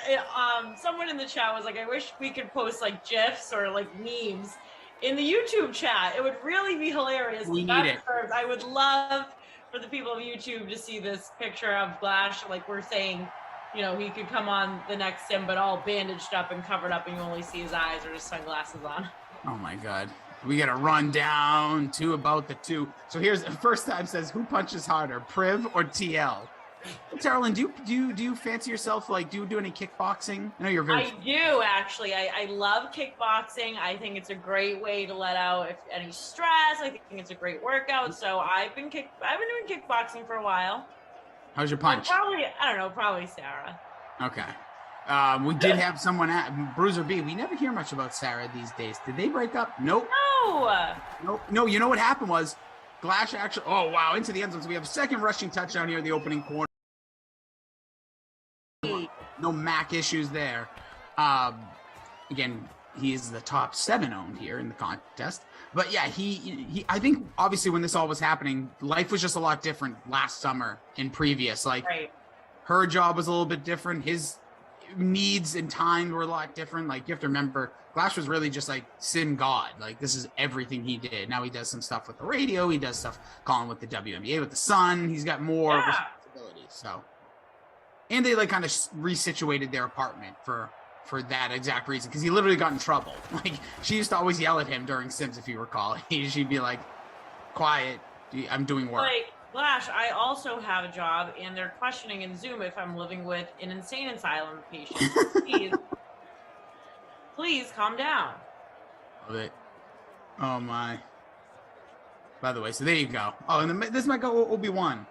Someone in the chat was like, I wish we could post like GIFs or like memes in the YouTube chat. It would really be hilarious. We need it. I would love for the people of YouTube to see this picture of Glash. Like we're saying, he could come on the next sim, but all bandaged up and covered up and you only see his eyes or his sunglasses on. Oh my God. We got to run down to about the 2. So here's the first time says, who punches harder, Priv or TL? Carolyn, do you fancy yourself, like, do you do any kickboxing? I know you're very... I do, actually. I love kickboxing. I think it's a great way to let out any stress. I think it's a great workout. So I've been doing kickboxing for a while. How's your punch? Probably Sarah. Okay. We did have someone at Bruiser B. We never hear much about Sarah these days. Did they break up? Nope. No. You know what happened was Glash actually... Oh, wow. Into the end zone. So we have a second rushing touchdown here in the opening quarter. No MAC issues there. Again, he is the top 7 owned here in the contest. But yeah, he I think obviously when this all was happening, life was just a lot different last summer and previous. Like her job was a little bit different. His needs and time were a lot different. Like you have to remember, Glash was really just like sim god. Like this is everything he did. Now he does some stuff with the radio. He does stuff calling with the WNBA, with the Sun. He's got more responsibilities. So. And they like kind of resituated their apartment for that exact reason because he literally got in trouble. Like she used to always yell at him during Sims, if you recall. She'd be like, "Quiet, I'm doing work." Like Glash, I also have a job, and they're questioning in Zoom if I'm living with an insane asylum patient. Please calm down. Love it. Oh my. By the way, so there you go. Oh, and this might go Obi-Wan.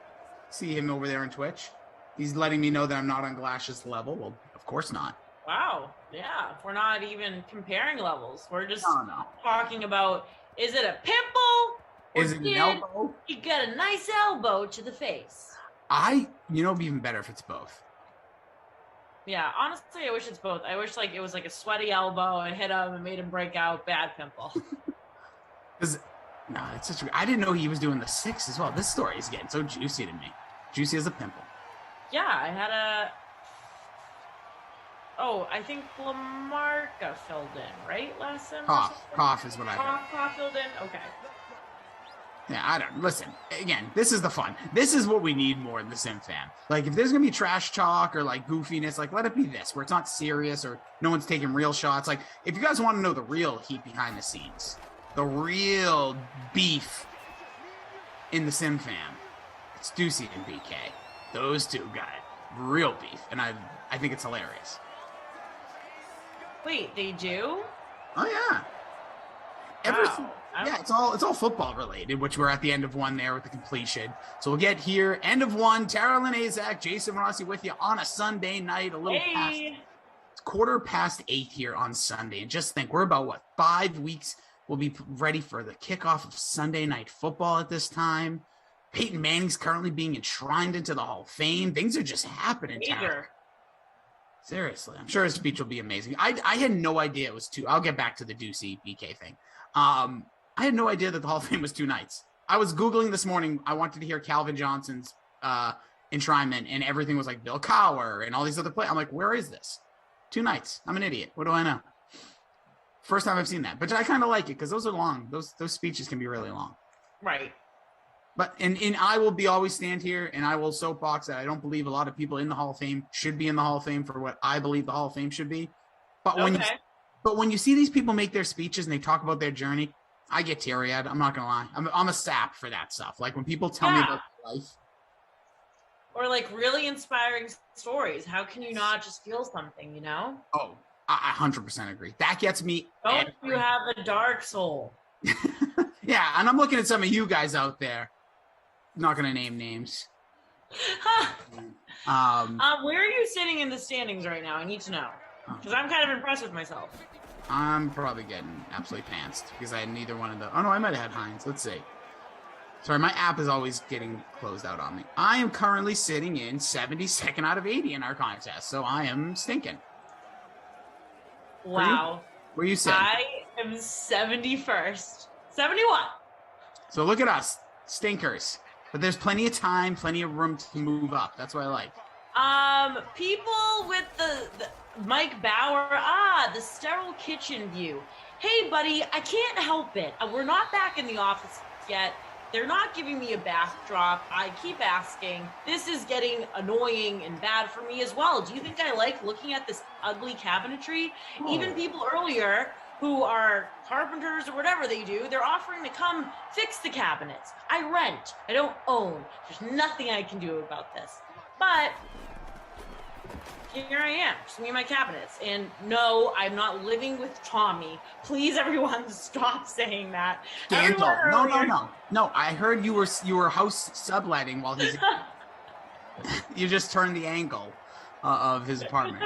See him over there on Twitch. He's letting me know that I'm not on Glash's level. Well, of course not. Wow. Yeah. We're not even comparing levels. We're just talking about, is it a pimple? Is it an elbow? He got a nice elbow to the face. It'd be even better if it's both. Yeah. Honestly, I wish it's both. I wish like it was like a sweaty elbow. It hit him and made him break out. Bad pimple. I didn't know he was doing the 6 as well. This story is getting so juicy to me. Juicy as a pimple. Yeah, I had I think Lamarca filled in, right? Last sim? Cough is what I heard. Cough filled in? Okay. Yeah, listen, again, this is the fun. This is what we need more in the Sim fan. Like, if there's going to be trash talk or, like, goofiness, like, let it be this, where it's not serious or no one's taking real shots. Like, if you guys want to know the real heat behind the scenes, the real beef in the Sim fan, it's Ducey and BK. Those two got real beef, and I think it's hilarious. Wait, they do? Oh yeah. Yeah, it's all football related, which we're at the end of one there with the completion. So we'll get here. End of one. Tara Lynn Azak, Jason Rossi with you on a Sunday night, a little past. It's 8:15 here on Sunday. And just think, we're about 5 weeks. We'll be ready for the kickoff of Sunday Night Football at this time. Peyton Manning's currently being enshrined into the Hall of Fame. Things are just happening. Tara. Seriously, I'm sure his speech will be amazing. I had no idea it was two. I'll get back to the Ducey BK thing. I had no idea that the Hall of Fame was 2 nights. I was Googling this morning. I wanted to hear Calvin Johnson's enshrinement, and everything was like Bill Cowher and all these other players. I'm like, where is this? 2 nights. I'm an idiot. What do I know? First time I've seen that. But I kind of like it because those are long. Those speeches can be really long. Right. But and I will always stand here and I will soapbox that I don't believe a lot of people in the Hall of Fame should be in the Hall of Fame for what I believe the Hall of Fame should be. But when you see these people make their speeches and they talk about their journey, I get teary-eyed. I'm not gonna lie. I'm a sap for that stuff. Like when people tell me about their life. Or like really inspiring stories. How can you not just feel something, you know? Oh, I 100% agree. That gets me. Don't you have a dark soul? Yeah, and I'm looking at some of you guys out there. Not going to name names. Where are you sitting in the standings right now? I need to know. Because I'm kind of impressed with myself. I'm probably getting absolutely pantsed because I had neither one of the. Oh, no, I might have had Hines. Let's see. Sorry, my app is always getting closed out on me. I am currently sitting in 72nd out of 80 in our contest, so I am stinking. Wow. Where you sitting? I am 71st. 71. So look at us, stinkers. But there's plenty of time, plenty of room to move up. That's what I like. People with the Mike Bauer, the sterile kitchen view. Hey, buddy, I can't help it. We're not back in the office yet. They're not giving me a backdrop. I keep asking. This is getting annoying and bad for me as well. Do you think I like looking at this ugly cabinetry? Even people earlier who are carpenters or whatever they do, they're offering to come fix the cabinets. I rent. I don't own. There's nothing I can do about this. But here I am, just me and my cabinets. And no, I'm not living with Tommy. Please, everyone, stop saying that. Scandal. No. I heard you were house subletting while he's. You just turned the angle of his apartment.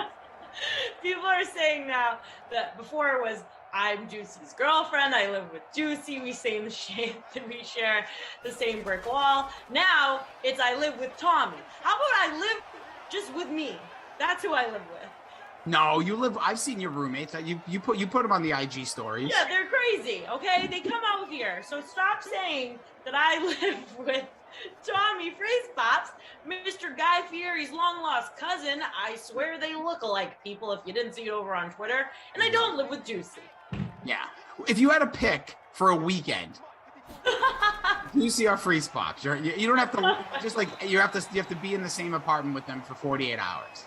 People are saying now that before it was, I'm Juicy's girlfriend. I live with Juicy. We share the same brick wall. Now it's I live with Tommy. How about I live just with me? That's who I live with. No, you live. I've seen your roommates. You put them on the IG stories. Yeah, they're crazy. Okay, they come out here. So stop saying that I live with Tommy Freeze Pops, Mr. Guy Fieri's long lost cousin. I swear they look alike, people. If you didn't see it over on Twitter, and I don't live with Juicy. Yeah, if you had a pick for a weekend. Juicy or Freeze Pops. You don't have to just like you have to be in the same apartment with them for 48 hours.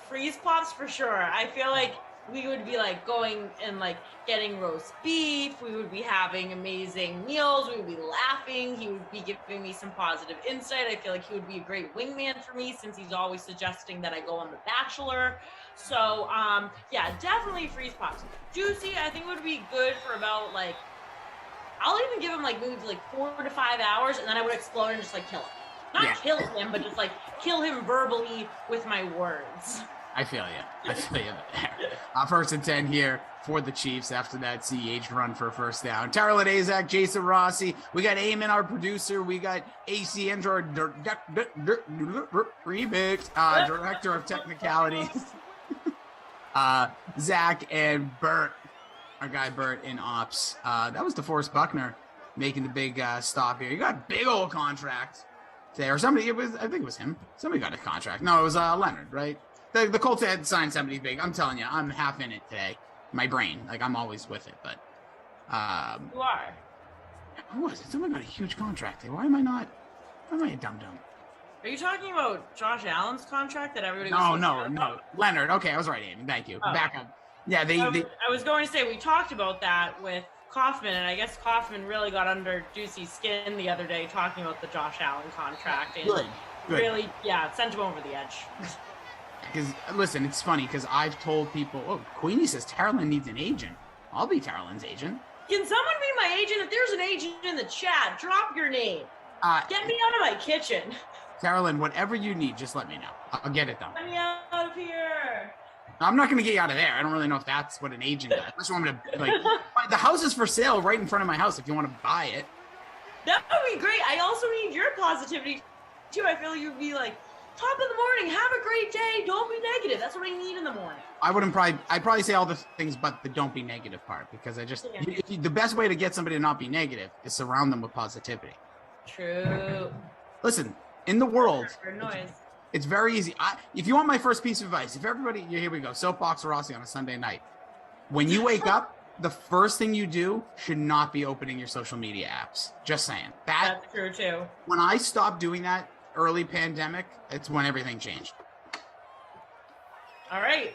Freeze Pops for sure. I feel like we would be like going and like getting roast beef. We would be having amazing meals. We would be laughing. He would be giving me some positive insight. I feel like he would be a great wingman for me since he's always suggesting that I go on The Bachelor. So, yeah, definitely Freeze Pops. Juicy, I think would be good for about like, I'll even give him like maybe like 4 to 5 hours, and then I would explode and just like kill him. Not kill him, but just like kill him verbally with my words. I feel you there. First and 10 here for the Chiefs after that CH run for a first down. Tara Ladezak, Jason Rossi. We got Eamon, our producer. We got AC Android Remix, Director of Technicalities. Zach and Bert, our guy Bert in Ops. That was DeForest Buckner making the big stop here. You got a big old contract there. Or somebody, I think it was him. Somebody got a contract. No, it was Leonard, right? The Colts had signed somebody big. I'm telling you, I'm half in it today. My brain, like I'm always with it. But you are. Who was it? Someone got a huge contract. Why am I a dum-dum? Are you talking about Josh Allen's contract that everybody? No. Leonard. Okay, I was right, Amy. Thank you. Oh. Back up. Yeah, I was going to say we talked about that with Kaufman, and I guess Kaufman really got under Juicy's skin the other day talking about the Josh Allen contract, and Good. really, sent him over the edge. Because listen, it's funny because I've told people, Queenie says Tarlin needs an agent. I'll be Tarlin's agent. Can someone be my agent? If there's an agent in the chat, drop your name. Get me out of my kitchen. Carolyn, whatever you need, just let me know. I'll get it done. Get me out of here. I'm not going to get you out of there. I don't really know if that's what an agent does. I just want me to, like, the house is for sale right in front of my house if you want to buy it. That would be great. I also need your positivity, too. I feel you'd be like, top of the morning, have a great day, don't be negative. That's what I need in the morning. I'd probably say all the things but the don't be negative part, because the best way to get somebody to not be negative is surround them with positivity. True. Listen, in the world, Noise. it's very easy. If you want my first piece of advice, if everybody, here we go, Soapbox Rossi on a Sunday night. When you wake up, the first thing you do should not be opening your social media apps. Just saying. That's true, too. When I stopped doing that early pandemic, it's when everything changed. All right.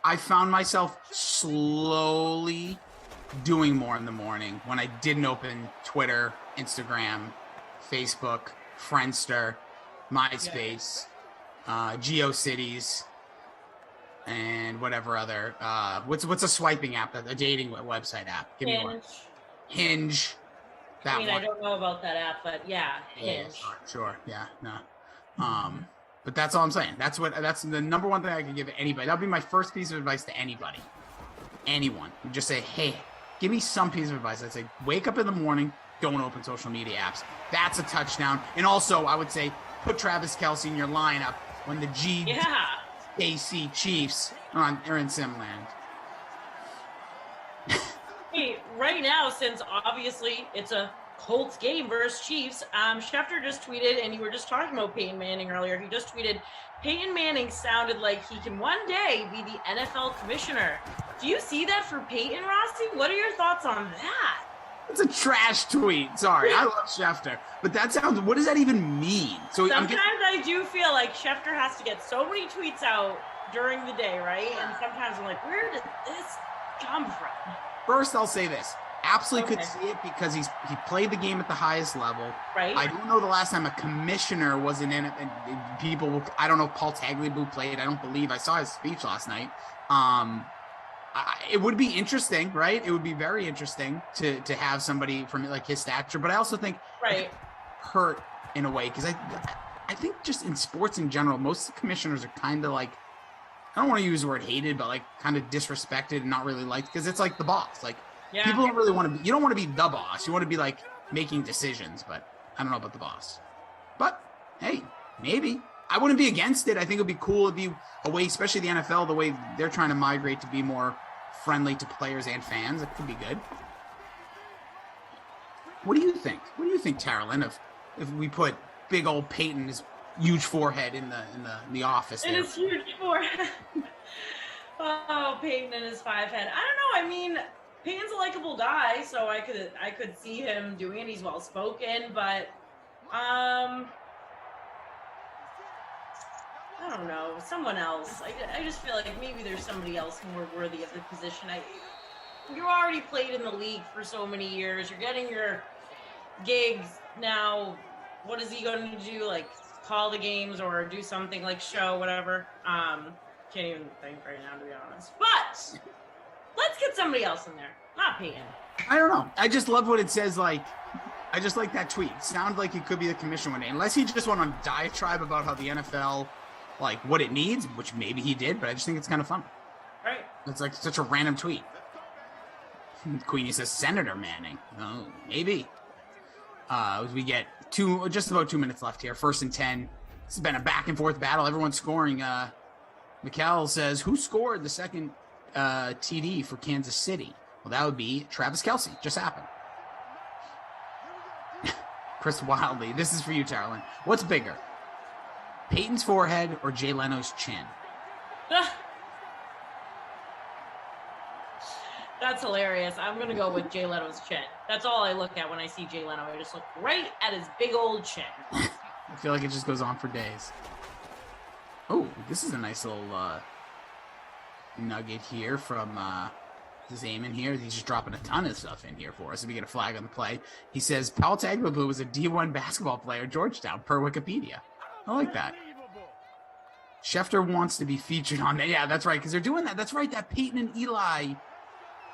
I found myself slowly doing more in the morning when I didn't open Twitter, Instagram, Facebook, Friendster, MySpace, GeoCities, and whatever other what's a swiping app, a dating website app? Give me one. Hinge. That one. I don't know about that app, but yeah, Hinge. Sure. Yeah. No. But that's all I'm saying. That's the number one thing I can give anybody. That'll be my first piece of advice to anybody. Anyone. You just say, hey, give me some piece of advice. I'd say, wake up in the morning, don't open social media apps. That's a touchdown. And also, I would say, put Travis Kelce in your lineup when the KC Chiefs are in Simland. Hey, right now, since obviously it's a Colts game versus Chiefs, Schefter just tweeted, and you were just talking about Peyton Manning earlier. He just tweeted, Peyton Manning sounded like he can one day be the NFL commissioner. Do you see that for Peyton, Rossi? What are your thoughts on that? It's a trash tweet. Sorry, I love Schefter, but that sounds. What does that even mean? So sometimes I do feel like Schefter has to get so many tweets out during the day, right? And sometimes I'm like, where did this come from? First, I'll say this. Absolutely could see it because he played the game at the highest level. Right. I don't know the last time a commissioner wasn't in it. And people, I don't know if Paul Tagliabue played. I don't believe. I saw his speech last night. It would be interesting, right? It would be very interesting to have somebody from like his stature. But I also think it hurt in a way because I think just in sports in general, most commissioners are kind of like, I don't want to use the word hated, but like kind of disrespected and not really liked because it's like the boss. Like people don't really want to be, you don't want to be the boss. You want to be like making decisions, but I don't know about the boss. But hey, maybe. I wouldn't be against it. I think it would be cool. It'd be a way, especially the NFL, the way they're trying to migrate to be more friendly to players and fans. It could be good. What do you think? What do you think, Carolyn, if we put big old Peyton's huge forehead in the office? And his huge forehead. Oh, Peyton and his 5 head. I don't know. I mean, Peyton's a likable guy, so I could see him doing it. He's well spoken, but I don't know. Someone else. I just feel like maybe there's somebody else more worthy of the position. You already played in the league for so many years. You're getting your gigs now. What is he going to do? Like call the games or do something like show, whatever. Can't even think right now, to be honest. But let's get somebody else in there. Not Peyton. I don't know. I just love what it says. Like, I just like that tweet. Sounds like he could be the commission one day. Unless he just went on a diatribe about how the NFL, like, what it needs, which maybe he did, but I just think it's kind of fun. Right. It's like such a random tweet. Queenie says, Senator Manning. Oh, maybe. We get just about 2 minutes left here. 1st and 10. This has been a back and forth battle. Everyone's scoring. Mikkel says, who scored the second TD for Kansas City? Well, that would be Travis Kelce. Just happened. Chris Wildly, this is for you, Carolyn. What's bigger, Peyton's forehead or Jay Leno's chin? That's hilarious. I'm going to go with Jay Leno's chin. That's all I look at when I see Jay Leno. I just look right at his big old chin. I feel like it just goes on for days. Oh, this is a nice little nugget here from Zayman here. He's just dropping a ton of stuff in here for us. We get a flag on the play. He says, Paul Tagliabue was a D1 basketball player at Georgetown, per Wikipedia. I like that. Schefter wants to be featured on that. Yeah, that's right, because they're doing that. That's right, that Peyton and Eli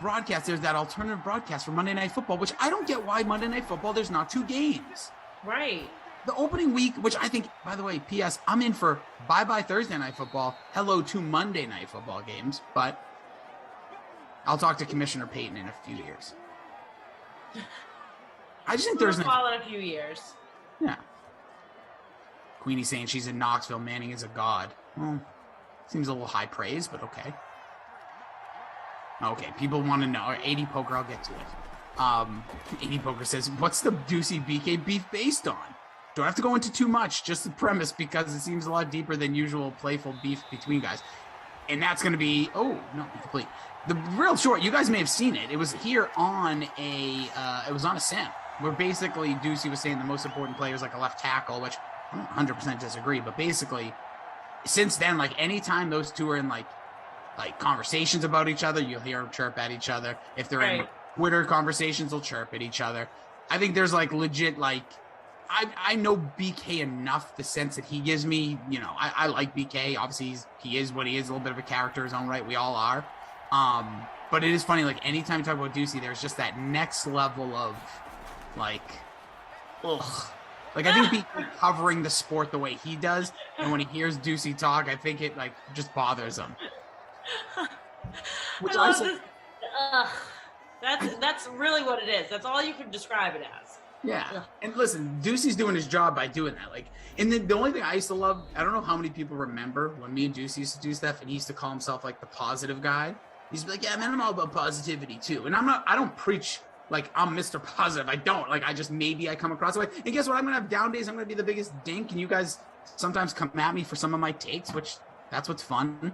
broadcast. There's that alternative broadcast for Monday Night Football, which I don't get why Monday Night Football there's not 2 games. Right. The opening week, which I think, by the way, P.S., I'm in for bye-bye Thursday Night Football, hello to Monday Night Football games, but I'll talk to Commissioner Payton in a few years. I just think Thursday in a few years. Yeah. Queenie saying she's in Knoxville. Manning is a god. Well, seems a little high praise, but okay. Okay, people want to know. 80 Poker, I'll get to it. 80 Poker says, what's the Ducey BK beef based on? Don't have to go into too much, just the premise, because it seems a lot deeper than usual playful beef between guys. And that's going to be, oh, no, complete. The real short, you guys may have seen it. It was here on it was on a sim, where basically Ducey was saying the most important player is like a left tackle, which I don't 100% disagree, but basically, since then, like anytime those two are in like conversations about each other, you'll hear them chirp at each other. If they're in Twitter conversations, they'll chirp at each other. I think there's like legit like, I know BK enough, the sense that he gives me, you know, I like BK. Obviously, he is what he is, a little bit of a character in his own right. We all are. But it is funny, like, anytime you talk about Ducey, there's just that next level of, like, ugh. Like, I think BK covering the sport the way he does, and when he hears Ducey talk, I think it, like, just bothers him. Which I love this. That's really what it is. That's all you can describe it as. Yeah, and listen, Ducey's doing his job by doing that. Like, and then the only thing I used to love, I don't know how many people remember when me and Ducey used to do stuff, and he used to call himself like the positive guy. He used to be like, yeah, man, I'm all about positivity too. And I don't preach like I'm Mr. Positive. I don't. Like, I just, maybe I come across that way. And guess what? I'm going to have down days. I'm going to be the biggest dink, and you guys sometimes come at me for some of my takes, which that's what's fun.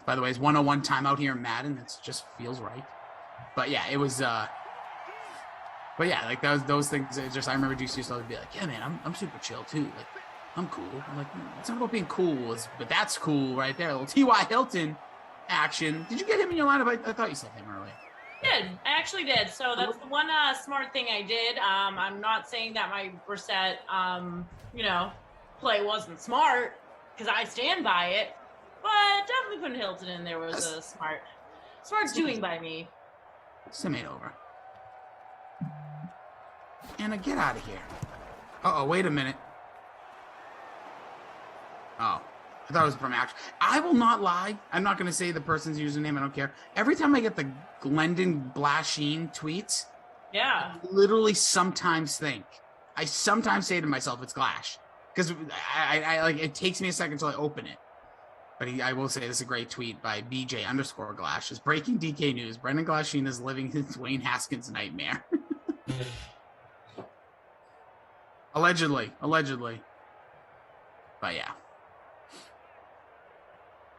By the way, it's 101 timeout here in Madden. That just feels right. But yeah, it was, but yeah, like those things. Just I remember Ducey used to be like, "Yeah, man, I'm super chill too. Like, I'm cool." I'm like, "It's not about being cool, but that's cool right there." A little T.Y. Hilton action. Did you get him in your lineup? I thought you said him earlier. I actually did. So that's the one smart thing I did. I'm not saying that my Brissett, play wasn't smart, because I stand by it. But definitely putting Hilton in there was a smart doing by me. Sim ain't over. Anna, get out of here. Uh-oh, wait a minute. Oh, I thought it was from action. I will not lie. I'm not going to say the person's username. I don't care. Every time I get the Glendon Blashin tweets, yeah, I literally sometimes say to myself, it's Glash. Because I like, it takes me a second until I open it. But I will say this is a great tweet by BJ_Glash. Is breaking DK news. Brendan Glashine is living his Dwayne Haskins nightmare. Allegedly. But yeah.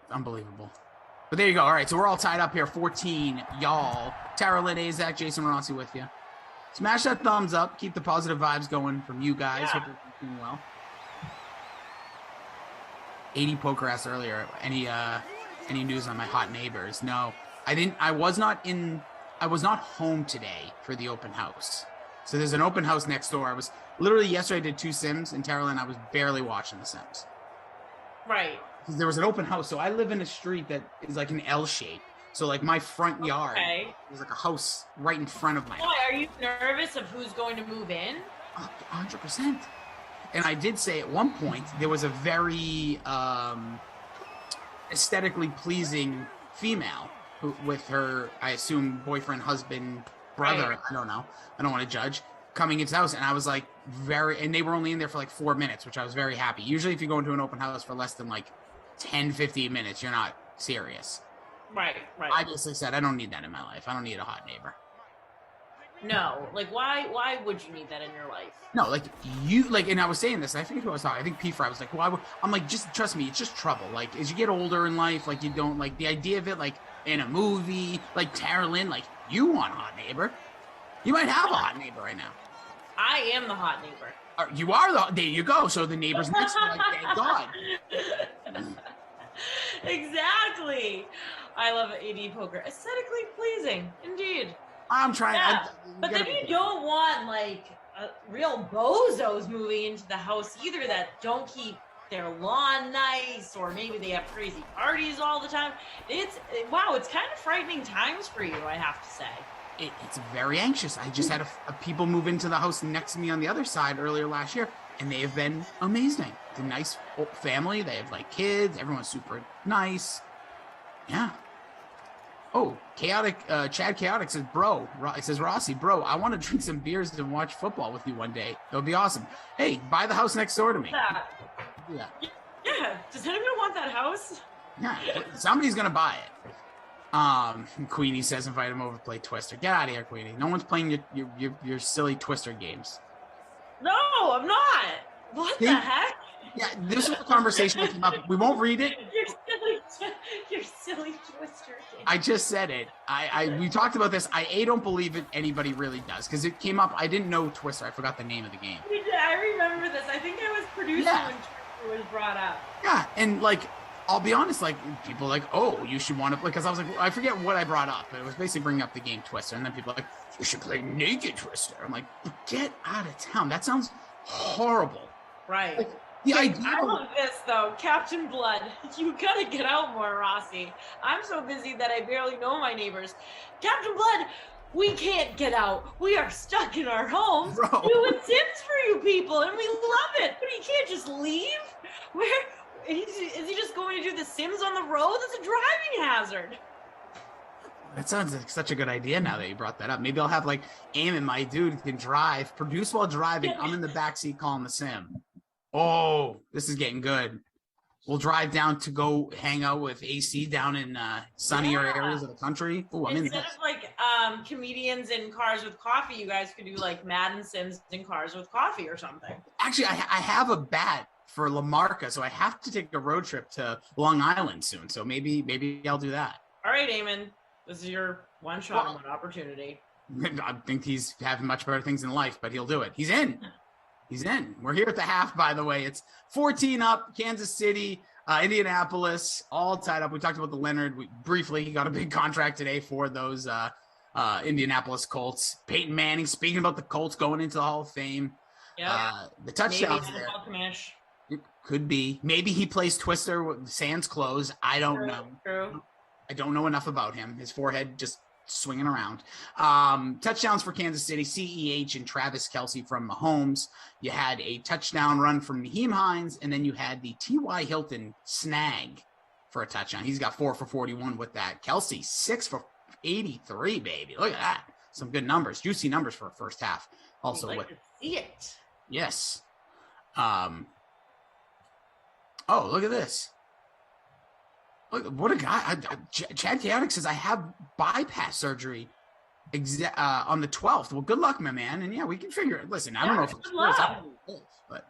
Unbelievable. But there you go. All right, so we're all tied up here. 14, y'all. Tara Lynn, Azak, Jason Rossi with you. Smash that thumbs up. Keep the positive vibes going from you guys. Hope you're doing well. 80 Poker asked earlier, any news on my hot neighbors? No, I didn't. I was not home today for the open house. So there's an open house next door. I was literally yesterday I did 2 Sims in Tara Lynn. I was barely watching the Sims. Right. Because there was an open house. So I live in a street that is like an L shape. So like my front yard, there's like a house right in front of my house. Are you nervous of who's going to move in? 100%. And I did say at one point there was a very aesthetically pleasing female with her, I assume, boyfriend, husband, brother. Right. I don't know. I don't want to judge. Coming into the house, and I was like and they were only in there for like 4 minutes, which I was very happy. Usually if you go into an open house for less than like 10, 15 minutes, you're not serious. Right. I basically said, I don't need that in my life. I don't need a hot neighbor. No, like why would you need that in your life? No, like you, like, and I was saying this, and I forget who I was talking. I think P. Fry was like, well, I'm like, just trust me, it's just trouble. Like, as you get older in life, like, you don't like the idea of it, like in a movie, like Tara Lynn, like you want a hot neighbor. You might have a hot neighbor right now. I am the hot neighbor. You are there you go. So the neighbor's next to you, like, thank God. Exactly. I love AD Poker. Aesthetically pleasing, indeed. I'm trying. Yeah. But then you don't want like real bozos moving into the house either that don't keep their lawn nice, or maybe they have crazy parties all the time. It's kind of frightening times for you, I have to say. It's very anxious. I just had a people move into the house next to me on the other side earlier last year, and they have been amazing. It's a nice family. They have like kids. Everyone's super nice. Yeah. Oh, Chad Chaotic says, bro, it says, Rossi, bro, I want to drink some beers and watch football with you one day. That would be awesome. Hey, buy the house next door to me. Yeah. Does anyone want that house? Yeah, somebody's going to buy it. Queenie says, invite him over to play Twister. Get out of here, Queenie. No one's playing your silly Twister games. No, I'm not. What the heck? Yeah, this is the conversation that came up. We won't read it. Your silly Twister game. I just said it. We talked about this. I don't believe it. Anybody really does, because it came up. I didn't know Twister. I forgot the name of the game. I remember this. I think I was producing when Twister was brought up. Yeah, and like, I'll be honest. Like, people are like, oh, you should want to play. Because I was like, I forget what I brought up, but it was basically bringing up the game Twister, and then people are like, you should play Naked Twister. I'm like, get out of town. That sounds horrible. Right. Like, the idea. I love this though, Captain Blood. You gotta get out more, Rossi. I'm so busy that I barely know my neighbors. Captain Blood, we can't get out. We are stuck in our homes doing Sims for you people, and we love it. But he can't just leave. Where is he just going to do the Sims on the road? That's a driving hazard. That sounds like such a good idea now that you brought that up. Maybe I'll have like Eamon, my dude, can produce while driving. I'm in the backseat calling the Sim. Oh, this is getting good. We'll drive down to go hang out with AC down in sunnier areas of the country. Oh, I'm in Instead this. of like comedians in cars with coffee, you guys could do like Madden Sims in cars with coffee or something. Actually, I have a bat for LaMarca, so I have to take a road trip to Long Island soon. So maybe I'll do that. All right, Eamon, this is your one shot, one opportunity. I think he's having much better things in life, but he'll do it. He's in. He's in. We're here at the half, by the way. It's 14 up, Kansas City, Indianapolis, all tied up. We talked about the Leonard. He got a big contract today for those Indianapolis Colts. Peyton Manning, speaking about the Colts going into the Hall of Fame. Yeah. The touchdowns maybe there. Commish. It could be. Maybe he plays Twister with sans clothes. I don't know. True. I don't know enough about him. His forehead just swinging around. Touchdowns for Kansas City, CEH and Travis Kelce from Mahomes. You had a touchdown run from Naheem Hines, and then you had the T.Y. Hilton snag for a touchdown. He's got 4 for 41 with that. Kelce, 6 for 83, baby. Look at that. Some good numbers. Juicy numbers for a first half. Also, I'd like to see it. Yes. Oh, look at this. Look, what a guy. Chad Chaotic says, I have bypass surgery on the 12th. Well, good luck, my man. And yeah, we can figure it. Listen, I don't know if it's but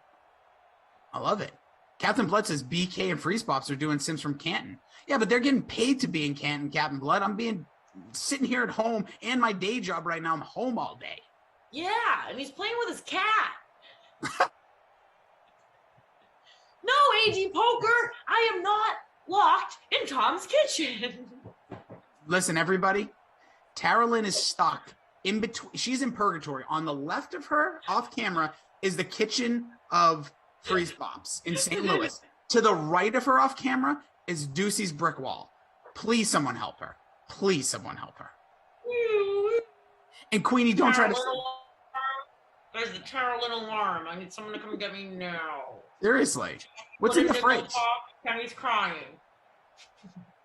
I love it. Captain Blood says BK and Freeze Pops are doing Sims from Canton. Yeah, but they're getting paid to be in Canton, Captain Blood. I'm sitting here at home and my day job right now. I'm home all day. Yeah, and he's playing with his cat. No, AG Poker, I am not locked in Tom's kitchen. Listen, everybody, Tara Lynn is stuck in between. She's in purgatory. On the left of her, off camera, is the kitchen of Freeze Pops in St. Louis. To the right of her, off camera, is Deucey's brick wall. Please, someone help her. Please, someone help her. And Queenie, don't try to. There's the Tara Lynn alarm. I need someone to come get me now. Seriously, what's in the fridge? Kenny's crying.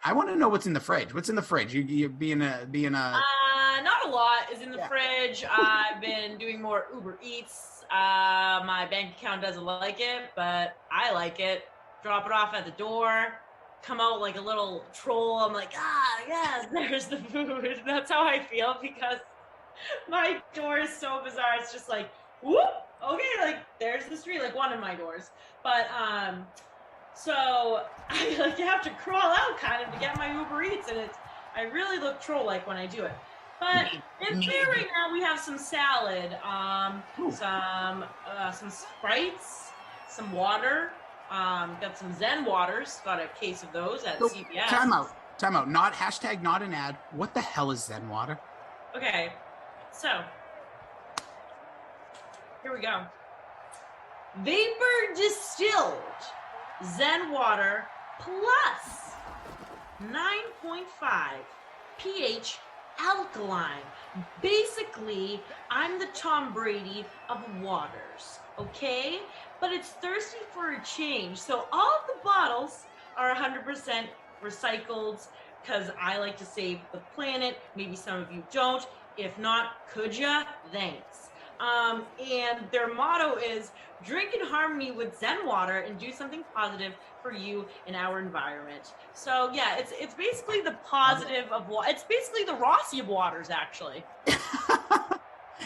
I want to know what's in the fridge. What's in the fridge? You being a. Not a lot is in the fridge. I've been doing more Uber Eats. My bank account doesn't like it, but I like it. Drop it off at the door. Come out like a little troll. I'm like, yes, there's the food. That's how I feel because my door is so bizarre. It's just like, whoop. Okay, like there's the street, like one of my doors. But so I like have to crawl out kind of to get my Uber Eats, and I really look troll-like when I do it. But in there right now we have some salad, some Sprites, some water. Got some Zen waters. Got a case of those at CVS. Time out. Not hashtag not an ad. What the hell is Zen water? Okay, so here we go. Vapor distilled Zen water plus 9.5 pH alkaline. Basically, I'm the Tom Brady of waters, okay? But it's thirsty for a change. So all of the bottles are 100% recycled because I like to save the planet. Maybe some of you don't. If not, could ya? Thanks. And their motto is drink in harmony with Zen water and do something positive for you and our environment. So yeah, it's basically the positive of water. It's basically the Rossi of waters, actually.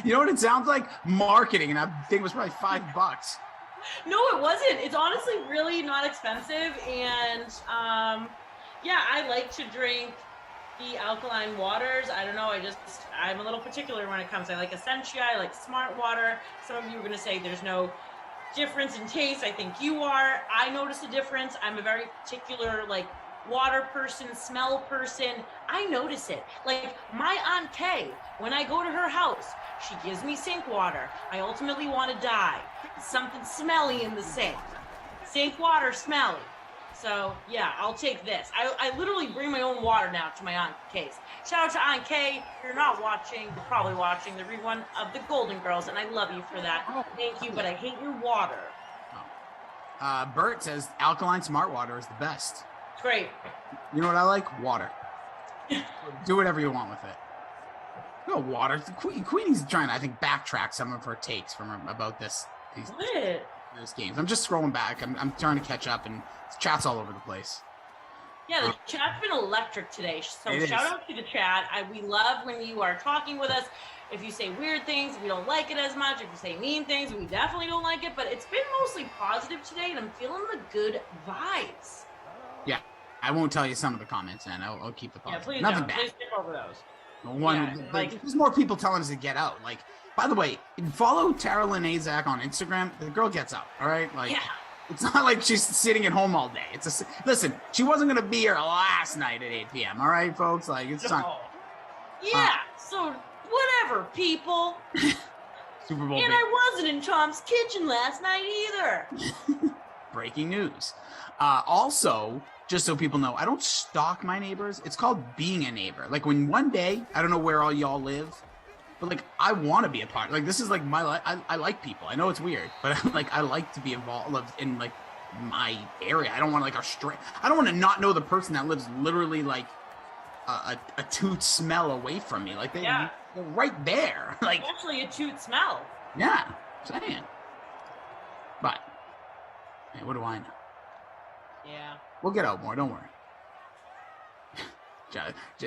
You know what it sounds like? Marketing, and I think it was probably $5. No, it wasn't. It's honestly really not expensive, and yeah, I like to drink the alkaline waters. I don't know. I'm a little particular when it comes. I like Essentia. I like Smart Water. Some of you are going to say there's no difference in taste. I think you are. I notice a difference. I'm a very particular water person, smell person. I notice it. Like my Aunt Kay, when I go to her house, she gives me sink water. I ultimately want to die. Something smelly in the sink. Sink water smelly. So yeah, I'll take this. I literally bring my own water now to my Aunt Kay's. Shout out to Aunt Kay. If you're not watching, you're probably watching the rerun of the Golden Girls, and I love you for that. Thank you, but I hate your water. Bert says alkaline smart water is the best. It's great. You know what I like? Water. Do whatever you want with it. No water. Queenie's trying to, I think, backtrack some of her takes from about these games. I'm just scrolling back. I'm trying to catch up, and chat's all over the place. Yeah, the chat's been electric today. So shout out to the chat. We love when you are talking with us. If you say weird things, we don't like it as much. If you say mean things, we definitely don't like it. But it's been mostly positive today, and I'm feeling the good vibes. Yeah, I won't tell you some of the comments, and I'll keep the positive. Yeah, please Nothing don't. bad. Please skip over those. There's more people telling us to get out. By the way, follow Tara Lynn Azak on Instagram. The girl gets out. All right, it's not like she's sitting at home all day. Listen. She wasn't gonna be here last night at 8 p.m. All right, folks. It's not. Yeah. So whatever, people. Super Bowl. And I wasn't in Tom's kitchen last night either. Breaking news. Also, just so people know, I don't stalk my neighbors. It's called being a neighbor. When one day, I don't know where all y'all live, but I want to be a part. This is my life. I like people. I know it's weird, but I like to be involved in my area. I don't want I don't want to not know the person that lives literally a toot smell away from me. They're right there. Actually a toot smell. Yeah, I'm saying. But hey, what do I know? Yeah. We'll get out more. Don't worry.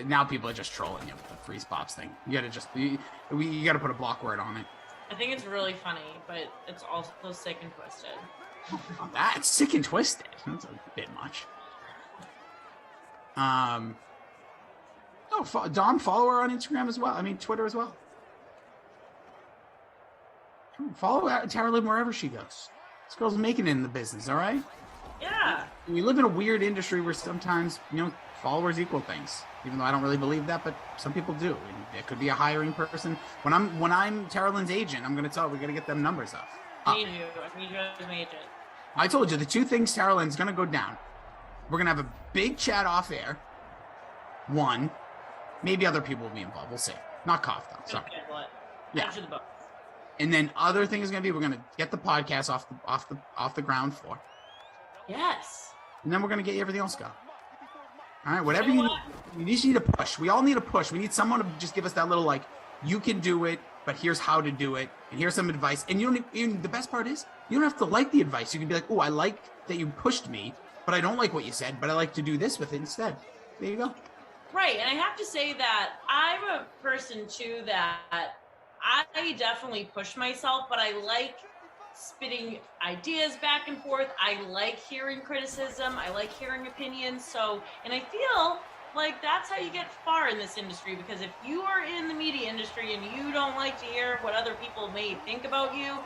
Now people are just trolling you with the freeze pops thing. You gotta put a block word on it. I think it's really funny, but it's also sick and twisted. That's sick and twisted. That's a bit much. Dom, follow her on Instagram as well. I mean, Twitter as well. Follow Tara Lynn wherever she goes. This girl's making it in the business, all right? Yeah. We live in a weird industry where sometimes, followers equal things. Even though I don't really believe that, but some people do. And it could be a hiring person. When I'm Tara Lynn's agent, I'm going to tell her we got to get them numbers up. I need you as an agent. I told you the two things Tara Lynn's going to go down. We're going to have a big chat off air. One, maybe other people will be involved. We'll see. Not Koff though. Sorry. Yeah. And then other thing is going to be we're going to get the podcast off the ground floor. Yes. And then we're going to get everything else going. All right, whatever you just need a push. We all need a push. We need someone to just give us that little you can do it, but here's how to do it, and here's some advice. And the best part is you don't have to like the advice. You can be like, oh, I like that you pushed me, but I don't like what you said, but I like to do this with it instead. There you go. Right, and I have to say that I'm a person too that I definitely push myself, but I like spitting ideas back and forth. I like hearing criticism. I like hearing opinions. And I feel like that's how you get far in this industry, because if you are in the media industry and you don't like to hear what other people may think about you,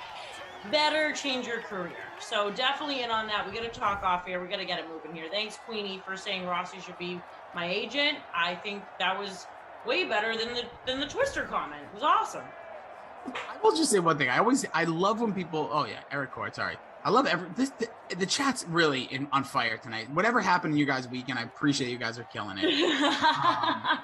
better change your career. So definitely in on that. We got to talk off here. We got to get it moving here. Thanks, Queenie, for saying Rossi should be my agent. I think that was way better than the Twister comment. It was awesome. I will just say one thing. I love when people. Oh yeah, Eric Court. Sorry. I love the chat's really on fire tonight. Whatever happened in you guys' weekend, I appreciate you guys are killing it.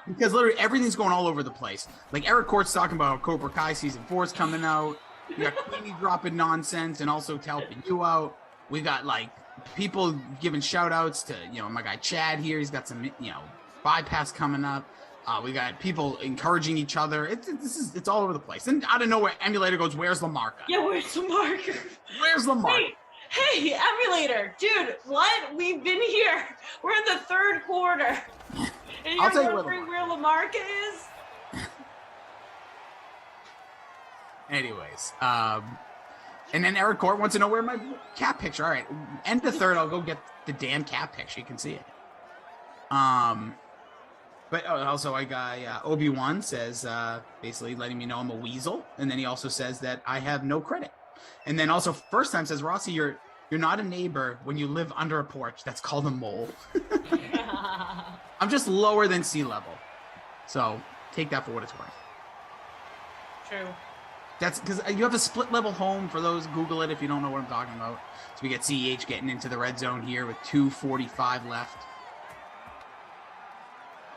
Because literally everything's going all over the place. Like Eric Court's talking about Cobra Kai season 4 is coming out. You got Queenie dropping nonsense and also helping you out. We got like people giving shout outs to, my guy Chad here. He's got some, bypass coming up. We got people encouraging each other. It's all over the place. And out of nowhere, Emulator goes, "Where's Lamarca?" Yeah, where's Lamarca? Where's Lamarca? Hey, Emulator, dude, what? We've been here. We're in the third quarter. And I'll tell you're you wondering where Lamarca is? Anyways, and then Eric Court wants to know where my cap picture. All right, end the third. I'll go get the damn cap picture. You can see it. But also, I got Obi-Wan says basically letting me know I'm a weasel, and then he also says that I have no credit. And then also, first time says, Rossi, you're not a neighbor when you live under a porch. That's called a mole. I'm just lower than sea level, so take that for what it's worth. True. That's because you have a split level home. For those, Google it if you don't know what I'm talking about. So we get CEH getting into the red zone here with 2:45 left.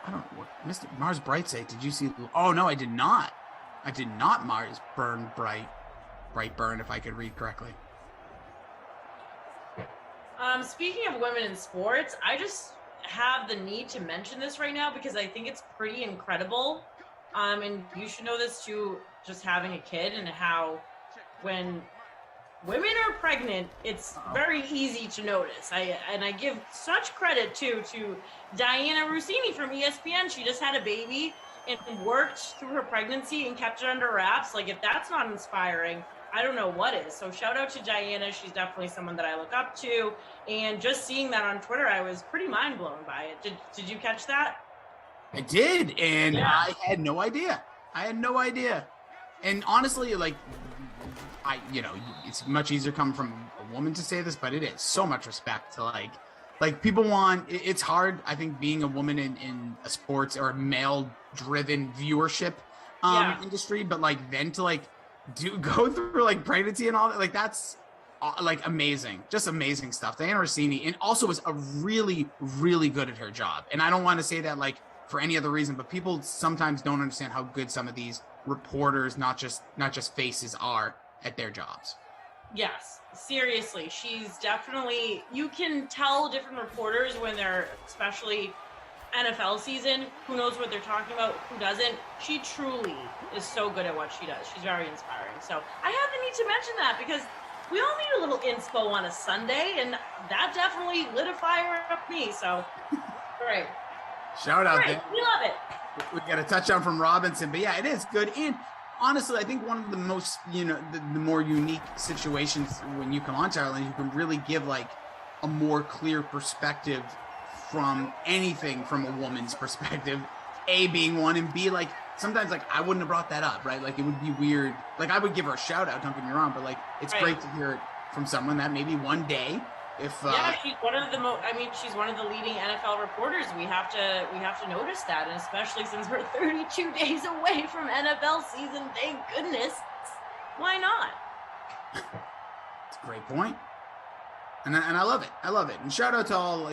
I don't know what Mr. Mars Bright say. Did you see? Oh no, I did not. I did not. Mars Burn Bright Burn, if I could read correctly. Speaking of women in sports, I just have the need to mention this right now because I think it's pretty incredible. And you should know this too, just having a kid and how when women are pregnant, it's very easy to notice. I give such credit to Diana Rossini from ESPN. She just had a baby and worked through her pregnancy and kept it under wraps. Like, if that's not inspiring, I don't know what is. So shout out to Diana. She's definitely someone that I look up to. And just seeing that on Twitter, I was pretty mind blown by it. Did you catch that? I did, and yeah. I had no idea. And honestly, like, it's much easier coming from a woman to say this, but it is so much respect to like people want. It's hard, I think, being a woman in a sports or a male-driven viewership industry, but like then to go through like pregnancy and all that, like that's like amazing, just amazing stuff. Diana Rossini, and also was a really, really good at her job. And I don't want to say that like for any other reason, but people sometimes don't understand how good some of these reporters, not just faces, are at their jobs. Yes, seriously. She's definitely, you can tell different reporters when they're, especially NFL season, who knows what they're talking about, who doesn't. She truly is so good at what she does. She's very inspiring. So I have the need to mention that because we all need a little inspo on a Sunday, and that definitely lit a fire up me. So, great. Shout out there. We love it. We got a touchdown from Robinson, but yeah, it is good. And honestly, I think one of the most, the more unique situations when you come on to Ireland, you can really give like a more clear perspective from anything from a woman's perspective, A being one, and B, like, sometimes, like, I wouldn't have brought that up, right? Like, it would be weird. Like, I would give her a shout out, don't get me wrong, but like, it's great to hear it from someone that maybe one day, if she's one of the she's one of the leading NFL reporters. We have to notice that, and especially since we're 32 days away from NFL season, thank goodness. Why not? It's a great point. And I love it. I love it. And shout out to all,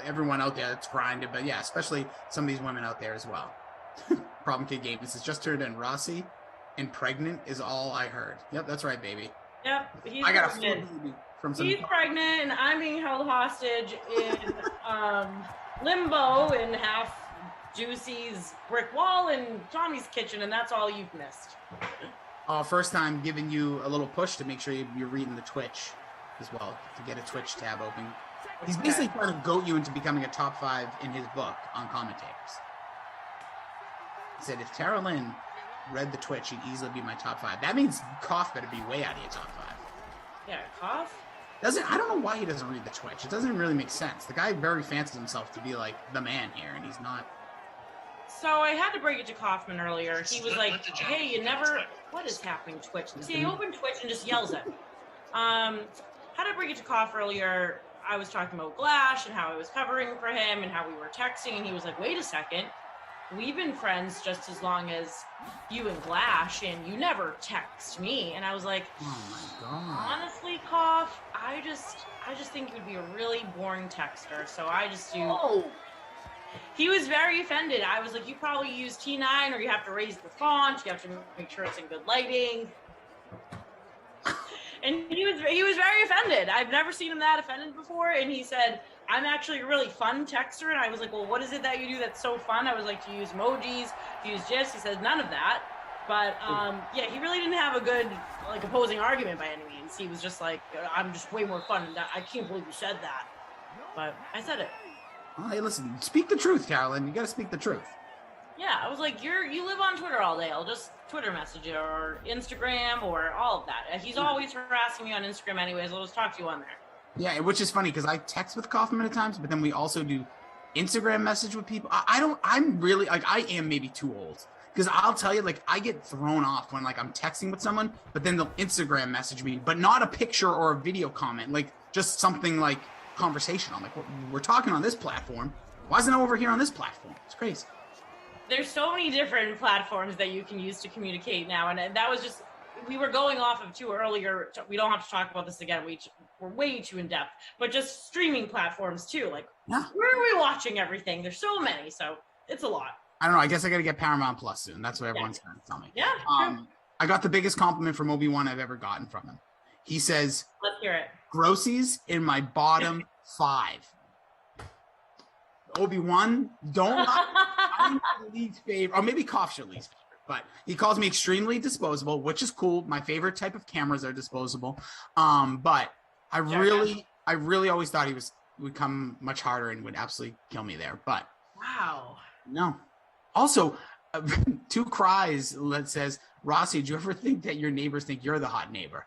everyone out there that's grinding, but yeah, especially some of these women out there as well. Problem Kid Game. This is just turned in. Rossi and pregnant is all I heard. Yep, that's right, baby. Yep, he's I got pregnant. a baby from some. He's pregnant, and I'm being held hostage in limbo in half Juicy's brick wall and Tommy's kitchen, and that's all you've missed. First time giving you a little push to make sure you're reading the Twitch as well, to get a Twitch tab open. He's basically trying to goat you into becoming a top 5 in his book on commentators. He said, if Tara Lynn read the Twitch, she'd easily be my top 5. That means Koff better be way out of your top 5. Yeah, Koff? I don't know why he doesn't read the Twitch. It doesn't really make sense. The guy very fancies himself to be like the man here, and he's not. So I had to break it to Kaufman earlier. He was like, hey, you never... What is happening, Twitch? See, he opened Twitch and just yells at me. Had to bring it to Koff earlier. I was talking about Glash and how I was covering for him and how we were texting, and he was like, wait a second, we've been friends just as long as you and Glash, and you never text me. And I was like, oh my God. Honestly, Cough, I just think you would be a really boring texter. So I just do. Oh. He was very offended. I was like, you probably use T9, or you have to raise the font. You have to make sure it's in good lighting. And he was very offended. I've never seen him that offended before. And he said, I'm actually a really fun texter. And I was like, well, what is it that you do that's so fun? I was like, to use emojis, to use GIFs. He says none of that. But yeah, he really didn't have a good opposing argument by any means. He was just like, I'm just way more fun. I can't believe you said that. But I said it. Oh, hey, listen, speak the truth, Carolyn. You got to speak the truth. Yeah, I was like, you live on Twitter all day. I'll just Twitter message you, or Instagram, or all of that. He's always harassing me on Instagram anyways. I'll just talk to you on there. Yeah, which is funny because I text with Kaufman at times, but then we also do Instagram message with people. I'm really, I am maybe too old. Because I'll tell you, I get thrown off when, I'm texting with someone, but then they'll Instagram message me, but not a picture or a video comment, just something conversational. We're talking on this platform. Why isn't it over here on this platform? It's crazy. There's so many different platforms that you can use to communicate now, and that was just, we were going off of too earlier. We don't have to talk about this again. We're way too in depth, but just streaming platforms too. Yeah. Where are we watching everything? There's so many, so it's a lot. I don't know. I guess I got to get Paramount Plus soon. That's what everyone's trying to tell me. Yeah. I got the biggest compliment from Obi-Wan I've ever gotten from him. He says, let's hear it. Grossies in my bottom 5. Obi-Wan, I'm the least favorite, or maybe Koff's your least favorite, but he calls me extremely disposable, which is cool. My favorite type of cameras are disposable. But I really always thought he would come much harder and would absolutely kill me there. But wow. No. Also, Two Cries that says, Rossi, did you ever think that your neighbors think you're the hot neighbor?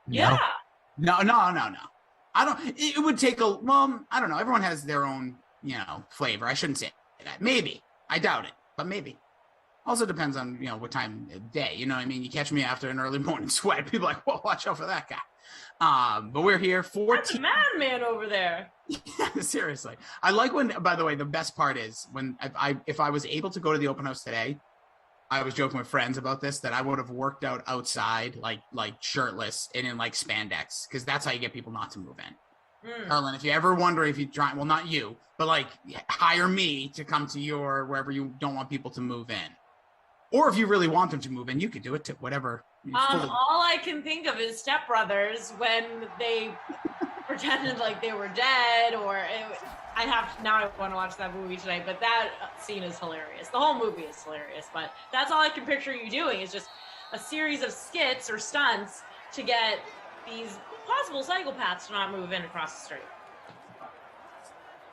Yeah. No. I don't. It would take I don't know. Everyone has their own, flavor. I shouldn't say that. Maybe. I doubt it, but maybe. Also depends on, what time of day. You know what I mean? You catch me after an early morning sweat. People are like, whoa, watch out for that guy. But we're here. That's a madman over there. Yeah, seriously. I like when, by the way, the best part is when if I was able to go to the open house today, I was joking with friends about this, that I would have worked out outside, like shirtless and in spandex, because that's how you get people not to move in. Carlin, if you ever wonder if you try, well, not you, but hire me to come to your wherever you don't want people to move in. Or if you really want them to move in, you could do it too, whatever. All I can think of is Step Brothers when they pretended like they were dead, I want to watch that movie tonight, but that scene is hilarious. The whole movie is hilarious, but that's all I can picture you doing is just a series of skits or stunts to get these possible psychopaths to not move in across the street.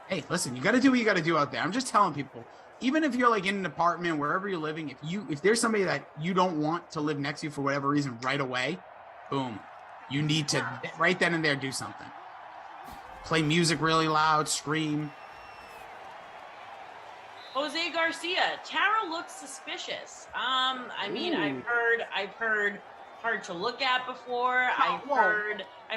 Hey, listen, you got to do what you got to do out there. I'm just telling people, even if you're in an apartment, wherever you're living, if there's somebody that you don't want to live next to you for whatever reason right away, boom, you need to right then and there do something. Play music really loud, scream. Jose Garcia, Tara looks suspicious. I mean, I've heard hard to look at before. I've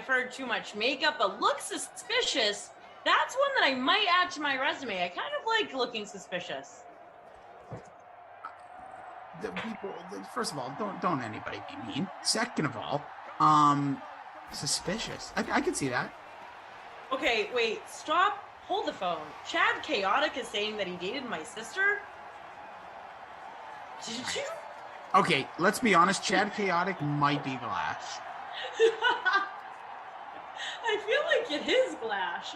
heard too much makeup, but looks suspicious. That's one that I might add to my resume. I kind of like looking suspicious. First of all, don't anybody be mean. Second of all, suspicious. I can see that. Okay, wait, stop. Hold the phone. Chad Chaotic is saying that he dated my sister? Did you? Okay, let's be honest. Chad Chaotic might be Glash. I feel like it is Glash.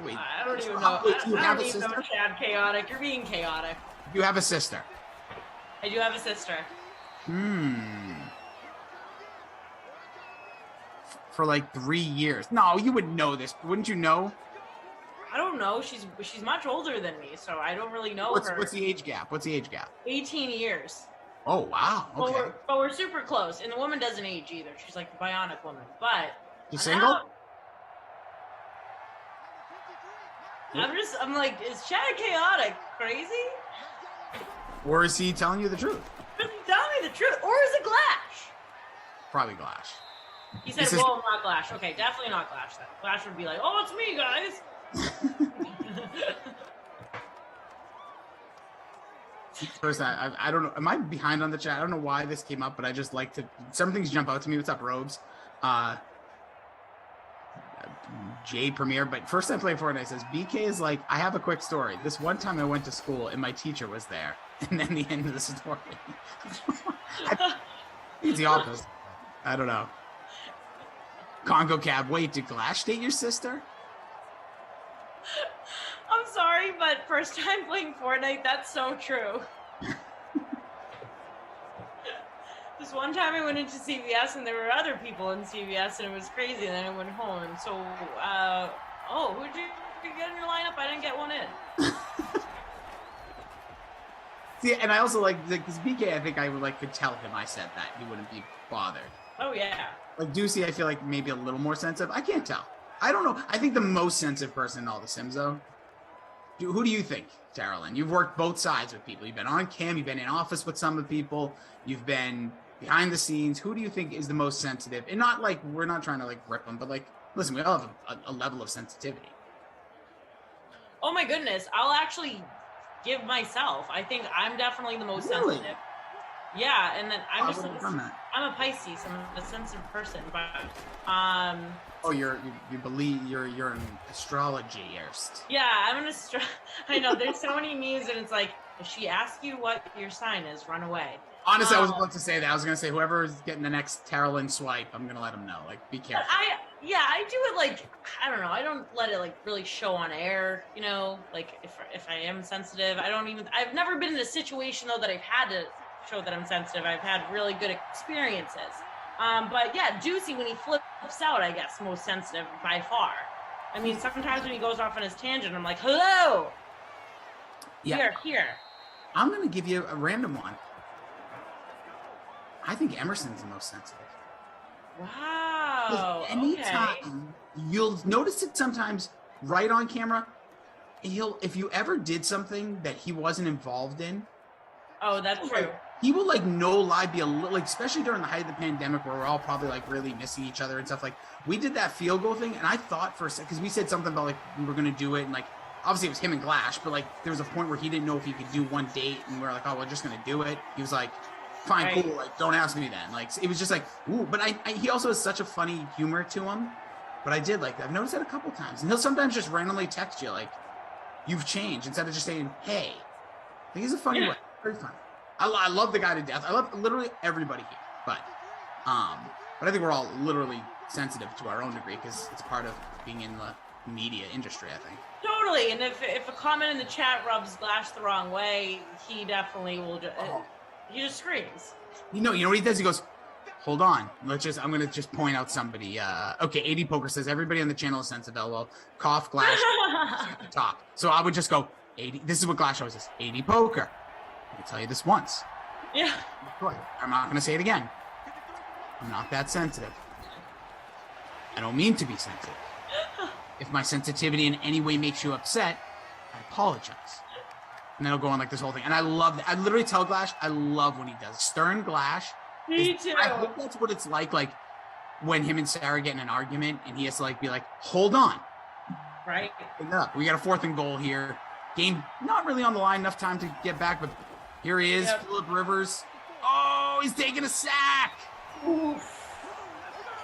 Wait, I don't even know. Wait, do you have a I don't even know sister? Chad Chaotic. You're being chaotic. You have a sister. I do have a sister. For 3 years. No, you would know this. Wouldn't you know? I don't know. She's much older than me, so I don't really know her. What's the age gap? 18 years. Oh, wow. Okay. But we're super close, and the woman doesn't age either. She's like a bionic woman. But you single? I'm like, is Chad Chaotic crazy? Or is he telling you the truth? Is he telling me the truth? Or is it Glash? Probably Glash. He said, "Whoa, not Glash." Okay, definitely not Glash. Then Glash would be like, "Oh, it's me, guys." First, I don't know. Am I behind on the chat? I don't know why this came up, but I just like to. Some things jump out to me. What's up, Robes? Jade Premier. But first time playing Fortnite says BK is like, I have a quick story. This one time I went to school and my teacher was there, and then the end of the story. It's the opposite. I don't know. Congo Cab. Wait, did Glash date your sister? I'm sorry, but first time playing Fortnite, that's so true. This one time I went into CVS and there were other people in CVS and it was crazy, and then I went home. And so, who'd you get in your lineup? I didn't get one in. See, and I also like, because BK, I think I would could tell him I said that. He wouldn't be bothered. Oh, yeah. Like Ducey, I feel like maybe a little more sensitive. I can't tell. I don't know. I think the most sensitive person in all the Sims, though. Who do you think, Darylyn? You've worked both sides with people. You've been on cam. You've been in office with some of the people. You've been behind the scenes. Who do you think is the most sensitive? And not we're not trying to rip them, but listen, we all have a level of sensitivity. Oh my goodness. I'll actually give myself. I think I'm definitely the most sensitive. Yeah, and then I'm I'm a Pisces. I'm a sensitive person, but Oh, you believe you're an astrologist. Yeah, I'm an I know there's so many memes, and it's like, if she asks you what your sign is, run away. Honestly, I was about to say that. I was going to say whoever's getting the next Tarolyn swipe, I'm going to let them know. Be careful. I do it I don't know. I don't let it really show on air. If I am sensitive, I've never been in a situation though that I've had to show that I'm sensitive. I've had really good experiences. But yeah, Juicy, when he flips out, I guess most sensitive by far. I mean, sometimes when he goes off on his tangent, I'm like, hello. Yeah. Here. I'm going to give you a random one. I think Emerson's the most sensitive. Wow. Anytime you'll notice it sometimes right on camera. If you ever did something that he wasn't involved in. Oh, that's true. He will no lie be a little especially during the height of the pandemic where we're all probably really missing each other and stuff. We did that field goal thing, and I thought for a second, because we said something about we were going to do it, and obviously it was him and Glash, but there was a point where he didn't know if he could do one date, and we were like, oh, we're just going to do it. He was like, fine, right. Cool, don't ask me then. It was just ooh, but he also has such a funny humor to him. But I did I've noticed that a couple times, and he'll sometimes just randomly text you you've changed, instead of just saying hey. He's a funny way, very funny. I love the guy to death. I love literally everybody here, but I think we're all literally sensitive to our own degree because it's part of being in the media industry, I think. Totally, and if a comment in the chat rubs Glash the wrong way, he definitely will. He just screams. You know what he does? He goes, "Hold on, I'm gonna just point out somebody." Okay, 80 Poker says everybody on the channel is sensitive. LOL. Cough Glash at the top. So I would just go 80. This is what Glash always says. 80 Poker. I can tell you this once. Yeah. I'm not going to say it again. I'm not that sensitive. I don't mean to be sensitive. If my sensitivity in any way makes you upset, I apologize. And then I'll go on this whole thing. And I love that. I literally tell Glash, I love when he does. Stern Glash. Me too. I hope that's what it's like when him and Sarah get in an argument and he has to be hold on. Right. We got a 4th and goal here. Game not really on the line, enough time to get back, but here he is, Phillip Rivers. Oh, he's taking a sack. Oof.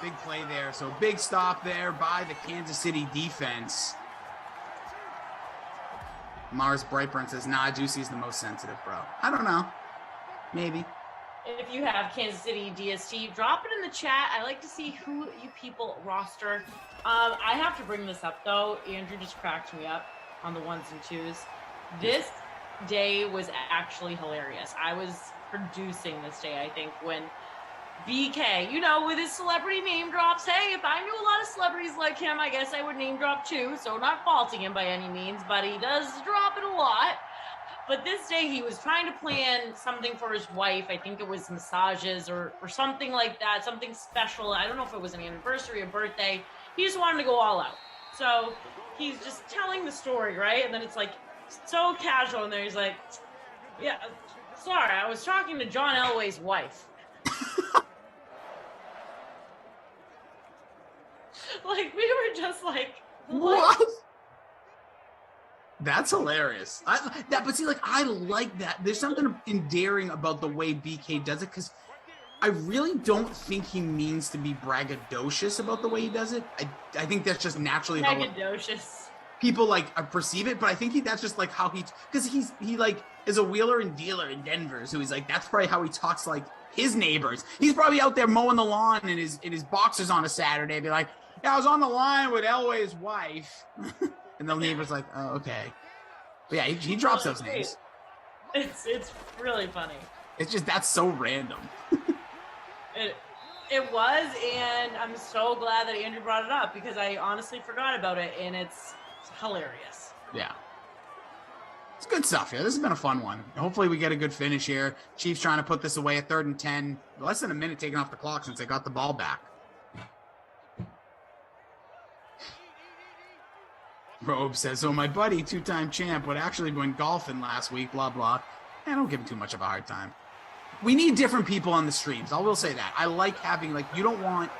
Big play there. So big stop there by the Kansas City defense. Mars Brightburn says, nah, Juicy's the most sensitive, bro. I don't know. Maybe. If you have Kansas City DST, drop it in the chat. I like to see who you people roster. I have to bring this up, though. Andrew just cracked me up on the 1s and 2s. This day was actually hilarious. I was producing this day, I think, when BK, with his celebrity name drops. Hey, if I knew a lot of celebrities like him, I guess I would name drop too. So not faulting him by any means, but he does drop it a lot. But this day he was trying to plan something for his wife. I think it was massages or something like that, something special. I don't know if it was an anniversary or birthday. He just wanted to go all out. So he's just telling the story, right? And then it's so casual, and then he's like, yeah, sorry, I was talking to John Elway's wife. Like, we were just like, what? That's hilarious. But see, like, I like that. There's something endearing about the way BK does it, because I really don't think he means to be braggadocious about the way he does it. I think that's just naturally how people like perceive it. But I think that's just like how because he like is a wheeler and dealer in Denver, so he's like, that's probably how he talks like his neighbors. He's probably out there mowing the lawn in his boxers on a Saturday, be like, yeah, I was on the line with Elway's wife. And the neighbor's like, oh, okay. But yeah, he drops those names. It's really funny. It's just, that's so random. It was, and I'm so glad that Andrew brought it up, because I honestly forgot about it, and it's hilarious. Yeah. It's good stuff here. This has been a fun one. Hopefully we get a good finish here. Chiefs trying to put this away at 3rd and 10. Less than a minute taken off the clock since they got the ball back. Robe says, so my buddy, 2-time champ, would actually went golfing last week, blah, blah. I don't give him too much of a hard time. We need different people on the streams. I will say that. I like having, like, you don't want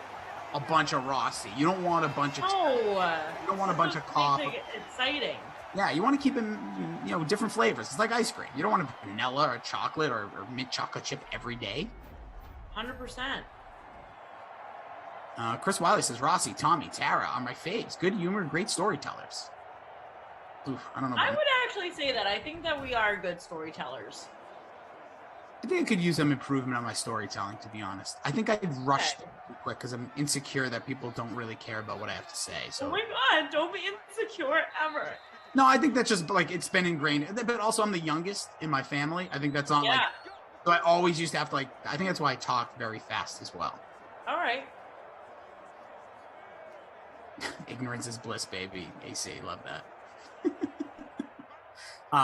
a bunch of Rossi. You don't want a bunch of... you don't want a bunch of coffee. Exciting. Yeah, you want to keep them, different flavors. It's like ice cream. You don't want a vanilla or chocolate or mint chocolate chip every day. 100%. Chris Wiley says, Rossi, Tommy, Tara are my faves. Good humor, great storytellers. Oof, I don't know. I would actually say that. I think that we are good storytellers. I think I could use some improvement on my storytelling, to be honest. I think I rushed too quick because I'm insecure that people don't really care about what I have to say. So. Oh my God, don't be insecure ever. No, I think that's just like it's been ingrained. But also, I'm the youngest in my family. I think that's not like. So I always used to have to like. I think that's why I talk very fast as well. All right. Ignorance is bliss, baby. AC, love that.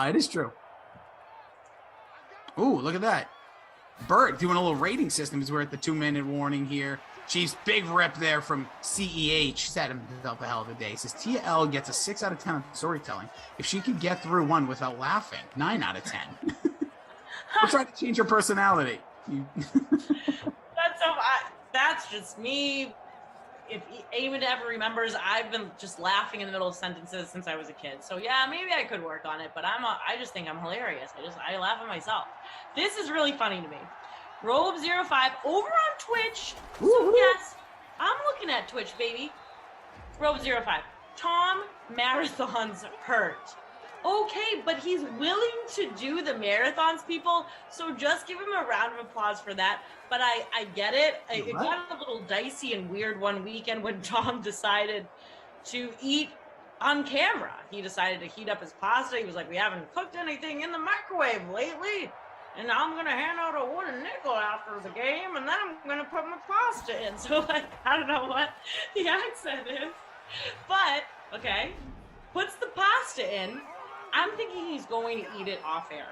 It is true. Ooh, look at that. Bert doing a little rating system as we're at the 2-minute warning here. Chiefs, big rip there from CEH. Set himself a hell of a day. He says TL gets a 6 out of 10 on storytelling. If she could get through one without laughing, 9 out of 10. We're trying to change her personality. That's just me. If anyone ever remembers, I've been just laughing in the middle of sentences since I was a kid. So yeah, maybe I could work on it, but I just think I'm hilarious. I laugh at myself. This is really funny to me. Robe05 over on Twitch. So yes, I'm looking at Twitch, baby. Robe05. Tom marathons hurt. Okay, but he's willing to do the marathons, people. So just give him a round of applause for that. But I get it. It got a little dicey and weird one weekend when Tom decided to eat on camera. He decided to heat up his pasta. He was like, we haven't cooked anything in the microwave lately. And now I'm going to hand out a wooden nickel after the game. And then I'm going to put my pasta in. So, like, I don't know what the accent is. But, okay, puts the pasta in. I'm thinking he's going to eat it off air.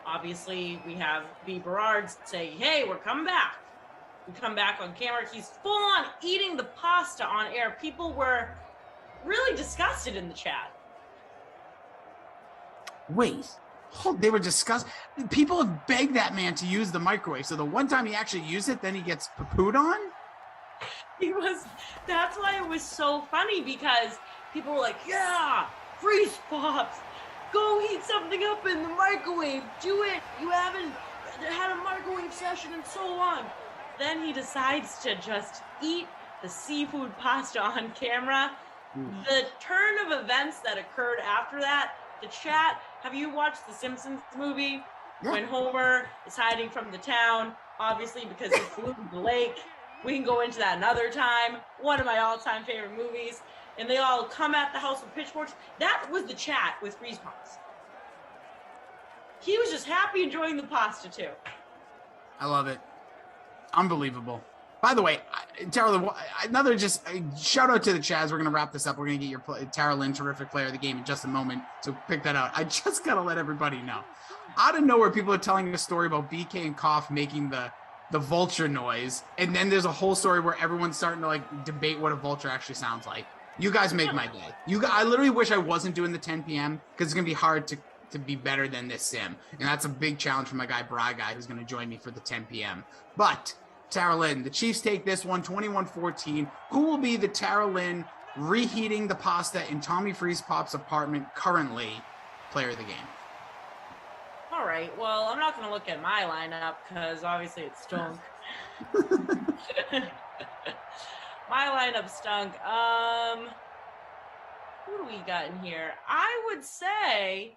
Obviously, we have B. Berard say, hey, we're coming back. We come back on camera. He's full on eating the pasta on air. People were really disgusted in the chat. Wait, they were disgusted. People have begged that man to use the microwave. So the one time he actually used it, then he gets poo-pooed on? That's why it was so funny, because people were like, yeah, freeze pops. Go heat something up in the microwave. Do it. You haven't had a microwave session in so long. Then he decides to just eat the seafood pasta on camera. The turn of events that occurred after that, the chat, have you watched the Simpsons movie? Yeah. When Homer is hiding from the town, obviously because he flew to the lake. We can go into that another time. One of my all-time favorite movies. And they all come at the house with pitchforks. That was the chat with freeze pops. He was just happy enjoying the pasta too. I love it. Unbelievable. By the way, Tara, another just shout out to the Chaz. We're going to wrap this up. We're going to get your Tara Lynn, terrific player of the game, in just a moment. So pick that out. I just got to let everybody know. Out of nowhere, people are telling a story about BK and Koff making the vulture noise. And then there's a whole story where everyone's starting to like debate what a vulture actually sounds like. You guys make my day. I literally wish I wasn't doing the 10 p.m. because it's going to be hard to be better than this sim. And that's a big challenge for my guy, Bry Guy, who's going to join me for the 10 p.m. But Tara Lynn. The Chiefs take this one, 21-14. Who will be the Tara Lynn reheating the pasta in Tommy Freeze Pop's apartment currently player of the game? All right. Well, I'm not going to look at my lineup because obviously it stunk. My lineup stunk. Who do we got in here? I would say,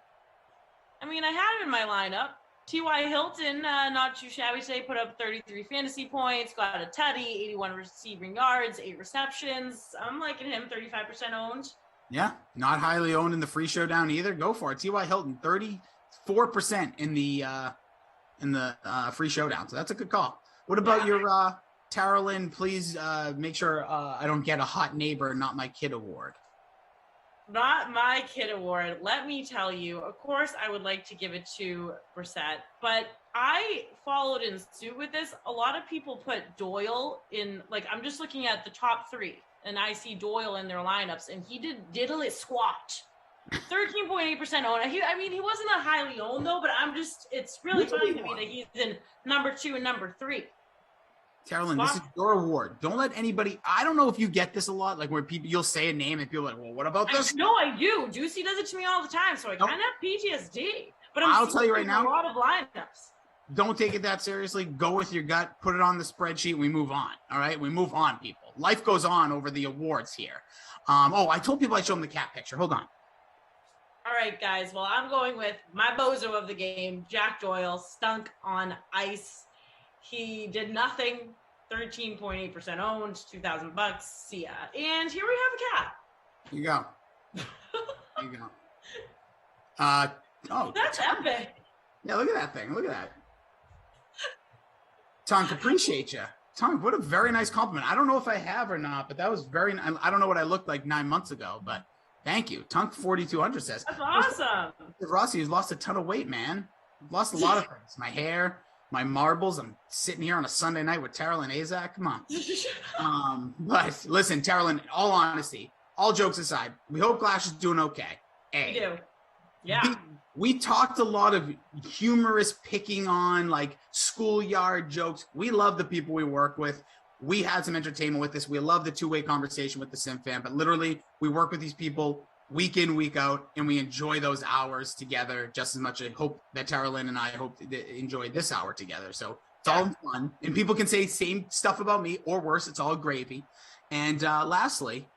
I had him in my lineup. T.Y. Hilton, not too shabby today, put up 33 fantasy points, got a tutty, 81 receiving yards, 8 receptions. I'm liking him, 35% owned. Yeah, not highly owned in the free showdown either. Go for it. T.Y. Hilton, 34% in the free showdown. So that's a good call. What about your Tara Lynn? Please make sure I don't get a hot neighbor, not my kid award. Not my kid award. Let me tell you, of course, I would like to give it to Brissett, but I followed in suit with this. A lot of people put Doyle in, I'm just looking at the top 3, and I see Doyle in their lineups, and he did diddly squat. 13.8% owned. He wasn't a highly owned, though, but it's really funny to me that he's in number 2 and number 3. Carolyn, this is your award. Don't let anybody. I don't know if you get this a lot, where you'll say a name and people are like, well, what about this? No, I do. Juicy does it to me all the time, so I kind of have PTSD. But I'll tell you right now, a lot of lineups. Don't take it that seriously. Go with your gut. Put it on the spreadsheet. We move on. All right, we move on, people. Life goes on over the awards here. I told people I'd show them the cat picture. Hold on. All right, guys. Well, I'm going with my bozo of the game, Jack Doyle, stunk on ice. He did nothing. 13.8% owned, $2,000. See ya. And here we have a cat. Here you go. There you go. That's epic. Yeah, look at that thing. Look at that. Tonk, appreciate you. Tonk, what a very nice compliment. I don't know if I have or not, but that was very. I don't know what I looked like 9 months ago, but thank you. Tonk 4200 says. That's awesome. Rossi has lost a ton of weight, man. Lost a lot of things. My hair. My marbles. I'm sitting here on a Sunday night with Tara Lynn Azak. Come on. But listen, Tara Lynn, in all honesty, all jokes aside, we hope Glash is doing okay. We do. Yeah. We talked a lot of humorous picking on schoolyard jokes. We love the people we work with. We had some entertainment with this. We love the two-way conversation with the Sim fan, but literally we work with these people week in, week out, and we enjoy those hours together just as much. I hope that Tara Lynn and I enjoy this hour together. So it's all fun. And people can say same stuff about me or worse. It's all gravy. And lastly,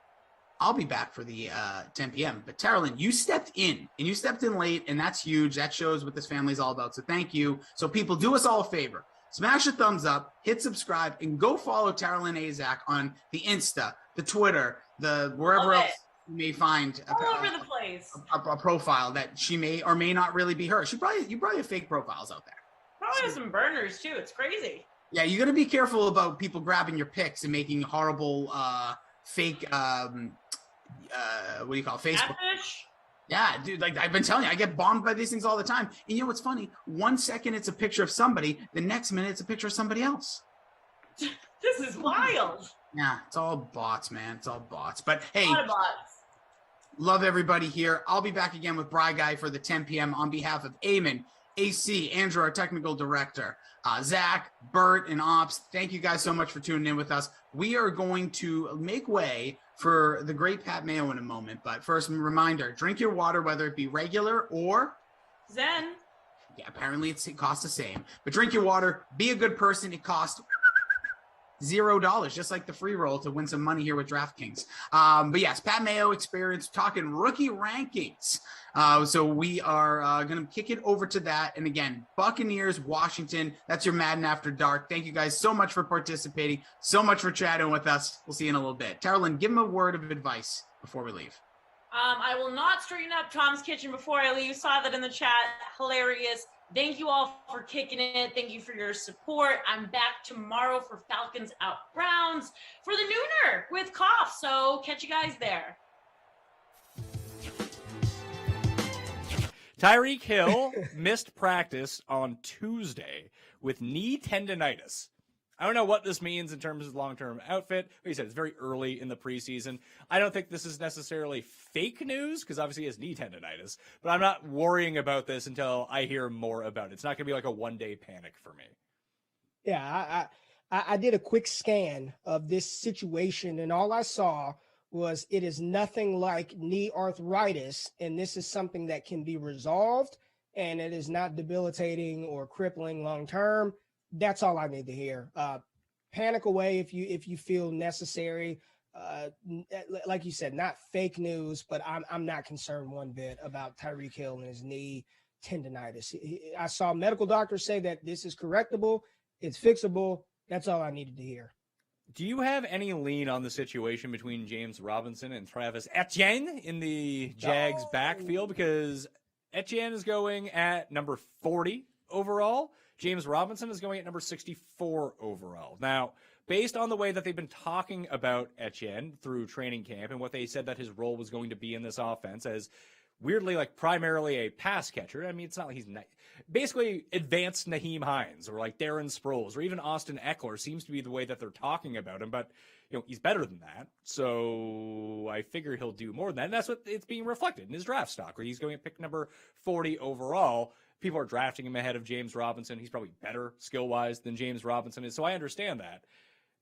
I'll be back for the 10 p.m. But Tara Lynn, you stepped in, and you stepped in late, and that's huge. That shows what this family is all about. So thank you. So people, do us all a favor. Smash a thumbs up, hit subscribe, and go follow Tara Lynn Azak on the Insta, the Twitter, the wherever else you may find all over the place a profile that she may or may not really be her. You probably have fake profiles out there. Probably have some burners too. It's crazy. Yeah, you got to be careful about people grabbing your pics and making horrible fake what do you call it? Facebook? Catfish? Yeah, dude, I've been telling you, I get bombed by these things all the time. And you know what's funny? 1 second it's a picture of somebody, the next minute it's a picture of somebody else. This is wild. Yeah, it's all bots, man. It's all bots. But hey, a lot of bots. Love everybody here. I'll be back again with Bry Guy for the 10 p.m. on behalf of Eamon, AC, Andrew, our technical director, Zach, Bert, and Ops. Thank you guys so much for tuning in with us. We are going to make way for the great Pat Mayo in a moment. But first, a reminder, drink your water, whether it be regular or Zen. Yeah, apparently it costs the same. But drink your water. Be a good person. It costs $0, just like the free roll to win some money here with DraftKings. But yes, Pat Mayo experience, talking rookie rankings. So we are going to kick it over to that. And again, Buccaneers, Washington, that's your Madden After Dark. Thank you guys so much for participating, so much for chatting with us. We'll see you in a little bit. Tara Lynn, give him a word of advice before we leave. I will not straighten up Tom's Kitchen before I leave. Saw that in the chat. Hilarious. Thank you all for kicking it. Thank you for your support. I'm back tomorrow for Falcons out Browns for the nooner with Koff. So catch you guys there. Tyreek Hill missed practice on Tuesday with knee tendonitis. I don't know what this means in terms of long-term outfit. Like you said, it's very early in the preseason. I don't think this is necessarily fake news because obviously he has knee tendonitis, but I'm not worrying about this until I hear more about it. It's not going to be like a one-day panic for me. Yeah, I did a quick scan of this situation, and all I saw was it is nothing like knee arthritis, and this is something that can be resolved, and it is not debilitating or crippling long term. That's all I need to hear. Panic away if you feel necessary. Like you said, not fake news, but I'm not concerned one bit about Tyreek Hill and his knee tendonitis. I saw medical doctors say that this is correctable, it's fixable. That's all I needed to hear. Do you have any lean on the situation between James Robinson and Travis Etienne in the Jags backfield? Because Etienne is going at number 40 overall. James Robinson is going at number 64 overall. Now, based on the way that they've been talking about Etienne through training camp and what they said that his role was going to be in this offense as weirdly, like, primarily a pass catcher. I mean, it's not like he's basically advanced Naheem Hines or like Darren Sproles or even Austin Eckler seems to be the way that they're talking about him. But, you know, he's better than that. So I figure he'll do more than that. And that's what it's being reflected in his draft stock, where he's going at pick number 40 overall. People are drafting him ahead of James Robinson. He's probably better skill-wise than James Robinson is. So I understand that.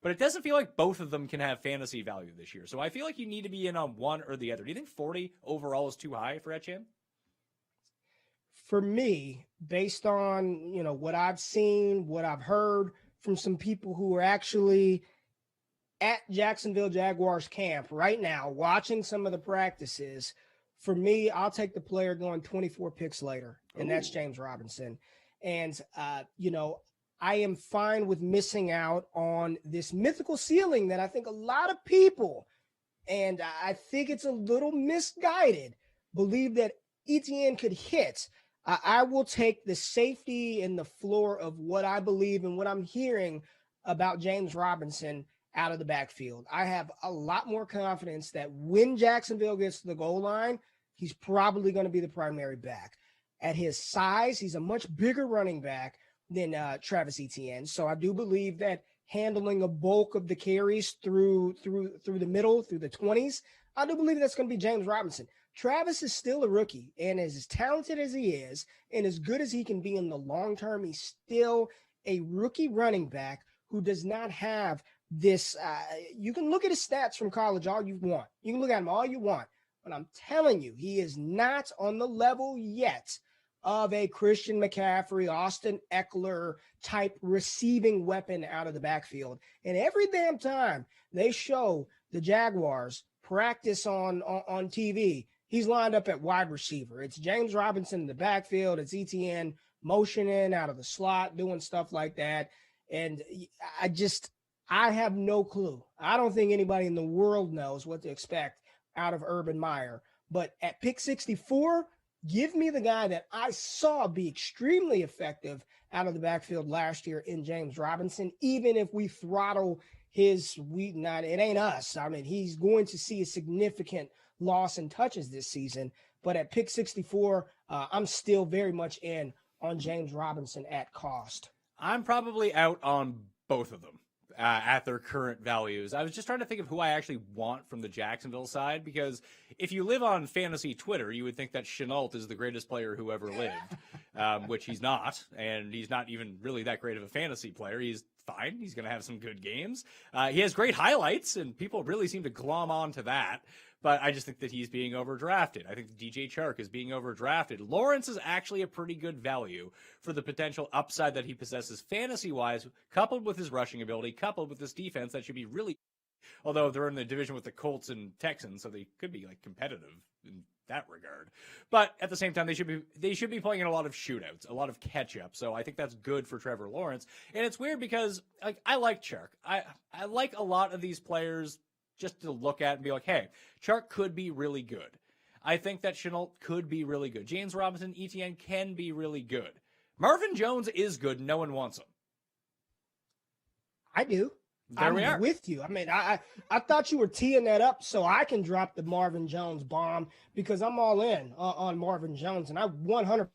But it doesn't feel like both of them can have fantasy value this year. So I feel like you need to be in on one or the other. Do you think 40 overall is too high for Etienne? For me, based on, you know, what I've seen, what I've heard from some people who are actually at Jacksonville Jaguars camp right now, watching some of the practices, for me, I'll take the player going 24 picks later, and that's James Robinson. And, you know, I am fine with missing out on this mythical ceiling that I think a lot of people, and I think it's a little misguided, believe that Etienne could hit. I will take the safety and the floor of what I believe and what I'm hearing about James Robinson out of the backfield. I have a lot more confidence that when Jacksonville gets to the goal line, he's probably going to be the primary back. At his size, he's a much bigger running back than Travis Etienne. So I do believe that handling a bulk of the carries through the middle, through the 20s, I do believe that's going to be James Robinson. Travis is still a rookie, and as talented as he is and as good as he can be in the long term, he's still a rookie running back who does not have this. You can look at his stats from college all you want. You can look at him all you want. But I'm telling you, he is not on the level yet of a Christian McCaffrey, Austin Eckler type receiving weapon out of the backfield. And every damn time they show the Jaguars practice on TV, he's lined up at wide receiver. It's James Robinson in the backfield. It's Etienne motioning out of the slot, doing stuff like that. And I have no clue. I don't think anybody in the world knows what to expect out of Urban Meyer. But at pick 64, give me the guy that I saw be extremely effective out of the backfield last year in James Robinson, even if we throttle it ain't us. I mean, he's going to see a significant loss in touches this season. But at pick 64, I'm still very much in on James Robinson at cost. I'm probably out on both of them at their current values. I was just trying to think of who I actually want from the Jacksonville side, because if you live on fantasy Twitter, you would think that Chenault is the greatest player who ever lived, which he's not, and he's not even really that great of a fantasy player. He's fine. He's going to have some good games. He has great highlights, and people really seem to glom on to that. But I just think that he's being overdrafted. I think DJ Chark is being overdrafted. Lawrence is actually a pretty good value for the potential upside that he possesses fantasy-wise, coupled with his rushing ability, coupled with this defense that should be really, although they're in the division with the Colts and Texans, so they could be like competitive in that regard. But at the same time, they should be playing in a lot of shootouts, a lot of catch-up. So I think that's good for Trevor Lawrence. And it's weird because I like Chark. I like a lot of these players just to look at and be like, hey, Chark could be really good. I think that Chenault could be really good. James Robinson, Etienne can be really good. Marvin Jones is good. No one wants him. I do. There we are. I'm with you. I mean, I thought you were teeing that up so I can drop the Marvin Jones bomb, because I'm all in on Marvin Jones, and I 100%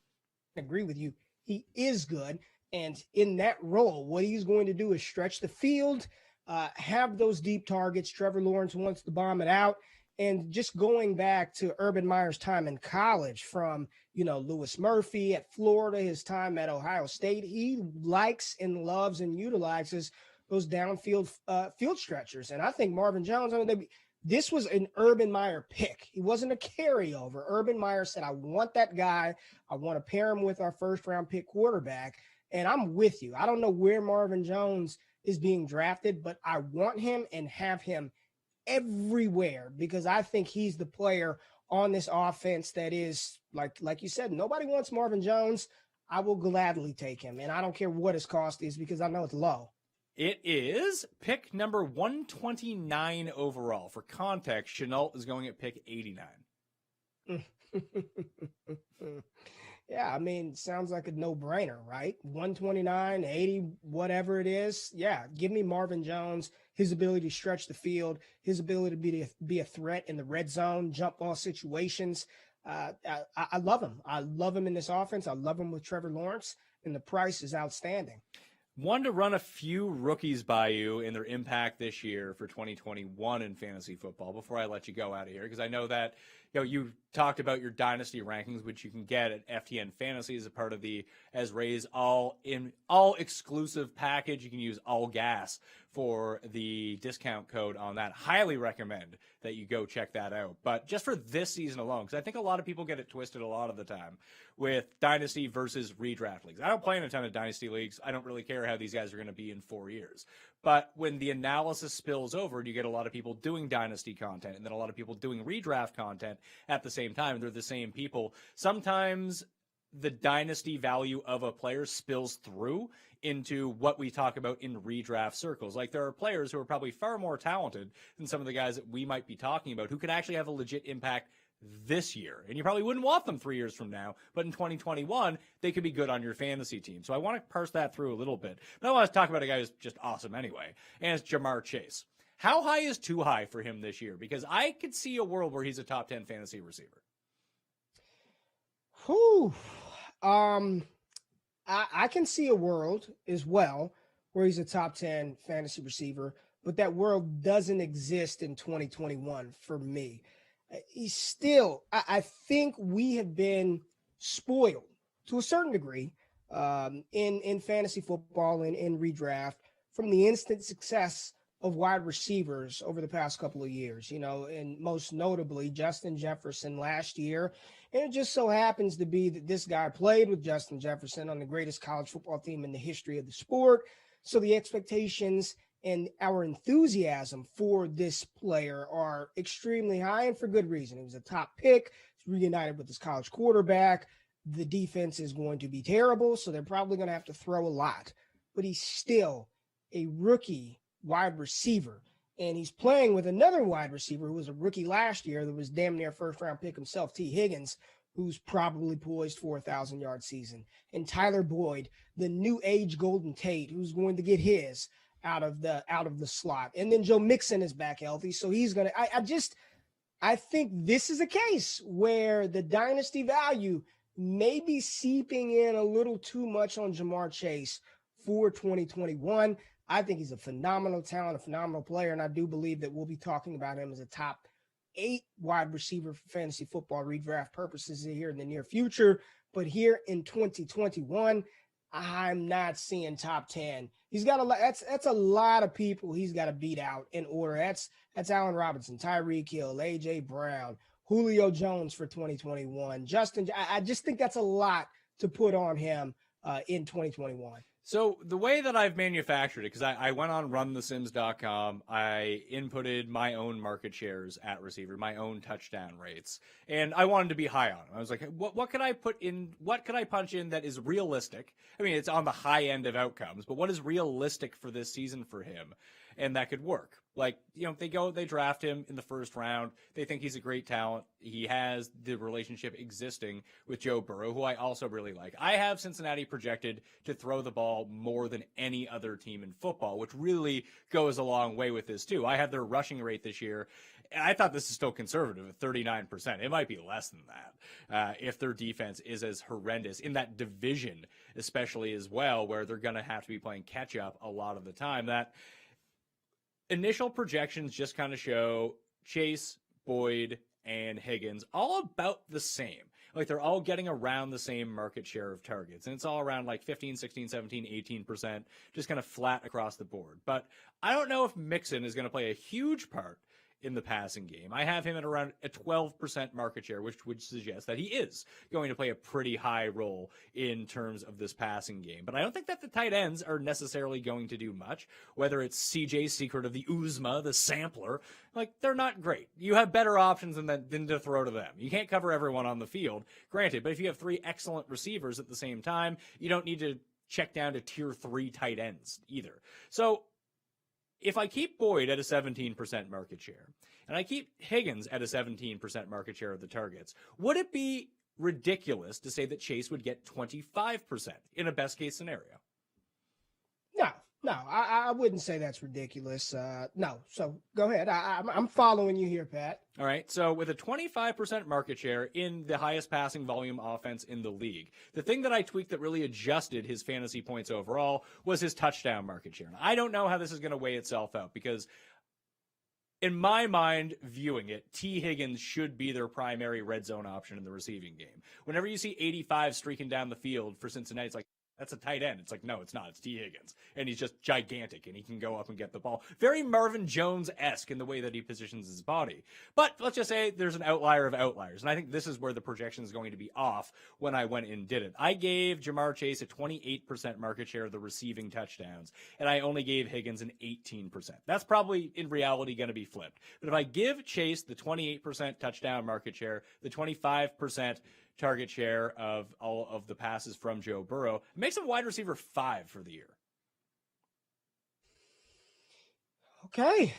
agree with you. He is good, and in that role, what he's going to do is stretch the field, have those deep targets. Trevor Lawrence wants to bomb it out. And just going back to Urban Meyer's time in college, from, Lewis Murphy at Florida, his time at Ohio State, he likes and loves and utilizes those downfield field stretchers. And I think Marvin Jones, this was an Urban Meyer pick. He wasn't a carryover. Urban Meyer said, I want that guy. I want to pair him with our first-round pick quarterback. And I'm with you. I don't know where Marvin Jones is being drafted, but I want him and have him everywhere because I think he's the player on this offense that is, like you said, nobody wants Marvin Jones. I will gladly take him, and I don't care what his cost is because I know it's low. It is pick number 129 overall. For context, Chenault is going at pick 89. Yeah, I mean, sounds like a no-brainer, right? 129, 80, whatever it is. Yeah, give me Marvin Jones, his ability to stretch the field, his ability to be a threat in the red zone, jump ball situations. I love him. I love him in this offense. I love him with Trevor Lawrence, and the price is outstanding. Wanted to run a few rookies by you and their impact this year for 2021 in fantasy football before I let you go out of here, because I know that you talked about your dynasty rankings, which you can get at FTN Fantasy as a part of the As Ray's all exclusive package. You can use all gas for the discount code on that. Highly recommend that you go check that out. But just for this season alone, because I think a lot of people get it twisted a lot of the time with dynasty versus redraft leagues. I don't play in a ton of dynasty leagues. I don't really care how these guys are going to be in 4 years. But when the analysis spills over, you get a lot of people doing dynasty content and then a lot of people doing redraft content at the same time. They're the same people. Sometimes the dynasty value of a player spills through into what we talk about in redraft circles. Like there are players who are probably far more talented than some of the guys that we might be talking about who could actually have a legit impact this year. And you probably wouldn't want them 3 years from now, but in 2021, they could be good on your fantasy team. So I want to parse that through a little bit. But I want to talk about a guy who's just awesome anyway, and it's Jamar Chase. How high is too high for him this year? Because I could see a world where he's a top 10 fantasy receiver. Whew. I can see a world as well where he's a top 10 fantasy receiver, but that world doesn't exist in 2021 for me. He's still, I think we have been spoiled to a certain degree in fantasy football and in redraft from the instant success of wide receivers over the past couple of years, and most notably Justin Jefferson last year. And it just so happens to be that this guy played with Justin Jefferson on the greatest college football team in the history of the sport. So the expectations and our enthusiasm for this player are extremely high, and for good reason. He was a top pick. He's reunited with his college quarterback. The defense is going to be terrible, so they're probably going to have to throw a lot. But he's still a rookie wide receiver, and he's playing with another wide receiver who was a rookie last year that was damn near first-round pick himself, T. Higgins, who's probably poised for a 1,000-yard season, and Tyler Boyd, the new age Golden Tate, who's going to get his out of the slot. And then Joe Mixon is back healthy, so he's going to I think this is a case where the dynasty value may be seeping in a little too much on Jamar Chase for 2021. I think he's a phenomenal talent, a phenomenal player, and I do believe that we'll be talking about him as a top 8 wide receiver for fantasy football redraft purposes here in the near future. But here in 2021, I'm not seeing top 10. He's got a lot. That's a lot of people he's got to beat out in order. That's Allen Robinson, Tyreek Hill, AJ Brown, Julio Jones for 2021. Justin, I just think that's a lot to put on him in 2021. So the way that I've manufactured it, because I went on runthesims.com, I inputted my own market shares at receiver, my own touchdown rates, and I wanted to be high on them. I was like, what could I put in? What could I punch in that is realistic? I mean, it's on the high end of outcomes, but what is realistic for this season for him? And that could work. Like, they draft him in the first round. They think he's a great talent. He has the relationship existing with Joe Burrow, who I also really like. I have Cincinnati projected to throw the ball more than any other team in football, which really goes a long way with this too. I have their rushing rate this year. And I thought this is still conservative at 39%. It might be less than that if their defense is as horrendous in that division, especially as well, where they're going to have to be playing catch up a lot of the time. That initial projections just kind of show Chase, Boyd, and Higgins all about the same. Like they're all getting around the same market share of targets. And it's all around like 15, 16, 17, 18%, just kind of flat across the board. But I don't know if Mixon is going to play a huge part in the passing game. I have him at around a 12% market share, which would suggest that he is going to play a pretty high role in terms of this passing game. But I don't think that the tight ends are necessarily going to do much, whether it's CJ Secret of the Uzma, the sampler. Like, they're not great. You have better options than to throw to them. You can't cover everyone on the field, granted, but if you have three excellent receivers at the same time, you don't need to check down to tier 3 tight ends either. So if I keep Boyd at a 17% market share, and I keep Higgins at a 17% market share of the targets, would it be ridiculous to say that Chase would get 25% in a best case scenario? No, I wouldn't say that's ridiculous. No. So go ahead. I'm following you here, Pat. All right. So with a 25% market share in the highest passing volume offense in the league, the thing that I tweaked that really adjusted his fantasy points overall was his touchdown market share. And I don't know how this is going to weigh itself out because in my mind, viewing it, T. Higgins should be their primary red zone option in the receiving game. Whenever you see 85 streaking down the field for Cincinnati, it's like, that's a tight end. It's like, no, it's not. It's T. Higgins. And he's just gigantic, and he can go up and get the ball. Very Marvin Jones-esque in the way that he positions his body. But let's just say there's an outlier of outliers. And I think this is where the projection is going to be off when I went and did it. I gave Jamar Chase a 28% market share of the receiving touchdowns, and I only gave Higgins an 18%. That's probably, in reality, going to be flipped. But if I give Chase the 28% touchdown market share, the 25% target share of all of the passes from Joe Burrow, it makes him wide receiver 5 for the year. Okay.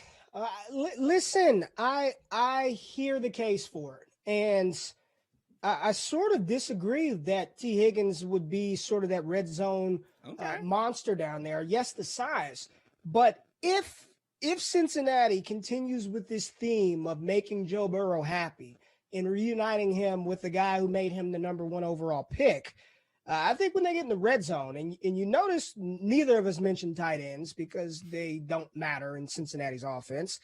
Listen, I hear the case for it. And I sort of disagree that T. Higgins would be sort of that red zone monster down there. Yes, the size. But if Cincinnati continues with this theme of making Joe Burrow happy and reuniting him with the guy who made him the number 1 overall pick, I think when they get in the red zone, and you notice neither of us mentioned tight ends because they don't matter in Cincinnati's offense,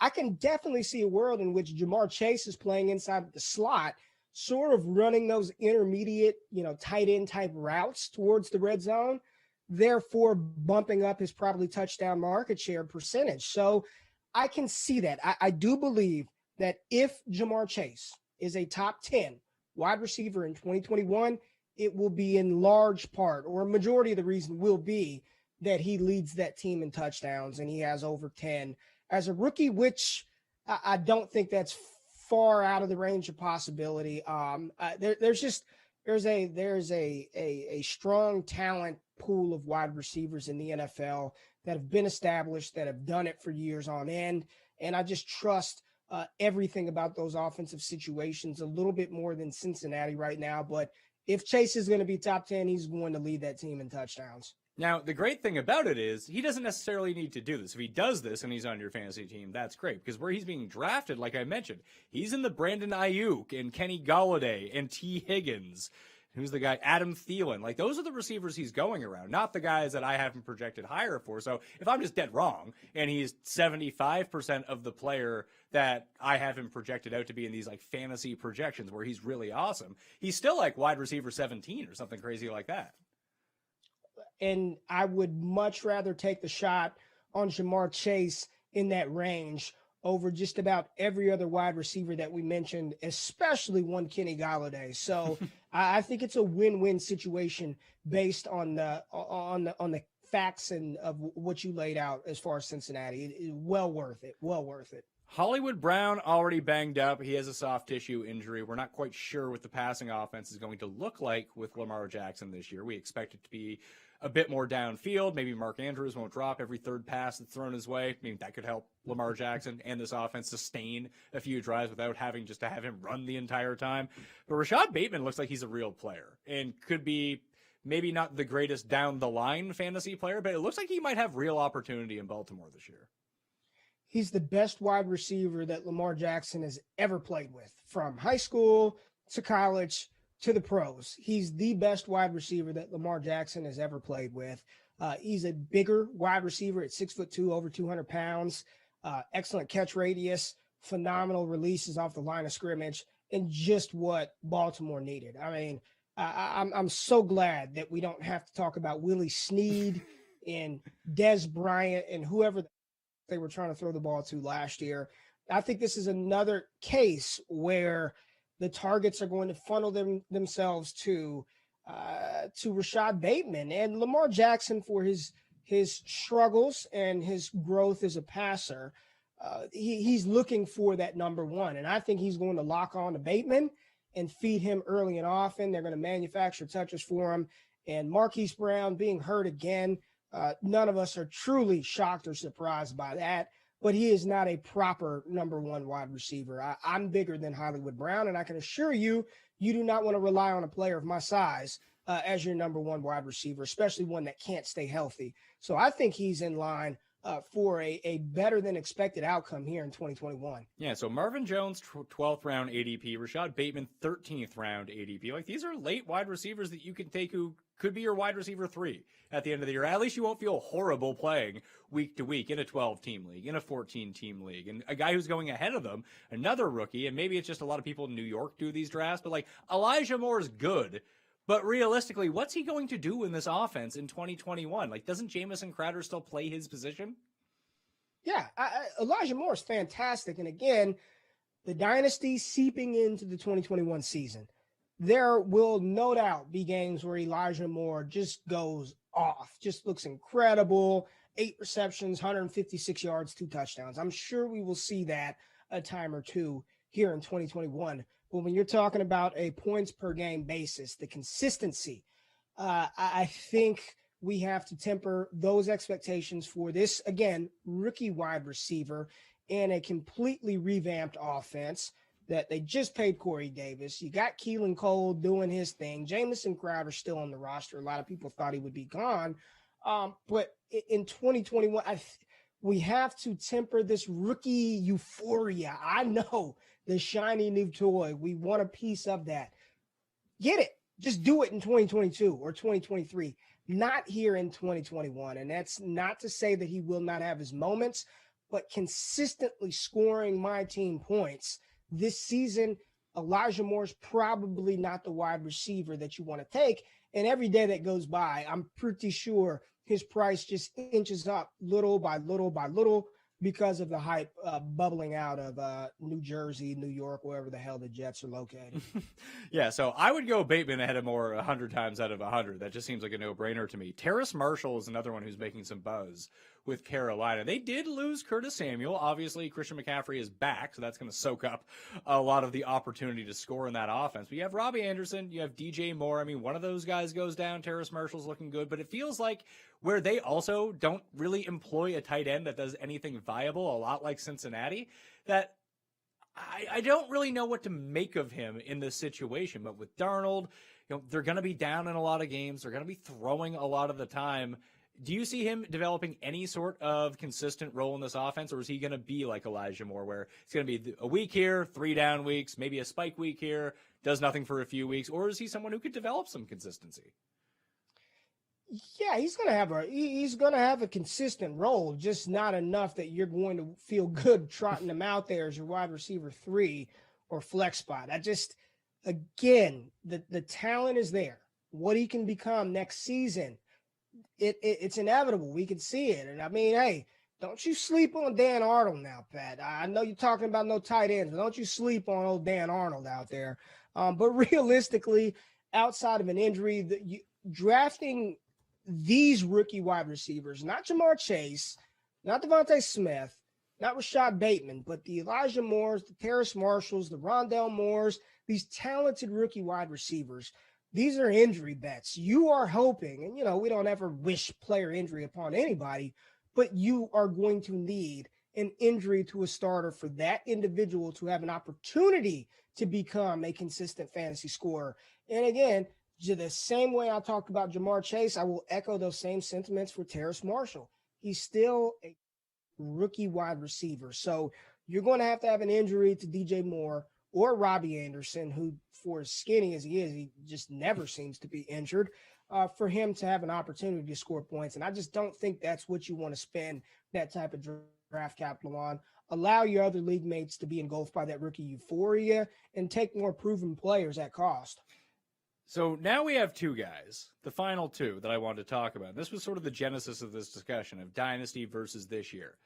I can definitely see a world in which Jamar Chase is playing inside the slot, sort of running those intermediate, tight end type routes towards the red zone, therefore bumping up his probably touchdown market share percentage. So I can see that. I do believe that if Jamar Chase is a top 10 wide receiver in 2021, it will be in large part, or a majority of the reason will be that he leads that team in touchdowns and he has over 10 as a rookie, which I don't think that's far out of the range of possibility. There's a strong talent pool of wide receivers in the NFL that have been established, that have done it for years on end. And I just trust everything about those offensive situations a little bit more than Cincinnati right now. But if Chase is going to be top 10, he's going to lead that team in touchdowns. Now, the great thing about it is he doesn't necessarily need to do this. If he does this and he's on your fantasy team, that's great. Because where he's being drafted, like I mentioned, he's in the Brandon Ayuk and Kenny Golladay and T. Higgins. Who's the guy? Adam Thielen. Like, those are the receivers he's going around, not the guys that I haven't projected higher for. So if I'm just dead wrong and he's 75% of the player that I have him projected out to be in these like fantasy projections where he's really awesome, he's still like wide receiver 17 or something crazy like that. And I would much rather take the shot on Jamar Chase in that range over just about every other wide receiver that we mentioned, especially one Kenny Golladay. So I think it's a win-win situation based on the facts and of what you laid out as far as Cincinnati. Well worth it. Well worth it. Hollywood Brown already banged up. He has a soft tissue injury. We're not quite sure what the passing offense is going to look like with Lamar Jackson this year. We expect it to be a bit more downfield. Maybe Mark Andrews won't drop every third pass that's thrown his way. I mean, that could help Lamar Jackson and this offense sustain a few drives without having just to have him run the entire time. But Rashad Bateman looks like he's a real player and could be maybe not the greatest down the line fantasy player, but it looks like he might have real opportunity in Baltimore this year. He's the best wide receiver that Lamar Jackson has ever played with, from high school to college to the pros. He's the best wide receiver that Lamar Jackson has ever played with. He's a bigger wide receiver at 6'2", over 200 pounds, excellent catch radius, phenomenal releases off the line of scrimmage, and just what Baltimore needed. I mean, I'm so glad that we don't have to talk about Willie Snead and Des Bryant and whoever they were trying to throw the ball to last year. I think this is another case where the targets are going to funnel themselves to Rashad Bateman and Lamar Jackson for his struggles and his growth as a passer. He's looking for that number one, and I think he's going to lock on to Bateman and feed him early and often. They're going to manufacture touches for him. And Marquise Brown being hurt again, none of us are truly shocked or surprised by that, but he is not a proper number one wide receiver. I'm bigger than Hollywood Brown, and I can assure you, you do not want to rely on a player of my size as your number one wide receiver, especially one that can't stay healthy. So I think he's in line for a better than expected outcome here in 2021. Yeah, so Marvin Jones, 12th round ADP, Rashad Bateman, 13th round ADP. Like, these are late wide receivers that you can take who could be your wide receiver 3 at the end of the year. At least you won't feel horrible playing week to week in a 12-team league, in a 14-team league. And a guy who's going ahead of them, another rookie, and maybe it's just a lot of people in New York do these drafts, but like Elijah Moore is good. But realistically, what's he going to do in this offense in 2021? Like, doesn't Jamison Crowder still play his position? Yeah, Elijah Moore is fantastic. And again, the dynasty seeping into the 2021 season. There will no doubt be games where Elijah Moore just goes off, just looks incredible. 8 receptions, 156 yards, 2 touchdowns. I'm sure we will see that a time or two here in 2021. But when you're talking about a points per game basis, the consistency, I think we have to temper those expectations for this, again, rookie wide receiver in a completely revamped offense that they just paid Corey Davis. You got Keelan Cole doing his thing. Jamison Crowder still on the roster. A lot of people thought he would be gone. But in 2021, we have to temper this rookie euphoria. I know, the shiny new toy. We want a piece of that. Get it. Just do it in 2022 or 2023, not here in 2021. And that's not to say that he will not have his moments, but consistently scoring my team points this season, Elijah Moore's probably not the wide receiver that you want to take. And every day that goes by, I'm pretty sure his price just inches up little by little by little because of the hype bubbling out of New Jersey, New York, wherever the hell the Jets are located. Yeah, so I would go Bateman ahead of Moore 100 times out of 100. That just seems like a no-brainer to me. Terrace Marshall is another one who's making some buzz with Carolina. They did lose Curtis Samuel. Obviously, Christian McCaffrey is back, so that's going to soak up a lot of the opportunity to score in that offense. But you have Robbie Anderson, you have DJ Moore. I mean, one of those guys goes down. Terrace Marshall's looking good, but it feels like where they also don't really employ a tight end that does anything viable, a lot like Cincinnati, that I don't really know what to make of him in this situation. But with Darnold, they're going to be down in a lot of games. They're going to be throwing a lot of the time. Do you see him developing any sort of consistent role in this offense, or is he going to be like Elijah Moore, where it's going to be a week here, 3 down weeks, maybe a spike week here, does nothing for a few weeks, or is he someone who could develop some consistency? Yeah, he's gonna have a consistent role, just not enough that you're going to feel good trotting him out there as your wide receiver 3 or flex spot. Again, the talent is there. What he can become next season, it's inevitable. We can see it. And I mean, hey, don't you sleep on Dan Arnold now, Pat. I know you're talking about no tight ends, but don't you sleep on old Dan Arnold out there. But realistically, outside of an injury, drafting these rookie wide receivers, not Jamar Chase, not Devontae Smith, not Rashad Bateman, but the Elijah Moores, the Terrace Marshalls, the Rondell Moores, these talented rookie wide receivers, these are injury bets. You are hoping, and we don't ever wish player injury upon anybody, but you are going to need an injury to a starter for that individual to have an opportunity to become a consistent fantasy scorer. And again, the same way I talked about Jamar Chase, I will echo those same sentiments for Terrace Marshall. He's still a rookie wide receiver. So you're going to have an injury to DJ Moore or Robbie Anderson, who, for as skinny as he is, he just never seems to be injured, for him to have an opportunity to score points. And I just don't think that's what you want to spend that type of draft capital on. allow your other league mates to be engulfed by that rookie euphoria, and take more proven players at cost. So now we have two guys, the final two that I wanted to talk about. This was sort of the genesis of this discussion of dynasty versus this year.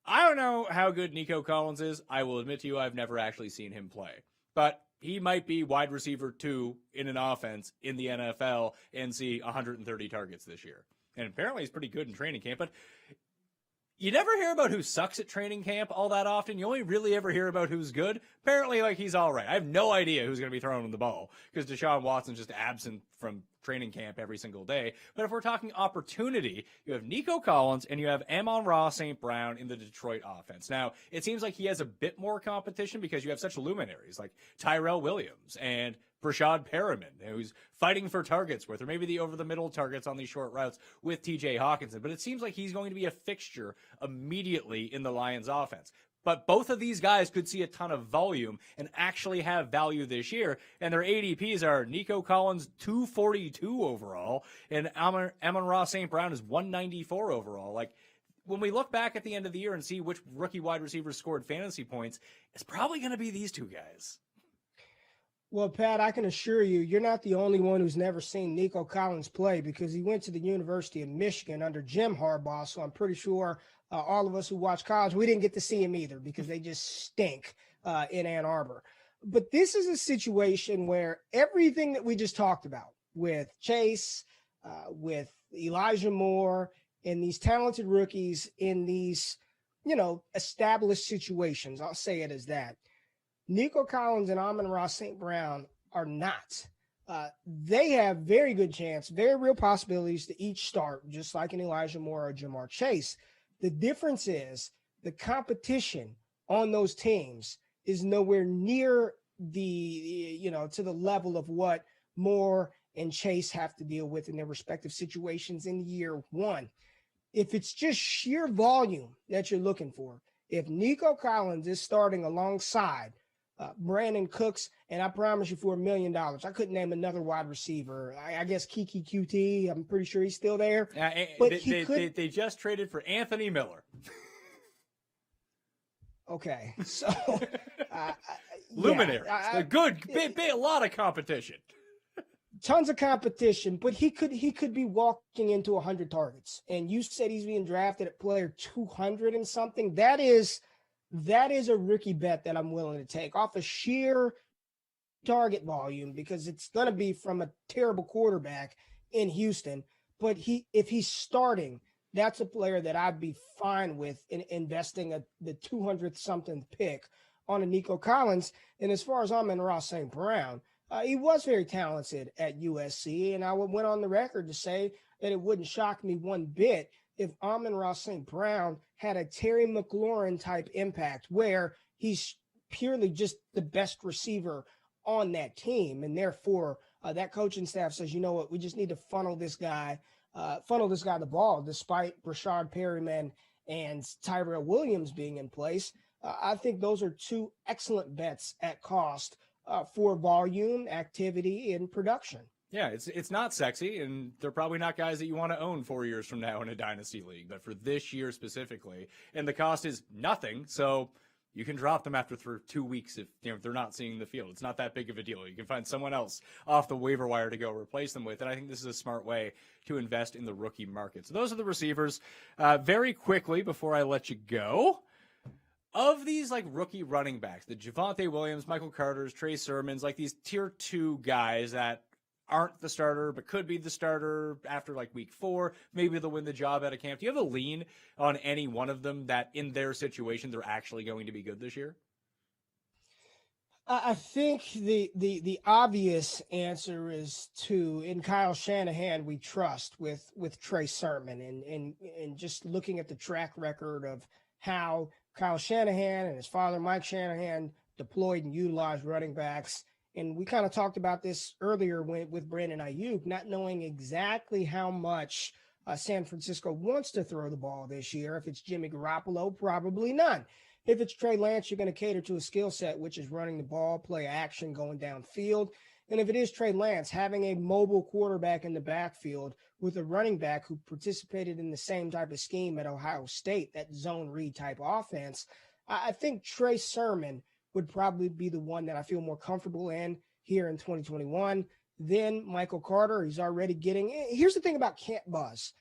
I don't know how good Nico Collins is. I will admit to you, I've never actually seen him play. But he might be wide receiver 2 in an offense in the NFL and see 130 targets this year. And apparently he's pretty good in training camp. But you never hear about who sucks at training camp all that often. You only really ever hear about who's good. Apparently, like, he's all right. I have no idea who's going to be throwing the ball because Deshaun Watson's just absent from training camp every single day. But if we're talking opportunity, you have Nico Collins and you have Amon-Ra St. Brown in the Detroit offense. Now, it seems like he has a bit more competition because you have such luminaries like Tyrell Williams and Brashad Perriman, who's fighting for targets with, or maybe the over-the-middle targets on these short routes with TJ Hawkinson. But it seems like he's going to be a fixture immediately in the Lions offense. But both of these guys could see a ton of volume and actually have value this year. And their ADPs are Nico Collins 242 overall, and Amon-Ra St. Brown is 194 overall. Like, when we look back at the end of the year and see which rookie wide receivers scored fantasy points, it's probably going to be these two guys. Well, Pat, I can assure you, you're not the only one who's never seen Nico Collins play, because he went to the University of Michigan under Jim Harbaugh. So I'm pretty sure all of us who watch college, we didn't get to see him either because they just stink in Ann Arbor. But this is a situation where everything that we just talked about with Chase, with Elijah Moore, and these talented rookies in these, established situations, I'll say it as that, Nico Collins and Amon-Ra St. Brown are not. They have very good chance, very real possibilities to each start, just like an Elijah Moore or Jamar Chase. The difference is the competition on those teams is nowhere near to the level of what Moore and Chase have to deal with in their respective situations in year one. If it's just sheer volume that you're looking for, if Nico Collins is starting alongside Brandon Cooks, and I promise you for $1 million, I couldn't name another wide receiver. I guess Kiki QT, I'm pretty sure he's still there. But they just traded for Anthony Miller. Okay, so luminaries, good, a lot of competition. Tons of competition, but he could be walking into 100 targets. And you said he's being drafted at player 200 and something. That is a rookie bet that I'm willing to take off of sheer target volume, because it's going to be from a terrible quarterback in Houston. But if he's starting, that's a player that I'd be fine with in investing the 200th something pick on a Nico Collins. And as far as Amon-Ra St. Brown, he was very talented at USC, and I went on the record to say that it wouldn't shock me one bit if Amon-Ra St. Brown had a Terry McLaurin type impact where he's purely just the best receiver on that team. And therefore that coaching staff says, you know what, we just need to funnel this guy the ball, despite Brashad Perriman and Tyrell Williams being in place. I think those are two excellent bets at cost for volume, activity, and production. Yeah, it's not sexy, and they're probably not guys that you want to own 4 years from now in a dynasty league. But for this year specifically, and the cost is nothing, so you can drop them after 2 weeks if they're not seeing the field. It's not that big of a deal. You can find someone else off the waiver wire to go replace them with, and I think this is a smart way to invest in the rookie market. So those are the receivers. Very quickly before I let you go, of these rookie running backs, the Javonte Williams, Michael Carters, Trey Sermons, these tier 2 guys that aren't the starter but could be the starter after week 4, maybe they'll win the job at a camp. Do you have a lean on any one of them that in their situation they're actually going to be good this year? I think the obvious answer is in Kyle Shanahan we trust with Trey Sermon, and just looking at the track record of how Kyle Shanahan and his father Mike Shanahan deployed and utilized running backs. And we kind of talked about this earlier with Brandon Ayuk, not knowing exactly how much San Francisco wants to throw the ball this year. If it's Jimmy Garoppolo, probably none. If it's Trey Lance, you're going to cater to a skill set, which is running the ball, play action, going downfield. And if it is Trey Lance, having a mobile quarterback in the backfield with a running back who participated in the same type of scheme at Ohio State, that zone read type offense, I think Trey Sermon would probably be the one that I feel more comfortable in here in 2021. Then Michael Carter, he's already getting. Here's the thing about camp buzz.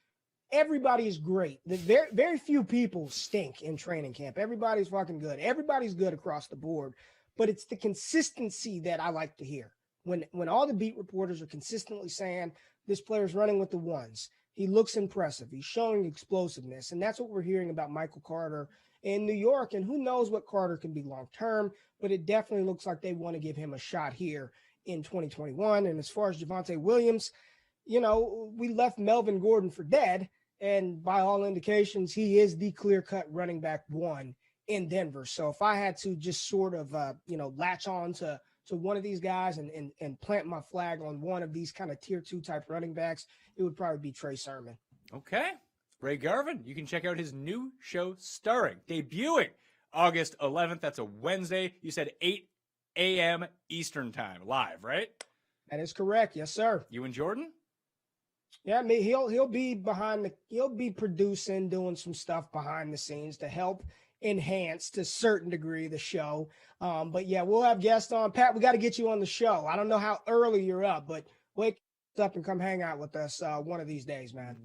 Everybody is great. Very, very few people stink in training camp. Everybody's fucking good. Everybody's good across the board. But it's the consistency that I like to hear. When all the beat reporters are consistently saying this player's running with the ones, he looks impressive. He's showing explosiveness. And that's what we're hearing about Michael Carter in New York. And who knows what Carter can be long term, but it definitely looks like they want to give him a shot here in 2021. And as far as Javonte Williams, you know, we left Melvin Gordon for dead. And by all indications, he is the clear-cut running back one in Denver. So if I had to just sort of, latch on to one of these guys and plant my flag on one of these kind of tier 2 type running backs, it would probably be Trey Sermon. Okay. Ray Garvin, you can check out his new show debuting August 11th. That's a Wednesday. You said 8 a.m. Eastern time, live, right? That is correct. Yes, sir. You and Jordan? Yeah, I mean, he'll be producing, doing some stuff behind the scenes to help enhance to a certain degree the show. But yeah, we'll have guests on. Pat, we got to get you on the show. I don't know how early you're up, but wake up and come hang out with us one of these days, man.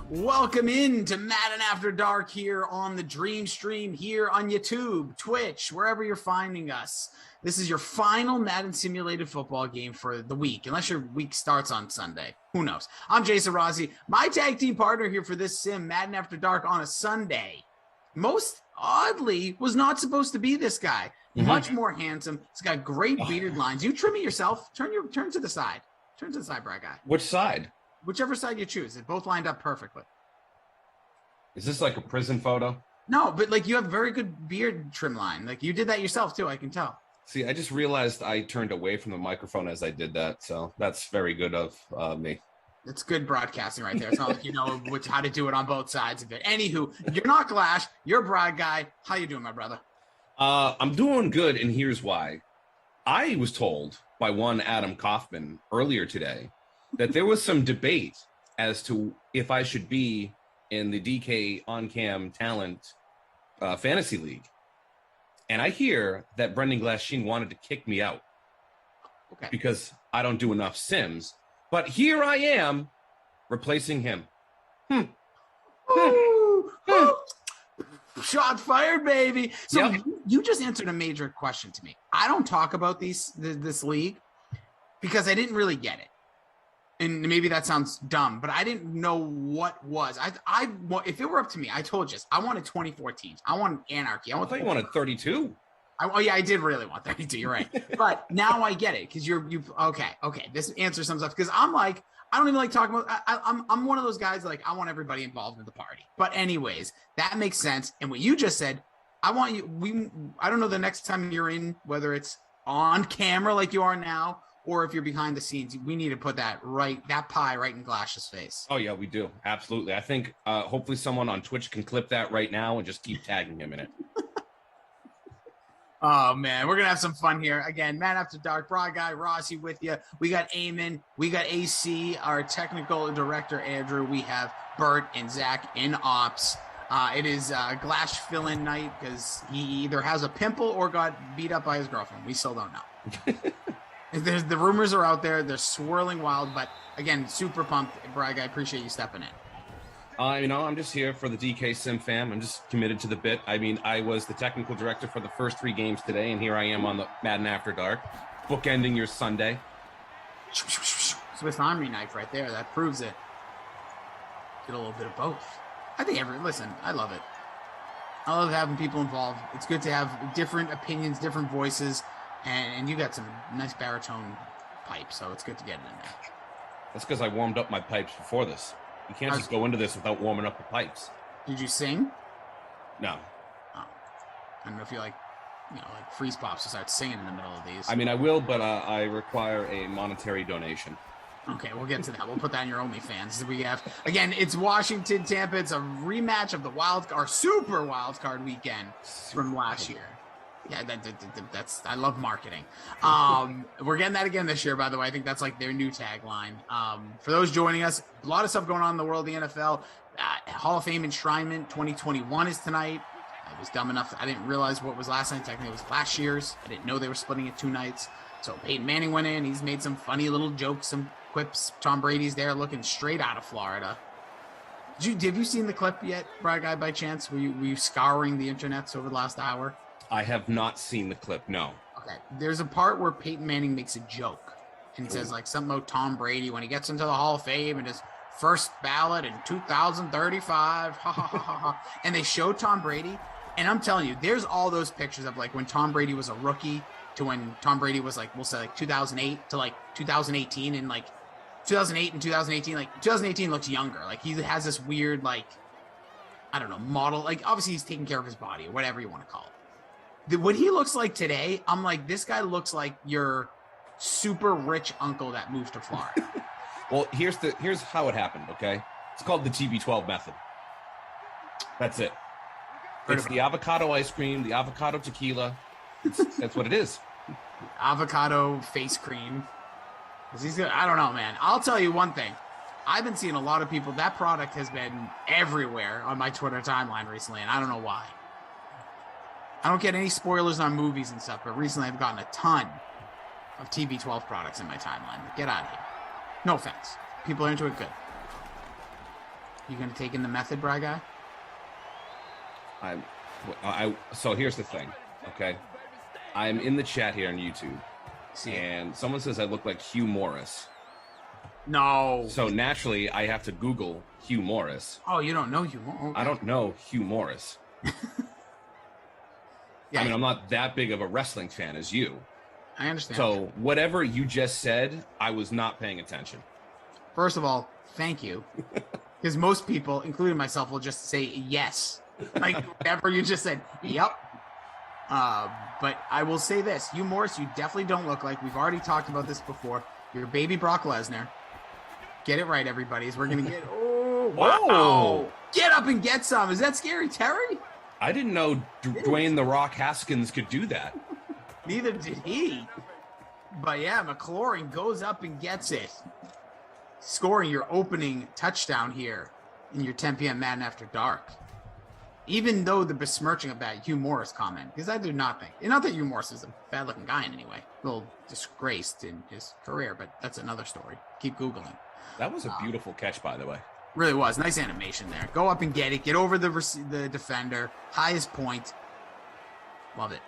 Welcome in to Madden After Dark here on the Dream Stream, here on YouTube, Twitch, wherever you're finding us. This is your final Madden simulated football game for the week, unless your week starts on Sunday. Who knows? I'm Jason Rossi, my tag team partner here for this sim, Madden After Dark, on a Sunday. Most oddly, was not supposed to be this guy. Much more handsome. He's got great beard lines. You trim it yourself. Turn to the side. Turn to the side, Brad guy. Which side? Whichever side you choose. It both lined up perfectly. Is this like a prison photo? No, but like you have very good beard trim line. Like you did that yourself too, I can tell. See, I just realized I turned away from the microphone as I did that, so that's very good of me. It's good broadcasting right there. It's not like you know how to do it on both sides of it. Anywho, you're not Glash. You're Brad guy. How you doing, my brother? I'm doing good, and here's why. I was told by one Adam Kaufman earlier today that there was some debate as to if I should be in the DK on-cam talent fantasy league. And I hear that Brendan Glasheen wanted to kick me out because I don't do enough sims. But here I am replacing him. Shot fired, baby. So you just answered a major question to me. I don't talk about this league because I didn't really get it. And maybe that sounds dumb, but I didn't know what was. If it were up to me, I told you, I wanted 24 teams. I wanted anarchy. I thought you wanted 32. I did really want 32. You're right. But now I get it because okay. This answer sums up because I'm like, I don't even like talking about. I'm one of those guys like I want everybody involved in the party. But anyways, that makes sense. And what you just said, I want you. I don't know the next time you're in, whether it's on camera like you are now, or if you're behind the scenes, we need to put that pie right in Glash's face. Oh yeah, we do. Absolutely. I think hopefully someone on Twitch can clip that right now and just keep tagging him in it. Oh man, we're gonna have some fun here. Again, Man After Dark, Broad Guy, Rossi with you. We got Eamon, we got AC, our technical director Andrew. We have Bert and Zach in ops. It is Glash fill-in night because he either has a pimple or got beat up by his girlfriend. We still don't know. The rumors are out there. They're swirling wild, but again, super pumped. Brad, I appreciate you stepping in. I'm just here for the DK Sim fam. I'm just committed to the bit. I mean, I was the technical director for the first 3 games today, and here I am on the Madden After Dark, bookending your Sunday. Swiss Army knife right there. That proves it. Get a little bit of both. I think listen, I love it. I love having people involved. It's good to have different opinions, different voices, and you got some nice baritone pipes, so it's good to get it in there. That's because I warmed up my pipes before this. You can't just go into this without warming up the pipes. Did you sing? No. Oh. I don't know if you like freeze pops to start singing in the middle of these. I mean, I will, but I require a monetary donation. Okay, we'll get to that. We'll put that in your OnlyFans. We have again. It's Washington, Tampa. It's a rematch of the super wild card weekend from last year. Yeah, that's I love marketing. We're getting that again this year, by the way. I think that's like their new tagline. For those joining us, a lot of stuff going on in the world of the NFL. Hall of Fame enshrinement 2021 is tonight. I was dumb enough. I didn't realize what was last night. Technically, it was last year's. I didn't know they were splitting it 2 nights. So Peyton Manning went in. He's made some funny little jokes, some quips. Tom Brady's there looking straight out of Florida. Have you seen the clip yet, Brad Guy, by chance? Were you scouring the internets over the last hour? I have not seen the clip, no. Okay. There's a part where Peyton Manning makes a joke. And he says, like, something about Tom Brady when he gets into the Hall of Fame and his first ballot in 2035. Ha, ha, ha, ha, ha. And they show Tom Brady. And I'm telling you, there's all those pictures of, like, when Tom Brady was a rookie to when Tom Brady was, like, we'll say, like, 2008 to, like, 2018. And, like, 2008 and 2018, like, 2018 looks younger. Like, he has this weird, like, I don't know, model. Like, obviously he's taking care of his body or whatever you want to call it. What he looks like today, I'm like, this guy looks like your super rich uncle that moved to Florida. Well, here's how it happened, okay? It's called the TB12 method. That's it. It's the avocado ice cream, the avocado tequila. That's what it is. Avocado face cream. I don't know, man. I'll tell you one thing. I've been seeing a lot of people. That product has been everywhere on my Twitter timeline recently, and I don't know why. I don't get any spoilers on movies and stuff, but recently I've gotten a ton of TB12 products in my timeline. Get out of here. No offense. People are into it good. You gonna take in the method, Bry guy? So here's the thing, okay? I'm in the chat here on YouTube, and someone says I look like Hugh Morris. No. So naturally, I have to Google Hugh Morris. Oh, you don't know Hugh Morris? Okay. I don't know Hugh Morris. Yeah, I mean, I'm not that big of a wrestling fan as you. I understand. So whatever you just said, I was not paying attention. First of all, thank you. Because most people, including myself, will just say yes. Like whatever you just said, yep. But I will say this, Hugh Morris, you definitely don't look like, we've already talked about this before, you're baby Brock Lesnar. Get it right, everybody. We're going to get, oh, wow. Whoa. Get up and get some. Is that scary, Terry? I didn't know Dwayne The Rock Haskins could do that. Neither did he. But yeah, McLaurin goes up and gets it. Scoring your opening touchdown here in your 10 p.m. Madden After Dark. Even though the besmirching of that Hugh Morris comment, because I do not think, and not that Hugh Morris is a bad-looking guy in any way, a little disgraced in his career, but that's another story. Keep Googling. That was a beautiful catch, by the way. Really was. Nice animation there. Go up and get it. Get over the defender. Highest point. Love it.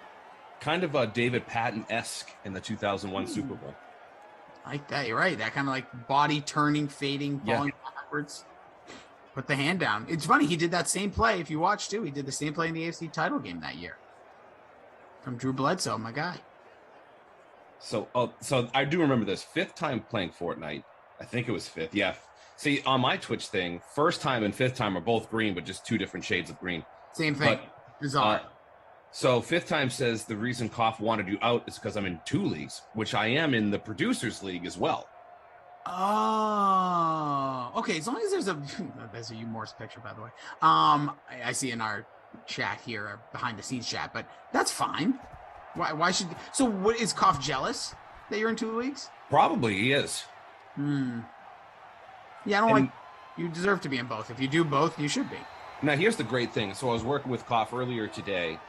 Kind of David Patton-esque in the 2001 Super Bowl. I like that. You're right. That kind of like body turning, fading, falling backwards. Put the hand down. It's funny. He did that same play. If you watch too, he did the same play in the AFC title game that year. From Drew Bledsoe, my guy. So I do remember this. 5th time playing Fortnite. I think it was 5th. Yeah. See, on my Twitch thing, 1st time and 5th time are both green, but just 2 different shades of green. Same thing. Bizarre. So 5th time says the reason Koff wanted you out is because I'm in 2 leagues, which I am in the Producers League as well. Oh, okay. As long as there's a Hugh Morris picture, by the way. I see in our chat here, our behind the scenes chat, but that's fine. Why should? So, what is Koff jealous that you're in 2 leagues? Probably he is. Yeah, I don't like. You deserve to be in both. If you do both, you should be. Now, here's the great thing. So I was working with Koff earlier today,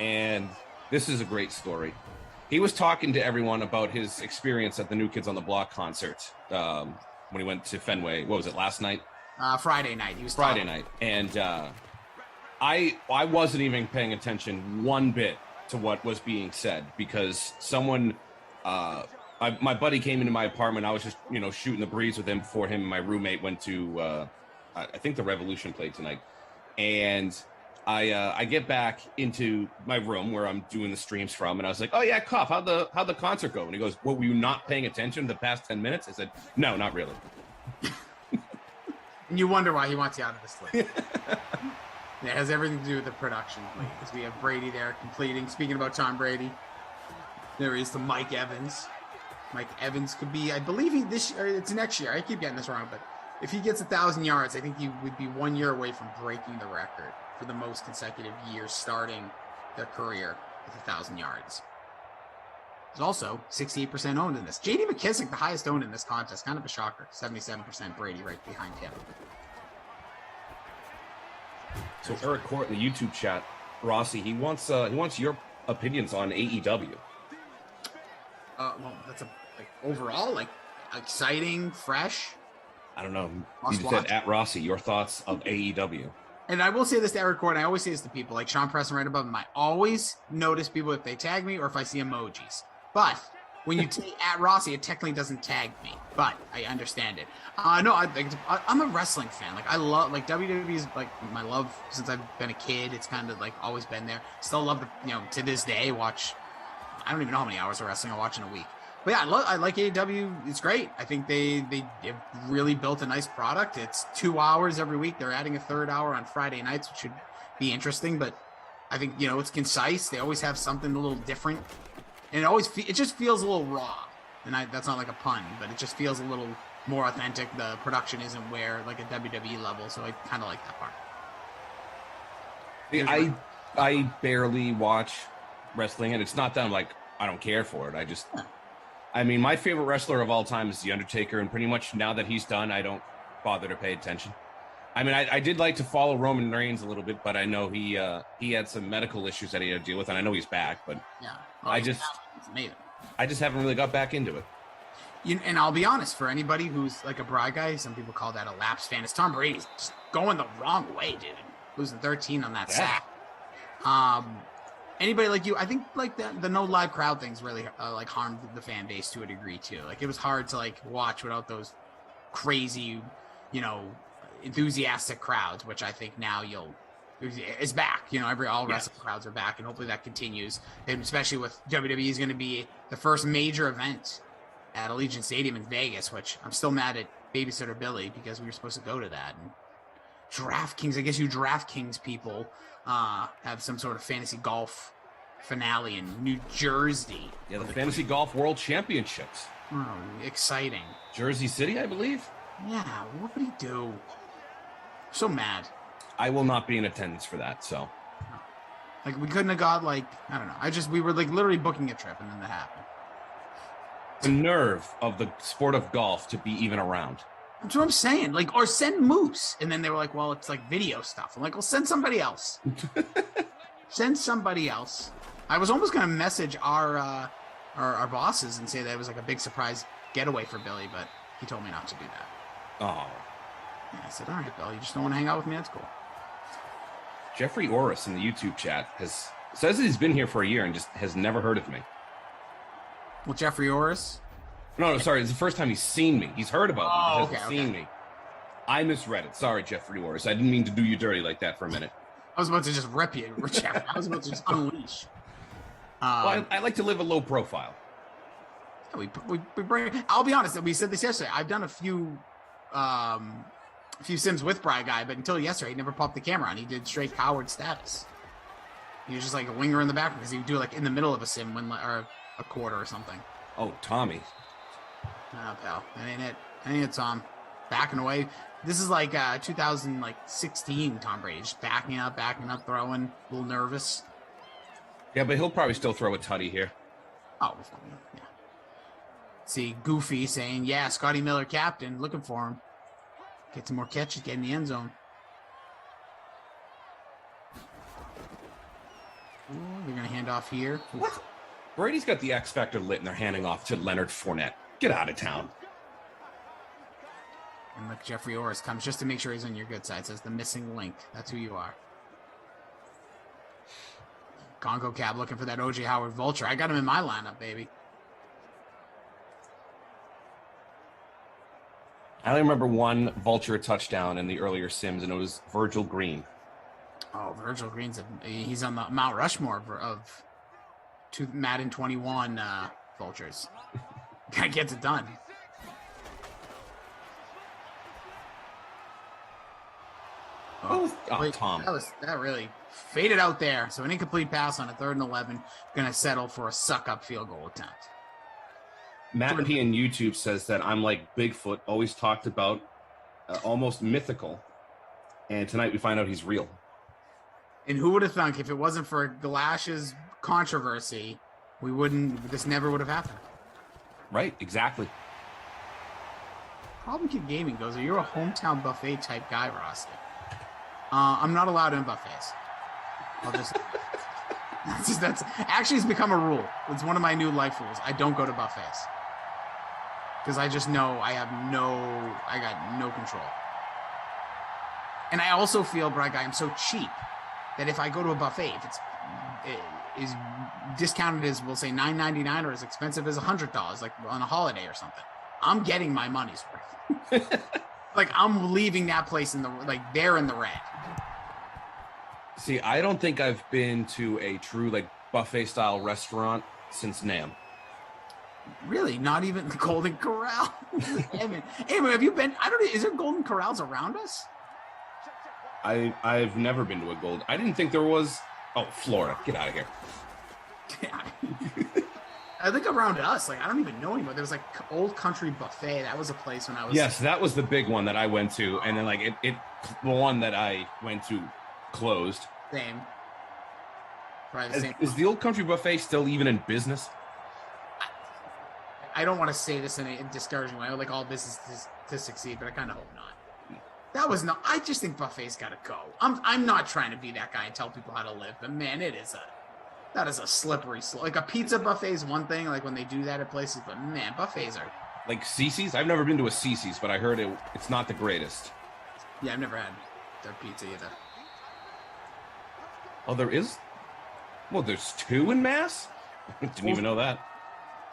and this is a great story. He was talking to everyone about his experience at the New Kids on the Block concert when he went to Fenway. What was it, last night? Friday night. He was Friday night. And I wasn't even paying attention one bit to what was being said because someone, my buddy came into my apartment. I was just, shooting the breeze with him before him and my roommate went to, I think the Revolution played tonight. And I get back into my room where I'm doing the streams from, and I was like, "Oh yeah, Koff, how'd the concert go?" And he goes, "Well, were you not paying attention the past 10 minutes?" I said, "No, not really." And you wonder why he wants you out of this league. It has everything to do with the production because we have Brady there completing. Speaking about Tom Brady, there is the Mike Evans. Mike Evans could be, I believe it's next year. I keep getting this wrong, but if he gets 1,000 yards, I think he would be 1 year away from breaking the record for the most consecutive years starting their career with 1,000 yards. He's also 68% owned in this. J.D. McKissick, the highest owned in this contest. Kind of a shocker. 77% Brady right behind him. So Eric Court in the YouTube chat, Rossi, he wants your opinions on AEW. Well, that's overall exciting, fresh. I don't know. You just said at Rossi, your thoughts of AEW. And I will say this to Eric Court, and I always say this to people, like Sean Preston right above him. I always notice people if they tag me or if I see emojis. But when you at Rossi, it technically doesn't tag me, but I understand it. No, I'm a wrestling fan. I love WWE is my love since I've been a kid. It's kind of always been there. Still love to this day watch. I don't even know how many hours of wrestling I watch in a week. But yeah, I like AEW. It's great. I think they've really built a nice product. It's 2 hours every week. They're adding a 3rd hour on Friday nights, which should be interesting. But I think it's concise. They always have something a little different, and it just feels a little raw. And that's not like a pun, but it just feels a little more authentic. The production isn't where a WWE level, so I kind of like that part. I barely watch wrestling, and it's not that I don't care for it. I mean, my favorite wrestler of all time is The Undertaker, and pretty much now that he's done, I don't bother to pay attention. I mean, I did like to follow Roman Reigns a little bit, but I know he had some medical issues that he had to deal with, and I know he's back, but yeah, I just haven't really got back into it. And I'll be honest, for anybody who's like a Bry guy, some people call that a lapsed fan. It's Tom Brady's just going the wrong way, dude. Losing 13 on that sack. Anybody like you, I think like the no live crowd things really like harmed the fan base to a degree too. Like it was hard to like watch without those crazy, enthusiastic crowds, which I think now is back. All wrestling crowds are back, and hopefully that continues. And especially with WWE is going to be the first major event at Allegiant Stadium in Vegas, which I'm still mad at Babysitter Billy because we were supposed to go to that. And DraftKings, I guess you DraftKings people have some sort of fantasy golf finale in New Jersey. Yeah, the Fantasy Golf World Championships. Oh, exciting. Jersey City, I believe. Yeah, what would he do? So mad. I will not be in attendance for that, so. Like, we couldn't have got, I don't know. We were, literally booking a trip, and then that happened. The nerve of the sport of golf to be even around. That's what I'm saying. Or send Moose. And then they were like, well, it's video stuff. I'm like, well, send somebody else. Send somebody else. I was almost going to message our bosses and say that it was a big surprise getaway for Billy, but he told me not to do that. Oh. Yeah, I said, all right, Billy, you just don't want to hang out with me? That's cool. Jeffrey Orris in the YouTube chat says he's been here for a year and just has never heard of me. Well, Jeffrey Orris? No, sorry. It's the first time he's seen me. He's heard about me. He hasn't seen okay. me. I misread it. Sorry, Jeffrey Orris. I didn't mean to do you dirty like that for a minute. I was about to just rip you, Jeff. I was about to just unleash. Well, I like to live a low profile. We bring. I'll be honest. We said this yesterday. I've done a few sims with Bry Guy, but until yesterday, he never popped the camera on. He did straight coward status. He was just like a winger in the background because he would do it in the middle of a sim or a quarter or something. Oh, Tommy. Oh, pal. That ain't it. That ain't it, Tom. Backing away. This is 2016 Tom Brady. Just backing up, throwing, a little nervous. Yeah, but he'll probably still throw a tutty here. Oh, yeah. See, Goofy saying, yeah, Scotty Miller captain, looking for him. Get some more catches, get in the end zone. Ooh, they're going to hand off here. What? Brady's got the X Factor lit and they're handing off to Leonard Fournette. Get out of town. And look, Jeffrey Orris comes just to make sure he's on your good side. Says the missing link. That's who you are. Congo Cab looking for that O.J. Howard vulture. I got him in my lineup, baby. I only remember one vulture touchdown in the earlier Sims, and it was Virgil Green. Oh, Virgil Green's he's on the Mount Rushmore of Madden 21 vultures. Guy gets it done. Tom. That really faded out there. So an incomplete pass on a 3rd and 11. Going to settle for a suck-up field goal attempt. Matt P. on YouTube says that I'm like Bigfoot, always talked about, almost mythical. And tonight we find out he's real. And who would have thunk if it wasn't for Galash's controversy, this never would have happened. Right, exactly. Problem Kid Gaming goes, you're a hometown buffet type guy, Ross. I'm not allowed in buffets. I'll just that's actually it's become a rule. It's one of my new life rules. I don't go to buffets. Because I just know I got no control. And I also feel, Brad, I'm so cheap that if I go to a buffet, if it is discounted as, we'll say, $9.99 or as expensive as $100, like on a holiday or something, I'm getting my money's worth. I'm leaving that place they're in the red. See, I don't think I've been to a true buffet style restaurant since NAMM. Really? Not even the Golden Corral? Hey, have you been? I don't know. Is there Golden Corrals around us? I've never been to a gold. I didn't think there was. Oh, Florida. Get out of here. I think around us, I don't even know anymore. There was Old Country Buffet. That was a place when I was. Yes, that was the big one that I went to, and then the one that I went to closed. Same. Probably the same. Is the Old Country Buffet still even in business? I don't want to say this in a discouraging way. I would like all businesses to succeed, but I kind of hope not. That was not. I just think buffets got to go. I'm not trying to be that guy and tell people how to live, but man, that is a slippery slope. A pizza buffet is one thing, when they do that at places, but man, buffets are Like Cece's? I've never been to a Cece's, but I heard it's not the greatest. Yeah, I've never had their pizza either. Oh, there is? Well, there's 2 in Mass? Didn't even know that.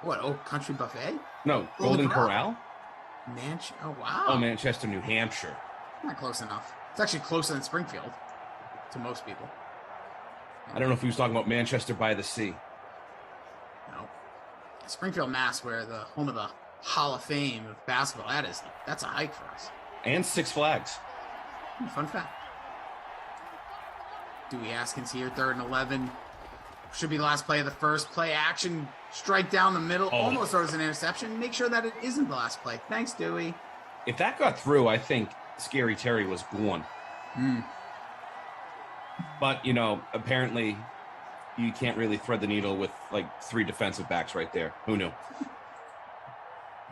What, Oak Country Buffet? No, Golden Corral? Oh, wow. Oh, Manchester, New Hampshire. Not close enough. It's actually closer than Springfield to most people. I don't know if he was talking about Manchester by the Sea. No. Springfield, Mass, where the home of the Hall of Fame of basketball, that's a hike for us. And Six Flags. Fun fact. Dewey Haskins here, 3rd and 11. Should be the last play of the first. Play action, strike down the middle, almost throws an interception. Make sure that it isn't the last play. Thanks, Dewey. If that got through, I think Scary Terry was gone. But, apparently you can't really thread the needle with like 3 defensive backs right there. Who knew?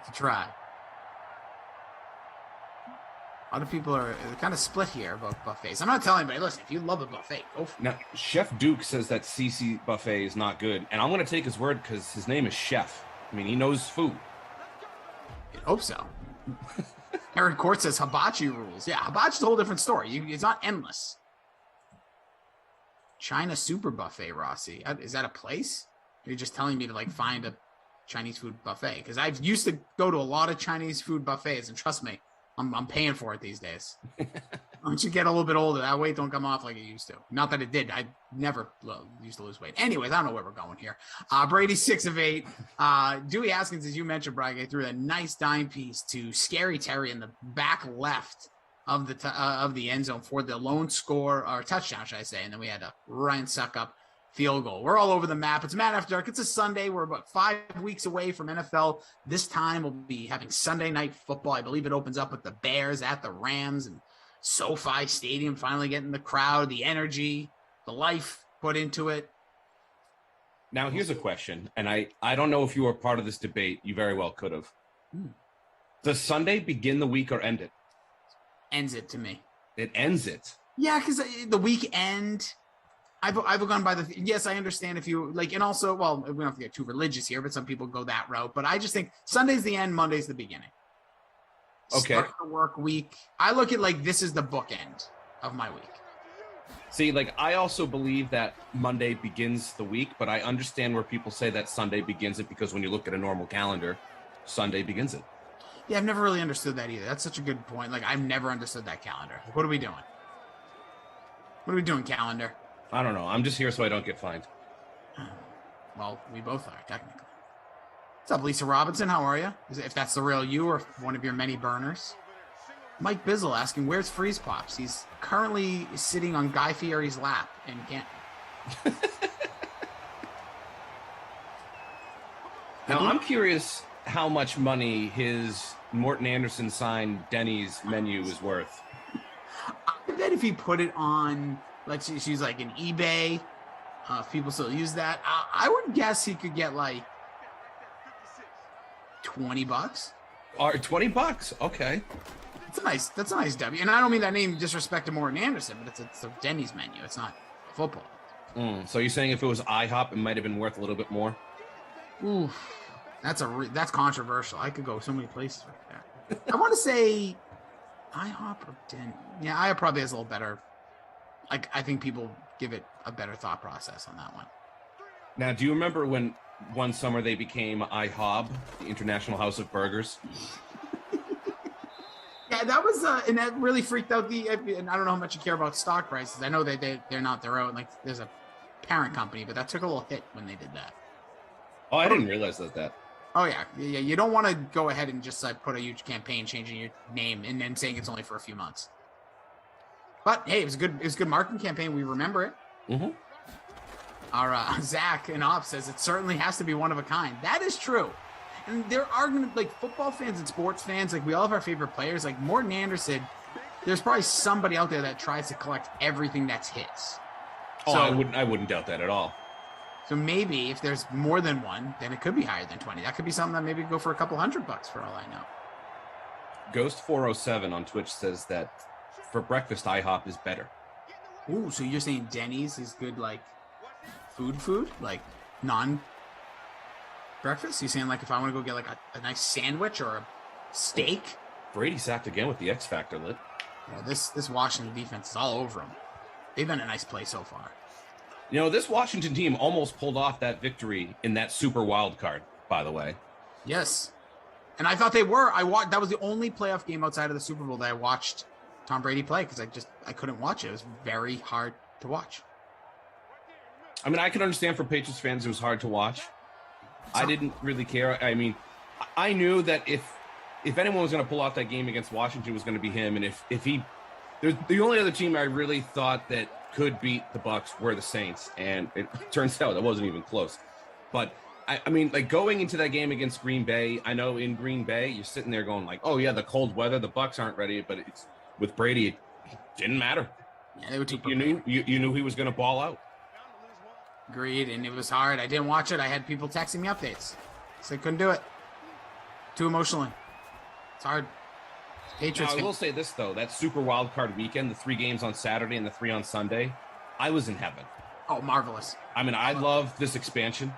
To try. A lot of people are kind of split here about buffets. I'm not telling anybody, listen, if you love a buffet, go for it. Now, Chef Duke says that CC buffet is not good, and I'm going to take his word because his name is Chef. I mean, he knows food. I hope so. Aaron Court says hibachi rules. Yeah, hibachi's a whole different story. It's not endless. China Super Buffet, Rossi. Is that a place? Or are you just telling me to find a Chinese food buffet? Because I used to go to a lot of Chinese food buffets, and trust me, I'm paying for it these days. Once you get a little bit older, that weight don't come off like it used to. Not that it did. I never used to lose weight. Anyways, I don't know where we're going here. Brady 6 of 8. Dewey Haskins, as you mentioned, Brian, threw a nice dime piece to Scary Terry in the back left of the end zone for the lone score or touchdown, should I say? And then we had a Ryan Suckup field goal. We're all over the map. It's Matt After Dark. It's a Sunday. We're about 5 weeks away from NFL. This time we'll be having Sunday night football. I believe it opens up with the Bears at the Rams and SoFi Stadium finally getting the crowd, the energy, the life put into it. Now, here's a question, and I don't know if you were part of this debate. You very well could have. Does Sunday begin the week or end it? Ends it to me. It ends it? Yeah, because the weekend... I've gone by yes, I understand if you and also, well, we don't have to get too religious here, but some people go that route. But I just think Sunday's the end, Monday's the beginning. Okay. Start the work week. I look at this is the bookend of my week. See, I also believe that Monday begins the week, but I understand where people say that Sunday begins it because when you look at a normal calendar, Sunday begins it. Yeah, I've never really understood that either. That's such a good point. I've never understood that calendar. What are we doing? What are we doing, calendar? I don't know. I'm just here so I don't get fined. Well, we both are, technically. What's up, Lisa Robinson? How are you? If that's the real you or one of your many burners. Mike Bizzle asking, where's Freeze Pops? He's currently sitting on Guy Fieri's lap in Canton. Now, I'm curious how much money his Morton Anderson signed Denny's menu is worth. I bet if he put it on... she's an eBay. If people still use that, I would guess he could get $20. Or $20? Okay. That's a nice W. And I don't mean that name disrespect to Morton Anderson, but it's a Denny's menu. It's not football. So you're saying if it was IHOP, it might have been worth a little bit more? Ooh, that's controversial. I could go so many places right there. I want to say IHOP or Denny. Yeah, IHOP probably has a little better. I think people give it a better thought process on that one. Now, do you remember when one summer they became IHOB, the International House of Burgers? Yeah, that was, and that really freaked out and I don't know how much you care about stock prices. I know they're not their own, there's a parent company, but that took a little hit when they did that. Oh, I didn't realize that. Oh, yeah. You don't want to go ahead and just put a huge campaign changing your name and then saying it's only for a few months. But hey, it was a good marketing campaign. We remember it. Mm-hmm. Our Zach in Ops says it certainly has to be one of a kind. That is true. And there are going to football fans and sports fans, we all have our favorite players. Morton Anderson, there's probably somebody out there that tries to collect everything that's his. Oh, so, I wouldn't doubt that at all. So maybe if there's more than one, then it could be higher than 20. That could be something that maybe go for a couple $100 for all I know. Ghost 407 on Twitch says that for breakfast, IHOP is better. Ooh, so you're saying Denny's is good, food? Non? Breakfast? You saying like if I want to go get like a nice sandwich or a steak? Brady sacked again with the X Factor lit. Yeah, this Washington defense is all over them. They've been a nice play so far. You know, this Washington team almost pulled off that victory in that super wild card, by the way. Yes. And I thought they were. That was the only playoff game outside of the Super Bowl that I watched Tom Brady play because I couldn't watch it. It was very hard to watch. I mean, I can understand for Patriots fans it was hard to watch. I didn't really care. I mean, I knew that if anyone was going to pull off that game against Washington, it was going to be him. And if he, the only other team I really thought that could beat the Bucs were the Saints, and it turns out that wasn't even close. But I mean, like going into that game against Green Bay, I know in Green Bay you're sitting there going like, oh yeah, the cold weather, the Bucs aren't ready. But it's with Brady, it didn't matter. Yeah, they were too. You knew he was going to ball out. Agreed, and it was hard. I didn't watch it. I had people texting me updates, so I couldn't do it. Too emotionally. It's hard. Patriots. Now, I will say this though: that Super Wild Card weekend, the 3 games on Saturday and the 3 on Sunday, I was in heaven. Oh, marvelous! I mean, I love this expansion,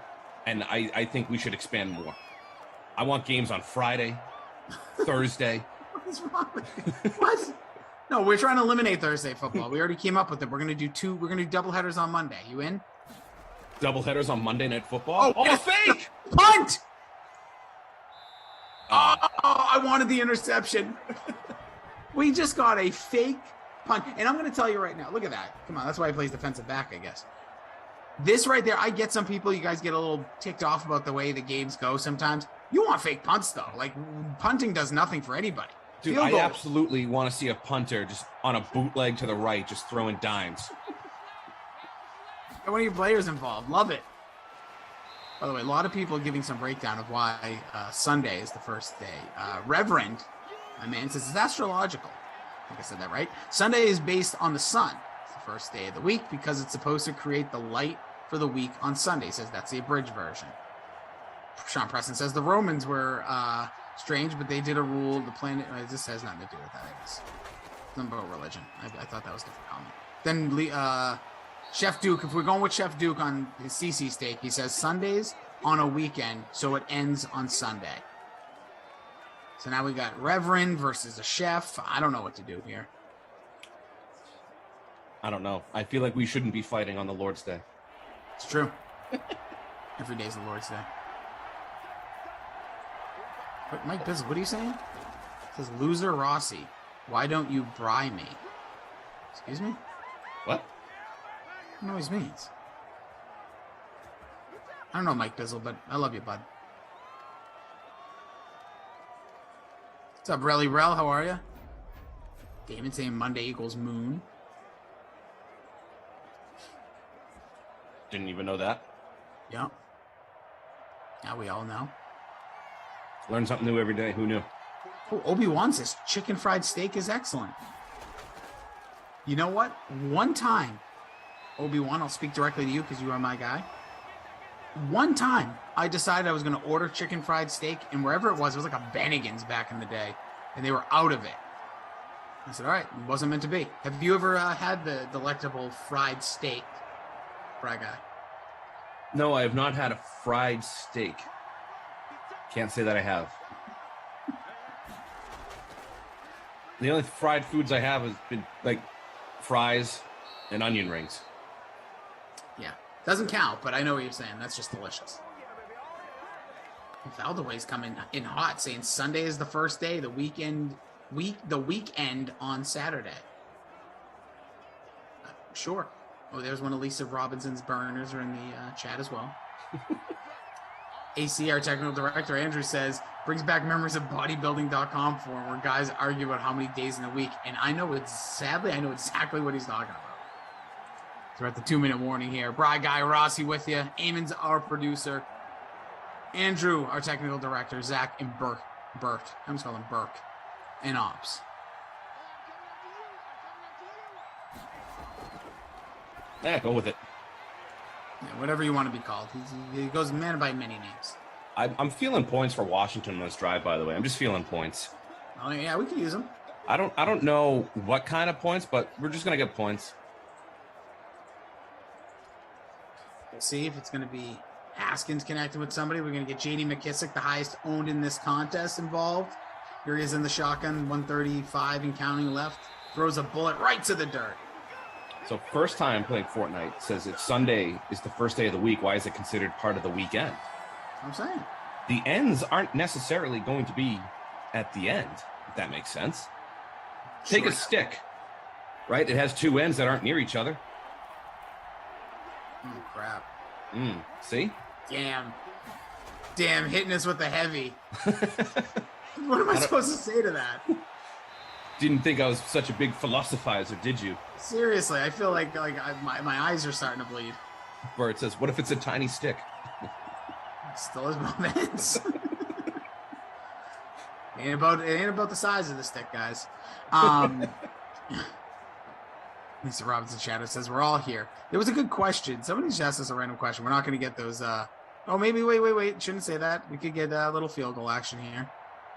and I think we should expand more. I want games on Friday, Thursday. What is wrong with you? What? No, we're trying to eliminate Thursday football. We already came up with it. We're gonna do double headers on Monday. You in? Double headers on Monday Night Football? Oh, it's fake! Punt! Oh, I wanted the interception. We just got a fake punt. And I'm going to tell you right now, look at that. Come on, that's why he plays defensive back, I guess. This right there, I get some people, you guys get a little ticked off about the way the games go sometimes. You want fake punts, though. Like, punting does nothing for anybody. Dude, I absolutely want to see a punter just on a bootleg to the right, just throwing dimes. Get one of your players involved. Love it. By the way, a lot of people are giving some breakdown of why Sunday is the first day. Reverend, my man, says it's astrological. I think I said that right. Sunday is based on the sun. It's the first day of the week because it's supposed to create the light for the week on Sunday. He says that's the abridged version. Sean Preston says the Romans were strange, but they did a rule. The planet. This has nothing to do with that, I guess. Something about religion. I thought that was a different comment. Then Chef Duke, if we're going with Chef Duke on his CC steak, he says Sundays on a weekend, so it ends on Sunday. So now we got Reverend versus a chef. I don't know what to do here. I don't know. I feel like we shouldn't be fighting on the Lord's Day. It's true. Every day's the Lord's Day. But Mike Bizzle, what are you saying? It says, loser Rossi, why don't you bry me? Excuse me? What? I don't know what he means. I don't know, Mike Bizzle, but I love you, bud. What's up, Relly Rel? How are you? Damon saying Monday equals moon. Didn't even know that. Yeah. Now we all know. Learn something new every day. Who knew? Oh, Obi-Wan says chicken fried steak is excellent. You know what? One time, Obi-Wan, I'll speak directly to you because you are my guy. One time, I decided I was going to order chicken fried steak, and wherever it was like a Bennigan's back in the day, and they were out of it. I said, all right, it wasn't meant to be. Have you ever had the delectable fried steak, Fry Guy? No, I have not had a fried steak. Can't say that I have. The only fried foods I have has been like fries and onion rings. Yeah, doesn't count, but I know what you're saying. That's just delicious. Valdeway's coming in hot, saying Sunday is the first day, the weekend on Saturday. Sure. Oh, there's one of Lisa Robinson's burners are in the chat as well. AC, our technical director, Andrew says, brings back memories of bodybuilding.com forum where guys argue about how many days in a week. And I know sadly, I know exactly what he's talking about. So we're at the 2-minute warning here. Bry Guy Rossi with you. Eamon's our producer. Andrew, our technical director. Zach and Bert. I'm just calling him Burke. And Ops. Yeah, go with it. Yeah, whatever you want to be called. He goes man by many names. I'm feeling points for Washington on this drive, by the way. I'm just feeling points. Oh, yeah, we can use them. I don't know what kind of points, but we're just going to get points. We'll see if it's going to be Haskins connected with somebody. We're going to get J.D. McKissick, the highest owned in this contest, involved. Here he is in the shotgun, 135 and counting left. Throws a bullet right to the dirt. So first time playing Fortnite, says it's Sunday is the first day of the week. Why is it considered part of the weekend? I'm saying. The ends aren't necessarily going to be at the end, if that makes sense. Take a stick, right? It has two ends that aren't near each other. Oh, crap. See? Damn, hitting us with the heavy. What am I supposed to say to that? Didn't think I was such a big philosophizer, did you? Seriously, I feel like my eyes are starting to bleed. Where it says, what if it's a tiny stick? Still has moments. It ain't about the size of the stick, guys. Lisa Robinson Shadow says we're all here. There was a good question. Somebody just asked us a random question. We're not going to get those. Oh, maybe wait. Shouldn't say that. We could get a little field goal action here.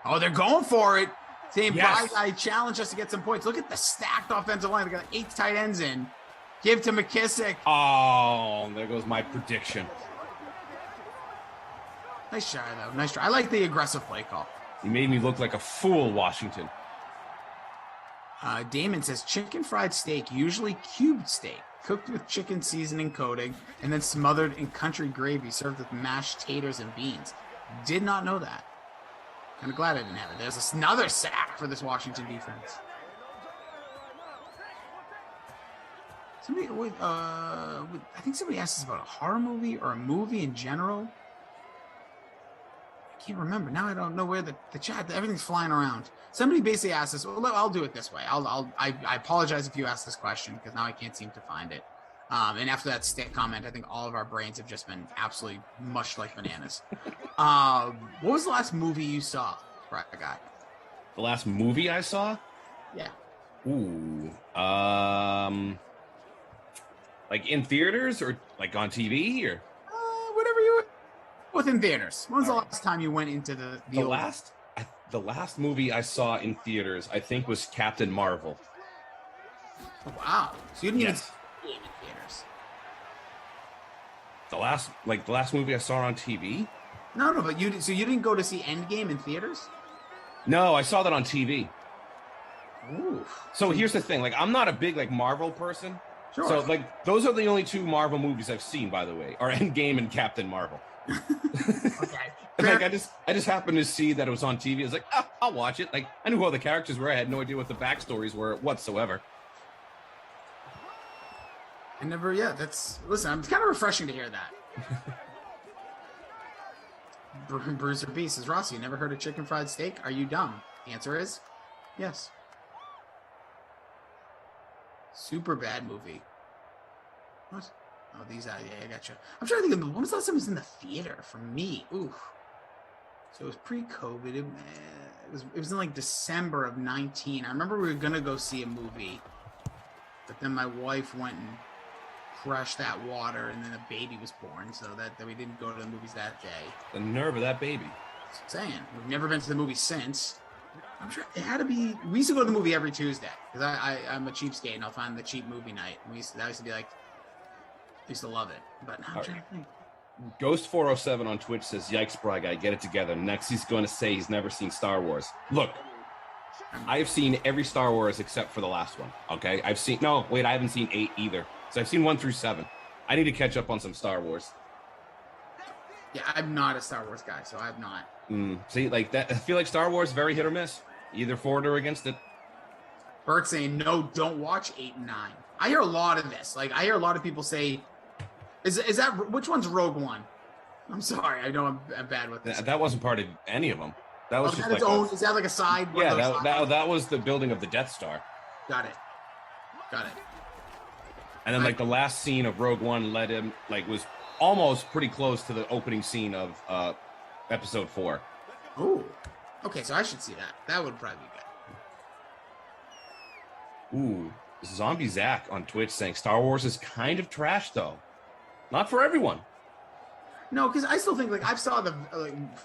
Oh, they're going for it. Saying, yes. I challenge us to get some points. Look at the stacked offensive line. They got 8 tight ends in. Give to McKissick. Oh, there goes my prediction. Nice try, though. Nice try. I like the aggressive play call. You made me look like a fool, Washington. Damon says chicken fried steak, usually cubed steak, cooked with chicken seasoning coating, and then smothered in country gravy, served with mashed taters and beans. Did not know that. Kind of glad I didn't have it. There's another sack for this Washington defense. I think somebody asked us about a horror movie or a movie in general. I can't remember. Now I don't know where the chat, everything's flying around. Somebody basically asked us, well, I'll do it this way. I apologize if you asked this question because now I can't seem to find it. And after that stick comment, I think all of our brains have just been absolutely mushed like bananas. What was the last movie you saw, Right, guy? The last movie I saw? Yeah. Ooh. Like in theaters or like on TV or? Whatever you were within theaters. When was the last time you went into the last movie I saw in theaters, I think, was Captain Marvel. Oh, wow. So you didn't even see it in theaters. The last movie I saw on TV? No, but you didn't go to see Endgame in theaters? No, I saw that on TV. Ooh. So here's the thing, like I'm not a big like Marvel person. Sure. So like those are the only 2 Marvel movies I've seen, by the way, are Endgame and Captain Marvel. Okay. Like I just happened to see that it was on TV. I was like, I'll watch it. Like I knew who all the characters were. I had no idea what the backstories were whatsoever. Listen, it's kind of refreshing to hear that. Bruiser B says, Ross, you never heard of chicken fried steak? Are you dumb? The answer is yes. Super bad movie. What? Oh, I got you. I'm trying to think of when was the last time it was in the theater for me? Ooh. So it was pre-COVID. It was in like December of 19. I remember we were gonna go see a movie, but then my wife went and crushed that water, and then a baby was born, so that we didn't go to the movies that day. The nerve of that baby. I'm saying we've never been to the movie since. I'm sure it had to be. We used to go to the movie every Tuesday because I'm a cheapskate and I'll find the cheap movie night. That used to be like. I used to love it, but now I'm trying to think. Ghost 407 on Twitch says, "Yikes, Bry guy, get it together." Next, he's going to say he's never seen Star Wars. Look, I've seen every Star Wars except for the last one. Okay, I haven't seen 8 either. So I've seen 1 through 7. I need to catch up on some Star Wars. Yeah, I'm not a Star Wars guy, so I'm not. See, like that. I feel like Star Wars very hit or miss, either for it or against it. Bert saying no, don't watch 8 and 9. I hear a lot of this. Like I hear a lot of people say, "Is that which one's Rogue One?" I'm sorry, I know I'm bad with this. That wasn't part of any of them. That was just like is that like a side? Yeah, that was the building of the Death Star. Got it. And then like the last scene of Rogue One was almost pretty close to the opening scene of Episode 4. Ooh. Okay, so I should see that. That would probably be good. Ooh. Zombie Zach on Twitch saying Star Wars is kind of trash though. Not for everyone. No, because I still think like I saw the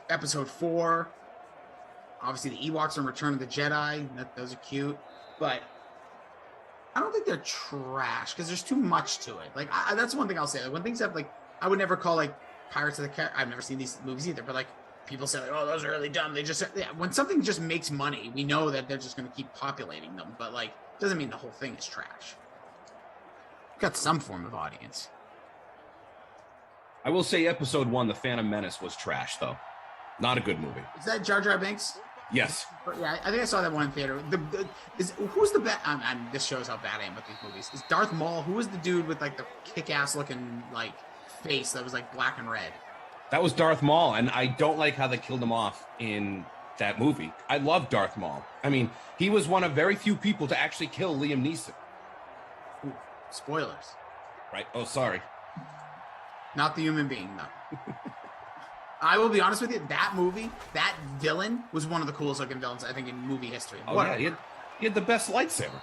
Episode 4. Obviously, the Ewoks and Return of the Jedi. Those are cute, but I don't think they're trash because there's too much to it. Like that's one thing I'll say. Like, when things have like I would never call like Pirates of the Caribbean. I've never seen these movies either, but like people say, like, oh, those are really dumb. They just when something just makes money, we know that they're just going to keep populating them. But like, doesn't mean the whole thing is trash. Got some form of audience. I will say, Episode 1, The Phantom Menace, was trash, though. Not a good movie. Is that Jar Jar Binks? Yes. Yeah, I think I saw that one in theater. Who's the bad? This shows how bad I am with these movies. Is Darth Maul? Who was the dude with like the kick-ass looking like face that was like black and red? That was Darth Maul, and I don't like how they killed him off in that movie. I love Darth Maul. I mean, he was one of very few people to actually kill Liam Neeson. Ooh, spoilers. Right. Oh, sorry. Not the human being, though. I will be honest with you. That movie, that villain was one of the coolest looking villains, I think, in movie history. Oh, yeah. He had the best lightsaber.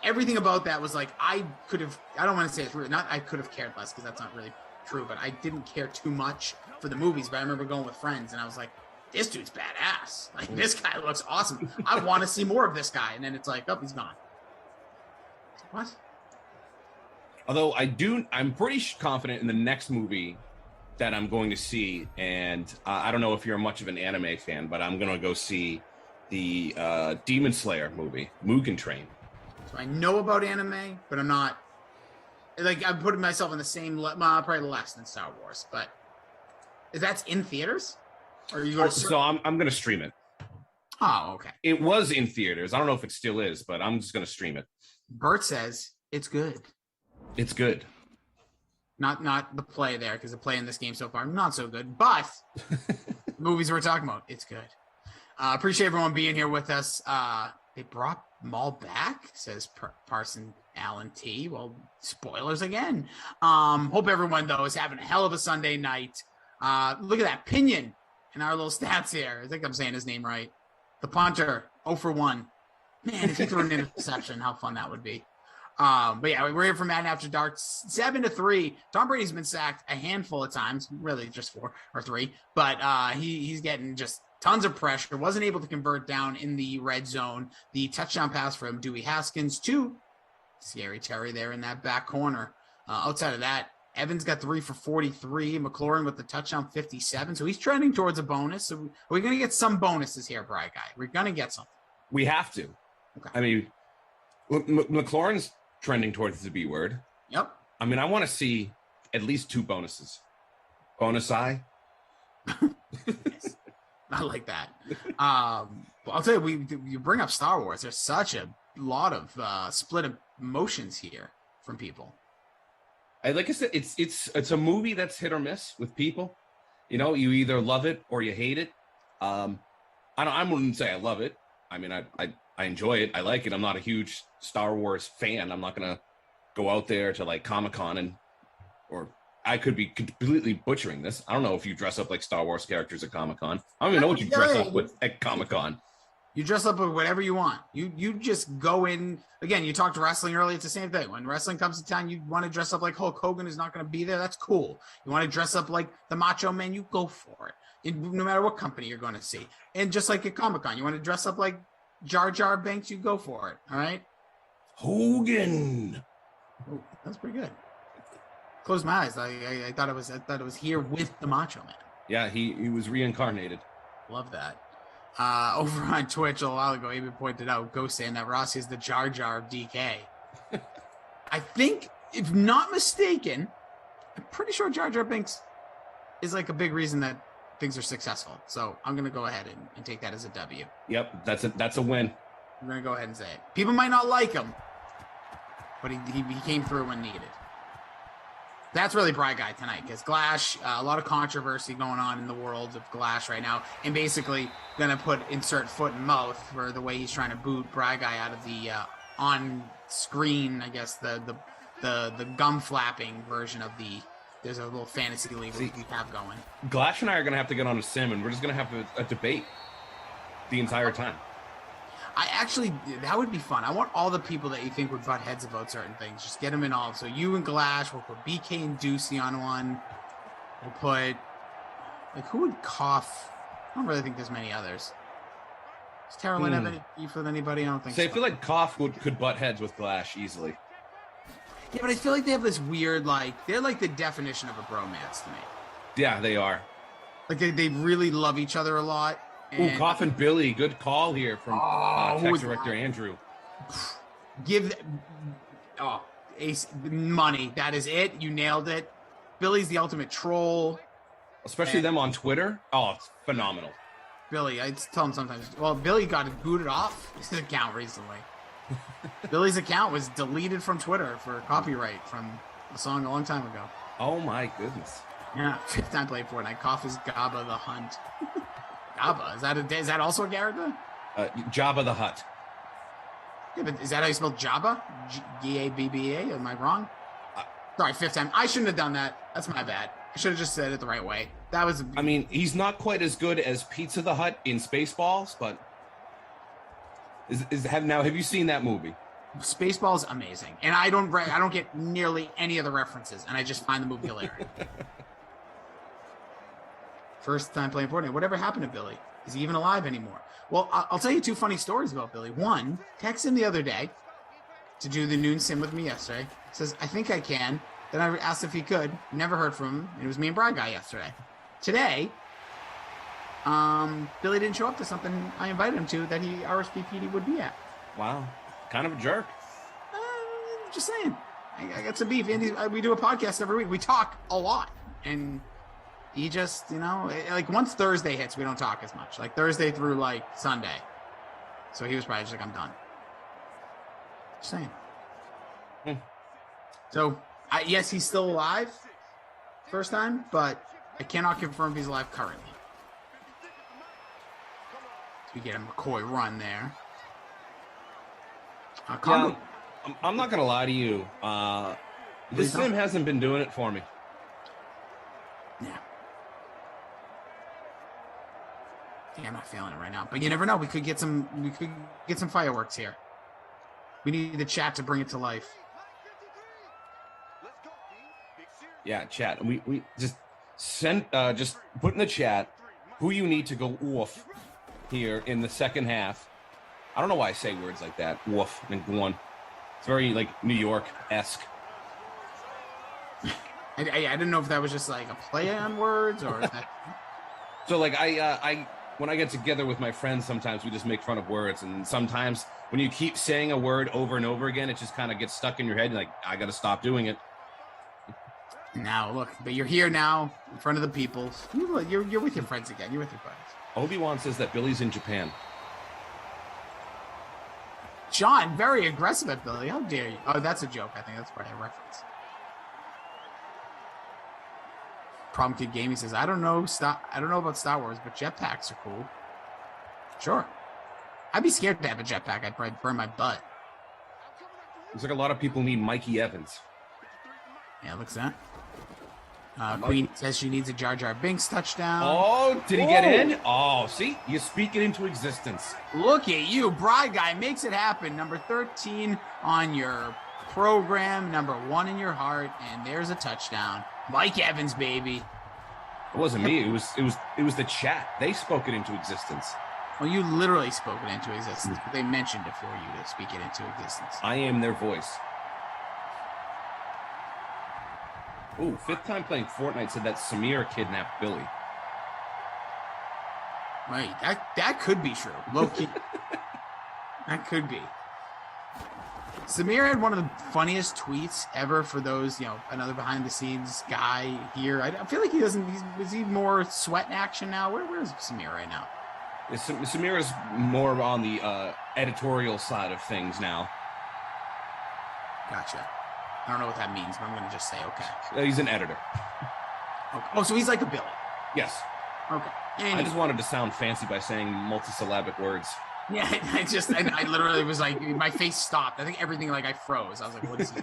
Everything about that was like, I don't want to say it's rude. Not I could have cared less, because that's not really true, but I didn't care too much for the movies. But I remember going with friends, and I was like, this dude's badass. Like, this guy looks awesome. I want to see more of this guy. And then it's like, oh, he's gone. What? Although I'm pretty confident in the next movie that I'm going to see, and I don't know if you're much of an anime fan, but I'm going to go see the Demon Slayer movie, Mugen Train. So I know about anime, but I'm not, like, I'm putting myself in the same, probably less than Star Wars, but that's in theaters? Or are you going to So I'm going to stream it. Oh, okay. It was in theaters. I don't know if it still is, but I'm just going to stream it. Bert says it's good. It's good. Not the play there, because the play in this game so far, not so good. But movies we're talking about, it's good. Appreciate everyone being here with us. They brought Maul back, says Parson Allen T. Well, spoilers again. Hope everyone, though, is having a hell of a Sunday night. Look at that Pinion in our little stats here. I think I'm saying his name right. The punter, 0 for 1. Man, if he threw an interception, how fun that would be. But yeah, we're here for Madden After Dark, 7-3. Tom Brady's been sacked a handful of times, really just 4 or 3, but he's getting just tons of pressure. Wasn't able to convert down in the red zone. The touchdown pass from Dewey Haskins to Scary Terry there in that back corner. Outside of that, Evans got 3 for 43. McLaurin with the touchdown, 57. So he's trending towards a bonus. So we're going to get some bonuses here, Bry Guy. We're going to get something. We have to. Okay. I mean, McLaurin's trending towards the B word. Yep. I mean, I want to see at least 2 bonuses. Bonus I. Not like that. I'll tell you, you bring up Star Wars. There's such a lot of split emotions here from people. Like I said, it's a movie that's hit or miss with people. You know, you either love it or you hate it. I wouldn't say I love it. I mean, I enjoy it. I like it. I'm not a huge Star Wars fan. I'm not going to go out there to like Comic-Con or I could be completely butchering this. I don't know if you dress up like Star Wars characters at Comic-Con. I don't even know what you dress up with at Comic-Con. You dress up with whatever you want. You just go in. Again, you talked wrestling earlier. It's the same thing. When wrestling comes to town, you want to dress up like Hulk Hogan is not going to be there. That's cool. You want to dress up like the Macho Man, you go for it. No matter what company you're going to see. And just like at Comic-Con, you want to dress up like Jar Jar Binks, you go for it. All right? Hogan. Oh, that's pretty good. Closed my eyes. I thought it was here with the Macho Man. Yeah, he was reincarnated. Love that. Over on Twitch a while ago, Amy pointed out, Ghost saying that Rossi is the Jar Jar of DK. I think, if not mistaken, I'm pretty sure Jar Jar Binks is like a big reason that things are successful. So I'm going to go ahead and take that as a W. Yep, that's a win. I'm going to go ahead and say it. People might not like him, but he came through when needed. That's really Bry Guy tonight, because Glash, a lot of controversy going on in the world of Glash right now, and basically going to insert foot and mouth for the way he's trying to boot Bry Guy out of the on-screen, I guess, the gum flapping version of there's a little fantasy league we have going. Glash and I are going to have to get on a sim, and we're just going to have a debate the entire time. That would be fun. I want all the people that you think would butt heads about certain things. Just get them in all. So you and Glash, we'll put BK and Deucey on one. We'll put, like, who would cough? I don't really think there's many others. Does Carolyn have any beef with anybody? I don't think so. I feel like Koff could butt heads with Glash easily. Yeah, but I feel like they have this weird, like, they're like the definition of a bromance to me. Yeah, they are. Like they really love each other a lot. Ooh, Coffin Billy, good call here from Tech Director Andrew. Ace money. That is it. You nailed it. Billy's the ultimate troll. Especially them on Twitter. Oh, it's phenomenal. Billy, I tell him sometimes. Well, Billy got booted off his account recently. Billy's account was deleted from Twitter for copyright from a song a long time ago. Oh my goodness. Yeah, 5th time playing Fortnite. Cough is Gabba the Hunt. Gabba? Is that also a character? Jabba the Hutt. Yeah, but is that how you spell Jabba? Gabba? Am I wrong? Sorry, 5th time. I shouldn't have done that. That's my bad. I should have just said it the right way. That was. I mean, he's not quite as good as Pizza the Hut in Spaceballs, but have you seen that movie? Spaceballs amazing, and I don't get nearly any of the references, and I just find the movie hilarious. First time playing Fortnite. Whatever happened to Billy? Is he even alive anymore? Well, I'll tell you 2 funny stories about Billy. One, texted him the other day to do the noon sim with me yesterday. Says, I think I can. Then I asked if he could. Never heard from him. It was me and Brad Guy yesterday. Today, Billy didn't show up to something I invited him to that he RSVP'd he would be at. Wow. Kind of a jerk. Just saying. I got some beef. Andy, we do a podcast every week. We talk a lot. And he just, like once Thursday hits, we don't talk as much. Like Thursday through like Sunday. So he was probably just like, I'm done. Just saying. So, yes, he's still alive. First time, but I cannot confirm if he's alive currently. We get a McCoy run there. Yeah, I'm not going to lie to you. This sim hasn't been doing it for me. Yeah, I'm not feeling it right now. But you never know. We could get some fireworks here. We need the chat to bring it to life. Yeah, chat. We just just put in the chat who you need to go oof here in the second half. I don't know why I say words like that. Woof and one. It's very like New York-esque. I didn't know if that was just like a play on words or. So like I when I get together with my friends, sometimes we just make fun of words, and sometimes when you keep saying a word over and over again, it just kind of gets stuck in your head. And like, I got to stop doing it. Now look, but you're here now in front of the people. You're with your friends again. You're with your buddies. Obi-Wan says that Billy's in Japan. John, very aggressive at Billy. How dare you? Oh, that's a joke. I think that's probably a reference. Problem Kid Gaming says, I don't know about Star Wars, but jetpacks are cool. Sure. I'd be scared to have a jetpack. I'd probably burn my butt. Looks like a lot of people need Mikey Evans. Yeah, looks that. Queen says she needs a Jar Jar Binks touchdown. Oh, did he get in? Oh, see? You speak it into existence. Look at you. Bride Guy makes it happen. Number 13 on your program, number 1 in your heart, and there's a touchdown. Mike Evans, baby. It wasn't me. It was the chat. They spoke it into existence. Well, you literally spoke it into existence, but they mentioned it for you to speak it into existence. I am their voice. Ooh, 5th time playing Fortnite said that Samir kidnapped Billy. Wait, that could be true. Low-key. That could be. Samir had one of the funniest tweets ever for those, another behind-the-scenes guy here. I feel like he doesn't. Is he more sweat action now? Where's Samir right now? Samir is more on the editorial side of things now. Gotcha. I don't know what that means, but I'm going to just say okay. He's an editor. Okay. Oh, so he's like a Billy. Yes. Okay. I just wanted to sound fancy by saying multisyllabic words. Yeah, I literally was like, my face stopped. I think everything, like, I froze. I was like, what is he?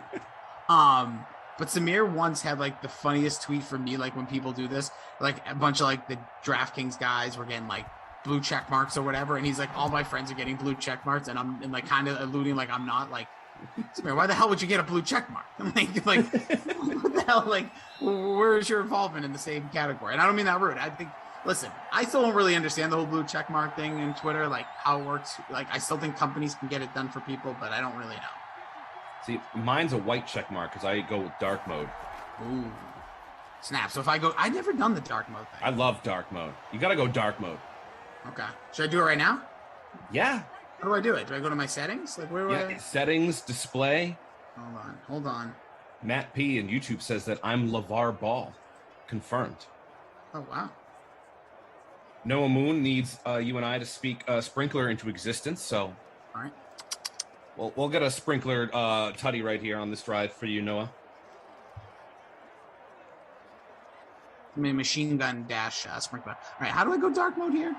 But Samir once had, like, the funniest tweet for me, like, when people do this, like, a bunch of, like, the DraftKings guys were getting, like, blue check marks or whatever, and he's like, all my friends are getting blue check marks, and I'm like, kind of alluding like I'm not, like, Samir, why the hell would you get a blue check mark? I'm like, what the hell? Like, where's your involvement in the same category? And I don't mean that rude. I think, listen, I still don't really understand the whole blue check mark thing in Twitter, like how it works. Like, I still think companies can get it done for people, but I don't really know. See, mine's a white check mark because I go with dark mode. Ooh. Snap. So if I go, I've never done the dark mode thing. I love dark mode. You got to go dark mode. Okay. Should I do it right now? Yeah. How do I do it? Do I go to my settings? Like where? Yeah. Settings, display. Hold on. Matt P in YouTube says that I'm LeVar Ball. Confirmed. Oh wow. Noah Moon needs you and I to speak sprinkler into existence. So. All right. We'll get a sprinkler tutty right here on this drive for you, Noah. I mean, machine gun dash sprinkler. All right, how do I go dark mode here?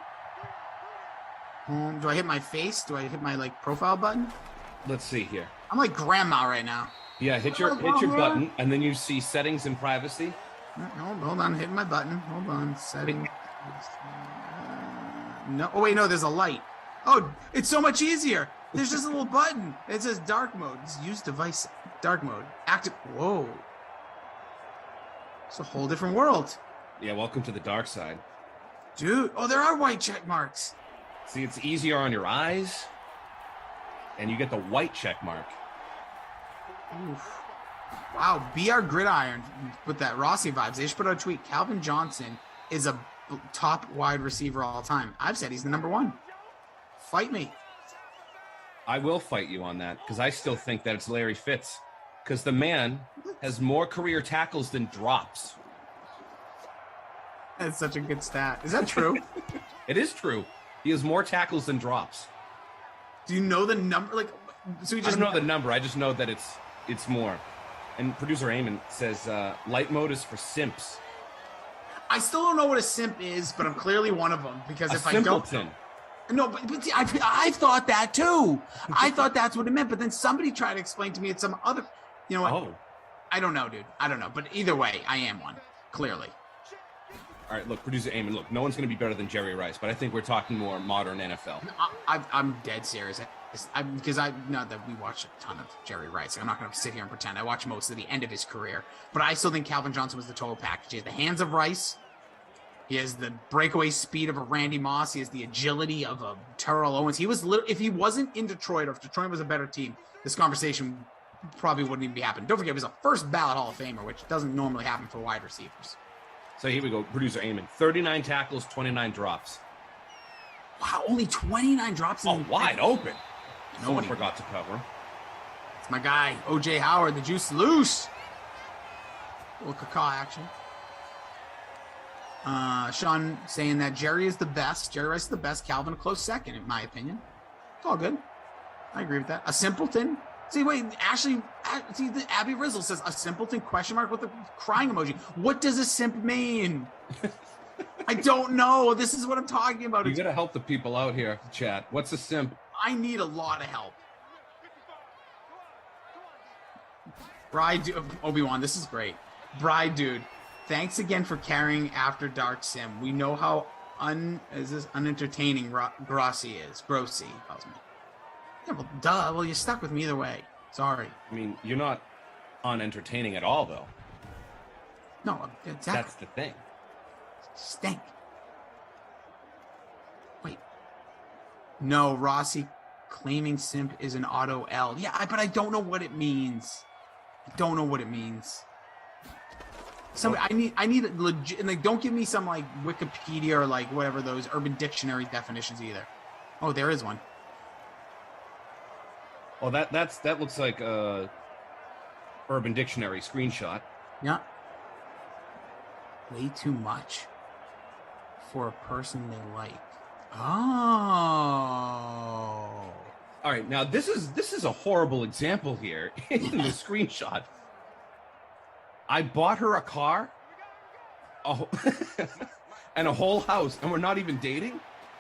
Do I hit my face? Do I hit my profile button? Let's see here. I'm like grandma right now. Yeah, hit your button, and then you see settings and privacy. Hold on, hitting my button. Hold on, settings. No, oh wait, no, there's a light. Oh, it's so much easier. There's just a little button. It says dark mode. It's use device dark mode. Active. Whoa. It's a whole different world. Yeah, welcome to the dark side. Dude, oh, there are white check marks. See, it's easier on your eyes, and you get the white check mark. Oof. Wow, BR Gridiron with that Rossi vibes. They should put out a tweet. Calvin Johnson is a top wide receiver all time. I've said he's the number one. Fight me. I will fight you on that because I still think that it's Larry Fitz because the man has more career tackles than drops. That's such a good stat. Is that true? It is true. He has more tackles than drops. Do you know the number? So you just I don't know the number. I just know that it's more. And producer Eamon says light mode is for simps. I still don't know what a simp is, but I'm clearly one of them because if simpleton. I don't. No, but see, I thought that too. I thought that's what it meant, but then somebody tried to explain to me it's some other. You know what? Oh. I don't know, dude. I don't know, but either way, I am one clearly. All right, look, producer Eamon, look, no one's going to be better than Jerry Rice, but I think we're talking more modern NFL. I'm dead serious. Because I know that we watch a ton of Jerry Rice. I'm not going to sit here and pretend. I watch most of the end of his career, but I still think Calvin Johnson was the total package. He has the hands of Rice. He has the breakaway speed of a Randy Moss. He has the agility of a Terrell Owens. He was if he wasn't in Detroit, or if Detroit was a better team, this conversation probably wouldn't even be happening. Don't forget, he was a first ballot Hall of Famer, which doesn't normally happen for wide receivers. So here we go, producer Eamon. 39 tackles, 29 drops. Wow, only 29 drops. Wide open. Nobody forgot to cover. It's my guy, O.J. Howard, the juice loose. A little caca action. Sean saying that Jerry is the best. Jerry Rice is the best. Calvin a close second, in my opinion. It's all good. I agree with that. A simpleton. See, wait, Abby Rizzle says a simpleton question mark with a crying emoji. What does a simp mean? I don't know. This is what I'm talking about. You got to help the people out here, chat. What's a simp? I need a lot of help. Obi-Wan, this is great. Bride dude, thanks again for carrying After Dark Sim. We know how unentertaining Grossi is. Grossi calls me. Yeah, well, duh. Well, you're stuck with me either way. Sorry. I mean, you're not unentertaining at all, though. No, exactly. That's the thing. Stink. Wait. No, Rossi claiming simp is an auto L. Yeah, but I don't know what it means. I don't know what it means. I need a legit, and don't give me some Wikipedia or whatever those Urban Dictionary definitions either. Oh, there is one. Well, that looks like a Urban Dictionary screenshot. Yeah. Way too much for a person they like. Oh. All right, now this is a horrible example here in the screenshot. I bought her a car, and a whole house, and we're not even dating?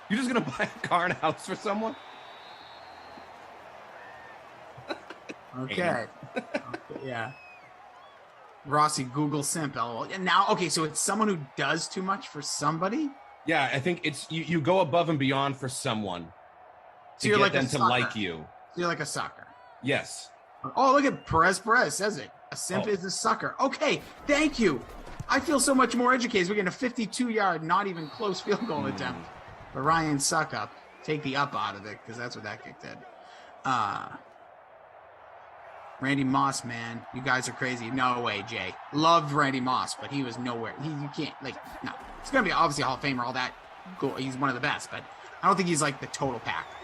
You're just gonna buy a car and a house for someone? Okay. Yeah. Rossi, Google simp. And now, okay, so it's someone who does too much for somebody? Yeah, I think it's you go above and beyond for someone to get them to like you. So you're like a sucker. Yes. Oh, look at Perez says it. A simp is a sucker. Okay, thank you. I feel so much more educated. We're getting a 52-yard, not even close field goal attempt. But Ryan suck up. Take the up out of it, because that's what that kicked in. Randy Moss, man, you guys are crazy. No way, Jay. Loved Randy Moss, but he was nowhere. You can't, like, no. He's going to be obviously a Hall of Famer, all that. Cool. He's one of the best, but I don't think he's like the total package.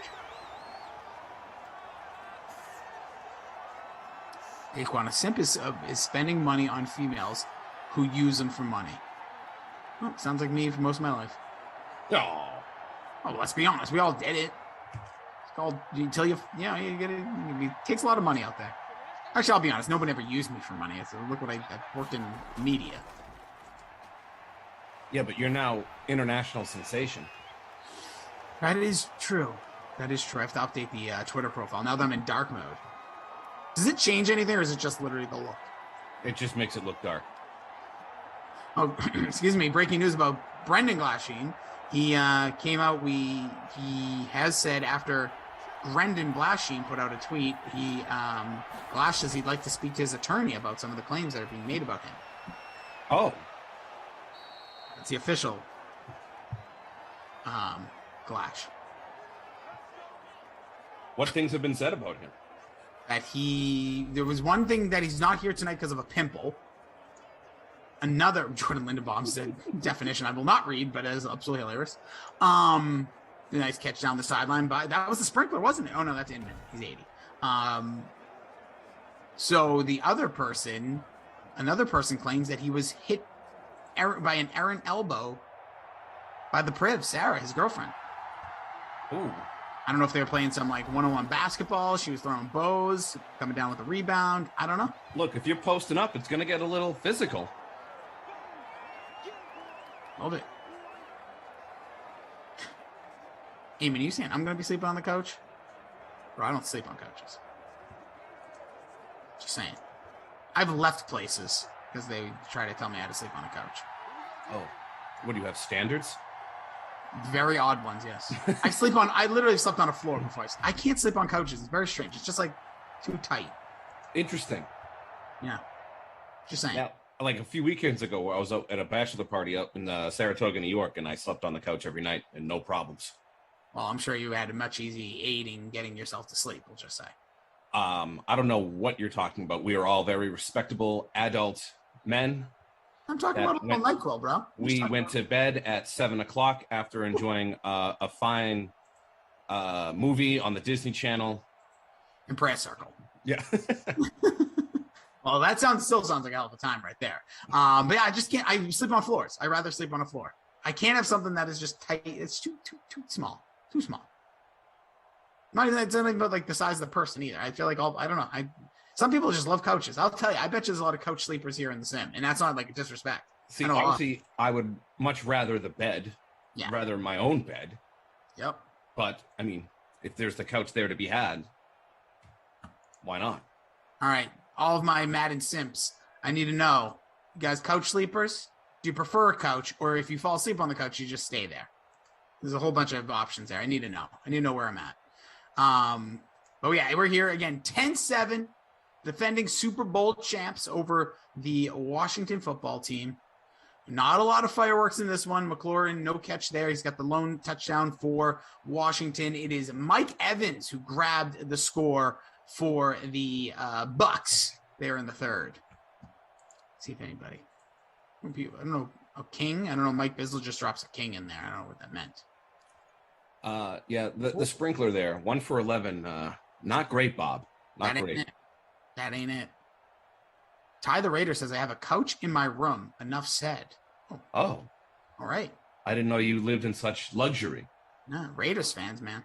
Aquan, a simp is spending money on females who use them for money. Oh, sounds like me for most of my life. Oh, let's be honest. We all did it. It's called until you get it. It takes a lot of money out there. Actually, I'll be honest. Nobody ever used me for money. So look what I've worked in media. Yeah, but you're now international sensation. That is true. That is true. I have to update the Twitter profile now that I'm in dark mode. Does it change anything, or is it just literally the look? It just makes it look dark. Oh, excuse me. Breaking news about Brendan Glasheen. He came out. He has said after Brendan Glasheen put out a tweet, Glash says he'd like to speak to his attorney about some of the claims that are being made about him. Oh, that's the official Glash. What things have been said about him? That there was one thing that he's not here tonight because of a pimple. Another, Jordan Lindenbaum said, definition I will not read, but it is absolutely hilarious. The nice catch down the sideline that was the sprinkler, wasn't it? Oh no, that's Inman. He's 80. So another person claims that he was hit by an errant elbow by the Priv, Sarah, his girlfriend. Ooh. I don't know if they were playing some like one-on-one basketball. She was throwing bows, coming down with a rebound. I don't know. Look, if you're posting up, it's going to get a little physical. Hold it. Eamon, you saying I'm going to be sleeping on the couch? Bro, I don't sleep on couches. Just saying. I've left places because they try to tell me how to sleep on a couch. Oh, what do you have, standards? Very odd ones, yes. I literally slept on a floor before. I can't sleep on couches. It's very strange. It's just like too tight. Interesting. Yeah. Just saying. Now, like a few weekends ago, I was out at a bachelor party up in Saratoga, New York, and I slept on the couch every night and no problems. Well, I'm sure you had a much easy aiding getting yourself to sleep, we'll just say. I don't know what you're talking about. We are all very respectable adult men. I'm talking about a NyQuil, bro. We went to bed at 7:00 after enjoying a fine movie on the Disney Channel. In Prayer Circle. Yeah. Well, that still sounds like a hell of a time right there. But yeah, I just can't. I sleep on floors. I'd rather sleep on a floor. I can't have something that is just tight. It's too small. Too small. It's not even about like the size of the person either. I feel like I don't know. Some people just love couches. I'll tell you, I bet you there's a lot of couch sleepers here in the sim, and that's not like a disrespect. See, obviously, I would much rather the bed, rather my own bed. Yep. But, I mean, if there's the couch there to be had, why not? All right, all of my Madden simps, I need to know, you guys couch sleepers, do you prefer a couch, or if you fall asleep on the couch, you just stay there? There's a whole bunch of options there. I need to know. I need to know where I'm at. But yeah, we're here again, 10-7. Defending Super Bowl champs over the Washington football team. Not a lot of fireworks in this one. McLaurin, no catch there. He's got the lone touchdown for Washington. It is Mike Evans who grabbed the score for the Bucks there in the third. Let's see if anybody. I don't know. A king? I don't know. Mike Bizzle just drops a king in there. I don't know what that meant. Yeah, the sprinkler there. 1 for 11. Not great, Bob. Not great. That ain't it. Ty the Raider says, I have a couch in my room. Enough said. Oh. All right. I didn't know you lived in such luxury. No, Raiders fans, man.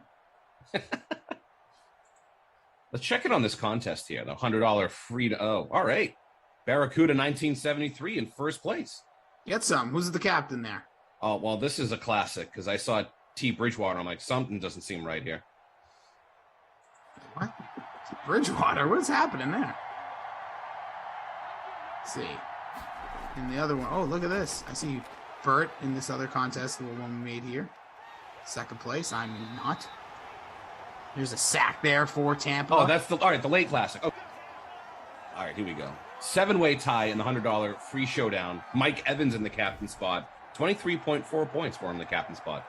Let's check it on this contest here. The $100 free to all right. Barracuda 1973 in first place. Get some. Who's the captain there? Oh, well, this is a classic because I saw T. Bridgewater. I'm like, something doesn't seem right here. What? Bridgewater, what's happening there? Let's see. And the other one, oh, look at this. I see Burt in this other contest, the one we made here. Second place, I'm not. There's a sack there for Tampa. Oh, that's the late classic. Okay. All right, here we go. 7-way tie in the $100 free showdown. Mike Evans in the captain spot. 23.4 points for him in the captain spot.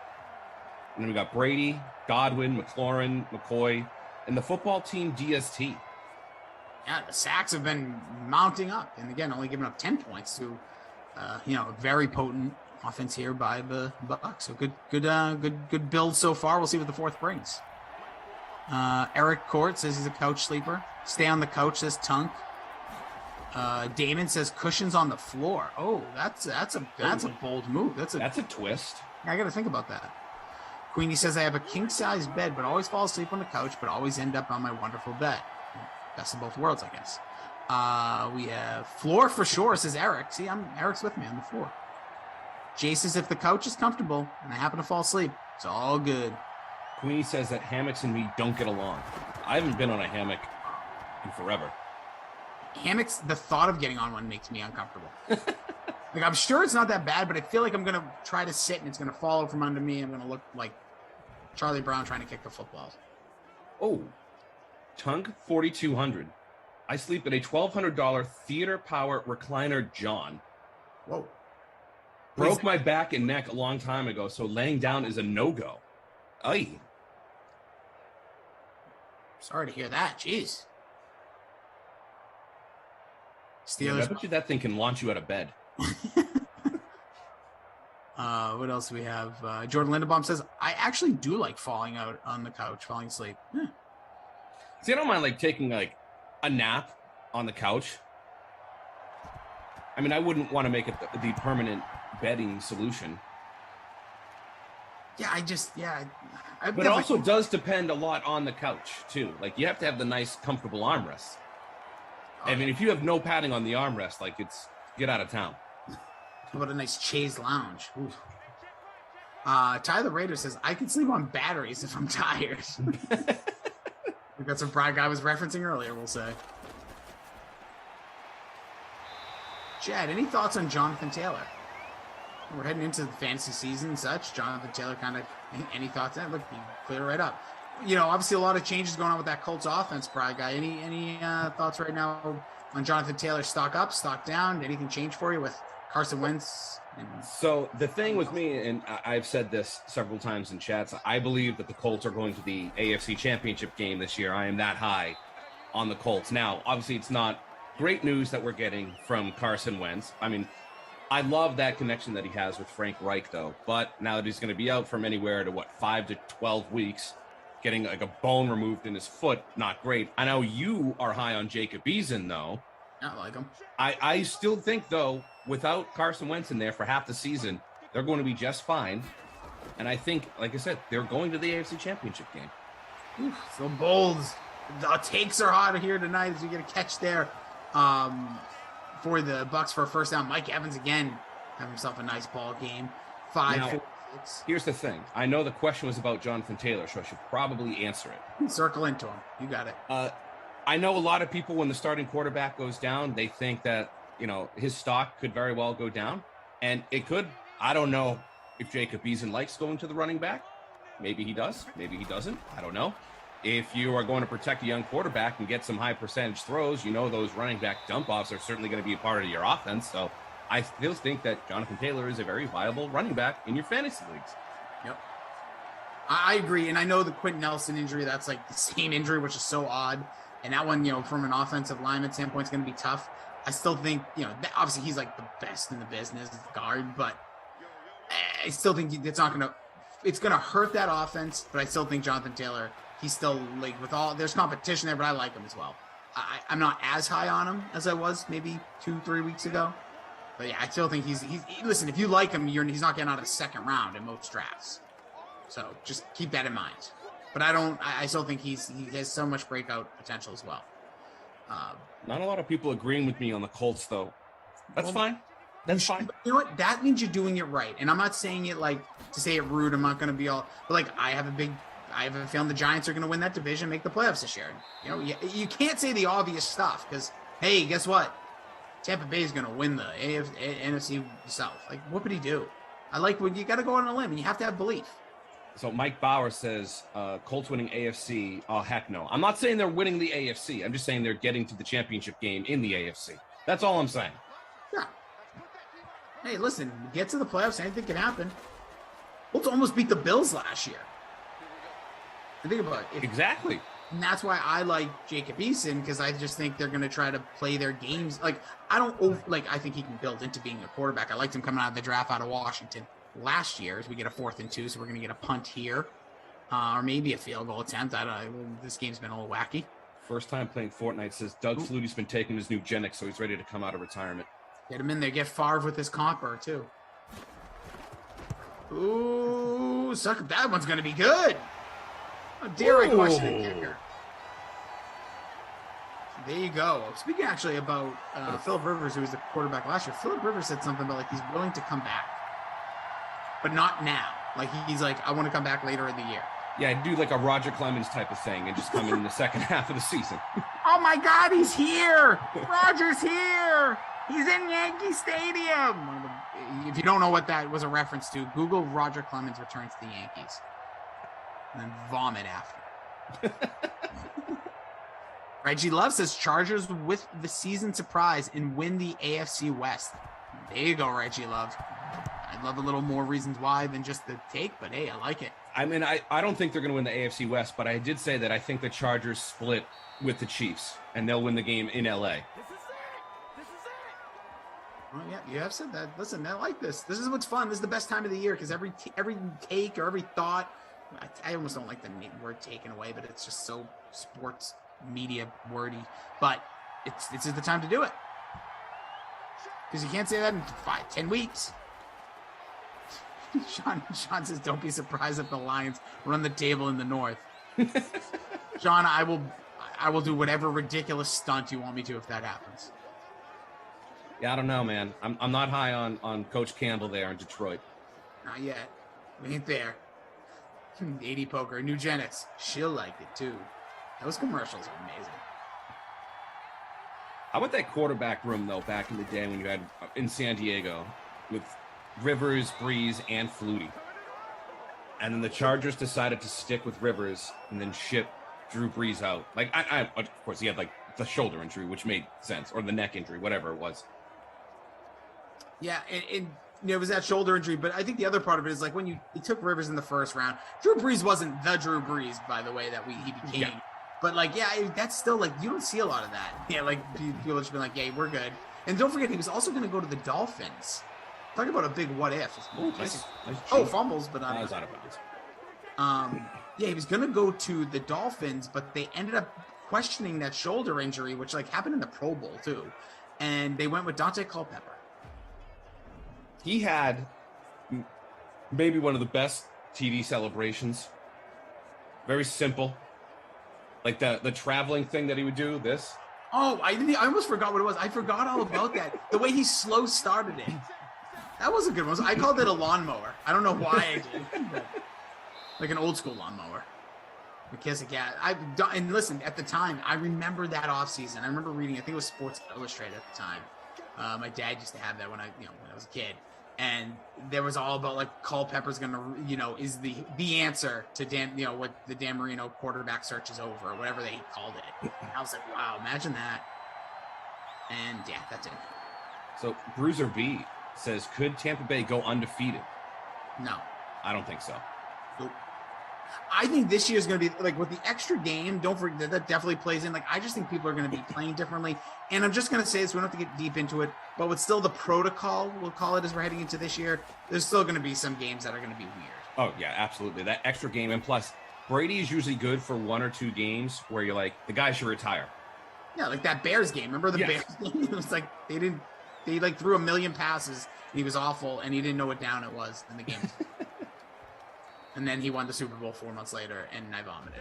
And then we got Brady, Godwin, McLaurin, McCoy, and the football team DST. Yeah, the sacks have been mounting up, and again, only giving up 10 points to, a very potent offense here by the Bucs. So good build so far. We'll see what the fourth brings. Eric Court says he's a couch sleeper. Stay on the couch, says Tunk. Damon says cushions on the floor. Oh, that's a bold move. That's a twist. I got to think about that. Queenie says I have a king size bed, but always fall asleep on the couch, but always end up on my wonderful bed. Best of both worlds, I guess. We have floor for sure, says Eric. See, Eric's with me on the floor. Jay says if the couch is comfortable and I happen to fall asleep, it's all good. Queenie says that hammocks and me don't get along. I haven't been on a hammock in forever. Hammocks, the thought of getting on one makes me uncomfortable. Like, I'm sure it's not that bad, but I feel like I'm going to try to sit and it's going to fall out from under me. I'm going to look like Charlie Brown trying to kick the football. Oh, Tunk 4200. I sleep in a $1,200 Theater Power recliner John. Whoa. Broke my back and neck a long time ago, so laying down is a no-go. Aye. Sorry to hear that. Jeez. Steelers. Yeah, I bet you that thing can launch you out of bed. What else do we have? Jordan Lindenbaum says, I actually do like falling out on the couch, falling asleep. See, I don't mind taking a nap on the couch. I mean, I wouldn't want to make it the permanent bedding solution. Yeah, but it also does depend a lot on the couch too. You have to have the nice, comfortable armrest. I mean, if you have no padding on the armrest, it's get out of town. How about a nice chaise lounge? Tyler Rader says, I can sleep on batteries if I'm tired. I think that's what Brad guy was referencing earlier, we'll say. Chad, any thoughts on Jonathan Taylor? We're heading into the fantasy season and such. Jonathan Taylor any thoughts? Look, you clear right up. Obviously a lot of changes going on with that Colts offense, Brad guy. Any thoughts right now on Jonathan Taylor? Stock up, stock down? Anything change for you with Carson Wentz? So the thing with me, and I've said this several times in chats, I believe that the Colts are going to the AFC Championship game this year. I am that high on the Colts. Now, obviously, it's not great news that we're getting from Carson Wentz. I mean, I love that connection that he has with Frank Reich, though. But now that he's going to be out from anywhere to 5 to 12 weeks, getting a bone removed in his foot, not great. I know you are high on Jacob Eason, though. I like him. I still think, though, without Carson Wentz in there for half the season, they're going to be just fine. And I think, like I said, they're going to the AFC Championship game. So bold. The takes are hot here tonight as we get a catch there for the Bucs for a first down. Mike Evans again having himself a nice ball game. 5-4. Here's the thing. I know the question was about Jonathan Taylor, so I should probably answer it. Circle into him. You got it. I know a lot of people, when the starting quarterback goes down, they think that, his stock could very well go down. And it could. I don't know if Jacob Eason likes going to the running back. Maybe he does. Maybe he doesn't. I don't know. If you are going to protect a young quarterback and get some high percentage throws, those running back dump-offs are certainly going to be a part of your offense. So I still think that Jonathan Taylor is a very viable running back in your fantasy leagues. Yep. I agree. And I know the Quentin Nelson injury, that's the same injury, which is so odd. And that one, from an offensive lineman standpoint, is going to be tough. I still think, obviously he's the best in the business, guard, but I still think it's going to hurt that offense. But I still think Jonathan Taylor, he's still there's competition there, but I like him as well. I'm not as high on him as I was maybe 2-3 weeks ago. But yeah, I still think he's listen, if you like him, he's not getting out of the second round in most drafts. So just keep that in mind. But I still think he has so much breakout potential as well. Not a lot of people agreeing with me on the Colts, though. That's fine. That's fine. You know what? That means you're doing it right. And I'm not saying it to say it rude. I'm not going to be all, but I have a feeling the Giants are going to win that division, make the playoffs this year. You can't say the obvious stuff because, hey, guess what? Tampa Bay is going to win the NFC South. What would he do? I like when you got to go on a limb and you have to have belief. So Mike Bauer says Colts winning AFC. Oh, heck no. I'm not saying they're winning the AFC. I'm just saying they're getting to the championship game in the AFC. That's all I'm saying. Yeah. Hey, listen, get to the playoffs. Anything can happen. Colts almost beat the Bills last year. Think about it. Exactly. And that's why I like Jacob Eason, because I just think they're going to try to play their games. Like, I think he can build into being a quarterback. I liked him coming out of the draft out of Washington last year as we get a 4th and 2, so we're going to get a punt here. Or maybe a field goal attempt. I don't know. This game's been a little wacky. First time playing Fortnite, says Doug Flutie's been taking his Nugenix, so he's ready to come out of retirement. Get him in there. Get Favre with his copper, too. Ooh, suck. That one's going to be good. How dare I question a kicker? There you go. Speaking actually about Phillip Rivers, who was the quarterback last year, Phillip Rivers said something about, like, he's willing to come back, but not now. Like, he's like, I want to come back later in the year. Yeah, do like a Roger Clemens type of thing and just come in the second half of the season. Oh my God, he's here! Roger's here! He's in Yankee Stadium! If you don't know what that was a reference to, Google Roger Clemens returns to the Yankees. And then vomit after. Reggie Love says Chargers with the season surprise and win the AFC West. There you go, Reggie Love. I'd love a little more reasons why than just the take, but hey, I like it. I mean, I don't think they're going to win the AFC West, but I did say that I think the Chargers split with the Chiefs, and they'll win the game in LA. Well, yeah, you have said that. Listen, I like this. This is what's fun. This is the best time of the year because every take or every thought, I almost don't like the word taken away, but it's just so sports media wordy. But it's the time to do it because you can't say that in 5-10 weeks. Sean says, don't be surprised if the Lions run the table in the North. Sean, I will do whatever ridiculous stunt you want me to if that happens. Yeah, I don't know, man. I'm not high on Coach Campbell there in Detroit. Not yet. We ain't there. 80 poker, Nugenix. She'll like it too. Those commercials are amazing. How about that quarterback room though? Back in the day when you had in San Diego with Rivers, Breeze, and Flutie. And then the Chargers decided to stick with Rivers and then ship Drew Brees out. Like, I of course, he had like the shoulder injury, which made sense, or the neck injury, whatever it was. Yeah, and it was that shoulder injury, but I think the other part of it is like when he took Rivers in the first round, Drew Brees wasn't the Drew Brees, by the way, that he became. Yeah. But like, yeah, that's still like, you don't see a lot of that. Yeah, like people have just been like, yeah, we're good. And don't forget, he was also going to go to the Dolphins. Talk about a big what if. Nice fumbles, but not out of bounds. Yeah, he was going to go to the Dolphins, but they ended up questioning that shoulder injury, which like happened in the Pro Bowl too. And they went with Dante Culpepper. He had maybe one of the best TV celebrations. Very simple. Like the traveling thing that he would do, this. Oh, I almost forgot what it was. I forgot all about that. The way he slow started it. That was a good one. I called it a lawnmower. I don't know why I did. Like an old school lawnmower. McKissick, yeah. And listen, at the time, I remember that offseason. I remember reading, I think it was Sports Illustrated at the time. My dad used to have that when I was a kid. And there was all about like Culpepper's gonna, is the answer to what the Dan Marino quarterback search is over, or whatever they called it. And I was like, wow, imagine that. And yeah, that's it. So Bruiser B says, could Tampa Bay go undefeated? No. I don't think so. Nope. I think this year is going to be like with the extra game. Don't forget that definitely plays in. Like, I just think people are going to be playing differently. And I'm just going to say this. We don't have to get deep into it, but with still the protocol, we'll call it, as we're heading into this year, there's still going to be some games that are going to be weird. Oh yeah, absolutely. That extra game. And plus Brady is usually good for 1 or 2 games where you're like, the guy should retire. Yeah. Like that Bears game. Remember the Bears game? It was like, they like threw 1 million passes and he was awful and he didn't know what down it was in the game. And then he won the Super Bowl 4 months later, and I vomited.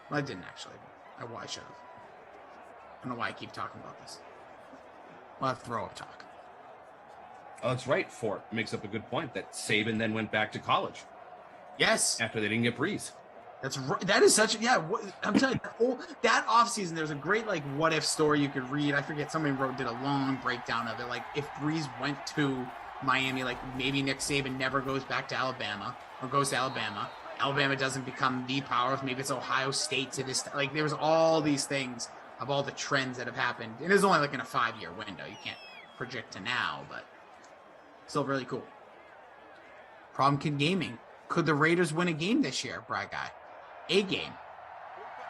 Well, I didn't actually. I should have. I don't know why I keep talking about this. We'll have throw-up talk. Oh, that's right. Fort makes up a good point that Saban then went back to college. Yes. After they didn't get Breeze. That's right. That is such. Yeah, I'm telling you, that offseason, there's a great like what if story you could read. I forget, somebody did a long breakdown of it. Like if Breeze went to Miami, like maybe Nick Saban never goes back to Alabama or goes to Alabama. Alabama doesn't become the power. Maybe it's Ohio State to this. Like there was all these things of all the trends that have happened. And it's only like in a 5-year window. You can't project to now, but still really cool. Problem Kid Gaming. Could the Raiders win a game this year, Brad Guy? A game.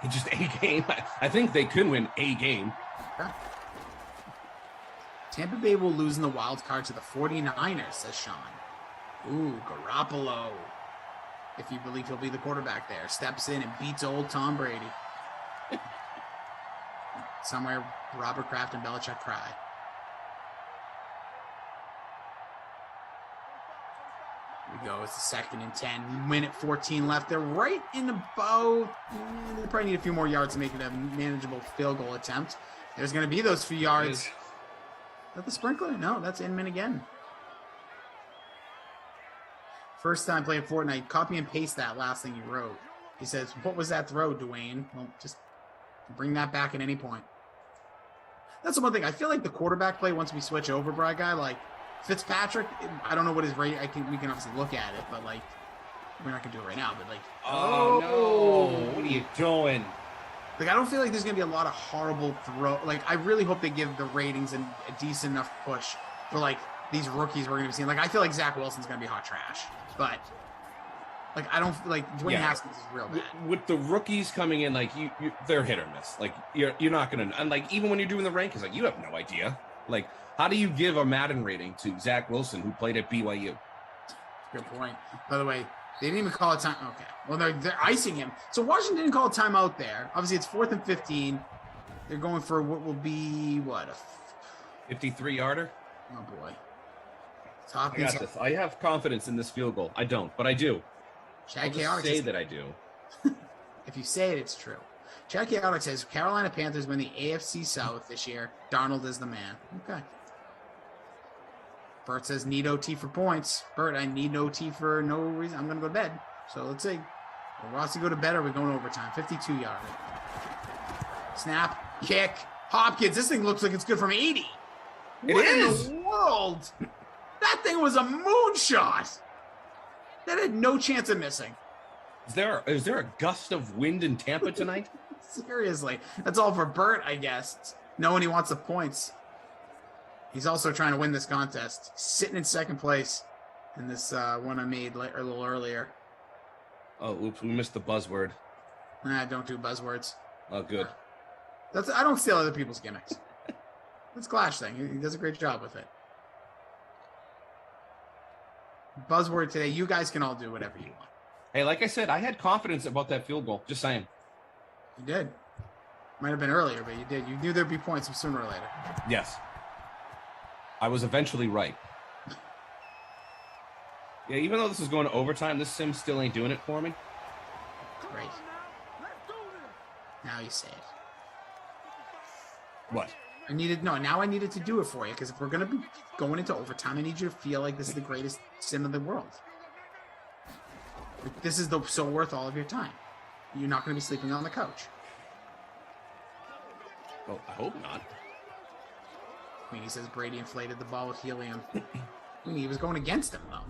Just a game. I think they could win a game. Okay. Tampa Bay will lose in the wild card to the 49ers, says Sean. Ooh, Garoppolo. If you believe he'll be the quarterback there. Steps in and beats old Tom Brady. Somewhere Robert Kraft and Belichick cry. Here we go. It's the 2nd and 10. Minute 14 left. They're right in about... They probably need a few more yards to make it a manageable field goal attempt. There's going to be those few yards. Is that the sprinkler? No, that's Inman again. First time playing Fortnite, copy and paste that last thing you wrote. He says, what was that throw, Dwayne? Well, just bring that back at any point. That's the one thing. I feel like the quarterback play, once we switch over, Brad Guy, like Fitzpatrick, I don't know what his rate, we can obviously look at it, but like, we're not going to do it right now, but like. Oh, no. What are you doing? Like, I don't feel like there's going to be a lot of horrible throw. Like, I really hope they give the ratings a decent enough push for like these rookies we're going to be seeing. Like, I feel like Zach Wilson's going to be hot trash. But, like, I don't like Dwayne Haskins is real bad. With the rookies coming in, like you they're hit or miss. Like you're not gonna, and like even when you're doing the rankings, like you have no idea. Like, how do you give a Madden rating to Zach Wilson who played at BYU? Good point. By the way, they didn't even call a time. Okay, well they're icing him. So Washington didn't call a timeout there. Obviously, it's 4th and 15. They're going for what will be a 53-yarder. Oh boy. I got this. I have confidence in this field goal. I don't, but I do. Chad I'll just say that I do. If you say it, it's true. Chad Chaotic says Carolina Panthers win the AFC South this year. Darnold is the man. Okay. Bert says need OT for points. Bert, I need OT for no reason. I'm going to go to bed. So let's see. Will Rossi go to bed or are we going overtime? 52-yard. Snap. Kick. Hopkins. This thing looks like it's good from 80. What in the world? That thing was a moonshot. That had no chance of missing. Is there a gust of wind in Tampa tonight? Seriously. That's all for Bert, I guess. Knowing he wants the points. He's also trying to win this contest. Sitting in 2nd place in this one I made a little earlier. Oh, oops. We missed the buzzword. Don't do buzzwords. Oh, good. I don't steal other people's gimmicks. That's Clash thing. He does a great job with it. Buzzword today. You guys can all do whatever you want. Hey, like I said, I had confidence about that field goal. Just saying. You did. Might have been earlier, but you did. You knew there'd be points sooner or later. Yes. I was eventually right. Yeah, even though this is going to overtime, this sim still ain't doing it for me. Great. Now you say it. What? Now I needed to do it for you, because if we're going to be going into overtime, I need you to feel like this is the greatest sim in the world. This is so worth all of your time. You're not going to be sleeping on the couch. Well, I hope not. Queenie says Brady inflated the ball with helium. Queenie, he was going against him, though.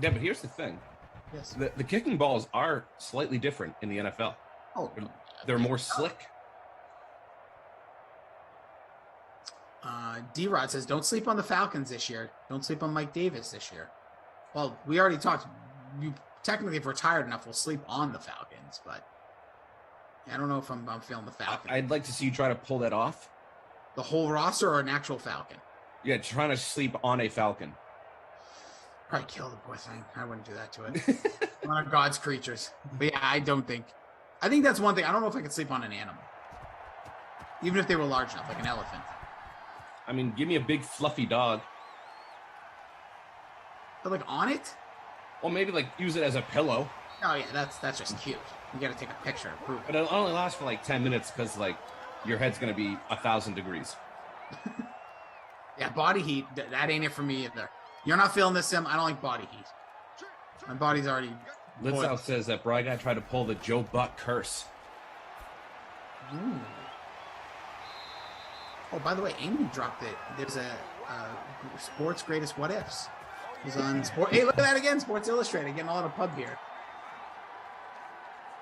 Yeah, but here's the thing. Yes. The kicking balls are slightly different in the NFL. Oh, they're more slick. D-Rod says, don't sleep on the Falcons this year. Don't sleep on Mike Davis this year. Well, we already talked. You technically, if we're tired enough, we'll sleep on the Falcons, but I don't know if I'm feeling the Falcons. I'd like to see you try to pull that off. The whole roster or an actual Falcon? Yeah, trying to sleep on a Falcon. Probably kill the poor thing. I wouldn't do that to it. One of God's creatures. But yeah, I think that's one thing. I don't know if I could sleep on an animal. Even if they were large enough, like an elephant. I mean, give me a big fluffy dog. But like on it? Or maybe like use it as a pillow. Oh yeah, that's just cute. You got to take a picture and prove it. But it'll only last for like 10 minutes because like your head's gonna be 1,000 degrees. Yeah, body heat. That ain't it for me either. You're not feeling this, Sim. I don't like body heat. My body's already. Litzow says that Bry Guy tried to pull the Joe Buck curse. Ooh. Oh, by the way, Amy dropped it. There's a Sports Greatest What Ifs. It was on Sport. Hey, look at that again, Sports Illustrated, getting a lot of pub beer.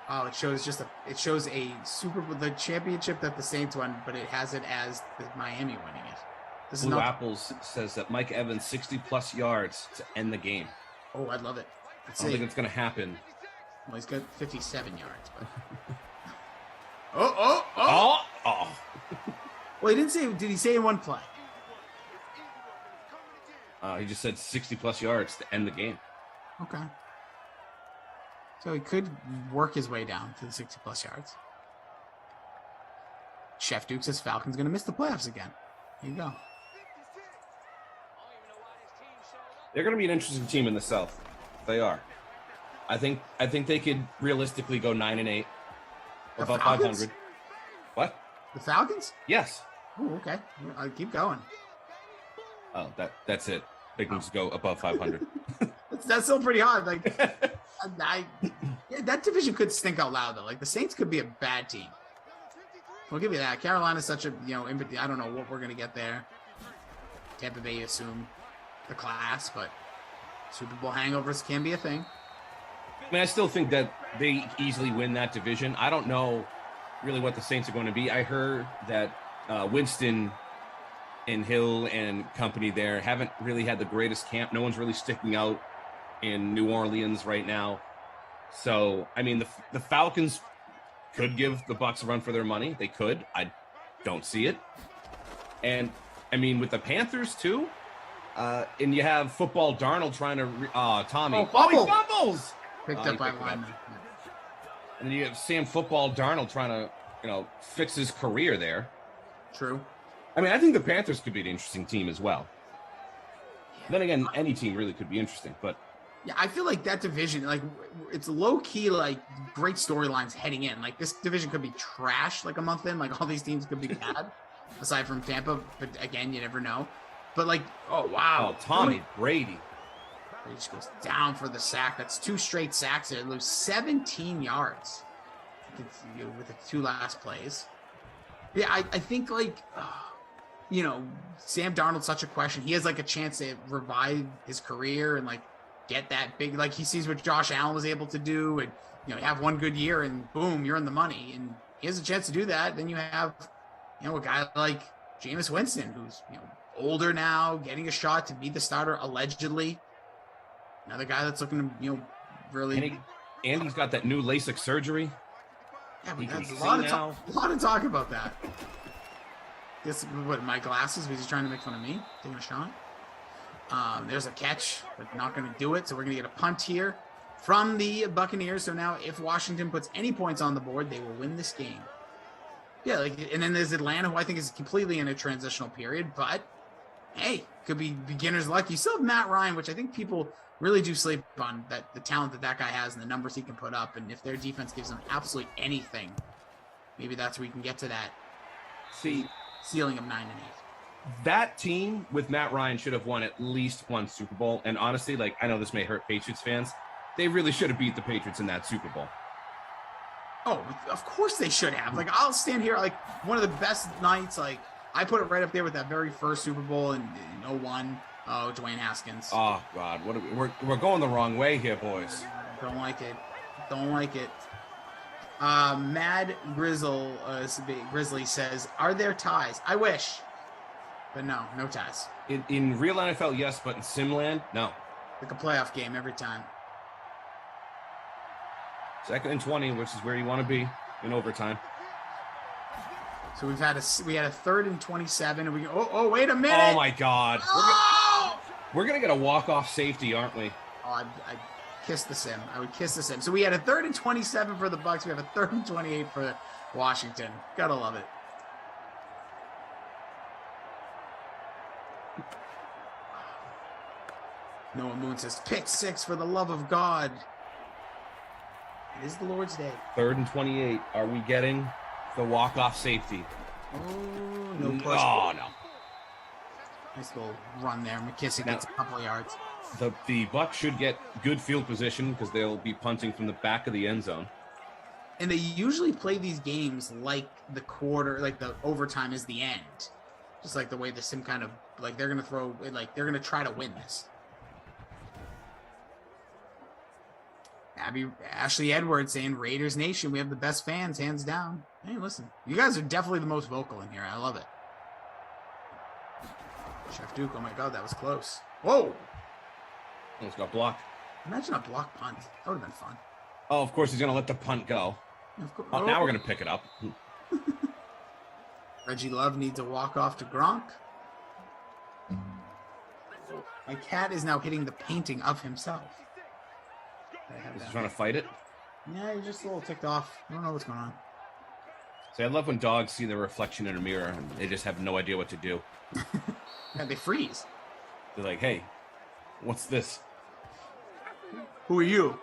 Oh, it shows the championship that the Saints won, but it has it as the Miami winning it. This Blue Apples says that Mike Evans 60+ yards to end the game. Oh, I'd love it. I don't think it's going to happen. Well, he's got 57 yards. But... Oh. Well, he didn't say. Did he say in one play? He just said 60+ yards to end the game. Okay. So he could work his way down to the 60+ yards. Chef Duke says Falcons going to miss the playoffs again. Here you go. They're going to be an interesting team in the South. They are. I think they could realistically go 9-8, above 500. What? The Falcons? Yes. Oh, okay. I'll keep going. Oh, that's it. Big moves go above 500. That's still pretty hard. Like, that division could stink out loud though. Like the Saints could be a bad team. We'll give you that. Carolina's such a I don't know what we're gonna get there. Tampa Bay, you assume the class, but Super Bowl hangovers can be a thing. I mean, I still think that they easily win that division. I don't know really what the Saints are going to be. I heard that Winston and Hill and company there haven't really had the greatest camp. No one's really sticking out in New Orleans right now. So, I mean, the Falcons could give the Bucs a run for their money. They could. I don't see it. And, I mean, with the Panthers, too, and you have football Darnold trying to Tommy. Oh, he fumbles! Picked up by lineman. And then you have Sam Football Darnold trying to, fix his career there. True. I mean, I think the Panthers could be an interesting team as well. Then again, any team really could be interesting, but yeah, I feel like that division, like it's low key, like great storylines heading in. Like this division could be trash like a month in. Like all these teams could be bad, aside from Tampa. But again, you never know. But like, oh wow, Tommy Brady. He just goes down for the sack. That's 2 straight sacks. They lose 17 yards with the 2 last plays. Yeah, I think like, Sam Darnold's such a question. He has like a chance to revive his career and like get that big, like he sees what Josh Allen was able to do and, have one good year and boom, you're in the money. And he has a chance to do that. Then you have, a guy like Jameis Winston, who's, older now, getting a shot to be the starter allegedly. Another guy that's looking to, really. And he's got that new LASIK surgery. Yeah, but that's a lot of talk about that. This, my glasses? Was he trying to make fun of me? Taking a shot? There's a catch, but not going to do it. So we're going to get a punt here from the Buccaneers. So now if Washington puts any points on the board, they will win this game. Yeah, and then there's Atlanta, who I think is completely in a transitional period, but hey, could be beginner's luck. You still have Matt Ryan, which I think people really do sleep on, that the talent that guy has and the numbers he can put up. And if their defense gives them absolutely anything, maybe that's where we can get to that ceiling of 9-8. That team with Matt Ryan should have won at least one Super Bowl. And honestly, like, I know this may hurt Patriots fans. They really should have beat the Patriots in that Super Bowl. Oh, of course they should have. Like, I'll stand here, like, one of the best nights. Like, I put it right up there with that very first Super Bowl in 01. Oh, Dwayne Haskins. Oh, God. We're going the wrong way here, boys. Don't like it. Mad Grizzly says, are there ties? I wish. But no ties. In real NFL, yes, but in Simland, no. Like a playoff game every time. 2nd and 20, which is where you want to be in overtime. So we had a 3rd and 27, and wait a minute! Oh my God! We're gonna get a walk-off safety, aren't we? Oh, I kiss the sim. I would kiss the sim. So we had a 3rd and 27 for the Bucs. We have a 3rd and 28 for Washington. Gotta love it. Noah Moon says, pick 6 for the love of God. It is the Lord's Day. 3rd and 28. Are we getting the walk-off safety? Oh, no push. Oh, no. Nice little run there. McKissick gets a couple of yards. The Bucs should get good field position because they'll be punting from the back of the end zone. And they usually play these games like the quarter, like the overtime is the end. Just like the way the sim kind of, like they're going to try to win this. Ashley Edwards saying, Raiders Nation, we have the best fans, hands down. Hey, listen, you guys are definitely the most vocal in here. I love it. Chef Duke, oh my God, that was close. Whoa! Almost got blocked. Imagine a block punt. That would have been fun. Oh, of course he's going to let the punt go. Oh, now we're going to pick it up. Reggie Love needs to walk off to Gronk. My cat is now hitting the painting of himself. Is he trying to fight it? Yeah, he's just a little ticked off. I don't know what's going on. See, I love when dogs see their reflection in a mirror and they just have no idea what to do. Yeah, they freeze. They're like, hey, what's this? Who are you?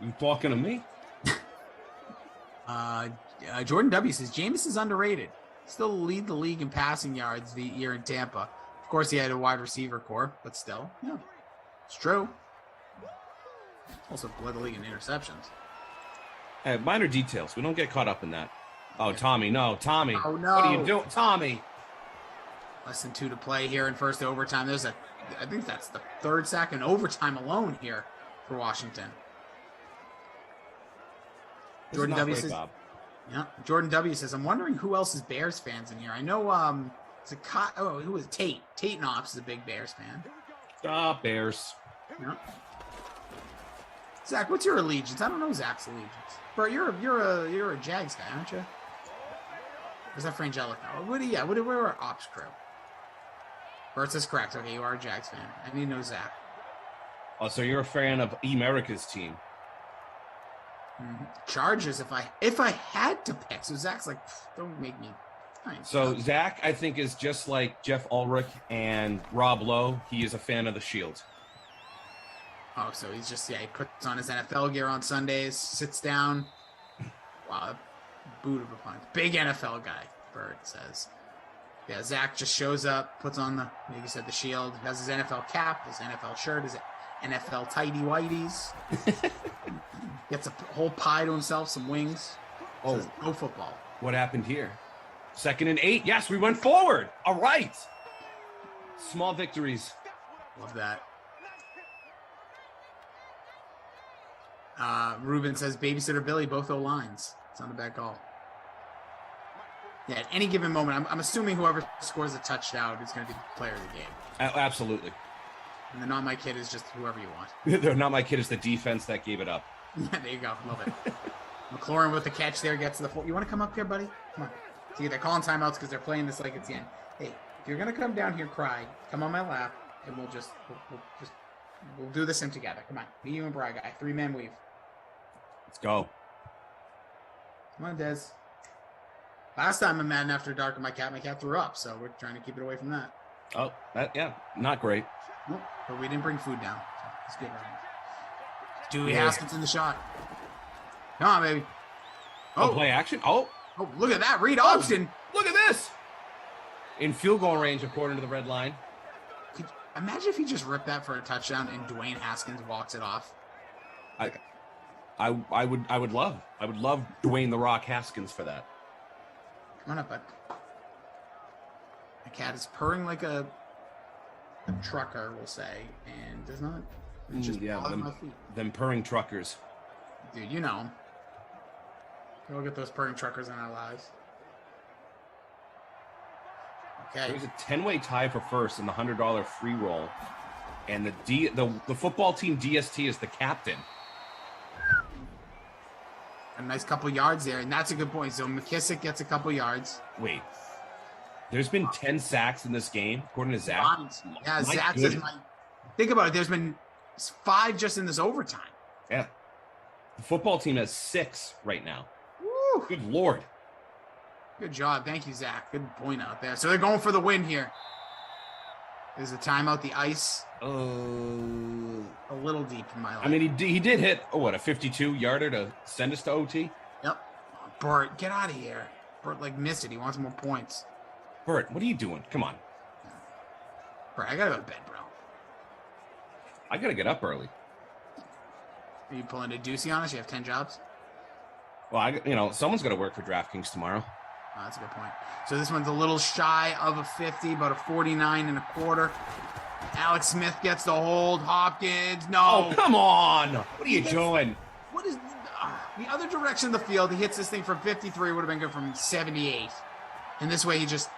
You talking to me? Jordan W. says Jameis is underrated. Still lead the league in passing yards the year in Tampa. Of course, he had a wide receiver core, but still, yeah, it's true. Also led the league in interceptions. Hey, minor details. We don't get caught up in that. Oh, Tommy, no, Tommy. Oh, no. What are you doing, Tommy? Less than 2 to play here in first overtime. I think that's the third sack in overtime alone here for Washington. Jordan W. says, yeah. Jordan W. says, I'm wondering who else is Bears fans in here. I know, who was Tate? Tate Knox is a big Bears fan. Bears. Yeah. Zach, what's your allegiance? I don't know Zach's allegiance. Bro, you're a Jags guy, aren't you? Or is that Frangelico? We're our ops crew. Bert says correct. Okay, you are a Jags fan. I need to know Zach. Oh, so you're a fan of America's team? Mm-hmm. Chargers. If I had to pick, so Zach's like, don't make me. So Zach, I think, is just like Jeff Ulrich and Rob Lowe. He is a fan of the Shield. Oh, so he's just, he puts on his NFL gear on Sundays, sits down. Wow, boot of a punt. Big NFL guy, Bird says. Yeah, Zach just shows up, puts on like you said, the shield, has his NFL cap, his NFL shirt, his NFL tighty whities. Gets a whole pie to himself, some wings. Oh, says, no football. What happened here? 2nd and 8. Yes, we went forward. All right. Small victories. Love that. Ruben says Babysitter Billy, both O-lines. It's not a bad call. Yeah, at any given moment, I'm assuming whoever scores a touchdown is going to be the player of the game. Absolutely. And the Not My Kid is just whoever you want. They're Not My Kid is the defense that gave it up. Yeah, there you go. Love it. McLaurin with the catch there gets to the full. You want to come up here, buddy? Come on. See, they're calling timeouts because they're playing this like it's the end. Hey, if you're going to come down here, cry, come on my lap, and we'll do this in together. Come on. Me, you, and Bry Guy. 3-man weave. Let's go. Come on, Dez. Last time in Madden After Dark, my cat threw up, so we're trying to keep it away from that. Oh, not great. Nope, but we didn't bring food down. So it's good, right? Dewey Haskins in the shot. Come on, baby. Oh, play action. Oh, look at that. Reed Austin. Look at this. In field goal range, according to the red line. Imagine if he just ripped that for a touchdown and Dwayne Haskins walks it off. I would love Dwayne the Rock Haskins for that. Come on up, bud. The cat is purring like a trucker, we'll say, and does not. Just them purring truckers. Dude, you know. We'll get those purring truckers in our lives. Okay. There's a 10-way tie for first in the $100 free roll, and the football team DST is the captain. A nice couple yards there, and that's a good point. So McKissick gets a couple yards. Wait, there's been 10 sacks in this game, according to Zach. Yeah, Zach says, think about it. There's been 5 just in this overtime. Yeah, the football team has 6 right now. Woo. Good Lord. Good job. Thank you, Zach. Good point out there. So they're going for the win here. There's a timeout. The ice. A little deep in my life. I mean, he did hit, a 52-yarder to send us to OT? Yep. Bert, get out of here. Bert, missed it. He wants more points. Bert, what are you doing? Come on. Bert, I gotta go to bed, bro. I gotta get up early. Are you pulling a doozy on us? You have 10 jobs? Well, someone's got to work for DraftKings tomorrow. Oh, that's a good point. So this one's a little shy of a 50, about a 49.25. Alex Smith gets the hold. Hopkins, no. Oh, come on. What are you doing? What is the other direction of the field? He hits this thing from 53. Would have been good from 78. And this way he just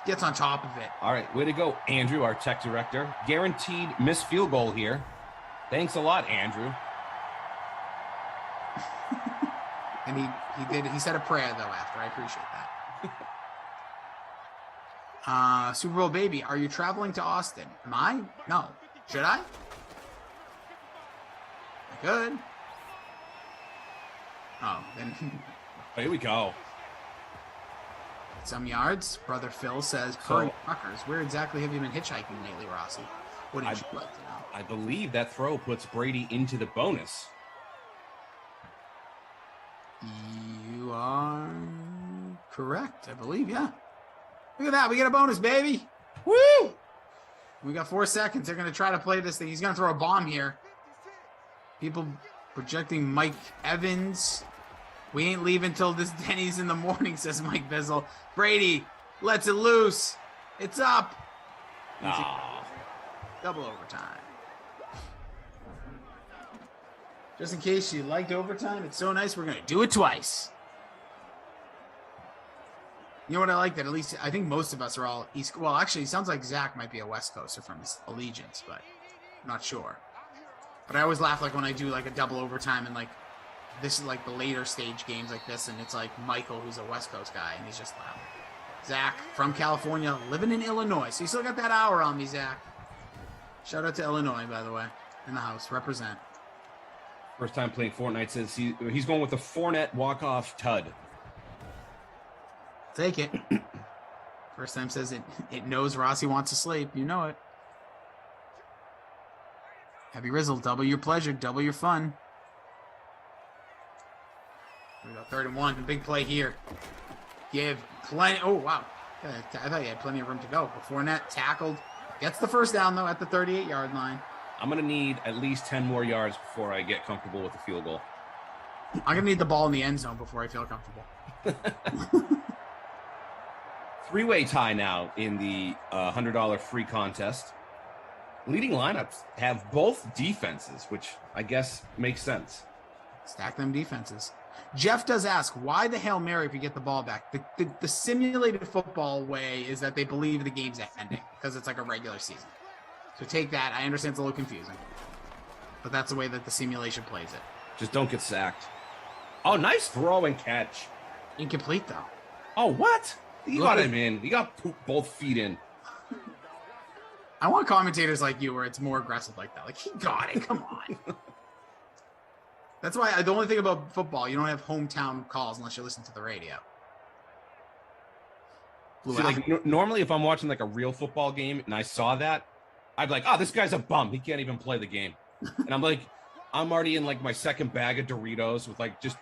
gets on top of it. All right. Way to go, Andrew, our tech director. Guaranteed missed field goal here. Thanks a lot, Andrew. And he said a prayer though after. I appreciate that. Super Bowl baby, are you traveling to Austin? Am I? No. Should I? I could. Oh, then Here we go. some yards. Brother Phil says, "Curry fuckers, where exactly have you been hitchhiking lately, Rossi? What did you like to know?" I believe that throw puts Brady into the bonus. You are correct, I believe. Yeah. Look at that. We get a bonus, baby. Woo! We got 4 seconds. They're going to try to play this thing. He's going to throw a bomb here. People projecting Mike Evans. We ain't leaving till this Denny's in the morning, says Mike Bizzle. Brady lets it loose. It's up. Double overtime. Just in case you liked overtime, it's so nice we're going to do it twice. You know what I like? That at least I think most of us are all East. Well, actually, it sounds like Zach might be a West Coaster from his allegiance, but I'm not sure. But I always laugh like when I do like a double overtime and like this is like the later stage games like this, and it's like Michael, who's a West Coast guy, and he's just laughing. Zach from California, living in Illinois, so you still got that hour on me, Zach. Shout out to Illinois, by the way, in the house. Represent. First time playing Fortnite, says he's going with a Fournette walk-off tud. Take it. First time says it knows Rossi wants to sleep. You know it. Happy Rizzle, double your pleasure, double your fun. Here we go, 3rd and 1. A big play here. Give plenty. Oh, wow. I thought you had plenty of room to go. Before net, tackled. Gets the first down, though, at the 38-yard line. I'm going to need at least 10 more yards before I get comfortable with the field goal. I'm going to need the ball in the end zone before I feel comfortable. Three-way tie now in the $100 free contest. Leading lineups have both defenses, which I guess makes sense. Stack them defenses. Jeff does ask, why the Hail Mary if you get the ball back? The simulated football way is that they believe the game's ending because it's like a regular season. So take that. I understand it's a little confusing, but that's the way that the simulation plays it. Just don't get sacked. Oh, nice throw and catch. Incomplete, though. Oh, what? You got him in. You got both feet in. I want commentators like you where it's more aggressive like that. Like, he got it. Come on. That's why the only thing about football, you don't have hometown calls unless you listen to the radio. See, like, normally if I'm watching like a real football game and I saw that, I'd be like, oh, this guy's a bum. He can't even play the game. And I'm like, I'm already in like my second bag of Doritos with like just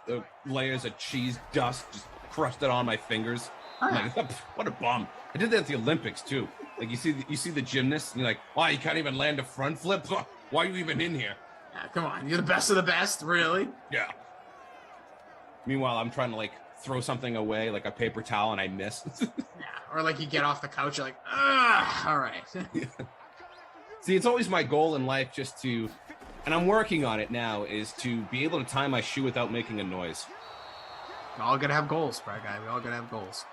layers of cheese dust just crusted on my fingers. I'm like, what a bum. I did that at the Olympics too. Like you see the gymnast and you're like, wow, you can't even land a front flip. Why are you even in here? Yeah, come on, you're the best of the best, really? Yeah. Meanwhile, I'm trying to like throw something away, like a paper towel, and I miss. Yeah, or like you get off the couch, you're like, ugh, all right. See, it's always my goal in life just to, and I'm working on it now, is to be able to tie my shoe without making a noise. We all gotta have goals, Brad guy. We all gotta have goals.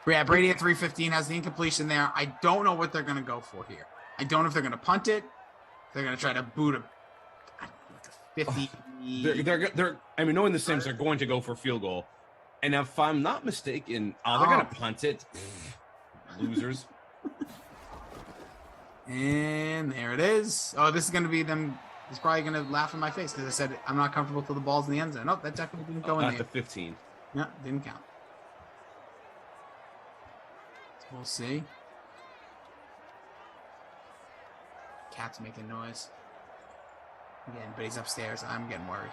Yeah, Brady at 315 has the incompletion there. I don't know what they're gonna go for here. I don't know if they're gonna punt it. They're gonna try to boot a 50. They're I mean, knowing the Sims, they're going to go for field goal. And if I'm not mistaken, they're going to punt it. Losers. And there it is. Oh, this is going to be them. He's probably going to laugh in my face because I said I'm not comfortable till the ball's in the end zone. Nope, that definitely didn't go in Not there. the 15. No, didn't count. So we'll see. Cat's making noise. Again, but he's upstairs. I'm getting worried.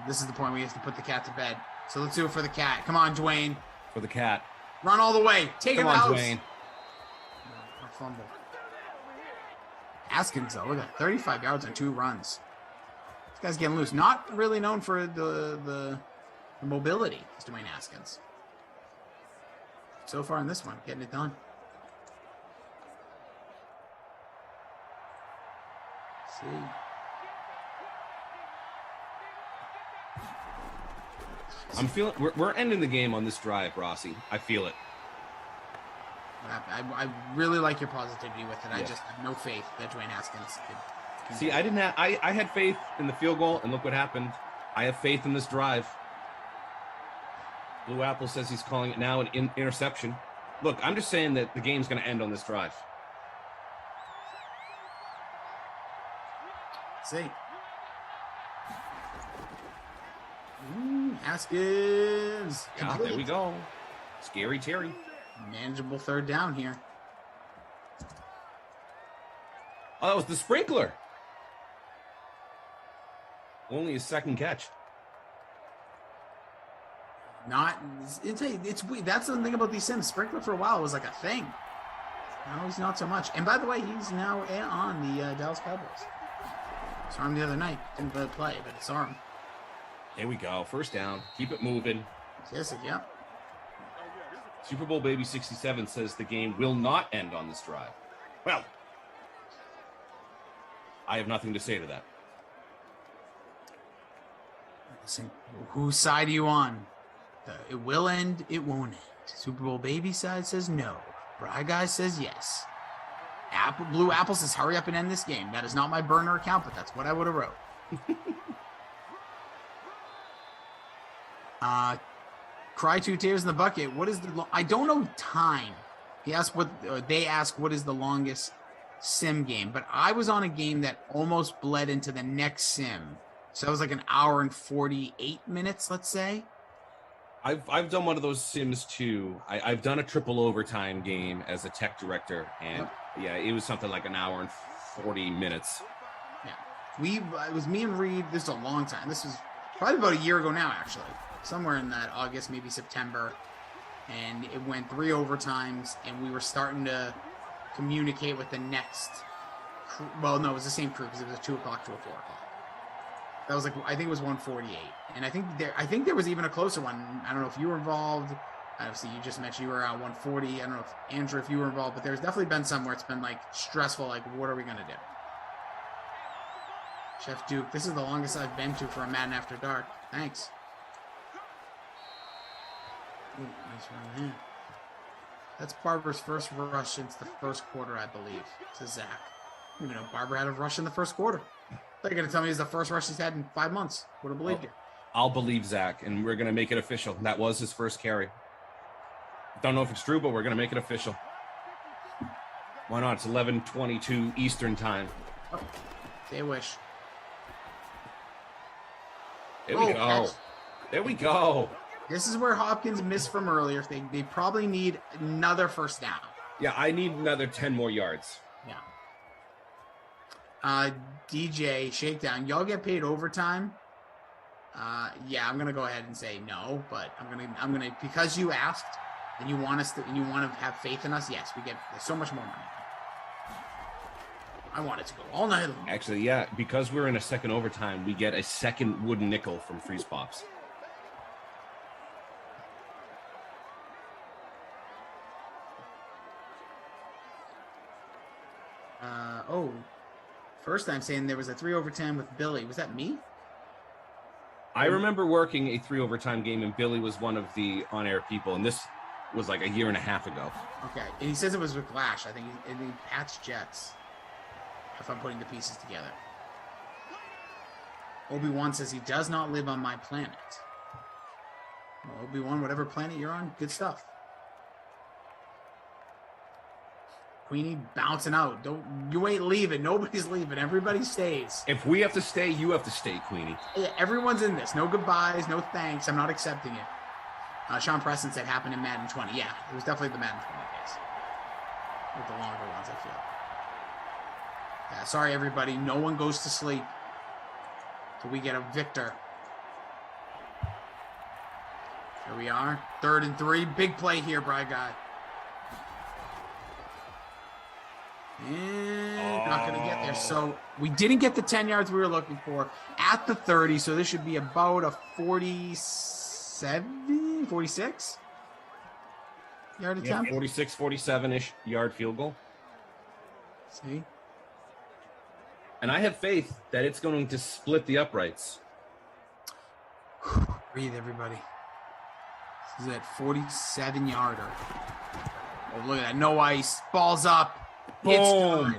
This is the point where you have to put the cat to bed. So let's do it for the cat. Come on, Dwayne. For the cat. Run all the way. Take him out. Come on, Dwayne. A fumble. Haskins, though, look at 35 yards on 2 runs. This guy's getting loose. Not really known for the mobility, is Dwayne Haskins. So far in this one, getting it done. Let's see. I'm feeling we're ending the game on this drive, Rossi. I feel it. I really like your positivity with it. I just have no faith that Dwayne Haskins can See, I didn't have I had faith in the field goal, and look what happened. I have faith in this drive. Blue Apple says he's calling it now an interception. Look, I'm just saying that the game's going to end on this drive. See. Haskins. Yeah, there we go. Scary Terry. Manageable third down here. Oh, that was the sprinkler. Only his second catch. It's weird. That's the thing about these Sims. Sprinkler for a while was like a thing. Now he's not so much. And by the way, he's now on the Dallas Cowboys. Saw him the other night. Didn't play, but saw him. There we go. First down. Keep it moving. Yes, yeah. Super Bowl Baby 67 says the game will not end on this drive. Well, I have nothing to say to that. Listen, whose side are you on? It will end, it won't end. Super Bowl Baby side says no. Bry Guy says yes. Blue Apple says hurry up and end this game. That is not my burner account, but that's what I would have wrote. Cry 2 tears in the bucket. What is the? I don't know time. He asked they ask what is the longest sim game, but I was on a game that almost bled into the next sim, so that was like an hour and 48 minutes, let's say. I've done one of those sims too. I've done a triple overtime game as a tech director, and yeah, it was something like an hour and 40 minutes. Yeah, it was me and Reed. This is a long time. This was probably about a year ago now, actually. Somewhere in that August, maybe September, and it went 3 overtimes, and we were starting to communicate with the next crew. Well, no, it was the same crew because it was a 2 o'clock to a 4 o'clock. That was like, I think it was 148, and I think there was even a closer one. I don't know if you were involved. Obviously, you just mentioned you were at 140. I don't know if Andrew, if you were involved, but there's definitely been some where it's been like stressful. Like, what are we gonna do? Chef Duke, this is the longest I've been to for a Madden After Dark. Thanks. Ooh, nice run there. That's Barber's first rush since the first quarter, I believe, says Zach. I didn't even know Barber had a rush in the first quarter. They're going to tell me it's the first rush he's had in 5 months. Would have believed you. I'll believe Zach, and we're going to make it official. That was his first carry. Don't know if it's true, but we're going to make it official. Why not? It's 11:22 Eastern time. Oh, they wish. There we go. There we go. This is where Hopkins missed from earlier. They probably need another first down. Yeah, I need another 10 more yards. Yeah. DJ Shakedown, y'all get paid overtime? Yeah, I'm gonna go ahead and say no, but I'm gonna because you asked and you want us to and you want to have faith in us. Yes, we get so much more money. I want it to go all night long. Actually, yeah, because we're in a second overtime, we get a second wooden nickel from Freeze Pops. First time saying there was a 3 overtime with Billy. Was that me? I remember working a 3 overtime game, and Billy was one of the on-air people, and this was like a year and a half ago. Okay, and he says it was with Glash. I think he patched Jets, if I'm putting the pieces together. Obi-Wan says he does not live on my planet. Well, Obi-Wan, whatever planet you're on, good stuff. Queenie bouncing out. You ain't leaving. Nobody's leaving. Everybody stays. If we have to stay, you have to stay, Queenie. Yeah, everyone's in this. No goodbyes, no thanks. I'm not accepting it. Sean Preston said happened in Madden 20. Yeah, it was definitely the Madden 20 days. With the longer ones, I feel. Yeah, sorry, everybody. No one goes to sleep till we get a victor. Here we are. 3rd and 3. Big play here, Bry Guy. And not going to get there. So we didn't get the 10 yards we were looking for at the 30. So this should be about a 47, 46 yard attempt. 46, 47-ish yard field goal. See? And I have faith that it's going to split the uprights. Breathe, everybody. This is at 47-yarder. Oh, look at that. No ice. Ball's up. Boom.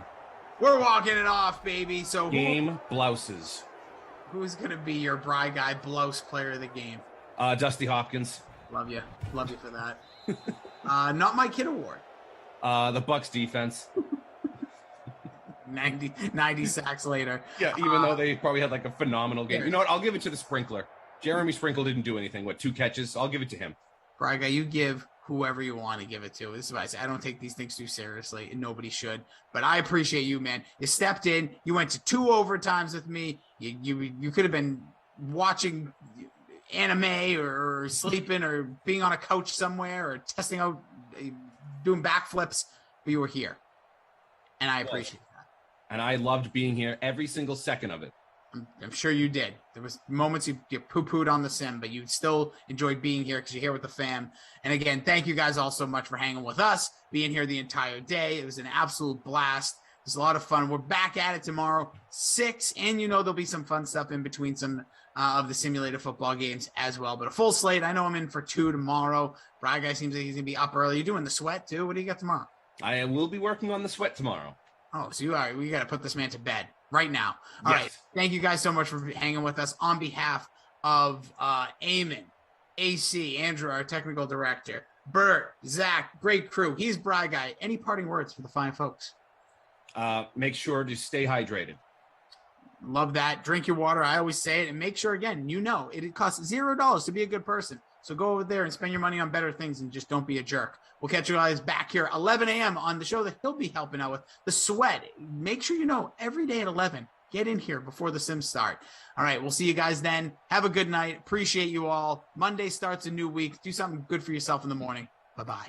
We're walking it off, baby. So game blouses. Who's going to be your Bry Guy blouse player of the game? Dusty Hopkins. Love you for that. Not my kid award. The Bucks defense. 90 sacks later. Yeah, even though they probably had like a phenomenal game. You know what? I'll give it to the Sprinkler. Jeremy Sprinkle didn't do anything. 2 catches? I'll give it to him. Braga, you give whoever you want to give it to. This is what I say. I don't take these things too seriously, and nobody should. But I appreciate you, man. You stepped in. You went to 2 overtimes with me. You could have been watching anime or sleeping or being on a couch somewhere or testing out, doing backflips, but you were here. And I appreciate that. And I loved being here every single second of it. I'm sure you did. There was moments you poo-pooed on the sim, but you still enjoyed being here because you're here with the fam. And again, thank you guys all so much for hanging with us, being here the entire day. It was an absolute blast. It was a lot of fun. We're back at it tomorrow, 6, and there'll be some fun stuff in between some of the simulated football games as well. But a full slate. I know I'm in for 2 tomorrow. Brian guy seems like he's going to be up early. You doing the sweat too? What do you got tomorrow? I will be working on the sweat tomorrow. Oh, so we got to put this man to bed right now. All right. Thank you guys so much for hanging with us. On behalf of Eamon, AC, Andrew, our technical director, Bert, Zach, great crew. He's Bry Guy. Any parting words for the fine folks? Make sure to stay hydrated. Love that. Drink your water. I always say it. And make sure, again, it costs $0 to be a good person. So go over there and spend your money on better things and just don't be a jerk. We'll catch you guys back here 11 a.m. on the show that he'll be helping out with, The Sweat. Make sure every day at 11, get in here before the Sims start. All right, we'll see you guys then. Have a good night. Appreciate you all. Monday starts a new week. Do something good for yourself in the morning. Bye-bye.